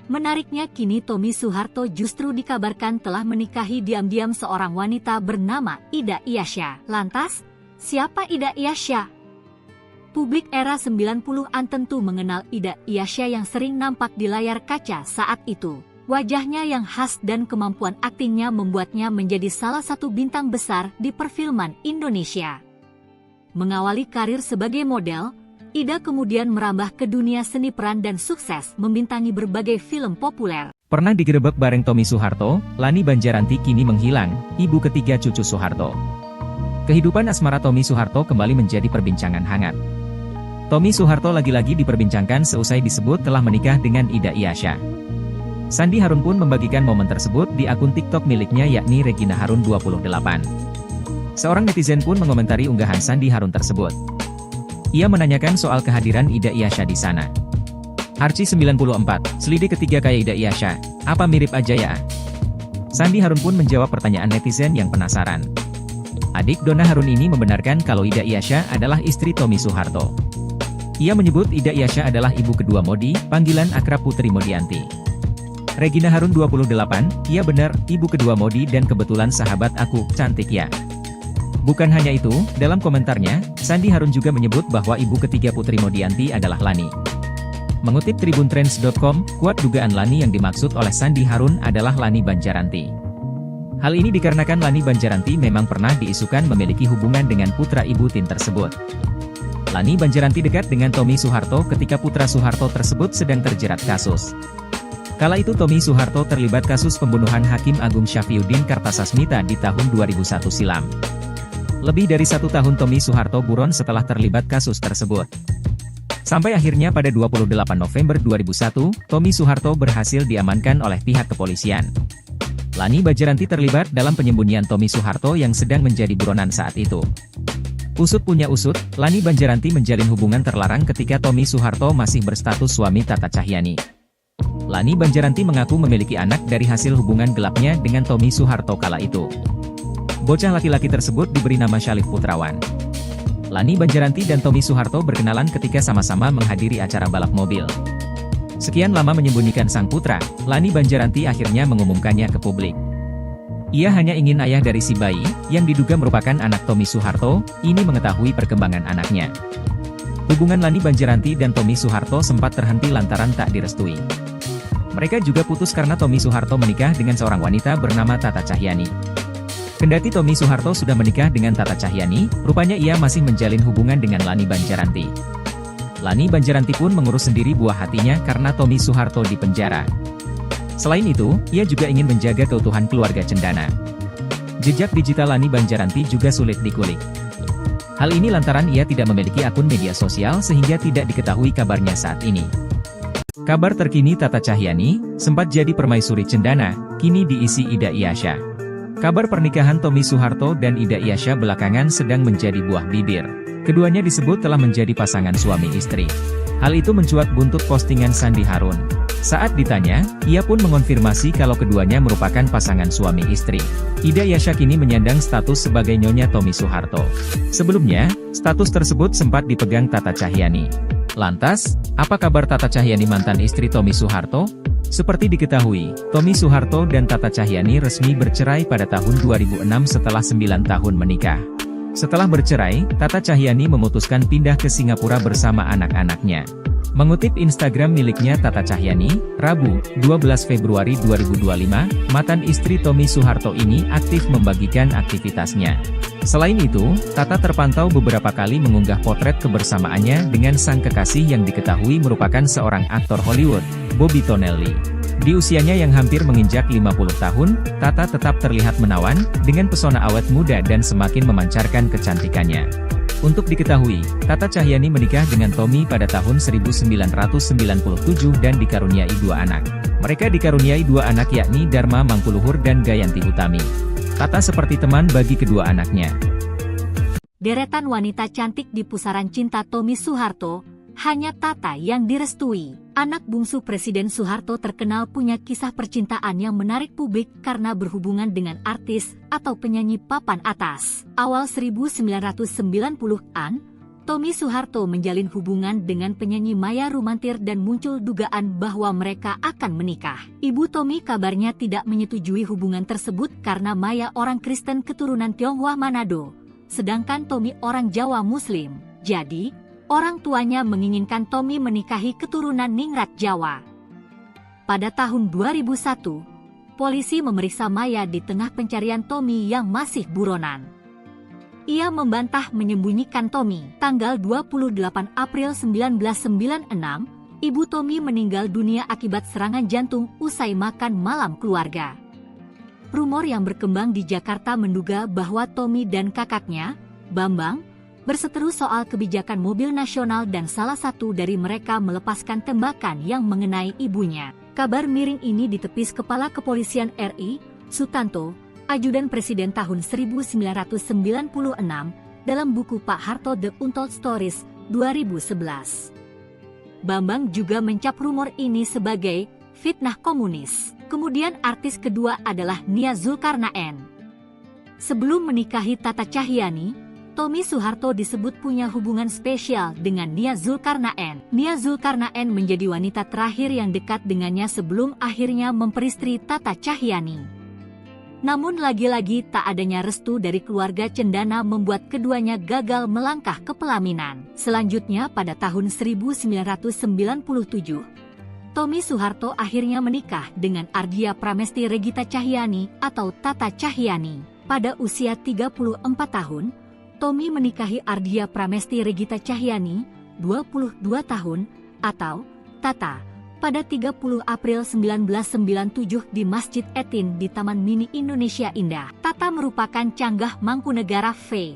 Menariknya kini Tommy Soeharto justru dikabarkan telah menikahi diam-diam seorang wanita bernama Ida Iyasya. Lantas, siapa Ida Iyasya? Publik era 90-an tentu mengenal Ida Iyasya yang sering nampak di layar kaca saat itu. Wajahnya yang khas dan kemampuan aktingnya membuatnya menjadi salah satu bintang besar di perfilman Indonesia. Mengawali karir sebagai model, Ida kemudian merambah ke dunia seni peran dan sukses membintangi berbagai film populer. Pernah digerebek bareng Tommy Soeharto, Lani Banjaranti kini menghilang, ibu ketiga cucu Soeharto. Kehidupan asmara Tommy Soeharto kembali menjadi perbincangan hangat. Tommy Soeharto lagi-lagi diperbincangkan seusai disebut telah menikah dengan Ida Iyasya. Sandi Harun pun membagikan momen tersebut di akun TikTok miliknya yakni Regina Harun 28. Seorang netizen pun mengomentari unggahan Sandi Harun tersebut. Ia menanyakan soal kehadiran Ida Iyasya di sana. Archie 94, selidik ketiga kayak Ida Iyasya, apa mirip aja ya? Sandi Harun pun menjawab pertanyaan netizen yang penasaran. Adik Donna Harun ini membenarkan kalau Ida Iyasya adalah istri Tommy Soeharto. Ia menyebut Ida Iyasya adalah ibu kedua Modi, panggilan akrab Putri Modianti. Regina Harun 28, iya benar, ibu kedua Modi dan kebetulan sahabat aku, cantik ya. Bukan hanya itu, dalam komentarnya, Sandi Harun juga menyebut bahwa ibu ketiga Putri Modianti adalah Lani. Mengutip tribuntrends.com, kuat dugaan Lani yang dimaksud oleh Sandi Harun adalah Lani Banjaranti. Hal ini dikarenakan Lani Banjaranti memang pernah diisukan memiliki hubungan dengan putra ibu Tin tersebut. Lani Banjaranti dekat dengan Tommy Soeharto ketika putra Soeharto tersebut sedang terjerat kasus. Kala itu Tommy Soeharto terlibat kasus pembunuhan Hakim Agung Syafriuddin Kartasasmita di tahun 2001 silam. Lebih dari 1 tahun Tommy Soeharto buron setelah terlibat kasus tersebut. Sampai akhirnya pada 28 November 2001, Tommy Soeharto berhasil diamankan oleh pihak kepolisian. Lani Banjaranti terlibat dalam penyembunyian Tommy Soeharto yang sedang menjadi buronan saat itu. Usut punya usut, Lani Banjaranti menjalin hubungan terlarang ketika Tommy Soeharto masih berstatus suami Tata Cahyani. Lani Banjaranti mengaku memiliki anak dari hasil hubungan gelapnya dengan Tommy Soeharto kala itu. Bocah laki-laki tersebut diberi nama Syalif Putrawan. Lani Banjaranti dan Tommy Soeharto berkenalan ketika sama-sama menghadiri acara balap mobil. Sekian lama menyembunyikan sang putra, Lani Banjaranti akhirnya mengumumkannya ke publik. Ia hanya ingin ayah dari si bayi, yang diduga merupakan anak Tommy Soeharto, ini mengetahui perkembangan anaknya. Hubungan Lani Banjaranti dan Tommy Soeharto sempat terhenti lantaran tak direstui. Mereka juga putus karena Tommy Soeharto menikah dengan seorang wanita bernama Tata Cahyani. Kendati Tommy Soeharto sudah menikah dengan Tata Cahyani, rupanya ia masih menjalin hubungan dengan Lani Banjaranti. Lani Banjaranti pun mengurus sendiri buah hatinya karena Tommy Soeharto di penjara. Selain itu, ia juga ingin menjaga keutuhan keluarga cendana. Jejak digital Lani Banjaranti juga sulit dikulik. Hal ini lantaran ia tidak memiliki akun media sosial sehingga tidak diketahui kabarnya saat ini. Kabar terkini Tata Cahyani, sempat jadi permaisuri cendana, kini diisi Ida Iyasya. Kabar pernikahan Tommy Soeharto dan Ida Iyasya belakangan sedang menjadi buah bibir. Keduanya disebut telah menjadi pasangan suami istri. Hal itu mencuat buntut postingan Sandi Harun. Saat ditanya, ia pun mengonfirmasi kalau keduanya merupakan pasangan suami istri. Ida Iyasya kini menyandang status sebagai nyonya Tommy Soeharto. Sebelumnya, status tersebut sempat dipegang Tata Cahyani. Lantas, apa kabar Tata Cahyani mantan istri Tommy Soeharto? Seperti diketahui, Tommy Soeharto dan Tata Cahyani resmi bercerai pada tahun 2006 setelah 9 tahun menikah. Setelah bercerai, Tata Cahyani memutuskan pindah ke Singapura bersama anak-anaknya. Mengutip Instagram miliknya Tata Cahyani, Rabu, 12 Februari 2025, mantan istri Tommy Soeharto ini aktif membagikan aktivitasnya. Selain itu, Tata terpantau beberapa kali mengunggah potret kebersamaannya dengan sang kekasih yang diketahui merupakan seorang aktor Hollywood, Bobby Tonelli. Di usianya yang hampir menginjak 50 tahun, Tata tetap terlihat menawan, dengan pesona awet muda dan semakin memancarkan kecantikannya. Untuk diketahui, Tata Cahyani menikah dengan Tommy pada tahun 1997 dan dikaruniai 2 anak. Mereka dikaruniai 2 anak yakni Dharma Mangkuluhur dan Gayanti Utami. Tata seperti teman bagi kedua anaknya. Deretan wanita cantik di pusaran cinta Tommy Soeharto, hanya Tata yang direstui. Anak bungsu Presiden Soeharto terkenal punya kisah percintaan yang menarik publik karena berhubungan dengan artis atau penyanyi papan atas. Awal 1990-an, Tommy Soeharto menjalin hubungan dengan penyanyi Maya Rumantir dan muncul dugaan bahwa mereka akan menikah. Ibu Tommy kabarnya tidak menyetujui hubungan tersebut karena Maya orang Kristen keturunan Tionghoa Manado, sedangkan Tommy orang Jawa Muslim. Jadi, orang tuanya menginginkan Tommy menikahi keturunan Ningrat Jawa. Pada tahun 2001, polisi memeriksa Maya di tengah pencarian Tommy yang masih buronan. Ia membantah menyembunyikan Tommy. Tanggal 28 April 1996, ibu Tommy meninggal dunia akibat serangan jantung usai makan malam keluarga. Rumor yang berkembang di Jakarta menduga bahwa Tommy dan kakaknya, Bambang, berseteru soal kebijakan mobil nasional dan salah satu dari mereka melepaskan tembakan yang mengenai ibunya. Kabar miring ini ditepis Kepala Kepolisian RI, Sutanto, Ajudan Presiden tahun 1996, dalam buku Pak Harto The Untold Stories, 2011. Bambang juga mencap rumor ini sebagai fitnah komunis. Kemudian artis kedua adalah Nia Zulkarnaen. Sebelum menikahi Tata Cahyanti, Tommy Soeharto disebut punya hubungan spesial dengan Nia Zulkarnaen. Nia Zulkarnaen menjadi wanita terakhir yang dekat dengannya sebelum akhirnya memperistri Tata Cahyanti. Namun lagi-lagi tak adanya restu dari keluarga cendana membuat keduanya gagal melangkah ke pelaminan. Selanjutnya pada tahun 1997, Tommy Soeharto akhirnya menikah dengan Ardia Pramesti Regita Cahyanti atau Tata Cahyanti. Pada usia 34 tahun, Tommy menikahi Ardia Pramesti Regita Cahyanti, 22 tahun, atau Tata, pada 30 April 1997 di Masjid Etin di Taman Mini Indonesia Indah. Tata merupakan canggah Mangkunegara V.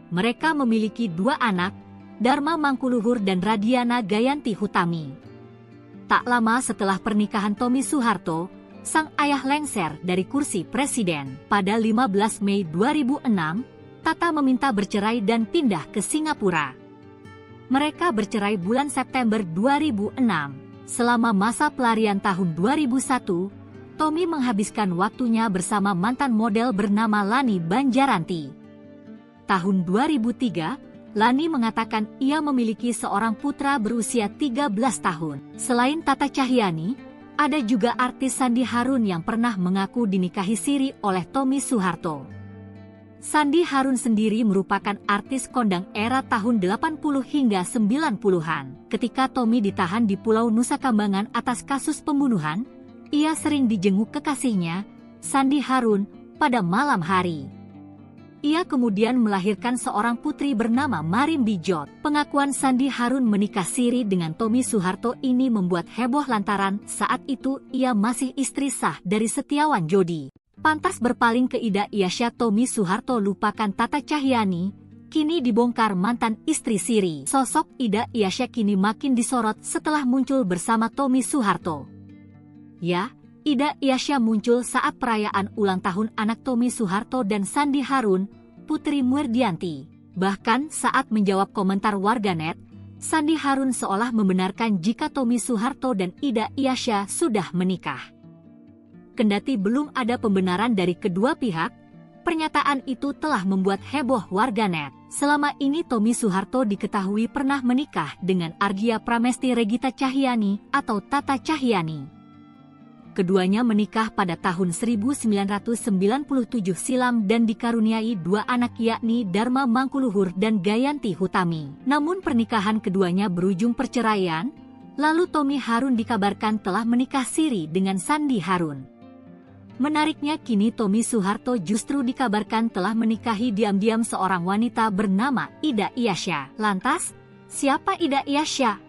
Mereka memiliki dua anak, Dharma Mangkuluhur dan Radiana Gayanti Hutami. Tak lama setelah pernikahan Tommy Soeharto, sang ayah lengser dari kursi presiden. Pada 15 Mei 2006, Tata meminta bercerai dan pindah ke Singapura. Mereka bercerai bulan September 2006. Selama masa pelarian tahun 2001, Tommy menghabiskan waktunya bersama mantan model bernama Lani Banjaranti. Tahun 2003, Lani mengatakan ia memiliki seorang putra berusia 13 tahun. Selain Tata Cahyanti, ada juga artis Sandi Harun yang pernah mengaku dinikahi siri oleh Tommy Soeharto. Sandi Harun sendiri merupakan artis kondang era tahun 80 hingga 90-an. Ketika Tommy ditahan di Pulau Nusa Kambangan atas kasus pembunuhan, ia sering dijenguk kekasihnya, Sandi Harun, pada malam hari. Ia kemudian melahirkan seorang putri bernama Marim Bijot. Pengakuan Sandi Harun menikah siri dengan Tommy Soeharto ini membuat heboh lantaran saat itu ia masih istri sah dari Setiawan Jodi. Pantas berpaling ke Ida Iasya, Tommy Soeharto lupakan Tata Cahyanti, kini dibongkar mantan istri siri. Sosok Ida Iasya kini makin disorot setelah muncul bersama Tommy Soeharto. Ya, Ida Iasya muncul saat perayaan ulang tahun anak Tommy Soeharto dan Sandi Harun, Putri Muerdianti. Bahkan saat menjawab komentar warganet, Sandi Harun seolah membenarkan jika Tommy Soeharto dan Ida Iasya sudah menikah. Kendati belum ada pembenaran dari kedua pihak, pernyataan itu telah membuat heboh warganet. Selama ini Tommy Soeharto diketahui pernah menikah dengan Ardia Pramesti Regita Cahyanti atau Tata Cahyanti. Keduanya menikah pada tahun 1997 silam dan dikaruniai dua anak yakni Dharma Mangkuluhur dan Gayanti Hutami. Namun pernikahan keduanya berujung perceraian, lalu Tommy Harun dikabarkan telah menikah siri dengan Sandi Harun. Menariknya kini Tommy Soeharto justru dikabarkan telah menikahi diam-diam seorang wanita bernama Ida Iasya. Lantas, siapa Ida Iasya?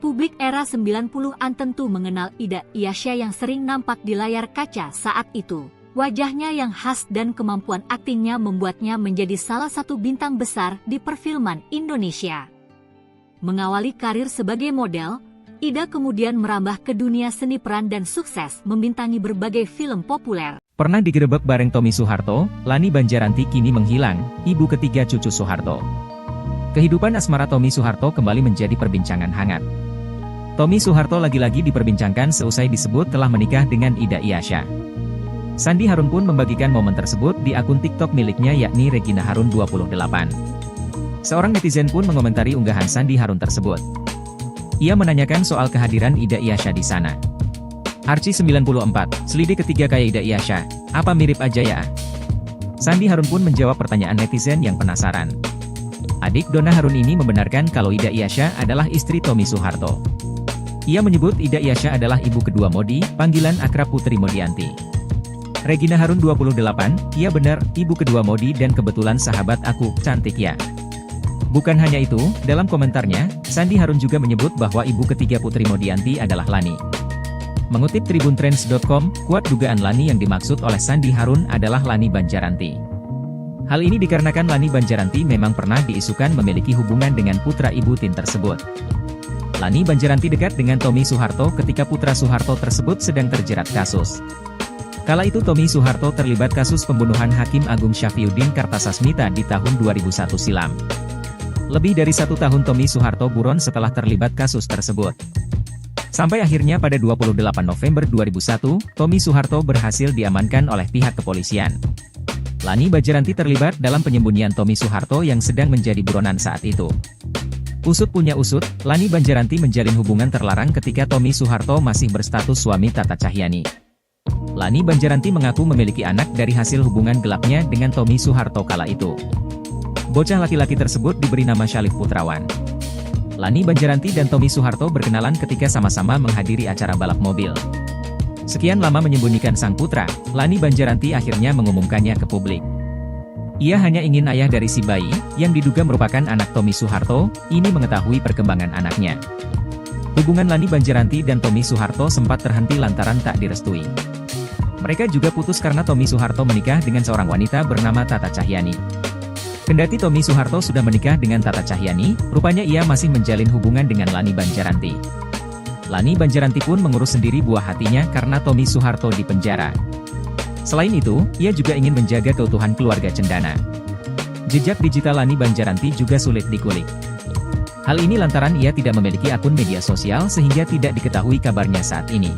Publik era 90-an tentu mengenal Ida Iasya yang sering nampak di layar kaca saat itu. Wajahnya yang khas dan kemampuan aktingnya membuatnya menjadi salah satu bintang besar di perfilman Indonesia. Mengawali karir sebagai model, Ida kemudian merambah ke dunia seni peran dan sukses membintangi berbagai film populer. Pernah digerebek bareng Tommy Soeharto, Lani Banjaranti kini menghilang, ibu ketiga cucu Soeharto. Kehidupan asmara Tommy Soeharto kembali menjadi perbincangan hangat. Tommy Soeharto lagi-lagi diperbincangkan seusai disebut telah menikah dengan Ida Iasya. Sandi Harun pun membagikan momen tersebut di akun TikTok miliknya yakni Regina Harun 28. Seorang netizen pun mengomentari unggahan Sandi Harun tersebut. Ia menanyakan soal kehadiran Ida Iyasya di sana. Arci 94, selidik ketiga kayak Ida Iyasya, apa mirip aja ya? Sandi Harun pun menjawab pertanyaan netizen yang penasaran. Adik Donna Harun ini membenarkan kalau Ida Iyasya adalah istri Tommy Soeharto. Ia menyebut Ida Iyasya adalah ibu kedua Modi, panggilan akrab Putri Modianti. Regina Harun 28, iya benar, ibu kedua Modi dan kebetulan sahabat aku, cantik ya. Bukan hanya itu, dalam komentarnya, Sandi Harun juga menyebut bahwa ibu ketiga Putri Modianti adalah Lani. Mengutip tribuntrends.com, kuat dugaan Lani yang dimaksud oleh Sandi Harun adalah Lani Banjaranti. Hal ini dikarenakan Lani Banjaranti memang pernah diisukan memiliki hubungan dengan putra ibu Tin tersebut. Lani Banjaranti dekat dengan Tommy Soeharto ketika putra Soeharto tersebut sedang terjerat kasus. Kala itu Tommy Soeharto terlibat kasus pembunuhan Hakim Agung Syafriuddin Kartasasmita di tahun 2001 silam. Lebih dari 1 tahun Tommy Soeharto buron setelah terlibat kasus tersebut. Sampai akhirnya pada 28 November 2001, Tommy Soeharto berhasil diamankan oleh pihak kepolisian. Lani Banjaranti terlibat dalam penyembunyian Tommy Soeharto yang sedang menjadi buronan saat itu. Usut punya usut, Lani Banjaranti menjalin hubungan terlarang ketika Tommy Soeharto masih berstatus suami Tata Cahyani. Lani Banjaranti mengaku memiliki anak dari hasil hubungan gelapnya dengan Tommy Soeharto kala itu. Bocah laki-laki tersebut diberi nama Syalif Putrawan. Lani Banjaranti dan Tommy Soeharto berkenalan ketika sama-sama menghadiri acara balap mobil. Sekian lama menyembunyikan sang putra, Lani Banjaranti akhirnya mengumumkannya ke publik. Ia hanya ingin ayah dari si bayi, yang diduga merupakan anak Tommy Soeharto, ini mengetahui perkembangan anaknya. Hubungan Lani Banjaranti dan Tommy Soeharto sempat terhenti lantaran tak direstui. Mereka juga putus karena Tommy Soeharto menikah dengan seorang wanita bernama Tata Cahyani. Kendati Tommy Soeharto sudah menikah dengan Tata Cahyani, rupanya ia masih menjalin hubungan dengan Lani Banjaranti. Lani Banjaranti pun mengurus sendiri buah hatinya karena Tommy Soeharto di penjara. Selain itu, ia juga ingin menjaga keutuhan keluarga cendana. Jejak digital Lani Banjaranti juga sulit dikulik. Hal ini lantaran ia tidak memiliki akun media sosial sehingga tidak diketahui kabarnya saat ini.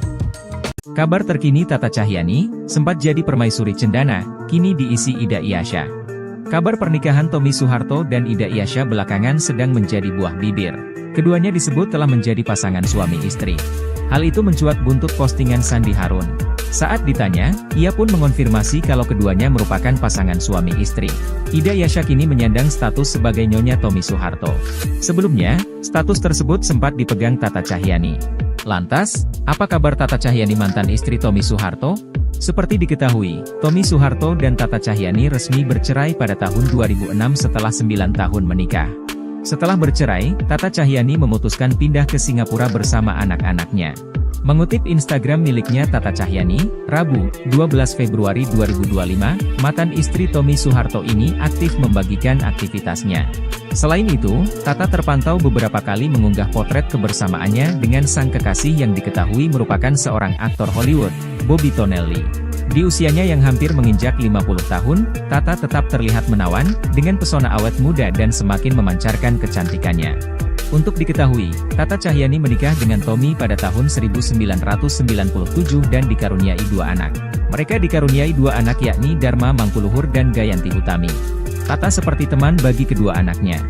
Kabar terkini Tata Cahyani, sempat jadi permaisuri cendana, kini diisi Ida Iyasya. Kabar pernikahan Tommy Soeharto dan Ida Iyasya belakangan sedang menjadi buah bibir. Keduanya disebut telah menjadi pasangan suami istri. Hal itu mencuat buntut postingan Sandi Harun. Saat ditanya, ia pun mengonfirmasi kalau keduanya merupakan pasangan suami istri. Ida Iyasya kini menyandang status sebagai Nyonya Tommy Soeharto. Sebelumnya, status tersebut sempat dipegang Tata Cahyani. Lantas, apa kabar Tata Cahyani mantan istri Tommy Soeharto? Seperti diketahui, Tommy Soeharto dan Tata Cahyani resmi bercerai pada tahun 2006 setelah 9 tahun menikah. Setelah bercerai, Tata Cahyani memutuskan pindah ke Singapura bersama anak-anaknya. Mengutip Instagram miliknya Tata Cahyani, Rabu, 12 Februari 2025, mantan istri Tommy Soeharto ini aktif membagikan aktivitasnya. Selain itu, Tata terpantau beberapa kali mengunggah potret kebersamaannya dengan sang kekasih yang diketahui merupakan seorang aktor Hollywood, Bobby Tonelli. Di usianya yang hampir menginjak 50 tahun, Tata tetap terlihat menawan, dengan pesona awet muda dan semakin memancarkan kecantikannya. Untuk diketahui, Tata Cahyani menikah dengan Tommy pada tahun 1997 dan dikaruniai 2 anak. Mereka dikaruniai 2 anak yakni Dharma Mangkuluhur dan Gayanti Utami. Tata seperti teman bagi kedua anaknya.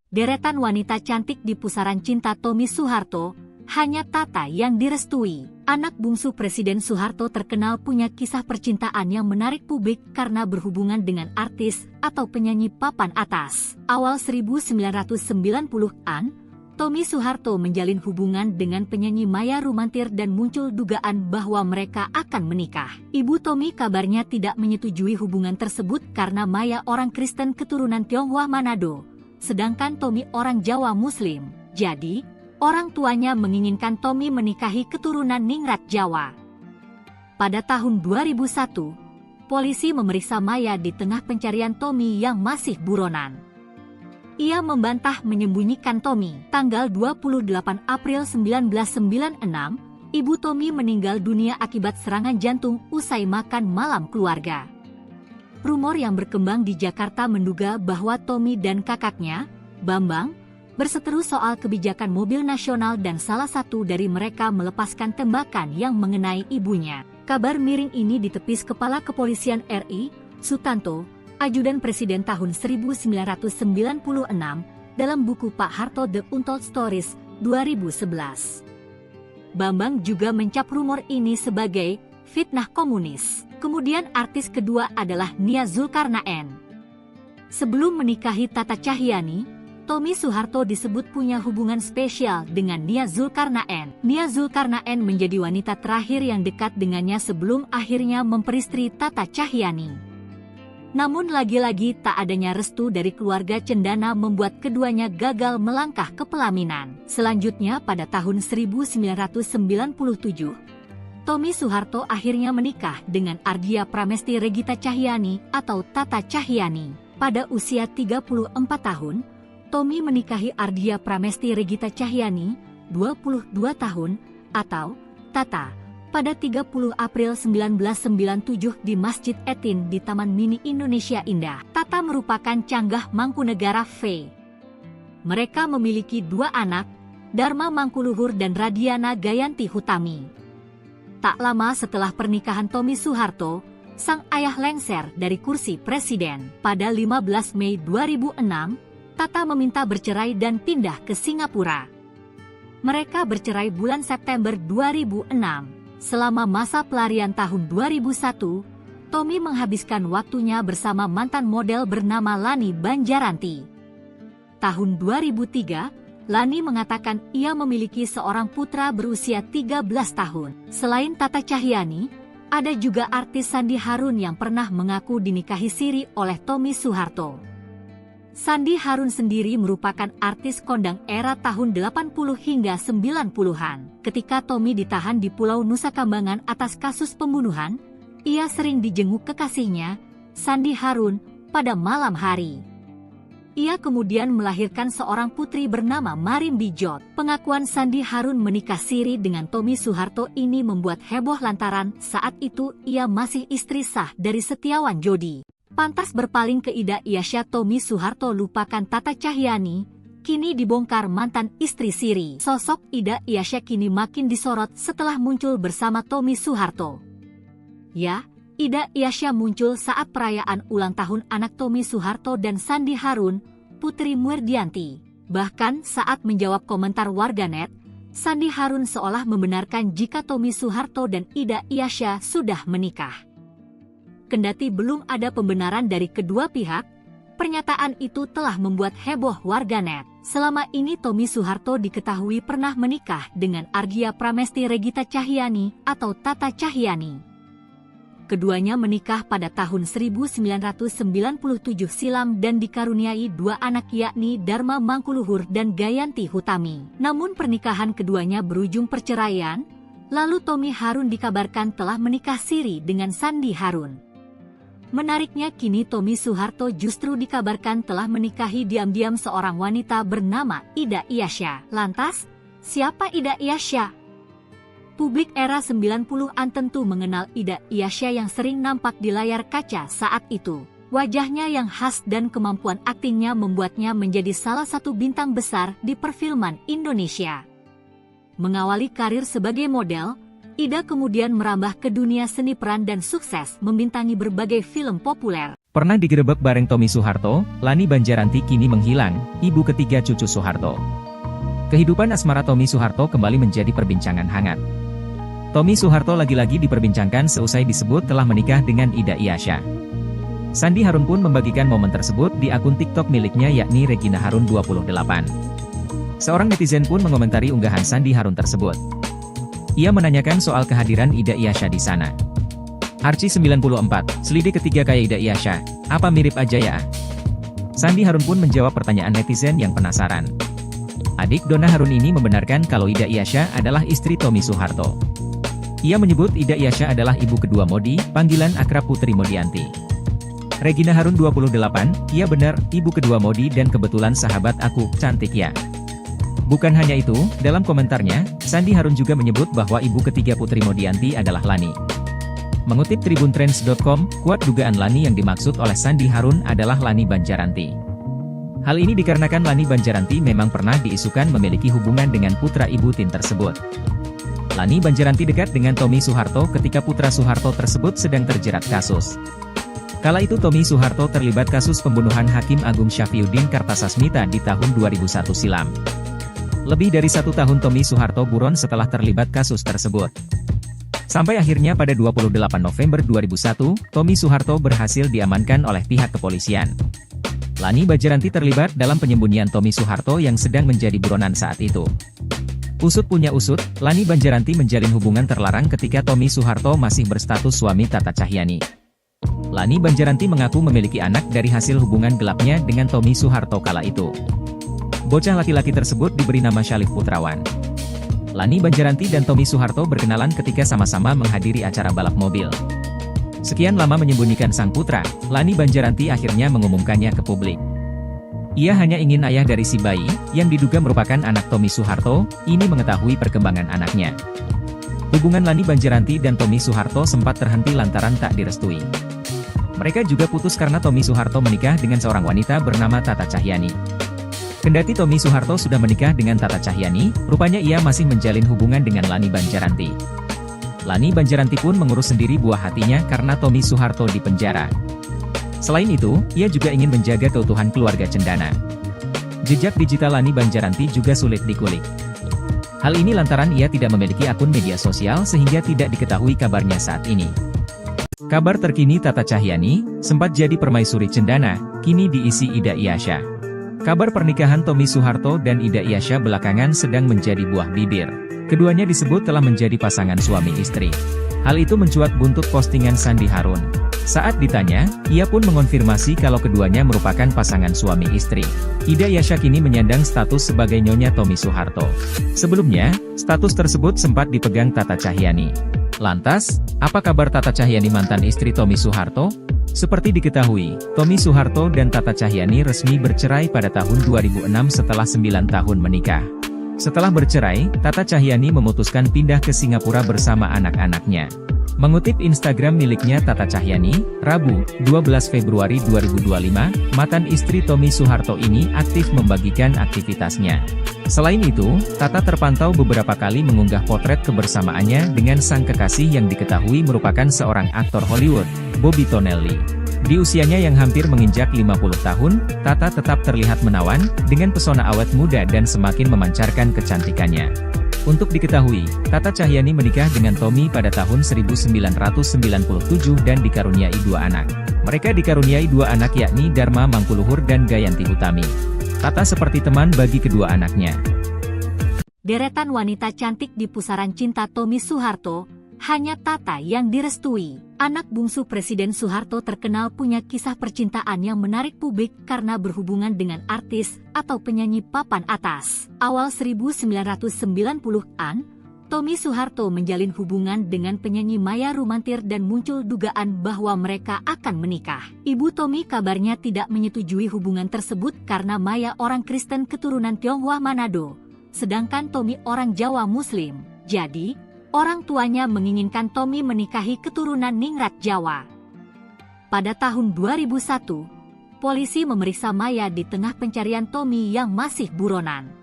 Deretan wanita cantik di pusaran cinta Tommy Soeharto, hanya Tata yang direstui. Anak bungsu Presiden Soeharto terkenal punya kisah percintaan yang menarik publik karena berhubungan dengan artis atau penyanyi papan atas. Awal 1990-an, Tommy Soeharto menjalin hubungan dengan penyanyi Maya Rumantir dan muncul dugaan bahwa mereka akan menikah. Ibu Tommy kabarnya tidak menyetujui hubungan tersebut karena Maya orang Kristen keturunan Tionghoa Manado, sedangkan Tommy orang Jawa Muslim. Jadi, orang tuanya menginginkan Tommy menikahi keturunan Ningrat Jawa. Pada tahun 2001, polisi memeriksa Maya di tengah pencarian Tommy yang masih buronan. Ia membantah menyembunyikan Tommy. Tanggal 28 April 1996, ibu Tommy meninggal dunia akibat serangan jantung usai makan malam keluarga. Rumor yang berkembang di Jakarta menduga bahwa Tommy dan kakaknya, Bambang, berseteru soal kebijakan mobil nasional dan salah satu dari mereka melepaskan tembakan yang mengenai ibunya. Kabar miring ini ditepis Kepala Kepolisian RI, Sutanto, ajudan Presiden tahun 1996 dalam buku Pak Harto The Untold Stories 2011. Bambang juga mencap rumor ini sebagai fitnah komunis. Kemudian artis kedua adalah Nia Zulkarnaen. Sebelum menikahi Tata Cahyani, Tommy Soeharto disebut punya hubungan spesial dengan Nia Zulkarnaen. Nia Zulkarnaen menjadi wanita terakhir yang dekat dengannya sebelum akhirnya memperistri Tata Cahyani. Namun lagi-lagi tak adanya restu dari keluarga cendana membuat keduanya gagal melangkah ke pelaminan. Selanjutnya pada tahun 1997, Tommy Soeharto akhirnya menikah dengan Ardia Pramesti Regita Cahyani atau Tata Cahyani. Pada usia 34 tahun, Tommy menikahi Ardia Pramesti Regita Cahyani, 22 tahun, atau Tata, pada 30 April 1997 di Masjid Etin di Taman Mini Indonesia Indah. Tata merupakan canggah Mangkunegara V. Mereka memiliki dua anak, Dharma Mangkuluhur dan Radiana Gayanti Hutami. Tak lama setelah pernikahan Tommy Soeharto, sang ayah lengser dari kursi presiden. Pada 15 Mei 2006, Tata meminta bercerai dan pindah ke Singapura. Mereka bercerai bulan September 2006. Selama masa pelarian tahun 2001, Tommy menghabiskan waktunya bersama mantan model bernama Lani Banjaranti. Tahun 2003, Lani mengatakan ia memiliki seorang putra berusia 13 tahun. Selain Tata Cahyani, ada juga artis Sandi Harun yang pernah mengaku dinikahi siri oleh Tommy Soeharto. Sandi Harun sendiri merupakan artis kondang era tahun 80 hingga 90-an. Ketika Tommy ditahan di Pulau Nusa Kambangan atas kasus pembunuhan, ia sering dijenguk kekasihnya, Sandi Harun, pada malam hari. Ia kemudian melahirkan seorang putri bernama Marim Bijot. Pengakuan Sandi Harun menikah siri dengan Tommy Soeharto ini membuat heboh lantaran saat itu ia masih istri sah dari Setiawan Jodi. Pantas berpaling ke Ida Iasya, Tommy Soeharto lupakan Tata Cahyani, kini dibongkar mantan istri siri. Sosok Ida Iasya kini makin disorot setelah muncul bersama Tommy Soeharto. Ya, Ida Iasya muncul saat perayaan ulang tahun anak Tommy Soeharto dan Sandi Harun, Putri Murdianti. Bahkan saat menjawab komentar warganet, Sandi Harun seolah membenarkan jika Tommy Soeharto dan Ida Iasya sudah menikah. Kendati belum ada pembenaran dari kedua pihak, pernyataan itu telah membuat heboh warganet. Selama ini Tommy Soeharto diketahui pernah menikah dengan Ardia Pramesti Regita Cahyani atau Tata Cahyani. Keduanya menikah pada tahun 1997 silam dan dikaruniai dua anak yakni Dharma Mangkuluhur dan Gayanti Hutami. Namun pernikahan keduanya berujung perceraian, lalu Tommy Harun dikabarkan telah menikah siri dengan Sandi Harun. Menariknya kini Tommy Soeharto justru dikabarkan telah menikahi diam-diam seorang wanita bernama Ida Iasya. Lantas, siapa Ida Iasya? Publik era 90-an tentu mengenal Ida Iasya yang sering nampak di layar kaca saat itu. Wajahnya yang khas dan kemampuan aktingnya membuatnya menjadi salah satu bintang besar di perfilman Indonesia. Mengawali karir sebagai model, Ida kemudian merambah ke dunia seni peran dan sukses membintangi berbagai film populer. Pernah digerebek bareng Tommy Soeharto, Lani Banjaranti kini menghilang, ibu ketiga cucu Soeharto. Kehidupan asmara Tommy Soeharto kembali menjadi perbincangan hangat. Tommy Soeharto lagi-lagi diperbincangkan seusai disebut telah menikah dengan Ida Iasya. Sandi Harun pun membagikan momen tersebut di akun TikTok miliknya yakni Regina Harun 28. Seorang netizen pun mengomentari unggahan Sandi Harun tersebut. Ia menanyakan soal kehadiran Ida Iasya di sana. Arci 94, selidik ketiga kayak Ida Iasya, apa mirip aja ya? Sandi Harun pun menjawab pertanyaan netizen yang penasaran. Adik Donna Harun ini membenarkan kalau Ida Iasya adalah istri Tommy Soeharto. Ia menyebut Ida Iasya adalah ibu kedua Modi, panggilan akrab Putri Modianti. Regina Harun 28, iya benar, ibu kedua Modi dan kebetulan sahabat aku, cantik ya. Bukan hanya itu, dalam komentarnya, Sandi Harun juga menyebut bahwa ibu ketiga Putri Modianti adalah Lani. Mengutip tribuntrends.com, kuat dugaan Lani yang dimaksud oleh Sandi Harun adalah Lani Banjaranti. Hal ini dikarenakan Lani Banjaranti memang pernah diisukan memiliki hubungan dengan putra ibu Tin tersebut. Lani Banjaranti dekat dengan Tommy Soeharto ketika putra Soeharto tersebut sedang terjerat kasus. Kala itu Tommy Soeharto terlibat kasus pembunuhan Hakim Agung Syafriuddin Kartasasmita di tahun 2001 silam. Lebih dari 1 tahun Tommy Soeharto buron setelah terlibat kasus tersebut. Sampai akhirnya pada 28 November 2001, Tommy Soeharto berhasil diamankan oleh pihak kepolisian. Lani Banjaranti terlibat dalam penyembunyian Tommy Soeharto yang sedang menjadi buronan saat itu. Usut punya usut, Lani Banjaranti menjalin hubungan terlarang ketika Tommy Soeharto masih berstatus suami Tata Cahyani. Lani Banjaranti mengaku memiliki anak dari hasil hubungan gelapnya dengan Tommy Soeharto kala itu. Bocah laki-laki tersebut diberi nama Syalif Putrawan. Lani Banjaranti dan Tommy Soeharto berkenalan ketika sama-sama menghadiri acara balap mobil. Sekian lama menyembunyikan sang putra, Lani Banjaranti akhirnya mengumumkannya ke publik. Ia hanya ingin ayah dari si bayi, yang diduga merupakan anak Tommy Soeharto, ini mengetahui perkembangan anaknya. Hubungan Lani Banjaranti dan Tommy Soeharto sempat terhenti lantaran tak direstui. Mereka juga putus karena Tommy Soeharto menikah dengan seorang wanita bernama Tata Cahyani. Kendati Tommy Soeharto sudah menikah dengan Tata Cahyani, rupanya ia masih menjalin hubungan dengan Lani Banjaranti. Lani Banjaranti pun mengurus sendiri buah hatinya karena Tommy Soeharto di penjara. Selain itu, ia juga ingin menjaga keutuhan keluarga cendana. Jejak digital Lani Banjaranti juga sulit dikulik. Hal ini lantaran ia tidak memiliki akun media sosial sehingga tidak diketahui kabarnya saat ini. Kabar terkini Tata Cahyani, sempat jadi permaisuri cendana, kini diisi Ida Iyasya. Kabar pernikahan Tommy Soeharto dan Ida Iyasya belakangan sedang menjadi buah bibir. Keduanya disebut telah menjadi pasangan suami istri. Hal itu mencuat buntut postingan Sandi Harun. Saat ditanya, ia pun mengonfirmasi kalau keduanya merupakan pasangan suami istri. Ida Iyasya kini menyandang status sebagai Nyonya Tommy Soeharto. Sebelumnya, status tersebut sempat dipegang Tata Cahyani. Lantas, apa kabar Tata Cahyani mantan istri Tommy Soeharto? Seperti diketahui, Tommy Soeharto dan Tata Cahyani resmi bercerai pada tahun 2006 setelah 9 tahun menikah. Setelah bercerai, Tata Cahyani memutuskan pindah ke Singapura bersama anak-anaknya. Mengutip Instagram miliknya Tata Cahyani, Rabu, 12 Februari 2025, mantan istri Tommy Soeharto ini aktif membagikan aktivitasnya. Selain itu, Tata terpantau beberapa kali mengunggah potret kebersamaannya dengan sang kekasih yang diketahui merupakan seorang aktor Hollywood, Bobby Tonelli. Di usianya yang hampir menginjak 50 tahun, Tata tetap terlihat menawan, dengan pesona awet muda dan semakin memancarkan kecantikannya. Untuk diketahui, Tata Cahyani menikah dengan Tommy pada tahun 1997 dan dikaruniai 2 anak. Mereka dikaruniai 2 anak yakni Dharma Mangkuluhur dan Gayanti Utami. Tata seperti teman bagi kedua anaknya. Deretan wanita cantik di pusaran cinta Tommy Soeharto, hanya Tata yang direstui. Anak bungsu Presiden Soeharto terkenal punya kisah percintaan yang menarik publik karena berhubungan dengan artis atau penyanyi papan atas. Awal 1990-an, Tommy Soeharto menjalin hubungan dengan penyanyi Maya Rumantir dan muncul dugaan bahwa mereka akan menikah. Ibu Tommy kabarnya tidak menyetujui hubungan tersebut karena Maya orang Kristen keturunan Tionghoa Manado, sedangkan Tommy orang Jawa Muslim. Jadi, orang tuanya menginginkan Tommy menikahi keturunan Ningrat Jawa. Pada tahun 2001, polisi memeriksa Maya di tengah pencarian Tommy yang masih buronan.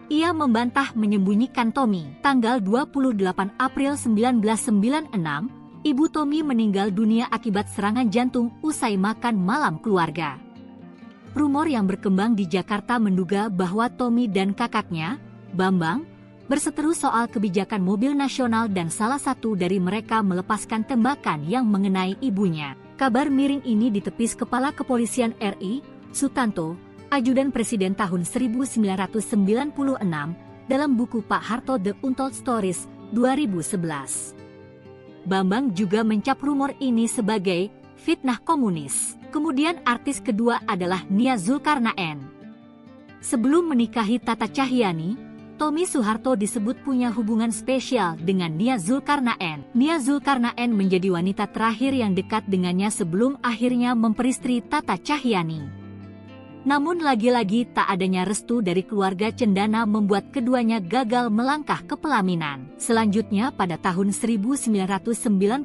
Ia membantah menyembunyikan Tommy. Tanggal 28 April 1996, ibu Tommy meninggal dunia akibat serangan jantung usai makan malam keluarga. Rumor yang berkembang di Jakarta menduga bahwa Tommy dan kakaknya, Bambang, berseteru soal kebijakan mobil nasional dan salah satu dari mereka melepaskan tembakan yang mengenai ibunya. Kabar miring ini ditepis Kepala Kepolisian RI, Sutanto, Ajudan Presiden tahun 1996, dalam buku Pak Harto The Untold Stories, 2011. Bambang juga mencap rumor ini sebagai fitnah komunis. Kemudian artis kedua adalah Nia Zulkarnaen. Sebelum menikahi Tata Cahyani, Tommy Soeharto disebut punya hubungan spesial dengan Nia Zulkarnaen. Nia Zulkarnaen menjadi wanita terakhir yang dekat dengannya sebelum akhirnya memperistri Tata Cahyani. Namun lagi-lagi tak adanya restu dari keluarga cendana membuat keduanya gagal melangkah ke pelaminan. Selanjutnya pada tahun 1997,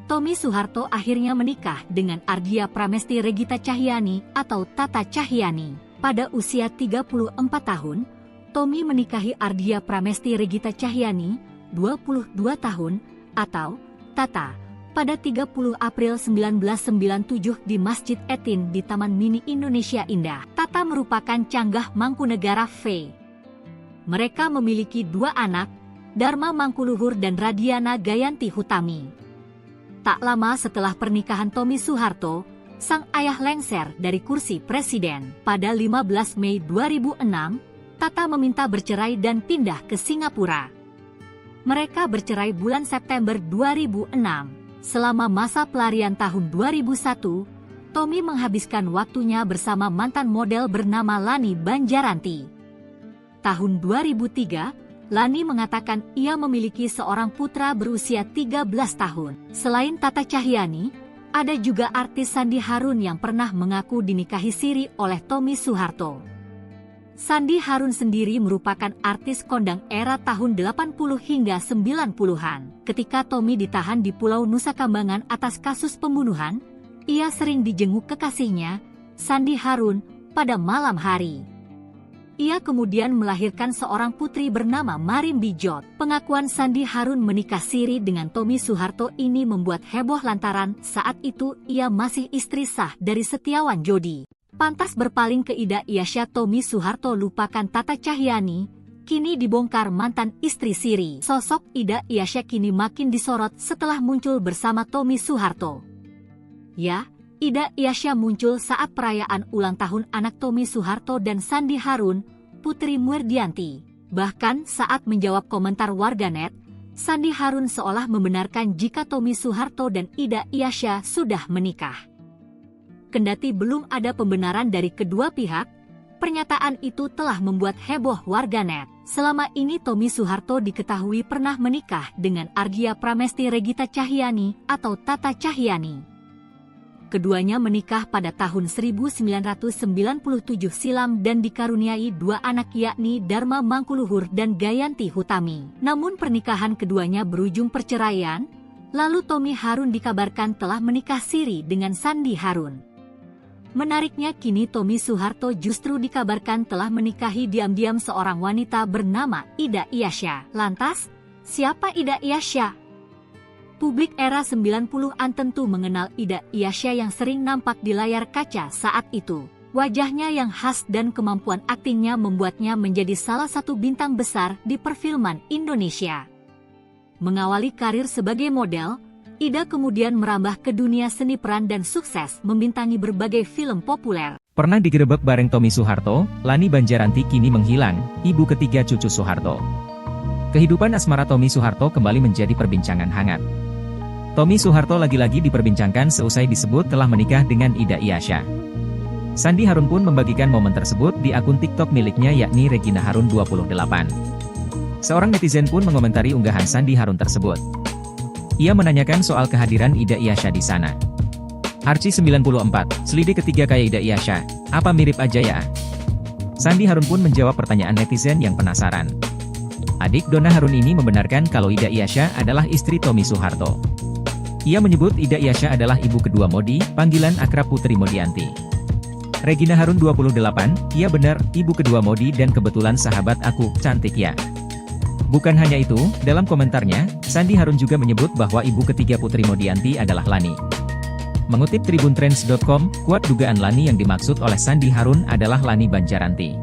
Tommy Soeharto akhirnya menikah dengan Ardia Pramesti Regita Cahyani atau Tata Cahyani. Pada usia 34 tahun, Tommy menikahi Ardia Pramesti Regita Cahyani, 22 tahun, atau Tata, Pada 30 April 1997 di Masjid Etin di Taman Mini Indonesia Indah, Tata merupakan canggah Mangkunegara V. Mereka memiliki 2 anak, Dharma Mangkuluhur dan Radiana Gayanti Hutami. Tak lama setelah pernikahan Tommy Soeharto, sang ayah lengser dari kursi presiden. Pada 15 Mei 2006, Tata meminta bercerai dan pindah ke Singapura. Mereka bercerai bulan September 2006. Selama masa pelarian tahun 2001, Tommy menghabiskan waktunya bersama mantan model bernama Lani Banjaranti. Tahun 2003, Lani mengatakan ia memiliki seorang putra berusia 13 tahun. Selain Tata Cahyani, ada juga artis Sandi Harun yang pernah mengaku dinikahi siri oleh Tommy Soeharto. Sandi Harun sendiri merupakan artis kondang era tahun 80 hingga 90-an. Ketika Tommy ditahan di Pulau Nusa Kambangan atas kasus pembunuhan, ia sering dijenguk kekasihnya, Sandi Harun, pada malam hari. Ia kemudian melahirkan seorang putri bernama Marim Bijot. Pengakuan Sandi Harun menikah siri dengan Tommy Soeharto ini membuat heboh lantaran saat itu ia masih istri sah dari Setiawan Jodi. Pantas berpaling ke Ida Iasya, Tommy Soeharto lupakan Tata Cahyani, kini dibongkar mantan istri siri. Sosok Ida Iasya kini makin disorot setelah muncul bersama Tommy Soeharto. Ya, Ida Iasya muncul saat perayaan ulang tahun anak Tommy Soeharto dan Sandi Harun, Putri Murdianti. Bahkan saat menjawab komentar warganet, Sandi Harun seolah membenarkan jika Tommy Soeharto dan Ida Iasya sudah menikah. Kendati belum ada pembenaran dari kedua pihak, pernyataan itu telah membuat heboh warganet. Selama ini Tommy Soeharto diketahui pernah menikah dengan Argia Pramesti Regita Cahyani atau Tata Cahyani. Keduanya menikah pada tahun 1997 silam dan dikaruniai 2 anak yakni Dharma Mangkuluhur dan Gayanti Hutami. Namun pernikahan keduanya berujung perceraian, lalu Tommy Harun dikabarkan telah menikah siri dengan Sandi Harun. Menariknya kini Tommy Soeharto justru dikabarkan telah menikahi diam-diam seorang wanita bernama Ida Iasya. Lantas, siapa Ida Iasya? Publik era 90-an tentu mengenal Ida Iasya yang sering nampak di layar kaca saat itu. Wajahnya yang khas dan kemampuan aktingnya membuatnya menjadi salah satu bintang besar di perfilman Indonesia. Mengawali karir sebagai model, Ida kemudian merambah ke dunia seni peran dan sukses membintangi berbagai film populer. Pernah digerebek bareng Tommy Soeharto, Lani Banjaranti kini menghilang, ibu ketiga cucu Soeharto. Kehidupan asmara Tommy Soeharto kembali menjadi perbincangan hangat. Tommy Soeharto lagi-lagi diperbincangkan seusai disebut telah menikah dengan Ida Iasya. Sandi Harun pun membagikan momen tersebut di akun TikTok miliknya yakni Regina Harun 28. Seorang netizen pun mengomentari unggahan Sandi Harun tersebut. Ia menanyakan soal kehadiran Ida Iasya di sana. Arci 94, selidi ketiga kayak Ida Iasya, apa mirip aja ya? Sandi Harun pun menjawab pertanyaan netizen yang penasaran. Adik Donna Harun ini membenarkan kalau Ida Iasya adalah istri Tommy Soeharto. Ia menyebut Ida Iasya adalah ibu kedua Modi, panggilan akrab Putri Modianti. Regina Harun 28, iya benar, ibu kedua Modi dan kebetulan sahabat aku, cantik ya. Bukan hanya itu, dalam komentarnya, Sandi Harun juga menyebut bahwa ibu ketiga Putri Modianti adalah Lani. Mengutip tribuntrends.com, kuat dugaan Lani yang dimaksud oleh Sandi Harun adalah Lani Banjaranti.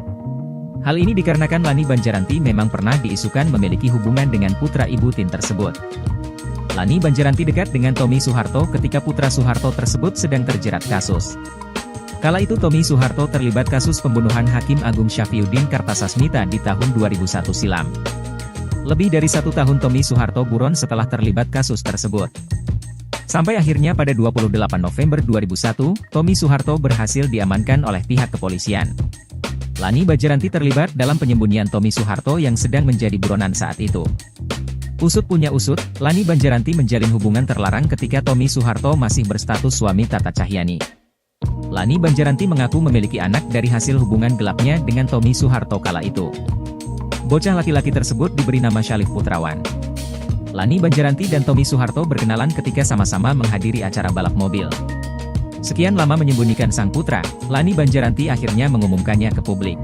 Hal ini dikarenakan Lani Banjaranti memang pernah diisukan memiliki hubungan dengan putra ibu Tin tersebut. Lani Banjaranti dekat dengan Tommy Soeharto ketika putra Soeharto tersebut sedang terjerat kasus. Kala itu Tommy Soeharto terlibat kasus pembunuhan Hakim Agung Syafriuddin Kartasasmita di tahun 2001 silam. Lebih dari 1 tahun Tommy Soeharto buron setelah terlibat kasus tersebut. Sampai akhirnya pada 28 November 2001, Tommy Soeharto berhasil diamankan oleh pihak kepolisian. Lani Banjaranti terlibat dalam penyembunyian Tommy Soeharto yang sedang menjadi buronan saat itu. Usut punya usut, Lani Banjaranti menjalin hubungan terlarang ketika Tommy Soeharto masih berstatus suami Tata Cahyani. Lani Banjaranti mengaku memiliki anak dari hasil hubungan gelapnya dengan Tommy Soeharto kala itu. Bocah laki-laki tersebut diberi nama Syalif Putrawan. Lani Banjaranti dan Tommy Soeharto berkenalan ketika sama-sama menghadiri acara balap mobil. Sekian lama menyembunyikan sang putra, Lani Banjaranti akhirnya mengumumkannya ke publik.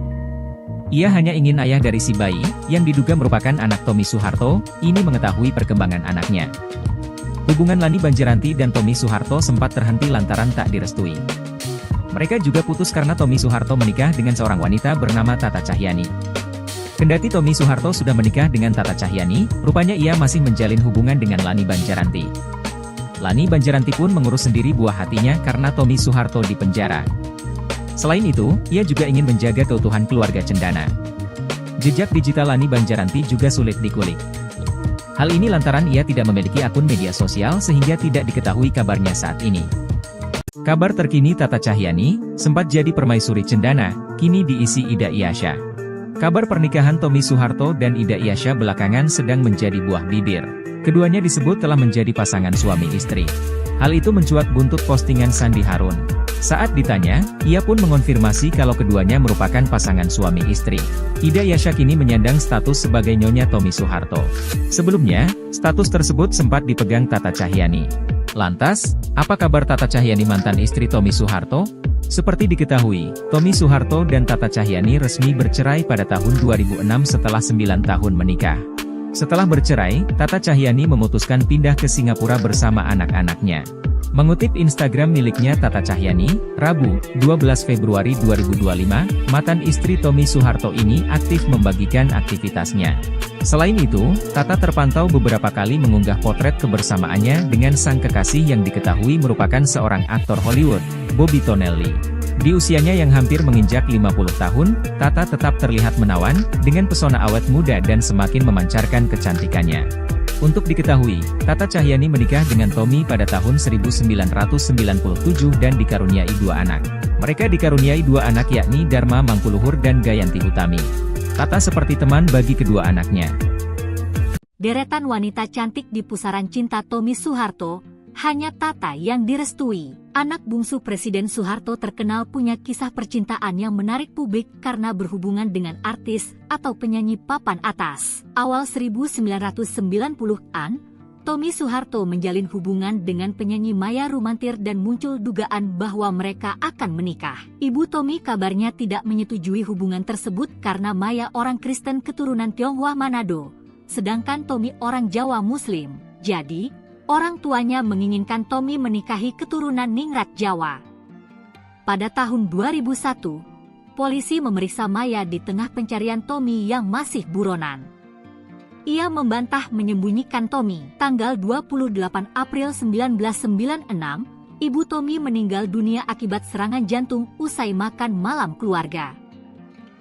Ia hanya ingin ayah dari si bayi, yang diduga merupakan anak Tommy Soeharto, ini mengetahui perkembangan anaknya. Hubungan Lani Banjaranti dan Tommy Soeharto sempat terhenti lantaran tak direstui. Mereka juga putus karena Tommy Soeharto menikah dengan seorang wanita bernama Tata Cahyani. Kendati Tommy Soeharto sudah menikah dengan Tata Cahyani, rupanya ia masih menjalin hubungan dengan Lani Banjaranti. Lani Banjaranti pun mengurus sendiri buah hatinya karena Tommy Soeharto di penjara. Selain itu, ia juga ingin menjaga keutuhan keluarga cendana. Jejak digital Lani Banjaranti juga sulit dikulik. Hal ini lantaran ia tidak memiliki akun media sosial sehingga tidak diketahui kabarnya saat ini. Kabar terkini Tata Cahyani, sempat jadi permaisuri cendana, kini diisi Ida Iyasya. Kabar pernikahan Tommy Soeharto dan Ida Iyasya belakangan sedang menjadi buah bibir. Keduanya disebut telah menjadi pasangan suami istri. Hal itu mencuat buntut postingan Sandi Harun. Saat ditanya, ia pun mengonfirmasi kalau keduanya merupakan pasangan suami istri. Ida Iyasya kini menyandang status sebagai Nyonya Tommy Soeharto. Sebelumnya, status tersebut sempat dipegang Tata Cahyani. Lantas, apa kabar Tata Cahyani mantan istri Tommy Soeharto? Seperti diketahui, Tommy Soeharto dan Tata Cahyani resmi bercerai pada tahun 2006 setelah 9 tahun menikah. Setelah bercerai, Tata Cahyani memutuskan pindah ke Singapura bersama anak-anaknya. Mengutip Instagram miliknya Tata Cahyani, Rabu, 12 Februari 2025, mantan istri Tommy Soeharto ini aktif membagikan aktivitasnya. Selain itu, Tata terpantau beberapa kali mengunggah potret kebersamaannya dengan sang kekasih yang diketahui merupakan seorang aktor Hollywood, Bobby Tonelli. Di usianya yang hampir menginjak 50 tahun, Tata tetap terlihat menawan, dengan pesona awet muda dan semakin memancarkan kecantikannya. Untuk diketahui, Tata Cahyani menikah dengan Tommy pada tahun 1997 dan dikaruniai 2 anak. Mereka dikaruniai 2 anak yakni Dharma Mangkuluhur dan Gayanti Utami. Tata seperti teman bagi kedua anaknya. Deretan wanita cantik di pusaran cinta Tommy Soeharto, hanya Tata yang direstui. Anak bungsu Presiden Soeharto terkenal punya kisah percintaan yang menarik publik karena berhubungan dengan artis atau penyanyi papan atas. Awal 1990-an, Tommy Soeharto menjalin hubungan dengan penyanyi Maya Rumantir dan muncul dugaan bahwa mereka akan menikah. Ibu Tommy kabarnya tidak menyetujui hubungan tersebut karena Maya orang Kristen keturunan Tionghoa Manado, sedangkan Tommy orang Jawa Muslim. Jadi, orang tuanya menginginkan Tommy menikahi keturunan Ningrat Jawa. Pada tahun 2001, polisi memeriksa Maya di tengah pencarian Tommy yang masih buronan. Ia membantah menyembunyikan Tommy. Tanggal 28 April 1996, ibu Tommy meninggal dunia akibat serangan jantung usai makan malam keluarga.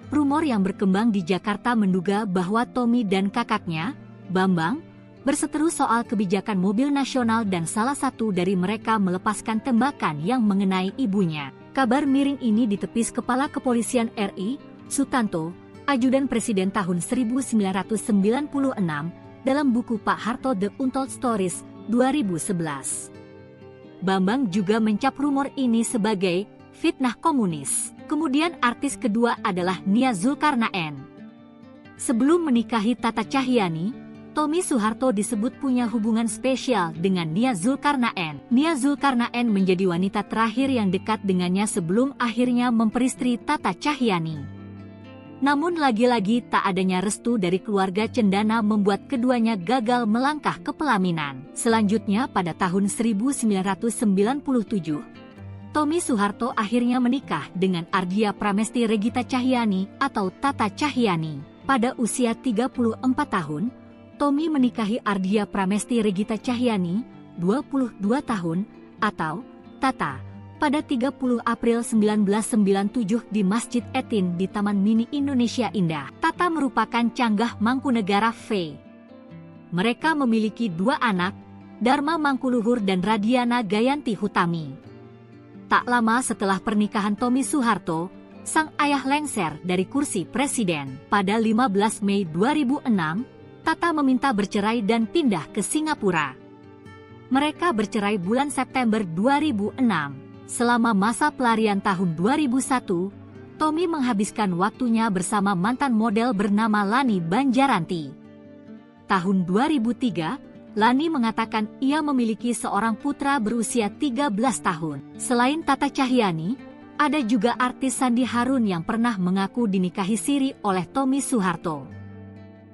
Rumor yang berkembang di Jakarta menduga bahwa Tommy dan kakaknya, Bambang, berseteru soal kebijakan mobil nasional dan salah satu dari mereka melepaskan tembakan yang mengenai ibunya. Kabar miring ini ditepis Kepala Kepolisian RI, Sutanto, Ajudan Presiden tahun 1996, dalam buku Pak Harto The Untold Stories, 2011. Bambang juga mencap rumor ini sebagai fitnah komunis. Kemudian artis kedua adalah Nia Zulkarnaen. Sebelum menikahi Tata Cahyani, Tommy Soeharto disebut punya hubungan spesial dengan Nia Zulkarnaen. Nia Zulkarnaen menjadi wanita terakhir yang dekat dengannya sebelum akhirnya memperistri Tata Cahyani. Namun lagi-lagi tak adanya restu dari keluarga cendana membuat keduanya gagal melangkah ke pelaminan. Selanjutnya pada tahun 1997, Tommy Soeharto akhirnya menikah dengan Ardia Pramesti Regita Cahyani atau Tata Cahyani. Pada usia 34 tahun, Tommy menikahi Ardia Pramesti Regita Cahyani, 22 tahun, atau Tata, pada 30 April 1997 di Masjid Etin di Taman Mini Indonesia Indah. Tata merupakan canggah Mangkunegara V. Mereka memiliki 2 anak, Dharma Mangkuluhur dan Radiana Gayanti Hutami. Tak lama setelah pernikahan Tommy Soeharto, sang ayah lengser dari kursi presiden. Pada 15 Mei 2006, Tata meminta bercerai dan pindah ke Singapura. Mereka bercerai bulan September 2006. Selama masa pelarian tahun 2001, Tommy menghabiskan waktunya bersama mantan model bernama Lani Banjaranti. Tahun 2003, Lani mengatakan ia memiliki seorang putra berusia 13 tahun. Selain Tata Cahyani, ada juga artis Sandi Harun yang pernah mengaku dinikahi siri oleh Tommy Soeharto.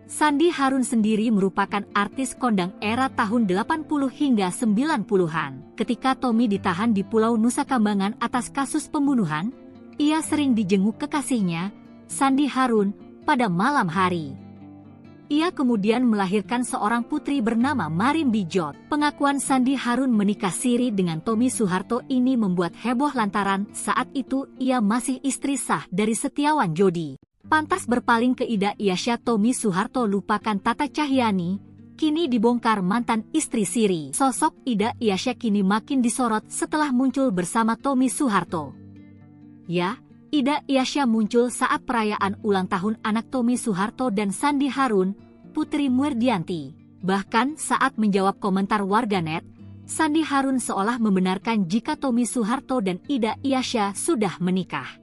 Sandi Harun sendiri merupakan artis kondang era tahun 80 hingga 90-an. Ketika Tommy ditahan di Pulau Nusa Kambangan atas kasus pembunuhan, ia sering dijenguk kekasihnya, Sandi Harun, pada malam hari. Ia kemudian melahirkan seorang putri bernama Marim Bijot. Pengakuan Sandi Harun menikah siri dengan Tommy Soeharto ini membuat heboh lantaran saat itu ia masih istri sah dari Setiawan Jodi. Pantas berpaling ke Ida Iasya, Tommy Soeharto lupakan Tata Cahyani, kini dibongkar mantan istri siri. Sosok Ida Iasya kini makin disorot setelah muncul bersama Tommy Soeharto. Ya, Ida Iasya muncul saat perayaan ulang tahun anak Tommy Soeharto dan Sandi Harun, Putri Muerdianti. Bahkan saat menjawab komentar warganet, Sandi Harun seolah membenarkan jika Tommy Soeharto dan Ida Iasya sudah menikah.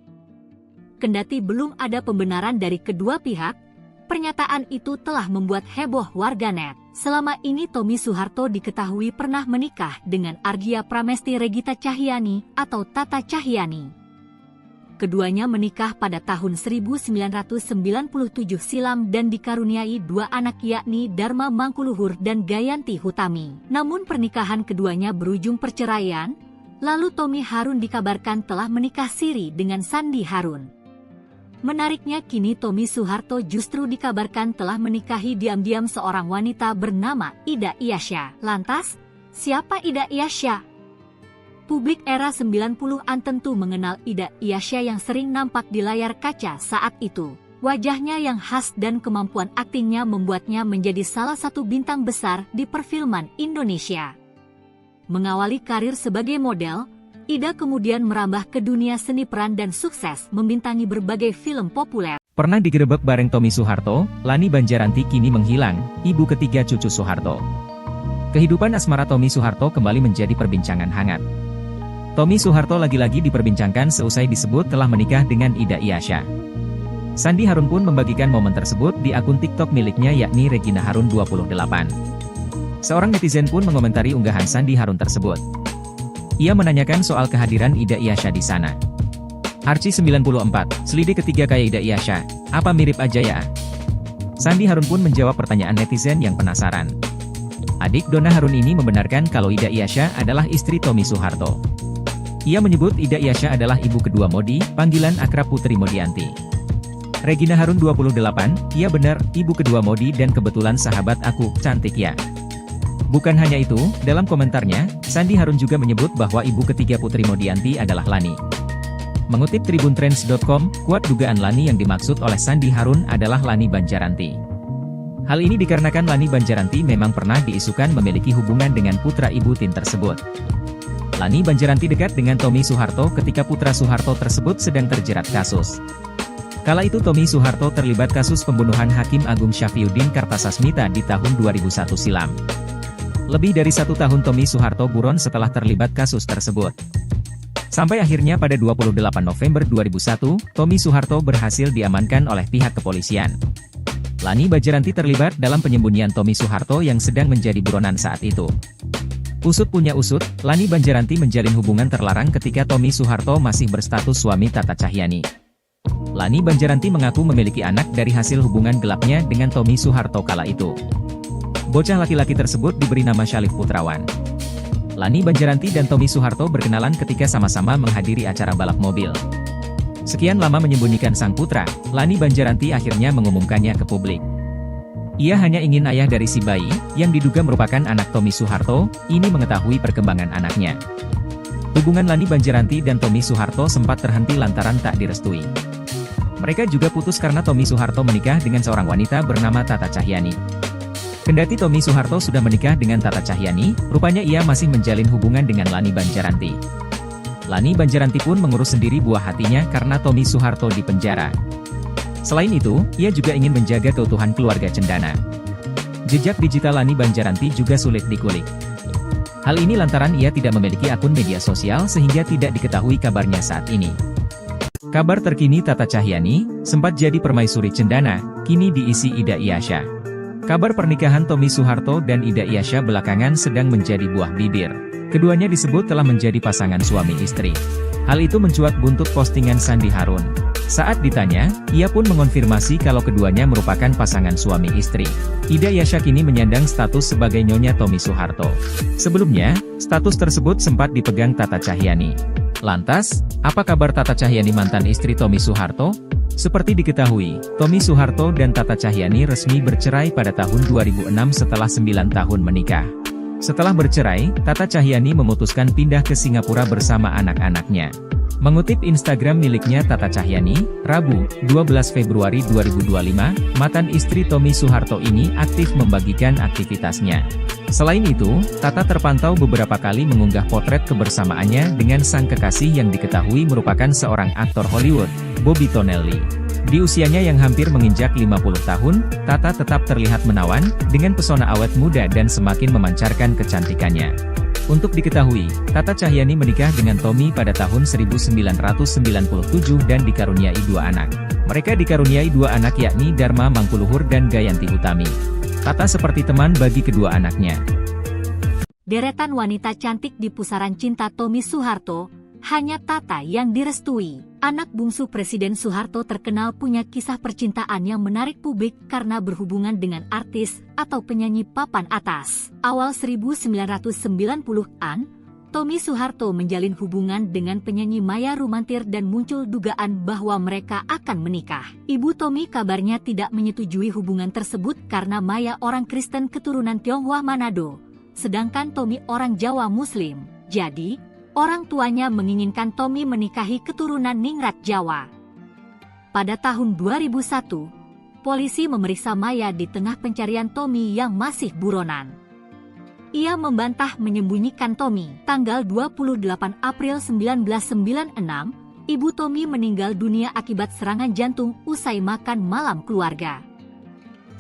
Kendati belum ada pembenaran dari kedua pihak, pernyataan itu telah membuat heboh warganet. Selama ini Tommy Soeharto diketahui pernah menikah dengan Argia Pramesti Regita Cahyani atau Tata Cahyani. Keduanya menikah pada tahun 1997 silam dan dikaruniai dua anak yakni Dharma Mangkuluhur dan Gayanti Hutami. Namun pernikahan keduanya berujung perceraian, lalu Tommy Harun dikabarkan telah menikah siri dengan Sandi Harun. Menariknya kini Tommy Soeharto justru dikabarkan telah menikahi diam-diam seorang wanita bernama Ida Iasya. Lantas, siapa Ida Iasya? Publik era 90-an tentu mengenal Ida Iasya yang sering nampak di layar kaca saat itu. Wajahnya yang khas dan kemampuan aktingnya membuatnya menjadi salah satu bintang besar di perfilman Indonesia. Mengawali karir sebagai model, Ida kemudian merambah ke dunia seni peran dan sukses membintangi berbagai film populer. Pernah digerebek bareng Tommy Soeharto, Lani Banjaranti kini menghilang, ibu ketiga cucu Soeharto. Kehidupan asmara Tommy Soeharto kembali menjadi perbincangan hangat. Tommy Soeharto lagi-lagi diperbincangkan seusai disebut telah menikah dengan Ida Iasya. Sandi Harun pun membagikan momen tersebut di akun TikTok miliknya yakni Regina Harun 28. Seorang netizen pun mengomentari unggahan Sandi Harun tersebut. Ia menanyakan soal kehadiran Ida Iasya di sana. Arci 94, selidik ketiga kayak Ida Iasya, apa mirip aja ya? Sandi Harun pun menjawab pertanyaan netizen yang penasaran. Adik Donna Harun ini membenarkan kalau Ida Iasya adalah istri Tommy Soeharto. Ia menyebut Ida Iasya adalah ibu kedua Modi, panggilan akrab Putri Modianti. Regina Harun 28, iya benar, ibu kedua Modi dan kebetulan sahabat aku, cantik ya. Bukan hanya itu, dalam komentarnya, Sandi Harun juga menyebut bahwa ibu ketiga Putri Modianti adalah Lani. Mengutip tribuntrends.com, kuat dugaan Lani yang dimaksud oleh Sandi Harun adalah Lani Banjaranti. Hal ini dikarenakan Lani Banjaranti memang pernah diisukan memiliki hubungan dengan putra ibu Tin tersebut. Lani Banjaranti dekat dengan Tommy Soeharto ketika putra Soeharto tersebut sedang terjerat kasus. Kala itu Tommy Soeharto terlibat kasus pembunuhan Hakim Agung Syafriuddin Kartasasmita di tahun 2001 silam. Lebih dari 1 tahun Tommy Soeharto buron setelah terlibat kasus tersebut. Sampai akhirnya pada 28 November 2001, Tommy Soeharto berhasil diamankan oleh pihak kepolisian. Lani Banjaranti terlibat dalam penyembunyian Tommy Soeharto yang sedang menjadi buronan saat itu. Usut punya usut, Lani Banjaranti menjalin hubungan terlarang ketika Tommy Soeharto masih berstatus suami Tata Cahyani. Lani Banjaranti mengaku memiliki anak dari hasil hubungan gelapnya dengan Tommy Soeharto kala itu. Bocah laki-laki tersebut diberi nama Syalif Putrawan. Lani Banjaranti dan Tommy Soeharto berkenalan ketika sama-sama menghadiri acara balap mobil. Sekian lama menyembunyikan sang putra, Lani Banjaranti akhirnya mengumumkannya ke publik. Ia hanya ingin ayah dari si bayi, yang diduga merupakan anak Tommy Soeharto, ini mengetahui perkembangan anaknya. Hubungan Lani Banjaranti dan Tommy Soeharto sempat terhenti lantaran tak direstui. Mereka juga putus karena Tommy Soeharto menikah dengan seorang wanita bernama Tata Cahyani. Kendati Tommy Soeharto sudah menikah dengan Tata Cahyani, rupanya ia masih menjalin hubungan dengan Lani Banjaranti. Lani Banjaranti pun mengurus sendiri buah hatinya karena Tommy Soeharto di penjara. Selain itu, ia juga ingin menjaga keutuhan keluarga cendana. Jejak digital Lani Banjaranti juga sulit dikulik. Hal ini lantaran ia tidak memiliki akun media sosial sehingga tidak diketahui kabarnya saat ini. Kabar terkini Tata Cahyani, sempat jadi permaisuri cendana, kini diisi Ida Iasya. Kabar pernikahan Tommy Soeharto dan Ida Iasya belakangan sedang menjadi buah bibir. Keduanya disebut telah menjadi pasangan suami istri. Hal itu mencuat buntut postingan Sandi Harun. Saat ditanya, ia pun mengonfirmasi kalau keduanya merupakan pasangan suami istri. Ida Yasha kini menyandang status sebagai Nyonya Tommy Soeharto. Sebelumnya, status tersebut sempat dipegang Tata Cahyani. Lantas, apa kabar Tata Cahyani mantan istri Tommy Soeharto? Seperti diketahui, Tommy Soeharto dan Tata Cahyani resmi bercerai pada tahun 2006 setelah 9 tahun menikah. Setelah bercerai, Tata Cahyani memutuskan pindah ke Singapura bersama anak-anaknya. Mengutip Instagram miliknya Tata Cahyani, Rabu, 12 Februari 2025, mantan istri Tommy Soeharto ini aktif membagikan aktivitasnya. Selain itu, Tata terpantau beberapa kali mengunggah potret kebersamaannya dengan sang kekasih yang diketahui merupakan seorang aktor Hollywood, Bobby Tonelli. Di usianya yang hampir menginjak 50 tahun, Tata tetap terlihat menawan, dengan pesona awet muda dan semakin memancarkan kecantikannya. Untuk diketahui, Tata Cahyani menikah dengan Tommy pada tahun 1997 dan dikaruniai 2 anak. Mereka dikaruniai 2 anak yakni Dharma Mangkuluhur dan Gayanti Utami. Tata seperti teman bagi kedua anaknya. Deretan wanita cantik di pusaran cinta Tommy Soeharto, hanya Tata yang direstui. Anak bungsu Presiden Soeharto terkenal punya kisah percintaan yang menarik publik karena berhubungan dengan artis atau penyanyi papan atas. Awal 1990-an, Tommy Soeharto menjalin hubungan dengan penyanyi Maya Rumantir dan muncul dugaan bahwa mereka akan menikah. Ibu Tommy kabarnya tidak menyetujui hubungan tersebut karena Maya orang Kristen keturunan Tionghoa Manado, sedangkan Tommy orang Jawa Muslim. Jadi, orang tuanya menginginkan Tommy menikahi keturunan Ningrat Jawa. Pada tahun 2001, polisi memeriksa Maya di tengah pencarian Tommy yang masih buronan. Ia membantah menyembunyikan Tommy. Tanggal 28 April 1996, ibu Tommy meninggal dunia akibat serangan jantung usai makan malam keluarga.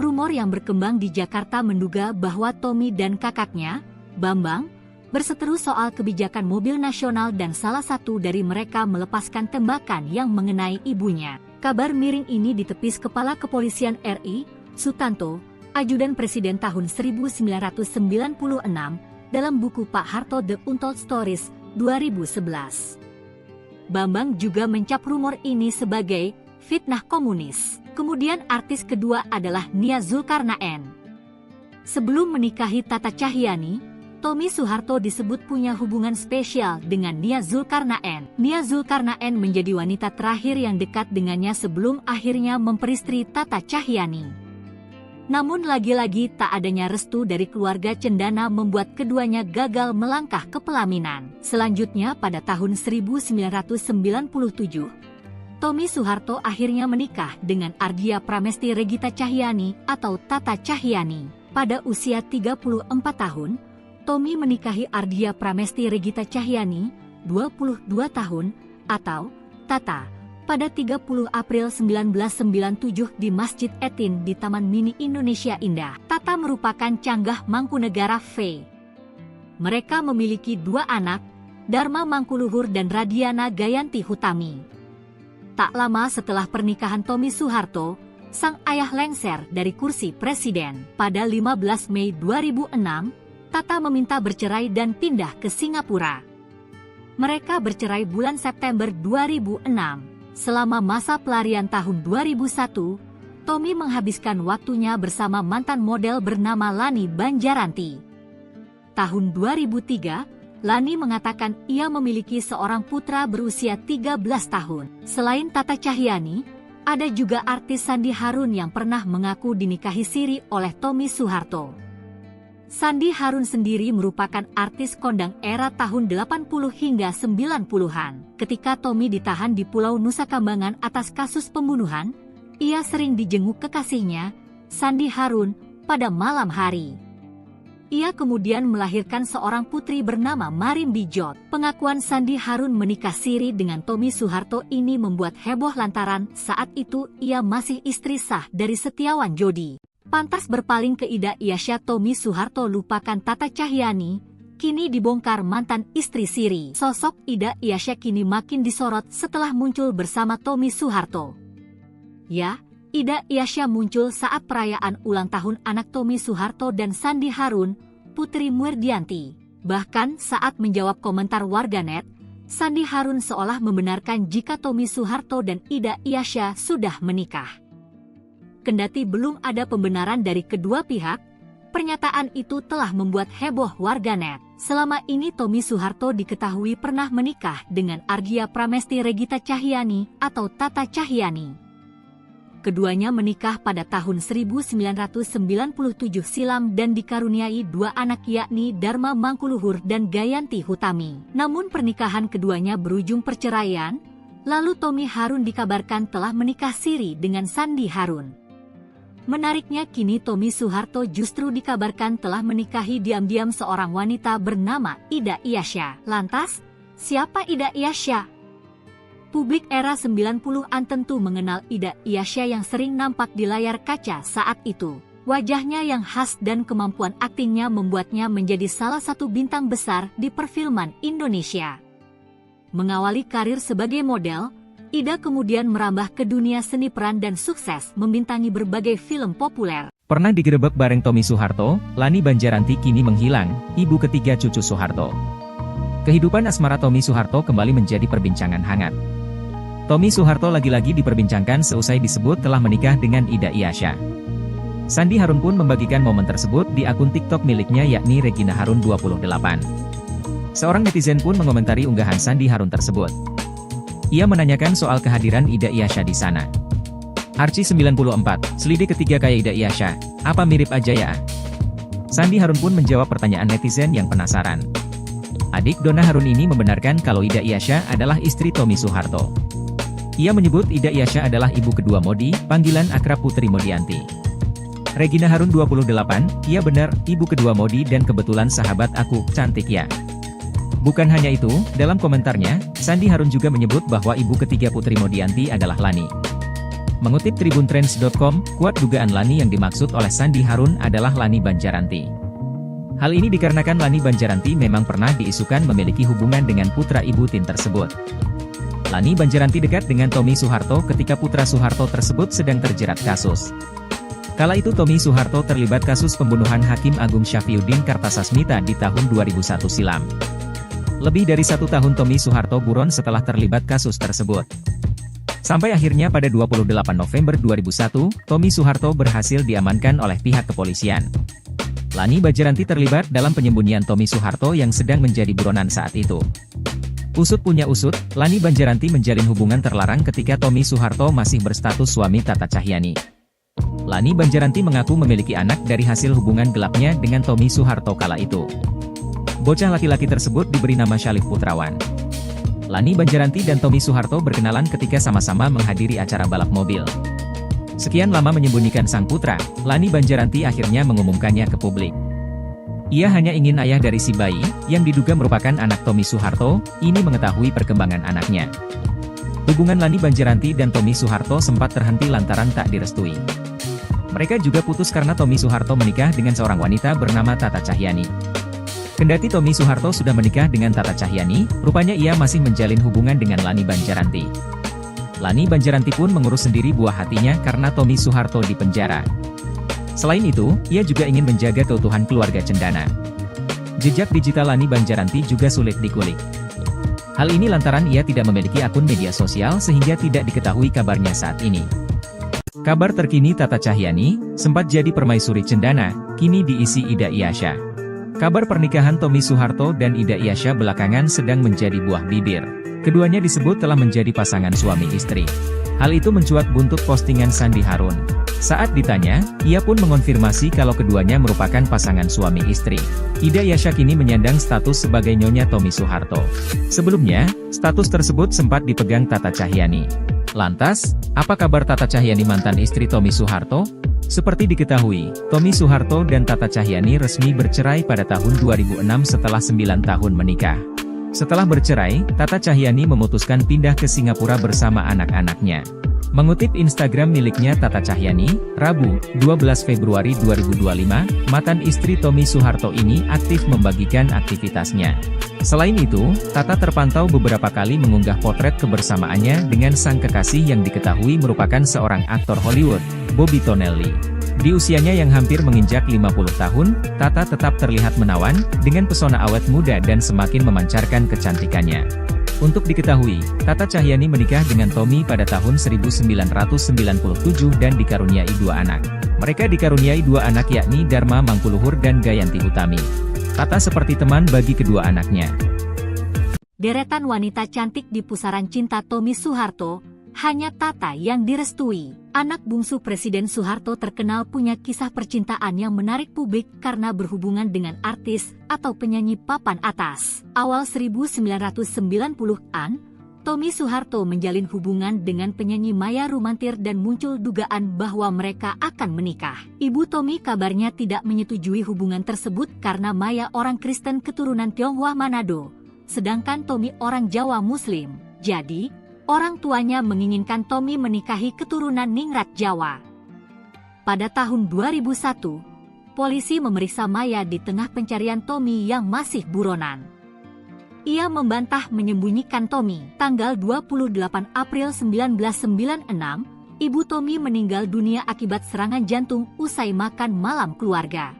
Rumor yang berkembang di Jakarta menduga bahwa Tommy dan kakaknya, Bambang, berseteru soal kebijakan mobil nasional dan salah satu dari mereka melepaskan tembakan yang mengenai ibunya. Kabar miring ini ditepis Kepala Kepolisian RI, Sutanto, Ajudan Presiden tahun 1996, dalam buku Pak Harto The Untold Stories, 2011. Bambang juga mencap rumor ini sebagai fitnah komunis. Kemudian artis kedua adalah Nia Zulkarnaen. Sebelum menikahi Tata Cahyani, Tommy Soeharto disebut punya hubungan spesial dengan Nia Zulkarnaen. Nia Zulkarnaen menjadi wanita terakhir yang dekat dengannya sebelum akhirnya memperistri Tata Cahyani. Namun lagi-lagi tak adanya restu dari keluarga cendana membuat keduanya gagal melangkah ke pelaminan. Selanjutnya pada tahun 1997, Tommy Soeharto akhirnya menikah dengan Ardia Pramesti Regita Cahyani atau Tata Cahyani. Pada usia 34 tahun, Tommy menikahi Ardia Pramesti Regita Cahyani, 22 tahun, atau Tata, pada 30 April 1997 di Masjid Etin di Taman Mini Indonesia Indah. Tata merupakan canggah Mangkunegara V. Mereka memiliki 2 anak, Dharma Mangkuluhur dan Radiana Gayanti Hutami. Tak lama setelah pernikahan Tommy Soeharto, sang ayah lengser dari kursi presiden. Pada 15 Mei 2006, Tata meminta bercerai dan pindah ke Singapura. Mereka bercerai bulan September 2006. Selama masa pelarian tahun 2001, Tommy menghabiskan waktunya bersama mantan model bernama Lani Banjaranti. Tahun 2003, Lani mengatakan ia memiliki seorang putra berusia 13 tahun. Selain Tata Cahyani, ada juga artis Sandi Harun yang pernah mengaku dinikahi siri oleh Tommy Soeharto. Sandi Harun sendiri merupakan artis kondang era tahun 80 hingga 90-an. Ketika Tommy ditahan di Pulau Nusa Kambangan atas kasus pembunuhan, ia sering dijenguk kekasihnya, Sandi Harun, pada malam hari. Ia kemudian melahirkan seorang putri bernama Marim Bijot. Pengakuan Sandi Harun menikah siri dengan Tommy Soeharto ini membuat heboh lantaran saat itu ia masih istri sah dari Setiawan Jodi. Pantas berpaling ke Ida Yasha, Tommy Soeharto lupakan Tata Cahyani, kini dibongkar mantan istri siri. Sosok Ida Yasha kini makin disorot setelah muncul bersama Tommy Soeharto. Ya, Ida Yasha muncul saat perayaan ulang tahun anak Tommy Soeharto dan Sandi Harun, Putri Murdianti. Bahkan saat menjawab komentar warganet, Sandi Harun seolah membenarkan jika Tommy Soeharto dan Ida Iyasya sudah menikah. Kendati belum ada pembenaran dari kedua pihak, pernyataan itu telah membuat heboh warganet. Selama ini Tommy Soeharto diketahui pernah menikah dengan Argia Pramesti Regita Cahyani atau Tata Cahyani. Keduanya menikah pada tahun 1997 silam dan dikaruniai dua anak yakni Dharma Mangkuluhur dan Gayanti Hutami. Namun pernikahan keduanya berujung perceraian, lalu Tommy Harun dikabarkan telah menikah siri dengan Sandi Harun. Menariknya kini Tommy Soeharto justru dikabarkan telah menikahi diam-diam seorang wanita bernama Ida Iyasya. Lantas, siapa Ida Iyasya? Publik era 90-an tentu mengenal Ida Iyasya yang sering nampak di layar kaca saat itu. Wajahnya yang khas dan kemampuan aktingnya membuatnya menjadi salah satu bintang besar di perfilman Indonesia. Mengawali karir sebagai model, Ida kemudian merambah ke dunia seni peran dan sukses membintangi berbagai film populer. Pernah digerebek bareng Tommy Soeharto, Lani Banjaranti kini menghilang, ibu ketiga cucu Soeharto. Kehidupan asmara Tommy Soeharto kembali menjadi perbincangan hangat. Tommy Soeharto lagi-lagi diperbincangkan seusai disebut telah menikah dengan Ida Iyasya. Sandi Harun pun membagikan momen tersebut di akun TikTok miliknya yakni Regina Harun 28. Seorang netizen pun mengomentari unggahan Sandi Harun tersebut. Ia menanyakan soal kehadiran Ida Iyasya di sana. Arci 94, selidik ketiga kayak Ida Iyasya, apa mirip aja ya? Sandi Harun pun menjawab pertanyaan netizen yang penasaran. Adik Donna Harun ini membenarkan kalau Ida Iyasya adalah istri Tommy Soeharto. Ia menyebut Ida Iyasya adalah ibu kedua Modi, panggilan akrab Putri Modianti. Regina Harun 28, iya benar, ibu kedua Modi dan kebetulan sahabat aku, cantik ya. Bukan hanya itu, dalam komentarnya, Sandi Harun juga menyebut bahwa ibu ketiga Putri Modianti adalah Lani. Mengutip tribuntrends.com, kuat dugaan Lani yang dimaksud oleh Sandi Harun adalah Lani Banjaranti. Hal ini dikarenakan Lani Banjaranti memang pernah diisukan memiliki hubungan dengan putra ibu Tin tersebut. Lani Banjaranti dekat dengan Tommy Soeharto ketika putra Soeharto tersebut sedang terjerat kasus. Kala itu Tommy Soeharto terlibat kasus pembunuhan Hakim Agung Syafriuddin Kartasasmita di tahun 2001 silam. Lebih dari 1 tahun Tommy Soeharto buron setelah terlibat kasus tersebut. Sampai akhirnya pada 28 November 2001, Tommy Soeharto berhasil diamankan oleh pihak kepolisian. Lani Banjaranti terlibat dalam penyembunyian Tommy Soeharto yang sedang menjadi buronan saat itu. Usut punya usut, Lani Banjaranti menjalin hubungan terlarang ketika Tommy Soeharto masih berstatus suami Tata Cahyani. Lani Banjaranti mengaku memiliki anak dari hasil hubungan gelapnya dengan Tommy Soeharto kala itu. Bocah laki-laki tersebut diberi nama Syalif Putrawan. Lani Banjaranti dan Tommy Soeharto berkenalan ketika sama-sama menghadiri acara balap mobil. Sekian lama menyembunyikan sang putra, Lani Banjaranti akhirnya mengumumkannya ke publik. Ia hanya ingin ayah dari si bayi, yang diduga merupakan anak Tommy Soeharto, ini mengetahui perkembangan anaknya. Hubungan Lani Banjaranti dan Tommy Soeharto sempat terhenti lantaran tak direstui. Mereka juga putus karena Tommy Soeharto menikah dengan seorang wanita bernama Tata Cahyani. Kendati Tommy Soeharto sudah menikah dengan Tata Cahyani, rupanya ia masih menjalin hubungan dengan Lani Banjaranti. Lani Banjaranti pun mengurus sendiri buah hatinya karena Tommy Soeharto di penjara. Selain itu, ia juga ingin menjaga keutuhan keluarga cendana. Jejak digital Lani Banjaranti juga sulit dikulik. Hal ini lantaran ia tidak memiliki akun media sosial sehingga tidak diketahui kabarnya saat ini. Kabar terkini Tata Cahyani, sempat jadi permaisuri cendana, kini diisi Ida Iyasya. Kabar pernikahan Tommy Soeharto dan Ida Iyasya belakangan sedang menjadi buah bibir. Keduanya disebut telah menjadi pasangan suami istri. Hal itu mencuat buntut postingan Sandi Harun. Saat ditanya, ia pun mengonfirmasi kalau keduanya merupakan pasangan suami istri. Ida Iyasya kini menyandang status sebagai Nyonya Tommy Soeharto. Sebelumnya, status tersebut sempat dipegang Tata Cahyani. Lantas, apa kabar Tata Cahyani mantan istri Tommy Soeharto? Seperti diketahui, Tommy Soeharto dan Tata Cahyani resmi bercerai pada tahun 2006 setelah 9 tahun menikah. Setelah bercerai, Tata Cahyani memutuskan pindah ke Singapura bersama anak-anaknya. Mengutip Instagram miliknya Tata Cahyani, Rabu, 12 Februari 2025, mantan istri Tommy Soeharto ini aktif membagikan aktivitasnya. Selain itu, Tata terpantau beberapa kali mengunggah potret kebersamaannya dengan sang kekasih yang diketahui merupakan seorang aktor Hollywood, Bobby Tonelli. Di usianya yang hampir menginjak 50 tahun, Tata tetap terlihat menawan, dengan pesona awet muda dan semakin memancarkan kecantikannya. Untuk diketahui, Tata Cahyani menikah dengan Tommy pada tahun 1997 dan dikaruniai 2 anak. Mereka dikaruniai 2 anak yakni Dharma Mangkuluhur dan Gayanti Hutami. Tata seperti teman bagi kedua anaknya. Deretan wanita cantik di pusaran cinta Tommy Soeharto, hanya Tata yang direstui. Anak bungsu Presiden Soeharto terkenal punya kisah percintaan yang menarik publik karena berhubungan dengan artis atau penyanyi papan atas. Awal 1990-an, Tommy Soeharto menjalin hubungan dengan penyanyi Maya Rumantir dan muncul dugaan bahwa mereka akan menikah. Ibu Tommy kabarnya tidak menyetujui hubungan tersebut karena Maya orang Kristen keturunan Tionghoa Manado, sedangkan Tommy orang Jawa Muslim. Jadi, orang tuanya menginginkan Tommy menikahi keturunan Ningrat Jawa. Pada tahun 2001, polisi memeriksa Maya di tengah pencarian Tommy yang masih buronan. Ia membantah menyembunyikan Tommy. Tanggal 28 April 1996, ibu Tommy meninggal dunia akibat serangan jantung usai makan malam keluarga.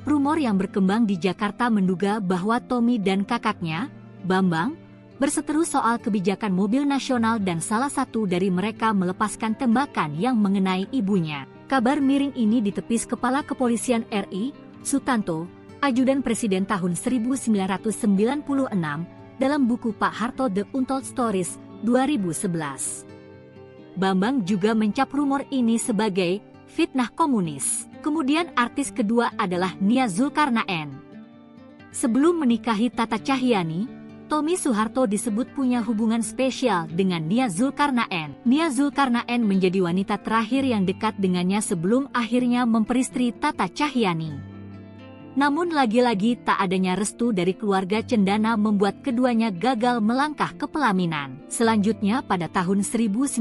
Rumor yang berkembang di Jakarta menduga bahwa Tommy dan kakaknya, Bambang, berseteru soal kebijakan mobil nasional dan salah satu dari mereka melepaskan tembakan yang mengenai ibunya. Kabar miring ini ditepis Kepala Kepolisian RI, Sutanto, Ajudan Presiden tahun 1996, dalam buku Pak Harto The Untold Stories, 2011. Bambang juga mencap rumor ini sebagai fitnah komunis. Kemudian artis kedua adalah Nia Zulkarnaen. Sebelum menikahi Tata Cahyani, Tommy Soeharto disebut punya hubungan spesial dengan Nia Zulkarnaen. Nia Zulkarnaen menjadi wanita terakhir yang dekat dengannya sebelum akhirnya memperistri Tata Cahyani. Namun lagi-lagi tak adanya restu dari keluarga cendana membuat keduanya gagal melangkah ke pelaminan. Selanjutnya pada tahun 1997,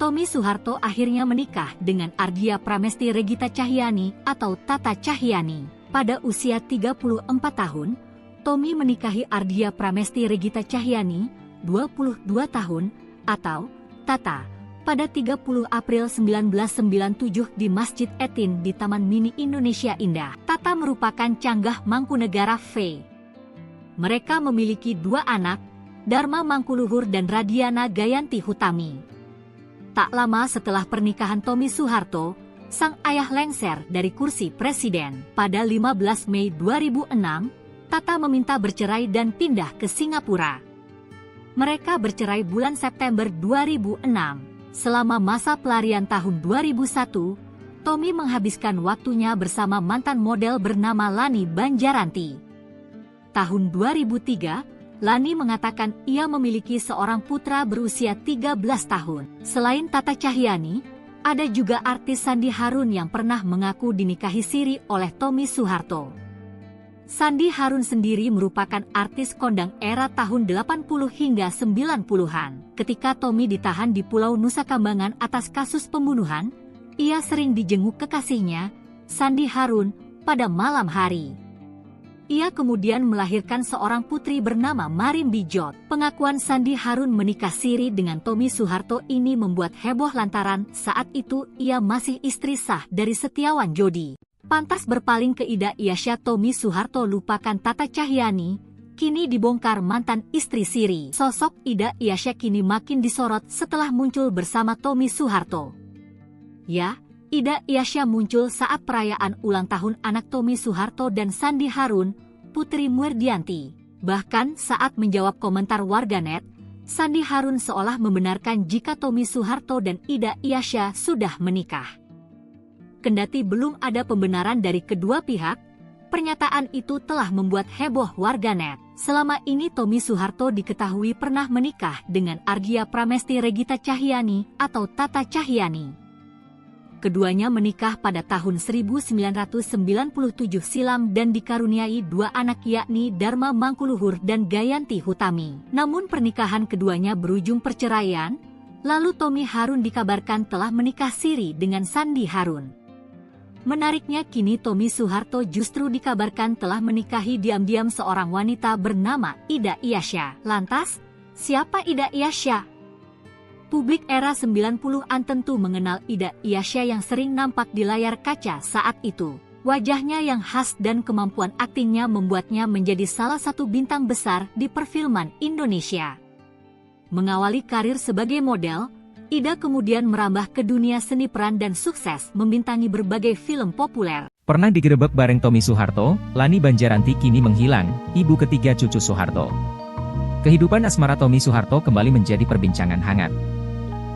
Tommy Soeharto akhirnya menikah dengan Ardia Pramesti Regita Cahyani atau Tata Cahyani. Pada usia 34 tahun, Tommy menikahi Ardia Pramesti Regita Cahyani, 22 tahun, atau Tata, pada 30 April 1997 di Masjid Etin di Taman Mini Indonesia Indah. Tata merupakan canggah Mangkunegara V. Mereka memiliki 2 anak, Dharma Mangkuluhur dan Radiana Gayanti Hutami. Tak lama setelah pernikahan Tommy Soeharto, sang ayah lengser dari kursi presiden. Pada 15 Mei 2006, Tata meminta bercerai dan pindah ke Singapura. Mereka bercerai bulan September 2006. Selama masa pelarian tahun 2001, Tommy menghabiskan waktunya bersama mantan model bernama Lani Banjaranti. Tahun 2003, Lani mengatakan ia memiliki seorang putra berusia 13 tahun. Selain Tata Cahyani, ada juga artis Sandi Harun yang pernah mengaku dinikahi siri oleh Tommy Soeharto. Sandi Harun sendiri merupakan artis kondang era tahun 80 hingga 90-an. Ketika Tommy ditahan di Pulau Nusa Kambangan atas kasus pembunuhan, ia sering dijenguk kekasihnya, Sandi Harun, pada malam hari. Ia kemudian melahirkan seorang putri bernama Marin Bijot. Pengakuan Sandi Harun menikah siri dengan Tommy Soeharto ini membuat heboh lantaran saat itu ia masih istri sah dari Setiawan Jodi. Pantas berpaling ke Ida Iasya, Tommy Soeharto lupakan Tata Cahyani, kini dibongkar mantan istri siri. Sosok Ida Iasya kini makin disorot setelah muncul bersama Tommy Soeharto. Ya, Ida Iasya muncul saat perayaan ulang tahun anak Tommy Soeharto dan Sandi Harun, Putri Murdianti. Bahkan saat menjawab komentar warganet, Sandi Harun seolah membenarkan jika Tommy Soeharto dan Ida Iasya sudah menikah. Kendati belum ada pembenaran dari kedua pihak, pernyataan itu telah membuat heboh warganet. Selama ini Tommy Soeharto diketahui pernah menikah dengan Ardia Pramesti Regita Cahyani atau Tata Cahyani. Keduanya menikah pada tahun 1997 silam dan dikaruniai 2 anak yakni Dharma Mangkuluhur dan Gayanti Hutami. Namun pernikahan keduanya berujung perceraian, lalu Tommy Harun dikabarkan telah menikah siri dengan Sandi Harun. Menariknya kini Tommy Soeharto justru dikabarkan telah menikahi diam-diam seorang wanita bernama Ida Iasya. Lantas, siapa Ida Iasya? Publik era 90-an tentu mengenal Ida Iasya yang sering nampak di layar kaca saat itu. Wajahnya yang khas dan kemampuan aktingnya membuatnya menjadi salah satu bintang besar di perfilman Indonesia. Mengawali karir sebagai model, Ida kemudian merambah ke dunia seni peran dan sukses membintangi berbagai film populer. Pernah digerebek bareng Tommy Soeharto, Lani Banjaranti kini menghilang, ibu ketiga cucu Soeharto. Kehidupan asmara Tommy Soeharto kembali menjadi perbincangan hangat.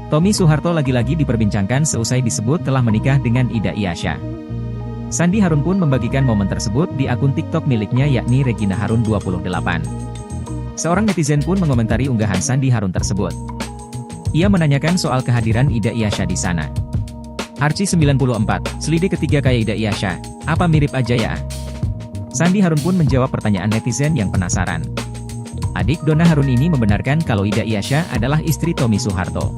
Tommy Soeharto lagi-lagi diperbincangkan seusai disebut telah menikah dengan Ida Iyasya. Sandi Harun pun membagikan momen tersebut di akun TikTok miliknya yakni Regina Harun 28. Seorang netizen pun mengomentari unggahan Sandi Harun tersebut. Ia menanyakan soal kehadiran Ida Iyasya di sana. Arci 94, selidik ketiga kayak Ida Iyasya, apa mirip aja ya? Sandi Harun pun menjawab pertanyaan netizen yang penasaran. Adik Donna Harun ini membenarkan kalau Ida Iyasya adalah istri Tommy Soeharto.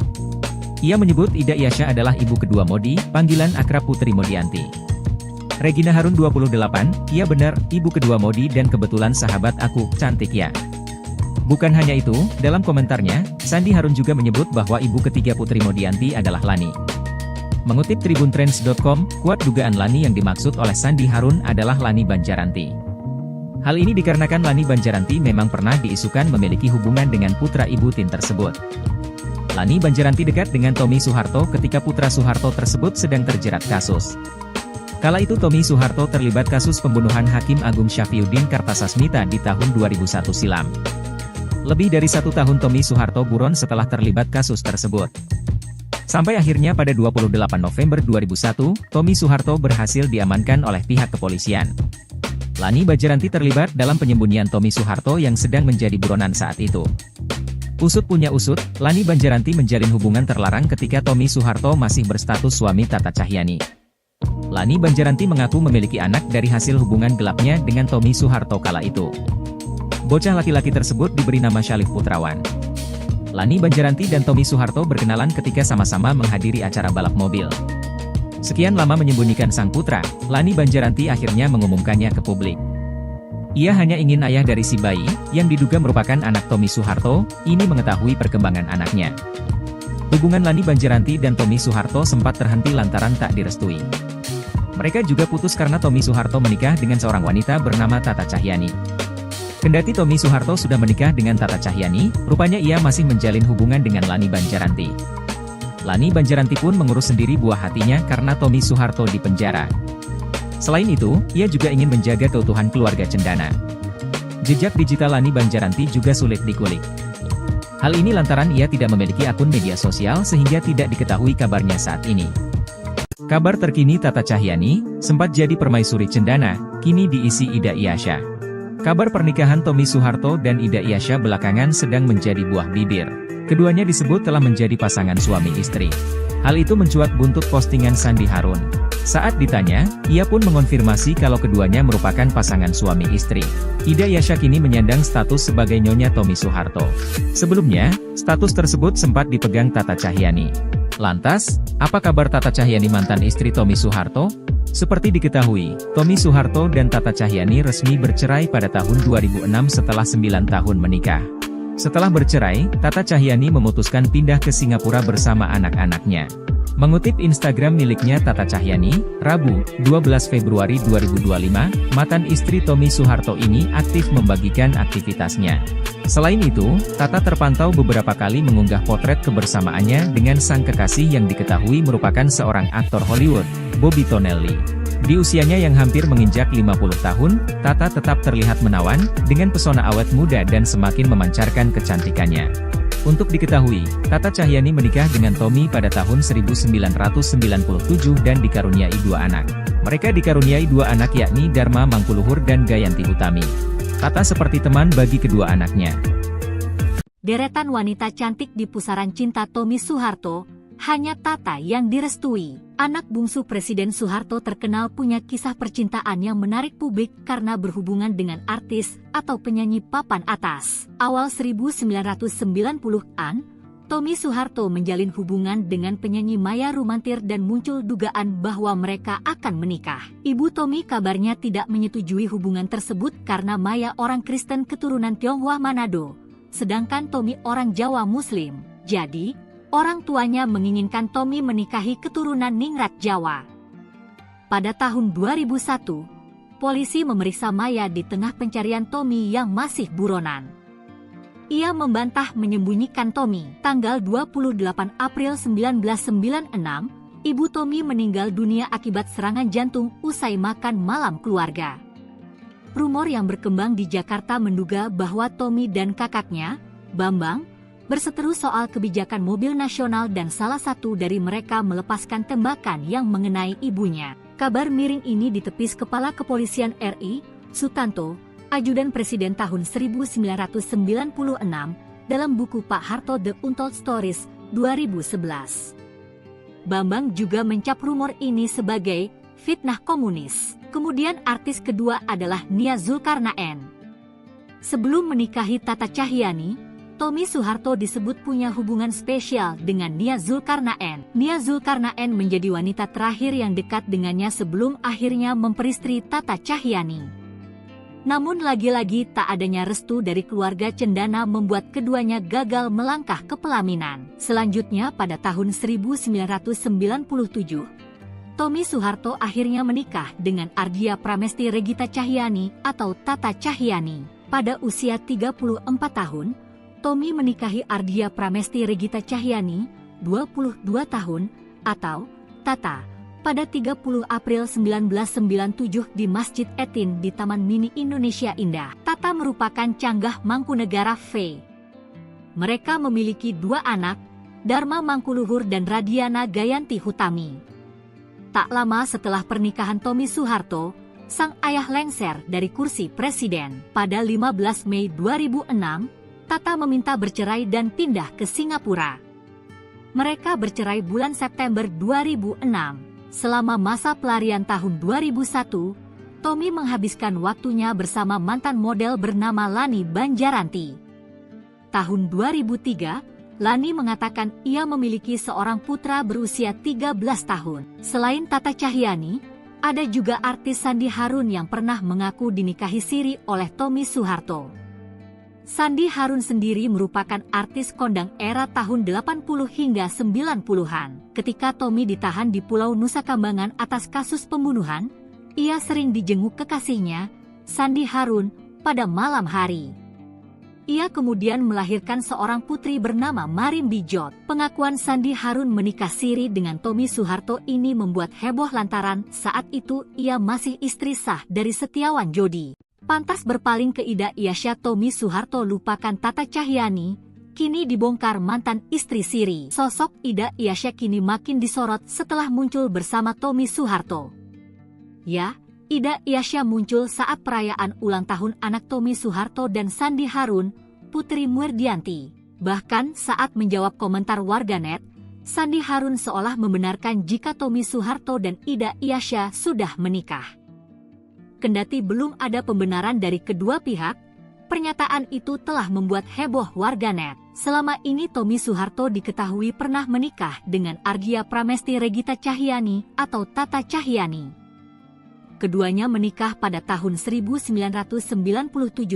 Ia menyebut Ida Iyasya adalah ibu kedua Modi, panggilan akrab Putri Modianti. Regina Harun 28, iya benar, ibu kedua Modi dan kebetulan sahabat aku, cantik ya. Bukan hanya itu, dalam komentarnya, Sandi Harun juga menyebut bahwa ibu ketiga Putri Modianti adalah Lani. Mengutip tribuntrends.com, kuat dugaan Lani yang dimaksud oleh Sandi Harun adalah Lani Banjaranti. Hal ini dikarenakan Lani Banjaranti memang pernah diisukan memiliki hubungan dengan putra ibu Tin tersebut. Lani Banjaranti dekat dengan Tommy Soeharto ketika putra Soeharto tersebut sedang terjerat kasus. Kala itu Tommy Soeharto terlibat kasus pembunuhan Hakim Agung Syafriuddin Kartasasmita di tahun 2001 silam. Lebih dari 1 tahun Tommy Soeharto buron setelah terlibat kasus tersebut. Sampai akhirnya pada 28 November 2001, Tommy Soeharto berhasil diamankan oleh pihak kepolisian. Lani Banjaranti terlibat dalam penyembunyian Tommy Soeharto yang sedang menjadi buronan saat itu. Usut punya usut, Lani Banjaranti menjalin hubungan terlarang ketika Tommy Soeharto masih berstatus suami Tata Cahyani. Lani Banjaranti mengaku memiliki anak dari hasil hubungan gelapnya dengan Tommy Soeharto kala itu. Bocah laki-laki tersebut diberi nama Syalif Putrawan. Lani Banjaranti dan Tommy Soeharto berkenalan ketika sama-sama menghadiri acara balap mobil. Sekian lama menyembunyikan sang putra, Lani Banjaranti akhirnya mengumumkannya ke publik. Ia hanya ingin ayah dari si bayi, yang diduga merupakan anak Tommy Soeharto, ini mengetahui perkembangan anaknya. Hubungan Lani Banjaranti dan Tommy Soeharto sempat terhenti lantaran tak direstui. Mereka juga putus karena Tommy Soeharto menikah dengan seorang wanita bernama Tata Cahyani. Kendati Tommy Soeharto sudah menikah dengan Tata Cahyani, rupanya ia masih menjalin hubungan dengan Lani Banjaranti. Lani Banjaranti pun mengurus sendiri buah hatinya karena Tommy Soeharto di penjara. Selain itu, ia juga ingin menjaga keutuhan keluarga cendana. Jejak digital Lani Banjaranti juga sulit dikulik. Hal ini lantaran ia tidak memiliki akun media sosial sehingga tidak diketahui kabarnya saat ini. Kabar terkini Tata Cahyani, sempat jadi permaisuri cendana, kini diisi Ida Iyasya. Kabar pernikahan Tommy Soeharto dan Ida Iyasya belakangan sedang menjadi buah bibir. Keduanya disebut telah menjadi pasangan suami istri. Hal itu mencuat buntut postingan Sandi Harun. Saat ditanya, ia pun mengonfirmasi kalau keduanya merupakan pasangan suami istri. Ida Iyasya kini menyandang status sebagai nyonya Tommy Soeharto. Sebelumnya, status tersebut sempat dipegang Tata Cahyani. Lantas, apa kabar Tata Cahyani mantan istri Tommy Soeharto? Seperti diketahui, Tommy Soeharto dan Tata Cahyani resmi bercerai pada tahun 2006 setelah 9 tahun menikah. Setelah bercerai, Tata Cahyani memutuskan pindah ke Singapura bersama anak-anaknya. Mengutip Instagram miliknya Tata Cahyani, Rabu, 12 Februari 2025, mantan istri Tommy Soeharto ini aktif membagikan aktivitasnya. Selain itu, Tata terpantau beberapa kali mengunggah potret kebersamaannya dengan sang kekasih yang diketahui merupakan seorang aktor Hollywood, Bobby Tonelli. Di usianya yang hampir menginjak 50 tahun, Tata tetap terlihat menawan, dengan pesona awet muda dan semakin memancarkan kecantikannya. Untuk diketahui, Tata Cahyani menikah dengan Tommy pada tahun 1997 dan dikaruniai 2 anak. Mereka dikaruniai 2 anak yakni Dharma Mangkuluhur dan Gayanti Utami. Tata seperti teman bagi kedua anaknya. Deretan wanita cantik di pusaran cinta Tommy Soeharto, hanya Tata yang direstui. Anak bungsu Presiden Soeharto terkenal punya kisah percintaan yang menarik publik karena berhubungan dengan artis atau penyanyi papan atas. Awal 1990-an, Tommy Soeharto menjalin hubungan dengan penyanyi Maya Rumantir dan muncul dugaan bahwa mereka akan menikah. Ibu Tommy kabarnya tidak menyetujui hubungan tersebut karena Maya orang Kristen keturunan Tionghoa Manado, sedangkan Tommy orang Jawa Muslim. Jadi, orang tuanya menginginkan Tommy menikahi keturunan Ningrat Jawa. Pada tahun 2001, polisi memeriksa Maya di tengah pencarian Tommy yang masih buronan. Ia membantah menyembunyikan Tommy. Tanggal 28 April 1996, ibu Tommy meninggal dunia akibat serangan jantung usai makan malam keluarga. Rumor yang berkembang di Jakarta menduga bahwa Tommy dan kakaknya, Bambang, berseteru soal kebijakan mobil nasional dan salah satu dari mereka melepaskan tembakan yang mengenai ibunya. Kabar miring ini ditepis Kepala Kepolisian RI, Sutanto, Ajudan Presiden tahun 1996, dalam buku Pak Harto The Untold Stories, 2011. Bambang juga mencap rumor ini sebagai fitnah komunis. Kemudian artis kedua adalah Nia Zulkarnaen. Sebelum menikahi Tata Cahyanti, Tommy Soeharto disebut punya hubungan spesial dengan Nia Zulkarnaen. Nia Zulkarnaen menjadi wanita terakhir yang dekat dengannya sebelum akhirnya memperistri Tata Cahyanti. Namun lagi-lagi tak adanya restu dari keluarga Cendana membuat keduanya gagal melangkah ke pelaminan. Selanjutnya pada tahun 1997, Tommy Soeharto akhirnya menikah dengan Ardia Pramesti Regita Cahyanti atau Tata Cahyanti. Pada usia 34 tahun, Tommy menikahi Ardia Pramesti Regita Cahyanti, 22 tahun, atau Tata, pada 30 April 1997 di Masjid Etin di Taman Mini Indonesia Indah. Tata merupakan canggah Mangkunegara V. Mereka memiliki dua anak, Dharma Mangkuluhur dan Radiana Gayanti Hutami. Tak lama setelah pernikahan Tommy Soeharto, sang ayah lengser dari kursi presiden. Pada 15 Mei 2006, Tata meminta bercerai dan pindah ke Singapura. Mereka bercerai bulan September 2006. Selama masa pelarian tahun 2001, Tommy menghabiskan waktunya bersama mantan model bernama Lani Banjaranti. Tahun 2003, Lani mengatakan ia memiliki seorang putra berusia 13 tahun. Selain Tata Cahyanti, ada juga artis Sandi Harun yang pernah mengaku dinikahi siri oleh Tommy Soeharto. Sandi Harun sendiri merupakan artis kondang era tahun 80 hingga 90-an. Ketika Tommy ditahan di Pulau Nusa Kambangan atas kasus pembunuhan, ia sering dijenguk kekasihnya, Sandi Harun, pada malam hari. Ia kemudian melahirkan seorang putri bernama Marim Bijot. Pengakuan Sandi Harun menikah siri dengan Tommy Soeharto ini membuat heboh lantaran saat itu ia masih istri sah dari Setiawan Jodi. Pantas berpaling ke Ida Iasya, Tommy Soeharto lupakan Tata Cahyanti, kini dibongkar mantan istri siri. Sosok Ida Iasya kini makin disorot setelah muncul bersama Tommy Soeharto. Ya, Ida Iasya muncul saat perayaan ulang tahun anak Tommy Soeharto dan Sandi Harun, Putri Muerdianti. Bahkan saat menjawab komentar warganet, Sandi Harun seolah membenarkan jika Tommy Soeharto dan Ida Iasya sudah menikah. Kendati belum ada pembenaran dari kedua pihak, pernyataan itu telah membuat heboh warganet. Selama ini Tommy Soeharto diketahui pernah menikah dengan Ardia Pramesti Regita Cahyanti atau Tata Cahyanti. Keduanya menikah pada tahun 1997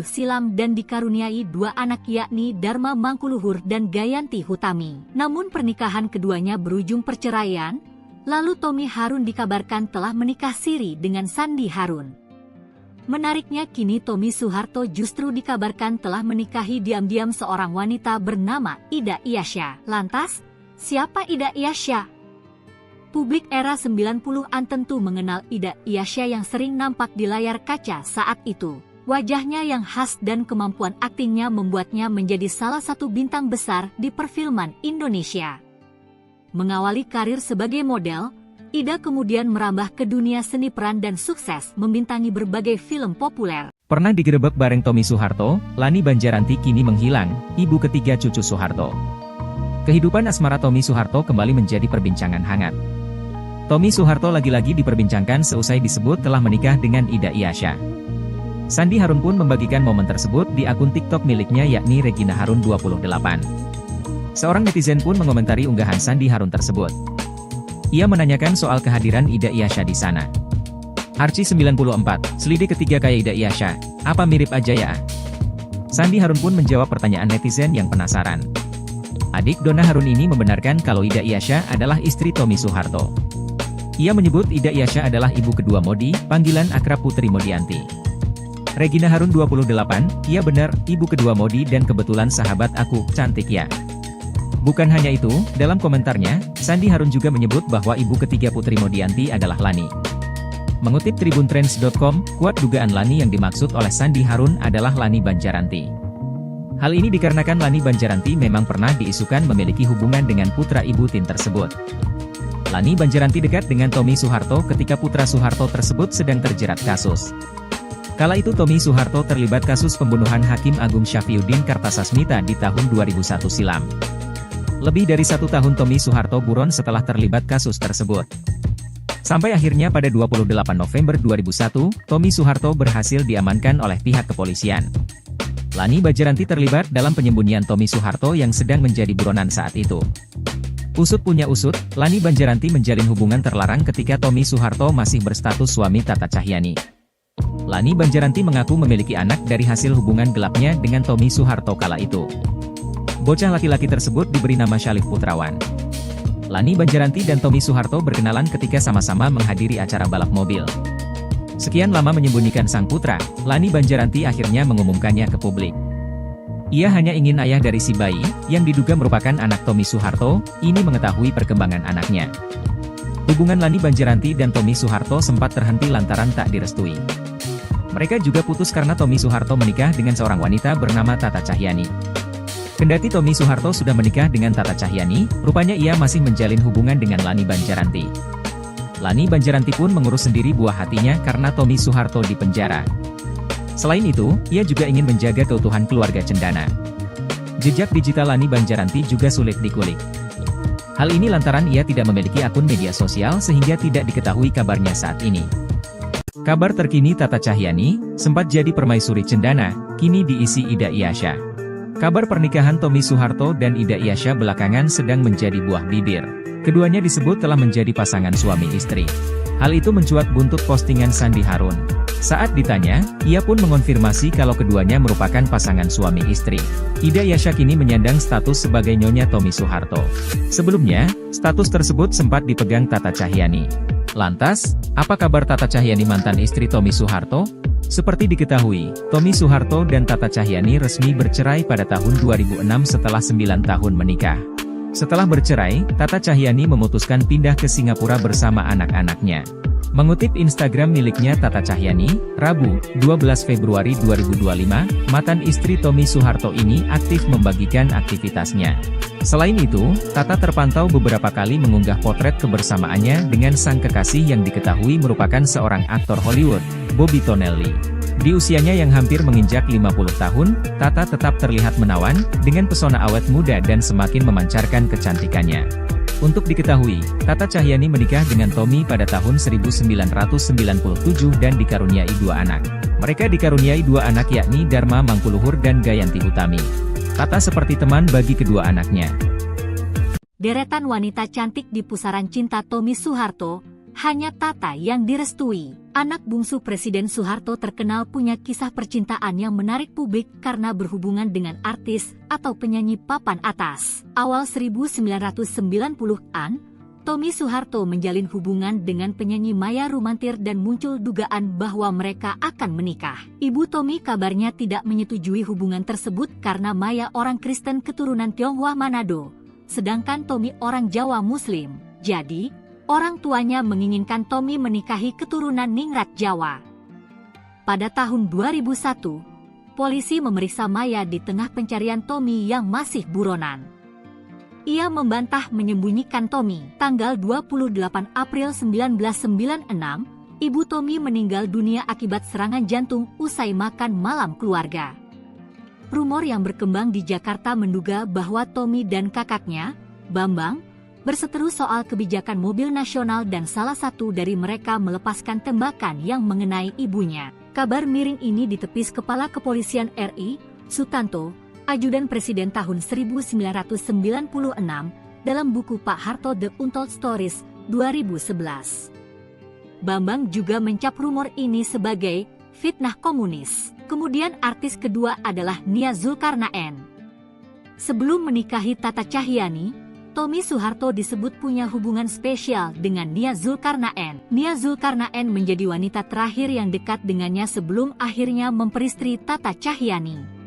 silam dan dikaruniai dua anak yakni Dharma Mangkuluhur dan Gayanti Hutami. Namun pernikahan keduanya berujung perceraian, lalu Tommy Harun dikabarkan telah menikah siri dengan Sandi Harun. Menariknya kini Tommy Soeharto justru dikabarkan telah menikahi diam-diam seorang wanita bernama Ida Iasya. Lantas, siapa Ida Iasya? Publik era 90-an tentu mengenal Ida Iasya yang sering nampak di layar kaca saat itu. Wajahnya yang khas dan kemampuan aktingnya membuatnya menjadi salah satu bintang besar di perfilman Indonesia. Mengawali karir sebagai model, Ida kemudian merambah ke dunia seni peran dan sukses membintangi berbagai film populer. Pernah digerebek bareng Tommy Soeharto, Lani Banjaranti kini menghilang, ibu ketiga cucu Soeharto. Kehidupan asmara Tommy Soeharto kembali menjadi perbincangan hangat. Tommy Soeharto lagi-lagi diperbincangkan seusai disebut telah menikah dengan Ida Iasya. Sandi Harun pun membagikan momen tersebut di akun TikTok miliknya yakni Regina Harun 28. Seorang netizen pun mengomentari unggahan Sandi Harun tersebut. Ia menanyakan soal kehadiran Ida Iasya di sana. Arci 94, selidik ketiga kayak Ida Iasya, apa mirip aja ya? Sandi Harun pun menjawab pertanyaan netizen yang penasaran. Adik Donna Harun ini membenarkan kalau Ida Iasya adalah istri Tommy Soeharto. Ia menyebut Ida Yasha adalah ibu kedua Modi, panggilan akrab Putri Modianti. Regina Harun 28, iya benar, ibu kedua Modi dan kebetulan sahabat aku, cantik ya. Bukan hanya itu, dalam komentarnya, Sandi Harun juga menyebut bahwa ibu ketiga Putri Modianti adalah Lani. Mengutip tribuntrends.com, kuat dugaan Lani yang dimaksud oleh Sandi Harun adalah Lani Banjaranti. Hal ini dikarenakan Lani Banjaranti memang pernah diisukan memiliki hubungan dengan putra ibu Tin tersebut. Lani Banjaranti dekat dengan Tommy Soeharto ketika putra Soeharto tersebut sedang terjerat kasus. Kala itu Tommy Soeharto terlibat kasus pembunuhan Hakim Agung Syafriuddin Kartasasmita di tahun 2001 silam. Lebih dari 1 tahun Tommy Soeharto buron setelah terlibat kasus tersebut. Sampai akhirnya pada 28 November 2001, Tommy Soeharto berhasil diamankan oleh pihak kepolisian. Lani Banjaranti terlibat dalam penyembunyian Tommy Soeharto yang sedang menjadi buronan saat itu. Usut punya usut, Lani Banjaranti menjalin hubungan terlarang ketika Tommy Soeharto masih berstatus suami Tata Cahyani. Lani Banjaranti mengaku memiliki anak dari hasil hubungan gelapnya dengan Tommy Soeharto kala itu. Bocah laki-laki tersebut diberi nama Syalif Putrawan. Lani Banjaranti dan Tommy Soeharto berkenalan ketika sama-sama menghadiri acara balap mobil. Sekian lama menyembunyikan sang putra, Lani Banjaranti akhirnya mengumumkannya ke publik. Ia hanya ingin ayah dari si bayi, yang diduga merupakan anak Tommy Soeharto, ini mengetahui perkembangan anaknya. Hubungan Lani Banjaranti dan Tommy Soeharto sempat terhenti lantaran tak direstui. Mereka juga putus karena Tommy Soeharto menikah dengan seorang wanita bernama Tata Cahyani. Kendati Tommy Soeharto sudah menikah dengan Tata Cahyani, rupanya ia masih menjalin hubungan dengan Lani Banjaranti. Lani Banjaranti pun mengurus sendiri buah hatinya karena Tommy Soeharto di penjara. Selain itu, ia juga ingin menjaga keutuhan keluarga cendana. Jejak digital Lani Banjaranti juga sulit dikulik. Hal ini lantaran ia tidak memiliki akun media sosial sehingga tidak diketahui kabarnya saat ini. Kabar terkini Tata Cahyani, sempat jadi permaisuri cendana, kini diisi Ida Yasha. Kabar pernikahan Tommy Soeharto dan Ida Yasha belakangan sedang menjadi buah bibir. Keduanya disebut telah menjadi pasangan suami istri. Hal itu mencuat buntut postingan Sandi Harun. Saat ditanya, ia pun mengonfirmasi kalau keduanya merupakan pasangan suami istri. Ida Yasha kini menyandang status sebagai nyonya Tommy Soeharto. Sebelumnya, status tersebut sempat dipegang Tata Cahyani. Lantas, apa kabar Tata Cahyani mantan istri Tommy Soeharto? Seperti diketahui, Tommy Soeharto dan Tata Cahyani resmi bercerai pada tahun 2006 setelah 9 tahun menikah. Setelah bercerai, Tata Cahyani memutuskan pindah ke Singapura bersama anak-anaknya. Mengutip Instagram miliknya Tata Cahyani, Rabu, 12 Februari 2025, mantan istri Tommy Soeharto ini aktif membagikan aktivitasnya. Selain itu, Tata terpantau beberapa kali mengunggah potret kebersamaannya dengan sang kekasih yang diketahui merupakan seorang aktor Hollywood, Bobby Tonelli. Di usianya yang hampir menginjak 50 tahun, Tata tetap terlihat menawan, dengan pesona awet muda dan semakin memancarkan kecantikannya. Untuk diketahui, Tata Cahyani menikah dengan Tommy pada tahun 1997 dan dikaruniai 2 anak. Mereka dikaruniai 2 anak yakni Dharma Mangkuluhur dan Gayanti Utami. Tata seperti teman bagi kedua anaknya. Deretan wanita cantik di pusaran cinta Tommy Soeharto, hanya Tata yang direstui. Anak bungsu Presiden Soeharto terkenal punya kisah percintaan yang menarik publik karena berhubungan dengan artis atau penyanyi papan atas. Awal 1990-an, Tommy Soeharto menjalin hubungan dengan penyanyi Maya Rumantir dan muncul dugaan bahwa mereka akan menikah. Ibu Tommy kabarnya tidak menyetujui hubungan tersebut karena Maya orang Kristen keturunan Tionghoa Manado, sedangkan Tommy orang Jawa Muslim. Jadi, orang tuanya menginginkan Tommy menikahi keturunan Ningrat Jawa. Pada tahun 2001, polisi memeriksa Maya di tengah pencarian Tommy yang masih buronan. Ia membantah menyembunyikan Tommy. Tanggal 28 April 1996, ibu Tommy meninggal dunia akibat serangan jantung usai makan malam keluarga. Rumor yang berkembang di Jakarta menduga bahwa Tommy dan kakaknya, Bambang, berseteru soal kebijakan mobil nasional dan salah satu dari mereka melepaskan tembakan yang mengenai ibunya. Kabar miring ini ditepis Kepala Kepolisian RI, Sutanto, Ajudan Presiden tahun 1996, dalam buku Pak Harto The Untold Stories, 2011. Bambang juga mencap rumor ini sebagai fitnah komunis. Kemudian artis kedua adalah Nia Zulkarnaen. Sebelum menikahi Tata Cahyani, Tommy Soeharto disebut punya hubungan spesial dengan Nia Zulkarnaen. Nia Zulkarnaen menjadi wanita terakhir yang dekat dengannya sebelum akhirnya memperistri Tata Cahyanti.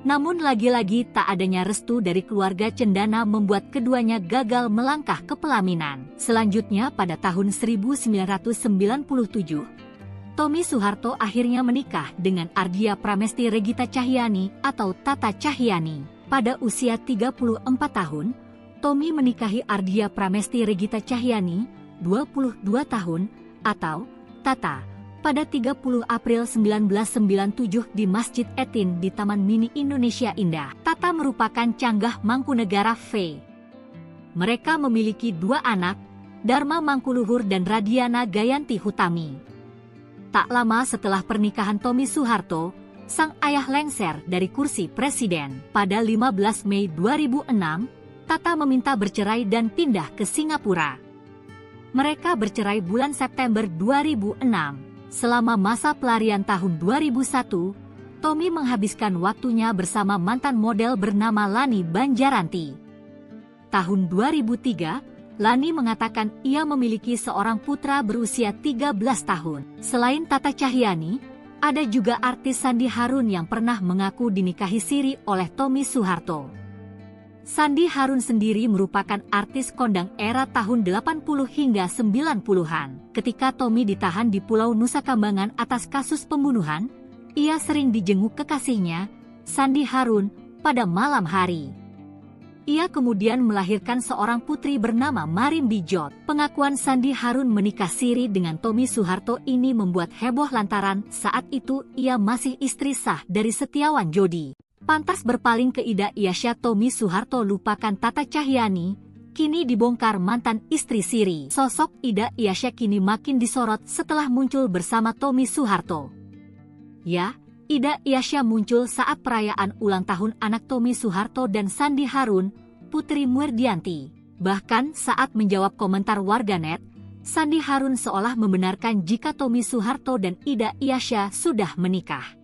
Namun lagi-lagi tak adanya restu dari keluarga cendana membuat keduanya gagal melangkah ke pelaminan. Selanjutnya pada tahun 1997, Tommy Soeharto akhirnya menikah dengan Ardia Pramesti Regita Cahyanti atau Tata Cahyanti. Pada usia 34 tahun, Tommy menikahi Ardia Pramesti Regita Cahyanti, 22 tahun, atau Tata, pada 30 April 1997 di Masjid Etin di Taman Mini Indonesia Indah. Tata merupakan canggah Mangkunegara V. Mereka memiliki 2 anak, Dharma Mangkuluhur dan Radiana Gayanti Hutami. Tak lama setelah pernikahan Tommy Soeharto, sang ayah lengser dari kursi presiden. Pada 15 Mei 2006, Tata meminta bercerai dan pindah ke Singapura. Mereka bercerai bulan September 2006. Selama masa pelarian tahun 2001, Tommy menghabiskan waktunya bersama mantan model bernama Lani Banjaranti. Tahun 2003, Lani mengatakan ia memiliki seorang putra berusia 13 tahun. Selain Tata Cahyanti, ada juga artis Sandi Harun yang pernah mengaku dinikahi siri oleh Tommy Soeharto. Sandi Harun sendiri merupakan artis kondang era tahun 80 hingga 90-an. Ketika Tommy ditahan di Pulau Nusa Kambangan atas kasus pembunuhan, ia sering dijenguk kekasihnya, Sandi Harun, pada malam hari. Ia kemudian melahirkan seorang putri bernama Marim Bijot. Pengakuan Sandi Harun menikah siri dengan Tommy Soeharto ini membuat heboh lantaran saat itu ia masih istri sah dari Setiawan Jodi. Pantas berpaling ke Ida Iasya, Tommy Soeharto lupakan Tata Cahyanti, kini dibongkar mantan istri siri. Sosok Ida Iasya kini makin disorot setelah muncul bersama Tommy Soeharto. Ya, Ida Iasya muncul saat perayaan ulang tahun anak Tommy Soeharto dan Sandi Harun, Putri Muerdianti. Bahkan saat menjawab komentar warganet, Sandi Harun seolah membenarkan jika Tommy Soeharto dan Ida Iasya sudah menikah.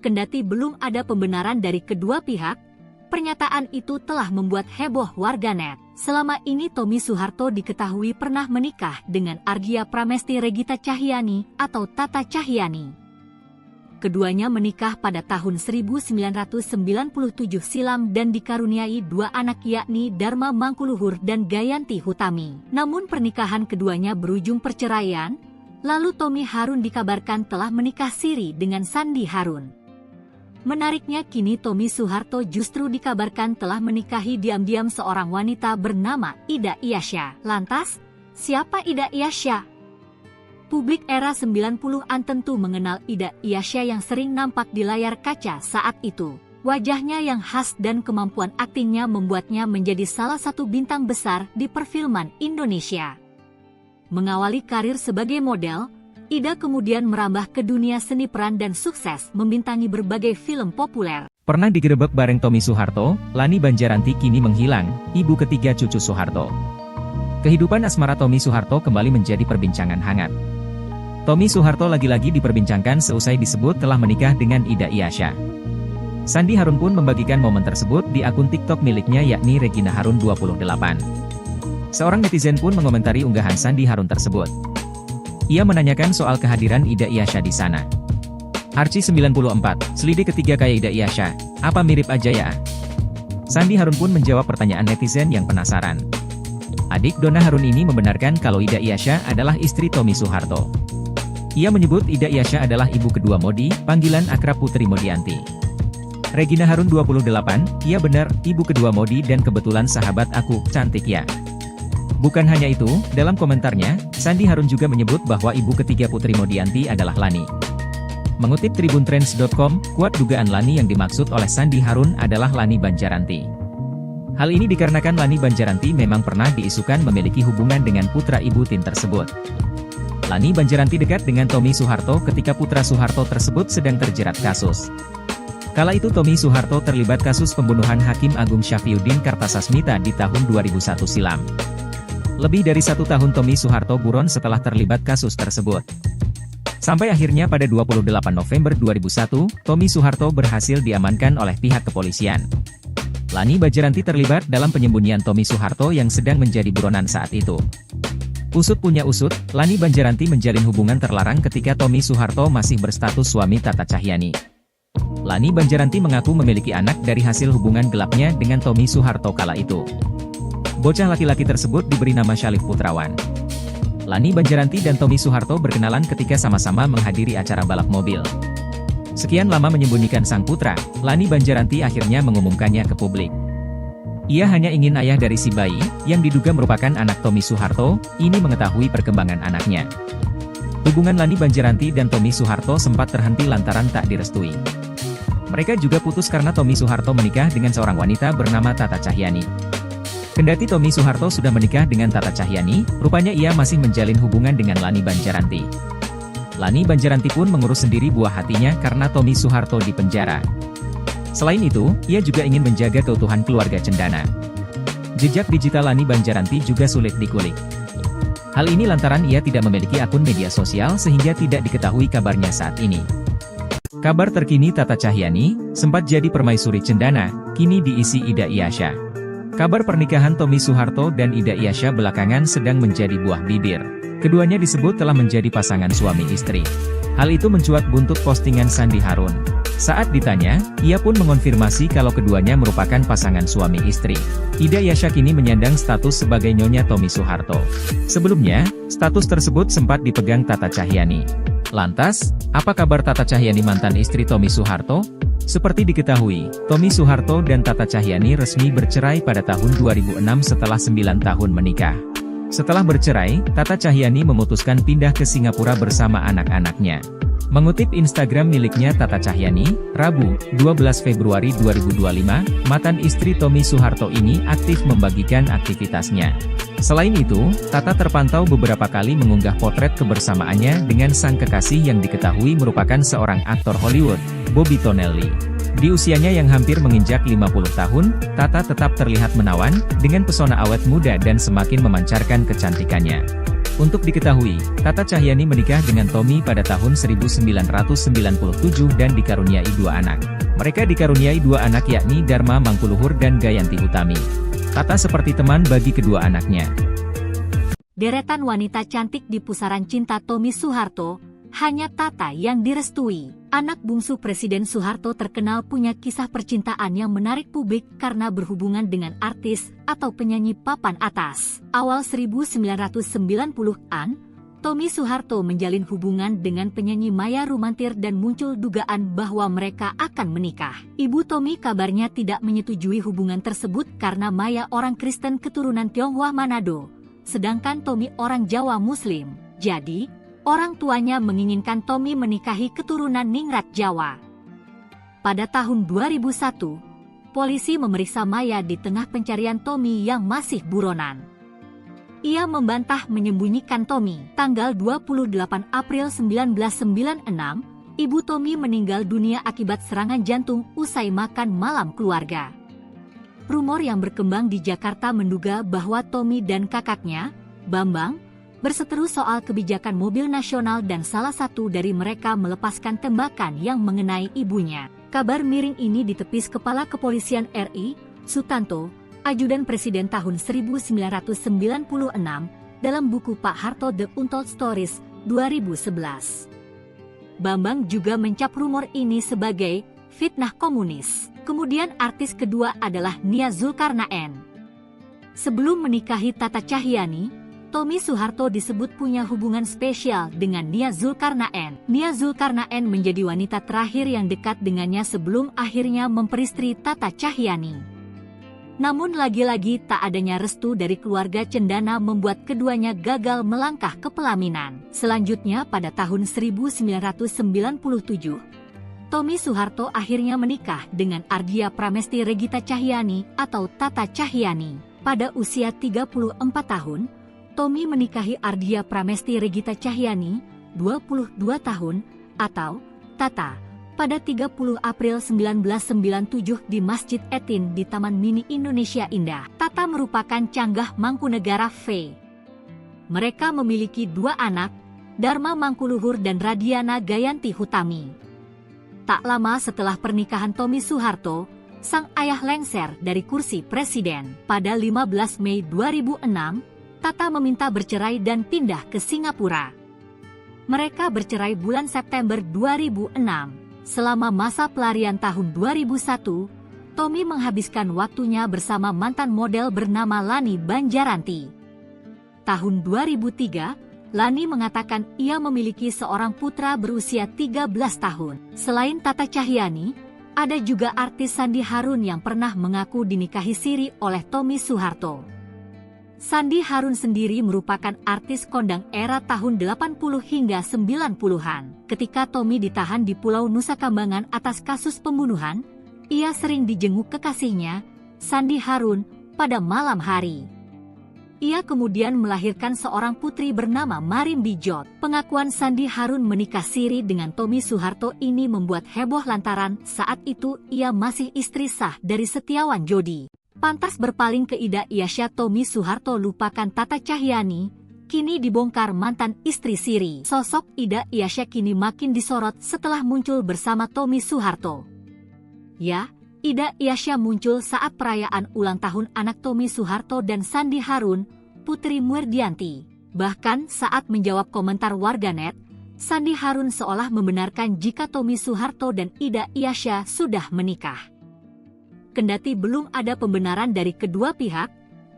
Kendati belum ada pembenaran dari kedua pihak, pernyataan itu telah membuat heboh warganet. Selama ini Tommy Soeharto diketahui pernah menikah dengan Ardia Pramesti Regita Cahyanti atau Tata Cahyanti. Keduanya menikah pada tahun 1997 silam dan dikaruniai 2 anak yakni Dharma Mangkuluhur dan Gayanti Hutami. Namun pernikahan keduanya berujung perceraian, lalu Tommy Harun dikabarkan telah menikah siri dengan Sandi Harun. Menariknya kini Tommy Soeharto justru dikabarkan telah menikahi diam-diam seorang wanita bernama Ida Iasya. Lantas, siapa Ida Iasya? Publik era 90-an tentu mengenal Ida Iasya yang sering nampak di layar kaca saat itu. Wajahnya yang khas dan kemampuan aktingnya membuatnya menjadi salah satu bintang besar di perfilman Indonesia. Mengawali karir sebagai model, Ida kemudian merambah ke dunia seni peran dan sukses membintangi berbagai film populer. Pernah digerebek bareng Tommy Soeharto, Lani Banjaranti kini menghilang, ibu ketiga cucu Soeharto. Kehidupan asmara Tommy Soeharto kembali menjadi perbincangan hangat. Tommy Soeharto lagi-lagi diperbincangkan seusai disebut telah menikah dengan Ida Iasya. Sandi Harun pun membagikan momen tersebut di akun TikTok miliknya yakni Regina Harun 28. Seorang netizen pun mengomentari unggahan Sandi Harun tersebut. Ia menanyakan soal kehadiran Ida Iasya di sana. Archie 94, selidik ketiga kayak Ida Iasya, apa mirip aja ya? Sandi Harun pun menjawab pertanyaan netizen yang penasaran. Adik Donna Harun ini membenarkan kalau Ida Iasya adalah istri Tommy Soeharto. Ia menyebut Ida Iasya adalah ibu kedua Modi, panggilan akrab Putri Modianti. Regina Harun 28, iya benar, ibu kedua Modi dan kebetulan sahabat aku, cantik ya. Bukan hanya itu, dalam komentarnya, Sandi Harun juga menyebut bahwa ibu ketiga Putri Modianti adalah Lani. Mengutip tribuntrends.com, kuat dugaan Lani yang dimaksud oleh Sandi Harun adalah Lani Banjaranti. Hal ini dikarenakan Lani Banjaranti memang pernah diisukan memiliki hubungan dengan putra ibu Tin tersebut. Lani Banjaranti dekat dengan Tommy Soeharto ketika putra Soeharto tersebut sedang terjerat kasus. Kala itu Tommy Soeharto terlibat kasus pembunuhan Hakim Agung Syafriuddin Kartasasmita di tahun 2001 silam. Lebih dari 1 tahun Tommy Soeharto buron setelah terlibat kasus tersebut. Sampai akhirnya pada 28 November 2001, Tommy Soeharto berhasil diamankan oleh pihak kepolisian. Lani Banjaranti terlibat dalam penyembunyian Tommy Soeharto yang sedang menjadi buronan saat itu. Usut punya usut, Lani Banjaranti menjalin hubungan terlarang ketika Tommy Soeharto masih berstatus suami Tata Cahyani. Lani Banjaranti mengaku memiliki anak dari hasil hubungan gelapnya dengan Tommy Soeharto kala itu. Bocah laki-laki tersebut diberi nama Syalif Putrawan. Lani Banjaranti dan Tommy Soeharto berkenalan ketika sama-sama menghadiri acara balap mobil. Sekian lama menyembunyikan sang putra, Lani Banjaranti akhirnya mengumumkannya ke publik. Ia hanya ingin ayah dari si bayi, yang diduga merupakan anak Tommy Soeharto, ini mengetahui perkembangan anaknya. Hubungan Lani Banjaranti dan Tommy Soeharto sempat terhenti lantaran tak direstui. Mereka juga putus karena Tommy Soeharto menikah dengan seorang wanita bernama Tata Cahyani. Kendati Tommy Soeharto sudah menikah dengan Tata Cahyani, rupanya ia masih menjalin hubungan dengan Lani Banjaranti. Lani Banjaranti pun mengurus sendiri buah hatinya karena Tommy Soeharto di penjara. Selain itu, ia juga ingin menjaga keutuhan keluarga cendana. Jejak digital Lani Banjaranti juga sulit dikulik. Hal ini lantaran ia tidak memiliki akun media sosial sehingga tidak diketahui kabarnya saat ini. Kabar terkini Tata Cahyani, sempat jadi permaisuri cendana, kini diisi Ida Iyasya. Kabar pernikahan Tommy Soeharto dan Ida Iyasya belakangan sedang menjadi buah bibir. Keduanya disebut telah menjadi pasangan suami istri. Hal itu mencuat buntut postingan Sandi Harun. Saat ditanya, ia pun mengonfirmasi kalau keduanya merupakan pasangan suami istri. Ida Iyasya kini menyandang status sebagai nyonya Tommy Soeharto. Sebelumnya, status tersebut sempat dipegang Tata Cahyani. Lantas, apa kabar Tata Cahyani mantan istri Tommy Soeharto? Seperti diketahui, Tommy Soeharto dan Tata Cahyani resmi bercerai pada tahun 2006 setelah 9 tahun menikah. Setelah bercerai, Tata Cahyani memutuskan pindah ke Singapura bersama anak-anaknya. Mengutip Instagram miliknya Tata Cahyani, Rabu, 12 Februari 2025, mantan istri Tommy Soeharto ini aktif membagikan aktivitasnya. Selain itu, Tata terpantau beberapa kali mengunggah potret kebersamaannya dengan sang kekasih yang diketahui merupakan seorang aktor Hollywood, Bobby Tonelli. Di usianya yang hampir menginjak 50 tahun, Tata tetap terlihat menawan, dengan pesona awet muda dan semakin memancarkan kecantikannya. Untuk diketahui, Tata Cahyani menikah dengan Tommy pada tahun 1997 dan dikaruniai 2 anak. Mereka dikaruniai 2 anak yakni Dharma Mangkuluhur dan Gayanti Utami. Tata seperti teman bagi kedua anaknya. Deretan wanita cantik di pusaran cinta Tommy Soeharto, hanya Tata yang direstui. Anak bungsu Presiden Soeharto terkenal punya kisah percintaan yang menarik publik karena berhubungan dengan artis atau penyanyi papan atas. Awal 1990-an, Tommy Soeharto menjalin hubungan dengan penyanyi Maya Rumantir dan muncul dugaan bahwa mereka akan menikah. Ibu Tommy kabarnya tidak menyetujui hubungan tersebut karena Maya orang Kristen keturunan Tionghoa Manado, sedangkan Tommy orang Jawa Muslim. Jadi, orang tuanya menginginkan Tommy menikahi keturunan Ningrat Jawa. Pada tahun 2001, polisi memeriksa Maya di tengah pencarian Tommy yang masih buronan. Ia membantah menyembunyikan Tommy. Tanggal 28 April 1996, ibu Tommy meninggal dunia akibat serangan jantung usai makan malam keluarga. Rumor yang berkembang di Jakarta menduga bahwa Tommy dan kakaknya, Bambang, berseteru soal kebijakan mobil nasional dan salah satu dari mereka melepaskan tembakan yang mengenai ibunya. Kabar miring ini ditepis Kepala Kepolisian RI, Sutanto, Ajudan Presiden tahun 1996, dalam buku Pak Harto The Untold Stories, 2011. Bambang juga mencap rumor ini sebagai fitnah komunis. Kemudian artis kedua adalah Nia Zulkarnaen. Sebelum menikahi Tata Cahyani, Tommy Soeharto disebut punya hubungan spesial dengan Nia Zulkarnaen. Nia Zulkarnaen menjadi wanita terakhir yang dekat dengannya sebelum akhirnya memperistri Tata Cahyani. Namun lagi-lagi tak adanya restu dari keluarga cendana membuat keduanya gagal melangkah ke pelaminan. Selanjutnya pada tahun 1997, Tommy Soeharto akhirnya menikah dengan Ardia Pramesti Regita Cahyani atau Tata Cahyani. Pada usia 34 tahun, Tommy menikahi Ardia Pramesti Regita Cahyani, 22 tahun, atau Tata, pada 30 April 1997 di Masjid Etin di Taman Mini Indonesia Indah. Tata merupakan canggah Mangkunegara V. Mereka memiliki 2 anak, Dharma Mangkuluhur dan Radiana Gayanti Hutami. Tak lama setelah pernikahan Tommy Soeharto, sang ayah lengser dari kursi presiden. Pada 15 Mei 2006, Tata meminta bercerai dan pindah ke Singapura. Mereka bercerai bulan September 2006. Selama masa pelarian tahun 2001, Tommy menghabiskan waktunya bersama mantan model bernama Lani Banjaranti. Tahun 2003, Lani mengatakan ia memiliki seorang putra berusia 13 tahun. Selain Tata Cahyanti, ada juga artis Sandi Harun yang pernah mengaku dinikahi siri oleh Tommy Soeharto. Sandi Harun sendiri merupakan artis kondang era tahun 80 hingga 90-an. Ketika Tommy ditahan di Pulau Nusa Kambangan atas kasus pembunuhan, ia sering dijenguk kekasihnya, Sandi Harun, pada malam hari. Ia kemudian melahirkan seorang putri bernama Marim Bijot. Pengakuan Sandi Harun menikah siri dengan Tommy Soeharto ini membuat heboh lantaran saat itu ia masih istri sah dari Setiawan Jodi. Pantas berpaling ke Ida Iasya, Tommy Soeharto lupakan Tata Cahyanti, kini dibongkar mantan istri siri. Sosok Ida Iasya kini makin disorot setelah muncul bersama Tommy Soeharto. Ya, Ida Iasya muncul saat perayaan ulang tahun anak Tommy Soeharto dan Sandi Harun, Putri Muerdianti. Bahkan saat menjawab komentar warganet, Sandi Harun seolah membenarkan jika Tommy Soeharto dan Ida Iasya sudah menikah. Kendati belum ada pembenaran dari kedua pihak,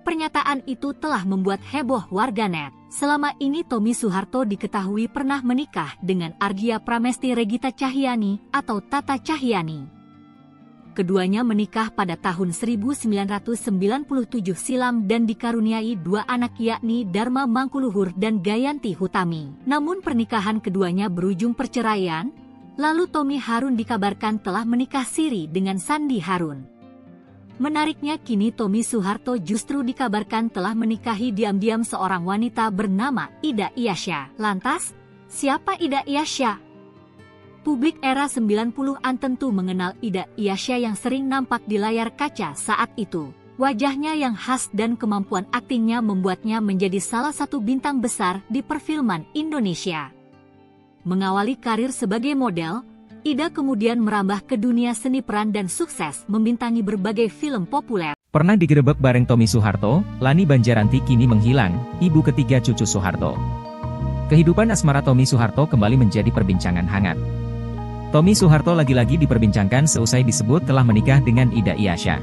pernyataan itu telah membuat heboh warganet. Selama ini Tommy Soeharto diketahui pernah menikah dengan Argia Pramesti Regita Cahyanti atau Tata Cahyanti. Keduanya menikah pada tahun 1997 silam dan dikaruniai dua anak yakni Dharma Mangkuluhur dan Gayanti Hutami. Namun pernikahan keduanya berujung perceraian, lalu Tommy Harun dikabarkan telah menikah siri dengan Sandi Harun. Menariknya kini Tommy Soeharto justru dikabarkan telah menikahi diam-diam seorang wanita bernama Ida Iasya. Lantas, siapa Ida Iasya? Publik era 90-an tentu mengenal Ida Iasya yang sering nampak di layar kaca saat itu. Wajahnya yang khas dan kemampuan aktingnya membuatnya menjadi salah satu bintang besar di perfilman Indonesia. Mengawali karir sebagai model, Ida kemudian merambah ke dunia seni peran dan sukses membintangi berbagai film populer. Pernah digerebek bareng Tommy Soeharto, Lani Banjaranti kini menghilang, ibu ketiga cucu Soeharto. Kehidupan asmara Tommy Soeharto kembali menjadi perbincangan hangat. Tommy Soeharto lagi-lagi diperbincangkan seusai disebut telah menikah dengan Ida Iasya.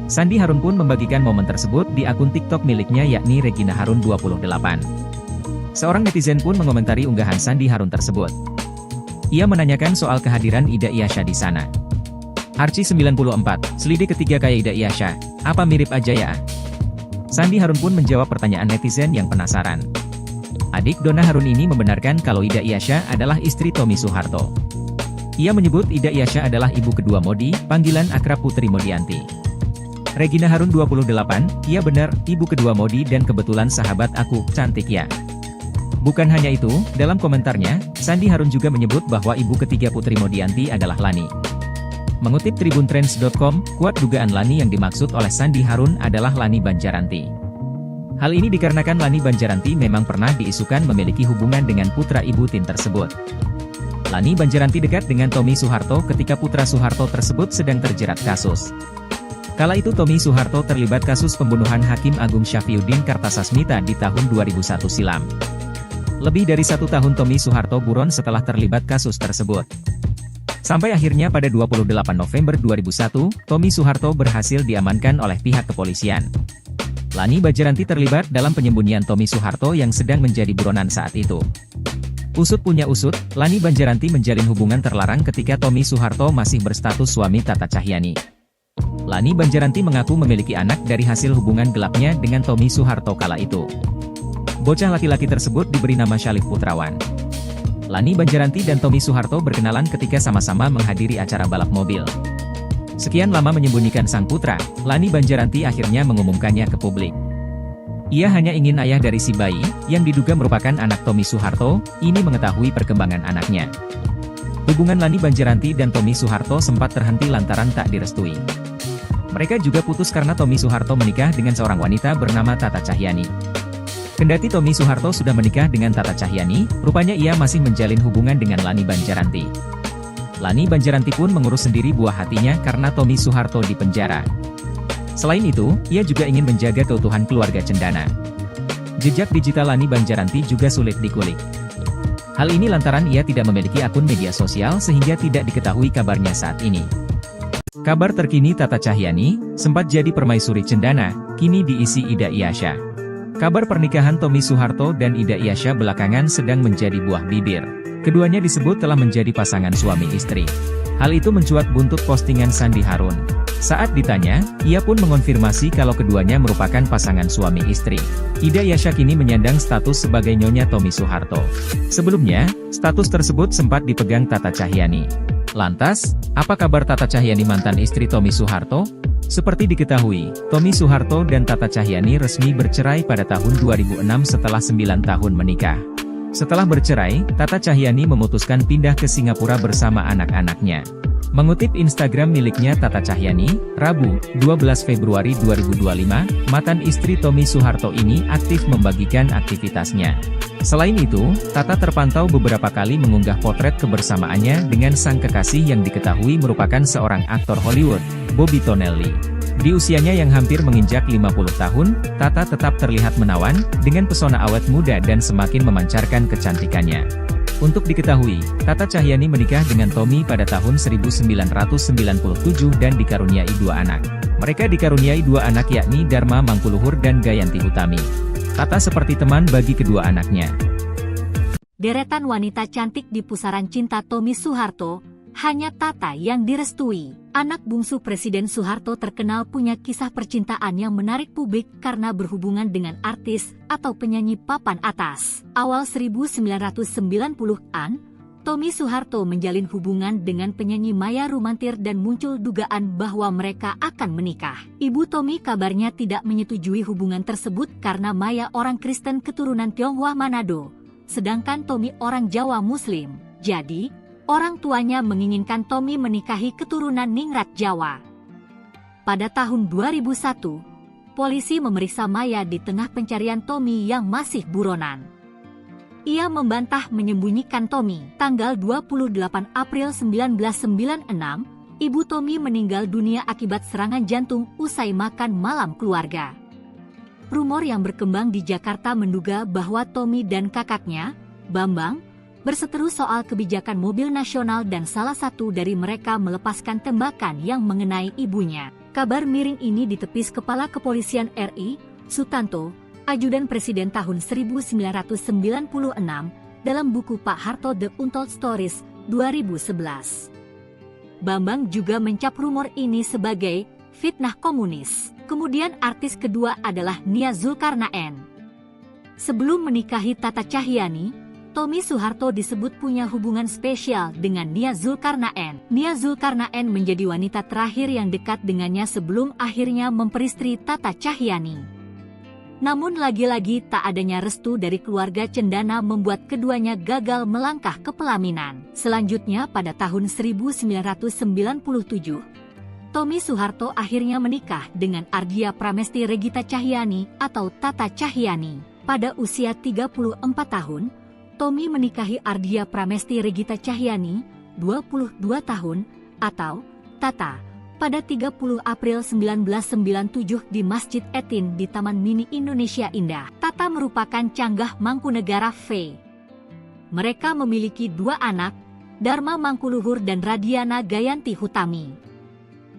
Sandi Harun pun membagikan momen tersebut di akun TikTok miliknya yakni Regina Harun 28. Seorang netizen pun mengomentari unggahan Sandi Harun tersebut. Ia menanyakan soal kehadiran Ida Iasya di sana. Arci 94, selidik ketiga kayak Ida Iasya, apa mirip aja ya? Sandi Harun pun menjawab pertanyaan netizen yang penasaran. Adik Donna Harun ini membenarkan kalau Ida Iasya adalah istri Tommy Soeharto. Ia menyebut Ida Iasya adalah ibu kedua Modi, panggilan akrab Putri Modianti. Regina Harun 28, iya benar, ibu kedua Modi dan kebetulan sahabat aku, cantik ya. Bukan hanya itu, dalam komentarnya, Sandi Harun juga menyebut bahwa ibu ketiga Putri Modianti adalah Lani. Mengutip tribuntrends.com, kuat dugaan Lani yang dimaksud oleh Sandi Harun adalah Lani Banjaranti. Hal ini dikarenakan Lani Banjaranti memang pernah diisukan memiliki hubungan dengan putra ibu Tin tersebut. Lani Banjaranti dekat dengan Tommy Soeharto ketika putra Soeharto tersebut sedang terjerat kasus. Kala itu Tommy Soeharto terlibat kasus pembunuhan Hakim Agung Syafriuddin Kartasasmita di tahun 2001 silam. Lebih dari 1 tahun Tommy Soeharto buron setelah terlibat kasus tersebut. Sampai akhirnya pada 28 November 2001, Tommy Soeharto berhasil diamankan oleh pihak kepolisian. Lani Banjaranti terlibat dalam penyembunyian Tommy Soeharto yang sedang menjadi buronan saat itu. Usut punya usut, Lani Banjaranti menjalin hubungan terlarang ketika Tommy Soeharto masih berstatus suami Tata Cahyanti. Lani Banjaranti mengaku memiliki anak dari hasil hubungan gelapnya dengan Tommy Soeharto kala itu. Bocah laki-laki tersebut diberi nama Syalif Putrawan. Lani Banjaranti dan Tommy Soeharto berkenalan ketika sama-sama menghadiri acara balap mobil. Sekian lama menyembunyikan sang putra, Lani Banjaranti akhirnya mengumumkannya ke publik. Ia hanya ingin ayah dari si bayi, yang diduga merupakan anak Tommy Soeharto, ini mengetahui perkembangan anaknya. Hubungan Lani Banjaranti dan Tommy Soeharto sempat terhenti lantaran tak direstui. Mereka juga putus karena Tommy Soeharto menikah dengan seorang wanita bernama Tata Cahyanti. Kendati Tommy Soeharto sudah menikah dengan Tata Cahyanti, rupanya ia masih menjalin hubungan dengan Lani Banjaranti. Lani Banjaranti pun mengurus sendiri buah hatinya karena Tommy Soeharto di penjara. Selain itu, ia juga ingin menjaga keutuhan keluarga cendana. Jejak digital Lani Banjaranti juga sulit dikulik. Hal ini lantaran ia tidak memiliki akun media sosial sehingga tidak diketahui kabarnya saat ini. Kabar terkini Tata Cahyani, sempat jadi permaisuri cendana, kini diisi Ida Iyasya. Kabar pernikahan Tommy Soeharto dan Ida Iyasya belakangan sedang menjadi buah bibir. Keduanya disebut telah menjadi pasangan suami istri. Hal itu mencuat buntut postingan Sandi Harun. Saat ditanya, ia pun mengonfirmasi kalau keduanya merupakan pasangan suami istri. Ida Iyasya kini menyandang status sebagai Nyonya Tommy Soeharto. Sebelumnya, status tersebut sempat dipegang Tata Cahyani. Lantas, apa kabar Tata Cahyani mantan istri Tommy Soeharto? Seperti diketahui, Tommy Soeharto dan Tata Cahyani resmi bercerai pada tahun 2006 setelah 9 tahun menikah. Setelah bercerai, Tata Cahyani memutuskan pindah ke Singapura bersama anak-anaknya. Mengutip Instagram miliknya Tata Cahyani, Rabu, 12 Februari 2025, mantan istri Tommy Soeharto ini aktif membagikan aktivitasnya. Selain itu, Tata terpantau beberapa kali mengunggah potret kebersamaannya dengan sang kekasih yang diketahui merupakan seorang aktor Hollywood, Bobby Tonelli. Di usianya yang hampir menginjak 50 tahun, Tata tetap terlihat menawan, dengan pesona awet muda dan semakin memancarkan kecantikannya. Untuk diketahui, Tata Cahyani menikah dengan Tommy pada tahun 1997 dan dikaruniai 2 anak. Mereka dikaruniai 2 anak yakni Dharma Mangkuluhur dan Gayanti Hutami. Tata seperti teman bagi kedua anaknya. Deretan wanita cantik di pusaran cinta Tommy Soeharto, hanya Tata yang direstui. Anak bungsu Presiden Soeharto terkenal punya kisah percintaan yang menarik publik karena berhubungan dengan artis atau penyanyi papan atas. Awal 1990-an, Tommy Soeharto menjalin hubungan dengan penyanyi Maya Rumantir dan muncul dugaan bahwa mereka akan menikah. Ibu Tommy kabarnya tidak menyetujui hubungan tersebut karena Maya orang Kristen keturunan Tionghoa Manado, sedangkan Tommy orang Jawa Muslim. Jadi, orang tuanya menginginkan Tommy menikahi keturunan Ningrat Jawa. Pada tahun 2001, polisi memeriksa Maya di tengah pencarian Tommy yang masih buronan. Ia membantah menyembunyikan Tommy. Tanggal 28 April 1996, ibu Tommy meninggal dunia akibat serangan jantung usai makan malam keluarga. Rumor yang berkembang di Jakarta menduga bahwa Tommy dan kakaknya, Bambang, berseteru soal kebijakan mobil nasional dan salah satu dari mereka melepaskan tembakan yang mengenai ibunya. Kabar miring ini ditepis Kepala Kepolisian RI, Sutanto, Ajudan Presiden tahun 1996, dalam buku Pak Harto The Untold Stories, 2011. Bambang juga mencap rumor ini sebagai fitnah komunis. Kemudian artis kedua adalah Nia Zulkarnaen. Sebelum menikahi Tata Cahyani, Tommy Soeharto disebut punya hubungan spesial dengan Nia Zulkarnaen. Nia Zulkarnaen menjadi wanita terakhir yang dekat dengannya sebelum akhirnya memperistri Tata Cahyani. Namun lagi-lagi tak adanya restu dari keluarga cendana membuat keduanya gagal melangkah ke pelaminan. Selanjutnya pada tahun 1997, Tommy Soeharto akhirnya menikah dengan Ardia Pramesti Regita Cahyani atau Tata Cahyani. Pada usia 34 tahun, Tommy menikahi Ardia Pramesti Regita Cahyani, 22 tahun, atau Tata, pada 30 April 1997 di Masjid Etin di Taman Mini Indonesia Indah. Tata merupakan canggah Mangkunegara V. Mereka memiliki 2 anak, Dharma Mangkuluhur dan Radiana Gayanti Hutami.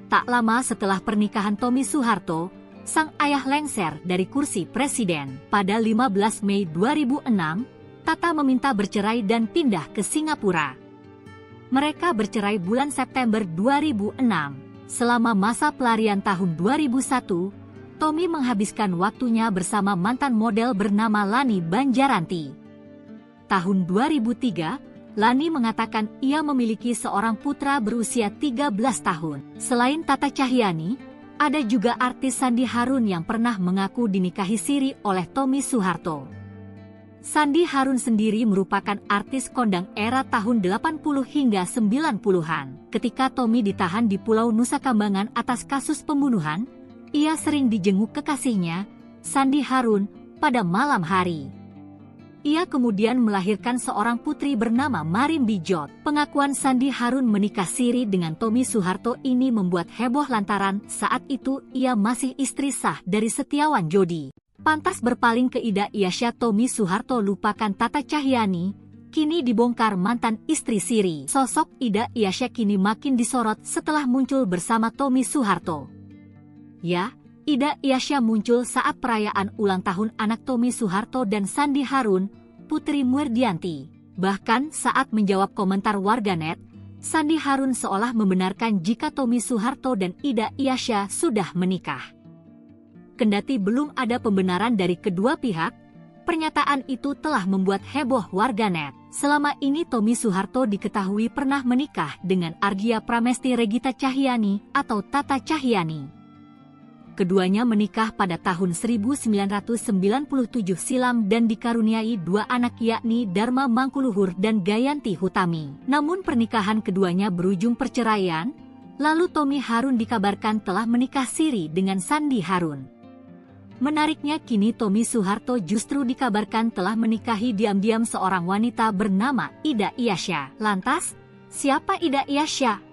Tak lama setelah pernikahan Tommy Soeharto, sang ayah lengser dari kursi presiden. Pada 15 Mei 2006, Tata meminta bercerai dan pindah ke Singapura. Mereka bercerai bulan September 2006. Selama masa pelarian tahun 2001, Tommy menghabiskan waktunya bersama mantan model bernama Lani Banjaranti. Tahun 2003, Lani mengatakan ia memiliki seorang putra berusia 13 tahun. Selain Tata Cahyani, ada juga artis Sandi Harun yang pernah mengaku dinikahi siri oleh Tommy Soeharto. Sandi Harun sendiri merupakan artis kondang era tahun 80 hingga 90-an. Ketika Tommy ditahan di Pulau Nusa Kambangan atas kasus pembunuhan, ia sering dijenguk kekasihnya, Sandi Harun, pada malam hari. Ia kemudian melahirkan seorang putri bernama Marin Bijot. Pengakuan Sandi Harun menikah siri dengan Tommy Soeharto ini membuat heboh lantaran saat itu ia masih istri sah dari Setiawan Jodi. Pantas berpaling ke Ida Iasya, Tommy Soeharto lupakan Tata Cahyani, kini dibongkar mantan istri siri. Sosok Ida Iasya kini makin disorot setelah muncul bersama Tommy Soeharto. Ya, Ida Iasya muncul saat perayaan ulang tahun anak Tommy Soeharto dan Sandi Harun, Putri Murdianti. Bahkan saat menjawab komentar warganet, Sandi Harun seolah membenarkan jika Tommy Soeharto dan Ida Iasya sudah menikah. Kendati belum ada pembenaran dari kedua pihak, pernyataan itu telah membuat heboh warganet. Selama ini Tommy Soeharto diketahui pernah menikah dengan Argia Pramesti Regita Cahyani atau Tata Cahyani. Keduanya menikah pada tahun 1997 silam dan dikaruniai dua anak yakni Dharma Mangkuluhur dan Gayanti Hutami. Namun pernikahan keduanya berujung perceraian, lalu Tommy Harun dikabarkan telah menikah siri dengan Sandi Harun. Menariknya kini Tommy Soeharto justru dikabarkan telah menikahi diam-diam seorang wanita bernama Ida Iasya. Lantas, siapa Ida Iasya?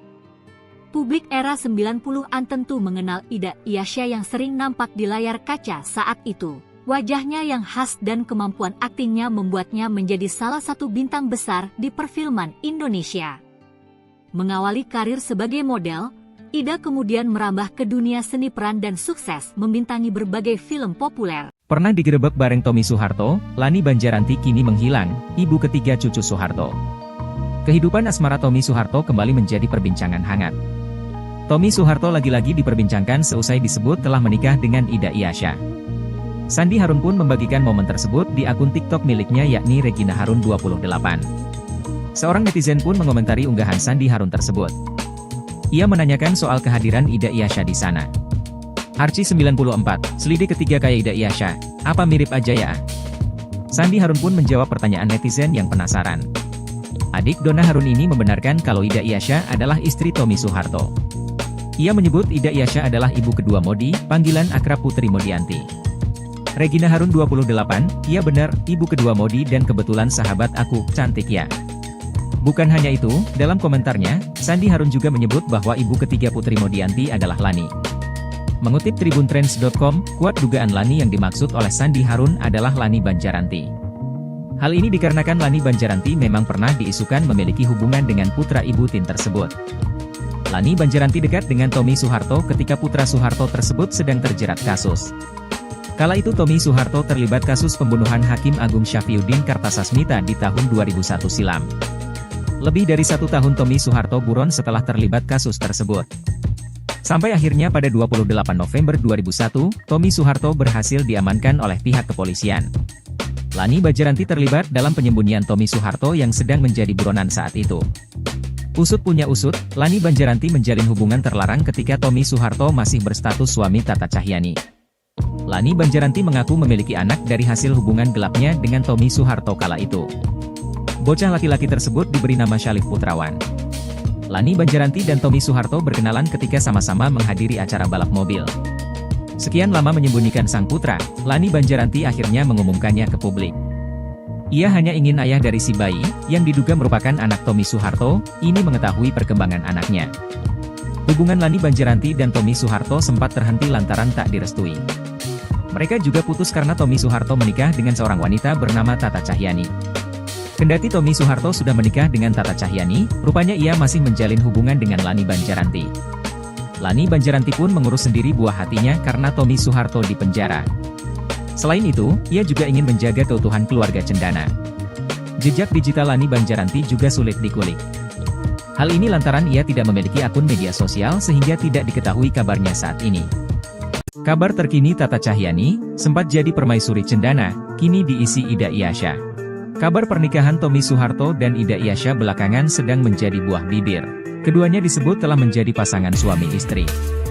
Publik era 90-an tentu mengenal Ida Iasya yang sering nampak di layar kaca saat itu. Wajahnya yang khas dan kemampuan aktingnya membuatnya menjadi salah satu bintang besar di perfilman Indonesia. Mengawali karir sebagai model, Ida kemudian merambah ke dunia seni peran dan sukses membintangi berbagai film populer. Pernah digerebek bareng Tommy Soeharto, Lani Banjaranti kini menghilang, ibu ketiga cucu Soeharto. Kehidupan asmara Tommy Soeharto kembali menjadi perbincangan hangat. Tommy Soeharto lagi-lagi diperbincangkan seusai disebut telah menikah dengan Ida Iasya. Sandi Harun pun membagikan momen tersebut di akun TikTok miliknya yakni Regina Harun 28. Seorang netizen pun mengomentari unggahan Sandi Harun tersebut. Ia menanyakan soal kehadiran Ida Iasya di sana. Arci 94, selidik ketiga kayak Ida Iasya, apa mirip aja ya? Sandi Harun pun menjawab pertanyaan netizen yang penasaran. Adik Donna Harun ini membenarkan kalau Ida Iasya adalah istri Tommy Soeharto. Ia menyebut Ida Iasya adalah ibu kedua Modi, panggilan akrab Putri Modianti. Regina Harun 28, iya benar, ibu kedua Modi dan kebetulan sahabat aku, cantik ya. Bukan hanya itu, dalam komentarnya, Sandi Harun juga menyebut bahwa ibu ketiga Putri Modianti adalah Lani. Mengutip tribuntrends.com, kuat dugaan Lani yang dimaksud oleh Sandi Harun adalah Lani Banjaranti. Hal ini dikarenakan Lani Banjaranti memang pernah diisukan memiliki hubungan dengan putra ibu Tin tersebut. Lani Banjaranti dekat dengan Tommy Soeharto ketika putra Soeharto tersebut sedang terjerat kasus. Kala itu Tommy Soeharto terlibat kasus pembunuhan Hakim Agung Syafriuddin Kartasasmita di tahun 2001 silam. Lebih dari 1 tahun Tommy Soeharto buron setelah terlibat kasus tersebut. Sampai akhirnya pada 28 November 2001, Tommy Soeharto berhasil diamankan oleh pihak kepolisian. Lani Banjaranti terlibat dalam penyembunyian Tommy Soeharto yang sedang menjadi buronan saat itu. Usut punya usut, Lani Banjaranti menjalin hubungan terlarang ketika Tommy Soeharto masih berstatus suami Tata Cahyani. Lani Banjaranti mengaku memiliki anak dari hasil hubungan gelapnya dengan Tommy Soeharto kala itu. Bocah laki-laki tersebut diberi nama Syalif Putrawan. Lani Banjaranti dan Tommy Soeharto berkenalan ketika sama-sama menghadiri acara balap mobil. Sekian lama menyembunyikan sang putra, Lani Banjaranti akhirnya mengumumkannya ke publik. Ia hanya ingin ayah dari si bayi, yang diduga merupakan anak Tommy Soeharto, ini mengetahui perkembangan anaknya. Hubungan Lani Banjaranti dan Tommy Soeharto sempat terhenti lantaran tak direstui. Mereka juga putus karena Tommy Soeharto menikah dengan seorang wanita bernama Tata Cahyani. Kendati Tommy Soeharto sudah menikah dengan Tata Cahyani, rupanya ia masih menjalin hubungan dengan Lani Banjaranti. Lani Banjaranti pun mengurus sendiri buah hatinya karena Tommy Soeharto di penjara. Selain itu, ia juga ingin menjaga keutuhan keluarga cendana. Jejak digital Lani Banjaranti juga sulit dikulik. Hal ini lantaran ia tidak memiliki akun media sosial sehingga tidak diketahui kabarnya saat ini. Kabar terkini Tata Cahyani, sempat jadi permaisuri cendana, kini diisi Ida Iasya. Kabar pernikahan Tommy Soeharto dan Ida Iasya belakangan sedang menjadi buah bibir. Keduanya disebut telah menjadi pasangan suami istri.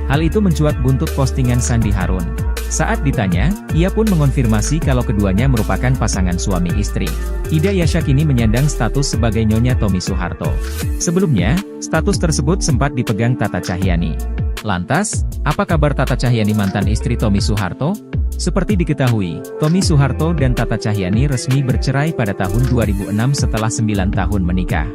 Hal itu mencuat buntut postingan Sandi Harun. Saat ditanya, ia pun mengonfirmasi kalau keduanya merupakan pasangan suami istri. Ida Iasya kini menyandang status sebagai nyonya Tommy Soeharto. Sebelumnya, status tersebut sempat dipegang Tata Cahyani. Lantas, apa kabar Tata Cahyani mantan istri Tommy Soeharto? Seperti diketahui, Tommy Soeharto dan Tata Cahyani resmi bercerai pada tahun 2006 setelah 9 tahun menikah.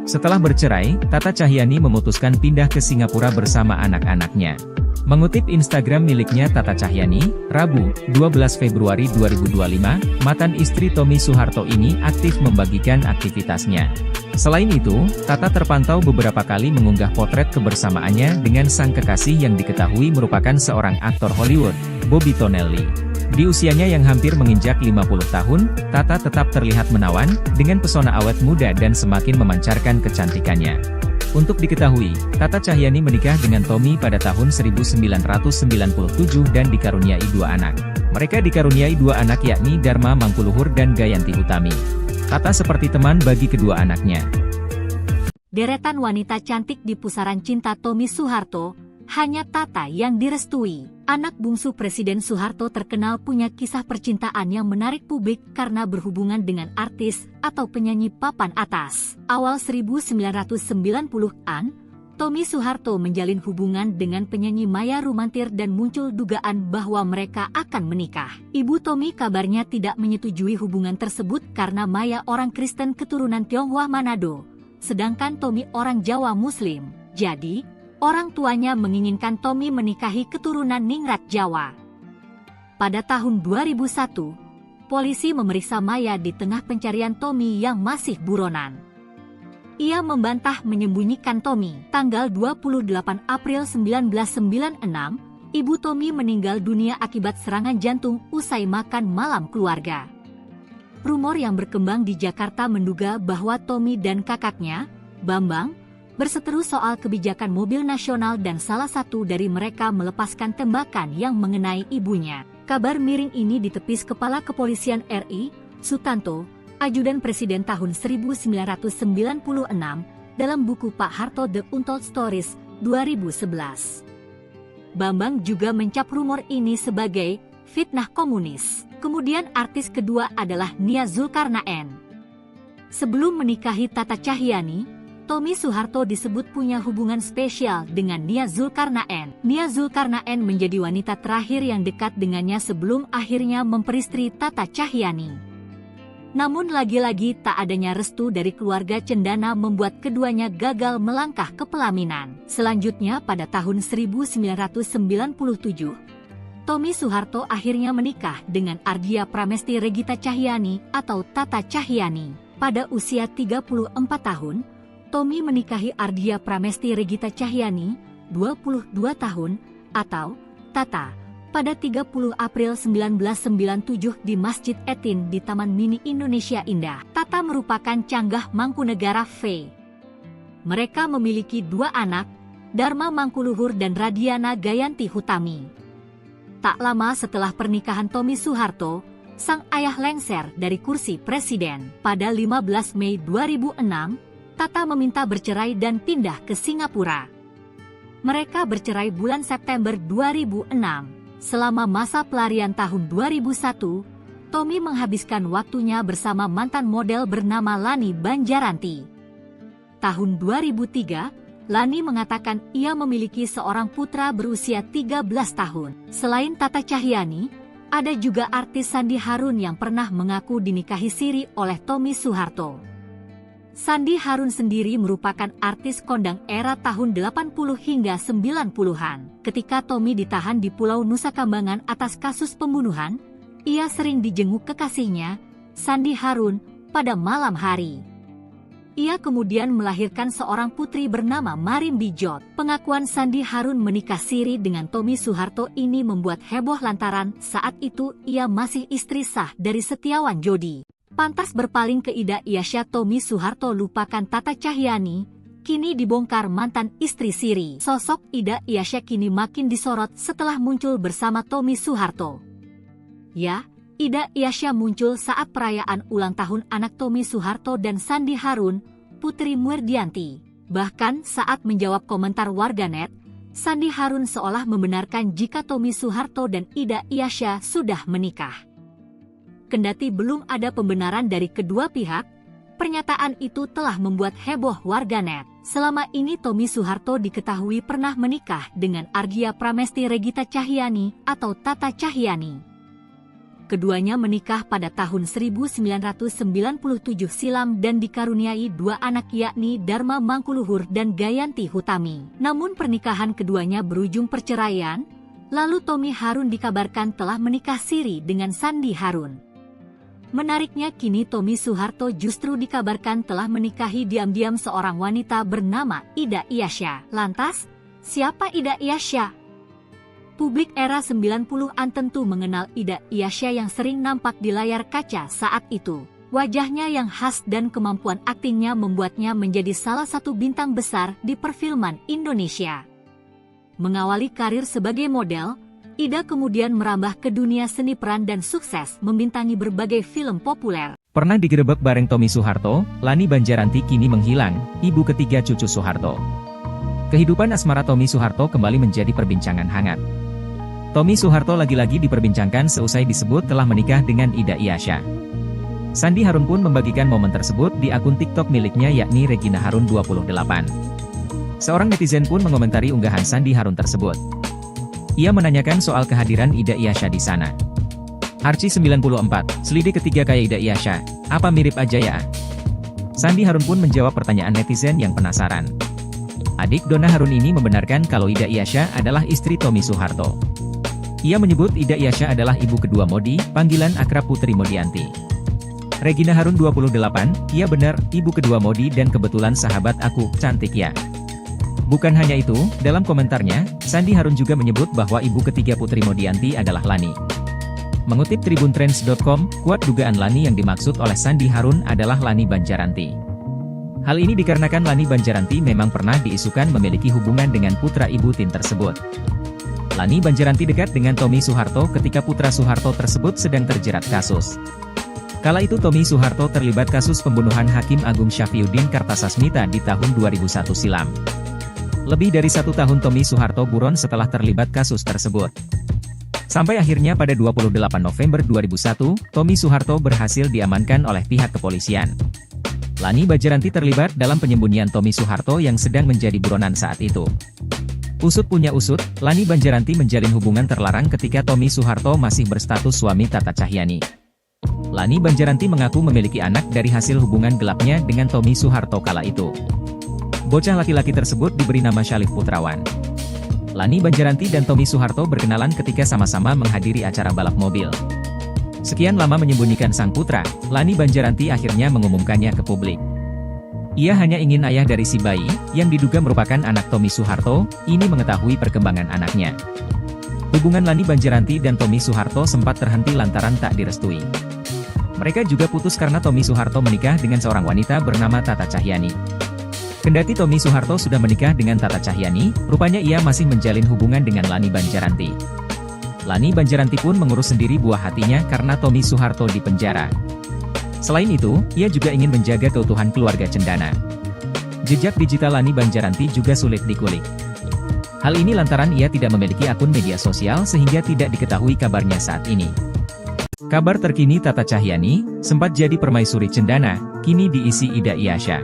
Setelah bercerai, Tata Cahyani memutuskan pindah ke Singapura bersama anak-anaknya. Mengutip Instagram miliknya Tata Cahyani, Rabu, 12 Februari 2025, mantan istri Tommy Soeharto ini aktif membagikan aktivitasnya. Selain itu, Tata terpantau beberapa kali mengunggah potret kebersamaannya dengan sang kekasih yang diketahui merupakan seorang aktor Hollywood, Bobby Tonelli. Di usianya yang hampir menginjak 50 tahun, Tata tetap terlihat menawan, dengan pesona awet muda dan semakin memancarkan kecantikannya. Untuk diketahui, Tata Cahyani menikah dengan Tommy pada tahun 1997 dan dikaruniai 2 anak. Mereka dikaruniai 2 anak yakni Dharma Mangkuluhur dan Gayanti Utami. Tata seperti teman bagi kedua anaknya. Deretan wanita cantik di pusaran cinta Tommy Soeharto, hanya Tata yang direstui. Anak bungsu Presiden Soeharto terkenal punya kisah percintaan yang menarik publik karena berhubungan dengan artis atau penyanyi papan atas. Awal 1990-an, Tommy Soeharto menjalin hubungan dengan penyanyi Maya Rumantir dan muncul dugaan bahwa mereka akan menikah. Ibu Tommy kabarnya tidak menyetujui hubungan tersebut karena Maya orang Kristen keturunan Tionghoa Manado, sedangkan Tommy orang Jawa Muslim. Jadi, orang tuanya menginginkan Tommy menikahi keturunan Ningrat Jawa. Pada tahun 2001, polisi memeriksa Maya di tengah pencarian Tommy yang masih buronan. Ia membantah menyembunyikan Tommy. Tanggal 28 April 1996, ibu Tommy meninggal dunia akibat serangan jantung usai makan malam keluarga. Rumor yang berkembang di Jakarta menduga bahwa Tommy dan kakaknya, Bambang, berseteru soal kebijakan mobil nasional dan salah satu dari mereka melepaskan tembakan yang mengenai ibunya. Kabar miring ini ditepis Kepala Kepolisian RI, Sutanto, Ajudan Presiden tahun 1996, dalam buku Pak Harto The Untold Stories, 2011. Bambang juga mencap rumor ini sebagai fitnah komunis. Kemudian artis kedua adalah Nia Zulkarnaen. Sebelum menikahi Tata Cahyani, Tommy Soeharto disebut punya hubungan spesial dengan Nia Zulkarnaen. Nia Zulkarnaen menjadi wanita terakhir yang dekat dengannya sebelum akhirnya memperistri Tata Cahyani. Namun lagi-lagi tak adanya restu dari keluarga cendana membuat keduanya gagal melangkah ke pelaminan. Selanjutnya pada tahun 1997, Tommy Soeharto akhirnya menikah dengan Ardia Pramesti Regita Cahyani atau Tata Cahyani. Pada usia 34 tahun, Tommy menikahi Ardia Pramesti Regita Cahyani, 22 tahun, atau Tata, pada 30 April 1997 di Masjid Etin di Taman Mini Indonesia Indah. Tata merupakan canggah Mangkunegara V. Mereka memiliki 2 anak, Dharma Mangkuluhur dan Radiana Gayanti Hutami. Tak lama setelah pernikahan Tommy Soeharto, sang ayah lengser dari kursi presiden. Pada 15 Mei 2006, Tata meminta bercerai dan pindah ke Singapura. Mereka bercerai bulan September 2006. Selama masa pelarian tahun 2001, Tommy menghabiskan waktunya bersama mantan model bernama Lani Banjaranti. Tahun 2003, Lani mengatakan ia memiliki seorang putra berusia 13 tahun. Selain Tata Cahyani, ada juga artis Sandi Harun yang pernah mengaku dinikahi siri oleh Tommy Soeharto. Sandi Harun sendiri merupakan artis kondang era tahun 80 hingga 90-an. Ketika Tommy ditahan di Pulau Nusa Kambangan atas kasus pembunuhan, ia sering dijenguk kekasihnya, Sandi Harun, pada malam hari. Ia kemudian melahirkan seorang putri bernama Marim Bijot. Pengakuan Sandi Harun menikah siri dengan Tommy Soeharto ini membuat heboh lantaran saat itu ia masih istri sah dari Setiawan Jodi. Pantas berpaling ke Ida Iasya Tommy Soeharto lupakan Tata Cahyani, kini dibongkar mantan istri siri. Sosok Ida Iasya kini makin disorot setelah muncul bersama Tommy Soeharto. Ya, Ida Iasya muncul saat perayaan ulang tahun anak Tommy Soeharto dan Sandi Harun, Putri Muerdianti. Bahkan saat menjawab komentar warganet, Sandi Harun seolah membenarkan jika Tommy Soeharto dan Ida Iasya sudah menikah. Kendati belum ada pembenaran dari kedua pihak, pernyataan itu telah membuat heboh warganet. Selama ini Tommy Soeharto diketahui pernah menikah dengan Ardia Pramesti Regita Cahyani atau Tata Cahyani. keduanya menikah pada tahun 1997 silam dan dikaruniai dua anak yakni Dharma Mangkuluhur dan Gayanti Hutami. Namun pernikahan keduanya berujung perceraian, lalu Tommy Harun dikabarkan telah menikah siri dengan Sandi Harun. Menariknya kini Tommy Soeharto justru dikabarkan telah menikahi diam-diam seorang wanita bernama Ida Iyasya. Lantas, siapa Ida Iyasya? Publik era 90-an tentu mengenal Ida Iyasya yang sering nampak di layar kaca saat itu. Wajahnya yang khas dan kemampuan aktingnya membuatnya menjadi salah satu bintang besar di perfilman Indonesia. Mengawali karir sebagai model, Ida kemudian merambah ke dunia seni peran dan sukses membintangi berbagai film populer. Pernah digerebek bareng Tommy Soeharto, Lani Banjaranti kini menghilang, ibu ketiga cucu Soeharto. Kehidupan asmara Tommy Soeharto kembali menjadi perbincangan hangat. Tommy Soeharto lagi-lagi diperbincangkan seusai disebut telah menikah dengan Ida Iyasya. Sandi Harun pun membagikan momen tersebut di akun TikTok miliknya yakni Regina Harun 28. Seorang netizen pun mengomentari unggahan Sandi Harun tersebut. Ia menanyakan soal kehadiran Ida Iyasya di sana. Archie 94, selidik ketiga kayak Ida Iyasya, apa mirip aja ya? Sandi Harun pun menjawab pertanyaan netizen yang penasaran. Adik Donna Harun ini membenarkan kalau Ida Iyasya adalah istri Tommy Soeharto. Ia menyebut Ida Iyasya adalah ibu kedua Modi, panggilan akrab Putri Modianti. Regina Harun 28, iya benar, ibu kedua Modi dan kebetulan sahabat aku, cantik ya. Bukan hanya itu, dalam komentarnya, Sandi Harun juga menyebut bahwa ibu ketiga Putri Modianti adalah Lani. Mengutip tribuntrends.com, kuat dugaan Lani yang dimaksud oleh Sandi Harun adalah Lani Banjaranti. Hal ini dikarenakan Lani Banjaranti memang pernah diisukan memiliki hubungan dengan putra ibu Tin tersebut. Lani Banjaranti dekat dengan Tommy Soeharto ketika putra Soeharto tersebut sedang terjerat kasus. Kala itu Tommy Soeharto terlibat kasus pembunuhan Hakim Agung Syafriuddin Kartasasmita di tahun 2001 silam. Lebih dari 1 tahun Tommy Soeharto buron setelah terlibat kasus tersebut. Sampai akhirnya pada 28 November 2001, Tommy Soeharto berhasil diamankan oleh pihak kepolisian. Lani Banjaranti terlibat dalam penyembunyian Tommy Soeharto yang sedang menjadi buronan saat itu. Usut punya usut, Lani Banjaranti menjalin hubungan terlarang ketika Tommy Soeharto masih berstatus suami Tata Cahyani. Lani Banjaranti mengaku memiliki anak dari hasil hubungan gelapnya dengan Tommy Soeharto kala itu. Bocah laki-laki tersebut diberi nama Syalif Putrawan. Lani Banjaranti dan Tommy Soeharto berkenalan ketika sama-sama menghadiri acara balap mobil. Sekian lama menyembunyikan sang putra, Lani Banjaranti akhirnya mengumumkannya ke publik. Ia hanya ingin ayah dari si bayi, yang diduga merupakan anak Tommy Soeharto, ini mengetahui perkembangan anaknya. Hubungan Lani Banjaranti dan Tommy Soeharto sempat terhenti lantaran tak direstui. Mereka juga putus karena Tommy Soeharto menikah dengan seorang wanita bernama Tata Cahyani. Kendati Tommy Soeharto sudah menikah dengan Tata Cahyani, rupanya ia masih menjalin hubungan dengan Lani Banjaranti. Lani Banjaranti pun mengurus sendiri buah hatinya karena Tommy Soeharto di penjara. Selain itu, ia juga ingin menjaga keutuhan keluarga cendana. Jejak digital Lani Banjaranti juga sulit dikulik. Hal ini lantaran ia tidak memiliki akun media sosial sehingga tidak diketahui kabarnya saat ini. Kabar terkini Tata Cahyani, sempat jadi permaisuri cendana, kini diisi Ida Iyasya.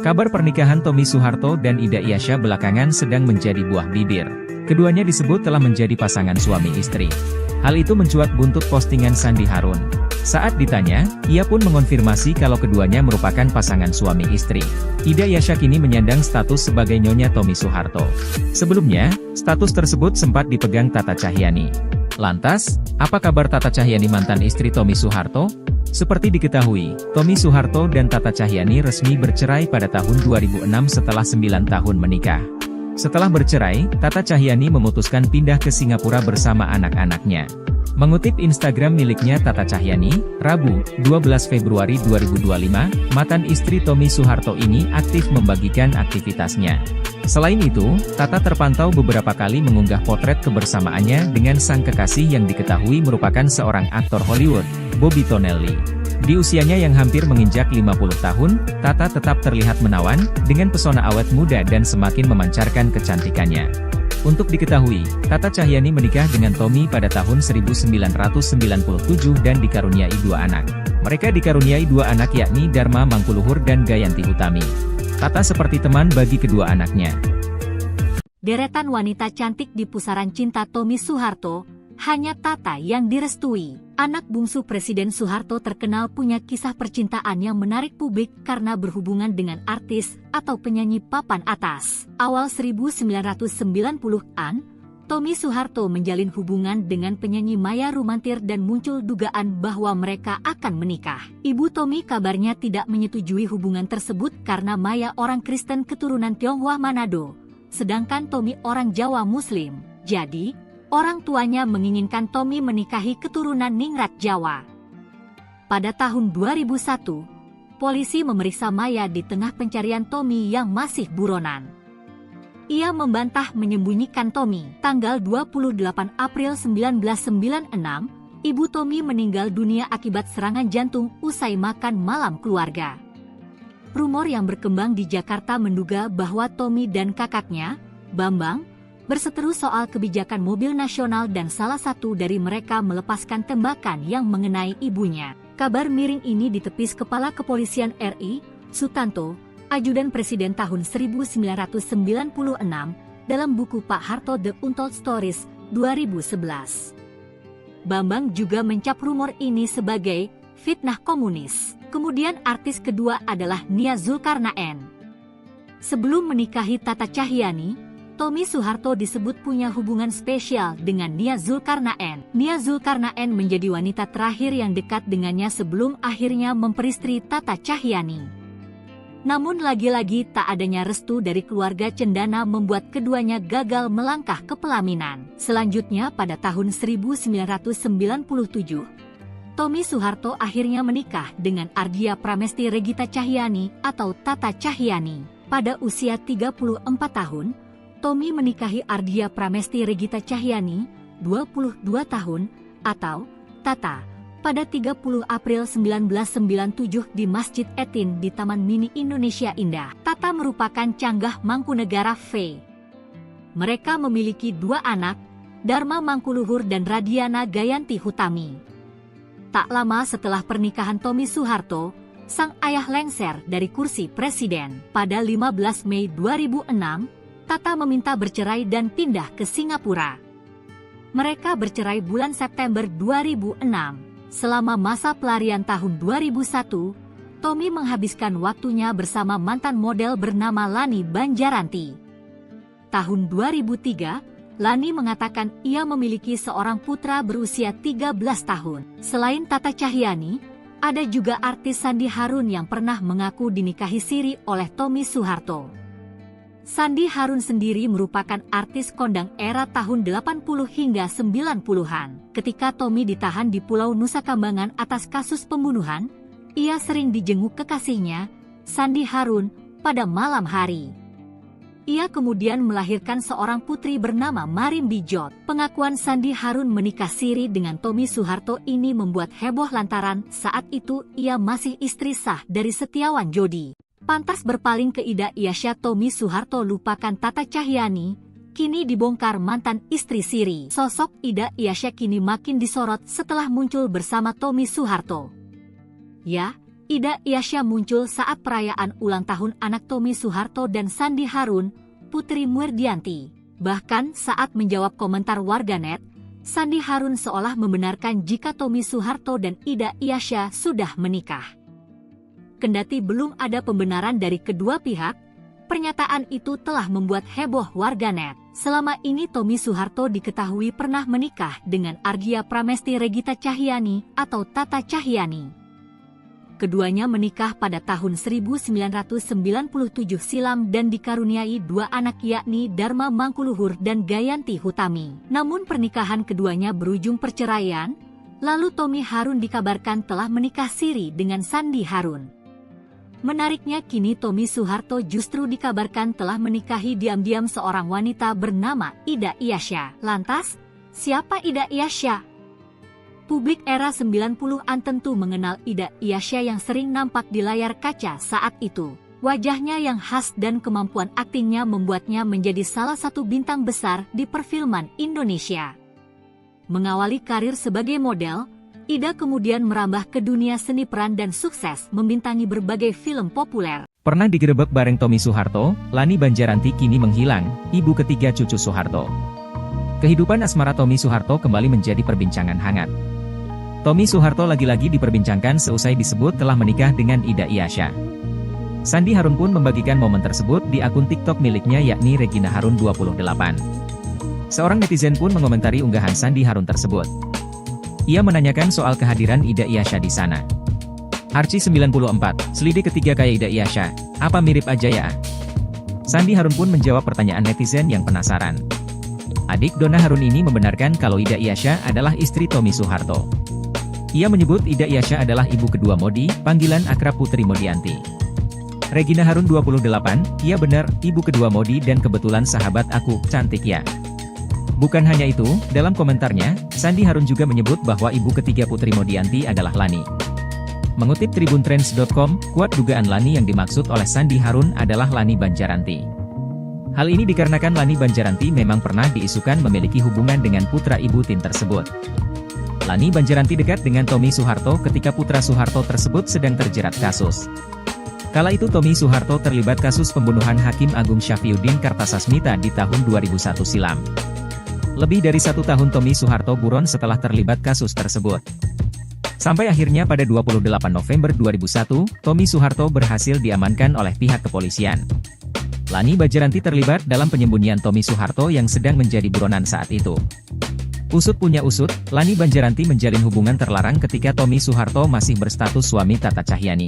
Kabar pernikahan Tommy Soeharto dan Ida Iyasya belakangan sedang menjadi buah bibir. Keduanya disebut telah menjadi pasangan suami istri. Hal itu mencuat buntut postingan Sandi Harun. Saat ditanya, ia pun mengonfirmasi kalau keduanya merupakan pasangan suami istri. Ida Iyasya kini menyandang status sebagai nyonya Tommy Soeharto. Sebelumnya, status tersebut sempat dipegang Tata Cahyani. Lantas, apa kabar Tata Cahyani mantan istri Tommy Soeharto? Seperti diketahui, Tommy Soeharto dan Tata Cahyani resmi bercerai pada tahun 2006 setelah 9 tahun menikah. Setelah bercerai, Tata Cahyani memutuskan pindah ke Singapura bersama anak-anaknya. Mengutip Instagram miliknya Tata Cahyani, Rabu, 12 Februari 2025, mantan istri Tommy Soeharto ini aktif membagikan aktivitasnya. Selain itu, Tata terpantau beberapa kali mengunggah potret kebersamaannya dengan sang kekasih yang diketahui merupakan seorang aktor Hollywood, Bobby Tonelli. Di usianya yang hampir menginjak 50 tahun, Tata tetap terlihat menawan, dengan pesona awet muda dan semakin memancarkan kecantikannya. Untuk diketahui, Tata Cahyani menikah dengan Tommy pada tahun 1997 dan dikaruniai 2 anak. Mereka dikaruniai 2 anak yakni Dharma Mangkuluhur dan Gayanti Hutami. Tata seperti teman bagi kedua anaknya. Deretan wanita cantik di pusaran cinta Tommy Soeharto, hanya Tata yang direstui. Anak bungsu Presiden Soeharto terkenal punya kisah percintaan yang menarik publik karena berhubungan dengan artis atau penyanyi papan atas. Awal 1990-an, Tommy Soeharto menjalin hubungan dengan penyanyi Maya Rumantir dan muncul dugaan bahwa mereka akan menikah. Ibu Tommy kabarnya tidak menyetujui hubungan tersebut karena Maya orang Kristen keturunan Tionghoa Manado, sedangkan Tommy orang Jawa Muslim. Jadi, orang tuanya menginginkan Tommy menikahi keturunan Ningrat Jawa. Pada tahun 2001, polisi memeriksa Maya di tengah pencarian Tommy yang masih buronan. Ia membantah menyembunyikan Tommy. Tanggal 28 April 1996, ibu Tommy meninggal dunia akibat serangan jantung usai makan malam keluarga. Rumor yang berkembang di Jakarta menduga bahwa Tommy dan kakaknya, Bambang, berseteru soal kebijakan mobil nasional dan salah satu dari mereka melepaskan tembakan yang mengenai ibunya. Kabar miring ini ditepis Kepala Kepolisian RI, Sutanto, Ajudan Presiden tahun 1996, dalam buku Pak Harto The Untold Stories, 2011. Bambang juga mencap rumor ini sebagai fitnah komunis. Kemudian artis kedua adalah Nia Zulkarnaen. Sebelum menikahi Tata Cahyanti, Tommy Soeharto disebut punya hubungan spesial dengan Nia Zulkarnaen. Nia Zulkarnaen menjadi wanita terakhir yang dekat dengannya sebelum akhirnya memperistri Tata Cahyanti. Namun lagi-lagi tak adanya restu dari keluarga cendana membuat keduanya gagal melangkah ke pelaminan. Selanjutnya pada tahun 1997, Tommy Soeharto akhirnya menikah dengan Ardia Pramesti Regita Cahyanti atau Tata Cahyanti. Pada usia 34 tahun, Tommy menikahi Ardia Pramesti Regita Cahyanti, 22 tahun, atau Tata, pada 30 April 1997 di Masjid Etin di Taman Mini Indonesia Indah. Tata merupakan canggah Mangkunegara V. Mereka memiliki dua anak, Dharma Mangkuluhur dan Radiana Gayanti Hutami. Tak lama setelah pernikahan Tommy Soeharto, sang ayah lengser dari kursi presiden. Pada 15 Mei 2006, Tata meminta bercerai dan pindah ke Singapura. Mereka bercerai bulan September 2006. Selama masa pelarian tahun 2001, Tommy menghabiskan waktunya bersama mantan model bernama Lani Banjaranti. Tahun 2003, Lani mengatakan ia memiliki seorang putra berusia 13 tahun. Selain Tata Cahyanti, ada juga artis Sandi Harun yang pernah mengaku dinikahi siri oleh Tommy Soeharto. Sandi Harun sendiri merupakan artis kondang era tahun 80 hingga 90-an. Ketika Tommy ditahan di Pulau Nusa Kambangan atas kasus pembunuhan, ia sering dijenguk kekasihnya, Sandi Harun, pada malam hari. Ia kemudian melahirkan seorang putri bernama Marim Bijot. Pengakuan Sandi Harun menikah siri dengan Tommy Soeharto ini membuat heboh lantaran saat itu ia masih istri sah dari Setiawan Jodi. Pantas berpaling ke Ida Iasya, Tommy Soeharto lupakan Tata Cahyanti, kini dibongkar mantan istri siri. Sosok Ida Iasya kini makin disorot setelah muncul bersama Tommy Soeharto. Ya, Ida Iasya muncul saat perayaan ulang tahun anak Tommy Soeharto dan Sandi Harun, Putri Muerdianti. Bahkan saat menjawab komentar warganet, Sandi Harun seolah membenarkan jika Tommy Soeharto dan Ida Iasya sudah menikah. Kendati belum ada pembenaran dari kedua pihak, pernyataan itu telah membuat heboh warganet. Selama ini Tommy Soeharto diketahui pernah menikah dengan Ardia Pramesti Regita Cahyanti atau Tata Cahyanti. Keduanya menikah pada tahun 1997 silam dan dikaruniai dua anak yakni Dharma Mangkuluhur dan Gayanti Hutami. Namun pernikahan keduanya berujung perceraian, lalu Tommy Harun dikabarkan telah menikah siri dengan Sandi Harun. Menariknya kini Tommy Soeharto justru dikabarkan telah menikahi diam-diam seorang wanita bernama Ida Iasya. Lantas, siapa Ida Iasya? Publik era 90-an tentu mengenal Ida Iasya yang sering nampak di layar kaca saat itu. Wajahnya yang khas dan kemampuan aktingnya membuatnya menjadi salah satu bintang besar di perfilman Indonesia. Mengawali karir sebagai model, Ida kemudian merambah ke dunia seni peran dan sukses membintangi berbagai film populer. Pernah digerebek bareng Tommy Soeharto, Lani Banjaranti kini menghilang, ibu ketiga cucu Soeharto. Kehidupan asmara Tommy Soeharto kembali menjadi perbincangan hangat. Tommy Soeharto lagi-lagi diperbincangkan seusai disebut telah menikah dengan Ida Iyasya. Sandi Harun pun membagikan momen tersebut di akun TikTok miliknya yakni Regina Harun 28. Seorang netizen pun mengomentari unggahan Sandi Harun tersebut. Ia menanyakan soal kehadiran Ida Iyasya di sana. Archie 94, selidik ketiga kayak Ida Iyasya, apa mirip aja ya? Sandi Harun pun menjawab pertanyaan netizen yang penasaran. Adik Donna Harun ini membenarkan kalau Ida Iyasya adalah istri Tommy Soeharto. Ia menyebut Ida Iyasya adalah ibu kedua Modi, panggilan akrab Putri Modianti. Regina Harun 28, iya benar, ibu kedua Modi dan kebetulan sahabat aku, cantik ya. Bukan hanya itu, dalam komentarnya, Sandi Harun juga menyebut bahwa ibu ketiga Putri Modianti adalah Lani. Mengutip tribuntrends.com, kuat dugaan Lani yang dimaksud oleh Sandi Harun adalah Lani Banjaranti. Hal ini dikarenakan Lani Banjaranti memang pernah diisukan memiliki hubungan dengan putra ibu Tin tersebut. Lani Banjaranti dekat dengan Tommy Soeharto ketika putra Soeharto tersebut sedang terjerat kasus. Kala itu Tommy Soeharto terlibat kasus pembunuhan Hakim Agung Syafriuddin Kartasasmita di tahun 2001 silam. Lebih dari 1 tahun Tommy Soeharto buron setelah terlibat kasus tersebut. Sampai akhirnya pada 28 November 2001, Tommy Soeharto berhasil diamankan oleh pihak kepolisian. Lani Banjaranti terlibat dalam penyembunyian Tommy Soeharto yang sedang menjadi buronan saat itu. Usut punya usut, Lani Banjaranti menjalin hubungan terlarang ketika Tommy Soeharto masih berstatus suami Tata Cahyani.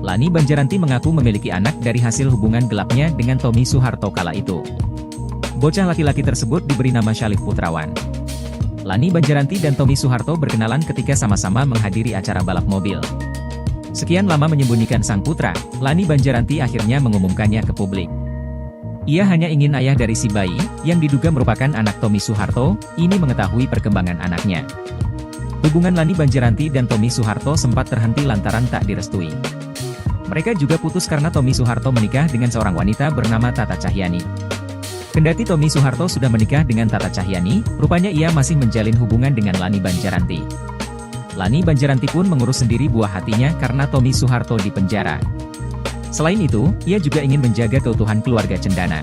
Lani Banjaranti mengaku memiliki anak dari hasil hubungan gelapnya dengan Tommy Soeharto kala itu. Bocah laki-laki tersebut diberi nama Syalif Putrawan. Lani Banjaranti dan Tommy Soeharto berkenalan ketika sama-sama menghadiri acara balap mobil. Sekian lama menyembunyikan sang putra, Lani Banjaranti akhirnya mengumumkannya ke publik. Ia hanya ingin ayah dari si bayi, yang diduga merupakan anak Tommy Soeharto, ini mengetahui perkembangan anaknya. Hubungan Lani Banjaranti dan Tommy Soeharto sempat terhenti lantaran tak direstui. Mereka juga putus karena Tommy Soeharto menikah dengan seorang wanita bernama Tata Cahyani. Kendati Tommy Soeharto sudah menikah dengan Tata Cahyani, rupanya ia masih menjalin hubungan dengan Lani Banjaranti. Lani Banjaranti pun mengurus sendiri buah hatinya karena Tommy Soeharto di penjara. Selain itu, ia juga ingin menjaga keutuhan keluarga cendana.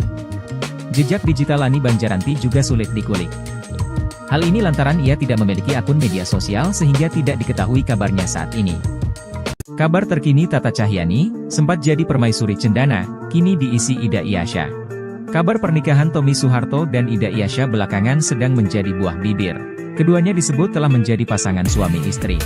Jejak digital Lani Banjaranti juga sulit dikulik. Hal ini lantaran ia tidak memiliki akun media sosial sehingga tidak diketahui kabarnya saat ini. Kabar terkini Tata Cahyani, sempat jadi permaisuri cendana, kini diisi Ida Iyasya. Kabar pernikahan Tommy Soeharto dan Ida Iyasya belakangan sedang menjadi buah bibir. Keduanya disebut telah menjadi pasangan suami istri.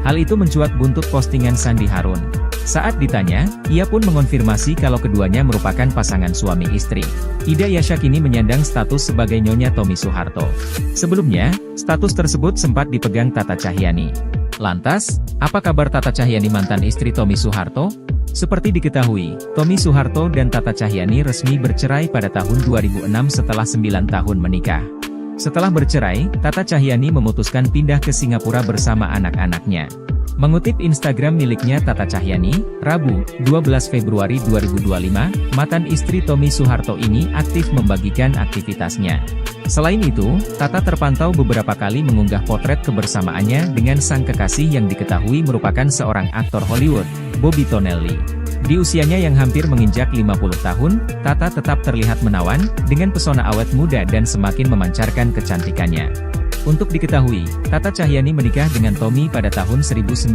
Hal itu mencuat buntut postingan Sandi Harun. Saat ditanya, ia pun mengonfirmasi kalau keduanya merupakan pasangan suami istri. Ida Iyasya kini menyandang status sebagai nyonya Tommy Soeharto. Sebelumnya, status tersebut sempat dipegang Tata Cahyani. Lantas, apa kabar Tata Cahyani mantan istri Tommy Soeharto? Seperti diketahui, Tommy Soeharto dan Tata Cahyani resmi bercerai pada tahun 2006 setelah 9 tahun menikah. Setelah bercerai, Tata Cahyani memutuskan pindah ke Singapura bersama anak-anaknya. Mengutip Instagram miliknya Tata Cahyani, Rabu, 12 Februari 2025, mantan istri Tommy Soeharto ini aktif membagikan aktivitasnya. Selain itu, Tata terpantau beberapa kali mengunggah potret kebersamaannya dengan sang kekasih yang diketahui merupakan seorang aktor Hollywood, Bobby Tonelli. Di usianya yang hampir menginjak 50 tahun, Tata tetap terlihat menawan, dengan pesona awet muda dan semakin memancarkan kecantikannya. Untuk diketahui, Tata Cahyani menikah dengan Tommy pada tahun 1997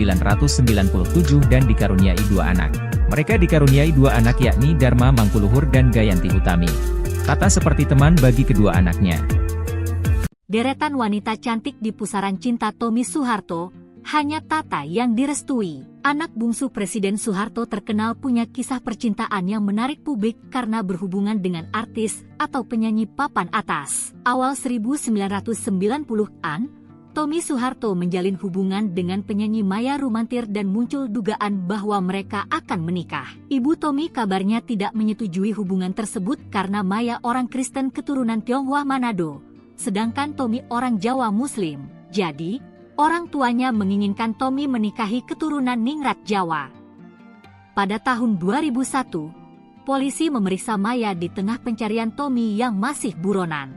dan dikaruniai 2 anak. Mereka dikaruniai 2 anak yakni Dharma Mangkuluhur dan Gayanti Utami. Tata seperti teman bagi kedua anaknya. Deretan wanita cantik di pusaran cinta Tommy Soeharto, hanya Tata yang direstui. Anak bungsu Presiden Soeharto terkenal punya kisah percintaan yang menarik publik karena berhubungan dengan artis atau penyanyi papan atas. Awal 1990-an, Tommy Soeharto menjalin hubungan dengan penyanyi Maya Rumantir dan muncul dugaan bahwa mereka akan menikah. Ibu Tommy kabarnya tidak menyetujui hubungan tersebut karena Maya orang Kristen keturunan Tionghoa Manado, sedangkan Tommy orang Jawa Muslim. Jadi, orang tuanya menginginkan Tommy menikahi keturunan Ningrat Jawa. Pada tahun 2001, polisi memeriksa Maya di tengah pencarian Tommy yang masih buronan.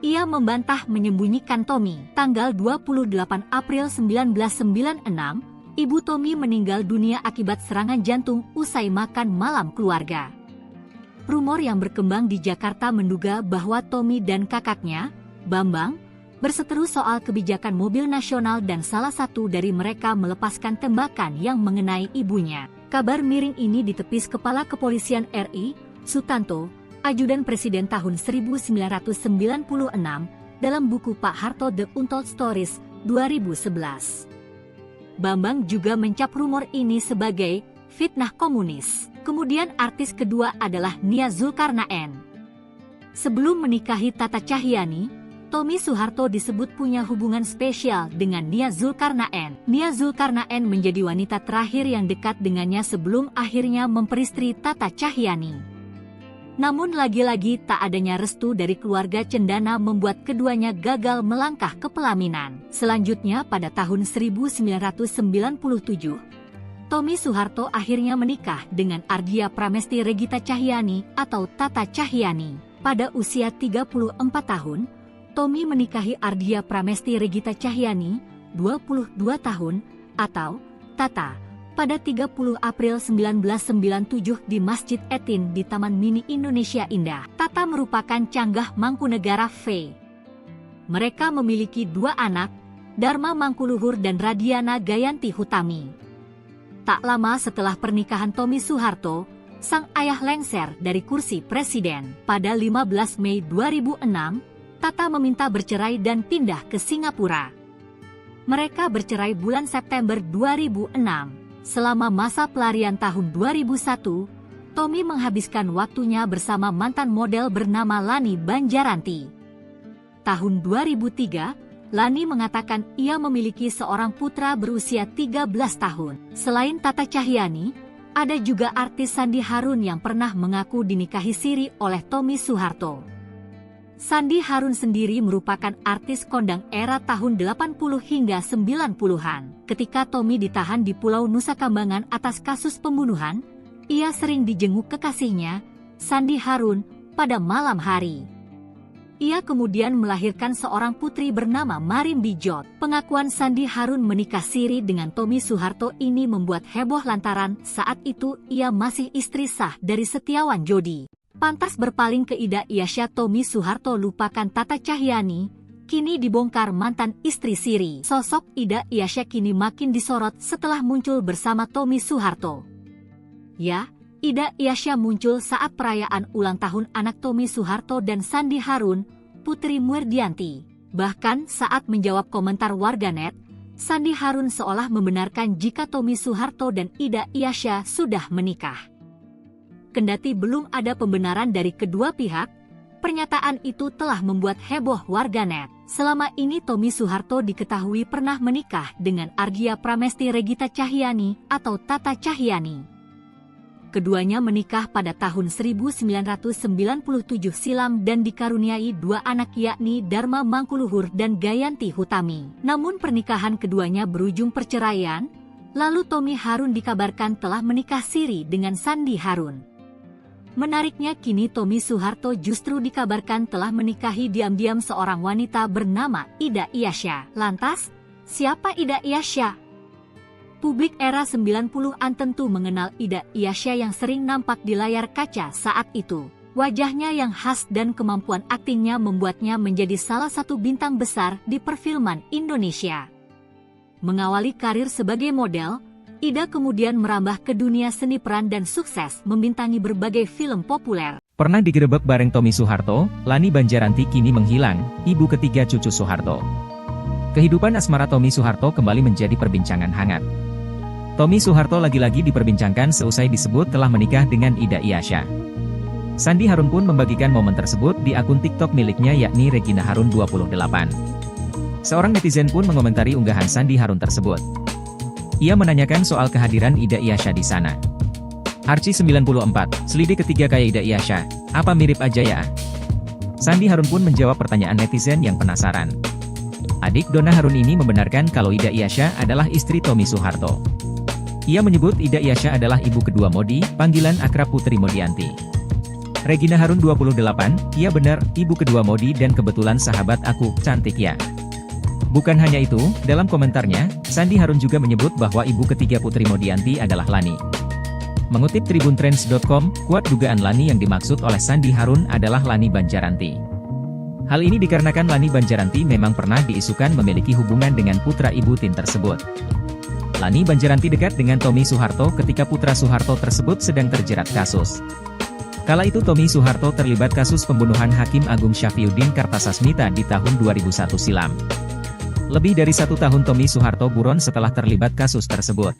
Ia membantah menyembunyikan Tommy. Tanggal 28 April 1996, ibu Tommy meninggal dunia akibat serangan jantung usai makan malam keluarga. Rumor yang berkembang di Jakarta menduga bahwa Tommy dan kakaknya, Bambang, berseteru soal kebijakan mobil nasional dan salah satu dari mereka melepaskan tembakan yang mengenai ibunya. Kabar miring ini ditepis Kepala Kepolisian RI, Sutanto, Ajudan Presiden tahun 1996, dalam buku Pak Harto The Untold Stories, 2011. Bambang juga mencap rumor ini sebagai fitnah komunis. Kemudian artis kedua adalah Nia Zulkarnaen. Sebelum menikahi Tata Cahyani, Tommy Soeharto disebut punya hubungan spesial dengan Nia Zulkarnaen. Nia Zulkarnaen menjadi wanita terakhir yang dekat dengannya sebelum akhirnya memperistri Tata Cahyani. Namun lagi-lagi tak adanya restu dari keluarga cendana membuat keduanya gagal melangkah ke pelaminan. Selanjutnya pada tahun 1997, Tommy Soeharto akhirnya menikah dengan Ardia Pramesti Regita Cahyani atau Tata Cahyani. Pada usia 34 tahun, Tommy menikahi Ardia Pramesti Regita Cahyani, 22 tahun, atau Tata, pada 30 April 1997 di Masjid Etin di Taman Mini Indonesia Indah. Tata merupakan canggah Mangkunegara V. Mereka memiliki dua anak, Dharma Mangkuluhur dan Radiana Gayanti Hutami. Tak lama setelah pernikahan Tommy Soeharto, sang ayah lengser dari kursi presiden. Pada 15 Mei 2006, Tata meminta bercerai dan pindah ke Singapura. Mereka bercerai bulan September 2006. Selama masa pelarian tahun 2001, Tommy menghabiskan waktunya bersama mantan model bernama Lani Banjaranti. Tahun 2003, Lani mengatakan ia memiliki seorang putra berusia 13 tahun. Selain Tata Cahyani, ada juga artis Sandi Harun yang pernah mengaku dinikahi siri oleh Tommy Soeharto. Sandi Harun sendiri merupakan artis kondang era tahun 80 hingga 90-an. Ketika Tommy ditahan di Pulau Nusa Kambangan atas kasus pembunuhan, ia sering dijenguk kekasihnya, Sandi Harun, pada malam hari. Ia kemudian melahirkan seorang putri bernama Marin Bijot. Pengakuan Sandi Harun menikah siri dengan Tommy Soeharto ini membuat heboh lantaran saat itu ia masih istri sah dari Setiawan Jodi. Pantas berpaling ke Ida Iasya, Tommy Soeharto lupakan Tata Cahyani, kini dibongkar mantan istri siri. Sosok Ida Iasya kini makin disorot setelah muncul bersama Tommy Soeharto. Ya, Ida Iasya muncul saat perayaan ulang tahun anak Tommy Soeharto dan Sandi Harun, Putri Muerdianti. Bahkan saat menjawab komentar warganet, Sandi Harun seolah membenarkan jika Tommy Soeharto dan Ida Iasya sudah menikah. Kendati belum ada pembenaran dari kedua pihak, pernyataan itu telah membuat heboh warganet. Selama ini Tommy Soeharto diketahui pernah menikah dengan Ardia Pramesti Regita Cahyani atau Tata Cahyani. Keduanya menikah pada tahun 1997 silam dan dikaruniai dua anak yakni Dharma Mangkuluhur dan Gayanti Hutami. Namun pernikahan keduanya berujung perceraian, lalu Tommy Harun dikabarkan telah menikah siri dengan Sandi Harun. Menariknya kini Tommy Soeharto justru dikabarkan telah menikahi diam-diam seorang wanita bernama Ida Iasya. Lantas, siapa Ida Iasya? Publik era 90-an tentu mengenal Ida Iasya yang sering nampak di layar kaca saat itu. Wajahnya yang khas dan kemampuan aktingnya membuatnya menjadi salah satu bintang besar di perfilman Indonesia. Mengawali karir sebagai model, Ida kemudian merambah ke dunia seni peran dan sukses membintangi berbagai film populer. Pernah digerebek bareng Tommy Soeharto, Lani Banjaranti kini menghilang, ibu ketiga cucu Soeharto. Kehidupan asmara Tommy Soeharto kembali menjadi perbincangan hangat. Tommy Soeharto lagi-lagi diperbincangkan seusai disebut telah menikah dengan Ida Iasya. Sandi Harun pun membagikan momen tersebut di akun TikTok miliknya yakni Regina Harun 28. Seorang netizen pun mengomentari unggahan Sandi Harun tersebut. Ia menanyakan soal kehadiran Ida Iasya di sana. Arci 94, selidik ketiga kayak Ida Iasya, apa mirip aja ya? Sandi Harun pun menjawab pertanyaan netizen yang penasaran. Adik Donna Harun ini membenarkan kalau Ida Iasya adalah istri Tommy Soeharto. Ia menyebut Ida Iasya adalah ibu kedua Modi, panggilan akrab Putri Modianti. Regina Harun 28, iya benar, ibu kedua Modi dan kebetulan sahabat aku, cantik ya. Bukan hanya itu, dalam komentarnya, Sandi Harun juga menyebut bahwa ibu ketiga Putri Modianti adalah Lani. Mengutip tribuntrends.com, kuat dugaan Lani yang dimaksud oleh Sandi Harun adalah Lani Banjaranti. Hal ini dikarenakan Lani Banjaranti memang pernah diisukan memiliki hubungan dengan putra ibu Tin tersebut. Lani Banjaranti dekat dengan Tommy Soeharto ketika putra Soeharto tersebut sedang terjerat kasus. Kala itu Tommy Soeharto terlibat kasus pembunuhan Hakim Agung Syafriuddin Kartasasmita di tahun 2001 silam. Lebih dari 1 tahun Tommy Soeharto buron setelah terlibat kasus tersebut.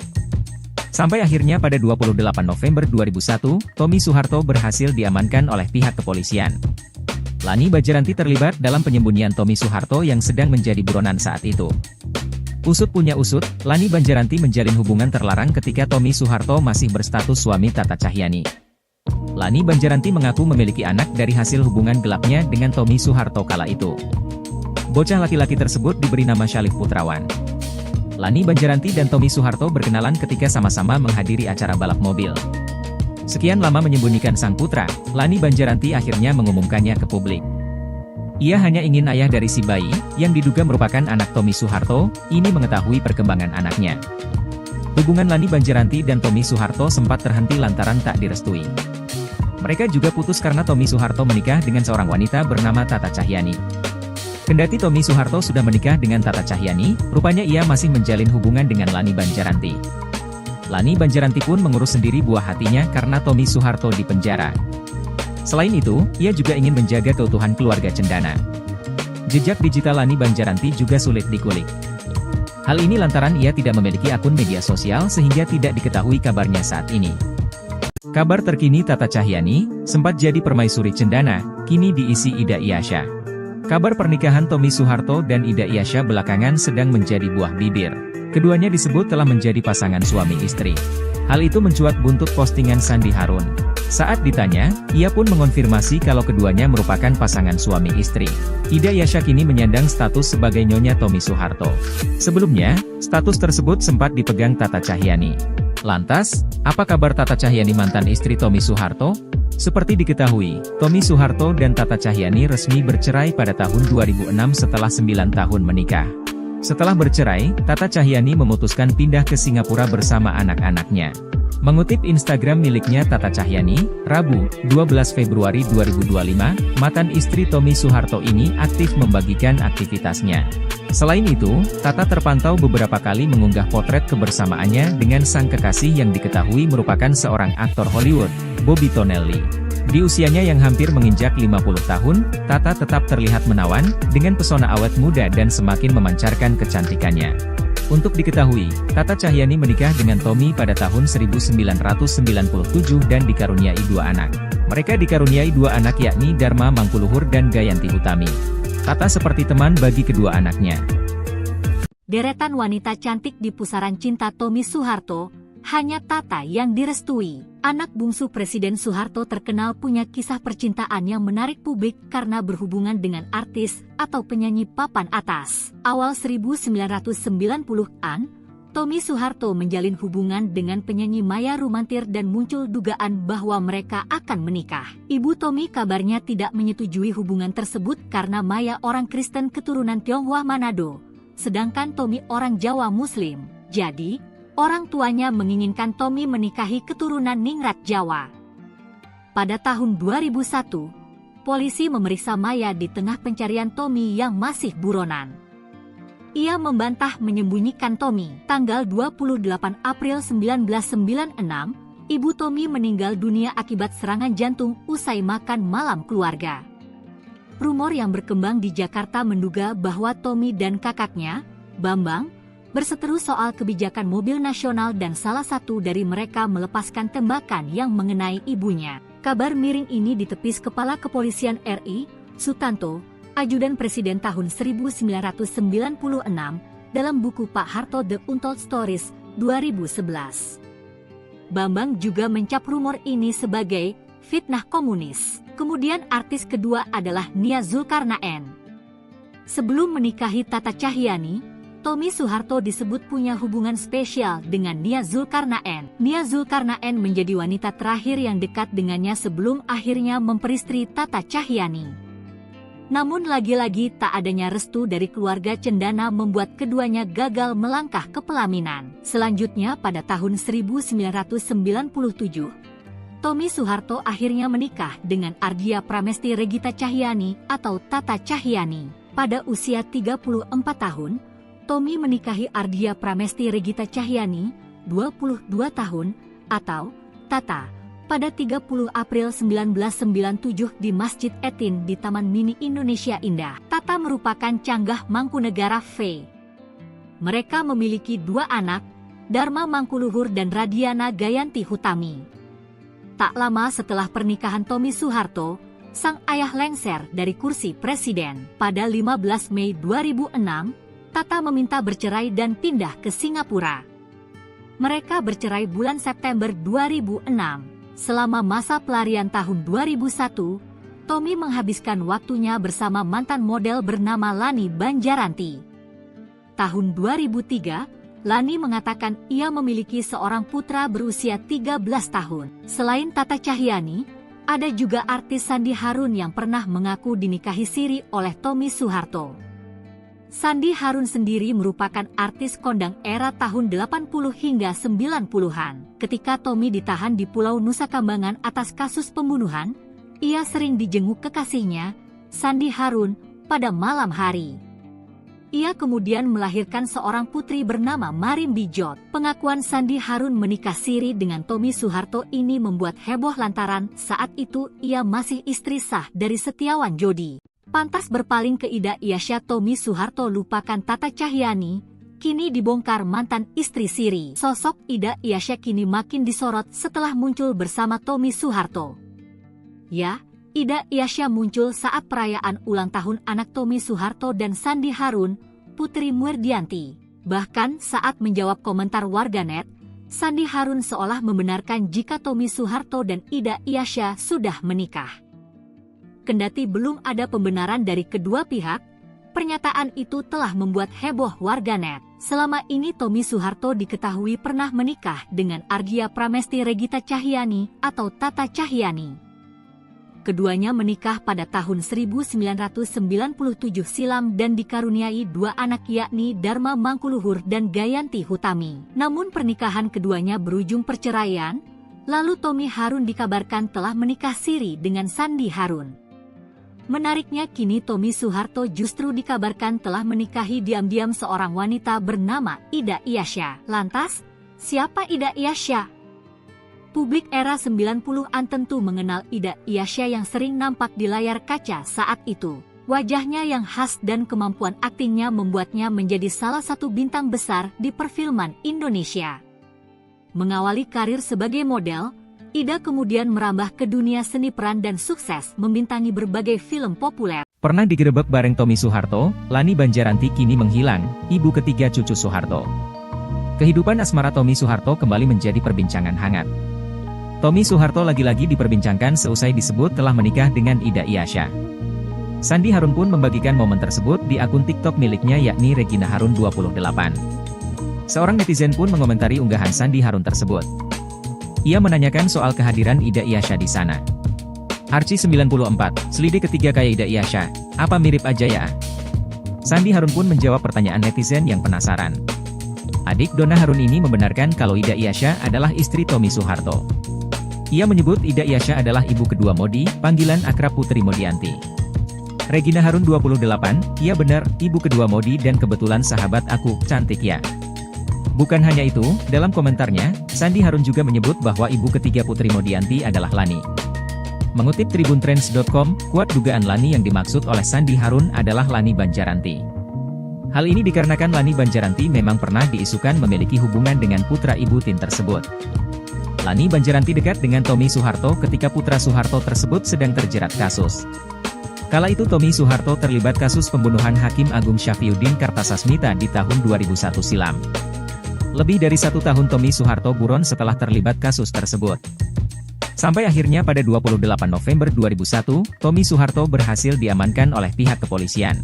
Sampai akhirnya pada 28 November 2001, Tommy Soeharto berhasil diamankan oleh pihak kepolisian. Lani Banjaranti terlibat dalam penyembunyian Tommy Soeharto yang sedang menjadi buronan saat itu. Usut punya usut, Lani Banjaranti menjalin hubungan terlarang ketika Tommy Soeharto masih berstatus suami Tata Cahyanti. Lani Banjaranti mengaku memiliki anak dari hasil hubungan gelapnya dengan Tommy Soeharto kala itu. Bocah laki-laki tersebut diberi nama Syalif Putrawan. Lani Banjaranti dan Tommy Soeharto berkenalan ketika sama-sama menghadiri acara balap mobil. Sekian lama menyembunyikan sang putra, Lani Banjaranti akhirnya mengumumkannya ke publik. Ia hanya ingin ayah dari si bayi, yang diduga merupakan anak Tommy Soeharto, ini mengetahui perkembangan anaknya. Hubungan Lani Banjaranti dan Tommy Soeharto sempat terhenti lantaran tak direstui. Mereka juga putus karena Tommy Soeharto menikah dengan seorang wanita bernama Tata Cahyanti. Kendati Tommy Soeharto sudah menikah dengan Tata Cahyanti, rupanya ia masih menjalin hubungan dengan Lani Banjaranti. Lani Banjaranti pun mengurus sendiri buah hatinya karena Tommy Soeharto di penjara. Selain itu, ia juga ingin menjaga keutuhan keluarga cendana. Jejak digital Lani Banjaranti juga sulit dikulik. Hal ini lantaran ia tidak memiliki akun media sosial sehingga tidak diketahui kabarnya saat ini. Kabar terkini Tata Cahyanti, sempat jadi permaisuri cendana, kini diisi Ida Iyasya. Kabar pernikahan Tommy Soeharto dan Ida Iyasya belakangan sedang menjadi buah bibir. Keduanya disebut telah menjadi pasangan suami istri. Hal itu mencuat buntut postingan Sandi Harun. Saat ditanya, ia pun mengonfirmasi kalau keduanya merupakan pasangan suami istri. Ida Iyasya kini menyandang status sebagai nyonya Tommy Soeharto. Sebelumnya, status tersebut sempat dipegang Tata Cahyanti. Lantas, apa kabar Tata Cahyanti mantan istri Tommy Soeharto? Seperti diketahui, Tommy Soeharto dan Tata Cahyanti resmi bercerai pada tahun 2006 setelah 9 tahun menikah. Setelah bercerai, Tata Cahyanti memutuskan pindah ke Singapura bersama anak-anaknya. Mengutip Instagram miliknya Tata Cahyanti, Rabu, 12 Februari 2025, mantan istri Tommy Soeharto ini aktif membagikan aktivitasnya. Selain itu, Tata terpantau beberapa kali mengunggah potret kebersamaannya dengan sang kekasih yang diketahui merupakan seorang aktor Hollywood, Bobby Tonelli. Di usianya yang hampir menginjak 50 tahun, Tata tetap terlihat menawan, dengan pesona awet muda dan semakin memancarkan kecantikannya. Untuk diketahui, Tata Cahyanti menikah dengan Tommy pada tahun 1997 dan dikaruniai 2 anak. Mereka dikaruniai 2 anak yakni Dharma Mangkuluhur dan Gayanti Utami. Tata seperti teman bagi kedua anaknya. Deretan wanita cantik di pusaran cinta Tommy Soeharto, hanya Tata yang direstui. Anak bungsu Presiden Soeharto terkenal punya kisah percintaan yang menarik publik karena berhubungan dengan artis atau penyanyi papan atas. Awal 1990-an, Tommy Soeharto menjalin hubungan dengan penyanyi Maya Rumantir dan muncul dugaan bahwa mereka akan menikah. Ibu Tommy kabarnya tidak menyetujui hubungan tersebut karena Maya orang Kristen keturunan Tionghoa Manado, sedangkan Tommy orang Jawa Muslim. Jadi, orang tuanya menginginkan Tommy menikahi keturunan Ningrat Jawa. Pada tahun 2001, polisi memeriksa Maya di tengah pencarian Tommy yang masih buronan. Ia membantah menyembunyikan Tommy. Tanggal 28 April 1996, ibu Tommy meninggal dunia akibat serangan jantung usai makan malam keluarga. Rumor yang berkembang di Jakarta menduga bahwa Tommy dan kakaknya, Bambang, berseteru soal kebijakan mobil nasional dan salah satu dari mereka melepaskan tembakan yang mengenai ibunya. Kabar miring ini ditepis Kepala Kepolisian RI, Sutanto, Ajudan Presiden tahun 1996, dalam buku Pak Harto The Untold Stories, 2011. Bambang juga mencap rumor ini sebagai fitnah komunis. Kemudian artis kedua adalah Nia Zulkarnaen. Sebelum menikahi Tata Cahyanti, Tommy Soeharto disebut punya hubungan spesial dengan Nia Zulkarnaen. Nia Zulkarnaen menjadi wanita terakhir yang dekat dengannya sebelum akhirnya memperistri Tata Cahyanti. Namun lagi-lagi tak adanya restu dari keluarga cendana membuat keduanya gagal melangkah ke pelaminan. Selanjutnya pada tahun 1997, Tommy Soeharto akhirnya menikah dengan Ardia Pramesti Regita Cahyani atau Tata Cahyani. Pada usia 34 tahun, Tommy menikahi Ardia Pramesti Regita Cahyani, 22 tahun, atau Tata, pada 30 April 1997 di Masjid Etin di Taman Mini Indonesia Indah. Tata merupakan canggah Mangkunegara V. Mereka memiliki 2 anak, Dharma Mangkuluhur dan Radiana Gayanti Hutami. Tak lama setelah pernikahan Tommy Soeharto, sang ayah lengser dari kursi presiden. Pada 15 Mei 2006, Tata meminta bercerai dan pindah ke Singapura. Mereka bercerai bulan September 2006. Selama masa pelarian tahun 2001, Tommy menghabiskan waktunya bersama mantan model bernama Lani Banjaranti. Tahun 2003, Lani mengatakan ia memiliki seorang putra berusia 13 tahun. Selain Tata Cahyani, ada juga artis Sandi Harun yang pernah mengaku dinikahi siri oleh Tommy Soeharto. Sandi Harun sendiri merupakan artis kondang era tahun 80 hingga 90-an. Ketika Tommy ditahan di Pulau Nusa Kambangan atas kasus pembunuhan, ia sering dijenguk kekasihnya, Sandi Harun, pada malam hari. Ia kemudian melahirkan seorang putri bernama Marin Bijot. Pengakuan Sandi Harun menikah siri dengan Tommy Soeharto ini membuat heboh lantaran saat itu ia masih istri sah dari Setiawan Jodi. Pantas berpaling ke Ida Iasya, Tommy Soeharto lupakan Tata Cahyani, kini dibongkar mantan istri siri. Sosok Ida Iasya kini makin disorot setelah muncul bersama Tommy Soeharto. Ya, Ida Iasya muncul saat perayaan ulang tahun anak Tommy Soeharto dan Sandi Harun, Putri Murdianti. Bahkan saat menjawab komentar warganet, Sandi Harun seolah membenarkan jika Tommy Soeharto dan Ida Iasya sudah menikah. Kendati belum ada pembenaran dari kedua pihak, pernyataan itu telah membuat heboh warganet. Selama ini Tommy Soeharto diketahui pernah menikah dengan Ardia Pramesti Regita Cahyani atau Tata Cahyani. Keduanya menikah pada tahun 1997 silam dan dikaruniai 2 anak yakni Dharma Mangkuluhur dan Gayanti Hutami. Namun pernikahan keduanya berujung perceraian, lalu Tommy Harun dikabarkan telah menikah siri dengan Sandi Harun. Menariknya kini Tommy Soeharto justru dikabarkan telah menikahi diam-diam seorang wanita bernama Ida Iasya. Lantas, siapa Ida Iasya? Publik era 90-an tentu mengenal Ida Iasya yang sering nampak di layar kaca saat itu. Wajahnya yang khas dan kemampuan aktingnya membuatnya menjadi salah satu bintang besar di perfilman Indonesia. Mengawali karir sebagai model, Ida kemudian merambah ke dunia seni peran dan sukses membintangi berbagai film populer. Pernah digerebek bareng Tommy Soeharto, Lani Banjaranti kini menghilang, ibu ketiga cucu Soeharto. Kehidupan asmara Tommy Soeharto kembali menjadi perbincangan hangat. Tommy Soeharto lagi-lagi diperbincangkan seusai disebut telah menikah dengan Ida Iasya. Sandi Harun pun membagikan momen tersebut di akun TikTok miliknya yakni Regina Harun 28. Seorang netizen pun mengomentari unggahan Sandi Harun tersebut. Ia menanyakan soal kehadiran Ida Iasya di sana. Arci 94, selidik ketiga kayak Ida Iasya, apa mirip aja ya? Sandi Harun pun menjawab pertanyaan netizen yang penasaran. Adik Donna Harun ini membenarkan kalau Ida Iasya adalah istri Tommy Soeharto. Ia menyebut Ida Iasya adalah ibu kedua Modi, panggilan akrab Putri Modianti. Regina Harun 28, iya benar, ibu kedua Modi dan kebetulan sahabat aku, cantik ya. Bukan hanya itu, dalam komentarnya, Sandi Harun juga menyebut bahwa ibu ketiga Putri Modianti adalah Lani. Mengutip tribuntrends.com, kuat dugaan Lani yang dimaksud oleh Sandi Harun adalah Lani Banjaranti. Hal ini dikarenakan Lani Banjaranti memang pernah diisukan memiliki hubungan dengan putra ibu Tin tersebut. Lani Banjaranti dekat dengan Tommy Soeharto ketika putra Soeharto tersebut sedang terjerat kasus. Kala itu Tommy Soeharto terlibat kasus pembunuhan Hakim Agung Syafriuddin Kartasasmita di tahun 2001 silam. Lebih dari 1 tahun Tommy Soeharto buron setelah terlibat kasus tersebut. Sampai akhirnya pada 28 November 2001, Tommy Soeharto berhasil diamankan oleh pihak kepolisian.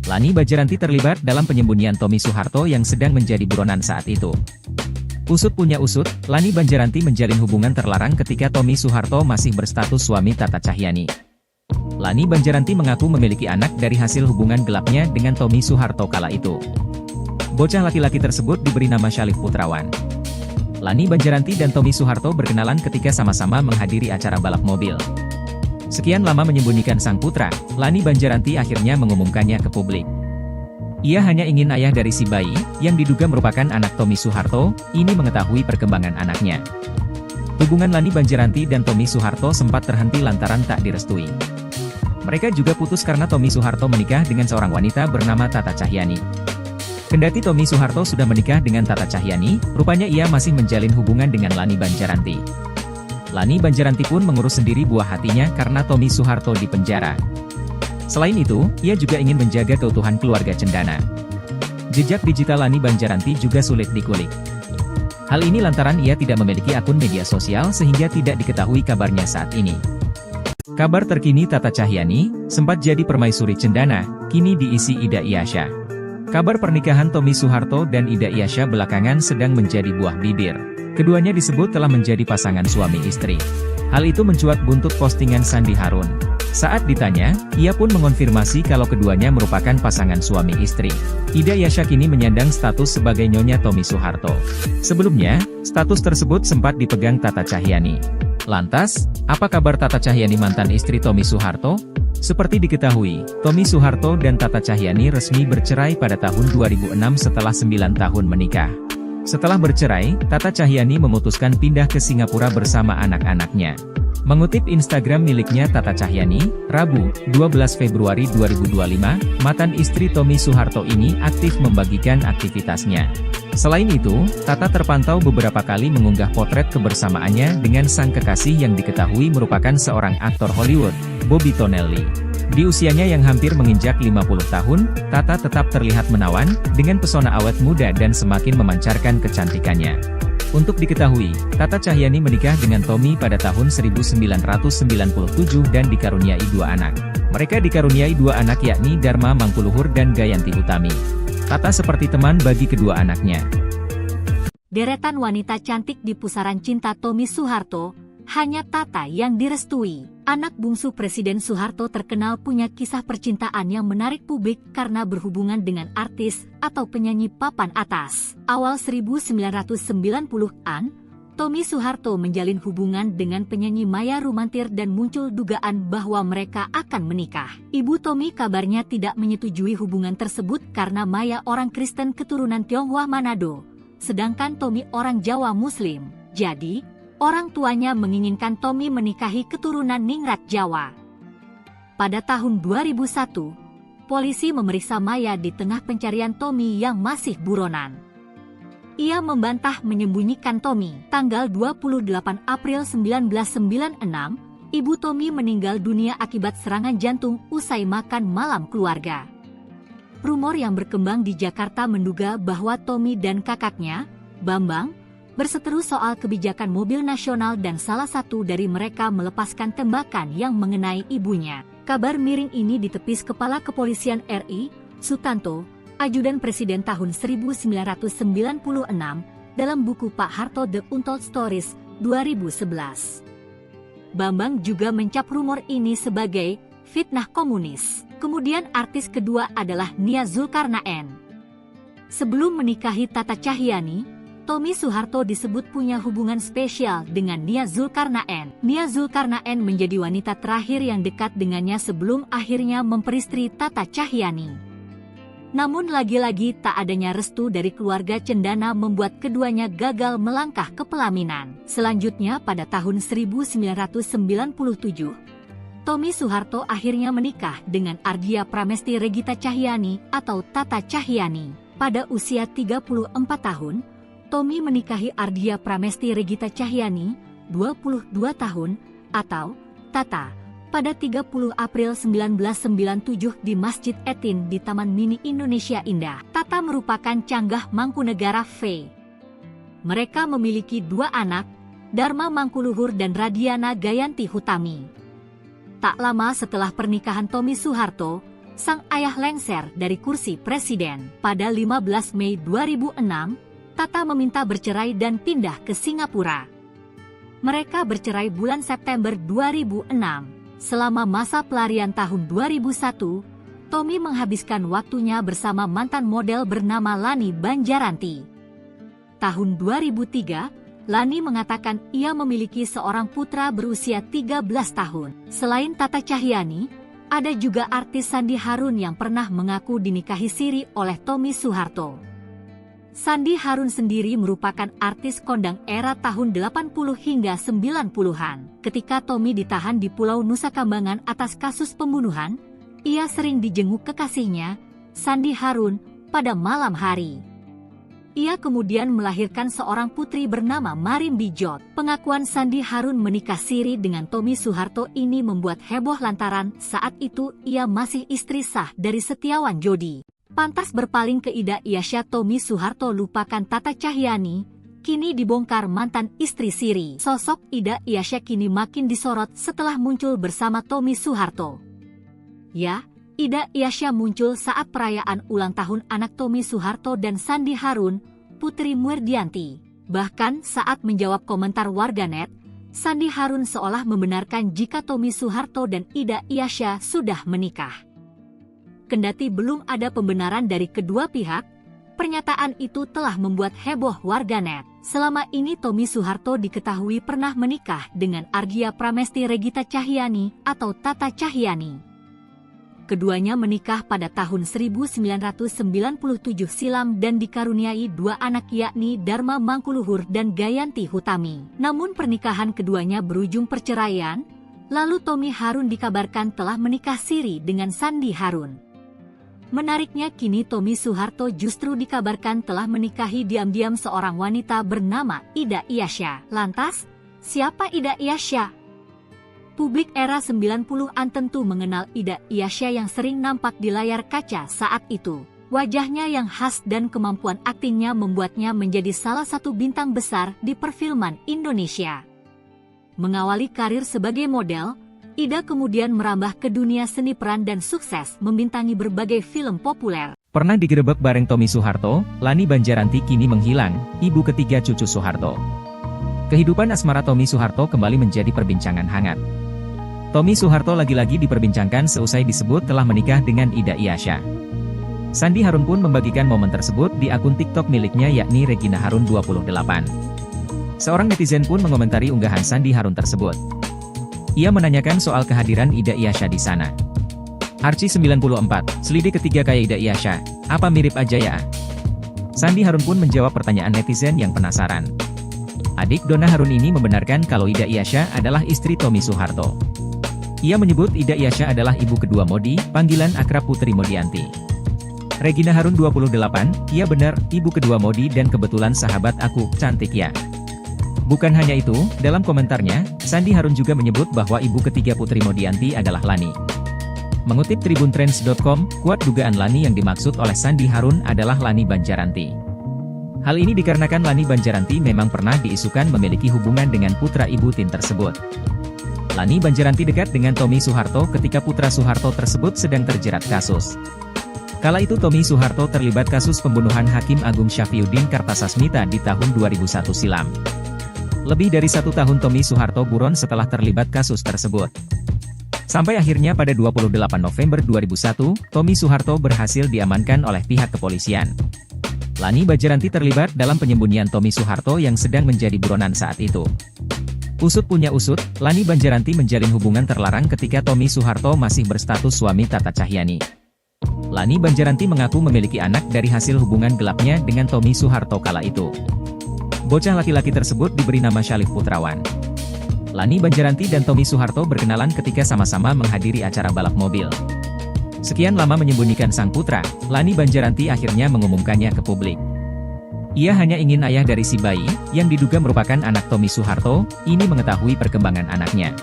Lani Banjaranti terlibat dalam penyembunyian Tommy Soeharto yang sedang menjadi buronan saat itu. Usut punya usut, Lani Banjaranti menjalin hubungan terlarang ketika Tommy Soeharto masih berstatus suami Tata Cahyani. Lani Banjaranti mengaku memiliki anak dari hasil hubungan gelapnya dengan Tommy Soeharto kala itu. Bocah laki-laki tersebut diberi nama Syalif Putrawan. Lani Banjaranti dan Tommy Soeharto berkenalan ketika sama-sama menghadiri acara balap mobil. Sekian lama menyembunyikan sang putra, Lani Banjaranti akhirnya mengumumkannya ke publik. Ia hanya ingin ayah dari si bayi, yang diduga merupakan anak Tommy Soeharto, ini mengetahui perkembangan anaknya. Hubungan Lani Banjaranti dan Tommy Soeharto sempat terhenti lantaran tak direstui. Mereka juga putus karena Tommy Soeharto menikah dengan seorang wanita bernama Tata Cahyani. Kendati Tommy Soeharto sudah menikah dengan Tata Cahyani, rupanya ia masih menjalin hubungan dengan Lani Banjaranti. Lani Banjaranti pun mengurus sendiri buah hatinya karena Tommy Soeharto di penjara. Selain itu, ia juga ingin menjaga keutuhan keluarga cendana. Jejak digital Lani Banjaranti juga sulit dikulik. Hal ini lantaran ia tidak memiliki akun media sosial sehingga tidak diketahui kabarnya saat ini. Kabar terkini Tata Cahyani, sempat jadi permaisuri cendana, kini diisi Ida Iyasya. Kabar pernikahan Tommy Soeharto dan Ida Iyasya belakangan sedang menjadi buah bibir. Keduanya disebut telah menjadi pasangan suami istri. Hal itu mencuat buntut postingan Sandi Harun. Saat ditanya, ia pun mengonfirmasi kalau keduanya merupakan pasangan suami istri. Ida Iyasya kini menyandang status sebagai Nyonya Tommy Soeharto. Sebelumnya, status tersebut sempat dipegang Tata Cahyani. Lantas, apa kabar Tata Cahyani mantan istri Tommy Soeharto? Seperti diketahui, Tommy Soeharto dan Tata Cahyani resmi bercerai pada tahun 2006 setelah 9 tahun menikah. Setelah bercerai, Tata Cahyani memutuskan pindah ke Singapura bersama anak-anaknya. Mengutip Instagram miliknya Tata Cahyani, Rabu, 12 Februari 2025, mantan istri Tommy Soeharto ini aktif membagikan aktivitasnya. Selain itu, Tata terpantau beberapa kali mengunggah potret kebersamaannya dengan sang kekasih yang diketahui merupakan seorang aktor Hollywood, Bobby Tonelli. Di usianya yang hampir menginjak 50 tahun, Tata tetap terlihat menawan, dengan pesona awet muda dan semakin memancarkan kecantikannya. Untuk diketahui, Tata Cahyani menikah dengan Tommy pada tahun 1997 dan dikaruniai 2 anak. Mereka dikaruniai 2 anak yakni Dharma Mangkuluhur dan Gayanti Utami. Tata seperti teman bagi kedua anaknya. Deretan wanita cantik di pusaran cinta Tommy Soeharto, hanya Tata yang direstui. Anak bungsu Presiden Soeharto terkenal punya kisah percintaan yang menarik publik karena berhubungan dengan artis atau penyanyi papan atas. Awal 1990-an, Tommy Soeharto menjalin hubungan dengan penyanyi Maya Rumantir dan muncul dugaan bahwa mereka akan menikah. Ibu Tommy kabarnya tidak menyetujui hubungan tersebut karena Maya orang Kristen keturunan Tionghoa Manado, sedangkan Tommy orang Jawa Muslim. Jadi, orang tuanya menginginkan Tommy menikahi keturunan Ningrat Jawa. Pada tahun 2001, polisi memeriksa Maya di tengah pencarian Tommy yang masih buronan. Ia membantah menyembunyikan Tommy. Tanggal 28 April 1996, ibu Tommy meninggal dunia akibat serangan jantung usai makan malam keluarga. Rumor yang berkembang di Jakarta menduga bahwa Tommy dan kakaknya, Bambang, berseteru soal kebijakan mobil nasional dan salah satu dari mereka melepaskan tembakan yang mengenai ibunya. Kabar miring ini ditepis Kepala Kepolisian RI, Sutanto, Ajudan Presiden tahun 1996, dalam buku Pak Harto The Untold Stories, 2011. Bambang juga mencap rumor ini sebagai fitnah komunis. Kemudian artis kedua adalah Nia Zulkarnaen. Sebelum menikahi Tata Cahyani, Tommy Soeharto disebut punya hubungan spesial dengan Nia Zulkarnaen. Nia Zulkarnaen menjadi wanita terakhir yang dekat dengannya sebelum akhirnya memperistri Tata Cahyani. Namun lagi-lagi tak adanya restu dari keluarga cendana membuat keduanya gagal melangkah ke pelaminan. Selanjutnya pada tahun 1997, Tommy Soeharto akhirnya menikah dengan Ardia Pramesti Regita Cahyani atau Tata Cahyani. Pada usia 34 tahun, Tommy menikahi Ardia Pramesti Regita Cahyani, 22 tahun, atau Tata, pada 30 April 1997 di Masjid Etin di Taman Mini Indonesia Indah. Tata merupakan canggah Mangkunegara V. Mereka memiliki 2 anak, Dharma Mangkuluhur dan Radiana Gayanti Hutami. Tak lama setelah pernikahan Tommy Soeharto, sang ayah lengser dari kursi presiden. Pada 15 Mei 2006, Tata meminta bercerai dan pindah ke Singapura. Mereka bercerai bulan September 2006. Selama masa pelarian tahun 2001, Tommy menghabiskan waktunya bersama mantan model bernama Lani Banjaranti. Tahun 2003, Lani mengatakan ia memiliki seorang putra berusia 13 tahun. Selain Tata Cahyani, ada juga artis Sandi Harun yang pernah mengaku dinikahi siri oleh Tommy Soeharto. Sandi Harun sendiri merupakan artis kondang era tahun 80 hingga 90-an. Ketika Tommy ditahan di Pulau Nusa Kambangan atas kasus pembunuhan, ia sering dijenguk kekasihnya, Sandi Harun, pada malam hari. Ia kemudian melahirkan seorang putri bernama Marim Bijot. Pengakuan Sandi Harun menikah siri dengan Tommy Soeharto ini membuat heboh lantaran saat itu ia masih istri sah dari Setiawan Jodi. Pantas berpaling ke Ida Iasya, Tommy Soeharto lupakan Tata Cahyani, kini dibongkar mantan istri siri. Sosok Ida Iasya kini makin disorot setelah muncul bersama Tommy Soeharto. Ya, Ida Iasya muncul saat perayaan ulang tahun anak Tommy Soeharto dan Sandi Harun, Putri Muerdianti. Bahkan saat menjawab komentar warganet, Sandi Harun seolah membenarkan jika Tommy Soeharto dan Ida Iasya sudah menikah. Kendati belum ada pembenaran dari kedua pihak, pernyataan itu telah membuat heboh warganet. Selama ini Tommy Soeharto diketahui pernah menikah dengan Argia Pramesti Regita Cahyani atau Tata Cahyani. Keduanya menikah pada tahun 1997 silam dan dikaruniai dua anak yakni Dharma Mangkuluhur dan Gayanti Hutami. Namun pernikahan keduanya berujung perceraian, lalu Tommy Harun dikabarkan telah menikah siri dengan Sandi Harun. Menariknya kini Tommy Soeharto justru dikabarkan telah menikahi diam-diam seorang wanita bernama Ida Iasya. Lantas, siapa Ida Iasya? Publik era 90-an tentu mengenal Ida Iasya yang sering nampak di layar kaca saat itu. Wajahnya yang khas dan kemampuan aktingnya membuatnya menjadi salah satu bintang besar di perfilman Indonesia. Mengawali karir sebagai model, Ida kemudian merambah ke dunia seni peran dan sukses membintangi berbagai film populer. Pernah digerebek bareng Tommy Soeharto, Lani Banjaranti kini menghilang, ibu ketiga cucu Soeharto. Kehidupan asmara Tommy Soeharto kembali menjadi perbincangan hangat. Tommy Soeharto lagi-lagi diperbincangkan seusai disebut telah menikah dengan Ida Iasya. Sandi Harun pun membagikan momen tersebut di akun TikTok miliknya yakni Regina Harun 28. Seorang netizen pun mengomentari unggahan Sandi Harun tersebut. Ia menanyakan soal kehadiran Ida Iasya di sana. Archie94, selidik ketiga kayak Ida Iasya, apa mirip aja ya? Sandi Harun pun menjawab pertanyaan netizen yang penasaran. Adik Donna Harun ini membenarkan kalau Ida Iasya adalah istri Tommy Soeharto. Ia menyebut Ida Iasya adalah ibu kedua Modi, panggilan akrab Putri Modianti. Regina Harun 28, iya benar, ibu kedua Modi dan kebetulan sahabat aku, cantik ya. Bukan hanya itu, dalam komentarnya, Sandi Harun juga menyebut bahwa ibu ketiga Putri Modianti adalah Lani. Mengutip tribuntrends.com, kuat dugaan Lani yang dimaksud oleh Sandi Harun adalah Lani Banjaranti. Hal ini dikarenakan Lani Banjaranti memang pernah diisukan memiliki hubungan dengan putra ibu Tin tersebut. Lani Banjaranti dekat dengan Tommy Soeharto ketika putra Soeharto tersebut sedang terjerat kasus. Kala itu Tommy Soeharto terlibat kasus pembunuhan Hakim Agung Syafriuddin Kartasasmita di tahun 2001 silam. Lebih dari 1 tahun Tommy Soeharto buron setelah terlibat kasus tersebut. Sampai akhirnya pada 28 November 2001, Tommy Soeharto berhasil diamankan oleh pihak kepolisian. Lani Banjaranti terlibat dalam penyembunyian Tommy Soeharto yang sedang menjadi buronan saat itu. Usut punya usut, Lani Banjaranti menjalin hubungan terlarang ketika Tommy Soeharto masih berstatus suami Tata Cahyani. Lani Banjaranti mengaku memiliki anak dari hasil hubungan gelapnya dengan Tommy Soeharto kala itu. Bocah laki-laki tersebut diberi nama Syalif Putrawan. Lani Banjaranti dan Tommy Soeharto berkenalan ketika sama-sama menghadiri acara balap mobil. Sekian lama menyembunyikan sang putra, Lani Banjaranti akhirnya mengumumkannya ke publik. Ia hanya ingin ayah dari si bayi, yang diduga merupakan anak Tommy Soeharto, ini mengetahui perkembangan anaknya.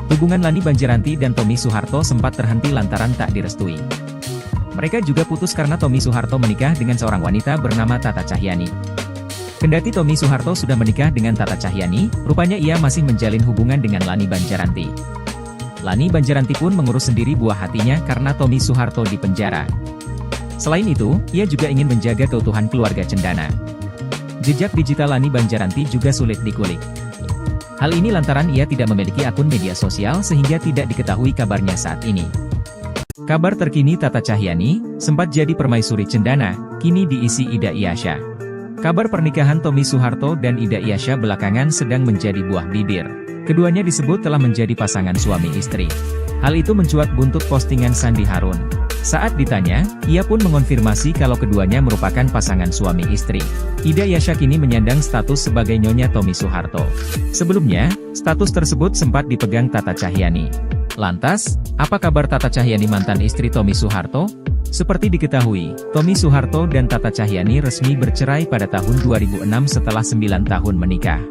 Hubungan Lani Banjaranti dan Tommy Soeharto sempat terhenti lantaran tak direstui. Mereka juga putus karena Tommy Soeharto menikah dengan seorang wanita bernama Tata Cahyani. Kendati Tommy Soeharto sudah menikah dengan Tata Cahyani, rupanya ia masih menjalin hubungan dengan Lani Banjaranti. Lani Banjaranti pun mengurus sendiri buah hatinya karena Tommy Soeharto di penjara. Selain itu, ia juga ingin menjaga keutuhan keluarga cendana. Jejak digital Lani Banjaranti juga sulit dikulik. Hal ini lantaran ia tidak memiliki akun media sosial sehingga tidak diketahui kabarnya saat ini. Kabar terkini Tata Cahyani, sempat jadi permaisuri cendana, kini diisi Ida Iyasya. Kabar pernikahan Tommy Soeharto dan Ida Iyasya belakangan sedang menjadi buah bibir. Keduanya disebut telah menjadi pasangan suami istri. Hal itu mencuat buntut postingan Sandi Harun. Saat ditanya, ia pun mengonfirmasi kalau keduanya merupakan pasangan suami istri. Ida Iyasya kini menyandang status sebagai Nyonya Tommy Soeharto. Sebelumnya, status tersebut sempat dipegang Tata Cahyani. Lantas, apa kabar Tata Cahyani mantan istri Tommy Soeharto? Seperti diketahui, Tommy Soeharto dan Tata Cahyani resmi bercerai pada tahun 2006 setelah 9 tahun menikah.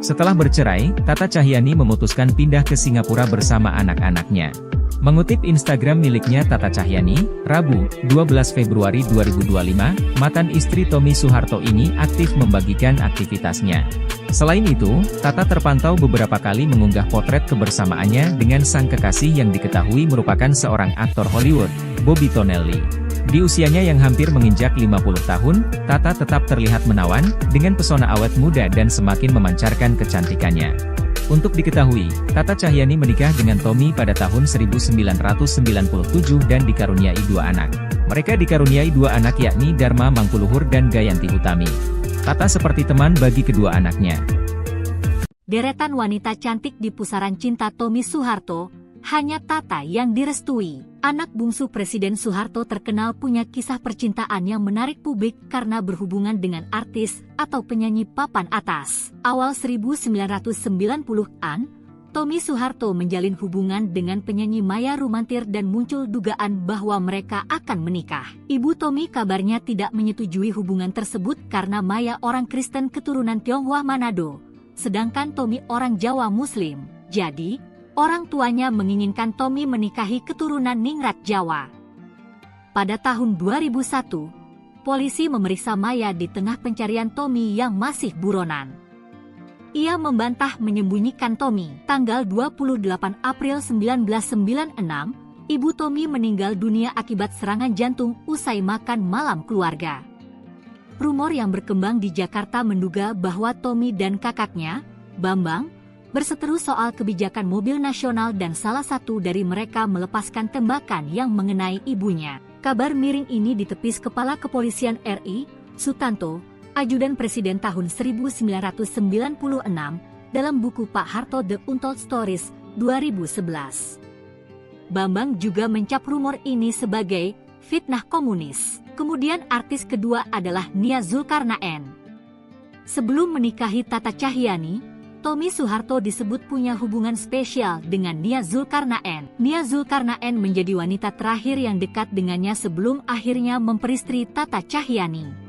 Setelah bercerai, Tata Cahyani memutuskan pindah ke Singapura bersama anak-anaknya. Mengutip Instagram miliknya Tata Cahyani, Rabu, 12 Februari 2025, mantan istri Tommy Soeharto ini aktif membagikan aktivitasnya. Selain itu, Tata terpantau beberapa kali mengunggah potret kebersamaannya dengan sang kekasih yang diketahui merupakan seorang aktor Hollywood, Bobby Tonelli. Di usianya yang hampir menginjak 50 tahun, Tata tetap terlihat menawan, dengan pesona awet muda dan semakin memancarkan kecantikannya. Untuk diketahui, Tata Cahyani menikah dengan Tommy pada tahun 1997 dan dikaruniai 2 anak. Mereka dikaruniai 2 anak yakni Dharma Mangkuluhur dan Gayanti Utami. Tata seperti teman bagi kedua anaknya. Deretan wanita cantik di pusaran cinta Tommy Soeharto, hanya Tata yang direstui. Anak bungsu Presiden Soeharto terkenal punya kisah percintaan yang menarik publik karena berhubungan dengan artis atau penyanyi papan atas. Awal 1990-an, Tommy Soeharto menjalin hubungan dengan penyanyi Maya Rumantir dan muncul dugaan bahwa mereka akan menikah. Ibu Tommy kabarnya tidak menyetujui hubungan tersebut karena Maya orang Kristen keturunan Tionghoa Manado, sedangkan Tommy orang Jawa Muslim. Jadi, orang tuanya menginginkan Tommy menikahi keturunan Ningrat Jawa. Pada tahun 2001, polisi memeriksa Maya di tengah pencarian Tommy yang masih buronan. Ia membantah menyembunyikan Tommy. Tanggal 28 April 1996, ibu Tommy meninggal dunia akibat serangan jantung usai makan malam keluarga. Rumor yang berkembang di Jakarta menduga bahwa Tommy dan kakaknya, Bambang, berseteru soal kebijakan mobil nasional dan salah satu dari mereka melepaskan tembakan yang mengenai ibunya. Kabar miring ini ditepis Kepala Kepolisian RI, Sutanto, Ajudan Presiden tahun 1996, dalam buku Pak Harto The Untold Stories, 2011. Bambang juga mencap rumor ini sebagai fitnah komunis. Kemudian artis kedua adalah Nia Zulkarnaen. Sebelum menikahi Tata Cahyani, Tommy Soeharto disebut punya hubungan spesial dengan Nia Zulkarnaen. Nia Zulkarnaen menjadi wanita terakhir yang dekat dengannya sebelum akhirnya memperistri Tata Cahyani.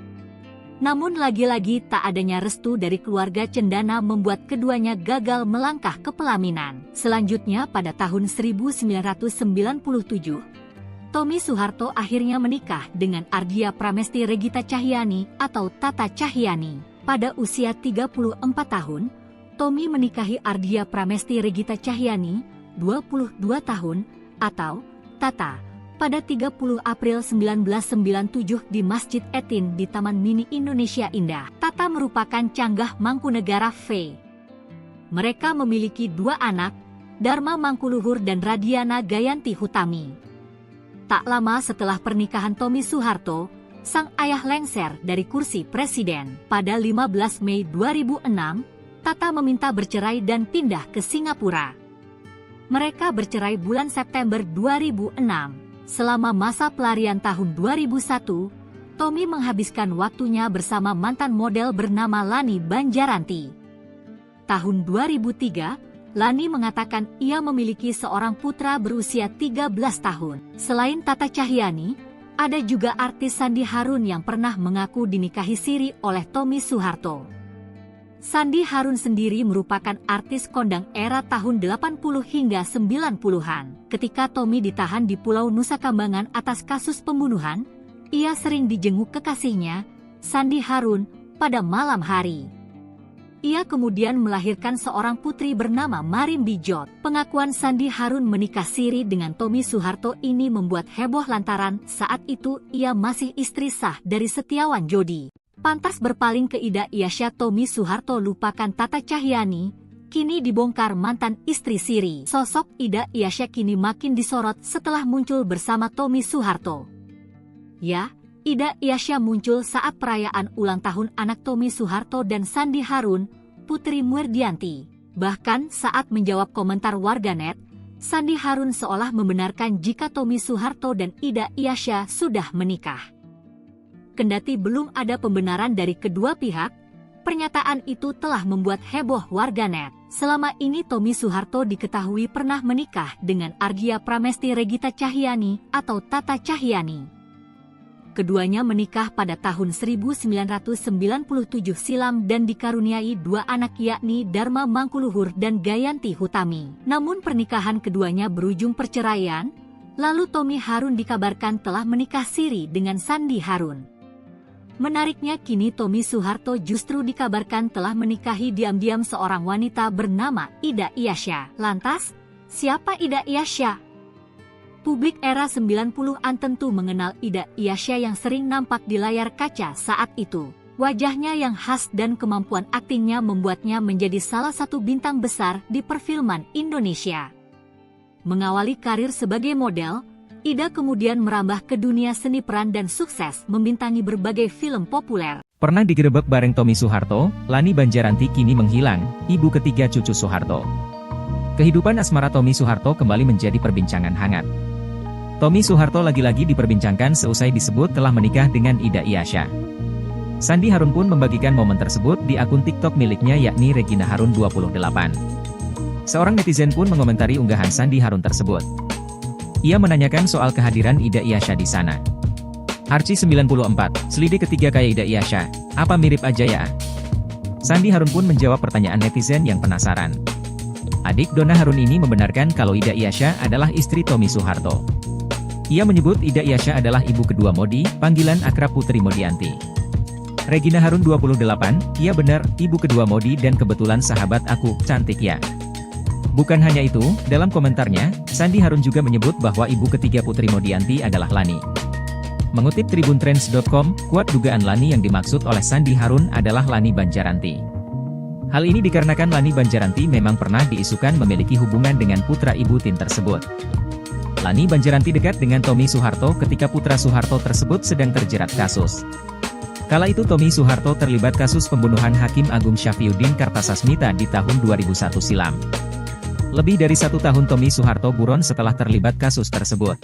Namun lagi-lagi tak adanya restu dari keluarga cendana membuat keduanya gagal melangkah ke pelaminan. Selanjutnya pada tahun 1997, Tommy Soeharto akhirnya menikah dengan Ardia Pramesti Regita Cahyani atau Tata Cahyani. Pada usia 34 tahun, Tommy menikahi Ardia Pramesti Regita Cahyani, 22 tahun, atau Tata, pada 30 April 1997 di Masjid Etin di Taman Mini Indonesia Indah. Tata merupakan canggah Mangkunegara V. Mereka memiliki 2 anak, Dharma Mangkuluhur dan Radiana Gayanti Hutami. Tak lama setelah pernikahan Tommy Soeharto, sang ayah lengser dari kursi presiden. Pada 15 Mei 2006, Tata meminta bercerai dan pindah ke Singapura. Mereka bercerai bulan September 2006. Selama masa pelarian tahun 2001, Tommy menghabiskan waktunya bersama mantan model bernama Lani Banjaranti. Tahun 2003, Lani mengatakan ia memiliki seorang putra berusia 13 tahun. Selain Tata Cahyani, ada juga artis Sandi Harun yang pernah mengaku dinikahi siri oleh Tommy Soeharto. Sandi Harun sendiri merupakan artis kondang era tahun 80 hingga 90-an. Ketika Tommy ditahan di Pulau Nusa Kambangan atas kasus pembunuhan, ia sering dijenguk kekasihnya, Sandi Harun, pada malam hari. Ia kemudian melahirkan seorang putri bernama Marim Bijot. Pengakuan Sandi Harun menikah siri dengan Tommy Soeharto ini membuat heboh lantaran saat itu ia masih istri sah dari Setiawan Jodi. Pantas berpaling ke Ida Iyasya. Tommy Soeharto lupakan Tata Cahyani, kini dibongkar mantan istri Siri. Sosok Ida Ilyasya kini makin disorot setelah muncul bersama Tommy Soeharto. Ya, Ida Ilyasya muncul saat perayaan ulang tahun anak Tommy Soeharto dan Sandi Harun, Putri Murdianti. Bahkan saat menjawab komentar warganet, Sandi Harun seolah membenarkan jika Tommy Soeharto dan Ida Ilyasya sudah menikah. Kendati belum ada pembenaran dari kedua pihak, pernyataan itu telah membuat heboh warganet. Selama ini Tommy Soeharto diketahui pernah menikah dengan Argia Pramesti Regita Cahyani atau Tata Cahyani. Keduanya menikah pada tahun 1997 silam dan dikaruniai dua anak yakni Dharma Mangkuluhur dan Gayanti Hutami. Namun pernikahan keduanya berujung perceraian, lalu Tommy Harun dikabarkan telah menikah siri dengan Sandi Harun. Menariknya kini Tommy Soeharto justru dikabarkan telah menikahi diam-diam seorang wanita bernama Ida Ilyasya. Lantas, siapa Ida Ilyasya? Publik era 90-an tentu mengenal Ida Ilyasya yang sering nampak di layar kaca saat itu. Wajahnya yang khas dan kemampuan aktingnya membuatnya menjadi salah satu bintang besar di perfilman Indonesia. Mengawali karir sebagai model, Ida kemudian merambah ke dunia seni peran dan sukses membintangi berbagai film populer. Pernah digerebek bareng Tommy Soeharto, Lani Banjaranti kini menghilang, ibu ketiga cucu Soeharto. Kehidupan asmara Tommy Soeharto kembali menjadi perbincangan hangat. Tommy Soeharto lagi-lagi diperbincangkan seusai disebut telah menikah dengan Ida Ilyasya. Sandi Harun pun membagikan momen tersebut di akun TikTok miliknya yakni Regina Harun 28. Seorang netizen pun mengomentari unggahan Sandi Harun tersebut. Ia menanyakan soal kehadiran Ida Ilyasya di sana. Arci94, selidik ketiga kayak Ida Ilyasya, apa mirip aja ya? Sandi Harun pun menjawab pertanyaan netizen yang penasaran. Adik Donna Harun ini membenarkan kalau Ida Ilyasya adalah istri Tommy Soeharto. Ia menyebut Ida Ilyasya adalah ibu kedua Modi, panggilan akrab Putri Murdianti. Regina Harun 28, iya benar, ibu kedua Modi dan kebetulan sahabat aku, cantik ya. Bukan hanya itu, dalam komentarnya, Sandi Harun juga menyebut bahwa ibu ketiga Putri Murdianti adalah Lani. Mengutip tribuntrends.com, kuat dugaan Lani yang dimaksud oleh Sandi Harun adalah Lani Banjaranti. Hal ini dikarenakan Lani Banjaranti memang pernah diisukan memiliki hubungan dengan putra ibu Tin tersebut. Lani Banjaranti dekat dengan Tommy Soeharto ketika putra Soeharto tersebut sedang terjerat kasus. Kala itu Tommy Soeharto terlibat kasus pembunuhan Hakim Agung Syafriuddin Kartasasmita di tahun 2001 silam. Lebih dari 1 tahun Tommy Soeharto buron setelah terlibat kasus tersebut.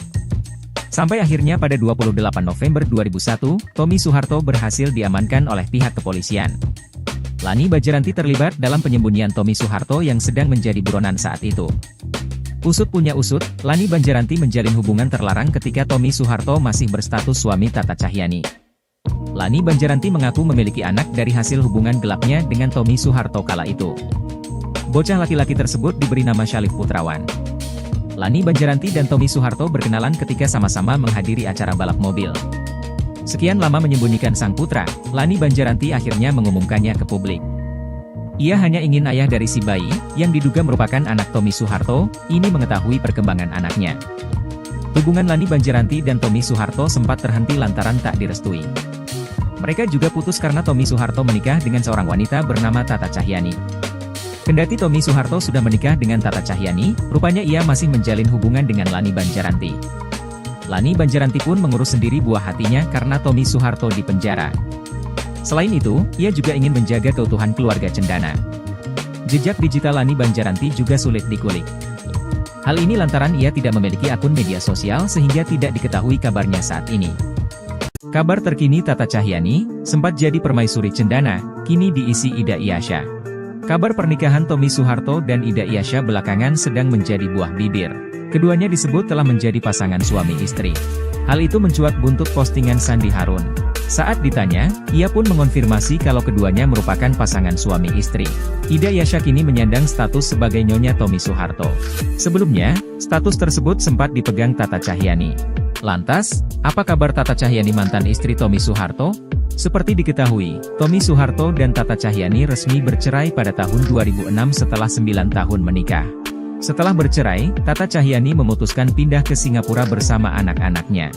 Sampai akhirnya pada 28 November 2001, Tommy Soeharto berhasil diamankan oleh pihak kepolisian. Lani Banjaranti terlibat dalam penyembunyian Tommy Soeharto yang sedang menjadi buronan saat itu. Usut punya usut, Lani Banjaranti menjalin hubungan terlarang ketika Tommy Soeharto masih berstatus suami Tata Cahyani. Lani Banjaranti mengaku memiliki anak dari hasil hubungan gelapnya dengan Tommy Soeharto kala itu. Bocah laki-laki tersebut diberi nama Syalif Putrawan. Lani Banjaranti dan Tommy Soeharto berkenalan ketika sama-sama menghadiri acara balap mobil. Sekian lama menyembunyikan sang putra, Lani Banjaranti akhirnya mengumumkannya ke publik. Ia hanya ingin ayah dari si bayi, yang diduga merupakan anak Tommy Soeharto, ini mengetahui perkembangan anaknya. Hubungan Lani Banjaranti dan Tommy Soeharto sempat terhenti lantaran tak direstui. Mereka juga putus karena Tommy Soeharto menikah dengan seorang wanita bernama Tata Cahyani. Kendati Tommy Soeharto sudah menikah dengan Tata Cahyani, rupanya ia masih menjalin hubungan dengan Lani Banjaranti. Lani Banjaranti pun mengurus sendiri buah hatinya karena Tommy Soeharto di penjara. Selain itu, ia juga ingin menjaga keutuhan keluarga cendana. Jejak digital Lani Banjaranti juga sulit dikulik. Hal ini lantaran ia tidak memiliki akun media sosial sehingga tidak diketahui kabarnya saat ini. Kabar terkini Tata Cahyani, sempat jadi permaisuri cendana, kini diisi Ida Ilyasya. Kabar pernikahan Tommy Soeharto dan Ida Ilyasya belakangan sedang menjadi buah bibir. Keduanya disebut telah menjadi pasangan suami istri. Hal itu mencuat buntut postingan Sandi Harun. Saat ditanya, ia pun mengonfirmasi kalau keduanya merupakan pasangan suami istri. Ida Ilyasya kini menyandang status sebagai Nyonya Tommy Soeharto. Sebelumnya, status tersebut sempat dipegang Tata Cahyani. Lantas, apa kabar Tata Cahyani mantan istri Tommy Soeharto? Seperti diketahui, Tommy Soeharto dan Tata Cahyani resmi bercerai pada tahun 2006 setelah 9 tahun menikah. Setelah bercerai, Tata Cahyani memutuskan pindah ke Singapura bersama anak-anaknya.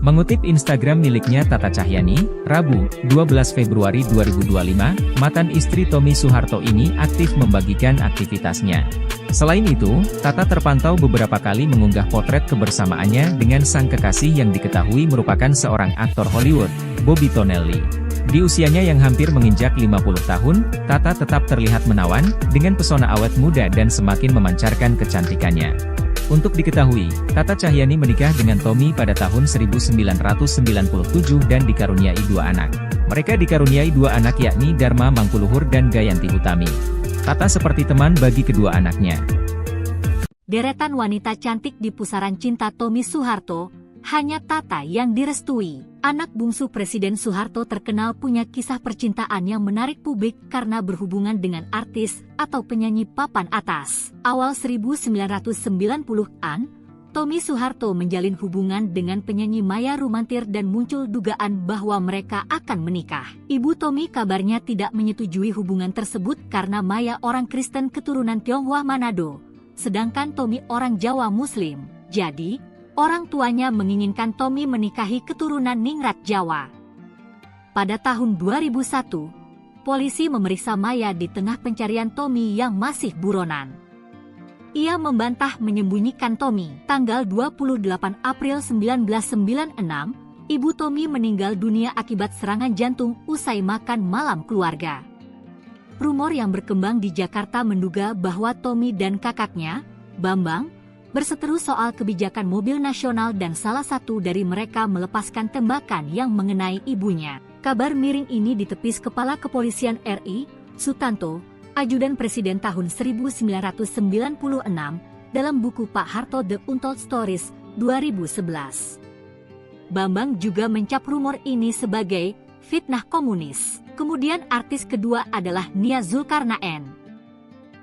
Mengutip Instagram miliknya Tata Cahyani, Rabu, 12 Februari 2025, mantan istri Tommy Soeharto ini aktif membagikan aktivitasnya. Selain itu, Tata terpantau beberapa kali mengunggah potret kebersamaannya dengan sang kekasih yang diketahui merupakan seorang aktor Hollywood, Bobby Tonelli. Di usianya yang hampir menginjak 50 tahun, Tata tetap terlihat menawan, dengan pesona awet muda dan semakin memancarkan kecantikannya. Untuk diketahui, Tata Cahyani menikah dengan Tommy pada tahun 1997 dan dikaruniai 2 anak. Mereka dikaruniai 2 anak yakni Dharma Mangkuluhur dan Gayanti Hutami. Tata seperti teman bagi kedua anaknya. Deretan wanita cantik di pusaran cinta Tommy Soeharto, hanya Tata yang direstui. Anak bungsu Presiden Soeharto terkenal punya kisah percintaan yang menarik publik karena berhubungan dengan artis atau penyanyi papan atas. Awal 1990-an, Tommy Soeharto menjalin hubungan dengan penyanyi Maya Rumantir dan muncul dugaan bahwa mereka akan menikah. Ibu Tommy kabarnya tidak menyetujui hubungan tersebut karena Maya orang Kristen keturunan Tionghoa Manado, sedangkan Tommy orang Jawa Muslim. Jadi, orang tuanya menginginkan Tommy menikahi keturunan Ningrat Jawa. Pada tahun 2001, polisi memeriksa Maya di tengah pencarian Tommy yang masih buronan. Ia membantah menyembunyikan Tommy. Tanggal 28 April 1996, ibu Tommy meninggal dunia akibat serangan jantung usai makan malam keluarga. Rumor yang berkembang di Jakarta menduga bahwa Tommy dan kakaknya, Bambang, berseteru soal kebijakan mobil nasional dan salah satu dari mereka melepaskan tembakan yang mengenai ibunya. Kabar miring ini ditepis Kepala Kepolisian RI, Sutanto, Ajudan Presiden tahun 1996, dalam buku Pak Harto The Untold Stories, 2011. Bambang juga mencap rumor ini sebagai fitnah komunis. Kemudian artis kedua adalah Nia Zulkarnaen.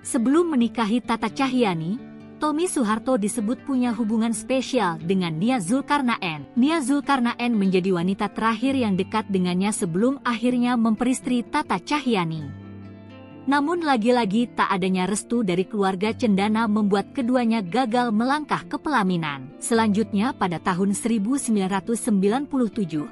Sebelum menikahi Tata Cahyani, Tommy Soeharto disebut punya hubungan spesial dengan Nia Zulkarnaen. Nia Zulkarnaen menjadi wanita terakhir yang dekat dengannya sebelum akhirnya memperistri Tata Cahyani. Namun lagi-lagi tak adanya restu dari keluarga cendana membuat keduanya gagal melangkah ke pelaminan. Selanjutnya pada tahun 1997,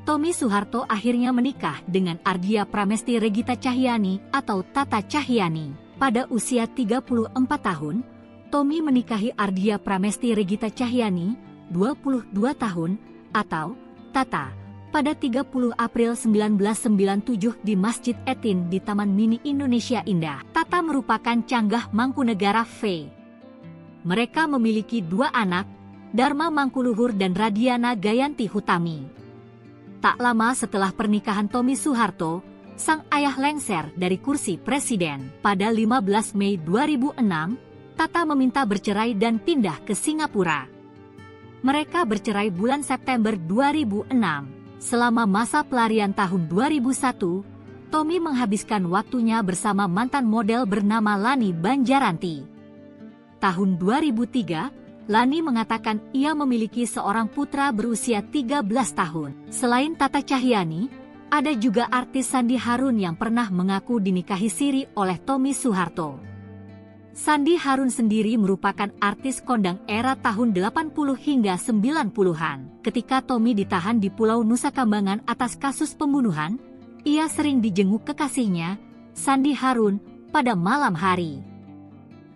Tommy Soeharto akhirnya menikah dengan Ardia Pramesti Regita Cahyani atau Tata Cahyani. Pada usia 34 tahun, Tommy menikahi Ardia Pramesti Regita Cahyani, 22 tahun, atau Tata, pada 30 April 1997 di Masjid Etin di Taman Mini Indonesia Indah. Tata merupakan canggah Mangkunegara V. Mereka memiliki 2 anak, Dharma Mangkuluhur dan Radiana Gayanti Hutami. Tak lama setelah pernikahan Tommy Soeharto, sang ayah lengser dari kursi presiden. Pada 15 Mei 2006, Tata meminta bercerai dan pindah ke Singapura. Mereka bercerai bulan September 2006. Selama masa pelarian tahun 2001, Tommy menghabiskan waktunya bersama mantan model bernama Lani Banjaranti. Tahun 2003, Lani mengatakan ia memiliki seorang putra berusia 13 tahun. Selain Tata Cahyani, ada juga artis Sandi Harun yang pernah mengaku dinikahi siri oleh Tommy Soeharto. Sandi Harun sendiri merupakan artis kondang era tahun 80 hingga 90-an. Ketika Tommy ditahan di Pulau Nusa Kambangan atas kasus pembunuhan, ia sering dijenguk kekasihnya, Sandi Harun, pada malam hari.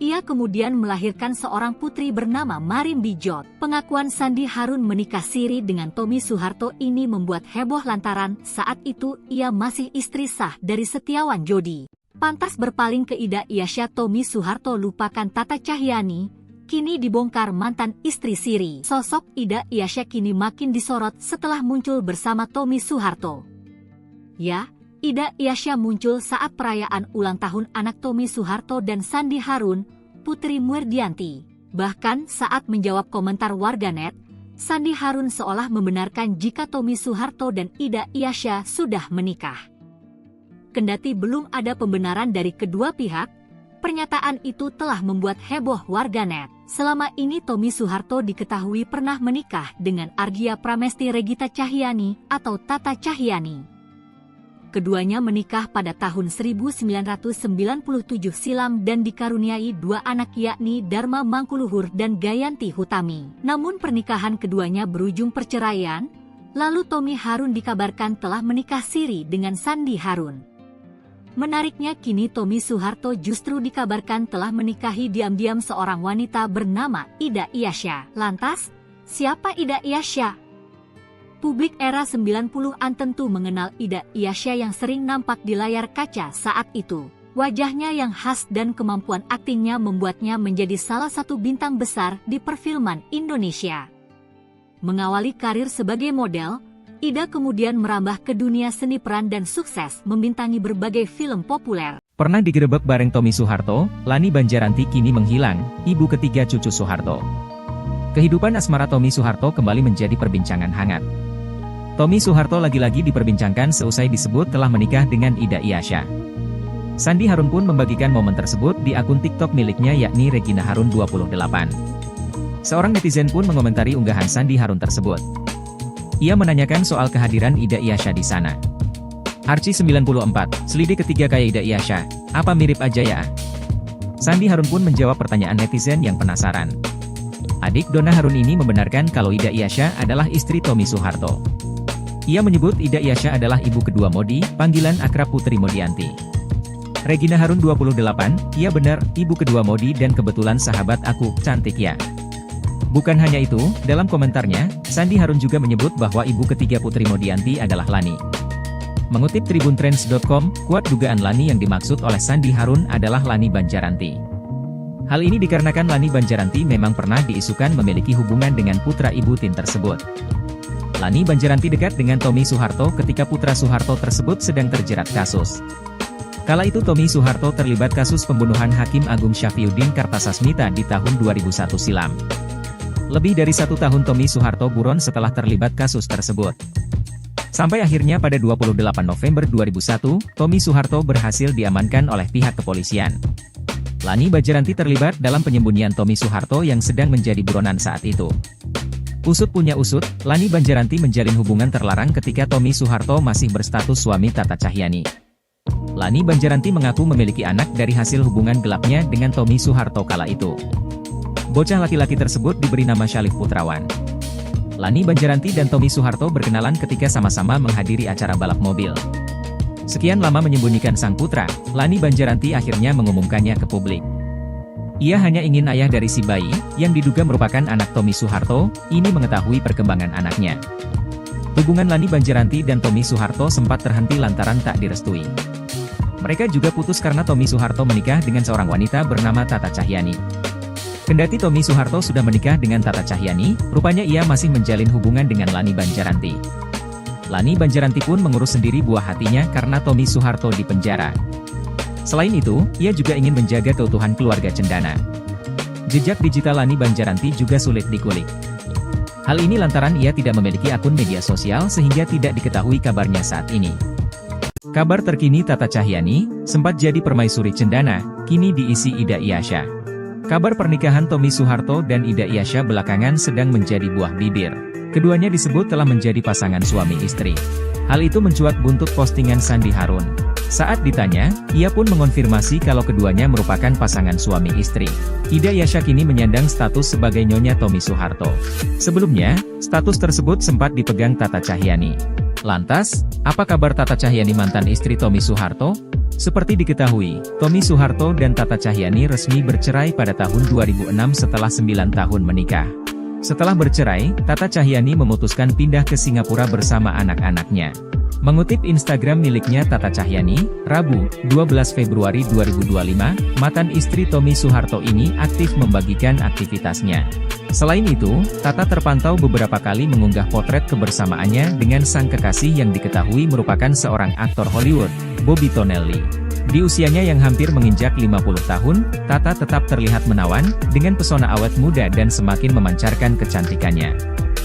Ia kemudian melahirkan seorang putri bernama Marim Bijot. Pengakuan Sandi Harun menikah siri dengan Tommy Soeharto ini membuat heboh lantaran saat itu ia masih istri sah dari Setiawan Jodi. Pantas berpaling ke Ida Iasya Tommy Soeharto lupakan Tata Cahyani, kini dibongkar mantan istri siri. Sosok Ida Iasya kini makin disorot setelah muncul bersama Tommy Soeharto. Ya, Ida Iasya muncul saat perayaan ulang tahun anak Tommy Soeharto dan Sandi Harun, Putri Murdianti. Bahkan saat menjawab komentar warganet, Sandi Harun seolah membenarkan jika Tommy Soeharto dan Ida Iasya sudah menikah. Kendati belum ada pembenaran dari kedua pihak, pernyataan itu telah membuat heboh warganet. Selama ini Tommy Soeharto diketahui pernah menikah dengan Ardia Pramesti Regita Cahyani atau Tata Cahyani. Keduanya menikah pada tahun 1997 silam dan dikaruniai 2 anak yakni Dharma Mangkuluhur dan Gayanti Hutami. Namun pernikahan keduanya berujung perceraian, lalu Tommy Harun dikabarkan telah menikah siri dengan Sandi Harun. Menariknya kini Tommy Soeharto justru dikabarkan telah menikahi diam-diam seorang wanita bernama Ida Iyasya. Lantas, siapa Ida Iyasya? Publik era 90-an tentu mengenal Ida Iyasya yang sering nampak di layar kaca saat itu. Wajahnya yang khas dan kemampuan aktingnya membuatnya menjadi salah satu bintang besar di perfilman Indonesia. Mengawali karir sebagai model, Ida kemudian merambah ke dunia seni peran dan sukses membintangi berbagai film populer. Pernah digerebek bareng Tommy Soeharto, Lani Banjaranti kini menghilang, ibu ketiga cucu Soeharto. Kehidupan asmara Tommy Soeharto kembali menjadi perbincangan hangat. Tommy Soeharto lagi-lagi diperbincangkan seusai disebut telah menikah dengan Ida Iyasya. Sandi Harun pun membagikan momen tersebut di akun TikTok miliknya yakni Regina Harun 28. Seorang netizen pun mengomentari unggahan Sandi Harun tersebut. Ia menanyakan soal kehadiran Ida Iyasya di sana. Arci 94, selidik ketiga kayak Ida Iyasya, apa mirip aja ya? Sandi Harun pun menjawab pertanyaan netizen yang penasaran. Adik Donna Harun ini membenarkan kalau Ida Iyasya adalah istri Tommy Soeharto. Ia menyebut Ida Iyasya adalah ibu kedua Modi, panggilan akrab Putri Modianti. Regina Harun 28, iya benar, ibu kedua Modi dan kebetulan sahabat aku, cantik ya. Bukan hanya itu, dalam komentarnya, Sandi Harun juga menyebut bahwa ibu ketiga Putri Modianti adalah Lani. Mengutip tribuntrends.com, kuat dugaan Lani yang dimaksud oleh Sandi Harun adalah Lani Banjaranti. Hal ini dikarenakan Lani Banjaranti memang pernah diisukan memiliki hubungan dengan putra ibu Tin tersebut. Lani Banjaranti dekat dengan Tommy Soeharto ketika putra Soeharto tersebut sedang terjerat kasus. Kala itu Tommy Soeharto terlibat kasus pembunuhan Hakim Agung Syafriuddin Kartasasmita di tahun 2001 silam. Lebih dari 1 tahun Tommy Soeharto buron setelah terlibat kasus tersebut. Sampai akhirnya pada 28 November 2001, Tommy Soeharto berhasil diamankan oleh pihak kepolisian. Lani Banjaranti terlibat dalam penyembunyian Tommy Soeharto yang sedang menjadi buronan saat itu. Usut punya usut, Lani Banjaranti menjalin hubungan terlarang ketika Tommy Soeharto masih berstatus suami Tata Cahyanti. Lani Banjaranti mengaku memiliki anak dari hasil hubungan gelapnya dengan Tommy Soeharto kala itu. Bocah laki-laki tersebut diberi nama Syalif Putrawan. Lani Banjaranti dan Tommy Soeharto berkenalan ketika sama-sama menghadiri acara balap mobil. Sekian lama menyembunyikan sang putra, Lani Banjaranti akhirnya mengumumkannya ke publik. Ia hanya ingin ayah dari si bayi, yang diduga merupakan anak Tommy Soeharto, ini mengetahui perkembangan anaknya. Hubungan Lani Banjaranti dan Tommy Soeharto sempat terhenti lantaran tak direstui. Mereka juga putus karena Tommy Soeharto menikah dengan seorang wanita bernama Tata Cahyanti. Kendati Tommy Soeharto sudah menikah dengan Tata Cahyanti, rupanya ia masih menjalin hubungan dengan Lani Banjaranti. Lani Banjaranti pun mengurus sendiri buah hatinya karena Tommy Soeharto di penjara. Selain itu, ia juga ingin menjaga keutuhan keluarga cendana. Jejak digital Lani Banjaranti juga sulit dikulik. Hal ini lantaran ia tidak memiliki akun media sosial sehingga tidak diketahui kabarnya saat ini. Kabar terkini Tata Cahyanti, sempat jadi permaisuri cendana, kini diisi Ida Iyasya. Kabar pernikahan Tommy Soeharto dan Ida Iyasya belakangan sedang menjadi buah bibir. Keduanya disebut telah menjadi pasangan suami istri. Hal itu mencuat buntut postingan Sandi Harun. Saat ditanya, ia pun mengonfirmasi kalau keduanya merupakan pasangan suami istri. Ida Iyasya kini menyandang status sebagai Nyonya Tommy Soeharto. Sebelumnya, status tersebut sempat dipegang Tata Cahyanti. Lantas, apa kabar Tata Cahyanti mantan istri Tommy Soeharto? Seperti diketahui, Tommy Soeharto dan Tata Cahyanti resmi bercerai pada tahun 2006 setelah 9 tahun menikah. Setelah bercerai, Tata Cahyanti memutuskan pindah ke Singapura bersama anak-anaknya. Mengutip Instagram miliknya Tata Cahyanti, Rabu, 12 Februari 2025, mantan istri Tommy Soeharto ini aktif membagikan aktivitasnya. Selain itu, Tata terpantau beberapa kali mengunggah potret kebersamaannya dengan sang kekasih yang diketahui merupakan seorang aktor Hollywood, Bobby Tonelli. Di usianya yang hampir menginjak 50 tahun, Tata tetap terlihat menawan, dengan pesona awet muda dan semakin memancarkan kecantikannya.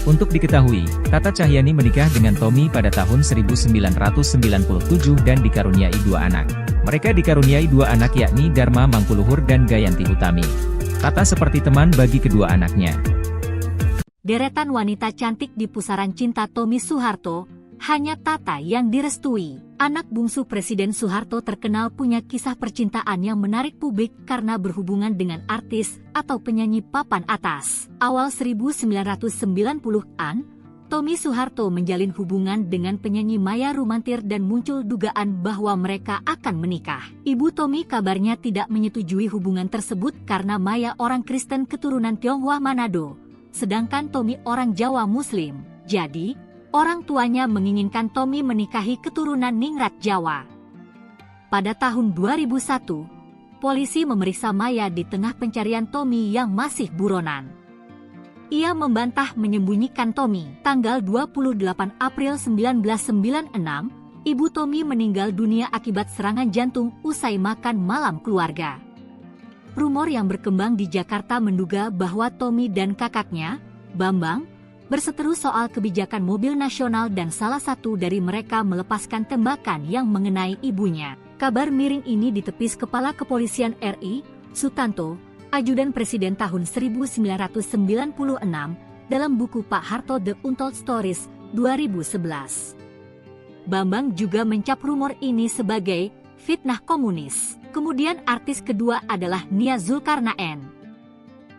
Untuk diketahui, Tata Cahyanti menikah dengan Tommy pada tahun 1997 dan dikaruniai 2 anak. Mereka dikaruniai 2 anak yakni Dharma Mangkuluhur dan Gayanti Hutami. Tata seperti teman bagi kedua anaknya. Deretan wanita cantik di pusaran cinta Tommy Soeharto, hanya Tata yang direstui. Anak bungsu Presiden Soeharto terkenal punya kisah percintaan yang menarik publik karena berhubungan dengan artis atau penyanyi papan atas. Awal 1990-an, Tommy Soeharto menjalin hubungan dengan penyanyi Maya Rumantir dan muncul dugaan bahwa mereka akan menikah. Ibu Tommy kabarnya tidak menyetujui hubungan tersebut karena Maya orang Kristen keturunan Tionghoa Manado, sedangkan Tommy orang Jawa Muslim. Jadi, orang tuanya menginginkan Tommy menikahi keturunan Ningrat Jawa. Pada tahun 2001, polisi memeriksa Maya di tengah pencarian Tommy yang masih buronan. Ia membantah menyembunyikan Tommy. Tanggal 28 April 1996, ibu Tommy meninggal dunia akibat serangan jantung usai makan malam keluarga. Rumor yang berkembang di Jakarta menduga bahwa Tommy dan kakaknya, Bambang, berseteru soal kebijakan mobil nasional dan salah satu dari mereka melepaskan tembakan yang mengenai ibunya. Kabar miring ini ditepis Kepala Kepolisian RI, Sutanto, Ajudan Presiden tahun 1996, dalam buku Pak Harto The Untold Stories, 2011. Bambang juga mencap rumor ini sebagai fitnah komunis. Kemudian artis kedua adalah Nia Zulkarnaen.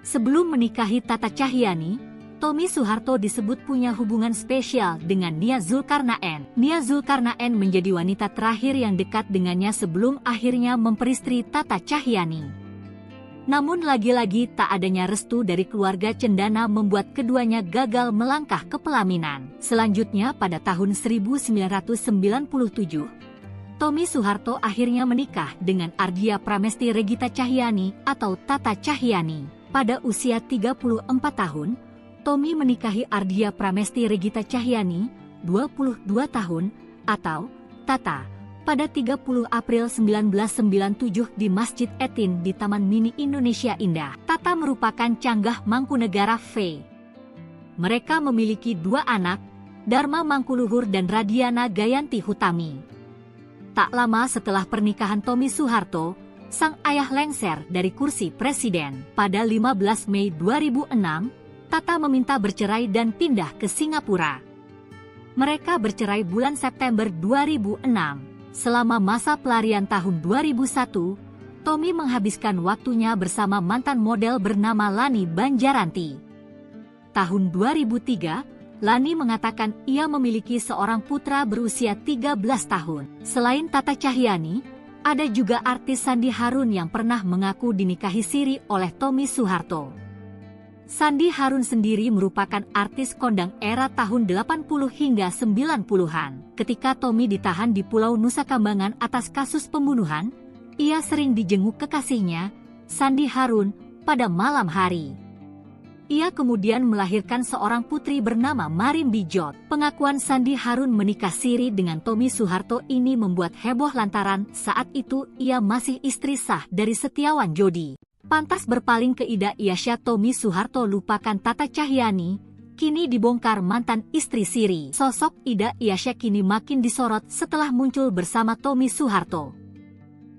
Sebelum menikahi Tata Cahyani, Tommy Soeharto disebut punya hubungan spesial dengan Nia Zulkarnaen. Nia Zulkarnaen menjadi wanita terakhir yang dekat dengannya sebelum akhirnya memperistri Tata Cahyani. Namun lagi-lagi tak adanya restu dari keluarga cendana membuat keduanya gagal melangkah ke pelaminan. Selanjutnya pada tahun 1997, Tommy Soeharto akhirnya menikah dengan Ardia Pramesti Regita Cahyani atau Tata Cahyani. Pada usia 34 tahun, Tommy menikahi Ardia Pramesti Regita Cahyani, 22 tahun, atau Tata, pada 30 April 1997 di Masjid Etin di Taman Mini Indonesia Indah. Tata merupakan canggah Mangkunegara V. Mereka memiliki dua anak, Dharma Mangkuluhur dan Radiana Gayanti Hutami. Tak lama setelah pernikahan Tommy Soeharto, sang ayah lengser dari kursi presiden. Pada 15 Mei 2006, Tata meminta bercerai dan pindah ke Singapura. Mereka bercerai bulan September 2006. Selama masa pelarian tahun 2001, Tommy menghabiskan waktunya bersama mantan model bernama Lani Banjaranti. Tahun 2003, Lani mengatakan ia memiliki seorang putra berusia 13 tahun. Selain Tata Cahyani, ada juga artis Sandi Harun yang pernah mengaku dinikahi siri oleh Tommy Soeharto. Sandi Harun sendiri merupakan artis kondang era tahun 80 hingga 90-an. Ketika Tommy ditahan di Pulau Nusa Kambangan atas kasus pembunuhan, ia sering dijenguk kekasihnya, Sandi Harun, pada malam hari. Ia kemudian melahirkan seorang putri bernama Marim Bijot. Pengakuan Sandi Harun menikah siri dengan Tommy Soeharto ini membuat heboh lantaran saat itu ia masih istri sah dari Setiawan Jodi. Pantas berpaling ke Ida Iasya, Tommy Soeharto lupakan Tata Cahyani, kini dibongkar mantan istri siri. Sosok Ida Iasya kini makin disorot setelah muncul bersama Tommy Soeharto.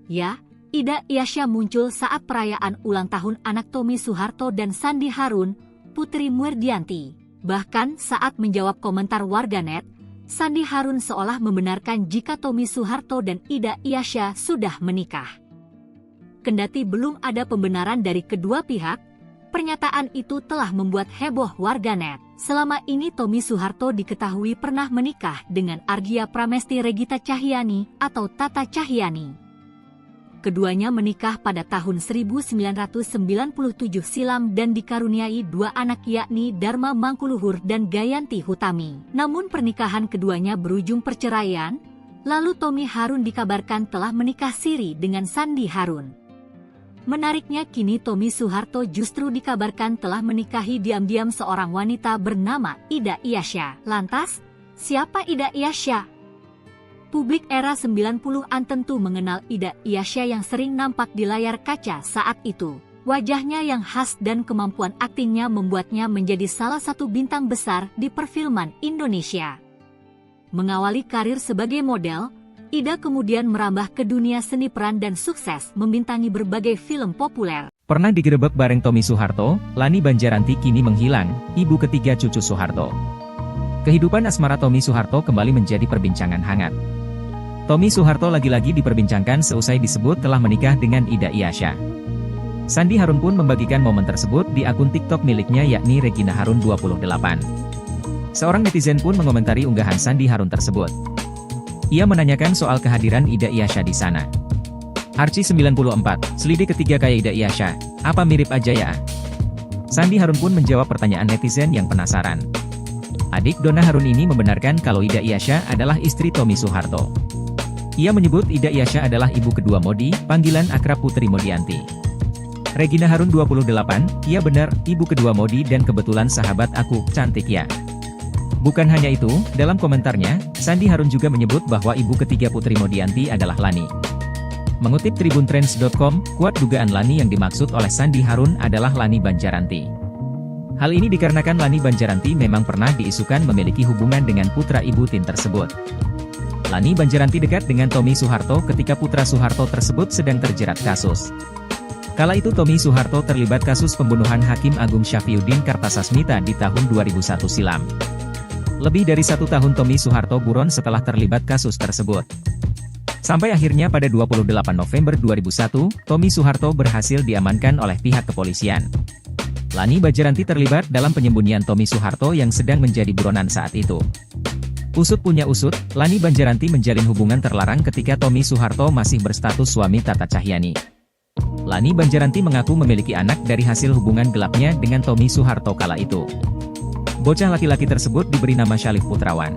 Ya, Ida Iasya muncul saat perayaan ulang tahun anak Tommy Soeharto dan Sandi Harun, Putri Murdianti. Bahkan saat menjawab komentar warganet, Sandi Harun seolah membenarkan jika Tommy Soeharto dan Ida Iasya sudah menikah. Kendati belum ada pembenaran dari kedua pihak, pernyataan itu telah membuat heboh warganet. Selama ini Tommy Soeharto diketahui pernah menikah dengan Ardia Pramesti Regita Cahyani atau Tata Cahyani. Keduanya menikah pada tahun 1997 silam dan dikaruniai dua anak yakni Dharma Mangkuluhur dan Gayanti Hutami. Namun pernikahan keduanya berujung perceraian, lalu Tommy Harun dikabarkan telah menikah siri dengan Sandi Harun. Menariknya kini Tommy Soeharto justru dikabarkan telah menikahi diam-diam seorang wanita bernama Ida Iasya. Lantas, siapa Ida Iasya? Publik era 90-an tentu mengenal Ida Iasya yang sering nampak di layar kaca saat itu. Wajahnya yang khas dan kemampuan aktingnya membuatnya menjadi salah satu bintang besar di perfilman Indonesia. Mengawali karir sebagai model, Ida kemudian merambah ke dunia seni peran dan sukses membintangi berbagai film populer. Pernah digerebek bareng Tommy Soeharto, Lani Banjaranti kini menghilang, ibu ketiga cucu Soeharto. Kehidupan asmara Tommy Soeharto kembali menjadi perbincangan hangat. Tommy Soeharto lagi-lagi diperbincangkan seusai disebut telah menikah dengan Ida Iyasya. Sandi Harun pun membagikan momen tersebut di akun TikTok miliknya yakni Regina Harun 28. Seorang netizen pun mengomentari unggahan Sandi Harun tersebut. Ia menanyakan soal kehadiran Ida Iyasya di sana. Archie 94, selidik ketiga kayak Ida Iyasya, apa mirip aja ya? Sandi Harun pun menjawab pertanyaan netizen yang penasaran. Adik Donna Harun ini membenarkan kalau Ida Iyasya adalah istri Tommy Soeharto. Ia menyebut Ida Iyasya adalah ibu kedua Modi, panggilan akrab Putri Modianti. Regina Harun 28, iya benar, ibu kedua Modi dan kebetulan sahabat aku, cantik ya. Bukan hanya itu, dalam komentarnya, Sandi Harun juga menyebut bahwa ibu ketiga Putri Modianti adalah Lani. Mengutip tribuntrends.com, kuat dugaan Lani yang dimaksud oleh Sandi Harun adalah Lani Banjaranti. Hal ini dikarenakan Lani Banjaranti memang pernah diisukan memiliki hubungan dengan putra ibu Tin tersebut. Lani Banjaranti dekat dengan Tommy Soeharto ketika putra Soeharto tersebut sedang terjerat kasus. Kala itu Tommy Soeharto terlibat kasus pembunuhan Hakim Agung Syafriuddin Kartasasmita di tahun 2001 silam. Lebih dari 1 tahun Tommy Soeharto buron setelah terlibat kasus tersebut. Sampai akhirnya pada 28 November 2001, Tommy Soeharto berhasil diamankan oleh pihak kepolisian. Lani Banjaranti terlibat dalam penyembunyian Tommy Soeharto yang sedang menjadi buronan saat itu. Usut punya usut, Lani Banjaranti menjalin hubungan terlarang ketika Tommy Soeharto masih berstatus suami Tata Cahyanti. Lani Banjaranti mengaku memiliki anak dari hasil hubungan gelapnya dengan Tommy Soeharto kala itu. Bocah laki-laki tersebut diberi nama Syalif Putrawan.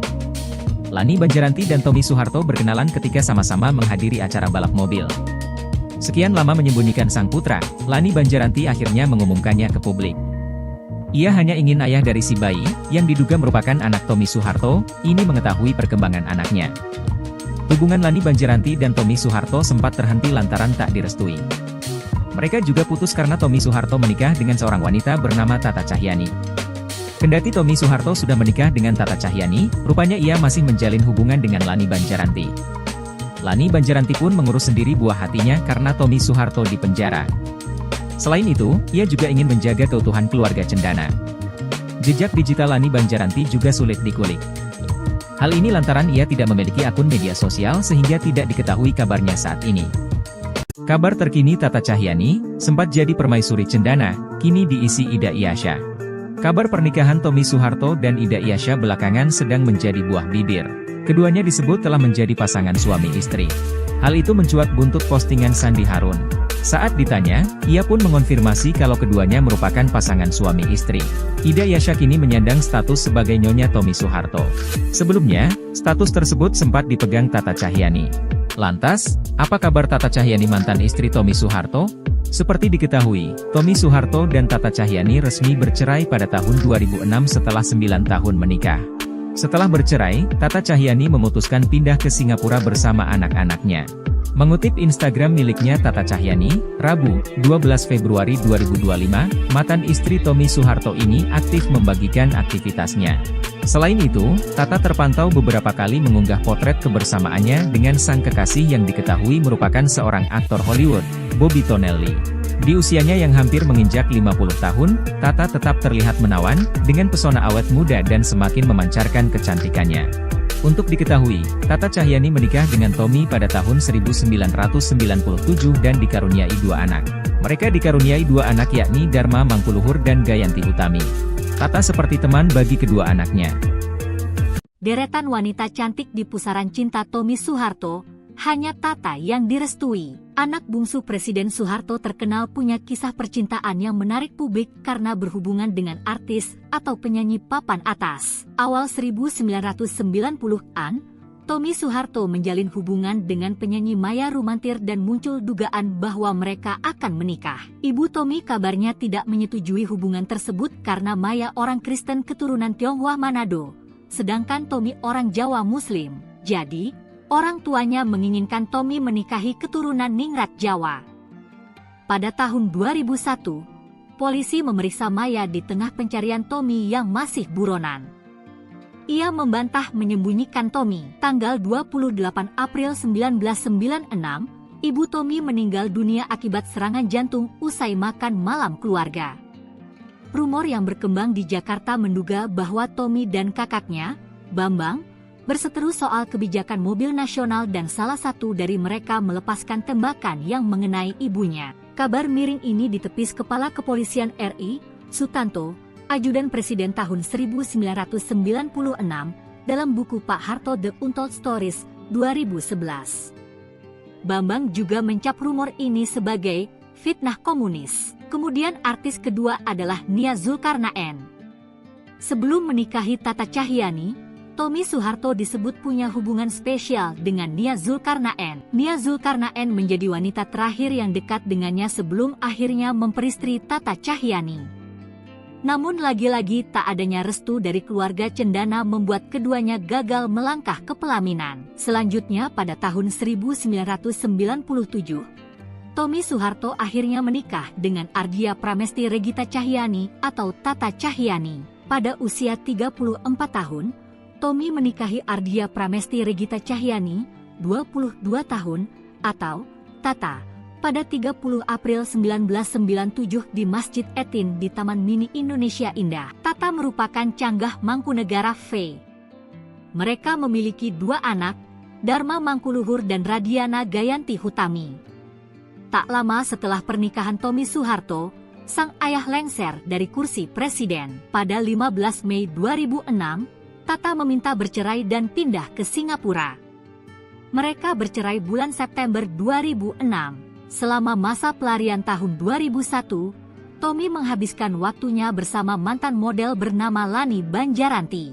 Lani Banjaranti dan Tommy Soeharto berkenalan ketika sama-sama menghadiri acara balap mobil. Sekian lama menyembunyikan sang putra, Lani Banjaranti akhirnya mengumumkannya ke publik. Ia hanya ingin ayah dari si bayi, yang diduga merupakan anak Tommy Soeharto, ini mengetahui perkembangan anaknya. Hubungan Lani Banjaranti dan Tommy Soeharto sempat terhenti lantaran tak direstui. Mereka juga putus karena Tommy Soeharto menikah dengan seorang wanita bernama Tata Cahyanti. Kendati Tommy Soeharto sudah menikah dengan Tata Cahyanti, rupanya ia masih menjalin hubungan dengan Lani Banjaranti. Lani Banjaranti pun mengurus sendiri buah hatinya karena Tommy Soeharto di penjara. Selain itu, ia juga ingin menjaga keutuhan keluarga cendana. Jejak digital Lani Banjaranti juga sulit dikulik. Hal ini lantaran ia tidak memiliki akun media sosial sehingga tidak diketahui kabarnya saat ini. Kabar terkini Tata Cahyanti, sempat jadi permaisuri cendana, kini diisi Ida Iyasya. Kabar pernikahan Tommy Soeharto dan Ida Iyasya belakangan sedang menjadi buah bibir. Keduanya disebut telah menjadi pasangan suami istri. Hal itu mencuat buntut postingan Sandi Harun. Saat ditanya, ia pun mengonfirmasi kalau keduanya merupakan pasangan suami istri. Ida Iyasya kini menyandang status sebagai nyonya Tommy Soeharto. Sebelumnya, status tersebut sempat dipegang Tata Cahyanti. Lantas, apa kabar Tata Cahyanti mantan istri Tommy Soeharto? Seperti diketahui, Tommy Soeharto dan Tata Cahyanti resmi bercerai pada tahun 2006 setelah 9 tahun menikah. Setelah bercerai, Tata Cahyanti memutuskan pindah ke Singapura bersama anak-anaknya. Mengutip Instagram miliknya Tata Cahyanti, Rabu, 12 Februari 2025, mantan istri Tommy Soeharto ini aktif membagikan aktivitasnya. Selain itu, Tata terpantau beberapa kali mengunggah potret kebersamaannya dengan sang kekasih yang diketahui merupakan seorang aktor Hollywood, Bobby Tonelli. Di usianya yang hampir menginjak 50 tahun, Tata tetap terlihat menawan, dengan pesona awet muda dan semakin memancarkan kecantikannya. Untuk diketahui, Tata Cahyanti menikah dengan Tommy pada tahun 1997 dan dikaruniai 2 anak. Mereka dikaruniai 2 anak yakni Dharma Mangkuluhur dan Gayanti Utami. Tata seperti teman bagi kedua anaknya. Deretan wanita cantik di pusaran cinta Tommy Soeharto, hanya Tata yang direstui. Anak bungsu Presiden Soeharto terkenal punya kisah percintaan yang menarik publik karena berhubungan dengan artis atau penyanyi papan atas. Awal 1990-an, Tommy Soeharto menjalin hubungan dengan penyanyi Maya Rumantir dan muncul dugaan bahwa mereka akan menikah. Ibu Tommy kabarnya tidak menyetujui hubungan tersebut karena Maya orang Kristen keturunan Tionghoa Manado, sedangkan Tommy orang Jawa Muslim. Jadi, orang tuanya menginginkan Tommy menikahi keturunan Ningrat Jawa. Pada tahun 2001, polisi memeriksa Maya di tengah pencarian Tommy yang masih buronan. Ia membantah menyembunyikan Tommy. Tanggal 28 April 1996, ibu Tommy meninggal dunia akibat serangan jantung usai makan malam keluarga. Rumor yang berkembang di Jakarta menduga bahwa Tommy dan kakaknya, Bambang, berseteru soal kebijakan mobil nasional dan salah satu dari mereka melepaskan tembakan yang mengenai ibunya. Kabar miring ini ditepis Kepala Kepolisian RI, Sutanto, Ajudan Presiden tahun 1996, dalam buku Pak Harto The Untold Stories, 2011. Bambang juga mencap rumor ini sebagai fitnah komunis. Kemudian artis kedua adalah Nia Zulkarnaen. Sebelum menikahi Tata Cahyani, Tommy Soeharto disebut punya hubungan spesial dengan Nia Zulkarnaen. Nia Zulkarnaen menjadi wanita terakhir yang dekat dengannya sebelum akhirnya memperistri Tata Cahyani. Namun lagi-lagi tak adanya restu dari keluarga cendana membuat keduanya gagal melangkah ke pelaminan. Selanjutnya pada tahun 1997, Tommy Soeharto akhirnya menikah dengan Ardia Pramesti Regita Cahyani atau Tata Cahyani. Pada usia 34 tahun, Tommy menikahi Ardia Pramesti Regita Cahyani, 22 tahun, atau Tata, pada 30 April 1997 di Masjid Etin di Taman Mini Indonesia Indah. Tata merupakan canggah Mangkunegara V. Mereka memiliki dua anak, Dharma Mangkuluhur dan Radiana Gayanti Hutami. Tak lama setelah pernikahan Tommy Soeharto, sang ayah lengser dari kursi presiden. Pada 15 Mei 2006, Tata meminta bercerai dan pindah ke Singapura. Mereka bercerai bulan September 2006. Selama masa pelarian tahun 2001, Tommy menghabiskan waktunya bersama mantan model bernama Lani Banjaranti.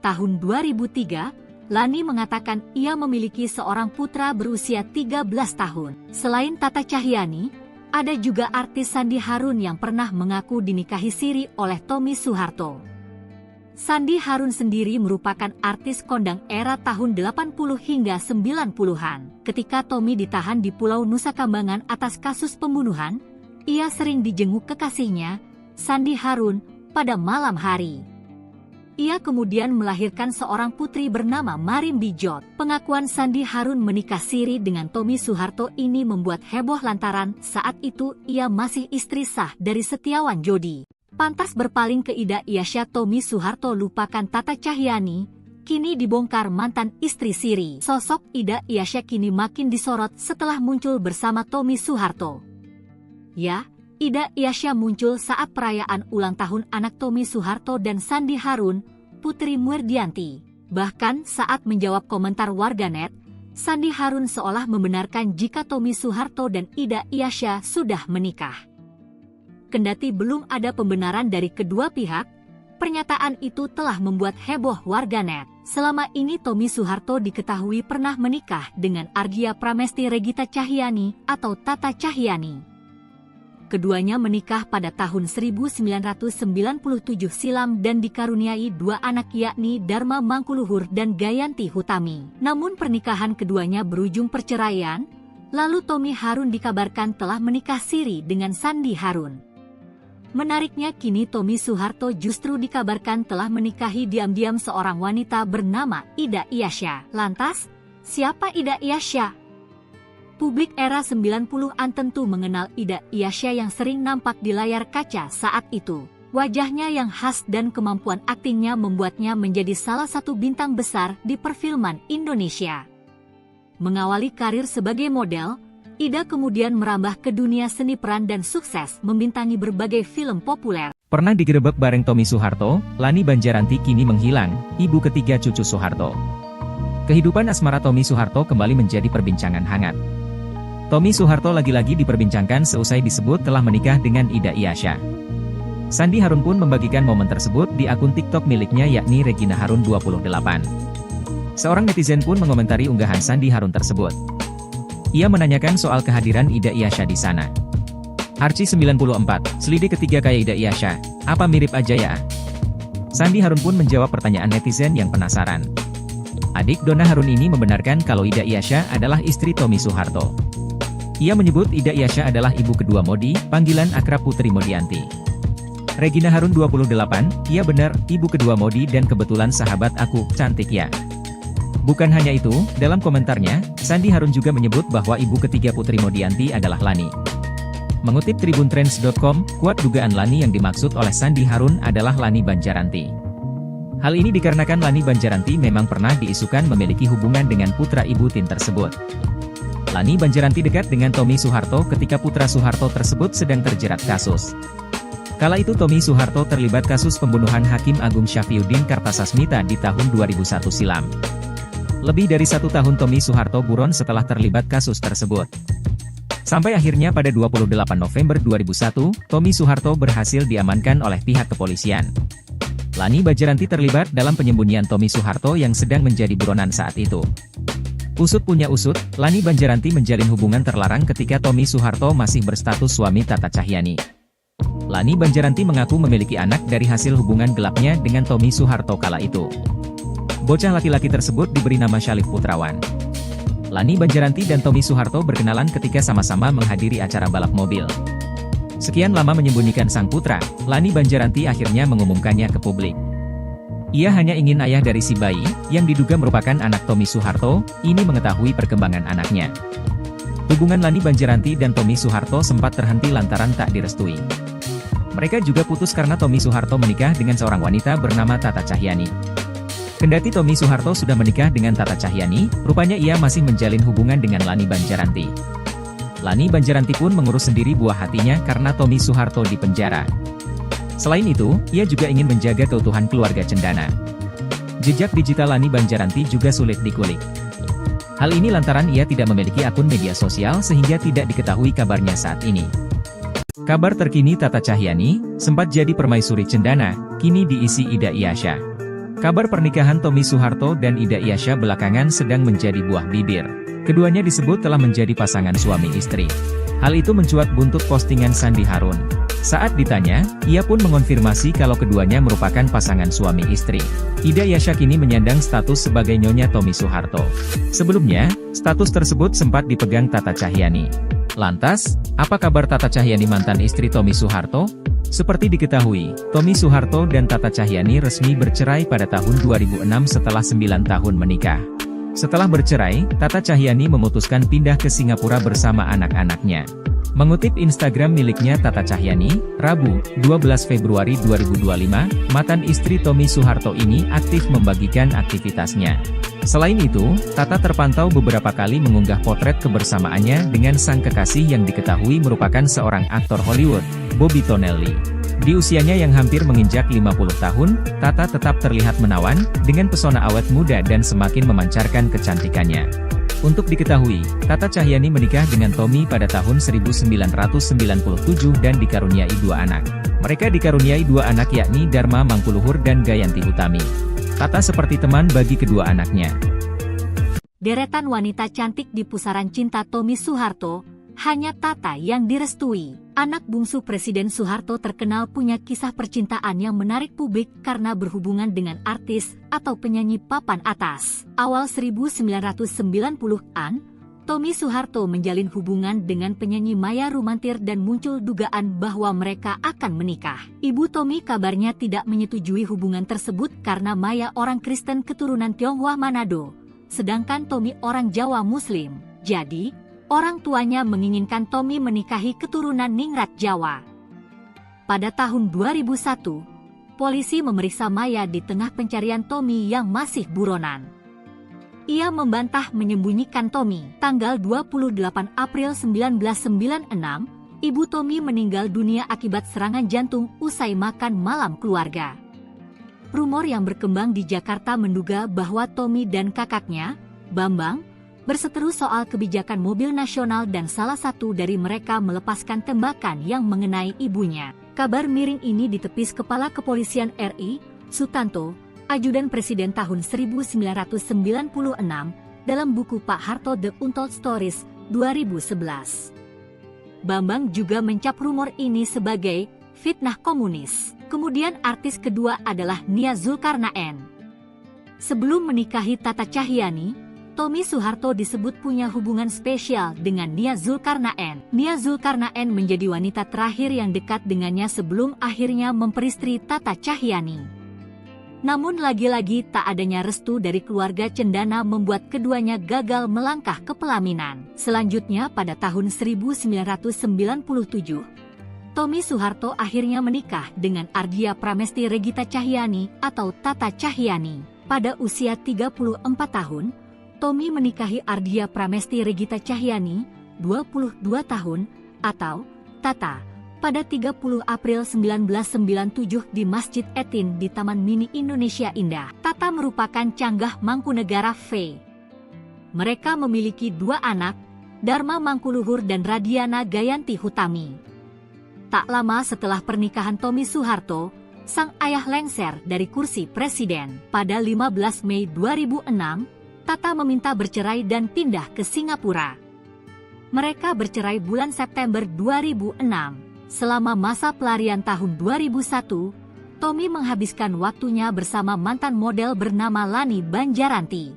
Tahun 2003, Lani mengatakan ia memiliki seorang putra berusia 13 tahun. Selain Tata Cahyani, ada juga artis Sandi Harun yang pernah mengaku dinikahi siri oleh Tommy Soeharto. Sandi Harun sendiri merupakan artis kondang era tahun 80 hingga 90-an. Ketika Tommy ditahan di Pulau Nusa Kambangan atas kasus pembunuhan, ia sering dijenguk kekasihnya, Sandi Harun, pada malam hari. Ia kemudian melahirkan seorang putri bernama Marim Bijot. Pengakuan Sandi Harun menikah siri dengan Tommy Soeharto ini membuat heboh lantaran saat itu ia masih istri sah dari Setiawan Jodi. Pantas berpaling ke Ida Iasya, Tommy Soeharto lupakan Tata Cahyani, kini dibongkar mantan istri siri. Sosok Ida Iasya kini makin disorot setelah muncul bersama Tommy Soeharto. Ya, Ida Iasya muncul saat perayaan ulang tahun anak Tommy Soeharto dan Sandi Harun, Putri Muerdianti. Bahkan saat menjawab komentar warganet, Sandi Harun seolah membenarkan jika Tommy Soeharto dan Ida Iasya sudah menikah. Kendati belum ada pembenaran dari kedua pihak, pernyataan itu telah membuat heboh warganet. Selama ini Tommy Soeharto diketahui pernah menikah dengan Ardia Pramesti Regita Cahyani atau Tata Cahyani. Keduanya menikah pada tahun 1997 silam dan dikaruniai dua anak yakni Dharma Mangkuluhur dan Gayanti Hutami. Namun pernikahan keduanya berujung perceraian, lalu Tommy Harun dikabarkan telah menikah siri dengan Sandi Harun. Menariknya kini Tommy Soeharto justru dikabarkan telah menikahi diam-diam seorang wanita bernama Ida Iasya. Lantas, siapa Ida Iasya? Publik era 90-an tentu mengenal Ida Iasya yang sering nampak di layar kaca saat itu. Wajahnya yang khas dan kemampuan aktingnya membuatnya menjadi salah satu bintang besar di perfilman Indonesia. Mengawali karir sebagai model, Ida kemudian merambah ke dunia seni peran dan sukses membintangi berbagai film populer. Pernah digerebek bareng Tommy Soeharto, Lani Banjaranti kini menghilang, ibu ketiga cucu Soeharto. Kehidupan asmara Tommy Soeharto kembali menjadi perbincangan hangat. Tommy Soeharto lagi-lagi diperbincangkan seusai disebut telah menikah dengan Ida Iasya. Sandi Harun pun membagikan momen tersebut di akun TikTok miliknya yakni Regina Harun 28. Seorang netizen pun mengomentari unggahan Sandi Harun tersebut. Ia menanyakan soal kehadiran Ida Iasya di sana. Arci 94, selidik ketiga kayak Ida Iasya, apa mirip aja ya? Sandi Harun pun menjawab pertanyaan netizen yang penasaran. Adik Donna Harun ini membenarkan kalau Ida Iasya adalah istri Tommy Soeharto. Ia menyebut Ida Iasya adalah ibu kedua Modi, panggilan akrab Putri Modianti. Regina Harun 28, iya benar, ibu kedua Modi dan kebetulan sahabat aku, cantik ya. Bukan hanya itu, dalam komentarnya, Sandi Harun juga menyebut bahwa ibu ketiga Putri Modianti adalah Lani. Mengutip tribuntrends.com, kuat dugaan Lani yang dimaksud oleh Sandi Harun adalah Lani Banjaranti. Hal ini dikarenakan Lani Banjaranti memang pernah diisukan memiliki hubungan dengan putra ibu Tin tersebut. Lani Banjaranti dekat dengan Tommy Soeharto ketika putra Soeharto tersebut sedang terjerat kasus. Kala itu Tommy Soeharto terlibat kasus pembunuhan Hakim Agung Syafriuddin Kartasasmita di tahun 2001 silam. Lebih dari 1 tahun Tommy Soeharto buron setelah terlibat kasus tersebut. Sampai akhirnya pada 28 November 2001, Tommy Soeharto berhasil diamankan oleh pihak kepolisian. Lani Banjaranti terlibat dalam penyembunyian Tommy Soeharto yang sedang menjadi buronan saat itu. Usut punya usut, Lani Banjaranti menjalin hubungan terlarang ketika Tommy Soeharto masih berstatus suami Tata Cahyani. Lani Banjaranti mengaku memiliki anak dari hasil hubungan gelapnya dengan Tommy Soeharto kala itu. Bocah laki-laki tersebut diberi nama Syalif Putrawan. Lani Banjaranti dan Tommy Soeharto berkenalan ketika sama-sama menghadiri acara balap mobil. Sekian lama menyembunyikan sang putra, Lani Banjaranti akhirnya mengumumkannya ke publik. Ia hanya ingin ayah dari si bayi, yang diduga merupakan anak Tommy Soeharto, ini mengetahui perkembangan anaknya. Hubungan Lani Banjaranti dan Tommy Soeharto sempat terhenti lantaran tak direstui. Mereka juga putus karena Tommy Soeharto menikah dengan seorang wanita bernama Tata Cahyani. Kendati Tommy Soeharto sudah menikah dengan Tata Cahyani, rupanya ia masih menjalin hubungan dengan Lani Banjaranti. Lani Banjaranti pun mengurus sendiri buah hatinya karena Tommy Soeharto di penjara. Selain itu, ia juga ingin menjaga keutuhan keluarga cendana. Jejak digital Lani Banjaranti juga sulit dikulik. Hal ini lantaran ia tidak memiliki akun media sosial sehingga tidak diketahui kabarnya saat ini. Kabar terkini Tata Cahyani, sempat jadi permaisuri cendana, kini diisi Ida Iyasya. Kabar pernikahan Tommy Soeharto dan Ida Iyasya belakangan sedang menjadi buah bibir. Keduanya disebut telah menjadi pasangan suami istri. Hal itu mencuat buntut postingan Sandi Harun. Saat ditanya, ia pun mengonfirmasi kalau keduanya merupakan pasangan suami istri. Ida Iyasya kini menyandang status sebagai nyonya Tommy Soeharto. Sebelumnya, status tersebut sempat dipegang Tata Cahyani. Lantas, apa kabar Tata Cahyani mantan istri Tommy Soeharto? Seperti diketahui, Tommy Soeharto dan Tata Cahyani resmi bercerai pada tahun 2006 setelah 9 tahun menikah. Setelah bercerai, Tata Cahyani memutuskan pindah ke Singapura bersama anak-anaknya. Mengutip Instagram miliknya Tata Cahyani, Rabu, 12 Februari 2025, mantan istri Tommy Soeharto ini aktif membagikan aktivitasnya. Selain itu, Tata terpantau beberapa kali mengunggah potret kebersamaannya dengan sang kekasih yang diketahui merupakan seorang aktor Hollywood, Bobby Tonelli. Di usianya yang hampir menginjak 50 tahun, Tata tetap terlihat menawan, dengan pesona awet muda dan semakin memancarkan kecantikannya. Untuk diketahui, Tata Cahyani menikah dengan Tommy pada tahun 1997 dan dikaruniai 2 anak. Mereka dikaruniai 2 anak yakni Dharma Mangkuluhur dan Gayanti Utami. Tata seperti teman bagi kedua anaknya. Deretan wanita cantik di pusaran cinta Tommy Soeharto, hanya Tata yang direstui. Anak bungsu Presiden Soeharto terkenal punya kisah percintaan yang menarik publik karena berhubungan dengan artis atau penyanyi papan atas. Awal 1990-an, Tommy Soeharto menjalin hubungan dengan penyanyi Maya Rumantir dan muncul dugaan bahwa mereka akan menikah. Ibu Tommy kabarnya tidak menyetujui hubungan tersebut karena Maya orang Kristen keturunan Tionghoa Manado, sedangkan Tommy orang Jawa Muslim. Jadi, orang tuanya menginginkan Tommy menikahi keturunan Ningrat Jawa. Pada tahun 2001, polisi memeriksa Maya di tengah pencarian Tommy yang masih buronan. Ia membantah menyembunyikan Tommy. Tanggal 28 April 1996, ibu Tommy meninggal dunia akibat serangan jantung usai makan malam keluarga. Rumor yang berkembang di Jakarta menduga bahwa Tommy dan kakaknya, Bambang, berseteru soal kebijakan mobil nasional dan salah satu dari mereka melepaskan tembakan yang mengenai ibunya. Kabar miring ini ditepis Kepala Kepolisian RI, Sutanto, Ajudan Presiden tahun 1996, dalam buku Pak Harto The Untold Stories, 2011. Bambang juga mencap rumor ini sebagai fitnah komunis. Kemudian artis kedua adalah Nia Zulkarnaen. Sebelum menikahi Tata Cahyani, Tommy Soeharto disebut punya hubungan spesial dengan Nia Zulkarnaen. Nia Zulkarnaen menjadi wanita terakhir yang dekat dengannya sebelum akhirnya memperistri Tata Cahyani. Namun lagi-lagi tak adanya restu dari keluarga cendana membuat keduanya gagal melangkah ke pelaminan. Selanjutnya pada tahun 1997, Tommy Soeharto akhirnya menikah dengan Ardia Pramesti Regita Cahyani atau Tata Cahyani. Pada usia 34 tahun, Tommy menikahi Ardia Pramesti Regita Cahyani, 22 tahun, atau Tata, pada 30 April 1997 di Masjid Etin di Taman Mini Indonesia Indah. Tata merupakan canggah Mangkunegara V. Mereka memiliki 2 anak, Dharma Mangkuluhur dan Radiana Gayanti Hutami. Tak lama setelah pernikahan Tommy Soeharto, sang ayah lengser dari kursi presiden. Pada 15 Mei 2006, Tata meminta bercerai dan pindah ke Singapura. Mereka bercerai bulan September 2006. Selama masa pelarian tahun 2001, Tommy menghabiskan waktunya bersama mantan model bernama Lani Banjaranti.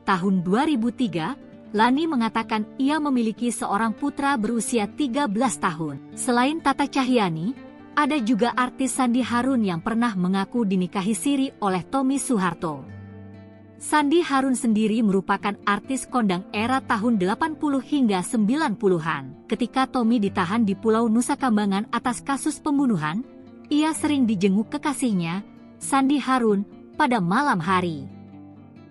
Tahun 2003, Lani mengatakan ia memiliki seorang putra berusia 13 tahun. Selain Tata Cahyani, ada juga artis Sandi Harun yang pernah mengaku dinikahi siri oleh Tommy Soeharto. Sandi Harun sendiri merupakan artis kondang era tahun 80 hingga 90-an. Ketika Tommy ditahan di Pulau Nusa Kambangan atas kasus pembunuhan, ia sering dijenguk kekasihnya, Sandi Harun, pada malam hari.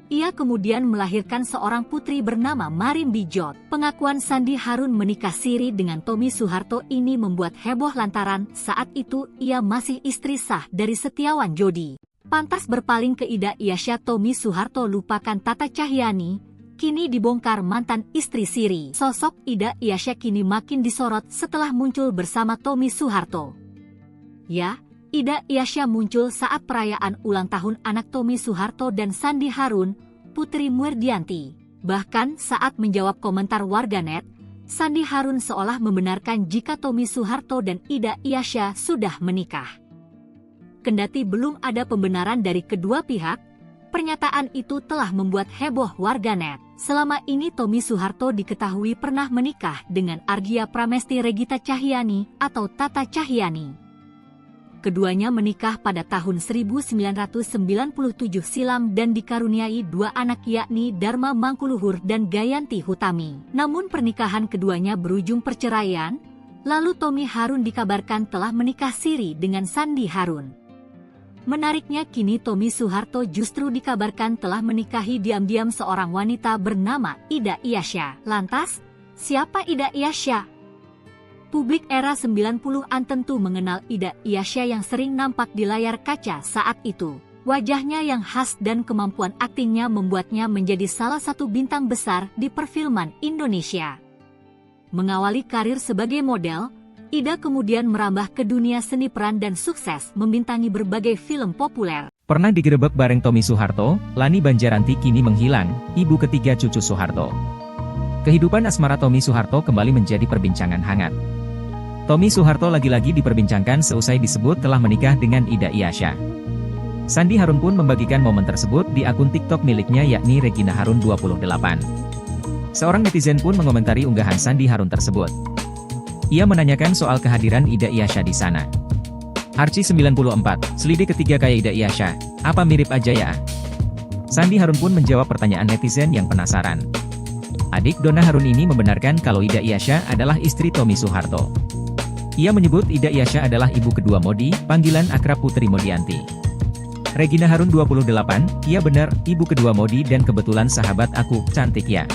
Ia kemudian melahirkan seorang putri bernama Marin Bijot. Pengakuan Sandi Harun menikah siri dengan Tommy Soeharto ini membuat heboh lantaran saat itu ia masih istri sah dari Setiawan Jodi. Pantas berpaling ke Ida Iasya, Tommy Soeharto lupakan Tata Cahyani, kini dibongkar mantan istri siri. Sosok Ida Iasya kini makin disorot setelah muncul bersama Tommy Soeharto. Ya, Ida Iasya muncul saat perayaan ulang tahun anak Tommy Soeharto dan Sandi Harun, Putri Murdianti. Bahkan saat menjawab komentar warganet, Sandi Harun seolah membenarkan jika Tommy Soeharto dan Ida Iasya sudah menikah. Kendati belum ada pembenaran dari kedua pihak, pernyataan itu telah membuat heboh warganet. Selama ini Tommy Soeharto diketahui pernah menikah dengan Ardia Pramesti Regita Cahyani atau Tata Cahyani. Keduanya menikah pada tahun 1997 silam dan dikaruniai 2 anak yakni Dharma Mangkuluhur dan Gayanti Hutami. Namun pernikahan keduanya berujung perceraian, lalu Tommy Harun dikabarkan telah menikah siri dengan Sandi Harun. Menariknya kini Tommy Soeharto justru dikabarkan telah menikahi diam-diam seorang wanita bernama Ida Iasya. Lantas, siapa Ida Iasya? Publik era 90-an tentu mengenal Ida Iasya yang sering nampak di layar kaca saat itu. Wajahnya yang khas dan kemampuan aktingnya membuatnya menjadi salah satu bintang besar di perfilman Indonesia. Mengawali karir sebagai model, Ida kemudian merambah ke dunia seni peran dan sukses membintangi berbagai film populer. Pernah digerebek bareng Tommy Soeharto, Lani Banjaranti kini menghilang, ibu ketiga cucu Soeharto. Kehidupan asmara Tommy Soeharto kembali menjadi perbincangan hangat. Tommy Soeharto lagi-lagi diperbincangkan seusai disebut telah menikah dengan Ida Iasya. Sandi Harun pun membagikan momen tersebut di akun TikTok miliknya yakni Regina Harun 28. Seorang netizen pun mengomentari unggahan Sandi Harun tersebut. Ia menanyakan soal kehadiran Ida Iasya di sana. Arci 94, selidik ketiga kayak Ida Iasya, apa mirip aja ya? Sandi Harun pun menjawab pertanyaan netizen yang penasaran. Adik Donna Harun ini membenarkan kalau Ida Iasya adalah istri Tommy Soeharto. Ia menyebut Ida Iasya adalah ibu kedua Modi, panggilan akrab Putri Modianti. Regina Harun 28, iya benar, ibu kedua Modi dan kebetulan sahabat aku, cantik ya.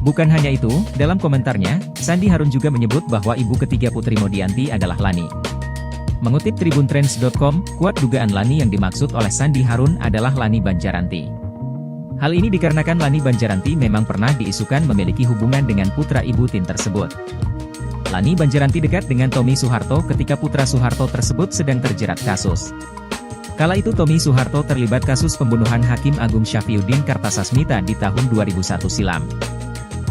Bukan hanya itu, dalam komentarnya, Sandi Harun juga menyebut bahwa ibu ketiga Putri Modianti adalah Lani. Mengutip tribuntrends.com, kuat dugaan Lani yang dimaksud oleh Sandi Harun adalah Lani Banjaranti. Hal ini dikarenakan Lani Banjaranti memang pernah diisukan memiliki hubungan dengan putra ibu Tin tersebut. Lani Banjaranti dekat dengan Tommy Soeharto ketika putra Soeharto tersebut sedang terjerat kasus. Kala itu Tommy Soeharto terlibat kasus pembunuhan Hakim Agung Syafriuddin Kartasasmita di tahun 2001 silam.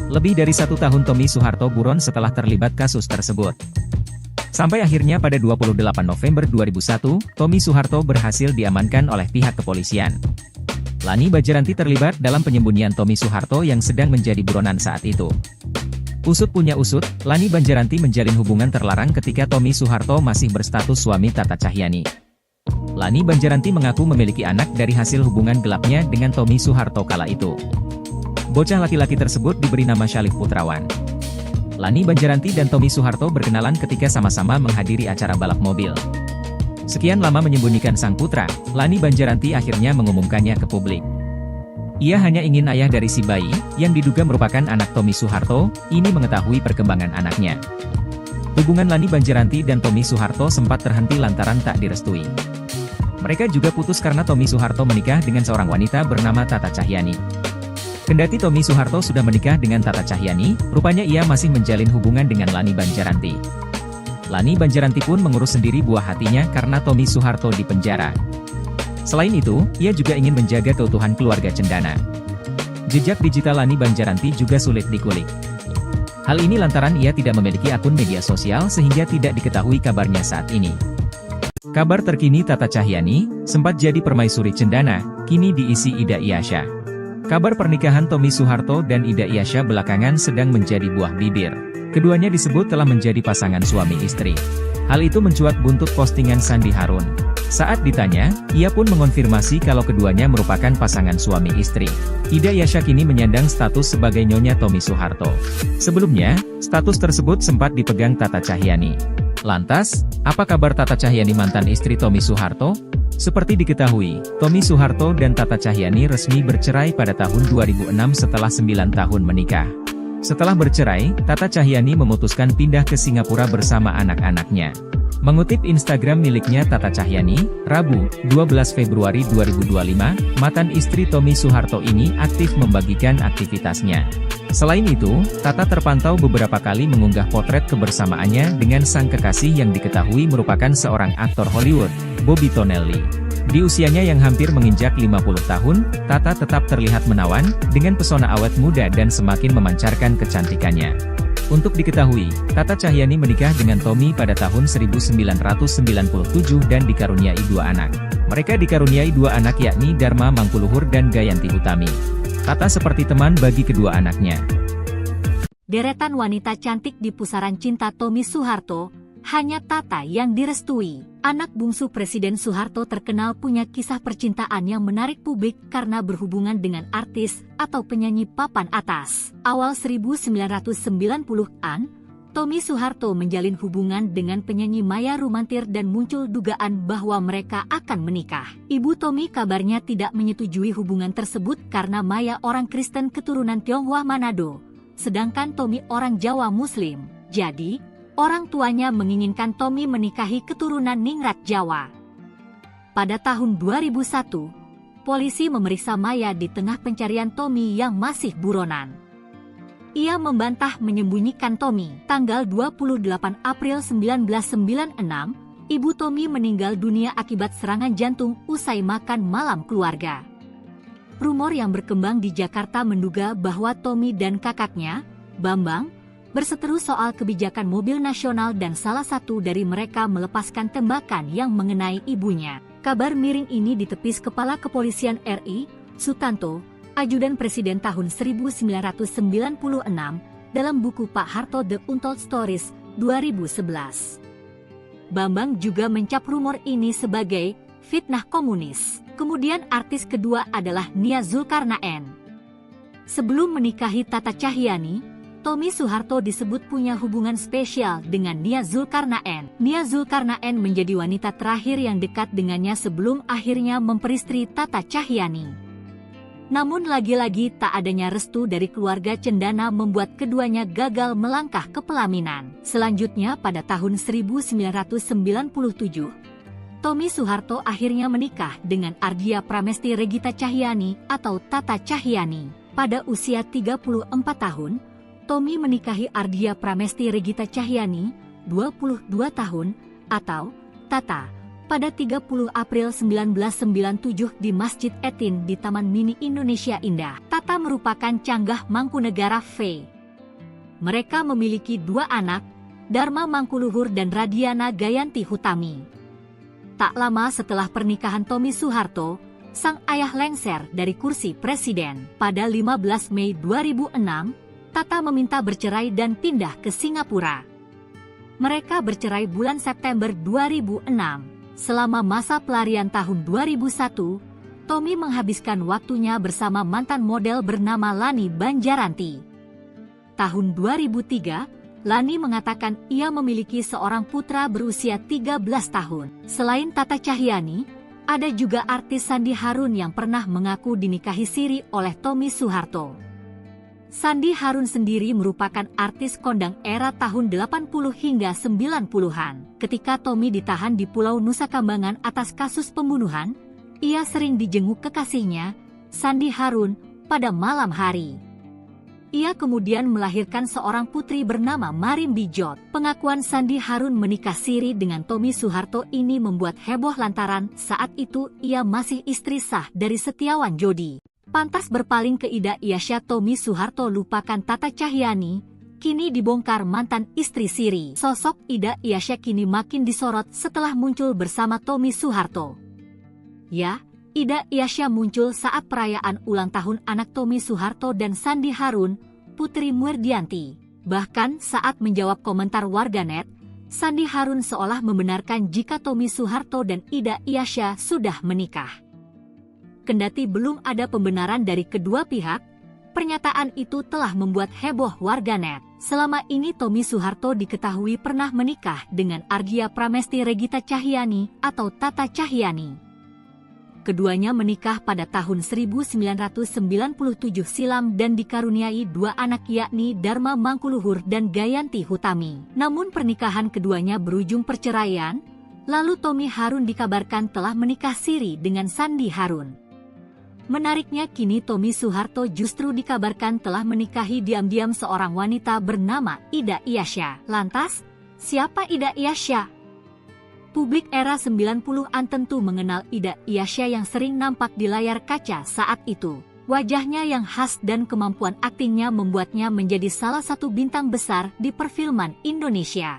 Lebih dari 1 tahun Tommy Soeharto buron setelah terlibat kasus tersebut. Sampai akhirnya pada 28 November 2001, Tommy Soeharto berhasil diamankan oleh pihak kepolisian. Lani Banjaranti terlibat dalam penyembunyian Tommy Soeharto yang sedang menjadi buronan saat itu. Usut punya usut, Lani Banjaranti menjalin hubungan terlarang ketika Tommy Soeharto masih berstatus suami Tata Cahyani. Lani Banjaranti mengaku memiliki anak dari hasil hubungan gelapnya dengan Tommy Soeharto kala itu. Bocah laki-laki tersebut diberi nama Syalif Putrawan. Lani Banjaranti dan Tommy Soeharto berkenalan ketika sama-sama menghadiri acara balap mobil. Sekian lama menyembunyikan sang putra, Lani Banjaranti akhirnya mengumumkannya ke publik. Ia hanya ingin ayah dari si bayi, yang diduga merupakan anak Tommy Soeharto, ini mengetahui perkembangan anaknya. Hubungan Lani Banjaranti dan Tommy Soeharto sempat terhenti lantaran tak direstui. Mereka juga putus karena Tommy Soeharto menikah dengan seorang wanita bernama Tata Cahyani. Kendati Tommy Soeharto sudah menikah dengan Tata Cahyani, rupanya ia masih menjalin hubungan dengan Lani Banjaranti. Lani Banjaranti pun mengurus sendiri buah hatinya karena Tommy Soeharto di penjara. Selain itu, ia juga ingin menjaga keutuhan keluarga cendana. Jejak digital Lani Banjaranti juga sulit dikulik. Hal ini lantaran ia tidak memiliki akun media sosial sehingga tidak diketahui kabarnya saat ini. Kabar terkini Tata Cahyani, sempat jadi permaisuri cendana, kini diisi Ida Iyasya. Kabar pernikahan Tommy Soeharto dan Ida Iyasya belakangan sedang menjadi buah bibir. Keduanya disebut telah menjadi pasangan suami istri. Hal itu mencuat buntut postingan Sandi Harun. Saat ditanya, ia pun mengonfirmasi kalau keduanya merupakan pasangan suami istri. Ida Iyasya kini menyandang status sebagai nyonya Tommy Soeharto. Sebelumnya, status tersebut sempat dipegang Tata Cahyani. Lantas, apa kabar Tata Cahyani mantan istri Tommy Soeharto? Seperti diketahui, Tommy Soeharto dan Tata Cahyani resmi bercerai pada tahun 2006 setelah 9 tahun menikah. Setelah bercerai, Tata Cahyani memutuskan pindah ke Singapura bersama anak-anaknya. Mengutip Instagram miliknya Tata Cahyani, Rabu, 12 Februari 2025, mantan istri Tommy Soeharto ini aktif membagikan aktivitasnya. Selain itu, Tata terpantau beberapa kali mengunggah potret kebersamaannya dengan sang kekasih yang diketahui merupakan seorang aktor Hollywood, Bobby Tonelli. Di usianya yang hampir menginjak 50 tahun, Tata tetap terlihat menawan, dengan pesona awet muda dan semakin memancarkan kecantikannya. Untuk diketahui, Tata Cahyani menikah dengan Tommy pada tahun 1997 dan dikaruniai 2 anak. Mereka dikaruniai 2 anak yakni Dharma Mangkuluhur dan Gayanti Utami. Tata seperti teman bagi kedua anaknya. Deretan wanita cantik di pusaran cinta Tommy Soeharto, hanya Tata yang direstui. Anak bungsu Presiden Soeharto terkenal punya kisah percintaan yang menarik publik karena berhubungan dengan artis atau penyanyi papan atas. Awal 1990-an, Tommy Soeharto menjalin hubungan dengan penyanyi Maya Rumantir dan muncul dugaan bahwa mereka akan menikah. Ibu Tommy kabarnya tidak menyetujui hubungan tersebut karena Maya orang Kristen keturunan Tionghoa Manado, sedangkan Tommy orang Jawa Muslim. Jadi, orang tuanya menginginkan Tommy menikahi keturunan Ningrat Jawa. Pada tahun 2001, polisi memeriksa Maya di tengah pencarian Tommy yang masih buronan. Ia membantah menyembunyikan Tommy. Tanggal 28 April 1996, ibu Tommy meninggal dunia akibat serangan jantung usai makan malam keluarga. Rumor yang berkembang di Jakarta menduga bahwa Tommy dan kakaknya, Bambang, berseteru soal kebijakan mobil nasional dan salah satu dari mereka melepaskan tembakan yang mengenai ibunya. Kabar miring ini ditepis Kepala Kepolisian RI, Sutanto, Ajudan Presiden tahun 1996, dalam buku Pak Harto The Untold Stories, 2011. Bambang juga mencap rumor ini sebagai fitnah komunis. Kemudian artis kedua adalah Nia Zulkarnaen. Sebelum menikahi Tata Cahyani, Tommy Soeharto disebut punya hubungan spesial dengan Nia Zulkarnaen. Nia Zulkarnaen menjadi wanita terakhir yang dekat dengannya sebelum akhirnya memperistri Tata Cahyani. Namun lagi-lagi tak adanya restu dari keluarga cendana membuat keduanya gagal melangkah ke pelaminan. Selanjutnya pada tahun 1997, Tommy Soeharto akhirnya menikah dengan Ardia Pramesti Regita Cahyani atau Tata Cahyani. Pada usia 34 tahun, Tommy menikahi Ardia Pramesti Regita Cahyani, 22 tahun, atau Tata, pada 30 April 1997 di Masjid Etin di Taman Mini Indonesia Indah. Tata merupakan canggah Mangkunegara V. Mereka memiliki 2 anak, Dharma Mangkuluhur dan Radiana Gayanti Hutami. Tak lama setelah pernikahan Tommy Soeharto, sang ayah lengser dari kursi presiden. Pada 15 Mei 2006, Tata meminta bercerai dan pindah ke Singapura. Mereka bercerai bulan September 2006. Selama masa pelarian tahun 2001, Tommy menghabiskan waktunya bersama mantan model bernama Lani Banjaranti. Tahun 2003, Lani mengatakan ia memiliki seorang putra berusia 13 tahun. Selain Tata Cahyani, ada juga artis Sandi Harun yang pernah mengaku dinikahi siri oleh Tommy Soeharto. Sandi Harun sendiri merupakan artis kondang era tahun 80 hingga 90-an. Ketika Tommy ditahan di Pulau Nusa Kambangan atas kasus pembunuhan, ia sering dijenguk kekasihnya, Sandi Harun, pada malam hari. Ia kemudian melahirkan seorang putri bernama Marim Bijot. Pengakuan Sandi Harun menikah siri dengan Tommy Soeharto ini membuat heboh lantaran saat itu ia masih istri sah dari Setiawan Jodi. Pantas berpaling ke Ida Iasya, Tommy Soeharto lupakan Tata Cahyani, kini dibongkar mantan istri siri. Sosok Ida Iasya kini makin disorot setelah muncul bersama Tommy Soeharto. Ya, Ida Iasya muncul saat perayaan ulang tahun anak Tommy Soeharto dan Sandi Harun, Putri Muerdianti. Bahkan saat menjawab komentar warganet, Sandi Harun seolah membenarkan jika Tommy Soeharto dan Ida Iasya sudah menikah. Kendati belum ada pembenaran dari kedua pihak, pernyataan itu telah membuat heboh warganet. Selama ini Tommy Soeharto diketahui pernah menikah dengan Argia Pramesti Regita Cahyani atau Tata Cahyani. Keduanya menikah pada tahun 1997 silam dan dikaruniai dua anak yakni Dharma Mangkuluhur dan Gayanti Hutami. Namun pernikahan keduanya berujung perceraian, lalu Tommy Harun dikabarkan telah menikah siri dengan Sandi Harun. Menariknya kini Tommy Soeharto justru dikabarkan telah menikahi diam-diam seorang wanita bernama Ida Iasya. Lantas, siapa Ida Iasya? Publik era 90-an tentu mengenal Ida Iasya yang sering nampak di layar kaca saat itu. Wajahnya yang khas dan kemampuan aktingnya membuatnya menjadi salah satu bintang besar di perfilman Indonesia.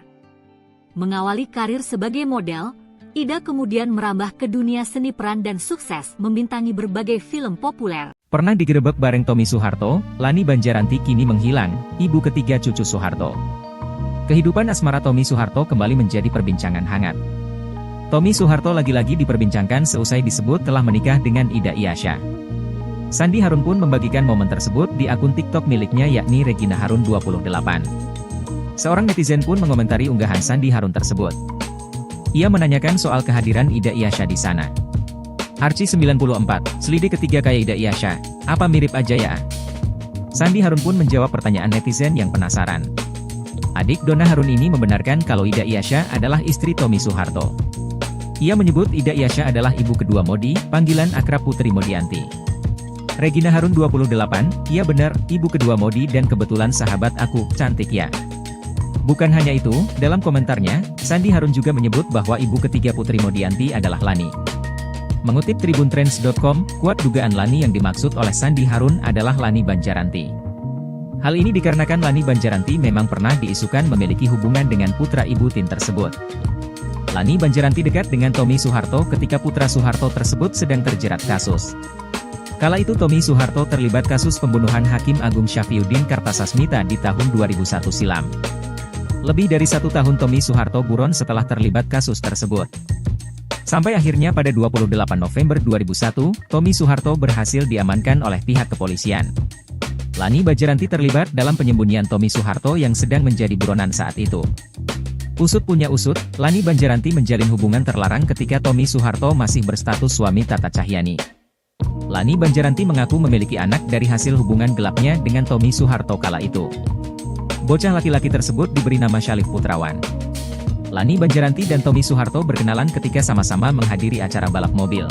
Mengawali karir sebagai model, Ida kemudian merambah ke dunia seni peran dan sukses membintangi berbagai film populer. Pernah digerebek bareng Tommy Soeharto, Lani Banjaranti kini menghilang, ibu ketiga cucu Soeharto. Kehidupan asmara Tommy Soeharto kembali menjadi perbincangan hangat. Tommy Soeharto lagi-lagi diperbincangkan seusai disebut telah menikah dengan Ida Iasya. Sandi Harun pun membagikan momen tersebut di akun TikTok miliknya yakni Regina Harun 28. Seorang netizen pun mengomentari unggahan Sandi Harun tersebut. Ia menanyakan soal kehadiran Ida Iasya di sana. Archie94, selidik ketiga kayak Ida Iasya, apa mirip aja ya? Sandi Harun pun menjawab pertanyaan netizen yang penasaran. Adik Donna Harun ini membenarkan kalau Ida Iasya adalah istri Tommy Soeharto. Ia menyebut Ida Iasya adalah ibu kedua Modi, panggilan akrab Putri Modianti. Regina Harun 28, iya benar, ibu kedua Modi dan kebetulan sahabat aku, cantik ya. Bukan hanya itu, dalam komentarnya, Sandi Harun juga menyebut bahwa ibu ketiga Putri Modianti adalah Lani. Mengutip tribuntrends.com, kuat dugaan Lani yang dimaksud oleh Sandi Harun adalah Lani Banjaranti. Hal ini dikarenakan Lani Banjaranti memang pernah diisukan memiliki hubungan dengan putra Ibu Tin tersebut. Lani Banjaranti dekat dengan Tommy Soeharto ketika putra Soeharto tersebut sedang terjerat kasus. Kala itu Tommy Soeharto terlibat kasus pembunuhan Hakim Agung Syafriuddin Kartasasmita di tahun 2001 silam. Lebih dari 1 tahun Tommy Soeharto buron setelah terlibat kasus tersebut. Sampai akhirnya pada 28 November 2001, Tommy Soeharto berhasil diamankan oleh pihak kepolisian. Lani Banjaranti terlibat dalam penyembunyian Tommy Soeharto yang sedang menjadi buronan saat itu. Usut punya usut, Lani Banjaranti menjalin hubungan terlarang ketika Tommy Soeharto masih berstatus suami Tata Cahyani. Lani Banjaranti mengaku memiliki anak dari hasil hubungan gelapnya dengan Tommy Soeharto kala itu. Bocah laki-laki tersebut diberi nama Syalif Putrawan. Lani Banjaranti dan Tommy Soeharto berkenalan ketika sama-sama menghadiri acara balap mobil.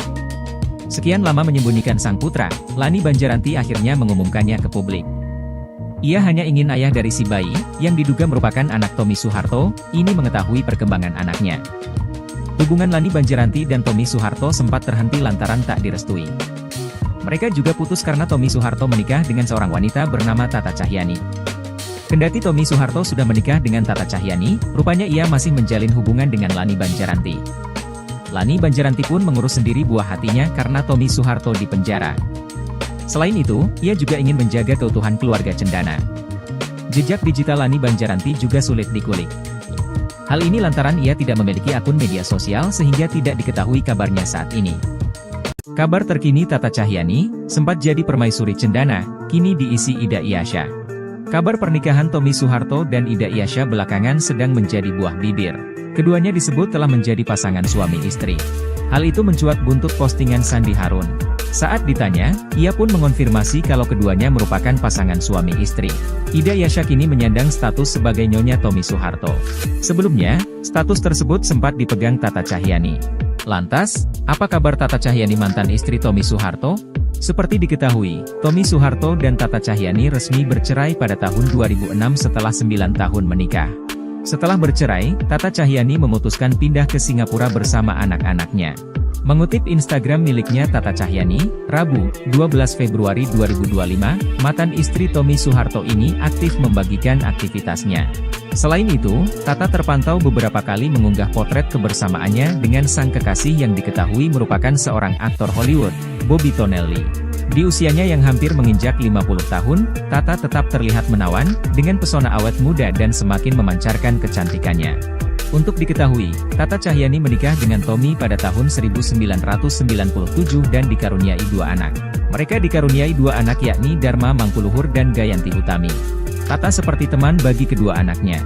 Sekian lama menyembunyikan sang putra, Lani Banjaranti akhirnya mengumumkannya ke publik. Ia hanya ingin ayah dari si bayi, yang diduga merupakan anak Tommy Soeharto, ini mengetahui perkembangan anaknya. Hubungan Lani Banjaranti dan Tommy Soeharto sempat terhenti lantaran tak direstui. Mereka juga putus karena Tommy Soeharto menikah dengan seorang wanita bernama Tata Cahyani. Kendati Tommy Soeharto sudah menikah dengan Tata Cahyani, rupanya ia masih menjalin hubungan dengan Lani Banjaranti. Lani Banjaranti pun mengurus sendiri buah hatinya karena Tommy Soeharto di penjara. Selain itu, ia juga ingin menjaga keutuhan keluarga cendana. Jejak digital Lani Banjaranti juga sulit dikulik. Hal ini lantaran ia tidak memiliki akun media sosial sehingga tidak diketahui kabarnya saat ini. Kabar terkini Tata Cahyani, sempat jadi permaisuri cendana, kini diisi Ida Iasya. Kabar pernikahan Tommy Soeharto dan Ida Iyasya belakangan sedang menjadi buah bibir. Keduanya disebut telah menjadi pasangan suami istri. Hal itu mencuat buntut postingan Sandi Harun. Saat ditanya, ia pun mengonfirmasi kalau keduanya merupakan pasangan suami istri. Ida Iyasya kini menyandang status sebagai Nyonya Tommy Soeharto. Sebelumnya, status tersebut sempat dipegang Tata Cahyanti. Lantas, apa kabar Tata Cahyanti mantan istri Tommy Soeharto? Seperti diketahui, Tommy Soeharto dan Tata Cahyanti resmi bercerai pada tahun 2006 setelah 9 tahun menikah. Setelah bercerai, Tata Cahyanti memutuskan pindah ke Singapura bersama anak-anaknya. Mengutip Instagram miliknya Tata Cahyanti, Rabu, 12 Februari 2025, mantan istri Tommy Soeharto ini aktif membagikan aktivitasnya. Selain itu, Tata terpantau beberapa kali mengunggah potret kebersamaannya dengan sang kekasih yang diketahui merupakan seorang aktor Hollywood, Bobby Tonelli. Di usianya yang hampir menginjak 50 tahun, Tata tetap terlihat menawan, dengan pesona awet muda dan semakin memancarkan kecantikannya. Untuk diketahui, Tata Cahyanti menikah dengan Tommy pada tahun 1997 dan dikaruniai 2 anak. Mereka dikaruniai 2 anak yakni Dharma Mangkuluhur dan Gayanti Utami. Tata seperti teman bagi kedua anaknya.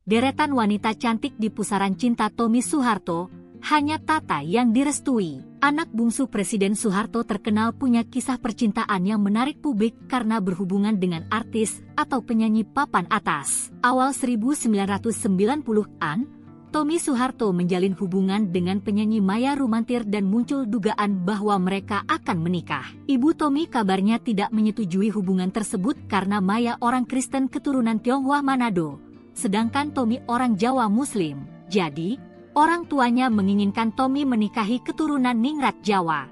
Deretan wanita cantik di pusaran cinta Tommy Soeharto, hanya Tata yang direstui. Anak bungsu Presiden Soeharto terkenal punya kisah percintaan yang menarik publik karena berhubungan dengan artis atau penyanyi papan atas. Awal 1990-an, Tommy Soeharto menjalin hubungan dengan penyanyi Maya Rumantir dan muncul dugaan bahwa mereka akan menikah. Ibu Tommy kabarnya tidak menyetujui hubungan tersebut karena Maya orang Kristen keturunan Tionghoa Manado, sedangkan Tommy orang Jawa Muslim. Jadi, orang tuanya menginginkan Tommy menikahi keturunan Ningrat Jawa.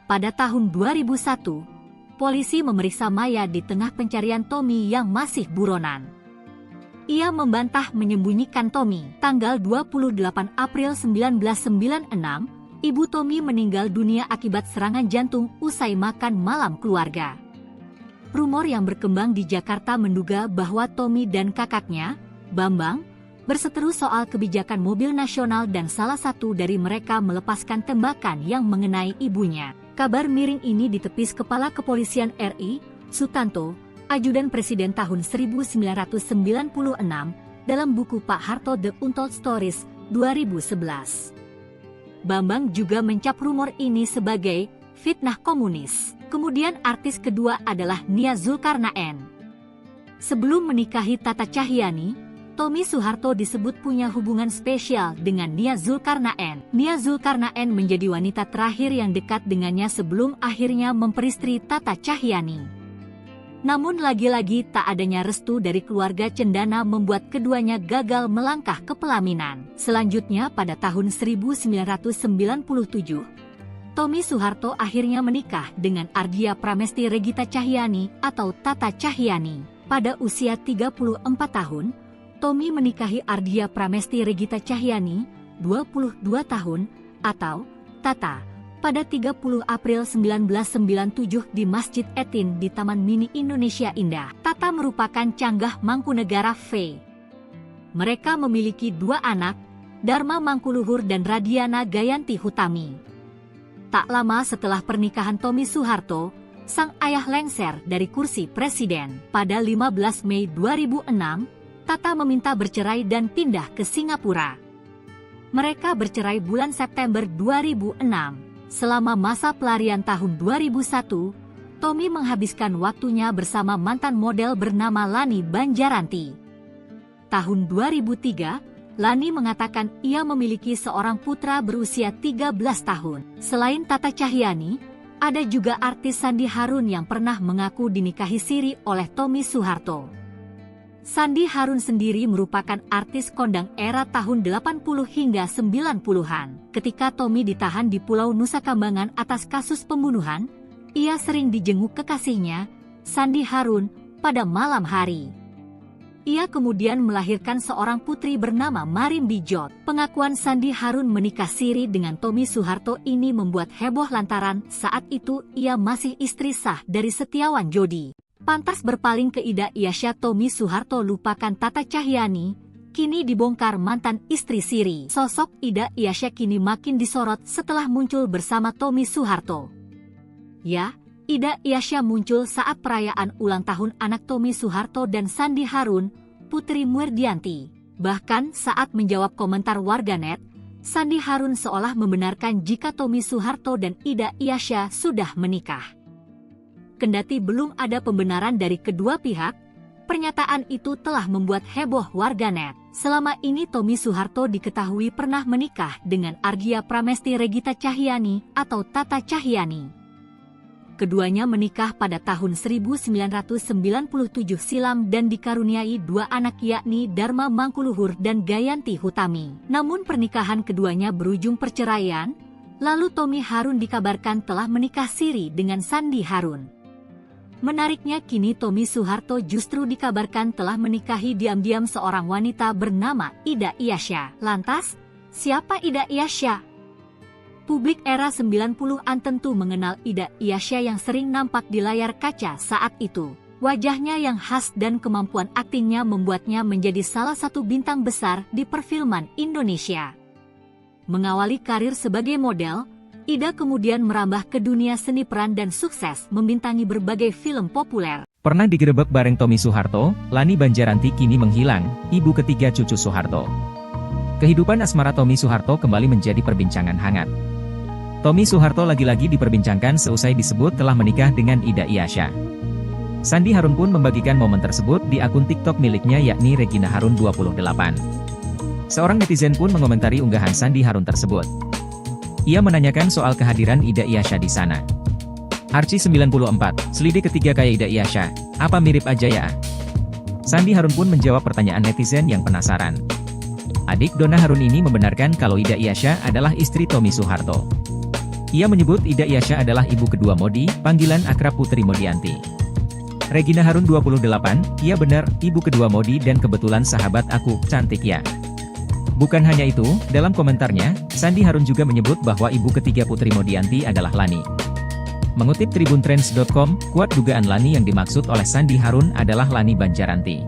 Pada tahun 2001, polisi memeriksa Maya di tengah pencarian Tommy yang masih buronan. Ia membantah menyembunyikan Tommy. Tanggal 28 April 1996, ibu Tommy meninggal dunia akibat serangan jantung usai makan malam keluarga. Rumor yang berkembang di Jakarta menduga bahwa Tommy dan kakaknya, Bambang, berseteru soal kebijakan mobil nasional dan salah satu dari mereka melepaskan tembakan yang mengenai ibunya. Kabar miring ini ditepis Kepala Kepolisian RI, Sutanto, Ajudan Presiden tahun 1996, dalam buku Pak Harto The Untold Stories, 2011. Bambang juga mencap rumor ini sebagai fitnah komunis. Kemudian artis kedua adalah Nia Zulkarnaen. Sebelum menikahi Tata Cahyanti, Tommy Soeharto disebut punya hubungan spesial dengan Nia Zulkarnaen. Nia Zulkarnaen menjadi wanita terakhir yang dekat dengannya sebelum akhirnya memperistri Tata Cahyanti. Namun lagi-lagi tak adanya restu dari keluarga cendana membuat keduanya gagal melangkah ke pelaminan. Selanjutnya pada tahun 1997, Tommy Soeharto akhirnya menikah dengan Ardia Pramesti Regita Cahyanti atau Tata Cahyanti. Pada usia 34 tahun, Tommy menikahi Ardia Pramesti Regita Cahyanti, 22 tahun, atau Tata, pada 30 April 1997 di Masjid Etin di Taman Mini Indonesia Indah. Tata merupakan canggah Mangkunegara V. Mereka memiliki 2 anak, Dharma Mangkuluhur dan Radiana Gayanti Hutami. Tak lama setelah pernikahan Tommy Soeharto, sang ayah lengser dari kursi presiden. Pada 15 Mei 2006, Tata meminta bercerai dan pindah ke Singapura. Mereka bercerai bulan September 2006. Selama masa pelarian tahun 2001, Tommy menghabiskan waktunya bersama mantan model bernama Lani Banjaranti. Tahun 2003, Lani mengatakan ia memiliki seorang putra berusia 13 tahun. Selain Tata Cahyanti, ada juga artis Sandi Harun yang pernah mengaku dinikahi siri oleh Tommy Soeharto. Sandi Harun sendiri merupakan artis kondang era tahun 80 hingga 90-an. Ketika Tommy ditahan di Pulau Nusa Kambangan atas kasus pembunuhan, ia sering dijenguk kekasihnya, Sandi Harun, pada malam hari. Ia kemudian melahirkan seorang putri bernama Marim Bijot. Pengakuan Sandi Harun menikah siri dengan Tommy Soeharto ini membuat heboh lantaran saat itu ia masih istri sah dari Setiawan Jodi. Pantas berpaling ke Ida Iyasya, Tommy Soeharto lupakan Tata Cahyanti, kini dibongkar mantan istri siri. Sosok Ida Iyasya kini makin disorot setelah muncul bersama Tommy Soeharto. Ya, Ida Iyasya muncul saat perayaan ulang tahun anak Tommy Soeharto dan Sandi Harun, Putri Muerdianti. Bahkan saat menjawab komentar warganet, Sandi Harun seolah membenarkan jika Tommy Soeharto dan Ida Iyasya sudah menikah. Kendati belum ada pembenaran dari kedua pihak, pernyataan itu telah membuat heboh warganet. Selama ini Tommy Soeharto diketahui pernah menikah dengan Argia Pramesti Regita Cahyani atau Tata Cahyani. Keduanya menikah pada tahun 1997 silam dan dikaruniai dua anak yakni Dharma Mangkuluhur dan Gayanti Hutami. Namun pernikahan keduanya berujung perceraian, lalu Tommy Harun dikabarkan telah menikah siri dengan Sandi Harun. Menariknya kini Tommy Soeharto justru dikabarkan telah menikahi diam-diam seorang wanita bernama Ida Iyasya. Lantas, siapa Ida Iyasya? Publik era 90-an tentu mengenal Ida Iyasya yang sering nampak di layar kaca saat itu. Wajahnya yang khas dan kemampuan aktingnya membuatnya menjadi salah satu bintang besar di perfilman Indonesia. Mengawali karir sebagai model, Ida kemudian merambah ke dunia seni peran dan sukses membintangi berbagai film populer. Pernah digerebek bareng Tommy Soeharto, Lani Banjaranti kini menghilang, ibu ketiga cucu Soeharto. Kehidupan asmara Tommy Soeharto kembali menjadi perbincangan hangat. Tommy Soeharto lagi-lagi diperbincangkan seusai disebut telah menikah dengan Ida Iyasya. Sandi Harun pun membagikan momen tersebut di akun TikTok miliknya yakni Regina Harun 28. Seorang netizen pun mengomentari unggahan Sandi Harun tersebut. Ia menanyakan soal kehadiran Ida Iyasya di sana. Archie 94, selidik ketiga kayak Ida Iyasya, apa mirip aja ya? Sandi Harun pun menjawab pertanyaan netizen yang penasaran. Adik Donna Harun ini membenarkan kalau Ida Iyasya adalah istri Tommy Soeharto. Ia menyebut Ida Iyasya adalah ibu kedua Modi, panggilan akrab Putri Modianti. Regina Harun 28, iya benar, ibu kedua Modi dan kebetulan sahabat aku, cantik ya. Bukan hanya itu, dalam komentarnya, Sandi Harun juga menyebut bahwa ibu ketiga Putri Modianti adalah Lani. Mengutip tribuntrends.com, kuat dugaan Lani yang dimaksud oleh Sandi Harun adalah Lani Banjaranti.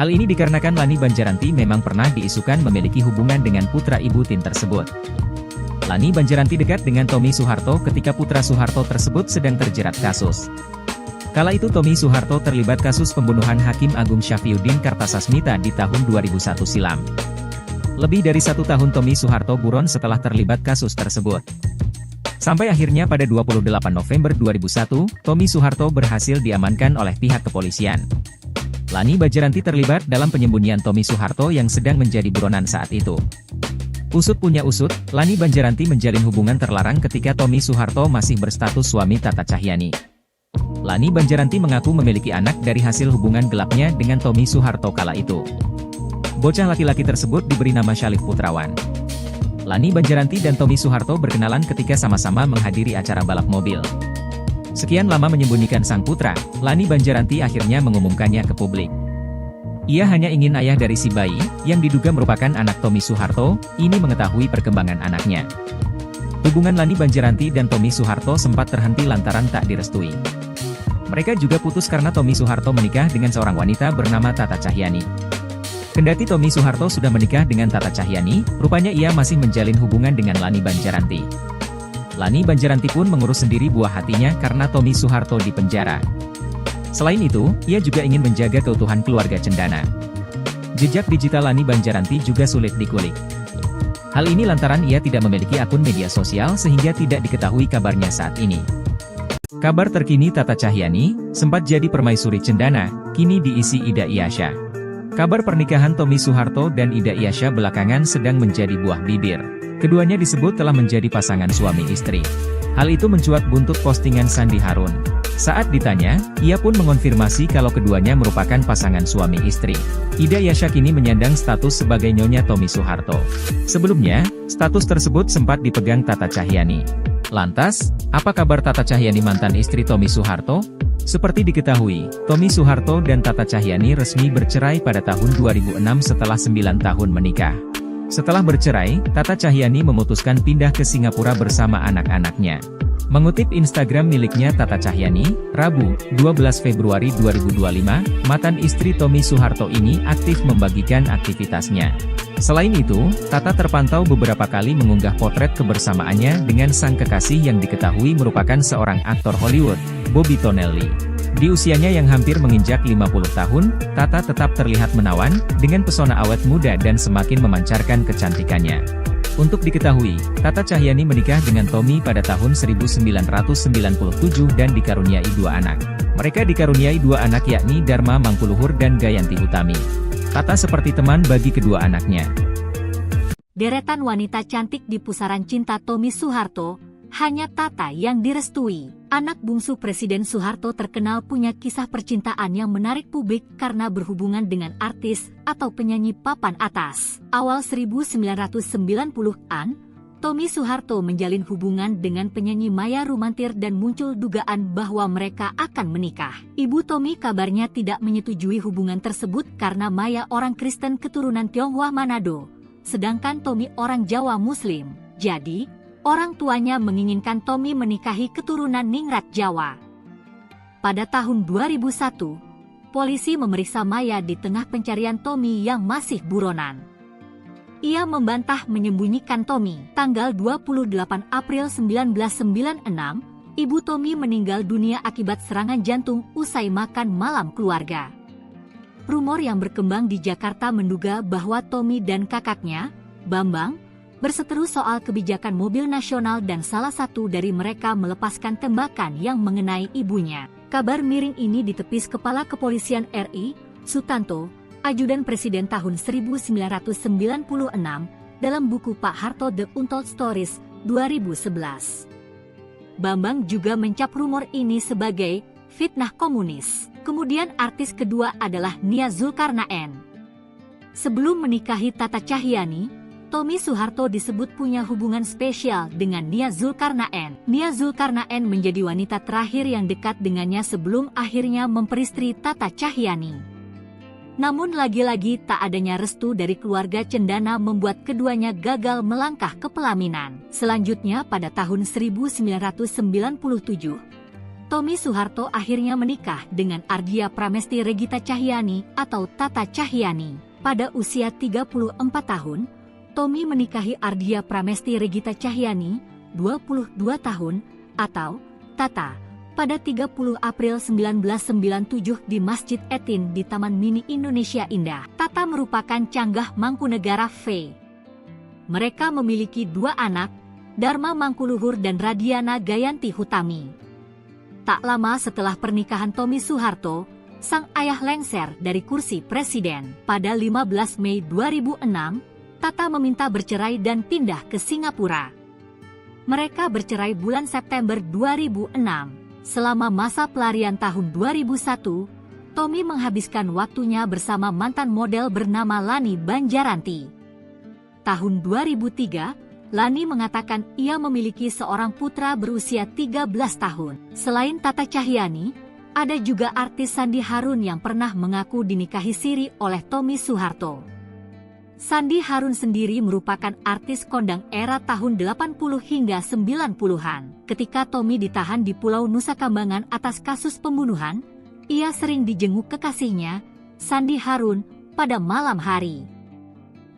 Hal ini dikarenakan Lani Banjaranti memang pernah diisukan memiliki hubungan dengan putra ibu Tin tersebut. Lani Banjaranti dekat dengan Tommy Soeharto ketika putra Soeharto tersebut sedang terjerat kasus. Kala itu Tommy Soeharto terlibat kasus pembunuhan Hakim Agung Syafriuddin Kartasasmita di tahun 2001 silam. Lebih dari 1 tahun Tommy Soeharto buron setelah terlibat kasus tersebut. Sampai akhirnya pada 28 November 2001, Tommy Soeharto berhasil diamankan oleh pihak kepolisian. Lani Banjaranti terlibat dalam penyembunyian Tommy Soeharto yang sedang menjadi buronan saat itu. Usut punya usut, Lani Banjaranti menjalin hubungan terlarang ketika Tommy Soeharto masih berstatus suami Tata Cahyani. Lani Banjaranti mengaku memiliki anak dari hasil hubungan gelapnya dengan Tommy Soeharto kala itu. Bocah laki-laki tersebut diberi nama Syalif Putrawan. Lani Banjaranti dan Tommy Soeharto berkenalan ketika sama-sama menghadiri acara balap mobil. Sekian lama menyembunyikan sang putra, Lani Banjaranti akhirnya mengumumkannya ke publik. Ia hanya ingin ayah dari si bayi, yang diduga merupakan anak Tommy Soeharto, ini mengetahui perkembangan anaknya. Hubungan Lani Banjaranti dan Tommy Soeharto sempat terhenti lantaran tak direstui. Mereka juga putus karena Tommy Soeharto menikah dengan seorang wanita bernama Tata Cahyani. Kendati Tommy Soeharto sudah menikah dengan Tata Cahyani, rupanya ia masih menjalin hubungan dengan Lani Banjaranti. Lani Banjaranti pun mengurus sendiri buah hatinya karena Tommy Soeharto di penjara. Selain itu, ia juga ingin menjaga keutuhan keluarga cendana. Jejak digital Lani Banjaranti juga sulit dikulik. Hal ini lantaran ia tidak memiliki akun media sosial sehingga tidak diketahui kabarnya saat ini. Kabar terkini Tata Cahyani, sempat jadi permaisuri cendana, kini diisi Ida Iyasya. Kabar pernikahan Tommy Soeharto dan Ida Iyasya belakangan sedang menjadi buah bibir. Keduanya disebut telah menjadi pasangan suami istri. Hal itu mencuat buntut postingan Sandi Harun. Saat ditanya, ia pun mengonfirmasi kalau keduanya merupakan pasangan suami istri. Ida Iyasya kini menyandang status sebagai nyonya Tommy Soeharto. Sebelumnya, status tersebut sempat dipegang Tata Cahyani. Lantas, apa kabar Tata Cahyani mantan istri Tommy Soeharto? Seperti diketahui, Tommy Soeharto dan Tata Cahyani resmi bercerai pada tahun 2006 setelah 9 tahun menikah. Setelah bercerai, Tata Cahyani memutuskan pindah ke Singapura bersama anak-anaknya. Mengutip Instagram miliknya Tata Cahyani, Rabu, 12 Februari 2025, mantan istri Tommy Soeharto ini aktif membagikan aktivitasnya. Selain itu, Tata terpantau beberapa kali mengunggah potret kebersamaannya dengan sang kekasih yang diketahui merupakan seorang aktor Hollywood, Bobby Tonelli. Di usianya yang hampir menginjak 50 tahun, Tata tetap terlihat menawan, dengan pesona awet muda dan semakin memancarkan kecantikannya. Untuk diketahui, Tata Cahyani menikah dengan Tommy pada tahun 1997 dan dikaruniai 2 anak. Mereka dikaruniai 2 anak yakni Dharma Mangkuluhur dan Gayanti Utami. Tata seperti teman bagi kedua anaknya. Deretan wanita cantik di pusaran cinta Tommy Soeharto, hanya Tata yang direstui. Anak bungsu Presiden Soeharto terkenal punya kisah percintaan yang menarik publik karena berhubungan dengan artis atau penyanyi papan atas. Awal 1990-an, Tommy Soeharto menjalin hubungan dengan penyanyi Maya Rumantir dan muncul dugaan bahwa mereka akan menikah. Ibu Tommy kabarnya tidak menyetujui hubungan tersebut karena Maya orang Kristen keturunan Tionghoa Manado, sedangkan Tommy orang Jawa Muslim. Jadi, orang tuanya menginginkan Tommy menikahi keturunan Ningrat Jawa. Pada tahun 2001, polisi memeriksa Maya di tengah pencarian Tommy yang masih buronan. Ia membantah menyembunyikan Tommy. Tanggal 28 April 1996, ibu Tommy meninggal dunia akibat serangan jantung usai makan malam keluarga. Rumor yang berkembang di Jakarta menduga bahwa Tommy dan kakaknya, Bambang, berseteru soal kebijakan mobil nasional dan salah satu dari mereka melepaskan tembakan yang mengenai ibunya. Kabar miring ini ditepis Kepala Kepolisian RI, Sutanto, Ajudan Presiden tahun 1996, dalam buku Pak Harto The Untold Stories, 2011. Bambang juga mencap rumor ini sebagai fitnah komunis. Kemudian artis kedua adalah Nia Zulkarnaen. Sebelum menikahi Tata Cahyani, Tommy Soeharto disebut punya hubungan spesial dengan Nia Zulkarnaen. Nia Zulkarnaen menjadi wanita terakhir yang dekat dengannya sebelum akhirnya memperistri Tata Cahyani. Namun lagi-lagi tak adanya restu dari keluarga cendana membuat keduanya gagal melangkah ke pelaminan. Selanjutnya pada tahun 1997, Tommy Soeharto akhirnya menikah dengan Ardia Pramesti Regita Cahyani atau Tata Cahyani. Pada usia 34 tahun, Tommy menikahi Ardia Pramesti Regita Cahyani, 22 tahun, atau Tata, pada 30 April 1997 di Masjid Etin di Taman Mini Indonesia Indah. Tata merupakan canggah Mangkunegara V. Mereka memiliki 2 anak, Dharma Mangkuluhur dan Radiana Gayanti Hutami. Tak lama setelah pernikahan Tommy Soeharto, sang ayah lengser dari kursi presiden. Pada 15 Mei 2006, Tata meminta bercerai dan pindah ke Singapura. Mereka bercerai bulan September 2006. Selama masa pelarian tahun 2001, Tommy menghabiskan waktunya bersama mantan model bernama Lani Banjaranti. Tahun 2003, Lani mengatakan ia memiliki seorang putra berusia 13 tahun. Selain Tata Cahyani, ada juga artis Sandi Harun yang pernah mengaku dinikahi siri oleh Tommy Soeharto. Sandi Harun sendiri merupakan artis kondang era tahun 80 hingga 90-an. Ketika Tommy ditahan di Pulau Nusa Kambangan atas kasus pembunuhan, ia sering dijenguk kekasihnya, Sandi Harun, pada malam hari.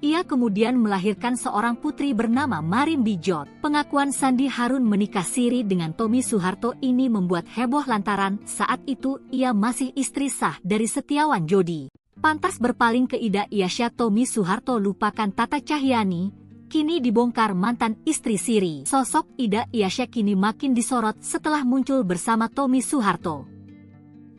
Ia kemudian melahirkan seorang putri bernama Marim Bijot. Pengakuan Sandi Harun menikah siri dengan Tommy Soeharto ini membuat heboh lantaran saat itu ia masih istri sah dari Setiawan Jodi. Pantas berpaling ke Ida Iasya Tommy Soeharto lupakan Tata Cahyani, kini dibongkar mantan istri siri. Sosok Ida Iasya kini makin disorot setelah muncul bersama Tommy Soeharto.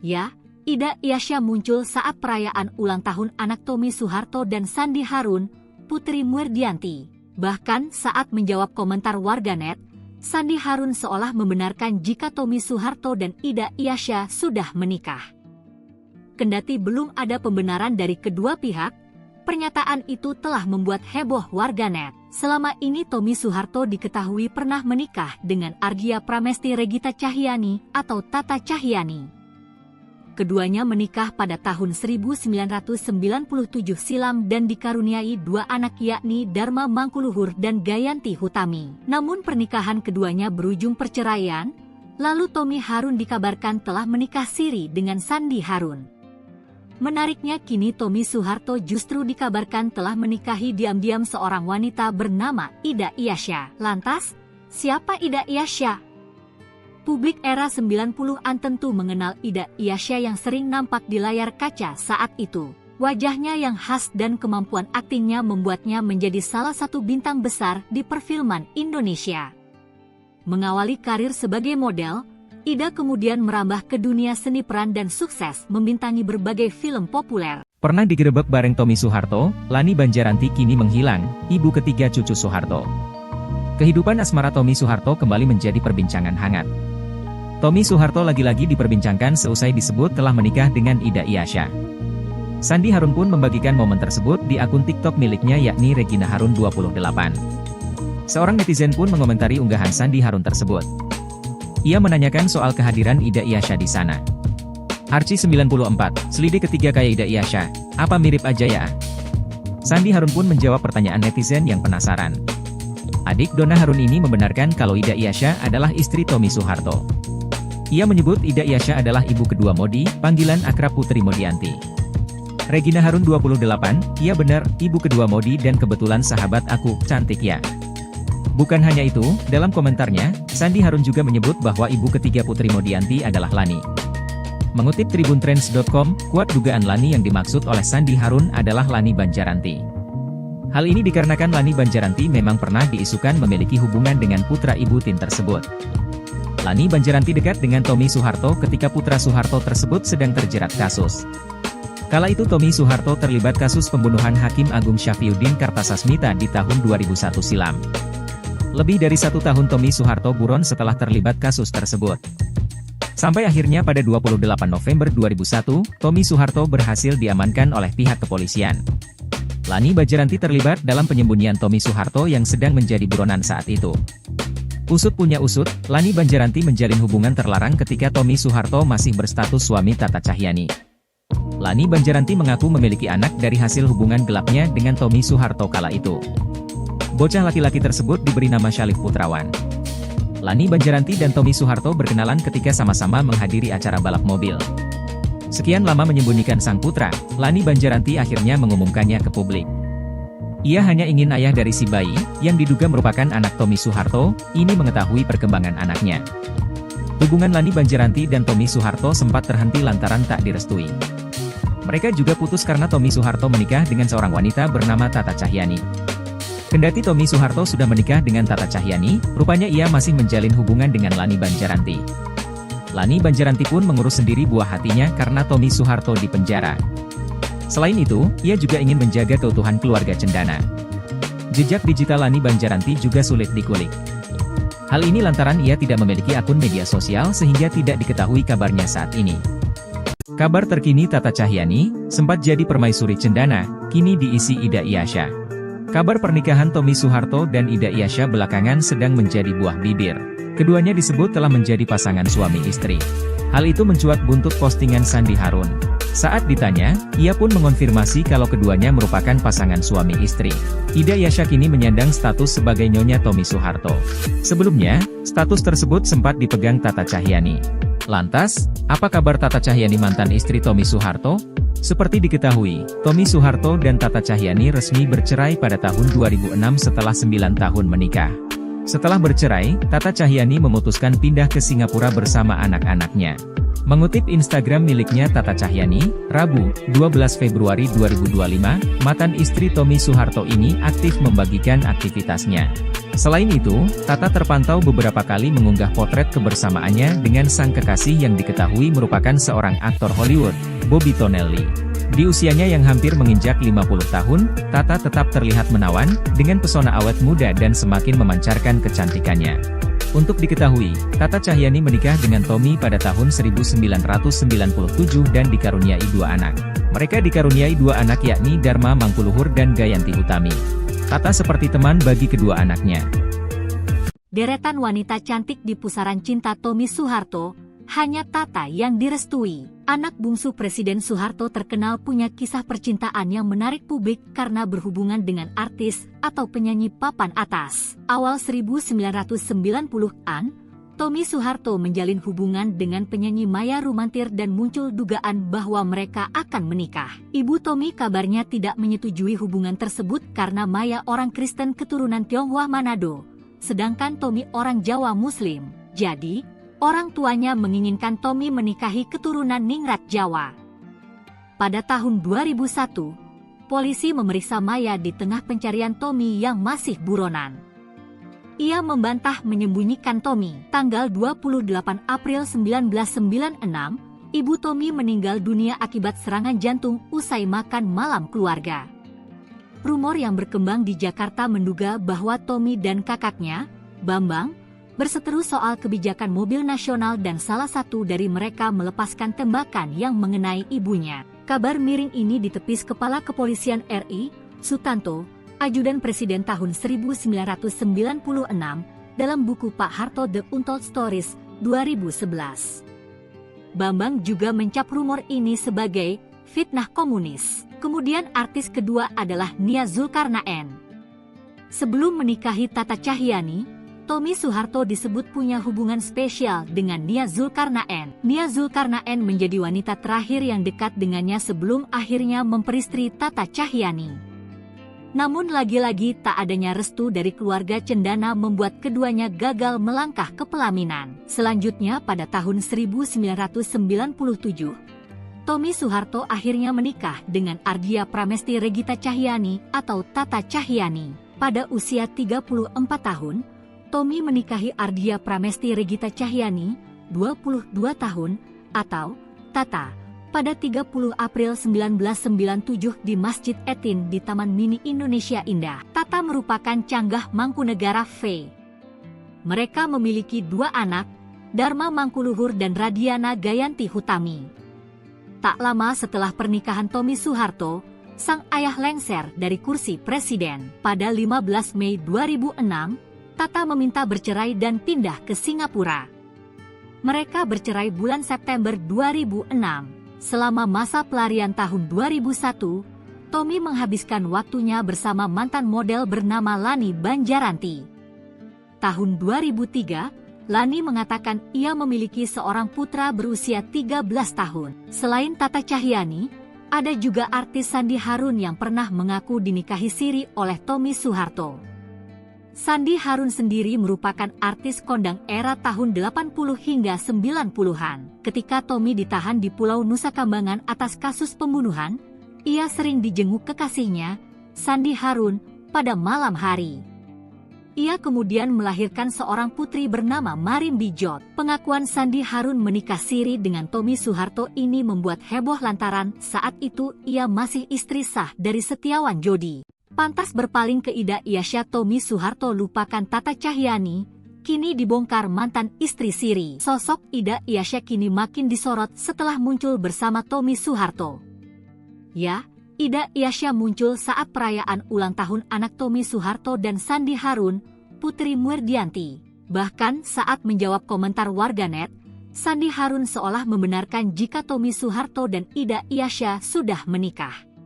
Ya, Ida Iasya muncul saat perayaan ulang tahun anak Tommy Soeharto dan Sandi Harun, Putri Murdianti. Bahkan saat menjawab komentar warganet, Sandi Harun seolah membenarkan jika Tommy Soeharto dan Ida Iasya sudah menikah. Kendati belum ada pembenaran dari kedua pihak, pernyataan itu telah membuat heboh warganet. Selama ini Tommy Soeharto diketahui pernah menikah dengan Ardia Pramesti Regita Cahyani atau Tata Cahyani. Keduanya menikah pada tahun 1997 silam dan dikaruniai 2 anak yakni Dharma Mangkuluhur dan Gayanti Hutami. Namun pernikahan keduanya berujung perceraian, lalu Tommy Harun dikabarkan telah menikah siri dengan Sandi Harun. Menariknya kini Tommy Soeharto justru dikabarkan telah menikahi diam-diam seorang wanita bernama Ida Iyasya. Lantas, siapa Ida Iyasya? Publik era 90-an tentu mengenal Ida Iyasya yang sering nampak di layar kaca saat itu. Wajahnya yang khas dan kemampuan aktingnya membuatnya menjadi salah satu bintang besar di perfilman Indonesia. Mengawali karir sebagai model, Ida kemudian merambah ke dunia seni peran dan sukses membintangi berbagai film populer. Pernah digerebek bareng Tommy Soeharto, Lani Banjaranti kini menghilang, ibu ketiga cucu Soeharto. Kehidupan asmara Tommy Soeharto kembali menjadi perbincangan hangat. Tommy Soeharto lagi-lagi diperbincangkan seusai disebut telah menikah dengan Ida Iyasya. Sandi Harun pun membagikan momen tersebut di akun TikTok miliknya yakni Regina Harun 28. Seorang netizen pun mengomentari unggahan Sandi Harun tersebut. Ia menanyakan soal kehadiran Ida Iyasya di sana. Arci 94, selidik ketiga kayak Ida Iyasya, apa mirip aja ya? Sandi Harun pun menjawab pertanyaan netizen yang penasaran. Adik Donna Harun ini membenarkan kalau Ida Iyasya adalah istri Tommy Soeharto. Ia menyebut Ida Iyasya adalah ibu kedua Modi, panggilan akrab Putri Modianti. Regina Harun 28, iya benar, ibu kedua Modi dan kebetulan sahabat aku, cantik ya. Bukan hanya itu, dalam komentarnya, Sandi Harun juga menyebut bahwa ibu ketiga Putri Modianti adalah Lani. Mengutip tribuntrends.com, kuat dugaan Lani yang dimaksud oleh Sandi Harun adalah Lani Banjaranti. Hal ini dikarenakan Lani Banjaranti memang pernah diisukan memiliki hubungan dengan putra ibu Tin tersebut. Lani Banjaranti dekat dengan Tommy Soeharto ketika putra Soeharto tersebut sedang terjerat kasus. Kala itu Tommy Soeharto terlibat kasus pembunuhan Hakim Agung Syafriuddin Kartasasmita di tahun 2001 silam. Lebih dari 1 tahun Tommy Soeharto buron setelah terlibat kasus tersebut. Sampai akhirnya pada 28 November 2001, Tommy Soeharto berhasil diamankan oleh pihak kepolisian. Lani Banjaranti terlibat dalam penyembunyian Tommy Soeharto yang sedang menjadi buronan saat itu. Usut punya usut, Lani Banjaranti menjalin hubungan terlarang ketika Tommy Soeharto masih berstatus suami Tata Cahyani. Lani Banjaranti mengaku memiliki anak dari hasil hubungan gelapnya dengan Tommy Soeharto kala itu. Bocah laki-laki tersebut diberi nama Syalif Putrawan. Lani Banjaranti dan Tommy Soeharto berkenalan ketika sama-sama menghadiri acara balap mobil. Sekian lama menyembunyikan sang putra, Lani Banjaranti akhirnya mengumumkannya ke publik. Ia hanya ingin ayah dari si bayi, yang diduga merupakan anak Tommy Soeharto, ini mengetahui perkembangan anaknya. Hubungan Lani Banjaranti dan Tommy Soeharto sempat terhenti lantaran tak direstui. Mereka juga putus karena Tommy Soeharto menikah dengan seorang wanita bernama Tata Cahyani. Kendati Tommy Soeharto sudah menikah dengan Tata Cahyani, rupanya ia masih menjalin hubungan dengan Lani Banjaranti. Lani Banjaranti pun mengurus sendiri buah hatinya karena Tommy Soeharto di penjara. Selain itu, ia juga ingin menjaga keutuhan keluarga cendana. Jejak digital Lani Banjaranti juga sulit dikulik. Hal ini lantaran ia tidak memiliki akun media sosial sehingga tidak diketahui kabarnya saat ini. Kabar terkini Tata Cahyani, sempat jadi permaisuri cendana, kini diisi Ida Iyasya. Kabar pernikahan Tommy Soeharto dan Ida Iyasya belakangan sedang menjadi buah bibir. Keduanya disebut telah menjadi pasangan suami istri. Hal itu mencuat buntut postingan Sandi Harun. Saat ditanya, ia pun mengonfirmasi kalau keduanya merupakan pasangan suami istri. Ida Iyasya kini menyandang status sebagai Nyonya Tommy Soeharto. Sebelumnya, status tersebut sempat dipegang Tata Cahyani. Lantas, apa kabar Tata Cahyani mantan istri Tommy Soeharto? Seperti diketahui, Tommy Soeharto dan Tata Cahyani resmi bercerai pada tahun 2006 setelah 9 tahun menikah. Setelah bercerai, Tata Cahyani memutuskan pindah ke Singapura bersama anak-anaknya. Mengutip Instagram miliknya Tata Cahyani, Rabu, 12 Februari 2025, mantan istri Tommy Soeharto ini aktif membagikan aktivitasnya. Selain itu, Tata terpantau beberapa kali mengunggah potret kebersamaannya dengan sang kekasih yang diketahui merupakan seorang aktor Hollywood, Bobby Tonelli. Di usianya yang hampir menginjak 50 tahun, Tata tetap terlihat menawan, dengan pesona awet muda dan semakin memancarkan kecantikannya. Untuk diketahui, Tata Cahyani menikah dengan Tommy pada tahun 1997 dan dikaruniai 2 anak. Mereka dikaruniai 2 anak yakni Dharma Mangkuluhur dan Gayanti Hutami. Tata seperti teman bagi kedua anaknya. Deretan wanita cantik di pusaran cinta Tommy Soeharto, hanya Tata yang direstui. Anak bungsu Presiden Soeharto terkenal punya kisah percintaan yang menarik publik karena berhubungan dengan artis atau penyanyi papan atas. Awal 1990-an, Tommy Soeharto menjalin hubungan dengan penyanyi Maya Rumantir dan muncul dugaan bahwa mereka akan menikah. Ibu Tommy kabarnya tidak menyetujui hubungan tersebut karena Maya orang Kristen keturunan Tionghoa Manado, sedangkan Tommy orang Jawa Muslim. Jadi, orang tuanya menginginkan Tommy menikahi keturunan Ningrat Jawa. Pada tahun 2001, polisi memeriksa Maya di tengah pencarian Tommy yang masih buronan. Ia membantah menyembunyikan Tommy. Tanggal 28 April 1996, ibu Tommy meninggal dunia akibat serangan jantung usai makan malam keluarga. Rumor yang berkembang di Jakarta menduga bahwa Tommy dan kakaknya, Bambang, berseteru soal kebijakan mobil nasional dan salah satu dari mereka melepaskan tembakan yang mengenai ibunya. Kabar miring ini ditepis Kepala Kepolisian RI, Sutanto, Ajudan Presiden tahun 1996, dalam buku Pak Harto The Untold Stories, 2011. Bambang juga mencap rumor ini sebagai fitnah komunis. Kemudian artis kedua adalah Nia Zulkarnaen. Sebelum menikahi Tata Cahyani, Tommy Soeharto disebut punya hubungan spesial dengan Nia Zulkarnaen. Nia Zulkarnaen menjadi wanita terakhir yang dekat dengannya sebelum akhirnya memperistri Tata Cahyani. Namun lagi-lagi tak adanya restu dari keluarga Cendana membuat keduanya gagal melangkah ke pelaminan. Selanjutnya pada tahun 1997, Tommy Soeharto akhirnya menikah dengan Ardia Pramesti Regita Cahyani atau Tata Cahyani. Pada usia 34 tahun, Tommy menikahi Ardia Pramesti Regita Cahyani, 22 tahun, atau Tata, pada 30 April 1997 di Masjid Etin di Taman Mini Indonesia Indah. Tata merupakan canggah Mangkunegara V. Mereka memiliki dua anak, Dharma Mangkuluhur dan Radiana Gayanti Hutami. Tak lama setelah pernikahan Tommy Soeharto, sang ayah lengser dari kursi presiden. Pada 15 Mei 2006, Tata meminta bercerai dan pindah ke Singapura. Mereka bercerai bulan September 2006. Selama masa pelarian tahun 2001, Tommy menghabiskan waktunya bersama mantan model bernama Lani Banjaranti. Tahun 2003, Lani mengatakan ia memiliki seorang putra berusia 13 tahun. Selain Tata Cahyani, ada juga artis Sandi Harun yang pernah mengaku dinikahi siri oleh Tommy Soeharto. Sandi Harun sendiri merupakan artis kondang era tahun 80 hingga 90-an. Ketika Tommy ditahan di Pulau Nusa Kambangan atas kasus pembunuhan, ia sering dijenguk kekasihnya, Sandi Harun, pada malam hari. Ia kemudian melahirkan seorang putri bernama Marin Bijot. Pengakuan Sandi Harun menikah siri dengan Tommy Soeharto ini membuat heboh lantaran saat itu ia masih istri sah dari Setiawan Jodi. Pantas berpaling ke Ida Iasya, Tommy Soeharto lupakan Tata Cahyani, kini dibongkar mantan istri siri. Sosok Ida Iasya kini makin disorot setelah muncul bersama Tommy Soeharto. Ya, Ida Iasya muncul saat perayaan ulang tahun anak Tommy Soeharto dan Sandi Harun, Putri Murdianti. Bahkan saat menjawab komentar warganet, Sandi Harun seolah membenarkan jika Tommy Soeharto dan Ida Iasya sudah menikah.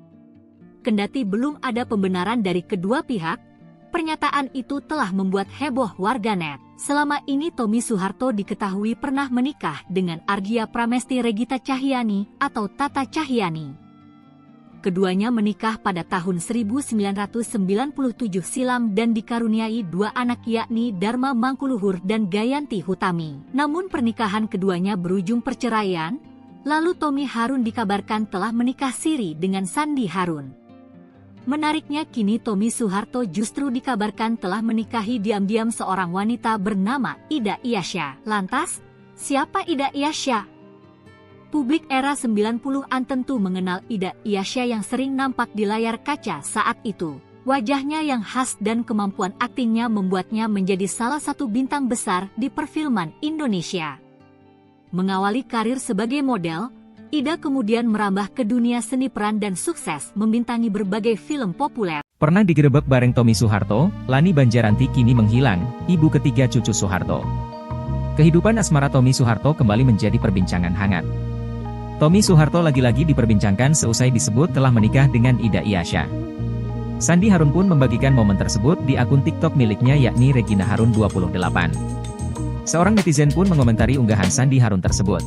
Kendati belum ada pembenaran dari kedua pihak, pernyataan itu telah membuat heboh warganet. Selama ini Tommy Soeharto diketahui pernah menikah dengan Ardia Pramesti Regita Cahyani atau Tata Cahyani. Keduanya menikah pada tahun 1997 silam dan dikaruniai dua anak yakni Dharma Mangkuluhur dan Gayanti Hutami. Namun pernikahan keduanya berujung perceraian, lalu Tommy Harun dikabarkan telah menikah siri dengan Sandi Harun. Menariknya kini Tommy Soeharto justru dikabarkan telah menikahi diam-diam seorang wanita bernama Ida Iasya. Lantas, siapa Ida Iasya? Publik era 90-an tentu mengenal Ida Iasya yang sering nampak di layar kaca saat itu. Wajahnya yang khas dan kemampuan aktingnya membuatnya menjadi salah satu bintang besar di perfilman Indonesia. Mengawali karir sebagai model, Ida kemudian merambah ke dunia seni peran dan sukses membintangi berbagai film populer. Pernah digerebek bareng Tommy Soeharto, Lani Banjaranti kini menghilang, ibu ketiga cucu Soeharto. Kehidupan asmara Tommy Soeharto kembali menjadi perbincangan hangat. Tommy Soeharto lagi-lagi diperbincangkan seusai disebut telah menikah dengan Ida Iyasya. Sandi Harun pun membagikan momen tersebut di akun TikTok miliknya yakni Regina Harun 28. Seorang netizen pun mengomentari unggahan Sandi Harun tersebut.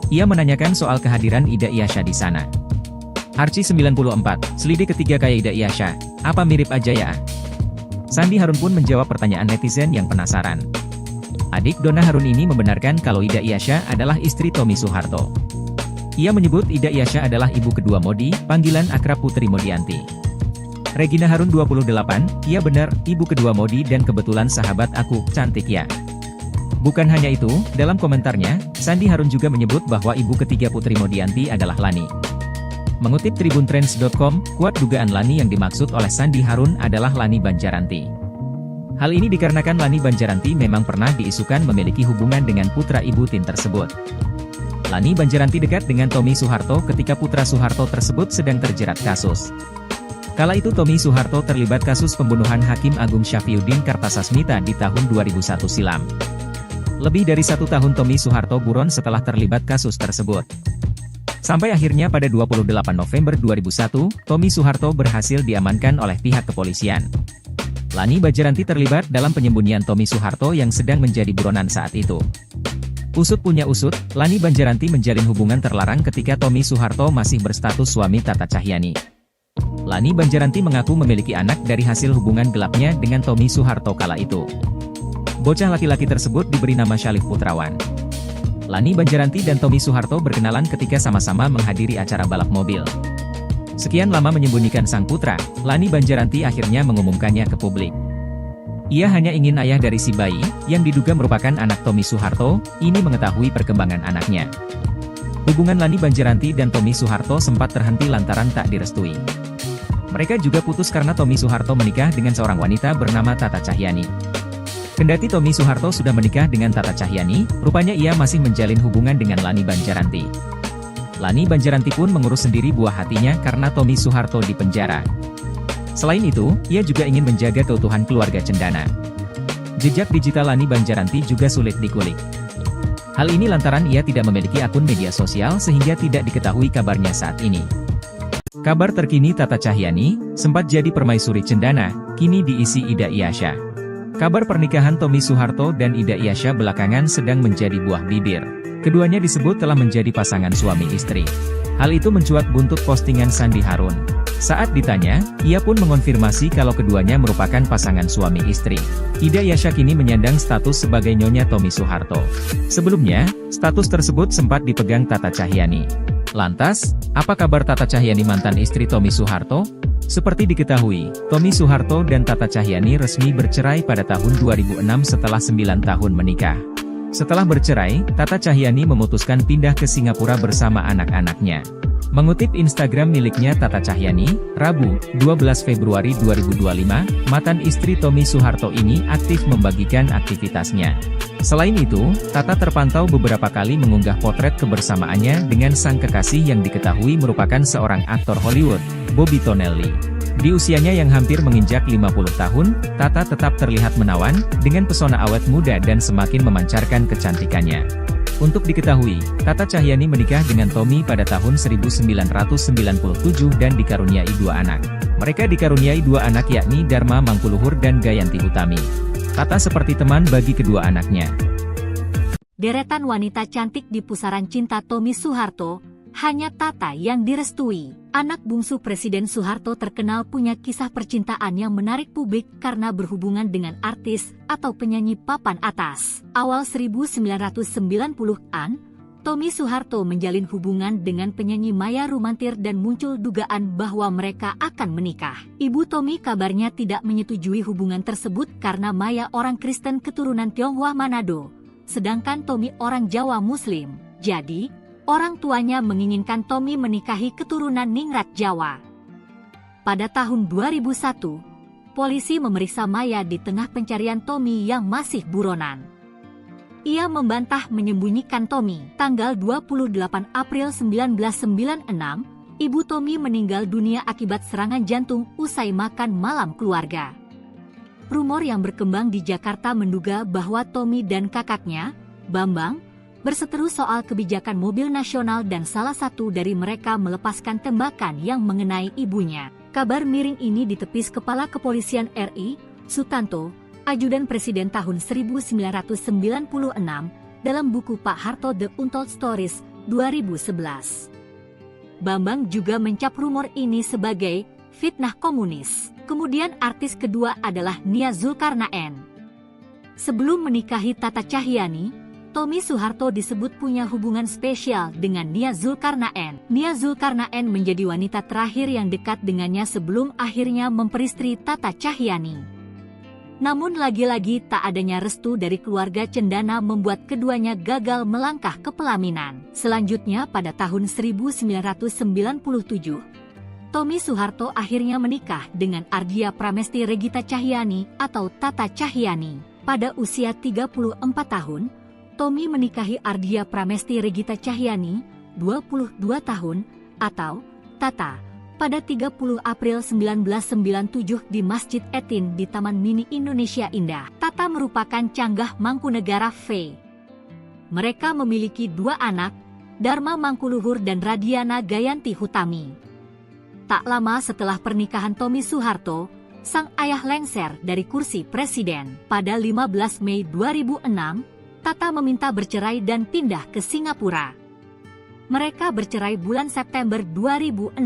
Ia menanyakan soal kehadiran Ida Iyasya di sana. Archie 94, selidik ketiga kayak Ida Iyasya, apa mirip aja ya? Sandi Harun pun menjawab pertanyaan netizen yang penasaran. Adik Donna Harun ini membenarkan kalau Ida Iyasya adalah istri Tommy Soeharto. Ia menyebut Ida Iyasya adalah ibu kedua Modi, panggilan akrab Putri Modianti. Regina Harun 28, iya benar, ibu kedua Modi dan kebetulan sahabat aku, cantik ya. Bukan hanya itu, dalam komentarnya, Sandi Harun juga menyebut bahwa ibu ketiga Putri Modianti adalah Lani. Mengutip tribuntrends.com, kuat dugaan Lani yang dimaksud oleh Sandi Harun adalah Lani Banjaranti. Hal ini dikarenakan Lani Banjaranti memang pernah diisukan memiliki hubungan dengan putra ibu Tin tersebut. Lani Banjaranti dekat dengan Tommy Soeharto ketika putra Soeharto tersebut sedang terjerat kasus. Kala itu Tommy Soeharto terlibat kasus pembunuhan Hakim Agung Syafriuddin Kartasasmita di tahun 2001 silam. Lebih dari 1 tahun Tommy Soeharto buron setelah terlibat kasus tersebut. Sampai akhirnya pada 28 November 2001, Tommy Soeharto berhasil diamankan oleh pihak kepolisian. Lani Banjaranti terlibat dalam penyembunyian Tommy Soeharto yang sedang menjadi buronan saat itu. Usut punya usut, Lani Banjaranti menjalin hubungan terlarang ketika Tommy Soeharto masih berstatus suami Tata Cahyani. Lani Banjaranti mengaku memiliki anak dari hasil hubungan gelapnya dengan Tommy Soeharto kala itu. Bocah laki-laki tersebut diberi nama Syalif Putrawan. Lani Banjaranti dan Tommy Soeharto berkenalan ketika sama-sama menghadiri acara balap mobil. Sekian lama menyembunyikan sang putra, Lani Banjaranti akhirnya mengumumkannya ke publik. Ia hanya ingin ayah dari si bayi, yang diduga merupakan anak Tommy Soeharto, ini mengetahui perkembangan anaknya. Hubungan Lani Banjaranti dan Tommy Soeharto sempat terhenti lantaran tak direstui. Mereka juga putus karena Tommy Soeharto menikah dengan seorang wanita bernama Tata Cahyani. Kendati Tommy Soeharto sudah menikah dengan Tata Cahyani, rupanya ia masih menjalin hubungan dengan Lani Banjaranti. Lani Banjaranti pun mengurus sendiri buah hatinya karena Tommy Soeharto di penjara. Selain itu, ia juga ingin menjaga keutuhan keluarga cendana. Jejak digital Lani Banjaranti juga sulit dikulik. Hal ini lantaran ia tidak memiliki akun media sosial sehingga tidak diketahui kabarnya saat ini. Kabar terkini Tata Cahyani, sempat jadi permaisuri cendana, kini diisi Ida Iyasya. Kabar pernikahan Tommy Soeharto dan Ida Iyasya belakangan sedang menjadi buah bibir. Keduanya disebut telah menjadi pasangan suami istri. Hal itu mencuat buntut postingan Sandi Harun. Saat ditanya, ia pun mengonfirmasi kalau keduanya merupakan pasangan suami istri. Ida Iyasya kini menyandang status sebagai nyonya Tommy Soeharto. Sebelumnya, status tersebut sempat dipegang Tata Cahyani. Lantas, apa kabar Tata Cahyani mantan istri Tommy Soeharto? Seperti diketahui, Tommy Soeharto dan Tata Cahyani resmi bercerai pada tahun 2006 setelah 9 tahun menikah. Setelah bercerai, Tata Cahyani memutuskan pindah ke Singapura bersama anak-anaknya. Mengutip Instagram miliknya Tata Cahyani, Rabu, 12 Februari 2025, mantan istri Tommy Soeharto ini aktif membagikan aktivitasnya. Selain itu, Tata terpantau beberapa kali mengunggah potret kebersamaannya dengan sang kekasih yang diketahui merupakan seorang aktor Hollywood, Bobby Tonelli. Di usianya yang hampir menginjak 50 tahun, Tata tetap terlihat menawan, dengan pesona awet muda dan semakin memancarkan kecantikannya. Untuk diketahui, Tata Cahyani menikah dengan Tommy pada tahun 1997 dan dikaruniai 2 anak. Mereka dikaruniai 2 anak yakni Dharma Mangkuluhur dan Gayanti Utami. Tata seperti teman bagi kedua anaknya. Deretan wanita cantik di pusaran cinta Tommy Soeharto, hanya Tata yang direstui. Anak bungsu Presiden Soeharto terkenal punya kisah percintaan yang menarik publik karena berhubungan dengan artis atau penyanyi papan atas. Awal 1990-an, Tommy Soeharto menjalin hubungan dengan penyanyi Maya Rumantir dan muncul dugaan bahwa mereka akan menikah. Ibu Tommy kabarnya tidak menyetujui hubungan tersebut karena Maya orang Kristen keturunan Tionghoa Manado, sedangkan Tommy orang Jawa Muslim. Jadi, orang tuanya menginginkan Tommy menikahi keturunan Ningrat Jawa. Pada tahun 2001, polisi memeriksa Maya di tengah pencarian Tommy yang masih buronan. Ia membantah menyembunyikan Tommy. Tanggal 28 April 1996, ibu Tommy meninggal dunia akibat serangan jantung usai makan malam keluarga. Rumor yang berkembang di Jakarta menduga bahwa Tommy dan kakaknya, Bambang, berseteru soal kebijakan mobil nasional dan salah satu dari mereka melepaskan tembakan yang mengenai ibunya. Kabar miring ini ditepis Kepala Kepolisian RI, Sutanto, Ajudan Presiden tahun 1996, dalam buku Pak Harto The Untold Stories, 2011. Bambang juga mencap rumor ini sebagai fitnah komunis. Kemudian artis kedua adalah Nia Zulkarnaen. Sebelum menikahi Tata Cahyanti, Tommy Soeharto disebut punya hubungan spesial dengan Nia Zulkarnaen. Nia Zulkarnaen menjadi wanita terakhir yang dekat dengannya sebelum akhirnya memperistri Tata Cahyanti. Namun lagi-lagi tak adanya restu dari keluarga cendana membuat keduanya gagal melangkah ke pelaminan. Selanjutnya pada tahun 1997, Tommy Soeharto akhirnya menikah dengan Ardia Pramesti Regita Cahyanti atau Tata Cahyanti. Pada usia 34 tahun, Tommy menikahi Ardia Pramesti Regita Cahyanti, 22 tahun, atau Tata, pada 30 April 1997 di Masjid Etin di Taman Mini Indonesia Indah. Tata merupakan canggah Mangkunegara V. Mereka memiliki dua anak, Dharma Mangkuluhur dan Radiana Gayanti Hutami. Tak lama setelah pernikahan Tommy Soeharto, sang ayah lengser dari kursi presiden. Pada 15 Mei 2006, Tata meminta bercerai dan pindah ke Singapura. Mereka bercerai bulan September 2006.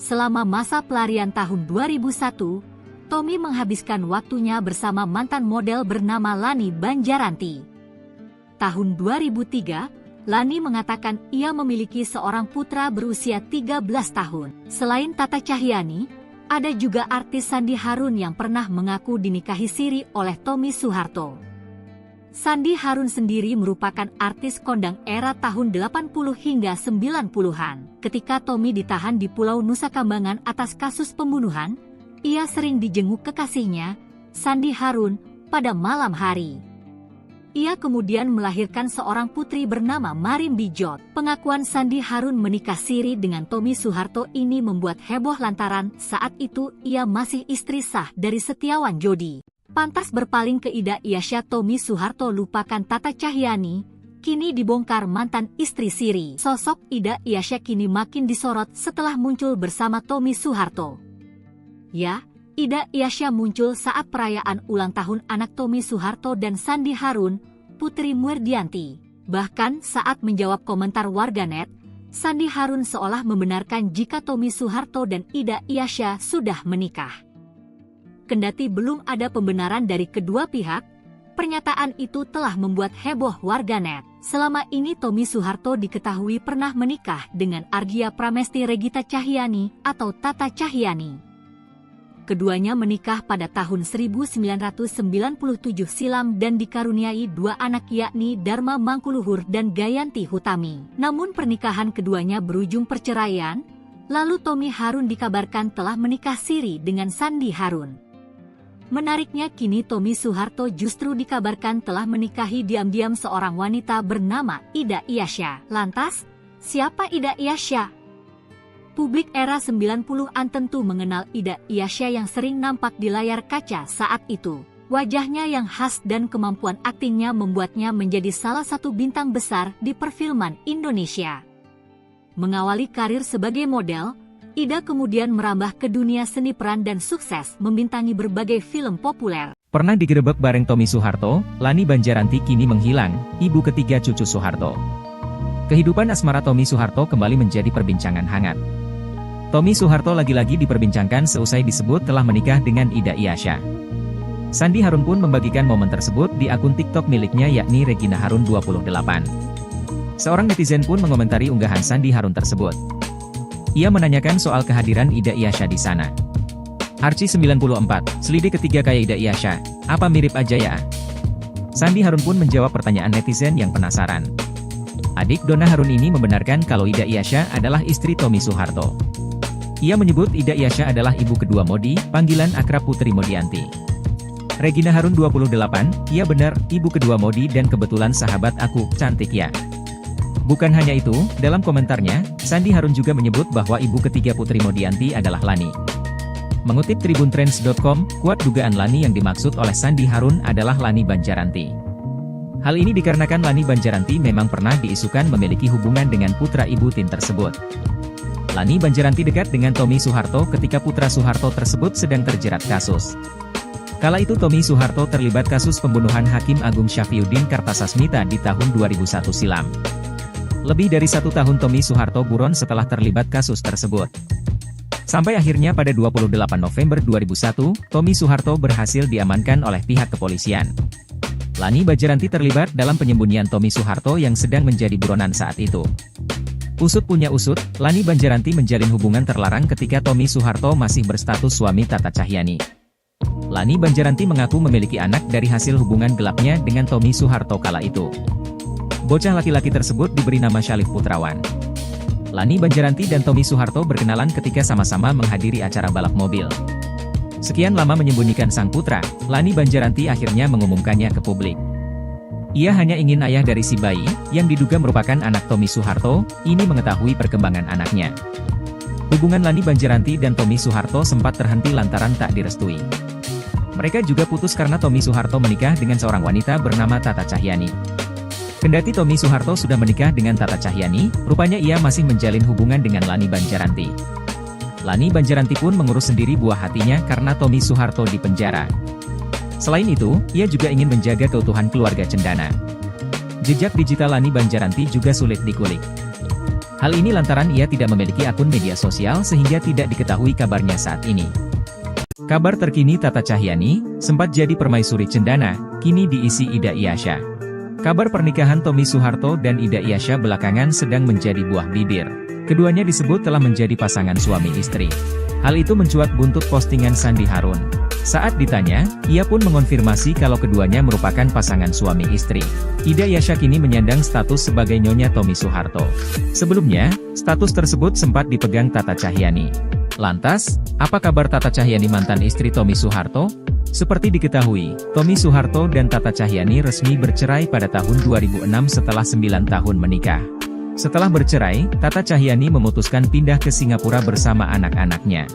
Selama masa pelarian tahun 2001, Tommy menghabiskan waktunya bersama mantan model bernama Lani Banjaranti. Tahun 2003, Lani mengatakan ia memiliki seorang putra berusia 13 tahun. Selain Tata Cahyanti, ada juga artis Sandi Harun yang pernah mengaku dinikahi siri oleh Tommy Soeharto. Sandi Harun sendiri merupakan artis kondang era tahun 80 hingga 90-an. Ketika Tommy ditahan di Pulau Nusa Kambangan atas kasus pembunuhan, ia sering dijenguk kekasihnya, Sandi Harun, pada malam hari. Ia kemudian melahirkan seorang putri bernama Marim Bijot. Pengakuan Sandi Harun menikah siri dengan Tommy Soeharto ini membuat heboh lantaran saat itu ia masih istri sah dari Setiawan Jodi. Pantas berpaling ke Ida Iasya, Tommy Soeharto lupakan Tata Cahyanti, kini dibongkar mantan istri siri. Sosok Ida Iasya kini makin disorot setelah muncul bersama Tommy Soeharto. Ya, Ida Iasya muncul saat perayaan ulang tahun anak Tommy Soeharto dan Sandi Harun, Putri Muerdianti. Bahkan saat menjawab komentar warganet, Sandi Harun seolah membenarkan jika Tommy Soeharto dan Ida Iasya sudah menikah. Kendati belum ada pembenaran dari kedua pihak, pernyataan itu telah membuat heboh warganet. Selama ini Tommy Soeharto diketahui pernah menikah dengan Ardia Pramesti Regita Cahyanti atau Tata Cahyanti. Keduanya menikah pada tahun 1997 silam dan dikaruniai dua anak yakni Dharma Mangkuluhur dan Gayanti Hutami. Namun pernikahan keduanya berujung perceraian, lalu Tommy Harun dikabarkan telah menikah siri dengan Sandi Harun. Menariknya kini Tommy Soeharto justru dikabarkan telah menikahi diam-diam seorang wanita bernama Ida Iasya. Lantas, siapa Ida Iasya? Publik era 90-an tentu mengenal Ida Iasya yang sering nampak di layar kaca saat itu. Wajahnya yang khas dan kemampuan aktingnya membuatnya menjadi salah satu bintang besar di perfilman Indonesia. Mengawali karir sebagai model, Ida kemudian merambah ke dunia seni peran dan sukses membintangi berbagai film populer. Pernah digerebek bareng Tommy Soeharto, Lani Banjaranti kini menghilang, ibu ketiga cucu Soeharto. Kehidupan asmara Tommy Soeharto kembali menjadi perbincangan hangat. Tommy Soeharto lagi-lagi diperbincangkan seusai disebut telah menikah dengan Ida Iasya. Sandi Harun pun membagikan momen tersebut di akun TikTok miliknya yakni Regina Harun 28. Seorang netizen pun mengomentari unggahan Sandi Harun tersebut. Ia menanyakan soal kehadiran Ida Iasya di sana. Archie 94, selidik ketiga kayak Ida Iasya, apa mirip aja ya? Sandi Harun pun menjawab pertanyaan netizen yang penasaran. Adik Donna Harun ini membenarkan kalau Ida Iasya adalah istri Tommy Soeharto. Ia menyebut Ida Iasya adalah ibu kedua Modi, panggilan akrab Putri Modianti. Regina Harun 28, iya benar, ibu kedua Modi dan kebetulan sahabat aku, cantik ya. Bukan hanya itu, dalam komentarnya, Sandi Harun juga menyebut bahwa ibu ketiga Putri Modianti adalah Lani. Mengutip tribuntrends.com, kuat dugaan Lani yang dimaksud oleh Sandi Harun adalah Lani Banjaranti. Hal ini dikarenakan Lani Banjaranti memang pernah diisukan memiliki hubungan dengan putra ibu Tin tersebut. Lani Banjaranti dekat dengan Tommy Soeharto ketika putra Soeharto tersebut sedang terjerat kasus. Kala itu Tommy Soeharto terlibat kasus pembunuhan Hakim Agung Syafriuddin Kartasasmita di tahun 2001 silam. Lebih dari 1 tahun Tommy Soeharto buron setelah terlibat kasus tersebut. Sampai akhirnya pada 28 November 2001, Tommy Soeharto berhasil diamankan oleh pihak kepolisian. Lani Banjaranti terlibat dalam penyembunyian Tommy Soeharto yang sedang menjadi buronan saat itu. Usut punya usut, Lani Banjaranti menjalin hubungan terlarang ketika Tommy Soeharto masih berstatus suami Tata Cahyani. Lani Banjaranti mengaku memiliki anak dari hasil hubungan gelapnya dengan Tommy Soeharto kala itu. Bocah laki-laki tersebut diberi nama Syalif Putrawan. Lani Banjaranti dan Tommy Soeharto berkenalan ketika sama-sama menghadiri acara balap mobil. Sekian lama menyembunyikan sang putra, Lani Banjaranti akhirnya mengumumkannya ke publik. Ia hanya ingin ayah dari si bayi, yang diduga merupakan anak Tommy Soeharto, ini mengetahui perkembangan anaknya. Hubungan Lani Banjaranti dan Tommy Soeharto sempat terhenti lantaran tak direstui. Mereka juga putus karena Tommy Soeharto menikah dengan seorang wanita bernama Tata Cahyani. Kendati Tommy Soeharto sudah menikah dengan Tata Cahyani, rupanya ia masih menjalin hubungan dengan Lani Banjaranti. Lani Banjaranti pun mengurus sendiri buah hatinya karena Tommy Soeharto di penjara. Selain itu, ia juga ingin menjaga keutuhan keluarga cendana. Jejak digital Lani Banjaranti juga sulit dikulik. Hal ini lantaran ia tidak memiliki akun media sosial sehingga tidak diketahui kabarnya saat ini. Kabar terkini Tata Cahyani, sempat jadi permaisuri cendana, kini diisi Ida Iyasya. Kabar pernikahan Tommy Soeharto dan Ida Iyasya belakangan sedang menjadi buah bibir. Keduanya disebut telah menjadi pasangan suami istri. Hal itu mencuat buntut postingan Sandi Harun. Saat ditanya, ia pun mengonfirmasi kalau keduanya merupakan pasangan suami istri. Ida Iyasya kini menyandang status sebagai nyonya Tommy Soeharto. Sebelumnya, status tersebut sempat dipegang Tata Cahyani. Lantas, apa kabar Tata Cahyani mantan istri Tommy Soeharto? Seperti diketahui, Tommy Soeharto dan Tata Cahyani resmi bercerai pada tahun 2006 setelah 9 tahun menikah. Setelah bercerai, Tata Cahyani memutuskan pindah ke Singapura bersama anak-anaknya.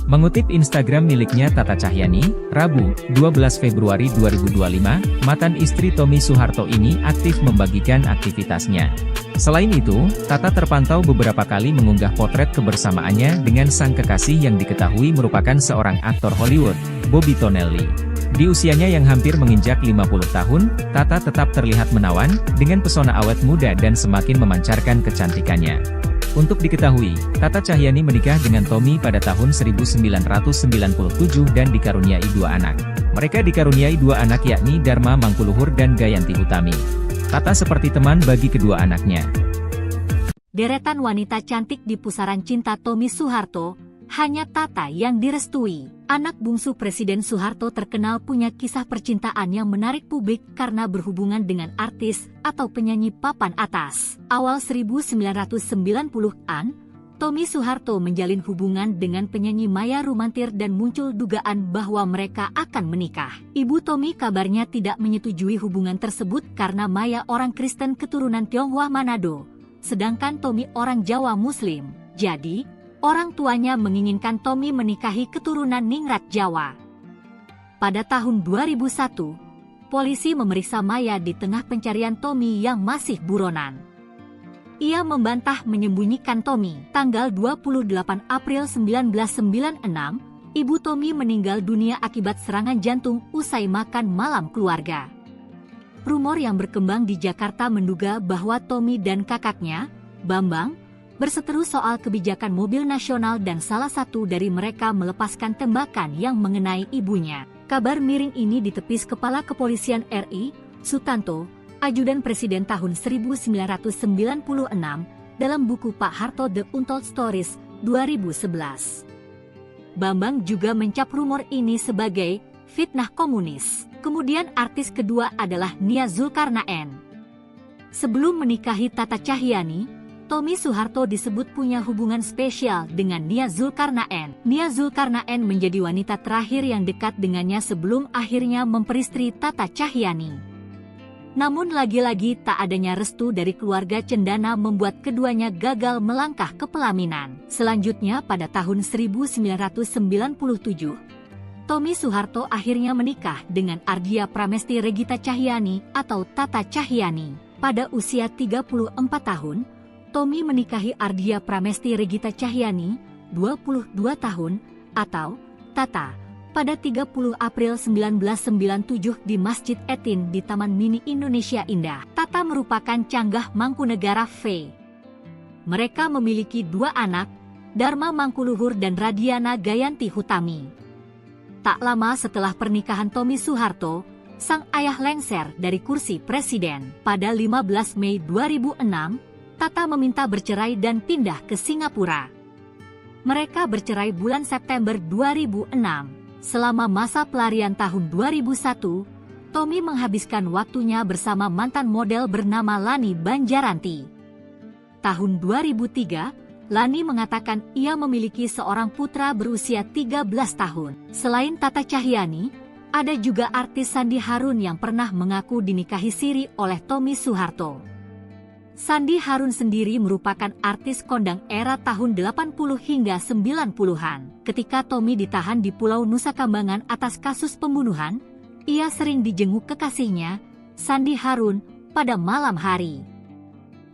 Mengutip Instagram miliknya Tata Cahyani, Rabu, 12 Februari 2025, mantan istri Tommy Soeharto ini aktif membagikan aktivitasnya. Selain itu, Tata terpantau beberapa kali mengunggah potret kebersamaannya dengan sang kekasih yang diketahui merupakan seorang aktor Hollywood, Bobby Tonelli. Di usianya yang hampir menginjak 50 tahun, Tata tetap terlihat menawan, dengan pesona awet muda dan semakin memancarkan kecantikannya. Untuk diketahui, Tata Cahyani menikah dengan Tommy pada tahun 1997 dan dikaruniai 2 anak. Mereka dikaruniai 2 anak yakni Dharma Mangkuluhur dan Gayanti Utami. Tata seperti teman bagi kedua anaknya. Deretan wanita cantik di pusaran cinta Tommy Soeharto, hanya Tata yang direstui. Anak bungsu Presiden Soeharto terkenal punya kisah percintaan yang menarik publik karena berhubungan dengan artis atau penyanyi papan atas. Awal 1990-an, Tommy Soeharto menjalin hubungan dengan penyanyi Maya Rumantir dan muncul dugaan bahwa mereka akan menikah. Ibu Tommy kabarnya tidak menyetujui hubungan tersebut karena Maya orang Kristen keturunan Tionghoa Manado, sedangkan Tommy orang Jawa Muslim. Jadi, orang tuanya menginginkan Tommy menikahi keturunan Ningrat Jawa. Pada tahun 2001, polisi memeriksa Maya di tengah pencarian Tommy yang masih buronan. Ia membantah menyembunyikan Tommy. Tanggal 28 April 1996, ibu Tommy meninggal dunia akibat serangan jantung usai makan malam keluarga. Rumor yang berkembang di Jakarta menduga bahwa Tommy dan kakaknya, Bambang, berseteru soal kebijakan mobil nasional dan salah satu dari mereka melepaskan tembakan yang mengenai ibunya. Kabar miring ini ditepis Kepala Kepolisian RI, Sutanto, Ajudan Presiden tahun 1996, dalam buku Pak Harto The Untold Stories, 2011. Bambang juga mencap rumor ini sebagai fitnah komunis. Kemudian artis kedua adalah Nia Zulkarnaen. Sebelum menikahi Tata Cahyani, Tommy Soeharto disebut punya hubungan spesial dengan Nia Zulkarnaen. Nia Zulkarnaen menjadi wanita terakhir yang dekat dengannya sebelum akhirnya memperistri Tata Cahyani. Namun lagi-lagi tak adanya restu dari keluarga cendana membuat keduanya gagal melangkah ke pelaminan. Selanjutnya pada tahun 1997, Tommy Soeharto akhirnya menikah dengan Ardia Pramesti Regita Cahyani atau Tata Cahyani. Pada usia 34 tahun, Tommy menikahi Ardia Pramesti Regita Cahyani, 22 tahun, atau Tata, pada 30 April 1997 di Masjid Etin di Taman Mini Indonesia Indah. Tata merupakan canggah Mangkunegara V. Mereka memiliki 2 anak, Dharma Mangkuluhur dan Radiana Gayanti Hutami. Tak lama setelah pernikahan Tommy Soeharto, sang ayah lengser dari kursi presiden. Pada 15 Mei 2006, Tata meminta bercerai dan pindah ke Singapura. Mereka bercerai bulan September 2006. Selama masa pelarian tahun 2001, Tommy menghabiskan waktunya bersama mantan model bernama Lani Banjaranti. Tahun 2003, Lani mengatakan ia memiliki seorang putra berusia 13 tahun. Selain Tata Cahyani, ada juga artis Sandi Harun yang pernah mengaku dinikahi siri oleh Tommy Soeharto. Sandi Harun sendiri merupakan artis kondang era tahun 80 hingga 90-an. Ketika Tommy ditahan di Pulau Nusa Kambangan atas kasus pembunuhan, ia sering dijenguk kekasihnya, Sandi Harun, pada malam hari.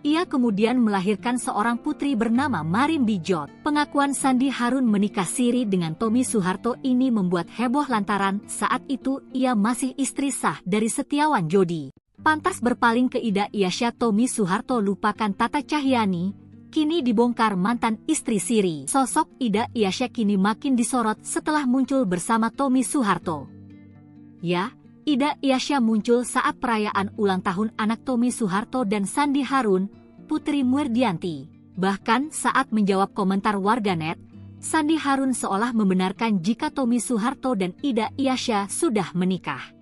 Ia kemudian melahirkan seorang putri bernama Marim Bijot. Pengakuan Sandi Harun menikah siri dengan Tommy Soeharto ini membuat heboh lantaran saat itu ia masih istri sah dari Setiawan Jodi. Pantas berpaling ke Ida Iasya, Tommy Soeharto lupakan Tata Cahyani, kini dibongkar mantan istri siri. Sosok Ida Iasya kini makin disorot setelah muncul bersama Tommy Soeharto. Ya, Ida Iasya muncul saat perayaan ulang tahun anak Tommy Soeharto dan Sandi Harun, Putri Muerdianti. Bahkan saat menjawab komentar warganet, Sandi Harun seolah membenarkan jika Tommy Soeharto dan Ida Iasya sudah menikah.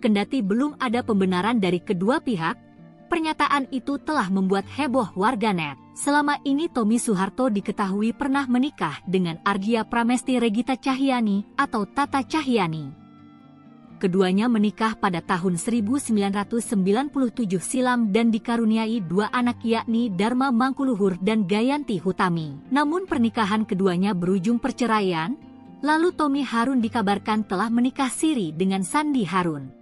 Kendati belum ada pembenaran dari kedua pihak, pernyataan itu telah membuat heboh warganet. Selama ini Tommy Soeharto diketahui pernah menikah dengan Ardia Pramesti Regita Cahyani atau Tata Cahyani. Keduanya menikah pada tahun 1997 silam dan dikaruniai 2 anak yakni Dharma Mangkuluhur dan Gayanti Hutami. Namun pernikahan keduanya berujung perceraian, lalu Tommy Harun dikabarkan telah menikah siri dengan Sandi Harun.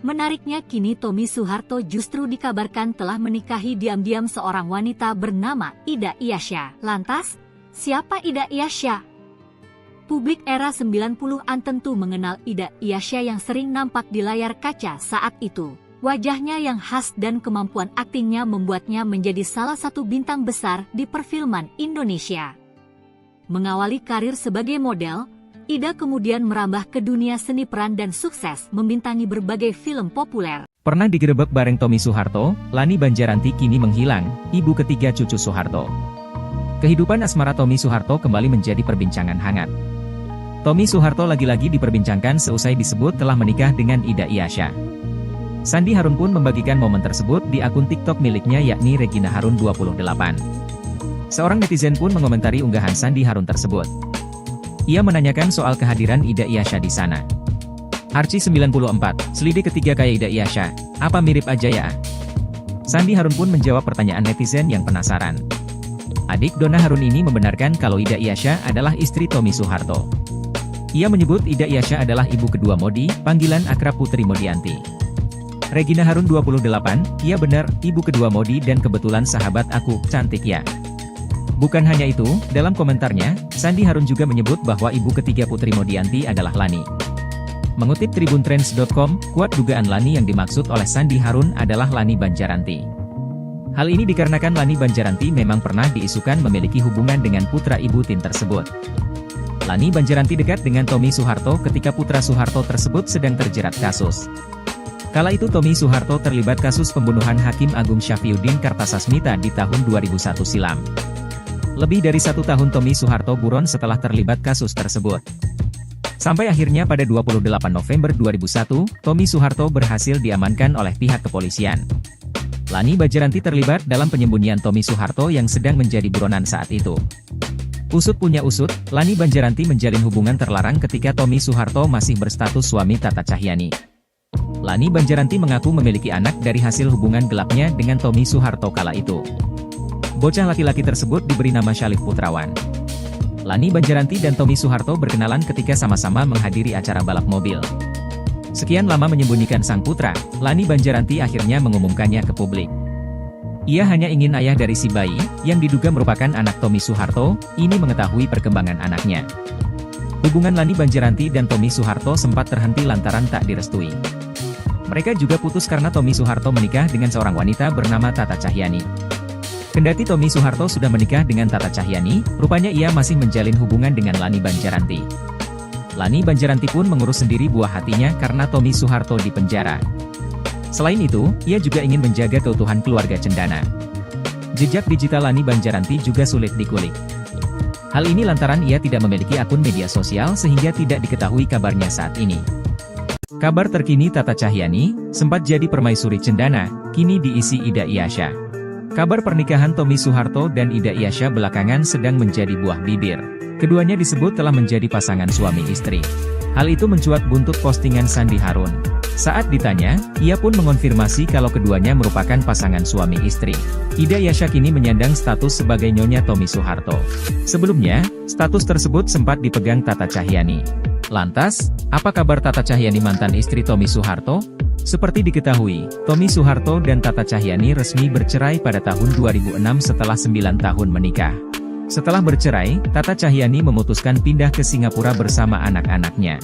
Menariknya kini Tommy Soeharto justru dikabarkan telah menikahi diam-diam seorang wanita bernama Ida Iasya. Lantas, siapa Ida Iasya? Publik era 90-an tentu mengenal Ida Iasya yang sering nampak di layar kaca saat itu. Wajahnya yang khas dan kemampuan aktingnya membuatnya menjadi salah satu bintang besar di perfilman Indonesia. Mengawali karir sebagai model, Ida kemudian merambah ke dunia seni peran dan sukses membintangi berbagai film populer. Pernah digerebek bareng Tommy Soeharto, Lani Banjaranti kini menghilang, ibu ketiga cucu Soeharto. Kehidupan asmara Tommy Soeharto kembali menjadi perbincangan hangat. Tommy Soeharto lagi-lagi diperbincangkan seusai disebut telah menikah dengan Ida Iasya. Sandi Harun pun membagikan momen tersebut di akun TikTok miliknya yakni Regina Harun 28. Seorang netizen pun mengomentari unggahan Sandi Harun tersebut. Ia menanyakan soal kehadiran Ida Iasya di sana. Arci 94, selidik ketiga kayak Ida Iasya, apa mirip aja ya? Sandi Harun pun menjawab pertanyaan netizen yang penasaran. Adik Donna Harun ini membenarkan kalau Ida Iasya adalah istri Tommy Soeharto. Ia menyebut Ida Iasya adalah ibu kedua Modi, panggilan akrab Putri Modianti. Regina Harun 28, iya benar, ibu kedua Modi dan kebetulan sahabat aku, cantik ya. Bukan hanya itu, dalam komentarnya, Sandi Harun juga menyebut bahwa ibu ketiga Putri Modianti adalah Lani. Mengutip tribuntrends.com, kuat dugaan Lani yang dimaksud oleh Sandi Harun adalah Lani Banjaranti. Hal ini dikarenakan Lani Banjaranti memang pernah diisukan memiliki hubungan dengan putra ibu Tin tersebut. Lani Banjaranti dekat dengan Tommy Soeharto ketika putra Soeharto tersebut sedang terjerat kasus. Kala itu Tommy Soeharto terlibat kasus pembunuhan Hakim Agung Syafriuddin Kartasasmita di tahun 2001 silam. Lebih dari 1 tahun Tommy Soeharto buron setelah terlibat kasus tersebut. Sampai akhirnya pada 28 November 2001, Tommy Soeharto berhasil diamankan oleh pihak kepolisian. Lani Banjaranti terlibat dalam penyembunyian Tommy Soeharto yang sedang menjadi buronan saat itu. Usut punya usut, Lani Banjaranti menjalin hubungan terlarang ketika Tommy Soeharto masih berstatus suami Tata Cahyani. Lani Banjaranti mengaku memiliki anak dari hasil hubungan gelapnya dengan Tommy Soeharto kala itu. Bocah laki-laki tersebut diberi nama Syalif Putrawan. Lani Banjaranti dan Tommy Soeharto berkenalan ketika sama-sama menghadiri acara balap mobil. Sekian lama menyembunyikan sang putra, Lani Banjaranti akhirnya mengumumkannya ke publik. Ia hanya ingin ayah dari si bayi, yang diduga merupakan anak Tommy Soeharto, ini mengetahui perkembangan anaknya. Hubungan Lani Banjaranti dan Tommy Soeharto sempat terhenti lantaran tak direstui. Mereka juga putus karena Tommy Soeharto menikah dengan seorang wanita bernama Tata Cahyani. Kendati Tommy Soeharto sudah menikah dengan Tata Cahyani, rupanya ia masih menjalin hubungan dengan Lani Banjaranti. Lani Banjaranti pun mengurus sendiri buah hatinya karena Tommy Soeharto di penjara. Selain itu, ia juga ingin menjaga keutuhan keluarga cendana. Jejak digital Lani Banjaranti juga sulit dikulik. Hal ini lantaran ia tidak memiliki akun media sosial sehingga tidak diketahui kabarnya saat ini. Kabar terkini Tata Cahyani, sempat jadi permaisuri cendana, kini diisi Ida Iyasya. Kabar pernikahan Tommy Soeharto dan Ida Iyasya belakangan sedang menjadi buah bibir. Keduanya disebut telah menjadi pasangan suami istri. Hal itu mencuat buntut postingan Sandi Harun. Saat ditanya, ia pun mengonfirmasi kalau keduanya merupakan pasangan suami istri. Ida Iyasya kini menyandang status sebagai Nyonya Tommy Soeharto. Sebelumnya, status tersebut sempat dipegang Tata Cahyani. Lantas, apa kabar Tata Cahyani mantan istri Tommy Soeharto? Seperti diketahui, Tommy Soeharto dan Tata Cahyani resmi bercerai pada tahun 2006 setelah 9 tahun menikah. Setelah bercerai, Tata Cahyani memutuskan pindah ke Singapura bersama anak-anaknya.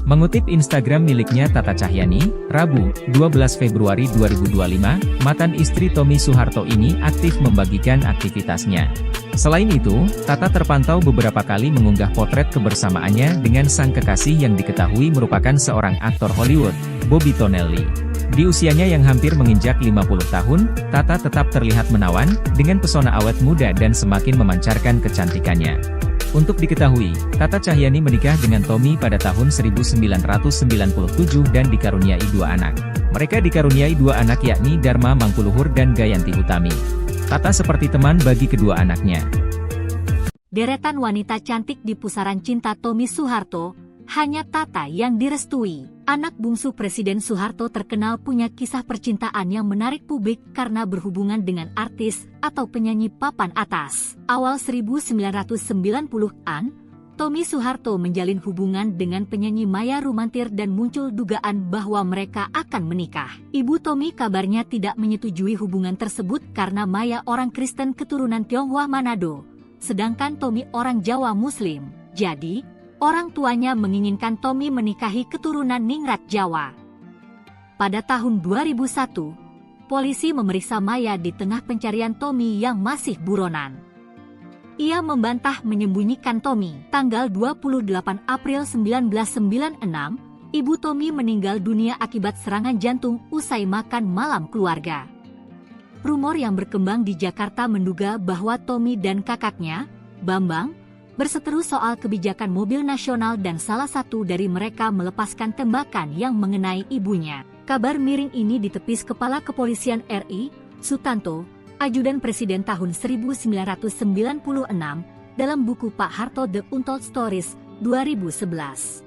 Mengutip Instagram miliknya Tata Cahyani, Rabu, 12 Februari 2025, mantan istri Tommy Soeharto ini aktif membagikan aktivitasnya. Selain itu, Tata terpantau beberapa kali mengunggah potret kebersamaannya dengan sang kekasih yang diketahui merupakan seorang aktor Hollywood, Bobby Tonelli. Di usianya yang hampir menginjak 50 tahun, Tata tetap terlihat menawan, dengan pesona awet muda dan semakin memancarkan kecantikannya. Untuk diketahui, Tata Cahyani menikah dengan Tommy pada tahun 1997 dan dikaruniai 2 anak. Mereka dikaruniai 2 anak yakni Dharma Mangkuluhur dan Gayanti Utami. Tata seperti teman bagi kedua anaknya. Deretan wanita cantik di pusaran cinta Tommy Soeharto, hanya Tata yang direstui. Anak bungsu Presiden Soeharto terkenal punya kisah percintaan yang menarik publik karena berhubungan dengan artis atau penyanyi papan atas. Awal 1990-an, Tommy Soeharto menjalin hubungan dengan penyanyi Maya Rumantir dan muncul dugaan bahwa mereka akan menikah. Ibu Tommy kabarnya tidak menyetujui hubungan tersebut karena Maya orang Kristen keturunan Tionghoa Manado, sedangkan Tommy orang Jawa Muslim. Jadi, orang tuanya menginginkan Tommy menikahi keturunan Ningrat Jawa. Pada tahun 2001, polisi memeriksa Maya di tengah pencarian Tommy yang masih buronan. Ia membantah menyembunyikan Tommy. Tanggal 28 April 1996, ibu Tommy meninggal dunia akibat serangan jantung usai makan malam keluarga. Rumor yang berkembang di Jakarta menduga bahwa Tommy dan kakaknya, Bambang, berseteru soal kebijakan mobil nasional dan salah satu dari mereka melepaskan tembakan yang mengenai ibunya. Kabar miring ini ditepis Kepala Kepolisian RI, Sutanto, Ajudan Presiden tahun 1996, dalam buku Pak Harto The Untold Stories, 2011.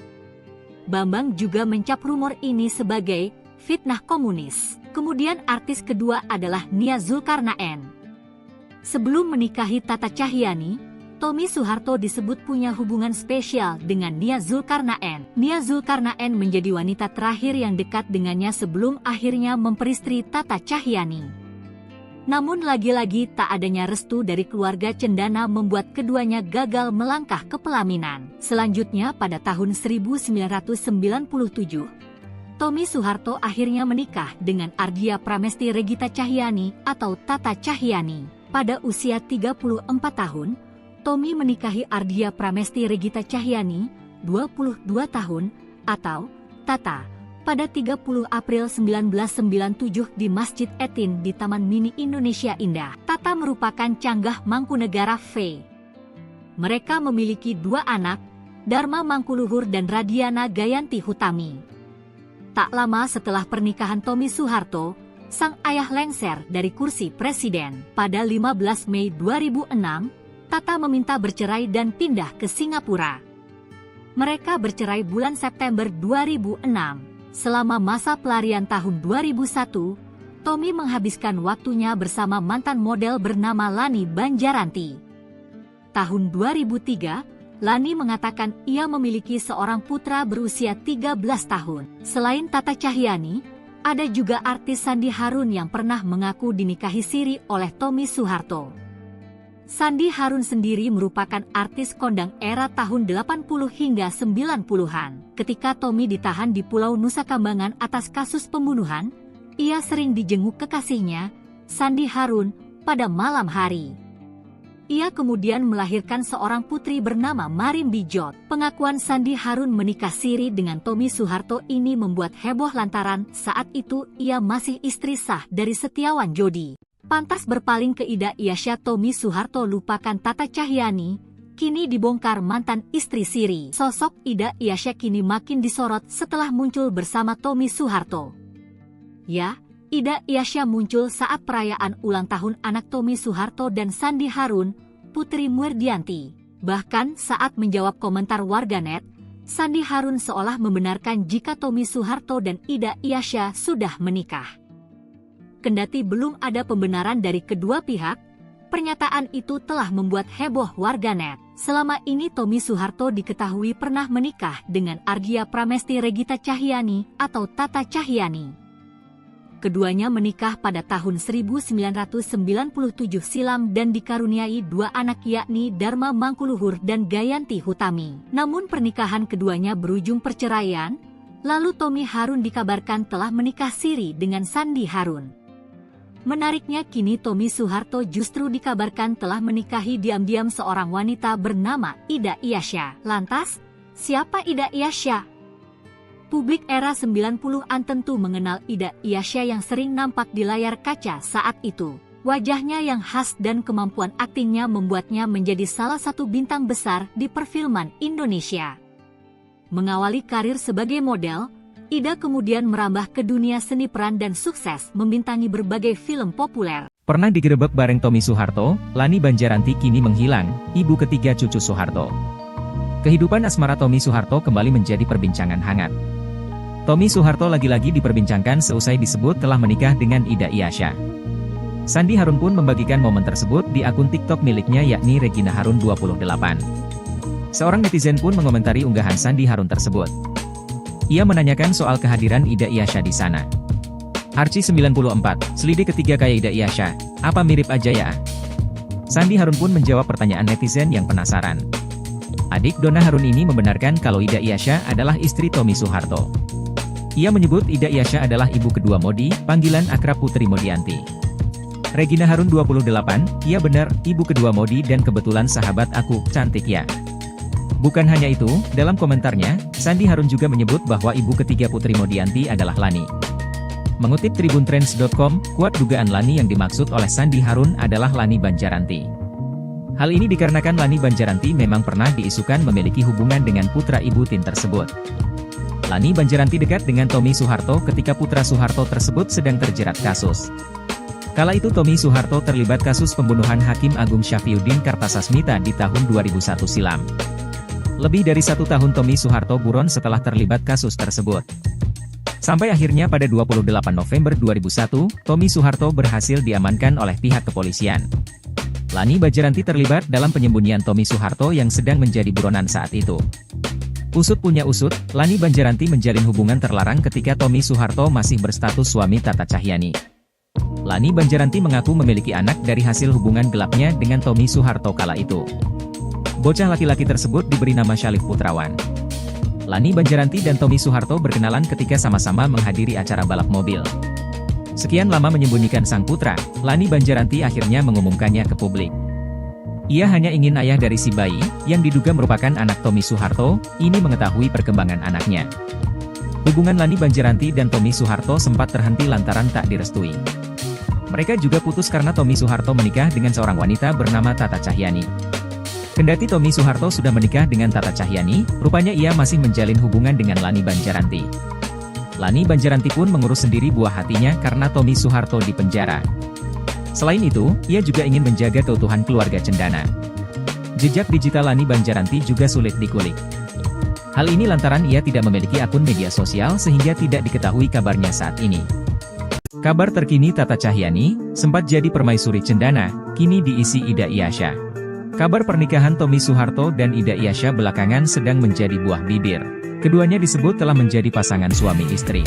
Bambang juga mencap rumor ini sebagai fitnah komunis. Kemudian artis kedua adalah Nia Zulkarnaen. Sebelum menikahi Tata Cahyani, Tommy Soeharto disebut punya hubungan spesial dengan Nia Zulkarnaen. Nia Zulkarnaen menjadi wanita terakhir yang dekat dengannya sebelum akhirnya memperistri Tata Cahyani. Namun lagi-lagi tak adanya restu dari keluarga cendana membuat keduanya gagal melangkah ke pelaminan. Selanjutnya pada tahun 1997, Tommy Soeharto akhirnya menikah dengan Ardia Pramesti Regita Cahyani atau Tata Cahyani. Pada usia 34 tahun, Tommy menikahi Ardia Pramesti Regita Cahyani, 22 tahun, atau Tata, pada 30 April 1997 di Masjid Etin di Taman Mini Indonesia Indah. Tata merupakan canggah Mangkunegara V. Mereka memiliki 2 anak, Dharma Mangkuluhur dan Radiana Gayanti Hutami. Tak lama setelah pernikahan Tommy Soeharto, sang ayah lengser dari kursi presiden. Pada 15 Mei 2006, Tata meminta bercerai dan pindah ke Singapura. Mereka bercerai bulan September 2006. Selama masa pelarian tahun 2001, Tommy menghabiskan waktunya bersama mantan model bernama Lani Banjaranti. Tahun 2003, Lani mengatakan ia memiliki seorang putra berusia 13 tahun. Selain Tata Cahyani, ada juga artis Sandi Harun yang pernah mengaku dinikahi siri oleh Tommy Soeharto. Sandi Harun sendiri merupakan artis kondang era tahun 80 hingga 90-an. Ketika Tommy ditahan di Pulau Nusa Kambangan atas kasus pembunuhan, ia sering dijenguk kekasihnya, Sandi Harun, pada malam hari. Ia kemudian melahirkan seorang putri bernama Marim Bijot. Pengakuan Sandi Harun menikah siri dengan Tommy Soeharto ini membuat heboh lantaran saat itu ia masih istri sah dari Setiawan Jodi. Pantas berpaling ke Ida Iasya, Tommy Soeharto lupakan Tata Cahyani, kini dibongkar mantan istri siri. Sosok Ida Iasya kini makin disorot setelah muncul bersama Tommy Soeharto. Ya, Ida Iasya muncul saat perayaan ulang tahun anak Tommy Soeharto dan Sandi Harun, Putri Murdianti. Bahkan saat menjawab komentar warganet, Sandi Harun seolah membenarkan jika Tommy Soeharto dan Ida Iasya sudah menikah. Kendati belum ada pembenaran dari kedua pihak, pernyataan itu telah membuat heboh warganet. Selama ini Tommy Soeharto diketahui pernah menikah dengan Argia Pramesti Regita Cahyani atau Tata Cahyani. Keduanya menikah pada tahun 1997 silam dan dikaruniai dua anak yakni Dharma Mangkuluhur dan Gayanti Hutami. Namun pernikahan keduanya berujung perceraian, lalu Tommy Harun dikabarkan telah menikah siri dengan Sandi Harun. Menariknya kini Tommy Soeharto justru dikabarkan telah menikahi diam-diam seorang wanita bernama Ida Iasya. Lantas, siapa Ida Iasya? Publik era 90-an tentu mengenal Ida Iasya yang sering nampak di layar kaca saat itu. Wajahnya yang khas dan kemampuan aktingnya membuatnya menjadi salah satu bintang besar di perfilman Indonesia. Mengawali karir sebagai model, Ida kemudian merambah ke dunia seni peran dan sukses membintangi berbagai film populer. Pernah digerebek bareng Tommy Soeharto, Lani Banjaranti kini menghilang, ibu ketiga cucu Soeharto. Kehidupan asmara Tommy Soeharto kembali menjadi perbincangan hangat. Tommy Soeharto lagi-lagi diperbincangkan seusai disebut telah menikah dengan Ida Iasya. Sandi Harun pun membagikan momen tersebut di akun TikTok miliknya yakni Regina Harun 28. Seorang netizen pun mengomentari unggahan Sandi Harun tersebut. Ia menanyakan soal kehadiran Ida Iasya di sana. Arci 94, selidik ketiga kayak Ida Iasya, apa mirip aja ya? Sandi Harun pun menjawab pertanyaan netizen yang penasaran. Adik Donna Harun ini membenarkan kalau Ida Iasya adalah istri Tommy Soeharto. Ia menyebut Ida Iasya adalah ibu kedua Modi, panggilan akrab Putri Modianti. Regina Harun 28, iya benar, ibu kedua Modi dan kebetulan sahabat aku, cantik ya. Bukan hanya itu, dalam komentarnya, Sandi Harun juga menyebut bahwa ibu ketiga Putri Modianti adalah Lani. Mengutip tribuntrends.com, kuat dugaan Lani yang dimaksud oleh Sandi Harun adalah Lani Banjaranti. Hal ini dikarenakan Lani Banjaranti memang pernah diisukan memiliki hubungan dengan putra ibu Tin tersebut. Lani Banjaranti dekat dengan Tommy Soeharto ketika putra Soeharto tersebut sedang terjerat kasus. Kala itu Tommy Soeharto terlibat kasus pembunuhan Hakim Agung Syafriuddin Kartasasmita di tahun 2001 silam. Lebih dari 1 tahun Tommy Soeharto buron setelah terlibat kasus tersebut. Sampai akhirnya pada 28 November 2001, Tommy Soeharto berhasil diamankan oleh pihak kepolisian. Lani Banjaranti terlibat dalam penyembunyian Tommy Soeharto yang sedang menjadi buronan saat itu. Usut punya usut, Lani Banjaranti menjalin hubungan terlarang ketika Tommy Soeharto masih berstatus suami Tata Cahyani. Lani Banjaranti mengaku memiliki anak dari hasil hubungan gelapnya dengan Tommy Soeharto kala itu. Bocah laki-laki tersebut diberi nama Syalif Putrawan. Lani Banjaranti dan Tommy Soeharto berkenalan ketika sama-sama menghadiri acara balap mobil. Sekian lama menyembunyikan sang putra, Lani Banjaranti akhirnya mengumumkannya ke publik. Ia hanya ingin ayah dari si bayi, yang diduga merupakan anak Tommy Soeharto, ini mengetahui perkembangan anaknya. Hubungan Lani Banjaranti dan Tommy Soeharto sempat terhenti lantaran tak direstui. Mereka juga putus karena Tommy Soeharto menikah dengan seorang wanita bernama Tata Cahyani. Kendati Tommy Soeharto sudah menikah dengan Tata Cahyani, rupanya ia masih menjalin hubungan dengan Lani Banjaranti. Lani Banjaranti pun mengurus sendiri buah hatinya karena Tommy Soeharto di penjara. Selain itu, ia juga ingin menjaga keutuhan keluarga cendana. Jejak digital Lani Banjaranti juga sulit dikulik. Hal ini lantaran ia tidak memiliki akun media sosial sehingga tidak diketahui kabarnya saat ini. Kabar terkini Tata Cahyani, sempat jadi permaisuri cendana, kini diisi Ida Iyasya. Kabar pernikahan Tommy Soeharto dan Ida Iyasya belakangan sedang menjadi buah bibir. Keduanya disebut telah menjadi pasangan suami istri.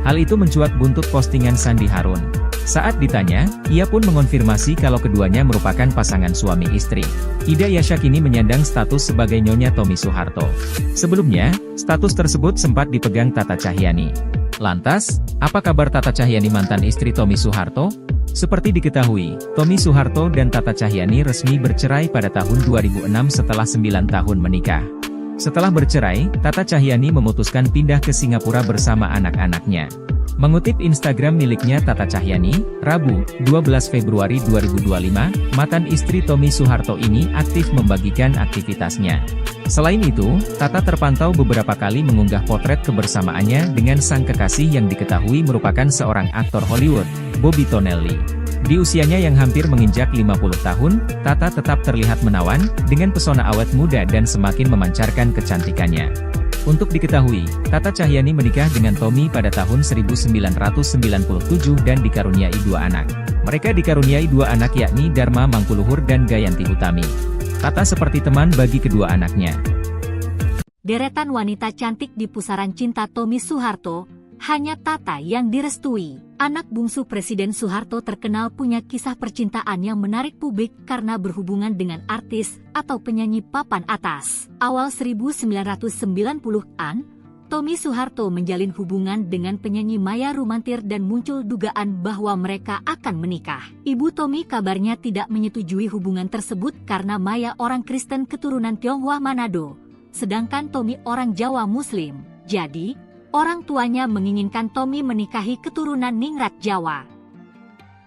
Hal itu mencuat buntut postingan Sandi Harun. Saat ditanya, ia pun mengonfirmasi kalau keduanya merupakan pasangan suami istri. Ida Iyasya kini menyandang status sebagai Nyonya Tommy Soeharto. Sebelumnya, status tersebut sempat dipegang Tata Cahyani. Lantas, apa kabar Tata Cahyani mantan istri Tommy Soeharto? Seperti diketahui, Tommy Soeharto dan Tata Cahyani resmi bercerai pada tahun 2006 setelah 9 tahun menikah. Setelah bercerai, Tata Cahyani memutuskan pindah ke Singapura bersama anak-anaknya. Mengutip Instagram miliknya Tata Cahyani, Rabu, 12 Februari 2025, mantan istri Tommy Soeharto ini aktif membagikan aktivitasnya. Selain itu, Tata terpantau beberapa kali mengunggah potret kebersamaannya dengan sang kekasih yang diketahui merupakan seorang aktor Hollywood, Bobby Tonelli. Di usianya yang hampir menginjak 50 tahun, Tata tetap terlihat menawan, dengan pesona awet muda dan semakin memancarkan kecantikannya. Untuk diketahui, Tata Cahyani menikah dengan Tommy pada tahun 1997 dan dikaruniai 2 anak. Mereka dikaruniai 2 anak yakni Dharma Mangkuluhur dan Gayanti Utami. Tata seperti teman bagi kedua anaknya. Deretan wanita cantik di pusaran cinta Tommy Soeharto, hanya Tata yang direstui. Anak bungsu Presiden Soeharto terkenal punya kisah percintaan yang menarik publik karena berhubungan dengan artis atau penyanyi papan atas. Awal 1990-an, Tommy Soeharto menjalin hubungan dengan penyanyi Maya Rumantir dan muncul dugaan bahwa mereka akan menikah. Ibu Tommy kabarnya tidak menyetujui hubungan tersebut karena Maya orang Kristen keturunan Tionghoa Manado, sedangkan Tommy orang Jawa Muslim. Jadi, orang tuanya menginginkan Tommy menikahi keturunan Ningrat Jawa.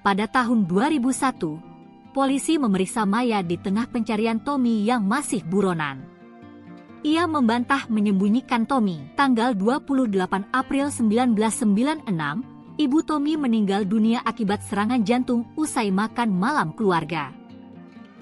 Pada tahun 2001, polisi memeriksa Maya di tengah pencarian Tommy yang masih buronan. Ia membantah menyembunyikan Tommy. Tanggal 28 April 1996, ibu Tommy meninggal dunia akibat serangan jantung usai makan malam keluarga.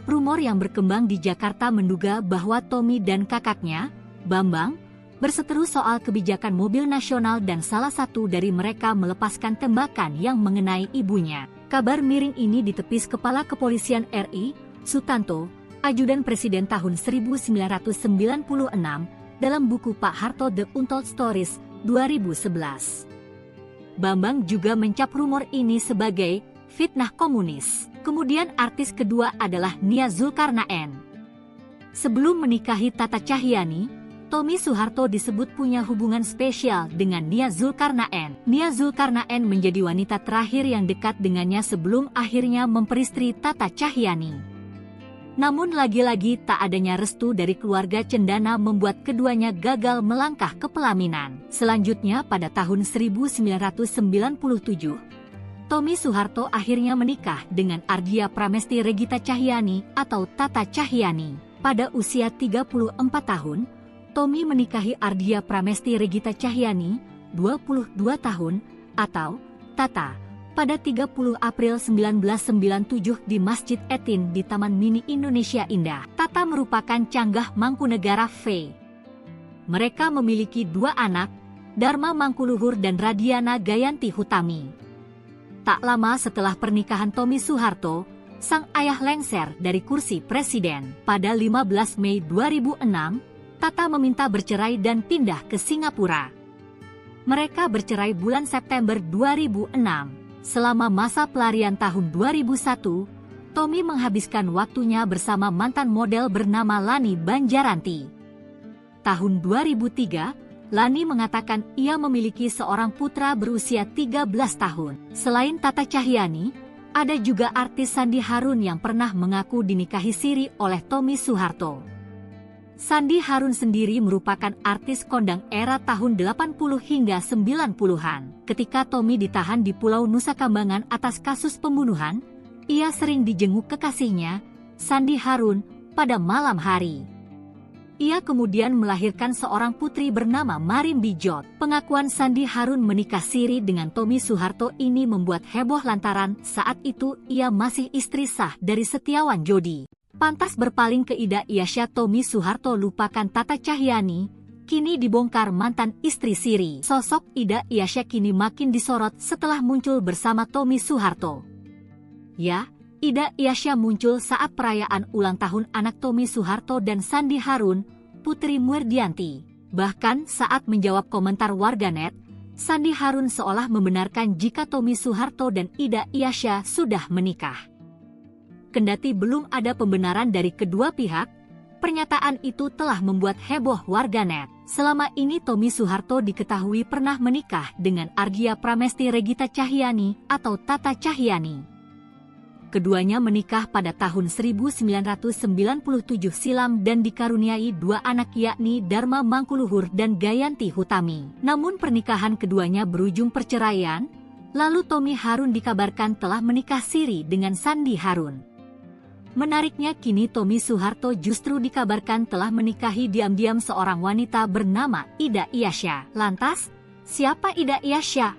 Rumor yang berkembang di Jakarta menduga bahwa Tommy dan kakaknya, Bambang, berseteru soal kebijakan mobil nasional dan salah satu dari mereka melepaskan tembakan yang mengenai ibunya. Kabar miring ini ditepis Kepala Kepolisian RI, Sutanto, Ajudan Presiden tahun 1996, dalam buku Pak Harto The Untold Stories, 2011. Bambang juga mencap rumor ini sebagai fitnah komunis. Kemudian artis kedua adalah Nia Zulkarnaen. Sebelum menikahi Tata Cahyani, Tommy Soeharto disebut punya hubungan spesial dengan Nia Zulkarnaen. Nia Zulkarnaen menjadi wanita terakhir yang dekat dengannya sebelum akhirnya memperistri Tata Cahyani. Namun lagi-lagi tak adanya restu dari keluarga cendana membuat keduanya gagal melangkah ke pelaminan. Selanjutnya pada tahun 1997, Tommy Soeharto akhirnya menikah dengan Ardia Pramesti Regita Cahyani atau Tata Cahyani. Pada usia 34 tahun, Tommy menikahi Ardia Pramesti Regita Cahyani, 22 tahun, atau Tata, pada 30 April 1997 di Masjid Etin di Taman Mini Indonesia Indah. Tata merupakan canggah Mangkunegara V. Mereka memiliki 2 anak, Dharma Mangkuluhur dan Radiana Gayanti Hutami. Tak lama setelah pernikahan Tommy Soeharto, sang ayah lengser dari kursi presiden. Pada 15 Mei 2006, Tata meminta bercerai dan pindah ke Singapura. Mereka bercerai bulan September 2006. Selama masa pelarian tahun 2001, Tommy menghabiskan waktunya bersama mantan model bernama Lani Banjaranti. Tahun 2003, Lani mengatakan ia memiliki seorang putra berusia 13 tahun. Selain Tata Cahyani, ada juga artis Sandi Harun yang pernah mengaku dinikahi siri oleh Tommy Soeharto. Sandi Harun sendiri merupakan artis kondang era tahun 80 hingga 90-an. Ketika Tommy ditahan di Pulau Nusa Kambangan atas kasus pembunuhan, ia sering dijenguk kekasihnya, Sandi Harun, pada malam hari. Ia kemudian melahirkan seorang putri bernama Marim Bijot. Pengakuan Sandi Harun menikah siri dengan Tommy Soeharto ini membuat heboh lantaran saat itu ia masih istri sah dari Setiawan Jodi. Pantas berpaling ke Ida Iyasya, Tommy Soeharto lupakan Tata Cahyani, kini dibongkar mantan istri siri. Sosok Ida Ilyasya kini makin disorot setelah muncul bersama Tommy Soeharto. Ya, Ida Ilyasya muncul saat perayaan ulang tahun anak Tommy Soeharto dan Sandi Harun, Putri Murdianti. Bahkan saat menjawab komentar warganet, Sandi Harun seolah membenarkan jika Tommy Soeharto dan Ida Ilyasya sudah menikah. Kendati belum ada pembenaran dari kedua pihak, pernyataan itu telah membuat heboh warganet. Selama ini Tommy Soeharto diketahui pernah menikah dengan Argia Pramesti Regita Cahyani atau Tata Cahyani. Keduanya menikah pada tahun 1997 silam dan dikaruniai dua anak yakni Dharma Mangkuluhur dan Gayanti Hutami. Namun pernikahan keduanya berujung perceraian, lalu Tommy Harun dikabarkan telah menikah siri dengan Sandi Harun. Menariknya kini Tommy Soeharto justru dikabarkan telah menikahi diam-diam seorang wanita bernama Ida Ilyasya. Lantas, siapa Ida Ilyasya?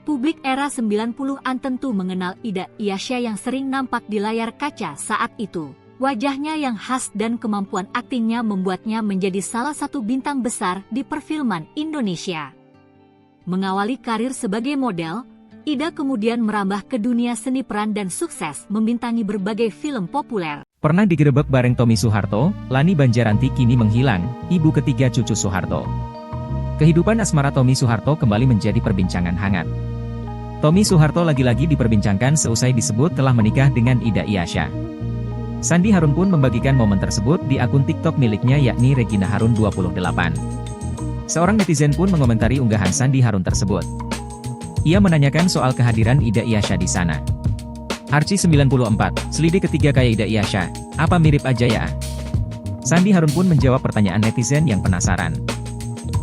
Publik era 90-an tentu mengenal Ida Ilyasya yang sering nampak di layar kaca saat itu. Wajahnya yang khas dan kemampuan aktingnya membuatnya menjadi salah satu bintang besar di perfilman Indonesia. Mengawali karir sebagai model, Ida kemudian merambah ke dunia seni peran dan sukses membintangi berbagai film populer. Pernah digerebek bareng Tommy Soeharto, Lani Banjaranti kini menghilang, ibu ketiga cucu Soeharto. Kehidupan asmara Tommy Soeharto kembali menjadi perbincangan hangat. Tommy Soeharto lagi-lagi diperbincangkan seusai disebut telah menikah dengan Ida Ilyasya. Sandi Harun pun membagikan momen tersebut di akun TikTok miliknya yakni Regina Harun 28. Seorang netizen pun mengomentari unggahan Sandi Harun tersebut. Ia menanyakan soal kehadiran Ida Ilyasya di sana. Archie 94, selidik ketiga kayak Ida Ilyasya, apa mirip aja ya? Sandi Harun pun menjawab pertanyaan netizen yang penasaran.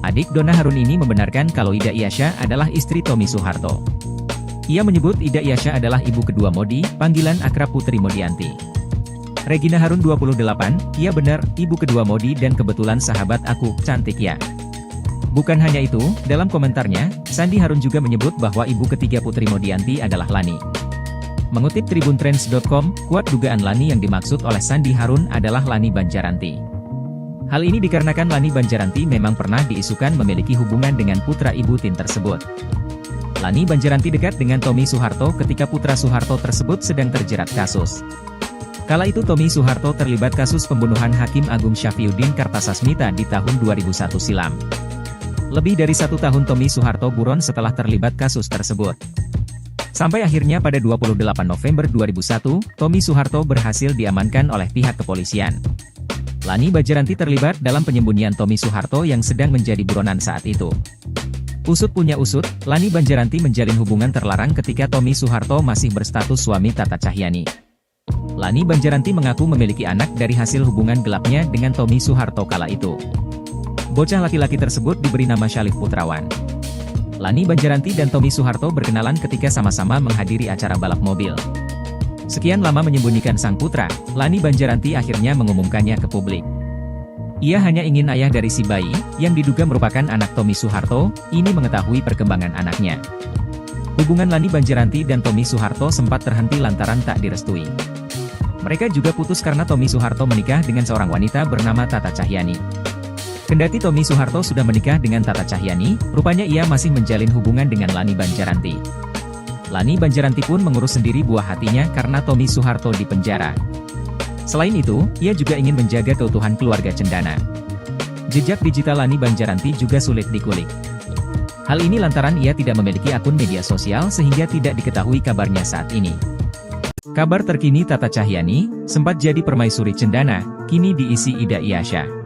Adik Donna Harun ini membenarkan kalau Ida Ilyasya adalah istri Tommy Soeharto. Ia menyebut Ida Ilyasya adalah ibu kedua Modi, panggilan akrab Putri Modianti. Regina Harun 28, iya benar, ibu kedua Modi dan kebetulan sahabat aku, cantik ya. Bukan hanya itu, dalam komentarnya, Sandi Harun juga menyebut bahwa ibu ketiga Putri Modianti adalah Lani. Mengutip tribuntrends.com, kuat dugaan Lani yang dimaksud oleh Sandi Harun adalah Lani Banjaranti. Hal ini dikarenakan Lani Banjaranti memang pernah diisukan memiliki hubungan dengan putra ibu Tin tersebut. Lani Banjaranti dekat dengan Tommy Soeharto ketika putra Soeharto tersebut sedang terjerat kasus. Kala itu Tommy Soeharto terlibat kasus pembunuhan Hakim Agung Syafriuddin Kartasasmita di tahun 2001 silam. Lebih dari 1 tahun Tommy Soeharto buron setelah terlibat kasus tersebut. Sampai akhirnya pada 28 November 2001, Tommy Soeharto berhasil diamankan oleh pihak kepolisian. Lani Banjaranti terlibat dalam penyembunyian Tommy Soeharto yang sedang menjadi buronan saat itu. Usut punya usut, Lani Banjaranti menjalin hubungan terlarang ketika Tommy Soeharto masih berstatus suami Tata Cahyani. Lani Banjaranti mengaku memiliki anak dari hasil hubungan gelapnya dengan Tommy Soeharto kala itu. Bocah laki-laki tersebut diberi nama Syalif Putrawan. Lani Banjaranti dan Tommy Soeharto berkenalan ketika sama-sama menghadiri acara balap mobil. Sekian lama menyembunyikan sang putra, Lani Banjaranti akhirnya mengumumkannya ke publik. Ia hanya ingin ayah dari si bayi, yang diduga merupakan anak Tommy Soeharto, ini mengetahui perkembangan anaknya. Hubungan Lani Banjaranti dan Tommy Soeharto sempat terhenti lantaran tak direstui. Mereka juga putus karena Tommy Soeharto menikah dengan seorang wanita bernama Tata Cahyani. Kendati Tommy Soeharto sudah menikah dengan Tata Cahyani, rupanya ia masih menjalin hubungan dengan Lani Banjaranti. Lani Banjaranti pun mengurus sendiri buah hatinya karena Tommy Soeharto di penjara. Selain itu, ia juga ingin menjaga keutuhan keluarga cendana. Jejak digital Lani Banjaranti juga sulit dikulik. Hal ini lantaran ia tidak memiliki akun media sosial sehingga tidak diketahui kabarnya saat ini. Kabar terkini Tata Cahyani, sempat jadi permaisuri cendana, kini diisi Ida Ilyasya.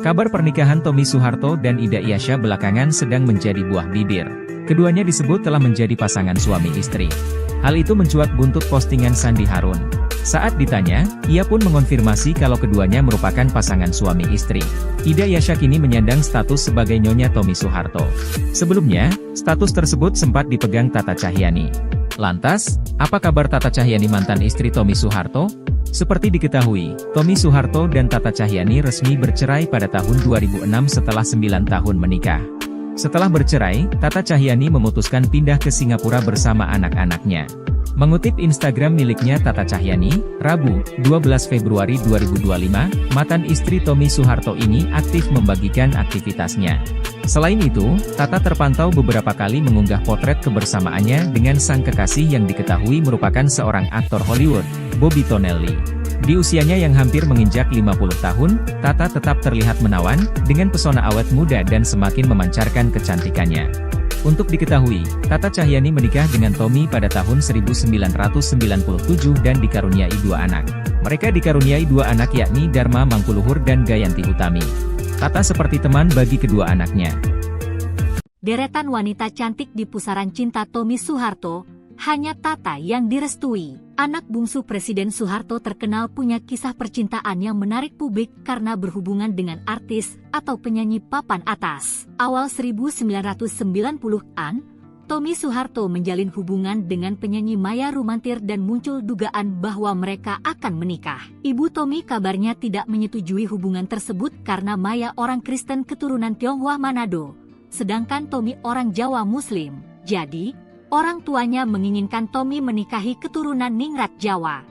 Kabar pernikahan Tommy Soeharto dan Ida Ilyasya belakangan sedang menjadi buah bibir. Keduanya disebut telah menjadi pasangan suami istri. Hal itu mencuat buntut postingan Sandi Harun. Saat ditanya, ia pun mengonfirmasi kalau keduanya merupakan pasangan suami istri. Ida Ilyasya kini menyandang status sebagai nyonya Tommy Soeharto. Sebelumnya, status tersebut sempat dipegang Tata Cahyani. Lantas, apa kabar Tata Cahyani mantan istri Tommy Soeharto? Seperti diketahui, Tommy Soeharto dan Tata Cahyani resmi bercerai pada tahun 2006 setelah 9 tahun menikah. Setelah bercerai, Tata Cahyani memutuskan pindah ke Singapura bersama anak-anaknya. Mengutip Instagram miliknya Tata Cahyani, Rabu, 12 Februari 2025, mantan istri Tommy Soeharto ini aktif membagikan aktivitasnya. Selain itu, Tata terpantau beberapa kali mengunggah potret kebersamaannya dengan sang kekasih yang diketahui merupakan seorang aktor Hollywood, Bobby Tonelli. Di usianya yang hampir menginjak 50 tahun, Tata tetap terlihat menawan, dengan pesona awet muda dan semakin memancarkan kecantikannya. Untuk diketahui, Tata Cahyani menikah dengan Tommy pada tahun 1997 dan dikaruniai 2 anak. Mereka dikaruniai 2 anak yakni Dharma Mangkuluhur dan Gayanti Utami. Tata seperti teman bagi kedua anaknya. Deretan wanita cantik di pusaran cinta Tommy Soeharto, hanya Tata yang direstui. Anak bungsu Presiden Soeharto terkenal punya kisah percintaan yang menarik publik karena berhubungan dengan artis atau penyanyi papan atas. Awal 1990-an, Tommy Soeharto menjalin hubungan dengan penyanyi Maya Rumantir dan muncul dugaan bahwa mereka akan menikah. Ibu Tommy kabarnya tidak menyetujui hubungan tersebut karena Maya orang Kristen keturunan Tionghoa Manado, sedangkan Tommy orang Jawa Muslim. Jadi, orang tuanya menginginkan Tommy menikahi keturunan Ningrat Jawa.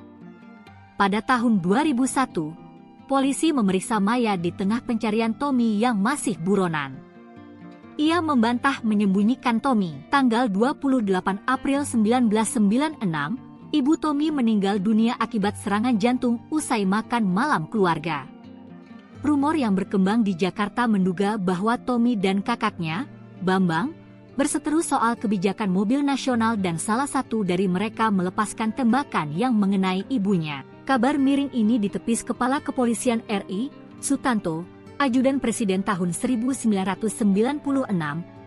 Pada tahun 2001, polisi memeriksa Maya di tengah pencarian Tommy yang masih buronan. Ia membantah menyembunyikan Tommy. Tanggal 28 April 1996, ibu Tommy meninggal dunia akibat serangan jantung usai makan malam keluarga. Rumor yang berkembang di Jakarta menduga bahwa Tommy dan kakaknya, Bambang, berseteru soal kebijakan mobil nasional dan salah satu dari mereka melepaskan tembakan yang mengenai ibunya. Kabar miring ini ditepis Kepala Kepolisian RI, Sutanto, Ajudan Presiden tahun 1996,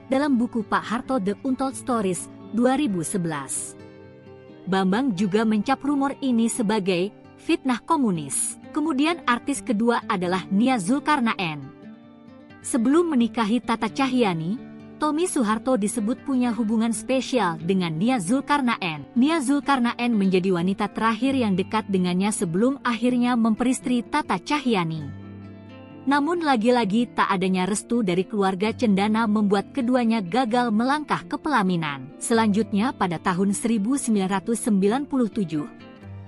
dalam buku Pak Harto The Untold Stories, 2011. Bambang juga mencap rumor ini sebagai fitnah komunis. Kemudian artis kedua adalah Nia Zulkarnaen. Sebelum menikahi Tata Cahyani, Tommy Soeharto disebut punya hubungan spesial dengan Nia Zulkarnaen. Nia Zulkarnaen menjadi wanita terakhir yang dekat dengannya sebelum akhirnya memperistri Tata Cahyani. Namun lagi-lagi tak adanya restu dari keluarga cendana membuat keduanya gagal melangkah ke pelaminan. Selanjutnya pada tahun 1997,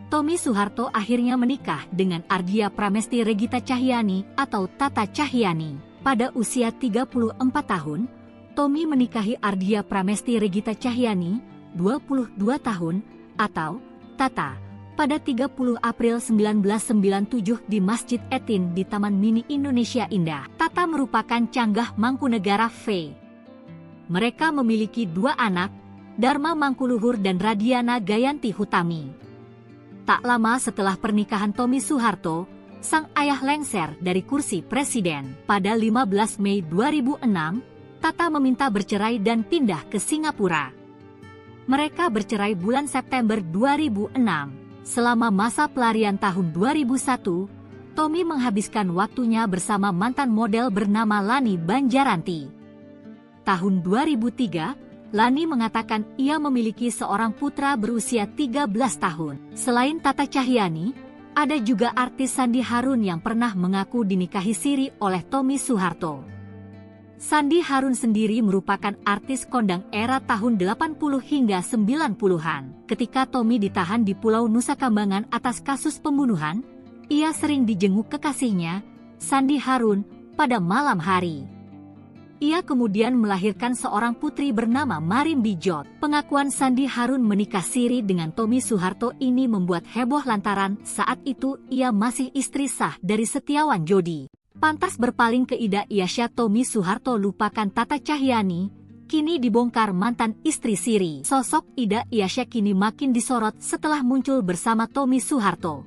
Tommy Soeharto akhirnya menikah dengan Ardia Pramesti Regita Cahyani atau Tata Cahyani. Pada usia 34 tahun, Tommy menikahi Ardia Pramesti Regita Cahyani, 22 tahun, atau Tata, pada 30 April 1997 di Masjid Etin di Taman Mini Indonesia Indah. Tata merupakan canggah Mangkunegara V. Mereka memiliki 2 anak, Dharma Mangkuluhur dan Radiana Gayanti Hutami. Tak lama setelah pernikahan Tommy Soeharto, sang ayah lengser dari kursi presiden. Pada 15 Mei 2006, Tata meminta bercerai dan pindah ke Singapura. Mereka bercerai bulan September 2006. Selama masa pelarian tahun 2001, Tommy menghabiskan waktunya bersama mantan model bernama Lani Banjaranti. Tahun 2003, Lani mengatakan ia memiliki seorang putra berusia 13 tahun. Selain Tata Cahyani, ada juga artis Sandi Harun yang pernah mengaku dinikahi siri oleh Tommy Soeharto. Sandi Harun sendiri merupakan artis kondang era tahun 80 hingga 90-an. Ketika Tommy ditahan di Pulau Nusa Kambangan atas kasus pembunuhan, ia sering dijenguk kekasihnya, Sandi Harun, pada malam hari. Ia kemudian melahirkan seorang putri bernama Marim Bijot. Pengakuan Sandi Harun menikah siri dengan Tommy Soeharto ini membuat heboh lantaran saat itu ia masih istri sah dari Setiawan Jodi. Pantas berpaling ke Ida Iasya Tommy Soeharto lupakan Tata Cahyani, kini dibongkar mantan istri siri. Sosok Ida Iasya kini makin disorot setelah muncul bersama Tommy Soeharto.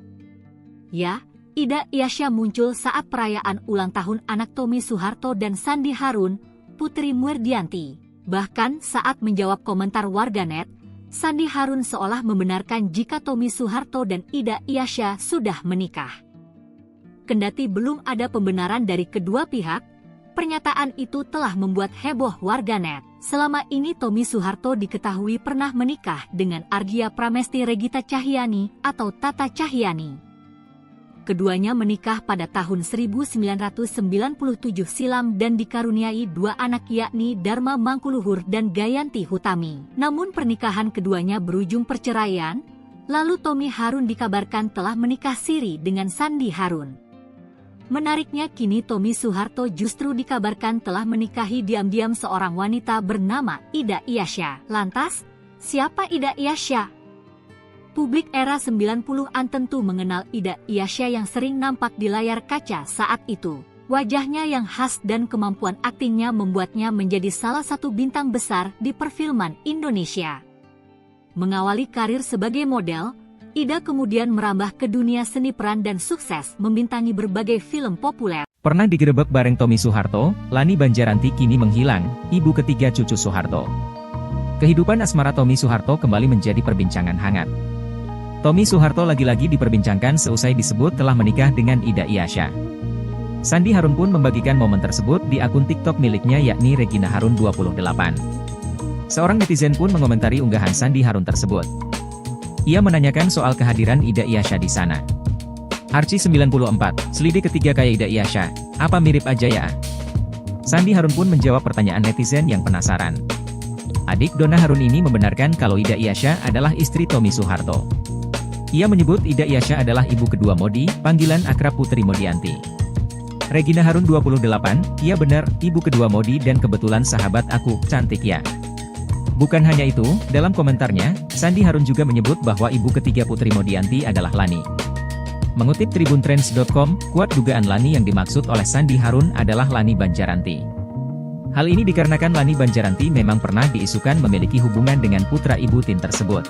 Ya, Ida Iasya muncul saat perayaan ulang tahun anak Tommy Soeharto dan Sandi Harun, Putri Muerdianti. Bahkan saat menjawab komentar warganet, Sandi Harun seolah membenarkan jika Tommy Soeharto dan Ida Iasya sudah menikah. Kendati belum ada pembenaran dari kedua pihak, pernyataan itu telah membuat heboh warganet. Selama ini Tommy Soeharto diketahui pernah menikah dengan Ardia Pramesti Regita Cahyani atau Tata Cahyani. keduanya menikah pada tahun 1997 silam dan dikaruniai 2 anak yakni Dharma Mangkuluhur dan Gayanti Hutami. Namun pernikahan keduanya berujung perceraian, lalu Tommy Harun dikabarkan telah menikah siri dengan Sandi Harun. Menariknya kini Tommy Soeharto justru dikabarkan telah menikahi diam-diam seorang wanita bernama Ida Iyasya. Lantas, siapa Ida Iyasya? Publik era 90-an tentu mengenal Ida Iyasya yang sering nampak di layar kaca saat itu. Wajahnya yang khas dan kemampuan aktingnya membuatnya menjadi salah satu bintang besar di perfilman Indonesia. Mengawali karir sebagai model, Ida kemudian merambah ke dunia seni peran dan sukses membintangi berbagai film populer. Pernah digerebek bareng Tommy Soeharto, Lani Banjaranti kini menghilang, ibu ketiga cucu Soeharto. Kehidupan asmara Tommy Soeharto kembali menjadi perbincangan hangat. Tommy Soeharto lagi-lagi diperbincangkan seusai disebut telah menikah dengan Ida Iyasya. Sandi Harun pun membagikan momen tersebut di akun TikTok miliknya yakni Regina Harun 28. Seorang netizen pun mengomentari unggahan Sandi Harun tersebut. Ia menanyakan soal kehadiran Ida Iyasya di sana. Archie 94, selidik ketiga kayak Ida Iyasya, apa mirip aja ya? Sandi Harun pun menjawab pertanyaan netizen yang penasaran. Adik Donna Harun ini membenarkan kalau Ida Iyasya adalah istri Tommy Soeharto. Ia menyebut Ida Iyasya adalah ibu kedua Modi, panggilan akrab Putri Modianti. Regina Harun 28, iya benar, ibu kedua Modi dan kebetulan sahabat aku, cantik ya. Bukan hanya itu, dalam komentarnya, Sandi Harun juga menyebut bahwa ibu ketiga Putri Modianti adalah Lani. Mengutip tribuntrends.com, kuat dugaan Lani yang dimaksud oleh Sandi Harun adalah Lani Banjaranti. Hal ini dikarenakan Lani Banjaranti memang pernah diisukan memiliki hubungan dengan putra ibu Tin tersebut.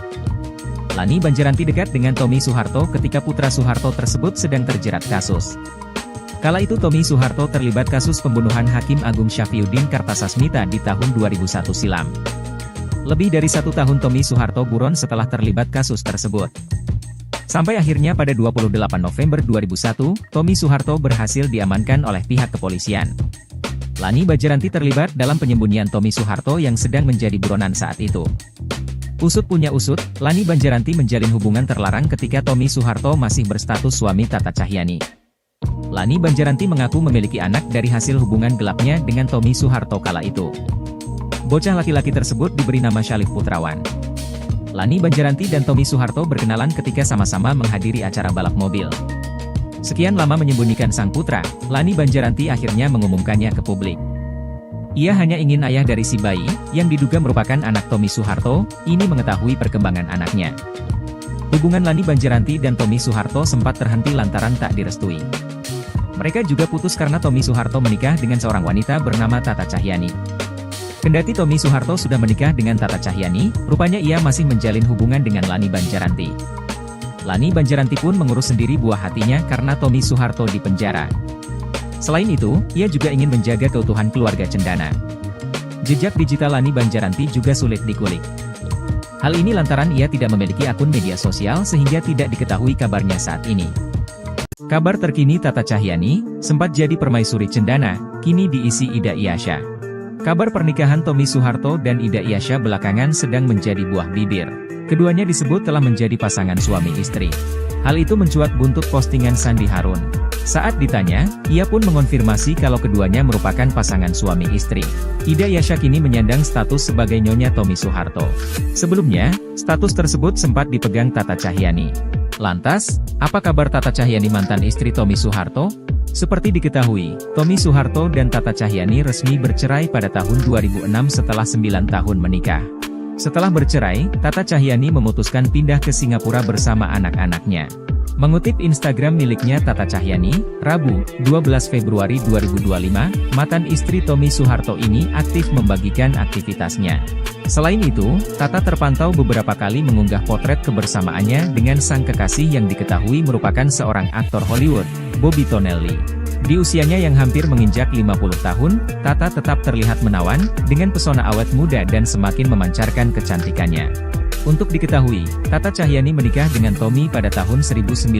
Lani Banjaranti dekat dengan Tommy Soeharto ketika putra Soeharto tersebut sedang terjerat kasus. Kala itu Tommy Soeharto terlibat kasus pembunuhan Hakim Agung Syafriuddin Kartasasmita di tahun 2001 silam. Lebih dari 1 tahun Tommy Soeharto buron setelah terlibat kasus tersebut. Sampai akhirnya pada 28 November 2001, Tommy Soeharto berhasil diamankan oleh pihak kepolisian. Lani Banjaranti terlibat dalam penyembunyian Tommy Soeharto yang sedang menjadi buronan saat itu. Usut punya usut, Lani Banjaranti menjalin hubungan terlarang ketika Tommy Soeharto masih berstatus suami Tata Cahyanti. Lani Banjaranti mengaku memiliki anak dari hasil hubungan gelapnya dengan Tommy Soeharto kala itu. Bocah laki-laki tersebut diberi nama Syalif Putrawan. Lani Banjaranti dan Tommy Soeharto berkenalan ketika sama-sama menghadiri acara balap mobil. Sekian lama menyembunyikan sang putra, Lani Banjaranti akhirnya mengumumkannya ke publik. Ia hanya ingin ayah dari si bayi, yang diduga merupakan anak Tommy Soeharto, ini mengetahui perkembangan anaknya. Hubungan Lani Banjaranti dan Tommy Soeharto sempat terhenti lantaran tak direstui. Mereka juga putus karena Tommy Soeharto menikah dengan seorang wanita bernama Tata Cahyanti. Kendati Tommy Soeharto sudah menikah dengan Tata Cahyanti, rupanya ia masih menjalin hubungan dengan Lani Banjaranti. Lani Banjaranti pun mengurus sendiri buah hatinya karena Tommy Soeharto di penjara. Selain itu, ia juga ingin menjaga keutuhan keluarga cendana. Jejak digital Lani Banjaranti juga sulit dikulik. Hal ini lantaran ia tidak memiliki akun media sosial sehingga tidak diketahui kabarnya saat ini. Kabar terkini Tata Cahyanti, sempat jadi permaisuri cendana, kini diisi Ida Iyasya. Kabar pernikahan Tommy Soeharto dan Ida Iyasya belakangan sedang menjadi buah bibir. Keduanya disebut telah menjadi pasangan suami istri. Hal itu mencuat buntut postingan Sandi Harun. Saat ditanya, ia pun mengonfirmasi kalau keduanya merupakan pasangan suami istri. Ida Iyasya kini menyandang status sebagai nyonya Tommy Soeharto. Sebelumnya, status tersebut sempat dipegang Tata Cahyanti. Lantas, apa kabar Tata Cahyanti mantan istri Tommy Soeharto? Seperti diketahui, Tommy Soeharto dan Tata Cahyanti resmi bercerai pada tahun 2006 setelah 9 tahun menikah. Setelah bercerai, Tata Cahyanti memutuskan pindah ke Singapura bersama anak-anaknya. Mengutip Instagram miliknya Tata Cahyanti, Rabu, 12 Februari 2025, mantan istri Tommy Soeharto ini aktif membagikan aktivitasnya. Selain itu, Tata terpantau beberapa kali mengunggah potret kebersamaannya dengan sang kekasih yang diketahui merupakan seorang aktor Hollywood, Bobby Tonelli. Di usianya yang hampir menginjak 50 tahun, Tata tetap terlihat menawan, dengan pesona awet muda dan semakin memancarkan kecantikannya. Untuk diketahui, Tata Cahyanti menikah dengan Tommy pada tahun 1997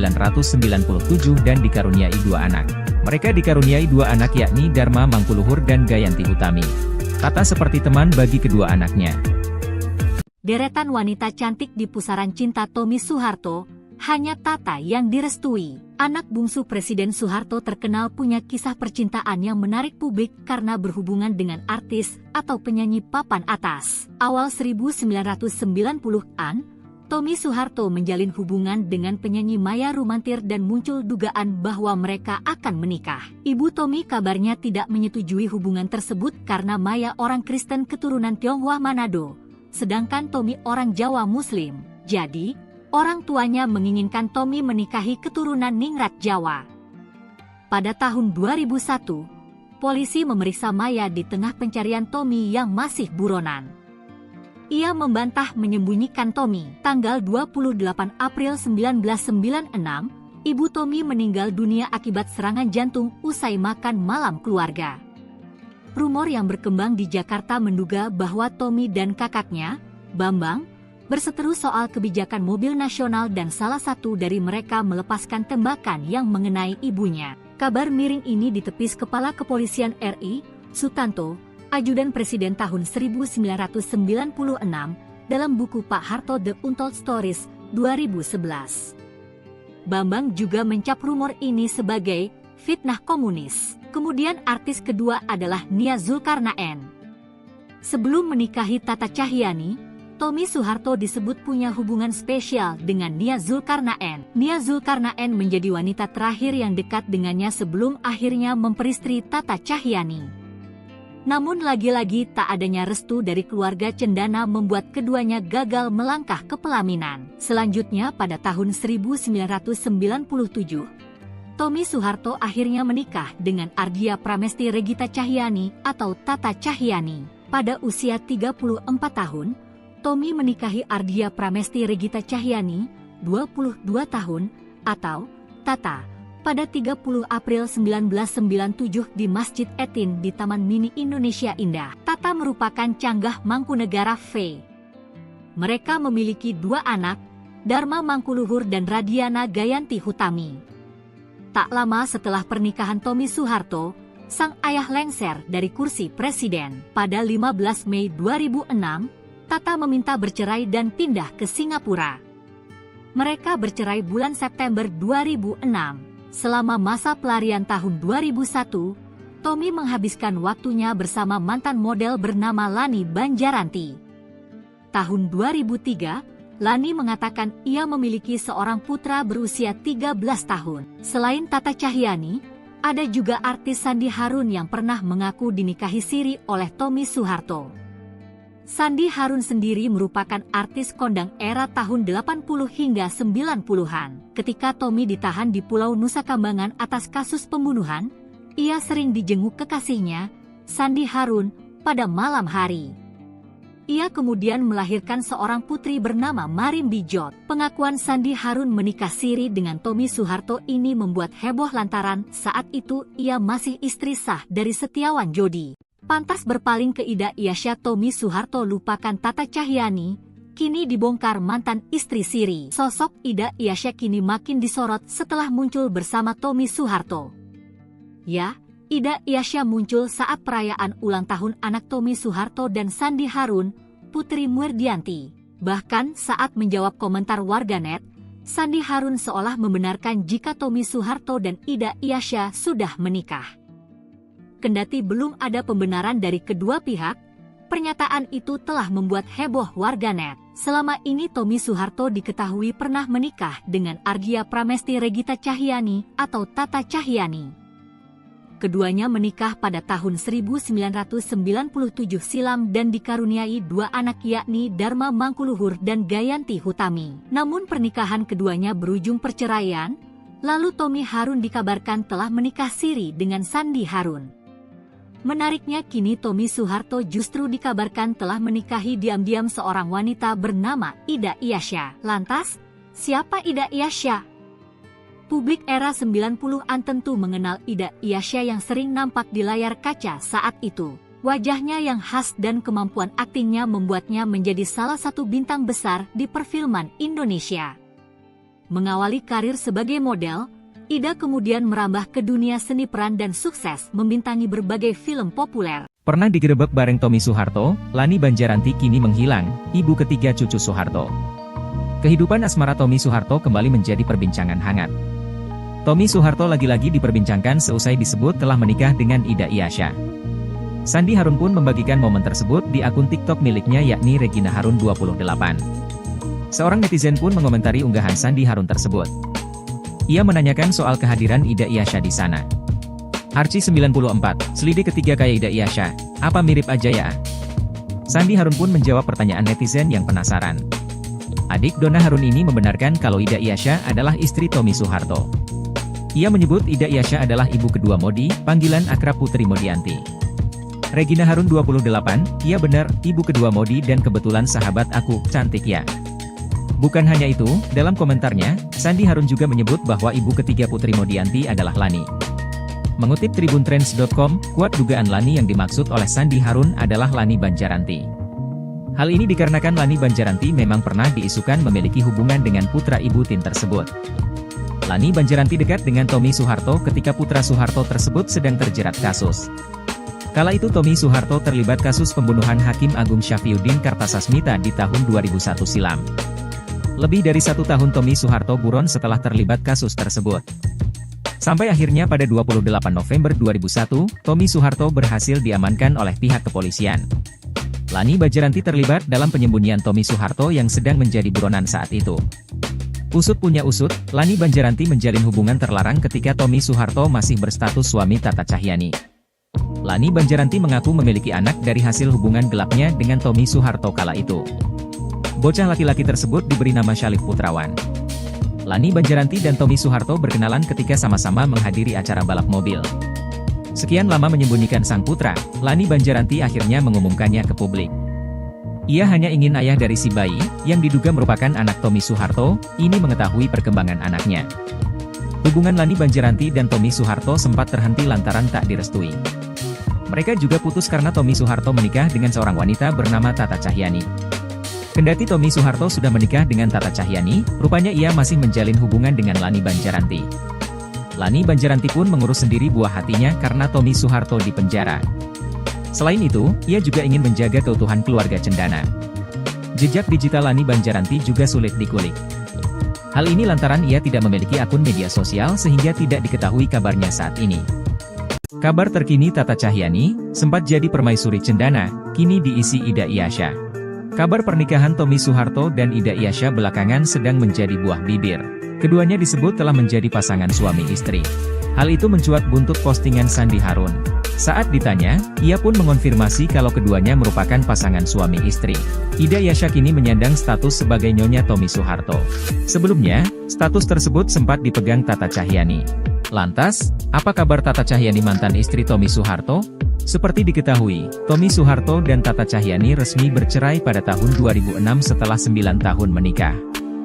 dan dikaruniai 2 anak. Mereka dikaruniai 2 anak yakni Dharma Mangkuluhur dan Gayanti Hutami. Tata seperti teman bagi kedua anaknya. Deretan wanita cantik di pusaran cinta Tommy Soeharto, hanya Tata yang direstui. Anak bungsu Presiden Soeharto terkenal punya kisah percintaan yang menarik publik karena berhubungan dengan artis atau penyanyi papan atas. Awal 1990-an, Tommy Soeharto menjalin hubungan dengan penyanyi Maya Rumantir dan muncul dugaan bahwa mereka akan menikah. Ibu Tommy kabarnya tidak menyetujui hubungan tersebut karena Maya orang Kristen keturunan Tionghoa Manado, sedangkan Tommy orang Jawa Muslim. Jadi, orang tuanya menginginkan Tommy menikahi keturunan Ningrat Jawa. Pada tahun 2001, polisi memeriksa Maya di tengah pencarian Tommy yang masih buronan. Ia membantah menyembunyikan Tommy. Tanggal 28 April 1996, ibu Tommy meninggal dunia akibat serangan jantung usai makan malam keluarga. Rumor yang berkembang di Jakarta menduga bahwa Tommy dan kakaknya, Bambang, berseteru soal kebijakan mobil nasional dan salah satu dari mereka melepaskan tembakan yang mengenai ibunya. Kabar miring ini ditepis Kepala Kepolisian RI, Sutanto, Ajudan Presiden tahun 1996, dalam buku Pak Harto The Untold Stories, 2011. Bambang juga mencap rumor ini sebagai fitnah komunis. Kemudian artis kedua adalah Nia Zulkarnaen. Sebelum menikahi Tata Cahyani, Tommy Soeharto disebut punya hubungan spesial dengan Nia Zulkarnaen. Nia Zulkarnaen menjadi wanita terakhir yang dekat dengannya sebelum akhirnya memperistri Tata Cahyani. Namun lagi-lagi tak adanya restu dari keluarga cendana membuat keduanya gagal melangkah ke pelaminan. Selanjutnya pada tahun 1997, Tommy Soeharto akhirnya menikah dengan Ardia Pramesti Regita Cahyani atau Tata Cahyani. Pada usia 34 tahun, Tommy menikahi Ardia Pramesti Regita Cahyani, 22 tahun, atau Tata, pada 30 April 1997 di Masjid Etin di Taman Mini Indonesia Indah. Tata merupakan canggah Mangkunegara V. Mereka memiliki dua anak, Dharma Mangkuluhur dan Radiana Gayanti Hutami. Tak lama setelah pernikahan Tommy Soeharto, sang ayah lengser dari kursi presiden. Pada 15 Mei 2006, Tata meminta bercerai dan pindah ke Singapura. Mereka bercerai bulan September 2006. Selama masa pelarian tahun 2001, Tommy menghabiskan waktunya bersama mantan model bernama Lani Banjaranti. Tahun 2003, Lani mengatakan ia memiliki seorang putra berusia 13 tahun. Selain Tata Cahyani, ada juga artis Sandi Harun yang pernah mengaku dinikahi siri oleh Tommy Soeharto. Sandi Harun sendiri merupakan artis kondang era tahun 80 hingga 90-an. Ketika Tommy ditahan di Pulau Nusa Kambangan atas kasus pembunuhan, ia sering dijenguk kekasihnya, Sandi Harun, pada malam hari. Ia kemudian melahirkan seorang putri bernama Marim Bijot. Pengakuan Sandi Harun menikah siri dengan Tommy Soeharto ini membuat heboh lantaran saat itu ia masih istri sah dari Setiawan Jodi. Pantas berpaling ke Ida Iasya, Tommy Soeharto lupakan Tata Cahyani, kini dibongkar mantan istri siri. Sosok Ida Iasya kini makin disorot setelah muncul bersama Tommy Soeharto. Ya, Ida Iasya muncul saat perayaan ulang tahun anak Tommy Soeharto dan Sandi Harun, Putri Murdianti. Bahkan saat menjawab komentar warganet, Sandi Harun seolah membenarkan jika Tommy Soeharto dan Ida Iasya sudah menikah. Kendati belum ada pembenaran dari kedua pihak, pernyataan itu telah membuat heboh warganet. Selama ini Tommy Soeharto diketahui pernah menikah dengan Ardia Pramesti Regita Cahyani atau Tata Cahyani. Keduanya menikah pada tahun 1997 silam dan dikaruniai dua anak yakni Dharma Mangkuluhur dan Gayanti Hutami. Namun pernikahan keduanya berujung perceraian, lalu Tommy Harun dikabarkan telah menikah siri dengan Sandi Harun. Menariknya kini Tommy Soeharto justru dikabarkan telah menikahi diam-diam seorang wanita bernama Ida Iasya. Lantas, siapa Ida Iasya? Publik era 90-an tentu mengenal Ida Iasya yang sering nampak di layar kaca saat itu. Wajahnya yang khas dan kemampuan aktingnya membuatnya menjadi salah satu bintang besar di perfilman Indonesia. Mengawali karir sebagai model, Ida kemudian merambah ke dunia seni peran dan sukses membintangi berbagai film populer. Pernah digerebek bareng Tommy Soeharto, Lani Banjaranti kini menghilang, ibu ketiga cucu Soeharto. Kehidupan asmara Tommy Soeharto kembali menjadi perbincangan hangat. Tommy Soeharto lagi-lagi diperbincangkan seusai disebut telah menikah dengan Ida Iyasya. Sandi Harun pun membagikan momen tersebut di akun TikTok miliknya yakni Regina Harun 28. Seorang netizen pun mengomentari unggahan Sandi Harun tersebut. Ia menanyakan soal kehadiran Ida Iyasya di sana. Archie 94, selidik ketiga kayak Ida Iyasya, apa mirip aja ya? Sandi Harun pun menjawab pertanyaan netizen yang penasaran. Adik Donna Harun ini membenarkan kalau Ida Iyasya adalah istri Tommy Soeharto. Ia menyebut Ida Iyasya adalah ibu kedua Modi, panggilan akrab Putri Modianti. Regina Harun 28, iya benar, ibu kedua Modi dan kebetulan sahabat aku, cantik ya. Bukan hanya itu, dalam komentarnya, Sandi Harun juga menyebut bahwa ibu ketiga Putri Modianti adalah Lani. Mengutip tribuntrends.com, kuat dugaan Lani yang dimaksud oleh Sandi Harun adalah Lani Banjaranti. Hal ini dikarenakan Lani Banjaranti memang pernah diisukan memiliki hubungan dengan putra ibu Tin tersebut. Lani Banjaranti dekat dengan Tommy Soeharto ketika putra Soeharto tersebut sedang terjerat kasus. Kala itu Tommy Soeharto terlibat kasus pembunuhan Hakim Agung Syafriuddin Kartasasmita di tahun 2001 silam. Lebih dari 1 tahun Tommy Soeharto buron setelah terlibat kasus tersebut. Sampai akhirnya pada 28 November 2001, Tommy Soeharto berhasil diamankan oleh pihak kepolisian. Lani Banjaranti terlibat dalam penyembunyian Tommy Soeharto yang sedang menjadi buronan saat itu. Usut punya usut, Lani Banjaranti menjalin hubungan terlarang ketika Tommy Soeharto masih berstatus suami Tata Cahyani. Lani Banjaranti mengaku memiliki anak dari hasil hubungan gelapnya dengan Tommy Soeharto kala itu. Bocah laki-laki tersebut diberi nama Syalif Putrawan. Lani Banjaranti dan Tommy Soeharto berkenalan ketika sama-sama menghadiri acara balap mobil. Sekian lama menyembunyikan sang putra, Lani Banjaranti akhirnya mengumumkannya ke publik. Ia hanya ingin ayah dari si bayi, yang diduga merupakan anak Tommy Soeharto, ini mengetahui perkembangan anaknya. Hubungan Lani Banjaranti dan Tommy Soeharto sempat terhenti lantaran tak direstui. Mereka juga putus karena Tommy Soeharto menikah dengan seorang wanita bernama Tata Cahyani. Kendati Tommy Soeharto sudah menikah dengan Tata Cahyani, rupanya ia masih menjalin hubungan dengan Lani Banjaranti. Lani Banjaranti pun mengurus sendiri buah hatinya karena Tommy Soeharto di penjara. Selain itu, ia juga ingin menjaga keutuhan keluarga cendana. Jejak digital Lani Banjaranti juga sulit dikulik. Hal ini lantaran ia tidak memiliki akun media sosial sehingga tidak diketahui kabarnya saat ini. Kabar terkini Tata Cahyani, sempat jadi permaisuri cendana, kini diisi Ida Iyasya. Kabar pernikahan Tommy Soeharto dan Ida Iyasya belakangan sedang menjadi buah bibir. Keduanya disebut telah menjadi pasangan suami istri. Hal itu mencuat buntut postingan Sandi Harun. Saat ditanya, ia pun mengonfirmasi kalau keduanya merupakan pasangan suami istri. Ida Iyasya kini menyandang status sebagai Nyonya Tommy Soeharto. Sebelumnya, status tersebut sempat dipegang Tata Cahyani. Lantas, apa kabar Tata Cahyani mantan istri Tommy Soeharto? Seperti diketahui, Tommy Soeharto dan Tata Cahyani resmi bercerai pada tahun 2006 setelah 9 tahun menikah.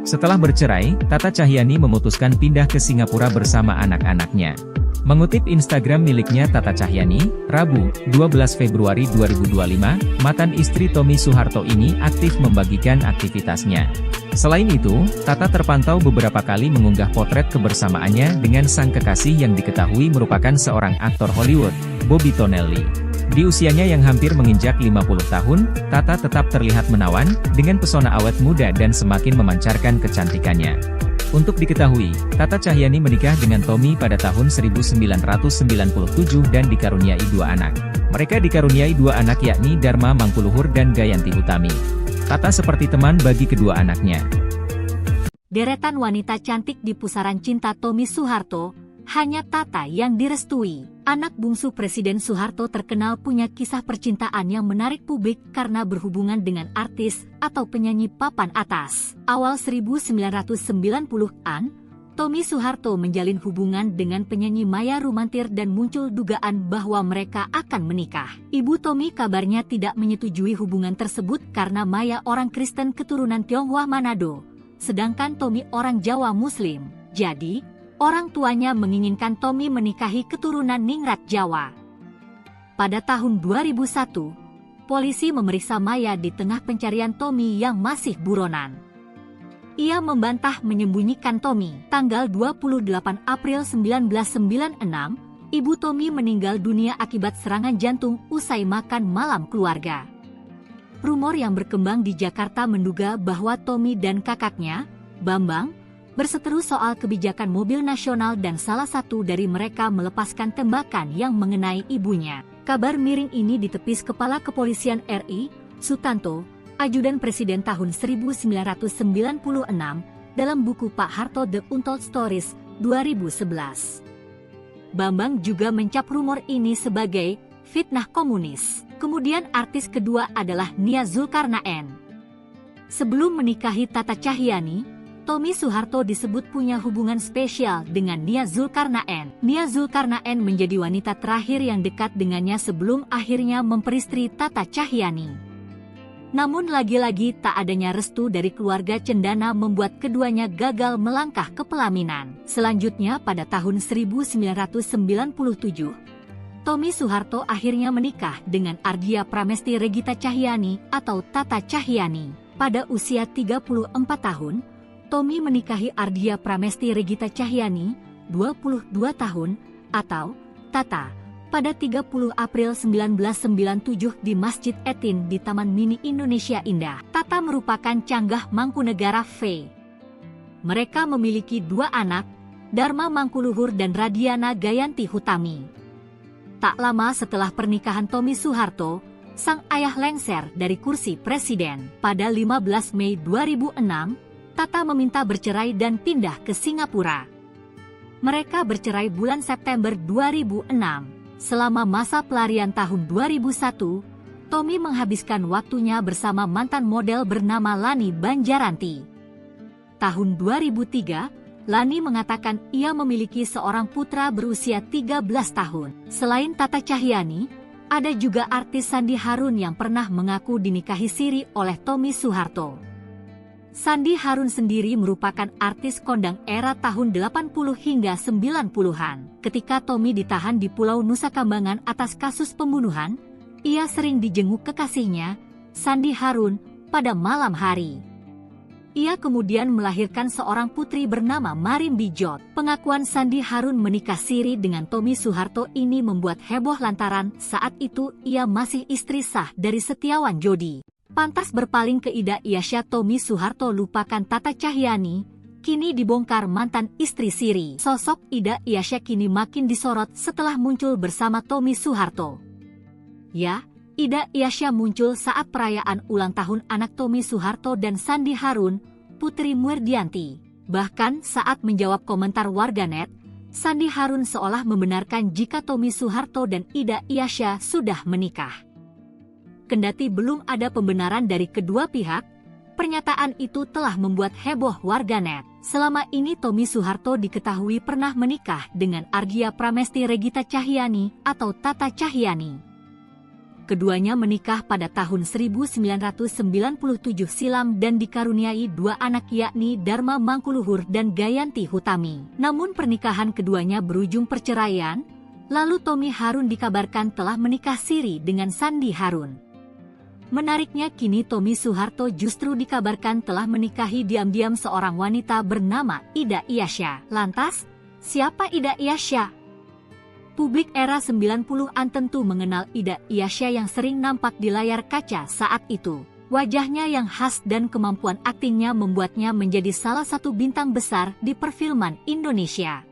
Setelah bercerai, Tata Cahyani memutuskan pindah ke Singapura bersama anak-anaknya. Mengutip Instagram miliknya Tata Cahyani, Rabu, 12 Februari 2025, mantan istri Tommy Soeharto ini aktif membagikan aktivitasnya. Selain itu, Tata terpantau beberapa kali mengunggah potret kebersamaannya dengan sang kekasih yang diketahui merupakan seorang aktor Hollywood, Bobby Tonelli. Di usianya yang hampir menginjak 50 tahun, Tata tetap terlihat menawan, dengan pesona awet muda dan semakin memancarkan kecantikannya. Untuk diketahui, Tata Cahyani menikah dengan Tommy pada tahun 1997 dan dikaruniai 2 anak. Mereka dikaruniai 2 anak yakni Dharma Mangkuluhur dan Gayanti Utami. Tata seperti teman bagi kedua anaknya. Deretan wanita cantik di pusaran cinta Tommy Soeharto, hanya Tata yang direstui. Anak bungsu Presiden Soeharto terkenal punya kisah percintaan yang menarik publik karena berhubungan dengan artis atau penyanyi papan atas. Awal 1990-an, Tommy Soeharto menjalin hubungan dengan penyanyi Maya Rumantir dan muncul dugaan bahwa mereka akan menikah. Ibu Tommy kabarnya tidak menyetujui hubungan tersebut karena Maya orang Kristen keturunan Tionghoa Manado, sedangkan Tommy orang Jawa Muslim. Jadi, orang tuanya menginginkan Tommy menikahi keturunan Ningrat Jawa. Pada tahun 2001, polisi memeriksa Maya di tengah pencarian Tommy yang masih buronan. Ia membantah menyembunyikan Tommy. Tanggal 28 April 1996, ibu Tommy meninggal dunia akibat serangan jantung usai makan malam keluarga. Rumor yang berkembang di Jakarta menduga bahwa Tommy dan kakaknya, Bambang, berseteru soal kebijakan mobil nasional dan salah satu dari mereka melepaskan tembakan yang mengenai ibunya. Kabar miring ini ditepis Kepala Kepolisian RI, Sutanto, Ajudan Presiden tahun 1996, dalam buku Pak Harto The Untold Stories, 2011. Bambang juga mencap rumor ini sebagai fitnah komunis. Kemudian artis kedua adalah Nia Zulkarnaen. Sebelum menikahi Tata Cahyani, Tommy Soeharto disebut punya hubungan spesial dengan Nia Zulkarnaen. Nia Zulkarnaen menjadi wanita terakhir yang dekat dengannya sebelum akhirnya memperistri Tata Cahyani. Namun lagi-lagi tak adanya restu dari keluarga Cendana membuat keduanya gagal melangkah ke pelaminan. Selanjutnya pada tahun 1997, Tommy Soeharto akhirnya menikah dengan Ardia Pramesti Regita Cahyani atau Tata Cahyani. Pada usia 34 tahun, Tommy menikahi Ardia Pramesti Regita Cahyani, 22 tahun, atau Tata, pada 30 April 1997 di Masjid Etin di Taman Mini Indonesia Indah. Tata merupakan canggah Mangkunegara V. Mereka memiliki dua anak, Dharma Mangkuluhur dan Radiana Gayanti Hutami. Tak lama setelah pernikahan Tommy Soeharto, sang ayah lengser dari kursi presiden. Pada 15 Mei 2006, Tata meminta bercerai dan pindah ke Singapura. Mereka bercerai bulan September 2006. Selama masa pelarian tahun 2001, Tommy menghabiskan waktunya bersama mantan model bernama Lani Banjaranti. Tahun 2003, Lani mengatakan ia memiliki seorang putra berusia 13 tahun. Selain Tata Cahyani, ada juga artis Sandi Harun yang pernah mengaku dinikahi siri oleh Tommy Soeharto. Sandi Harun sendiri merupakan artis kondang era tahun 80 hingga 90-an. Ketika Tommy ditahan di Pulau Nusa Kambangan atas kasus pembunuhan, ia sering dijenguk kekasihnya, Sandi Harun, pada malam hari. Ia kemudian melahirkan seorang putri bernama Marin Bijot. Pengakuan Sandi Harun menikah siri dengan Tommy Soeharto ini membuat heboh lantaran saat itu ia masih istri sah dari Setiawan Jodi. Pantas berpaling ke Ida Iasya, Tommy Soeharto lupakan Tata Cahyani, kini dibongkar mantan istri siri. Sosok Ida Iasya kini makin disorot setelah muncul bersama Tommy Soeharto. Ya, Ida Iasya muncul saat perayaan ulang tahun anak Tommy Soeharto dan Sandi Harun, Putri Murdianti. Bahkan saat menjawab komentar warganet, Sandi Harun seolah membenarkan jika Tommy Soeharto dan Ida Iasya sudah menikah. Kendati belum ada pembenaran dari kedua pihak, pernyataan itu telah membuat heboh warganet. Selama ini Tommy Soeharto diketahui pernah menikah dengan Ardia Pramesti Regita Cahyani atau Tata Cahyani. Keduanya menikah pada tahun 1997 silam dan dikaruniai dua anak yakni Dharma Mangkuluhur dan Gayanti Hutami. Namun pernikahan keduanya berujung perceraian, lalu Tommy Harun dikabarkan telah menikah siri dengan Sandi Harun. Menariknya kini Tommy Soeharto justru dikabarkan telah menikahi diam-diam seorang wanita bernama Ida Iasya. Lantas, siapa Ida Iasya? Publik era 90-an tentu mengenal Ida Iasya yang sering nampak di layar kaca saat itu. Wajahnya yang khas dan kemampuan aktingnya membuatnya menjadi salah satu bintang besar di perfilman Indonesia.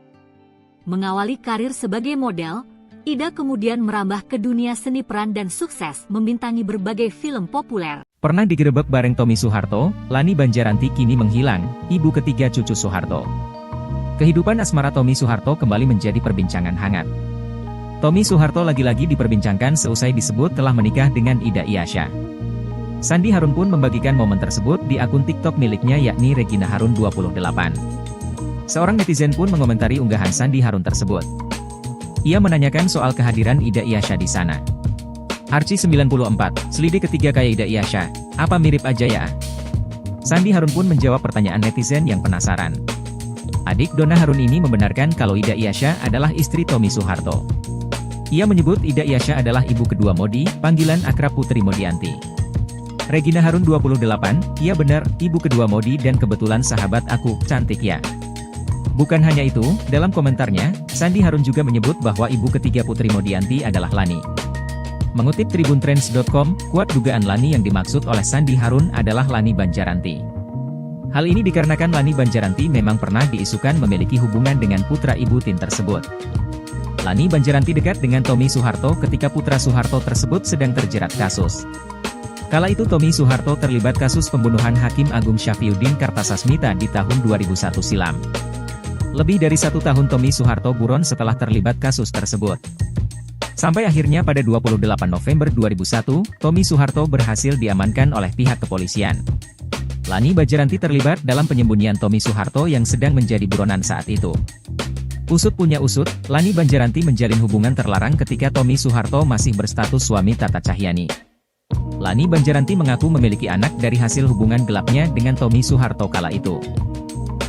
Mengawali karir sebagai model, Ida kemudian merambah ke dunia seni peran dan sukses membintangi berbagai film populer. Pernah digerebek bareng Tommy Soeharto, Lani Banjaranti kini menghilang, ibu ketiga cucu Soeharto. Kehidupan asmara Tommy Soeharto kembali menjadi perbincangan hangat. Tommy Soeharto lagi-lagi diperbincangkan seusai disebut telah menikah dengan Ida Iasya. Sandi Harun pun membagikan momen tersebut di akun TikTok miliknya yakni Regina Harun 28. Seorang netizen pun mengomentari unggahan Sandi Harun tersebut. Ia menanyakan soal kehadiran Ida Iasya di sana. Arci 94, selidik ketiga kayak Ida Iasya, apa mirip aja ya? Sandi Harun pun menjawab pertanyaan netizen yang penasaran. Adik Donna Harun ini membenarkan kalau Ida Iasya adalah istri Tommy Soeharto. Ia menyebut Ida Iasya adalah ibu kedua Modi, panggilan akrab Putri Modianti. Regina Harun 28, iya benar, ibu kedua Modi dan kebetulan sahabat aku, cantik ya. Bukan hanya itu, dalam komentarnya, Sandi Harun juga menyebut bahwa ibu ketiga Putri Modianti adalah Lani. Mengutip tribuntrends.com, kuat dugaan Lani yang dimaksud oleh Sandi Harun adalah Lani Banjaranti. Hal ini dikarenakan Lani Banjaranti memang pernah diisukan memiliki hubungan dengan putra ibu Tin tersebut. Lani Banjaranti dekat dengan Tommy Soeharto ketika putra Soeharto tersebut sedang terjerat kasus. Kala itu Tommy Soeharto terlibat kasus pembunuhan Hakim Agung Syafriuddin Kartasasmita di tahun 2001 silam. Lebih dari 1 tahun Tommy Soeharto buron setelah terlibat kasus tersebut. Sampai akhirnya pada 28 November 2001, Tommy Soeharto berhasil diamankan oleh pihak kepolisian. Lani Banjaranti terlibat dalam penyembunyian Tommy Soeharto yang sedang menjadi buronan saat itu. Usut punya usut, Lani Banjaranti menjalin hubungan terlarang ketika Tommy Soeharto masih berstatus suami Tata Cahyani. Lani Banjaranti mengaku memiliki anak dari hasil hubungan gelapnya dengan Tommy Soeharto kala itu.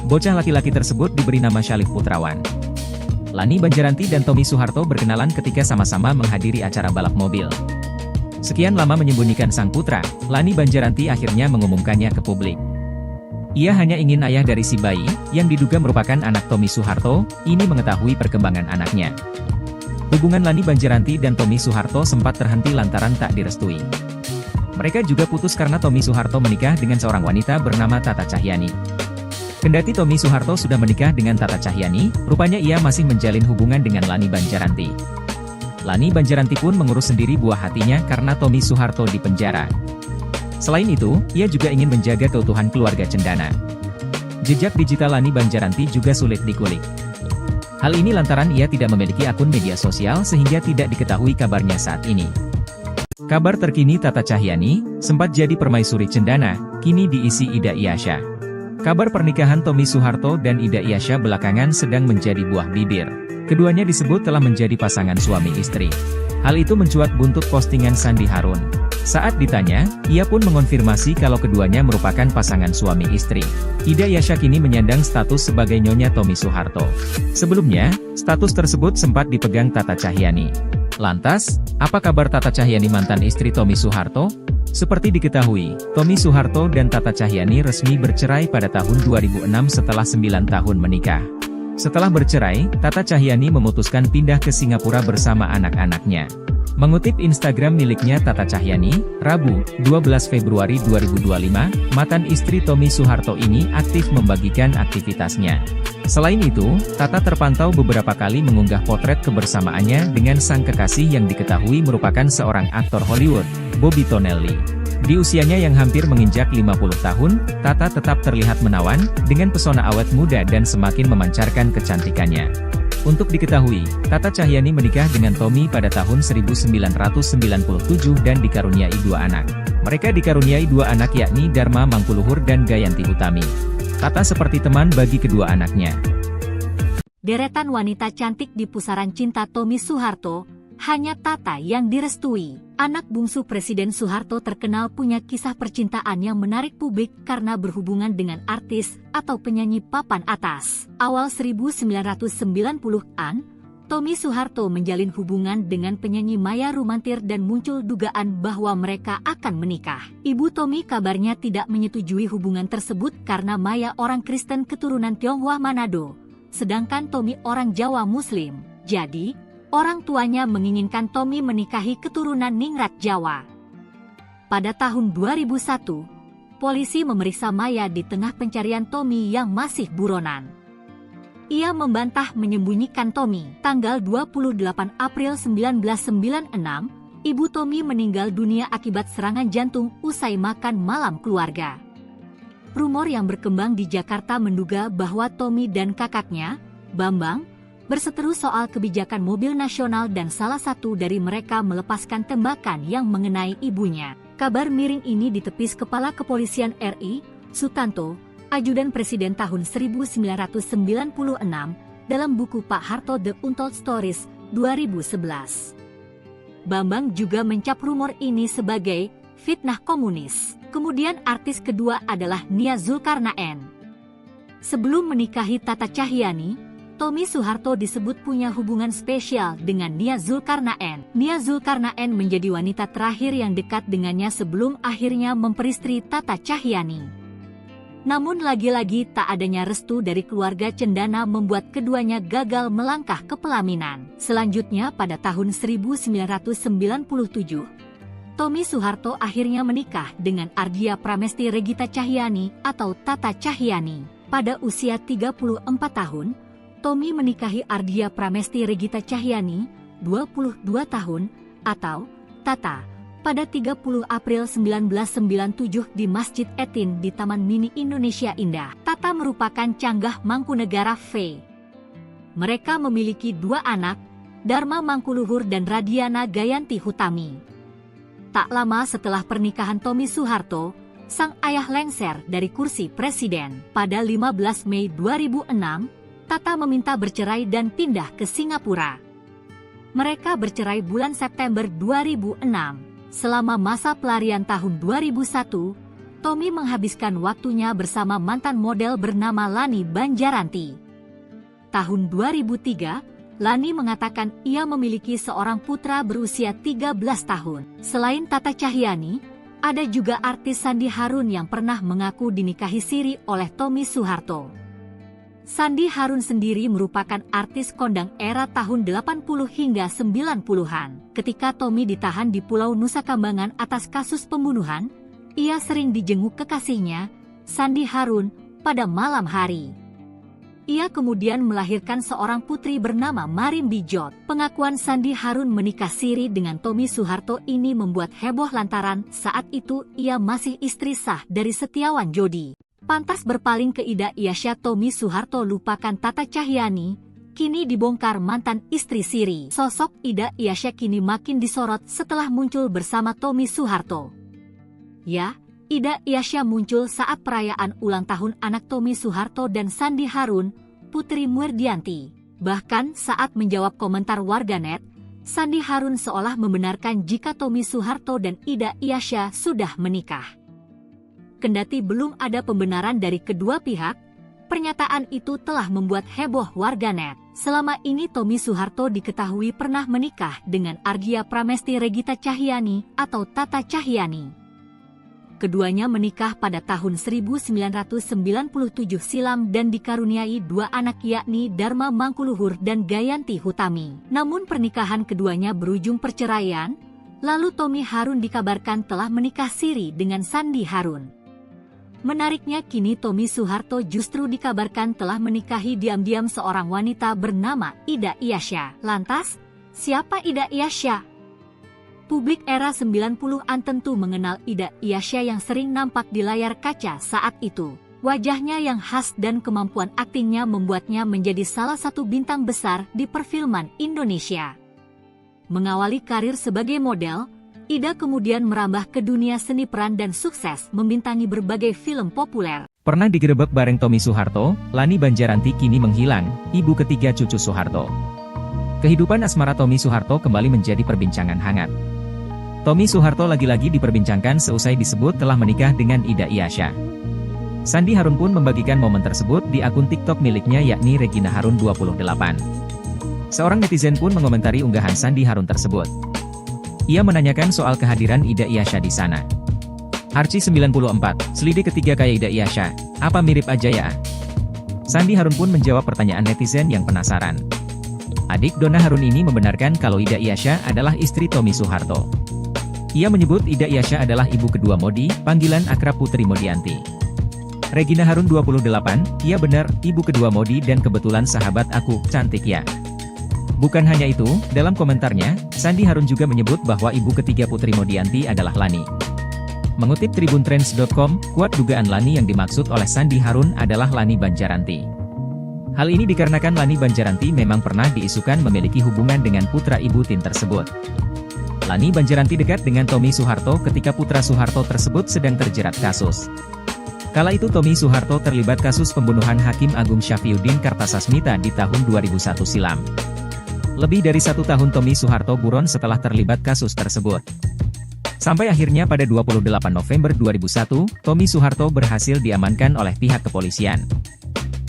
Bocah laki-laki tersebut diberi nama Syalif Putrawan. Lani Banjaranti dan Tommy Soeharto berkenalan ketika sama-sama menghadiri acara balap mobil. Sekian lama menyembunyikan sang putra, Lani Banjaranti akhirnya mengumumkannya ke publik. Ia hanya ingin ayah dari si bayi, yang diduga merupakan anak Tommy Soeharto, ini mengetahui perkembangan anaknya. Hubungan Lani Banjaranti dan Tommy Soeharto sempat terhenti lantaran tak direstui. Mereka juga putus karena Tommy Soeharto menikah dengan seorang wanita bernama Tata Cahyani. Kendati Tommy Soeharto sudah menikah dengan Tata Cahyani, rupanya ia masih menjalin hubungan dengan Lani Banjaranti. Lani Banjaranti pun mengurus sendiri buah hatinya karena Tommy Soeharto di penjara. Selain itu, ia juga ingin menjaga keutuhan keluarga cendana. Jejak digital Lani Banjaranti juga sulit dikulik. Hal ini lantaran ia tidak memiliki akun media sosial sehingga tidak diketahui kabarnya saat ini. Kabar terkini Tata Cahyani, sempat jadi permaisuri cendana, kini diisi Ida Iyasya. Kabar pernikahan Tommy Soeharto dan Ida Iyasya belakangan sedang menjadi buah bibir. Keduanya disebut telah menjadi pasangan suami istri. Hal itu mencuat buntut postingan Sandi Harun. Saat ditanya, ia pun mengonfirmasi kalau keduanya merupakan pasangan suami istri. Ida Iyasya kini menyandang status sebagai nyonya Tommy Soeharto. Sebelumnya, status tersebut sempat dipegang Tata Cahyani. Lantas, apa kabar Tata Cahyani mantan istri Tommy Soeharto? Seperti diketahui, Tommy Soeharto dan Tata Cahyani resmi bercerai pada tahun 2006 setelah 9 tahun menikah. Setelah bercerai, Tata Cahyani memutuskan pindah ke Singapura bersama anak-anaknya. Mengutip Instagram miliknya Tata Cahyani, Rabu, 12 Februari 2025, mantan istri Tommy Soeharto ini aktif membagikan aktivitasnya. Selain itu, Tata terpantau beberapa kali mengunggah potret kebersamaannya dengan sang kekasih yang diketahui merupakan seorang aktor Hollywood, Bobby Tonelli. Di usianya yang hampir menginjak 50 tahun, Tata tetap terlihat menawan, dengan pesona awet muda dan semakin memancarkan kecantikannya. Untuk diketahui, Tata Cahyani menikah dengan Tommy pada tahun 1997 dan dikaruniai 2 anak. Mereka dikaruniai 2 anak yakni Dharma Mangkuluhur dan Gayanti Utami. Tata seperti teman bagi kedua anaknya. Deretan wanita cantik di pusaran cinta Tommy Soeharto, hanya Tata yang direstui. Anak bungsu Presiden Soeharto terkenal punya kisah percintaan yang menarik publik karena berhubungan dengan artis atau penyanyi papan atas. Awal 1990-an, Tommy Soeharto menjalin hubungan dengan penyanyi Maya Rumantir dan muncul dugaan bahwa mereka akan menikah. Ibu Tommy kabarnya tidak menyetujui hubungan tersebut karena Maya orang Kristen keturunan Tionghoa Manado, sedangkan Tommy orang Jawa Muslim. Jadi, orang tuanya menginginkan Tommy menikahi keturunan Ningrat Jawa. Pada tahun 2001, polisi memeriksa Maya di tengah pencarian Tommy yang masih buronan. Ia membantah menyembunyikan Tommy. Tanggal 28 April 1996, ibu Tommy meninggal dunia akibat serangan jantung usai makan malam keluarga. Rumor yang berkembang di Jakarta menduga bahwa Tommy dan kakaknya, Bambang, berseteru soal kebijakan mobil nasional dan salah satu dari mereka melepaskan tembakan yang mengenai ibunya. Kabar miring ini ditepis Kepala Kepolisian RI, Sutanto, Ajudan Presiden tahun 1996, dalam buku Pak Harto The Untold Stories, 2011. Bambang juga mencap rumor ini sebagai fitnah komunis. Kemudian artis kedua adalah Nia Zulkarnaen. Sebelum menikahi Tata Cahyani, Tommy Soeharto disebut punya hubungan spesial dengan Nia Zulkarnaen. Nia Zulkarnaen menjadi wanita terakhir yang dekat dengannya sebelum akhirnya memperistri Tata Cahyani. Namun lagi-lagi tak adanya restu dari keluarga Cendana membuat keduanya gagal melangkah ke pelaminan. Selanjutnya pada tahun 1997, Tommy Soeharto akhirnya menikah dengan Ardia Pramesti Regita Cahyani atau Tata Cahyani. Pada usia 34 tahun, Tommy menikahi Ardia Pramesti Regita Cahyani, 22 tahun, atau Tata, pada 30 April 1997 di Masjid Etin di Taman Mini Indonesia Indah. Tata merupakan canggah Mangkunegara V. Mereka memiliki 2 anak, Dharma Mangkuluhur dan Radiana Gayanti Hutami. Tak lama setelah pernikahan Tommy Soeharto, sang ayah lengser dari kursi presiden. Pada 15 Mei 2006, Tata meminta bercerai dan pindah ke Singapura. Mereka bercerai bulan September 2006. Selama masa pelarian tahun 2001, Tommy menghabiskan waktunya bersama mantan model bernama Lani Banjaranti. Tahun 2003, Lani mengatakan ia memiliki seorang putra berusia 13 tahun. Selain Tata Cahyani, ada juga artis Sandi Harun yang pernah mengaku dinikahi siri oleh Tommy Soeharto. Sandi Harun sendiri merupakan artis kondang era tahun 80 hingga 90-an. Ketika Tommy ditahan di Pulau Nusa Kambangan atas kasus pembunuhan, ia sering dijenguk kekasihnya, Sandi Harun, pada malam hari. Ia kemudian melahirkan seorang putri bernama Marim Bijot. Pengakuan Sandi Harun menikah siri dengan Tommy Soeharto ini membuat heboh lantaran saat itu ia masih istri sah dari Setiawan Jodi. Pantas berpaling ke Ida Iasya, Tommy Soeharto lupakan Tata Cahyani, kini dibongkar mantan istri siri. Sosok Ida Iasya kini makin disorot setelah muncul bersama Tommy Soeharto. Ya, Ida Iasya muncul saat perayaan ulang tahun anak Tommy Soeharto dan Sandi Harun, Putri Murdianti. Bahkan saat menjawab komentar warganet, Sandi Harun seolah membenarkan jika Tommy Soeharto dan Ida Iasya sudah menikah. Kendati belum ada pembenaran dari kedua pihak, pernyataan itu telah membuat heboh warganet. Selama ini Tommy Soeharto diketahui pernah menikah dengan Ardia Pramesti Regita Cahyani atau Tata Cahyani. Keduanya menikah pada tahun 1997 silam dan dikaruniai 2 anak yakni Dharma Mangkuluhur dan Gayanti Hutami. Namun pernikahan keduanya berujung perceraian, lalu Tommy Harun dikabarkan telah menikah siri dengan Sandi Harun. Menariknya kini Tommy Soeharto justru dikabarkan telah menikahi diam-diam seorang wanita bernama Ida Iasya. Lantas, siapa Ida Iasya? Publik era 90-an tentu mengenal Ida Iasya yang sering nampak di layar kaca saat itu. Wajahnya yang khas dan kemampuan aktingnya membuatnya menjadi salah satu bintang besar di perfilman Indonesia. Mengawali karir sebagai model, Ida kemudian merambah ke dunia seni peran dan sukses membintangi berbagai film populer. Pernah digerebek bareng Tommy Soeharto, Lani Banjaranti kini menghilang, ibu ketiga cucu Soeharto. Kehidupan asmara Tommy Soeharto kembali menjadi perbincangan hangat. Tommy Soeharto lagi-lagi diperbincangkan seusai disebut telah menikah dengan Ida Iasya. Sandi Harun pun membagikan momen tersebut di akun TikTok miliknya yakni Regina Harun 28. Seorang netizen pun mengomentari unggahan Sandi Harun tersebut. Ia menanyakan soal kehadiran Ida Iasya di sana. Arci 94, selidik ketiga kayak Ida Iasya, apa mirip aja ya? Sandi Harun pun menjawab pertanyaan netizen yang penasaran. Adik Donna Harun ini membenarkan kalau Ida Iasya adalah istri Tommy Soeharto. Ia menyebut Ida Iasya adalah ibu kedua Modi, panggilan akrab Putri Modianti. Regina Harun 28, iya benar, ibu kedua Modi dan kebetulan sahabat aku, cantik ya. Bukan hanya itu, dalam komentarnya, Sandi Harun juga menyebut bahwa ibu ketiga Putri Modianti adalah Lani. Mengutip tribuntrends.com, kuat dugaan Lani yang dimaksud oleh Sandi Harun adalah Lani Banjaranti. Hal ini dikarenakan Lani Banjaranti memang pernah diisukan memiliki hubungan dengan putra ibu Tin tersebut. Lani Banjaranti dekat dengan Tommy Soeharto ketika putra Soeharto tersebut sedang terjerat kasus. Kala itu Tommy Soeharto terlibat kasus pembunuhan Hakim Agung Syafriuddin Kartasasmita di tahun 2001 silam. Lebih dari 1 tahun Tommy Soeharto buron setelah terlibat kasus tersebut. Sampai akhirnya pada 28 November 2001, Tommy Soeharto berhasil diamankan oleh pihak kepolisian.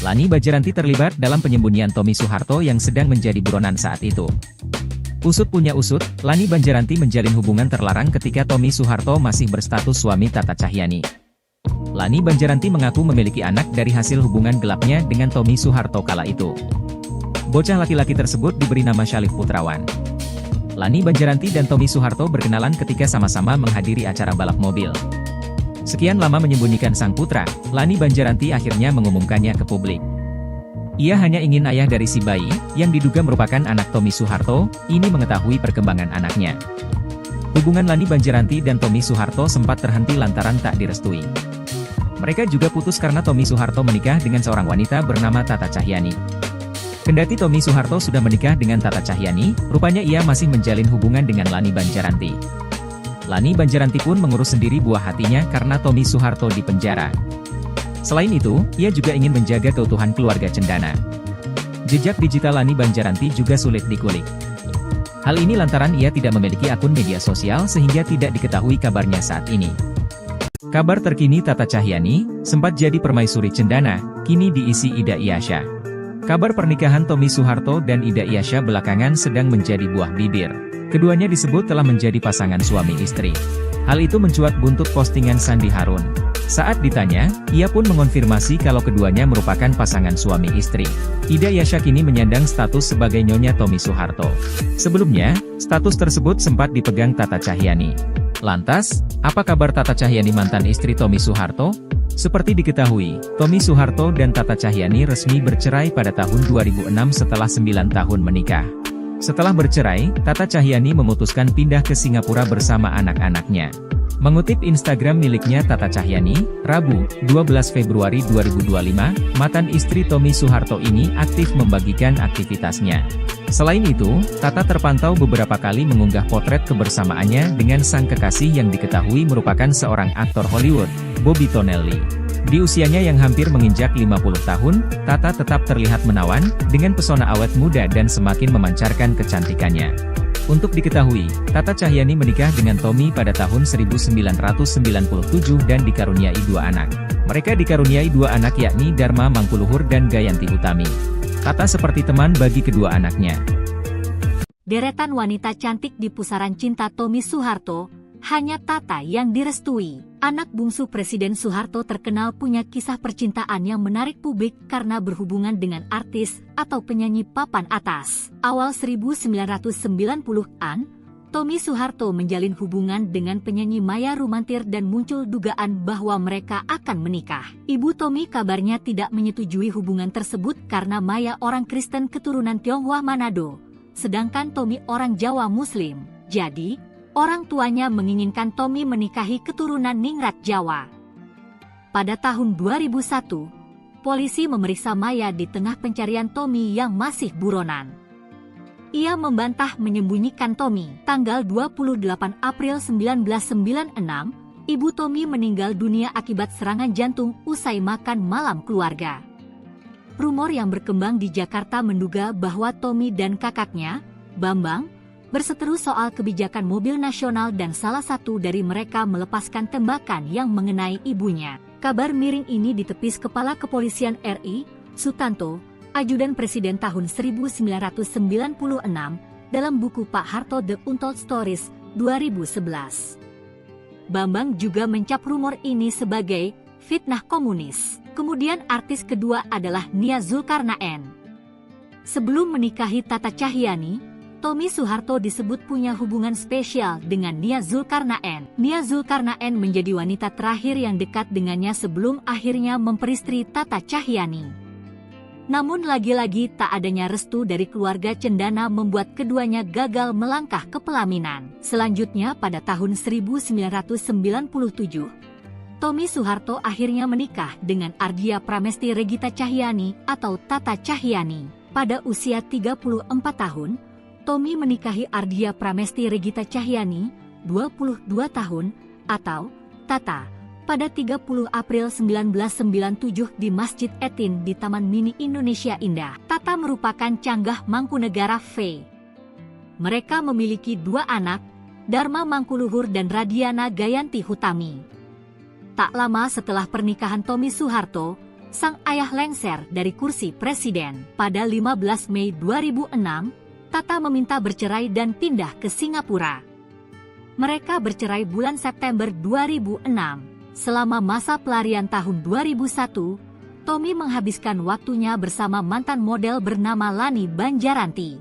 Lani Banjaranti terlibat dalam penyembunyian Tommy Soeharto yang sedang menjadi buronan saat itu. Usut punya usut, Lani Banjaranti menjalin hubungan terlarang ketika Tommy Soeharto masih berstatus suami Tata Cahyani. Lani Banjaranti mengaku memiliki anak dari hasil hubungan gelapnya dengan Tommy Soeharto kala itu. Bocah laki-laki tersebut diberi nama Syalif Putrawan. Lani Banjaranti dan Tommy Soeharto berkenalan ketika sama-sama menghadiri acara balap mobil. Sekian lama menyembunyikan sang putra, Lani Banjaranti akhirnya mengumumkannya ke publik. Ia hanya ingin ayah dari si bayi, yang diduga merupakan anak Tommy Soeharto, ini mengetahui perkembangan anaknya. Hubungan Lani Banjaranti dan Tommy Soeharto sempat terhenti lantaran tak direstui. Mereka juga putus karena Tommy Soeharto menikah dengan seorang wanita bernama Tata Cahyani. Kendati Tommy Soeharto sudah menikah dengan Tata Cahyani, rupanya ia masih menjalin hubungan dengan Lani Banjaranti. Lani Banjaranti pun mengurus sendiri buah hatinya karena Tommy Soeharto di penjara. Selain itu, ia juga ingin menjaga keutuhan keluarga cendana. Jejak digital Lani Banjaranti juga sulit dikulik. Hal ini lantaran ia tidak memiliki akun media sosial sehingga tidak diketahui kabarnya saat ini. Kabar terkini Tata Cahyani, sempat jadi permaisuri cendana, kini diisi Ida Iyasya. Kabar pernikahan Tommy Soeharto dan Ida Iyasya belakangan sedang menjadi buah bibir. Keduanya disebut telah menjadi pasangan suami istri. Hal itu mencuat buntut postingan Sandi Harun. Saat ditanya, ia pun mengonfirmasi kalau keduanya merupakan pasangan suami istri. Ida Iyasya kini menyandang status sebagai Nyonya Tommy Soeharto. Sebelumnya, status tersebut sempat dipegang Tata Cahyani. Lantas, apa kabar Tata Cahyani mantan istri Tommy Soeharto? Seperti diketahui, Tommy Soeharto dan Tata Cahyani resmi bercerai pada tahun 2006 setelah 9 tahun menikah. Setelah bercerai, Tata Cahyani memutuskan pindah ke Singapura bersama anak-anaknya. Mengutip Instagram miliknya Tata Cahyani, Rabu, 12 Februari 2025, mantan istri Tommy Soeharto ini aktif membagikan aktivitasnya. Selain itu, Tata terpantau beberapa kali mengunggah potret kebersamaannya dengan sang kekasih yang diketahui merupakan seorang aktor Hollywood, Bobby Tonelli. Di usianya yang hampir menginjak 50 tahun, Tata tetap terlihat menawan, dengan pesona awet muda dan semakin memancarkan kecantikannya. Untuk diketahui, Tata Cahyani menikah dengan Tommy pada tahun 1997 dan dikaruniai 2 anak. Mereka dikaruniai 2 anak yakni Dharma Mangkuluhur dan Gayanti Utami. Tata seperti teman bagi kedua anaknya. Deretan wanita cantik di pusaran cinta Tommy Soeharto, hanya Tata yang direstui. Anak bungsu Presiden Soeharto terkenal punya kisah percintaan yang menarik publik karena berhubungan dengan artis atau penyanyi papan atas. Awal 1990-an, Tommy Soeharto menjalin hubungan dengan penyanyi Maya Rumantir dan muncul dugaan bahwa mereka akan menikah. Ibu Tommy kabarnya tidak menyetujui hubungan tersebut karena Maya orang Kristen keturunan Tionghoa Manado, sedangkan Tommy orang Jawa Muslim. Jadi, orang tuanya menginginkan Tommy menikahi keturunan Ningrat Jawa. Pada tahun 2001, polisi memeriksa Maya di tengah pencarian Tommy yang masih buronan. Ia membantah menyembunyikan Tommy. Tanggal 28 April 1996, ibu Tommy meninggal dunia akibat serangan jantung usai makan malam keluarga. Rumor yang berkembang di Jakarta menduga bahwa Tommy dan kakaknya, Bambang, berseteru soal kebijakan mobil nasional dan salah satu dari mereka melepaskan tembakan yang mengenai ibunya. Kabar miring ini ditepis Kepala Kepolisian RI, Sutanto, Ajudan Presiden tahun 1996, dalam buku Pak Harto The Untold Stories, 2011. Bambang juga mencap rumor ini sebagai fitnah komunis. Kemudian artis kedua adalah Nia Zulkarnaen. Sebelum menikahi Tata Cahyani, Tommy Soeharto disebut punya hubungan spesial dengan Nia Zulkarnaen. Nia Zulkarnaen menjadi wanita terakhir yang dekat dengannya sebelum akhirnya memperistri Tata Cahyani. Namun lagi-lagi tak adanya restu dari keluarga cendana membuat keduanya gagal melangkah ke pelaminan. Selanjutnya pada tahun 1997, Tommy Soeharto akhirnya menikah dengan Ardia Pramesti Regita Cahyani atau Tata Cahyani. Pada usia 34 tahun, Tommy menikahi Ardia Pramesti Regita Cahyani, 22 tahun, atau Tata, pada 30 April 1997 di Masjid Etin di Taman Mini Indonesia Indah. Tata merupakan canggah Mangkunegara V. Mereka memiliki 2 anak, Dharma Mangkuluhur dan Radiana Gayanti Hutami. Tak lama setelah pernikahan Tommy Soeharto, sang ayah lengser dari kursi presiden. Pada 15 Mei 2006, Tata meminta bercerai dan pindah ke Singapura. Mereka bercerai bulan September 2006. Selama masa pelarian tahun 2001, Tommy menghabiskan waktunya bersama mantan model bernama Lani Banjaranti.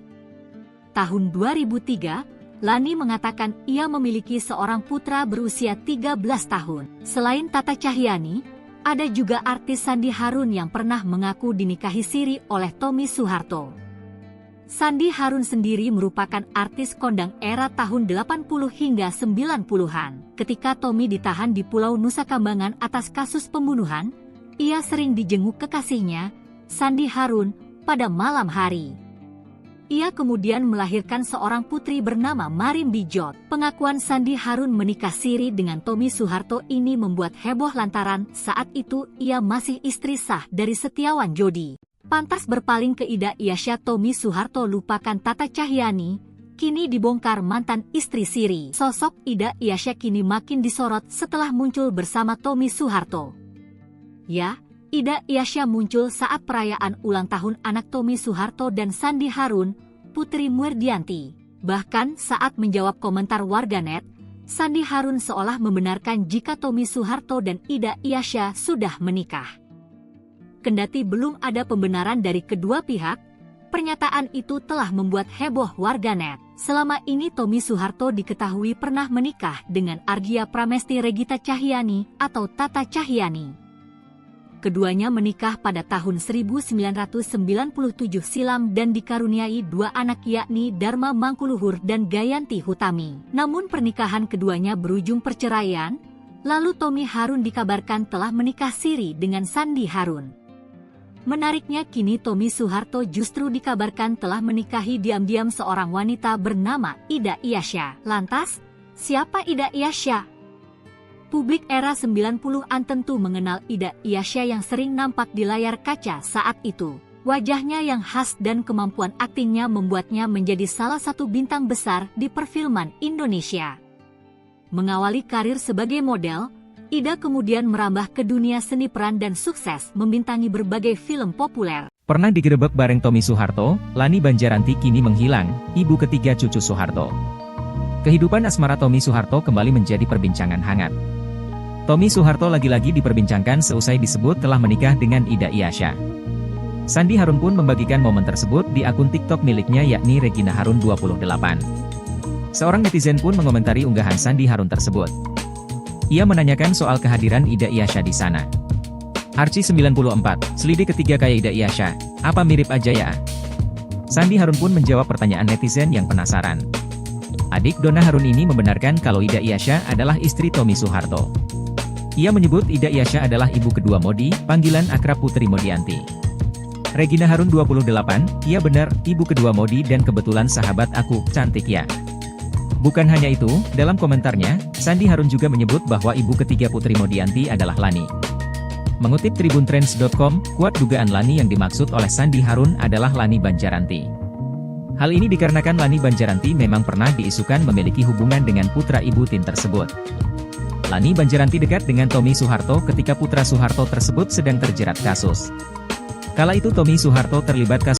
Tahun 2003, Lani mengatakan ia memiliki seorang putra berusia 13 tahun. Selain Tata Cahyani, ada juga artis Sandi Harun yang pernah mengaku dinikahi siri oleh Tommy Soeharto. Sandi Harun sendiri merupakan artis kondang era tahun 80 hingga 90-an. Ketika Tommy ditahan di Pulau Nusa Kambangan atas kasus pembunuhan, ia sering dijenguk kekasihnya, Sandi Harun, pada malam hari. Ia kemudian melahirkan seorang putri bernama Marim Bijot. Pengakuan Sandi Harun menikah siri dengan Tommy Soeharto ini membuat heboh lantaran saat itu ia masih istri sah dari Setiawan Jodi. Pantas berpaling ke Ida Iasya, Tommy Soeharto lupakan Tata Cahyani, kini dibongkar mantan istri siri. Sosok Ida Iasya kini makin disorot setelah muncul bersama Tommy Soeharto. Ya, Ida Iasya muncul saat perayaan ulang tahun anak Tommy Soeharto dan Sandi Harun, Putri Muerdianti. Bahkan saat menjawab komentar warganet, Sandi Harun seolah membenarkan jika Tommy Soeharto dan Ida Iasya sudah menikah. Kendati belum ada pembenaran dari kedua pihak, pernyataan itu telah membuat heboh warganet. Selama ini Tommy Soeharto diketahui pernah menikah dengan Argia Pramesti Regita Cahyani atau Tata Cahyani. Keduanya menikah pada tahun 1997 silam dan dikaruniai dua anak yakni Dharma Mangkuluhur dan Gayanti Hutami. Namun pernikahan keduanya berujung perceraian, lalu Tommy Harun dikabarkan telah menikah siri dengan Sandi Harun. Menariknya kini Tommy Soeharto justru dikabarkan telah menikahi diam-diam seorang wanita bernama Ida Iasya. Lantas, siapa Ida Iasya? Publik era 90-an tentu mengenal Ida Iasya yang sering nampak di layar kaca saat itu. Wajahnya yang khas dan kemampuan aktingnya membuatnya menjadi salah satu bintang besar di perfilman Indonesia. Mengawali karir sebagai model, Ida kemudian merambah ke dunia seni peran dan sukses membintangi berbagai film populer. Pernah digerebek bareng Tommy Soeharto, Lani Banjaranti kini menghilang, ibu ketiga cucu Soeharto. Kehidupan asmara Tommy Soeharto kembali menjadi perbincangan hangat. Tommy Soeharto lagi-lagi diperbincangkan seusai disebut telah menikah dengan Ida Iasya. Sandi Harun pun membagikan momen tersebut di akun TikTok miliknya yakni Regina Harun 28. Seorang netizen pun mengomentari unggahan Sandi Harun tersebut. Ia menanyakan soal kehadiran Ida Iasya di sana. Archie94, selidik ketiga kayak Ida Iasya, apa mirip aja ya? Sandi Harun pun menjawab pertanyaan netizen yang penasaran. Adik Donna Harun ini membenarkan kalau Ida Iasya adalah istri Tommy Soeharto. Ia menyebut Ida Iasya adalah ibu kedua Modi, panggilan akrab Putri Modianti. Regina Harun 28, iya benar, ibu kedua Modi dan kebetulan sahabat aku, cantik ya. Bukan hanya itu, dalam komentarnya, Sandi Harun juga menyebut bahwa ibu ketiga Putri Modianti adalah Lani. Mengutip tribuntrends.com, kuat dugaan Lani yang dimaksud oleh Sandi Harun adalah Lani Banjaranti. Hal ini dikarenakan Lani Banjaranti memang pernah diisukan memiliki hubungan dengan putra ibu Tin tersebut. Lani Banjaranti dekat dengan Tommy Soeharto ketika putra Soeharto tersebut sedang terjerat kasus. Kala itu Tommy Soeharto terlibat kasus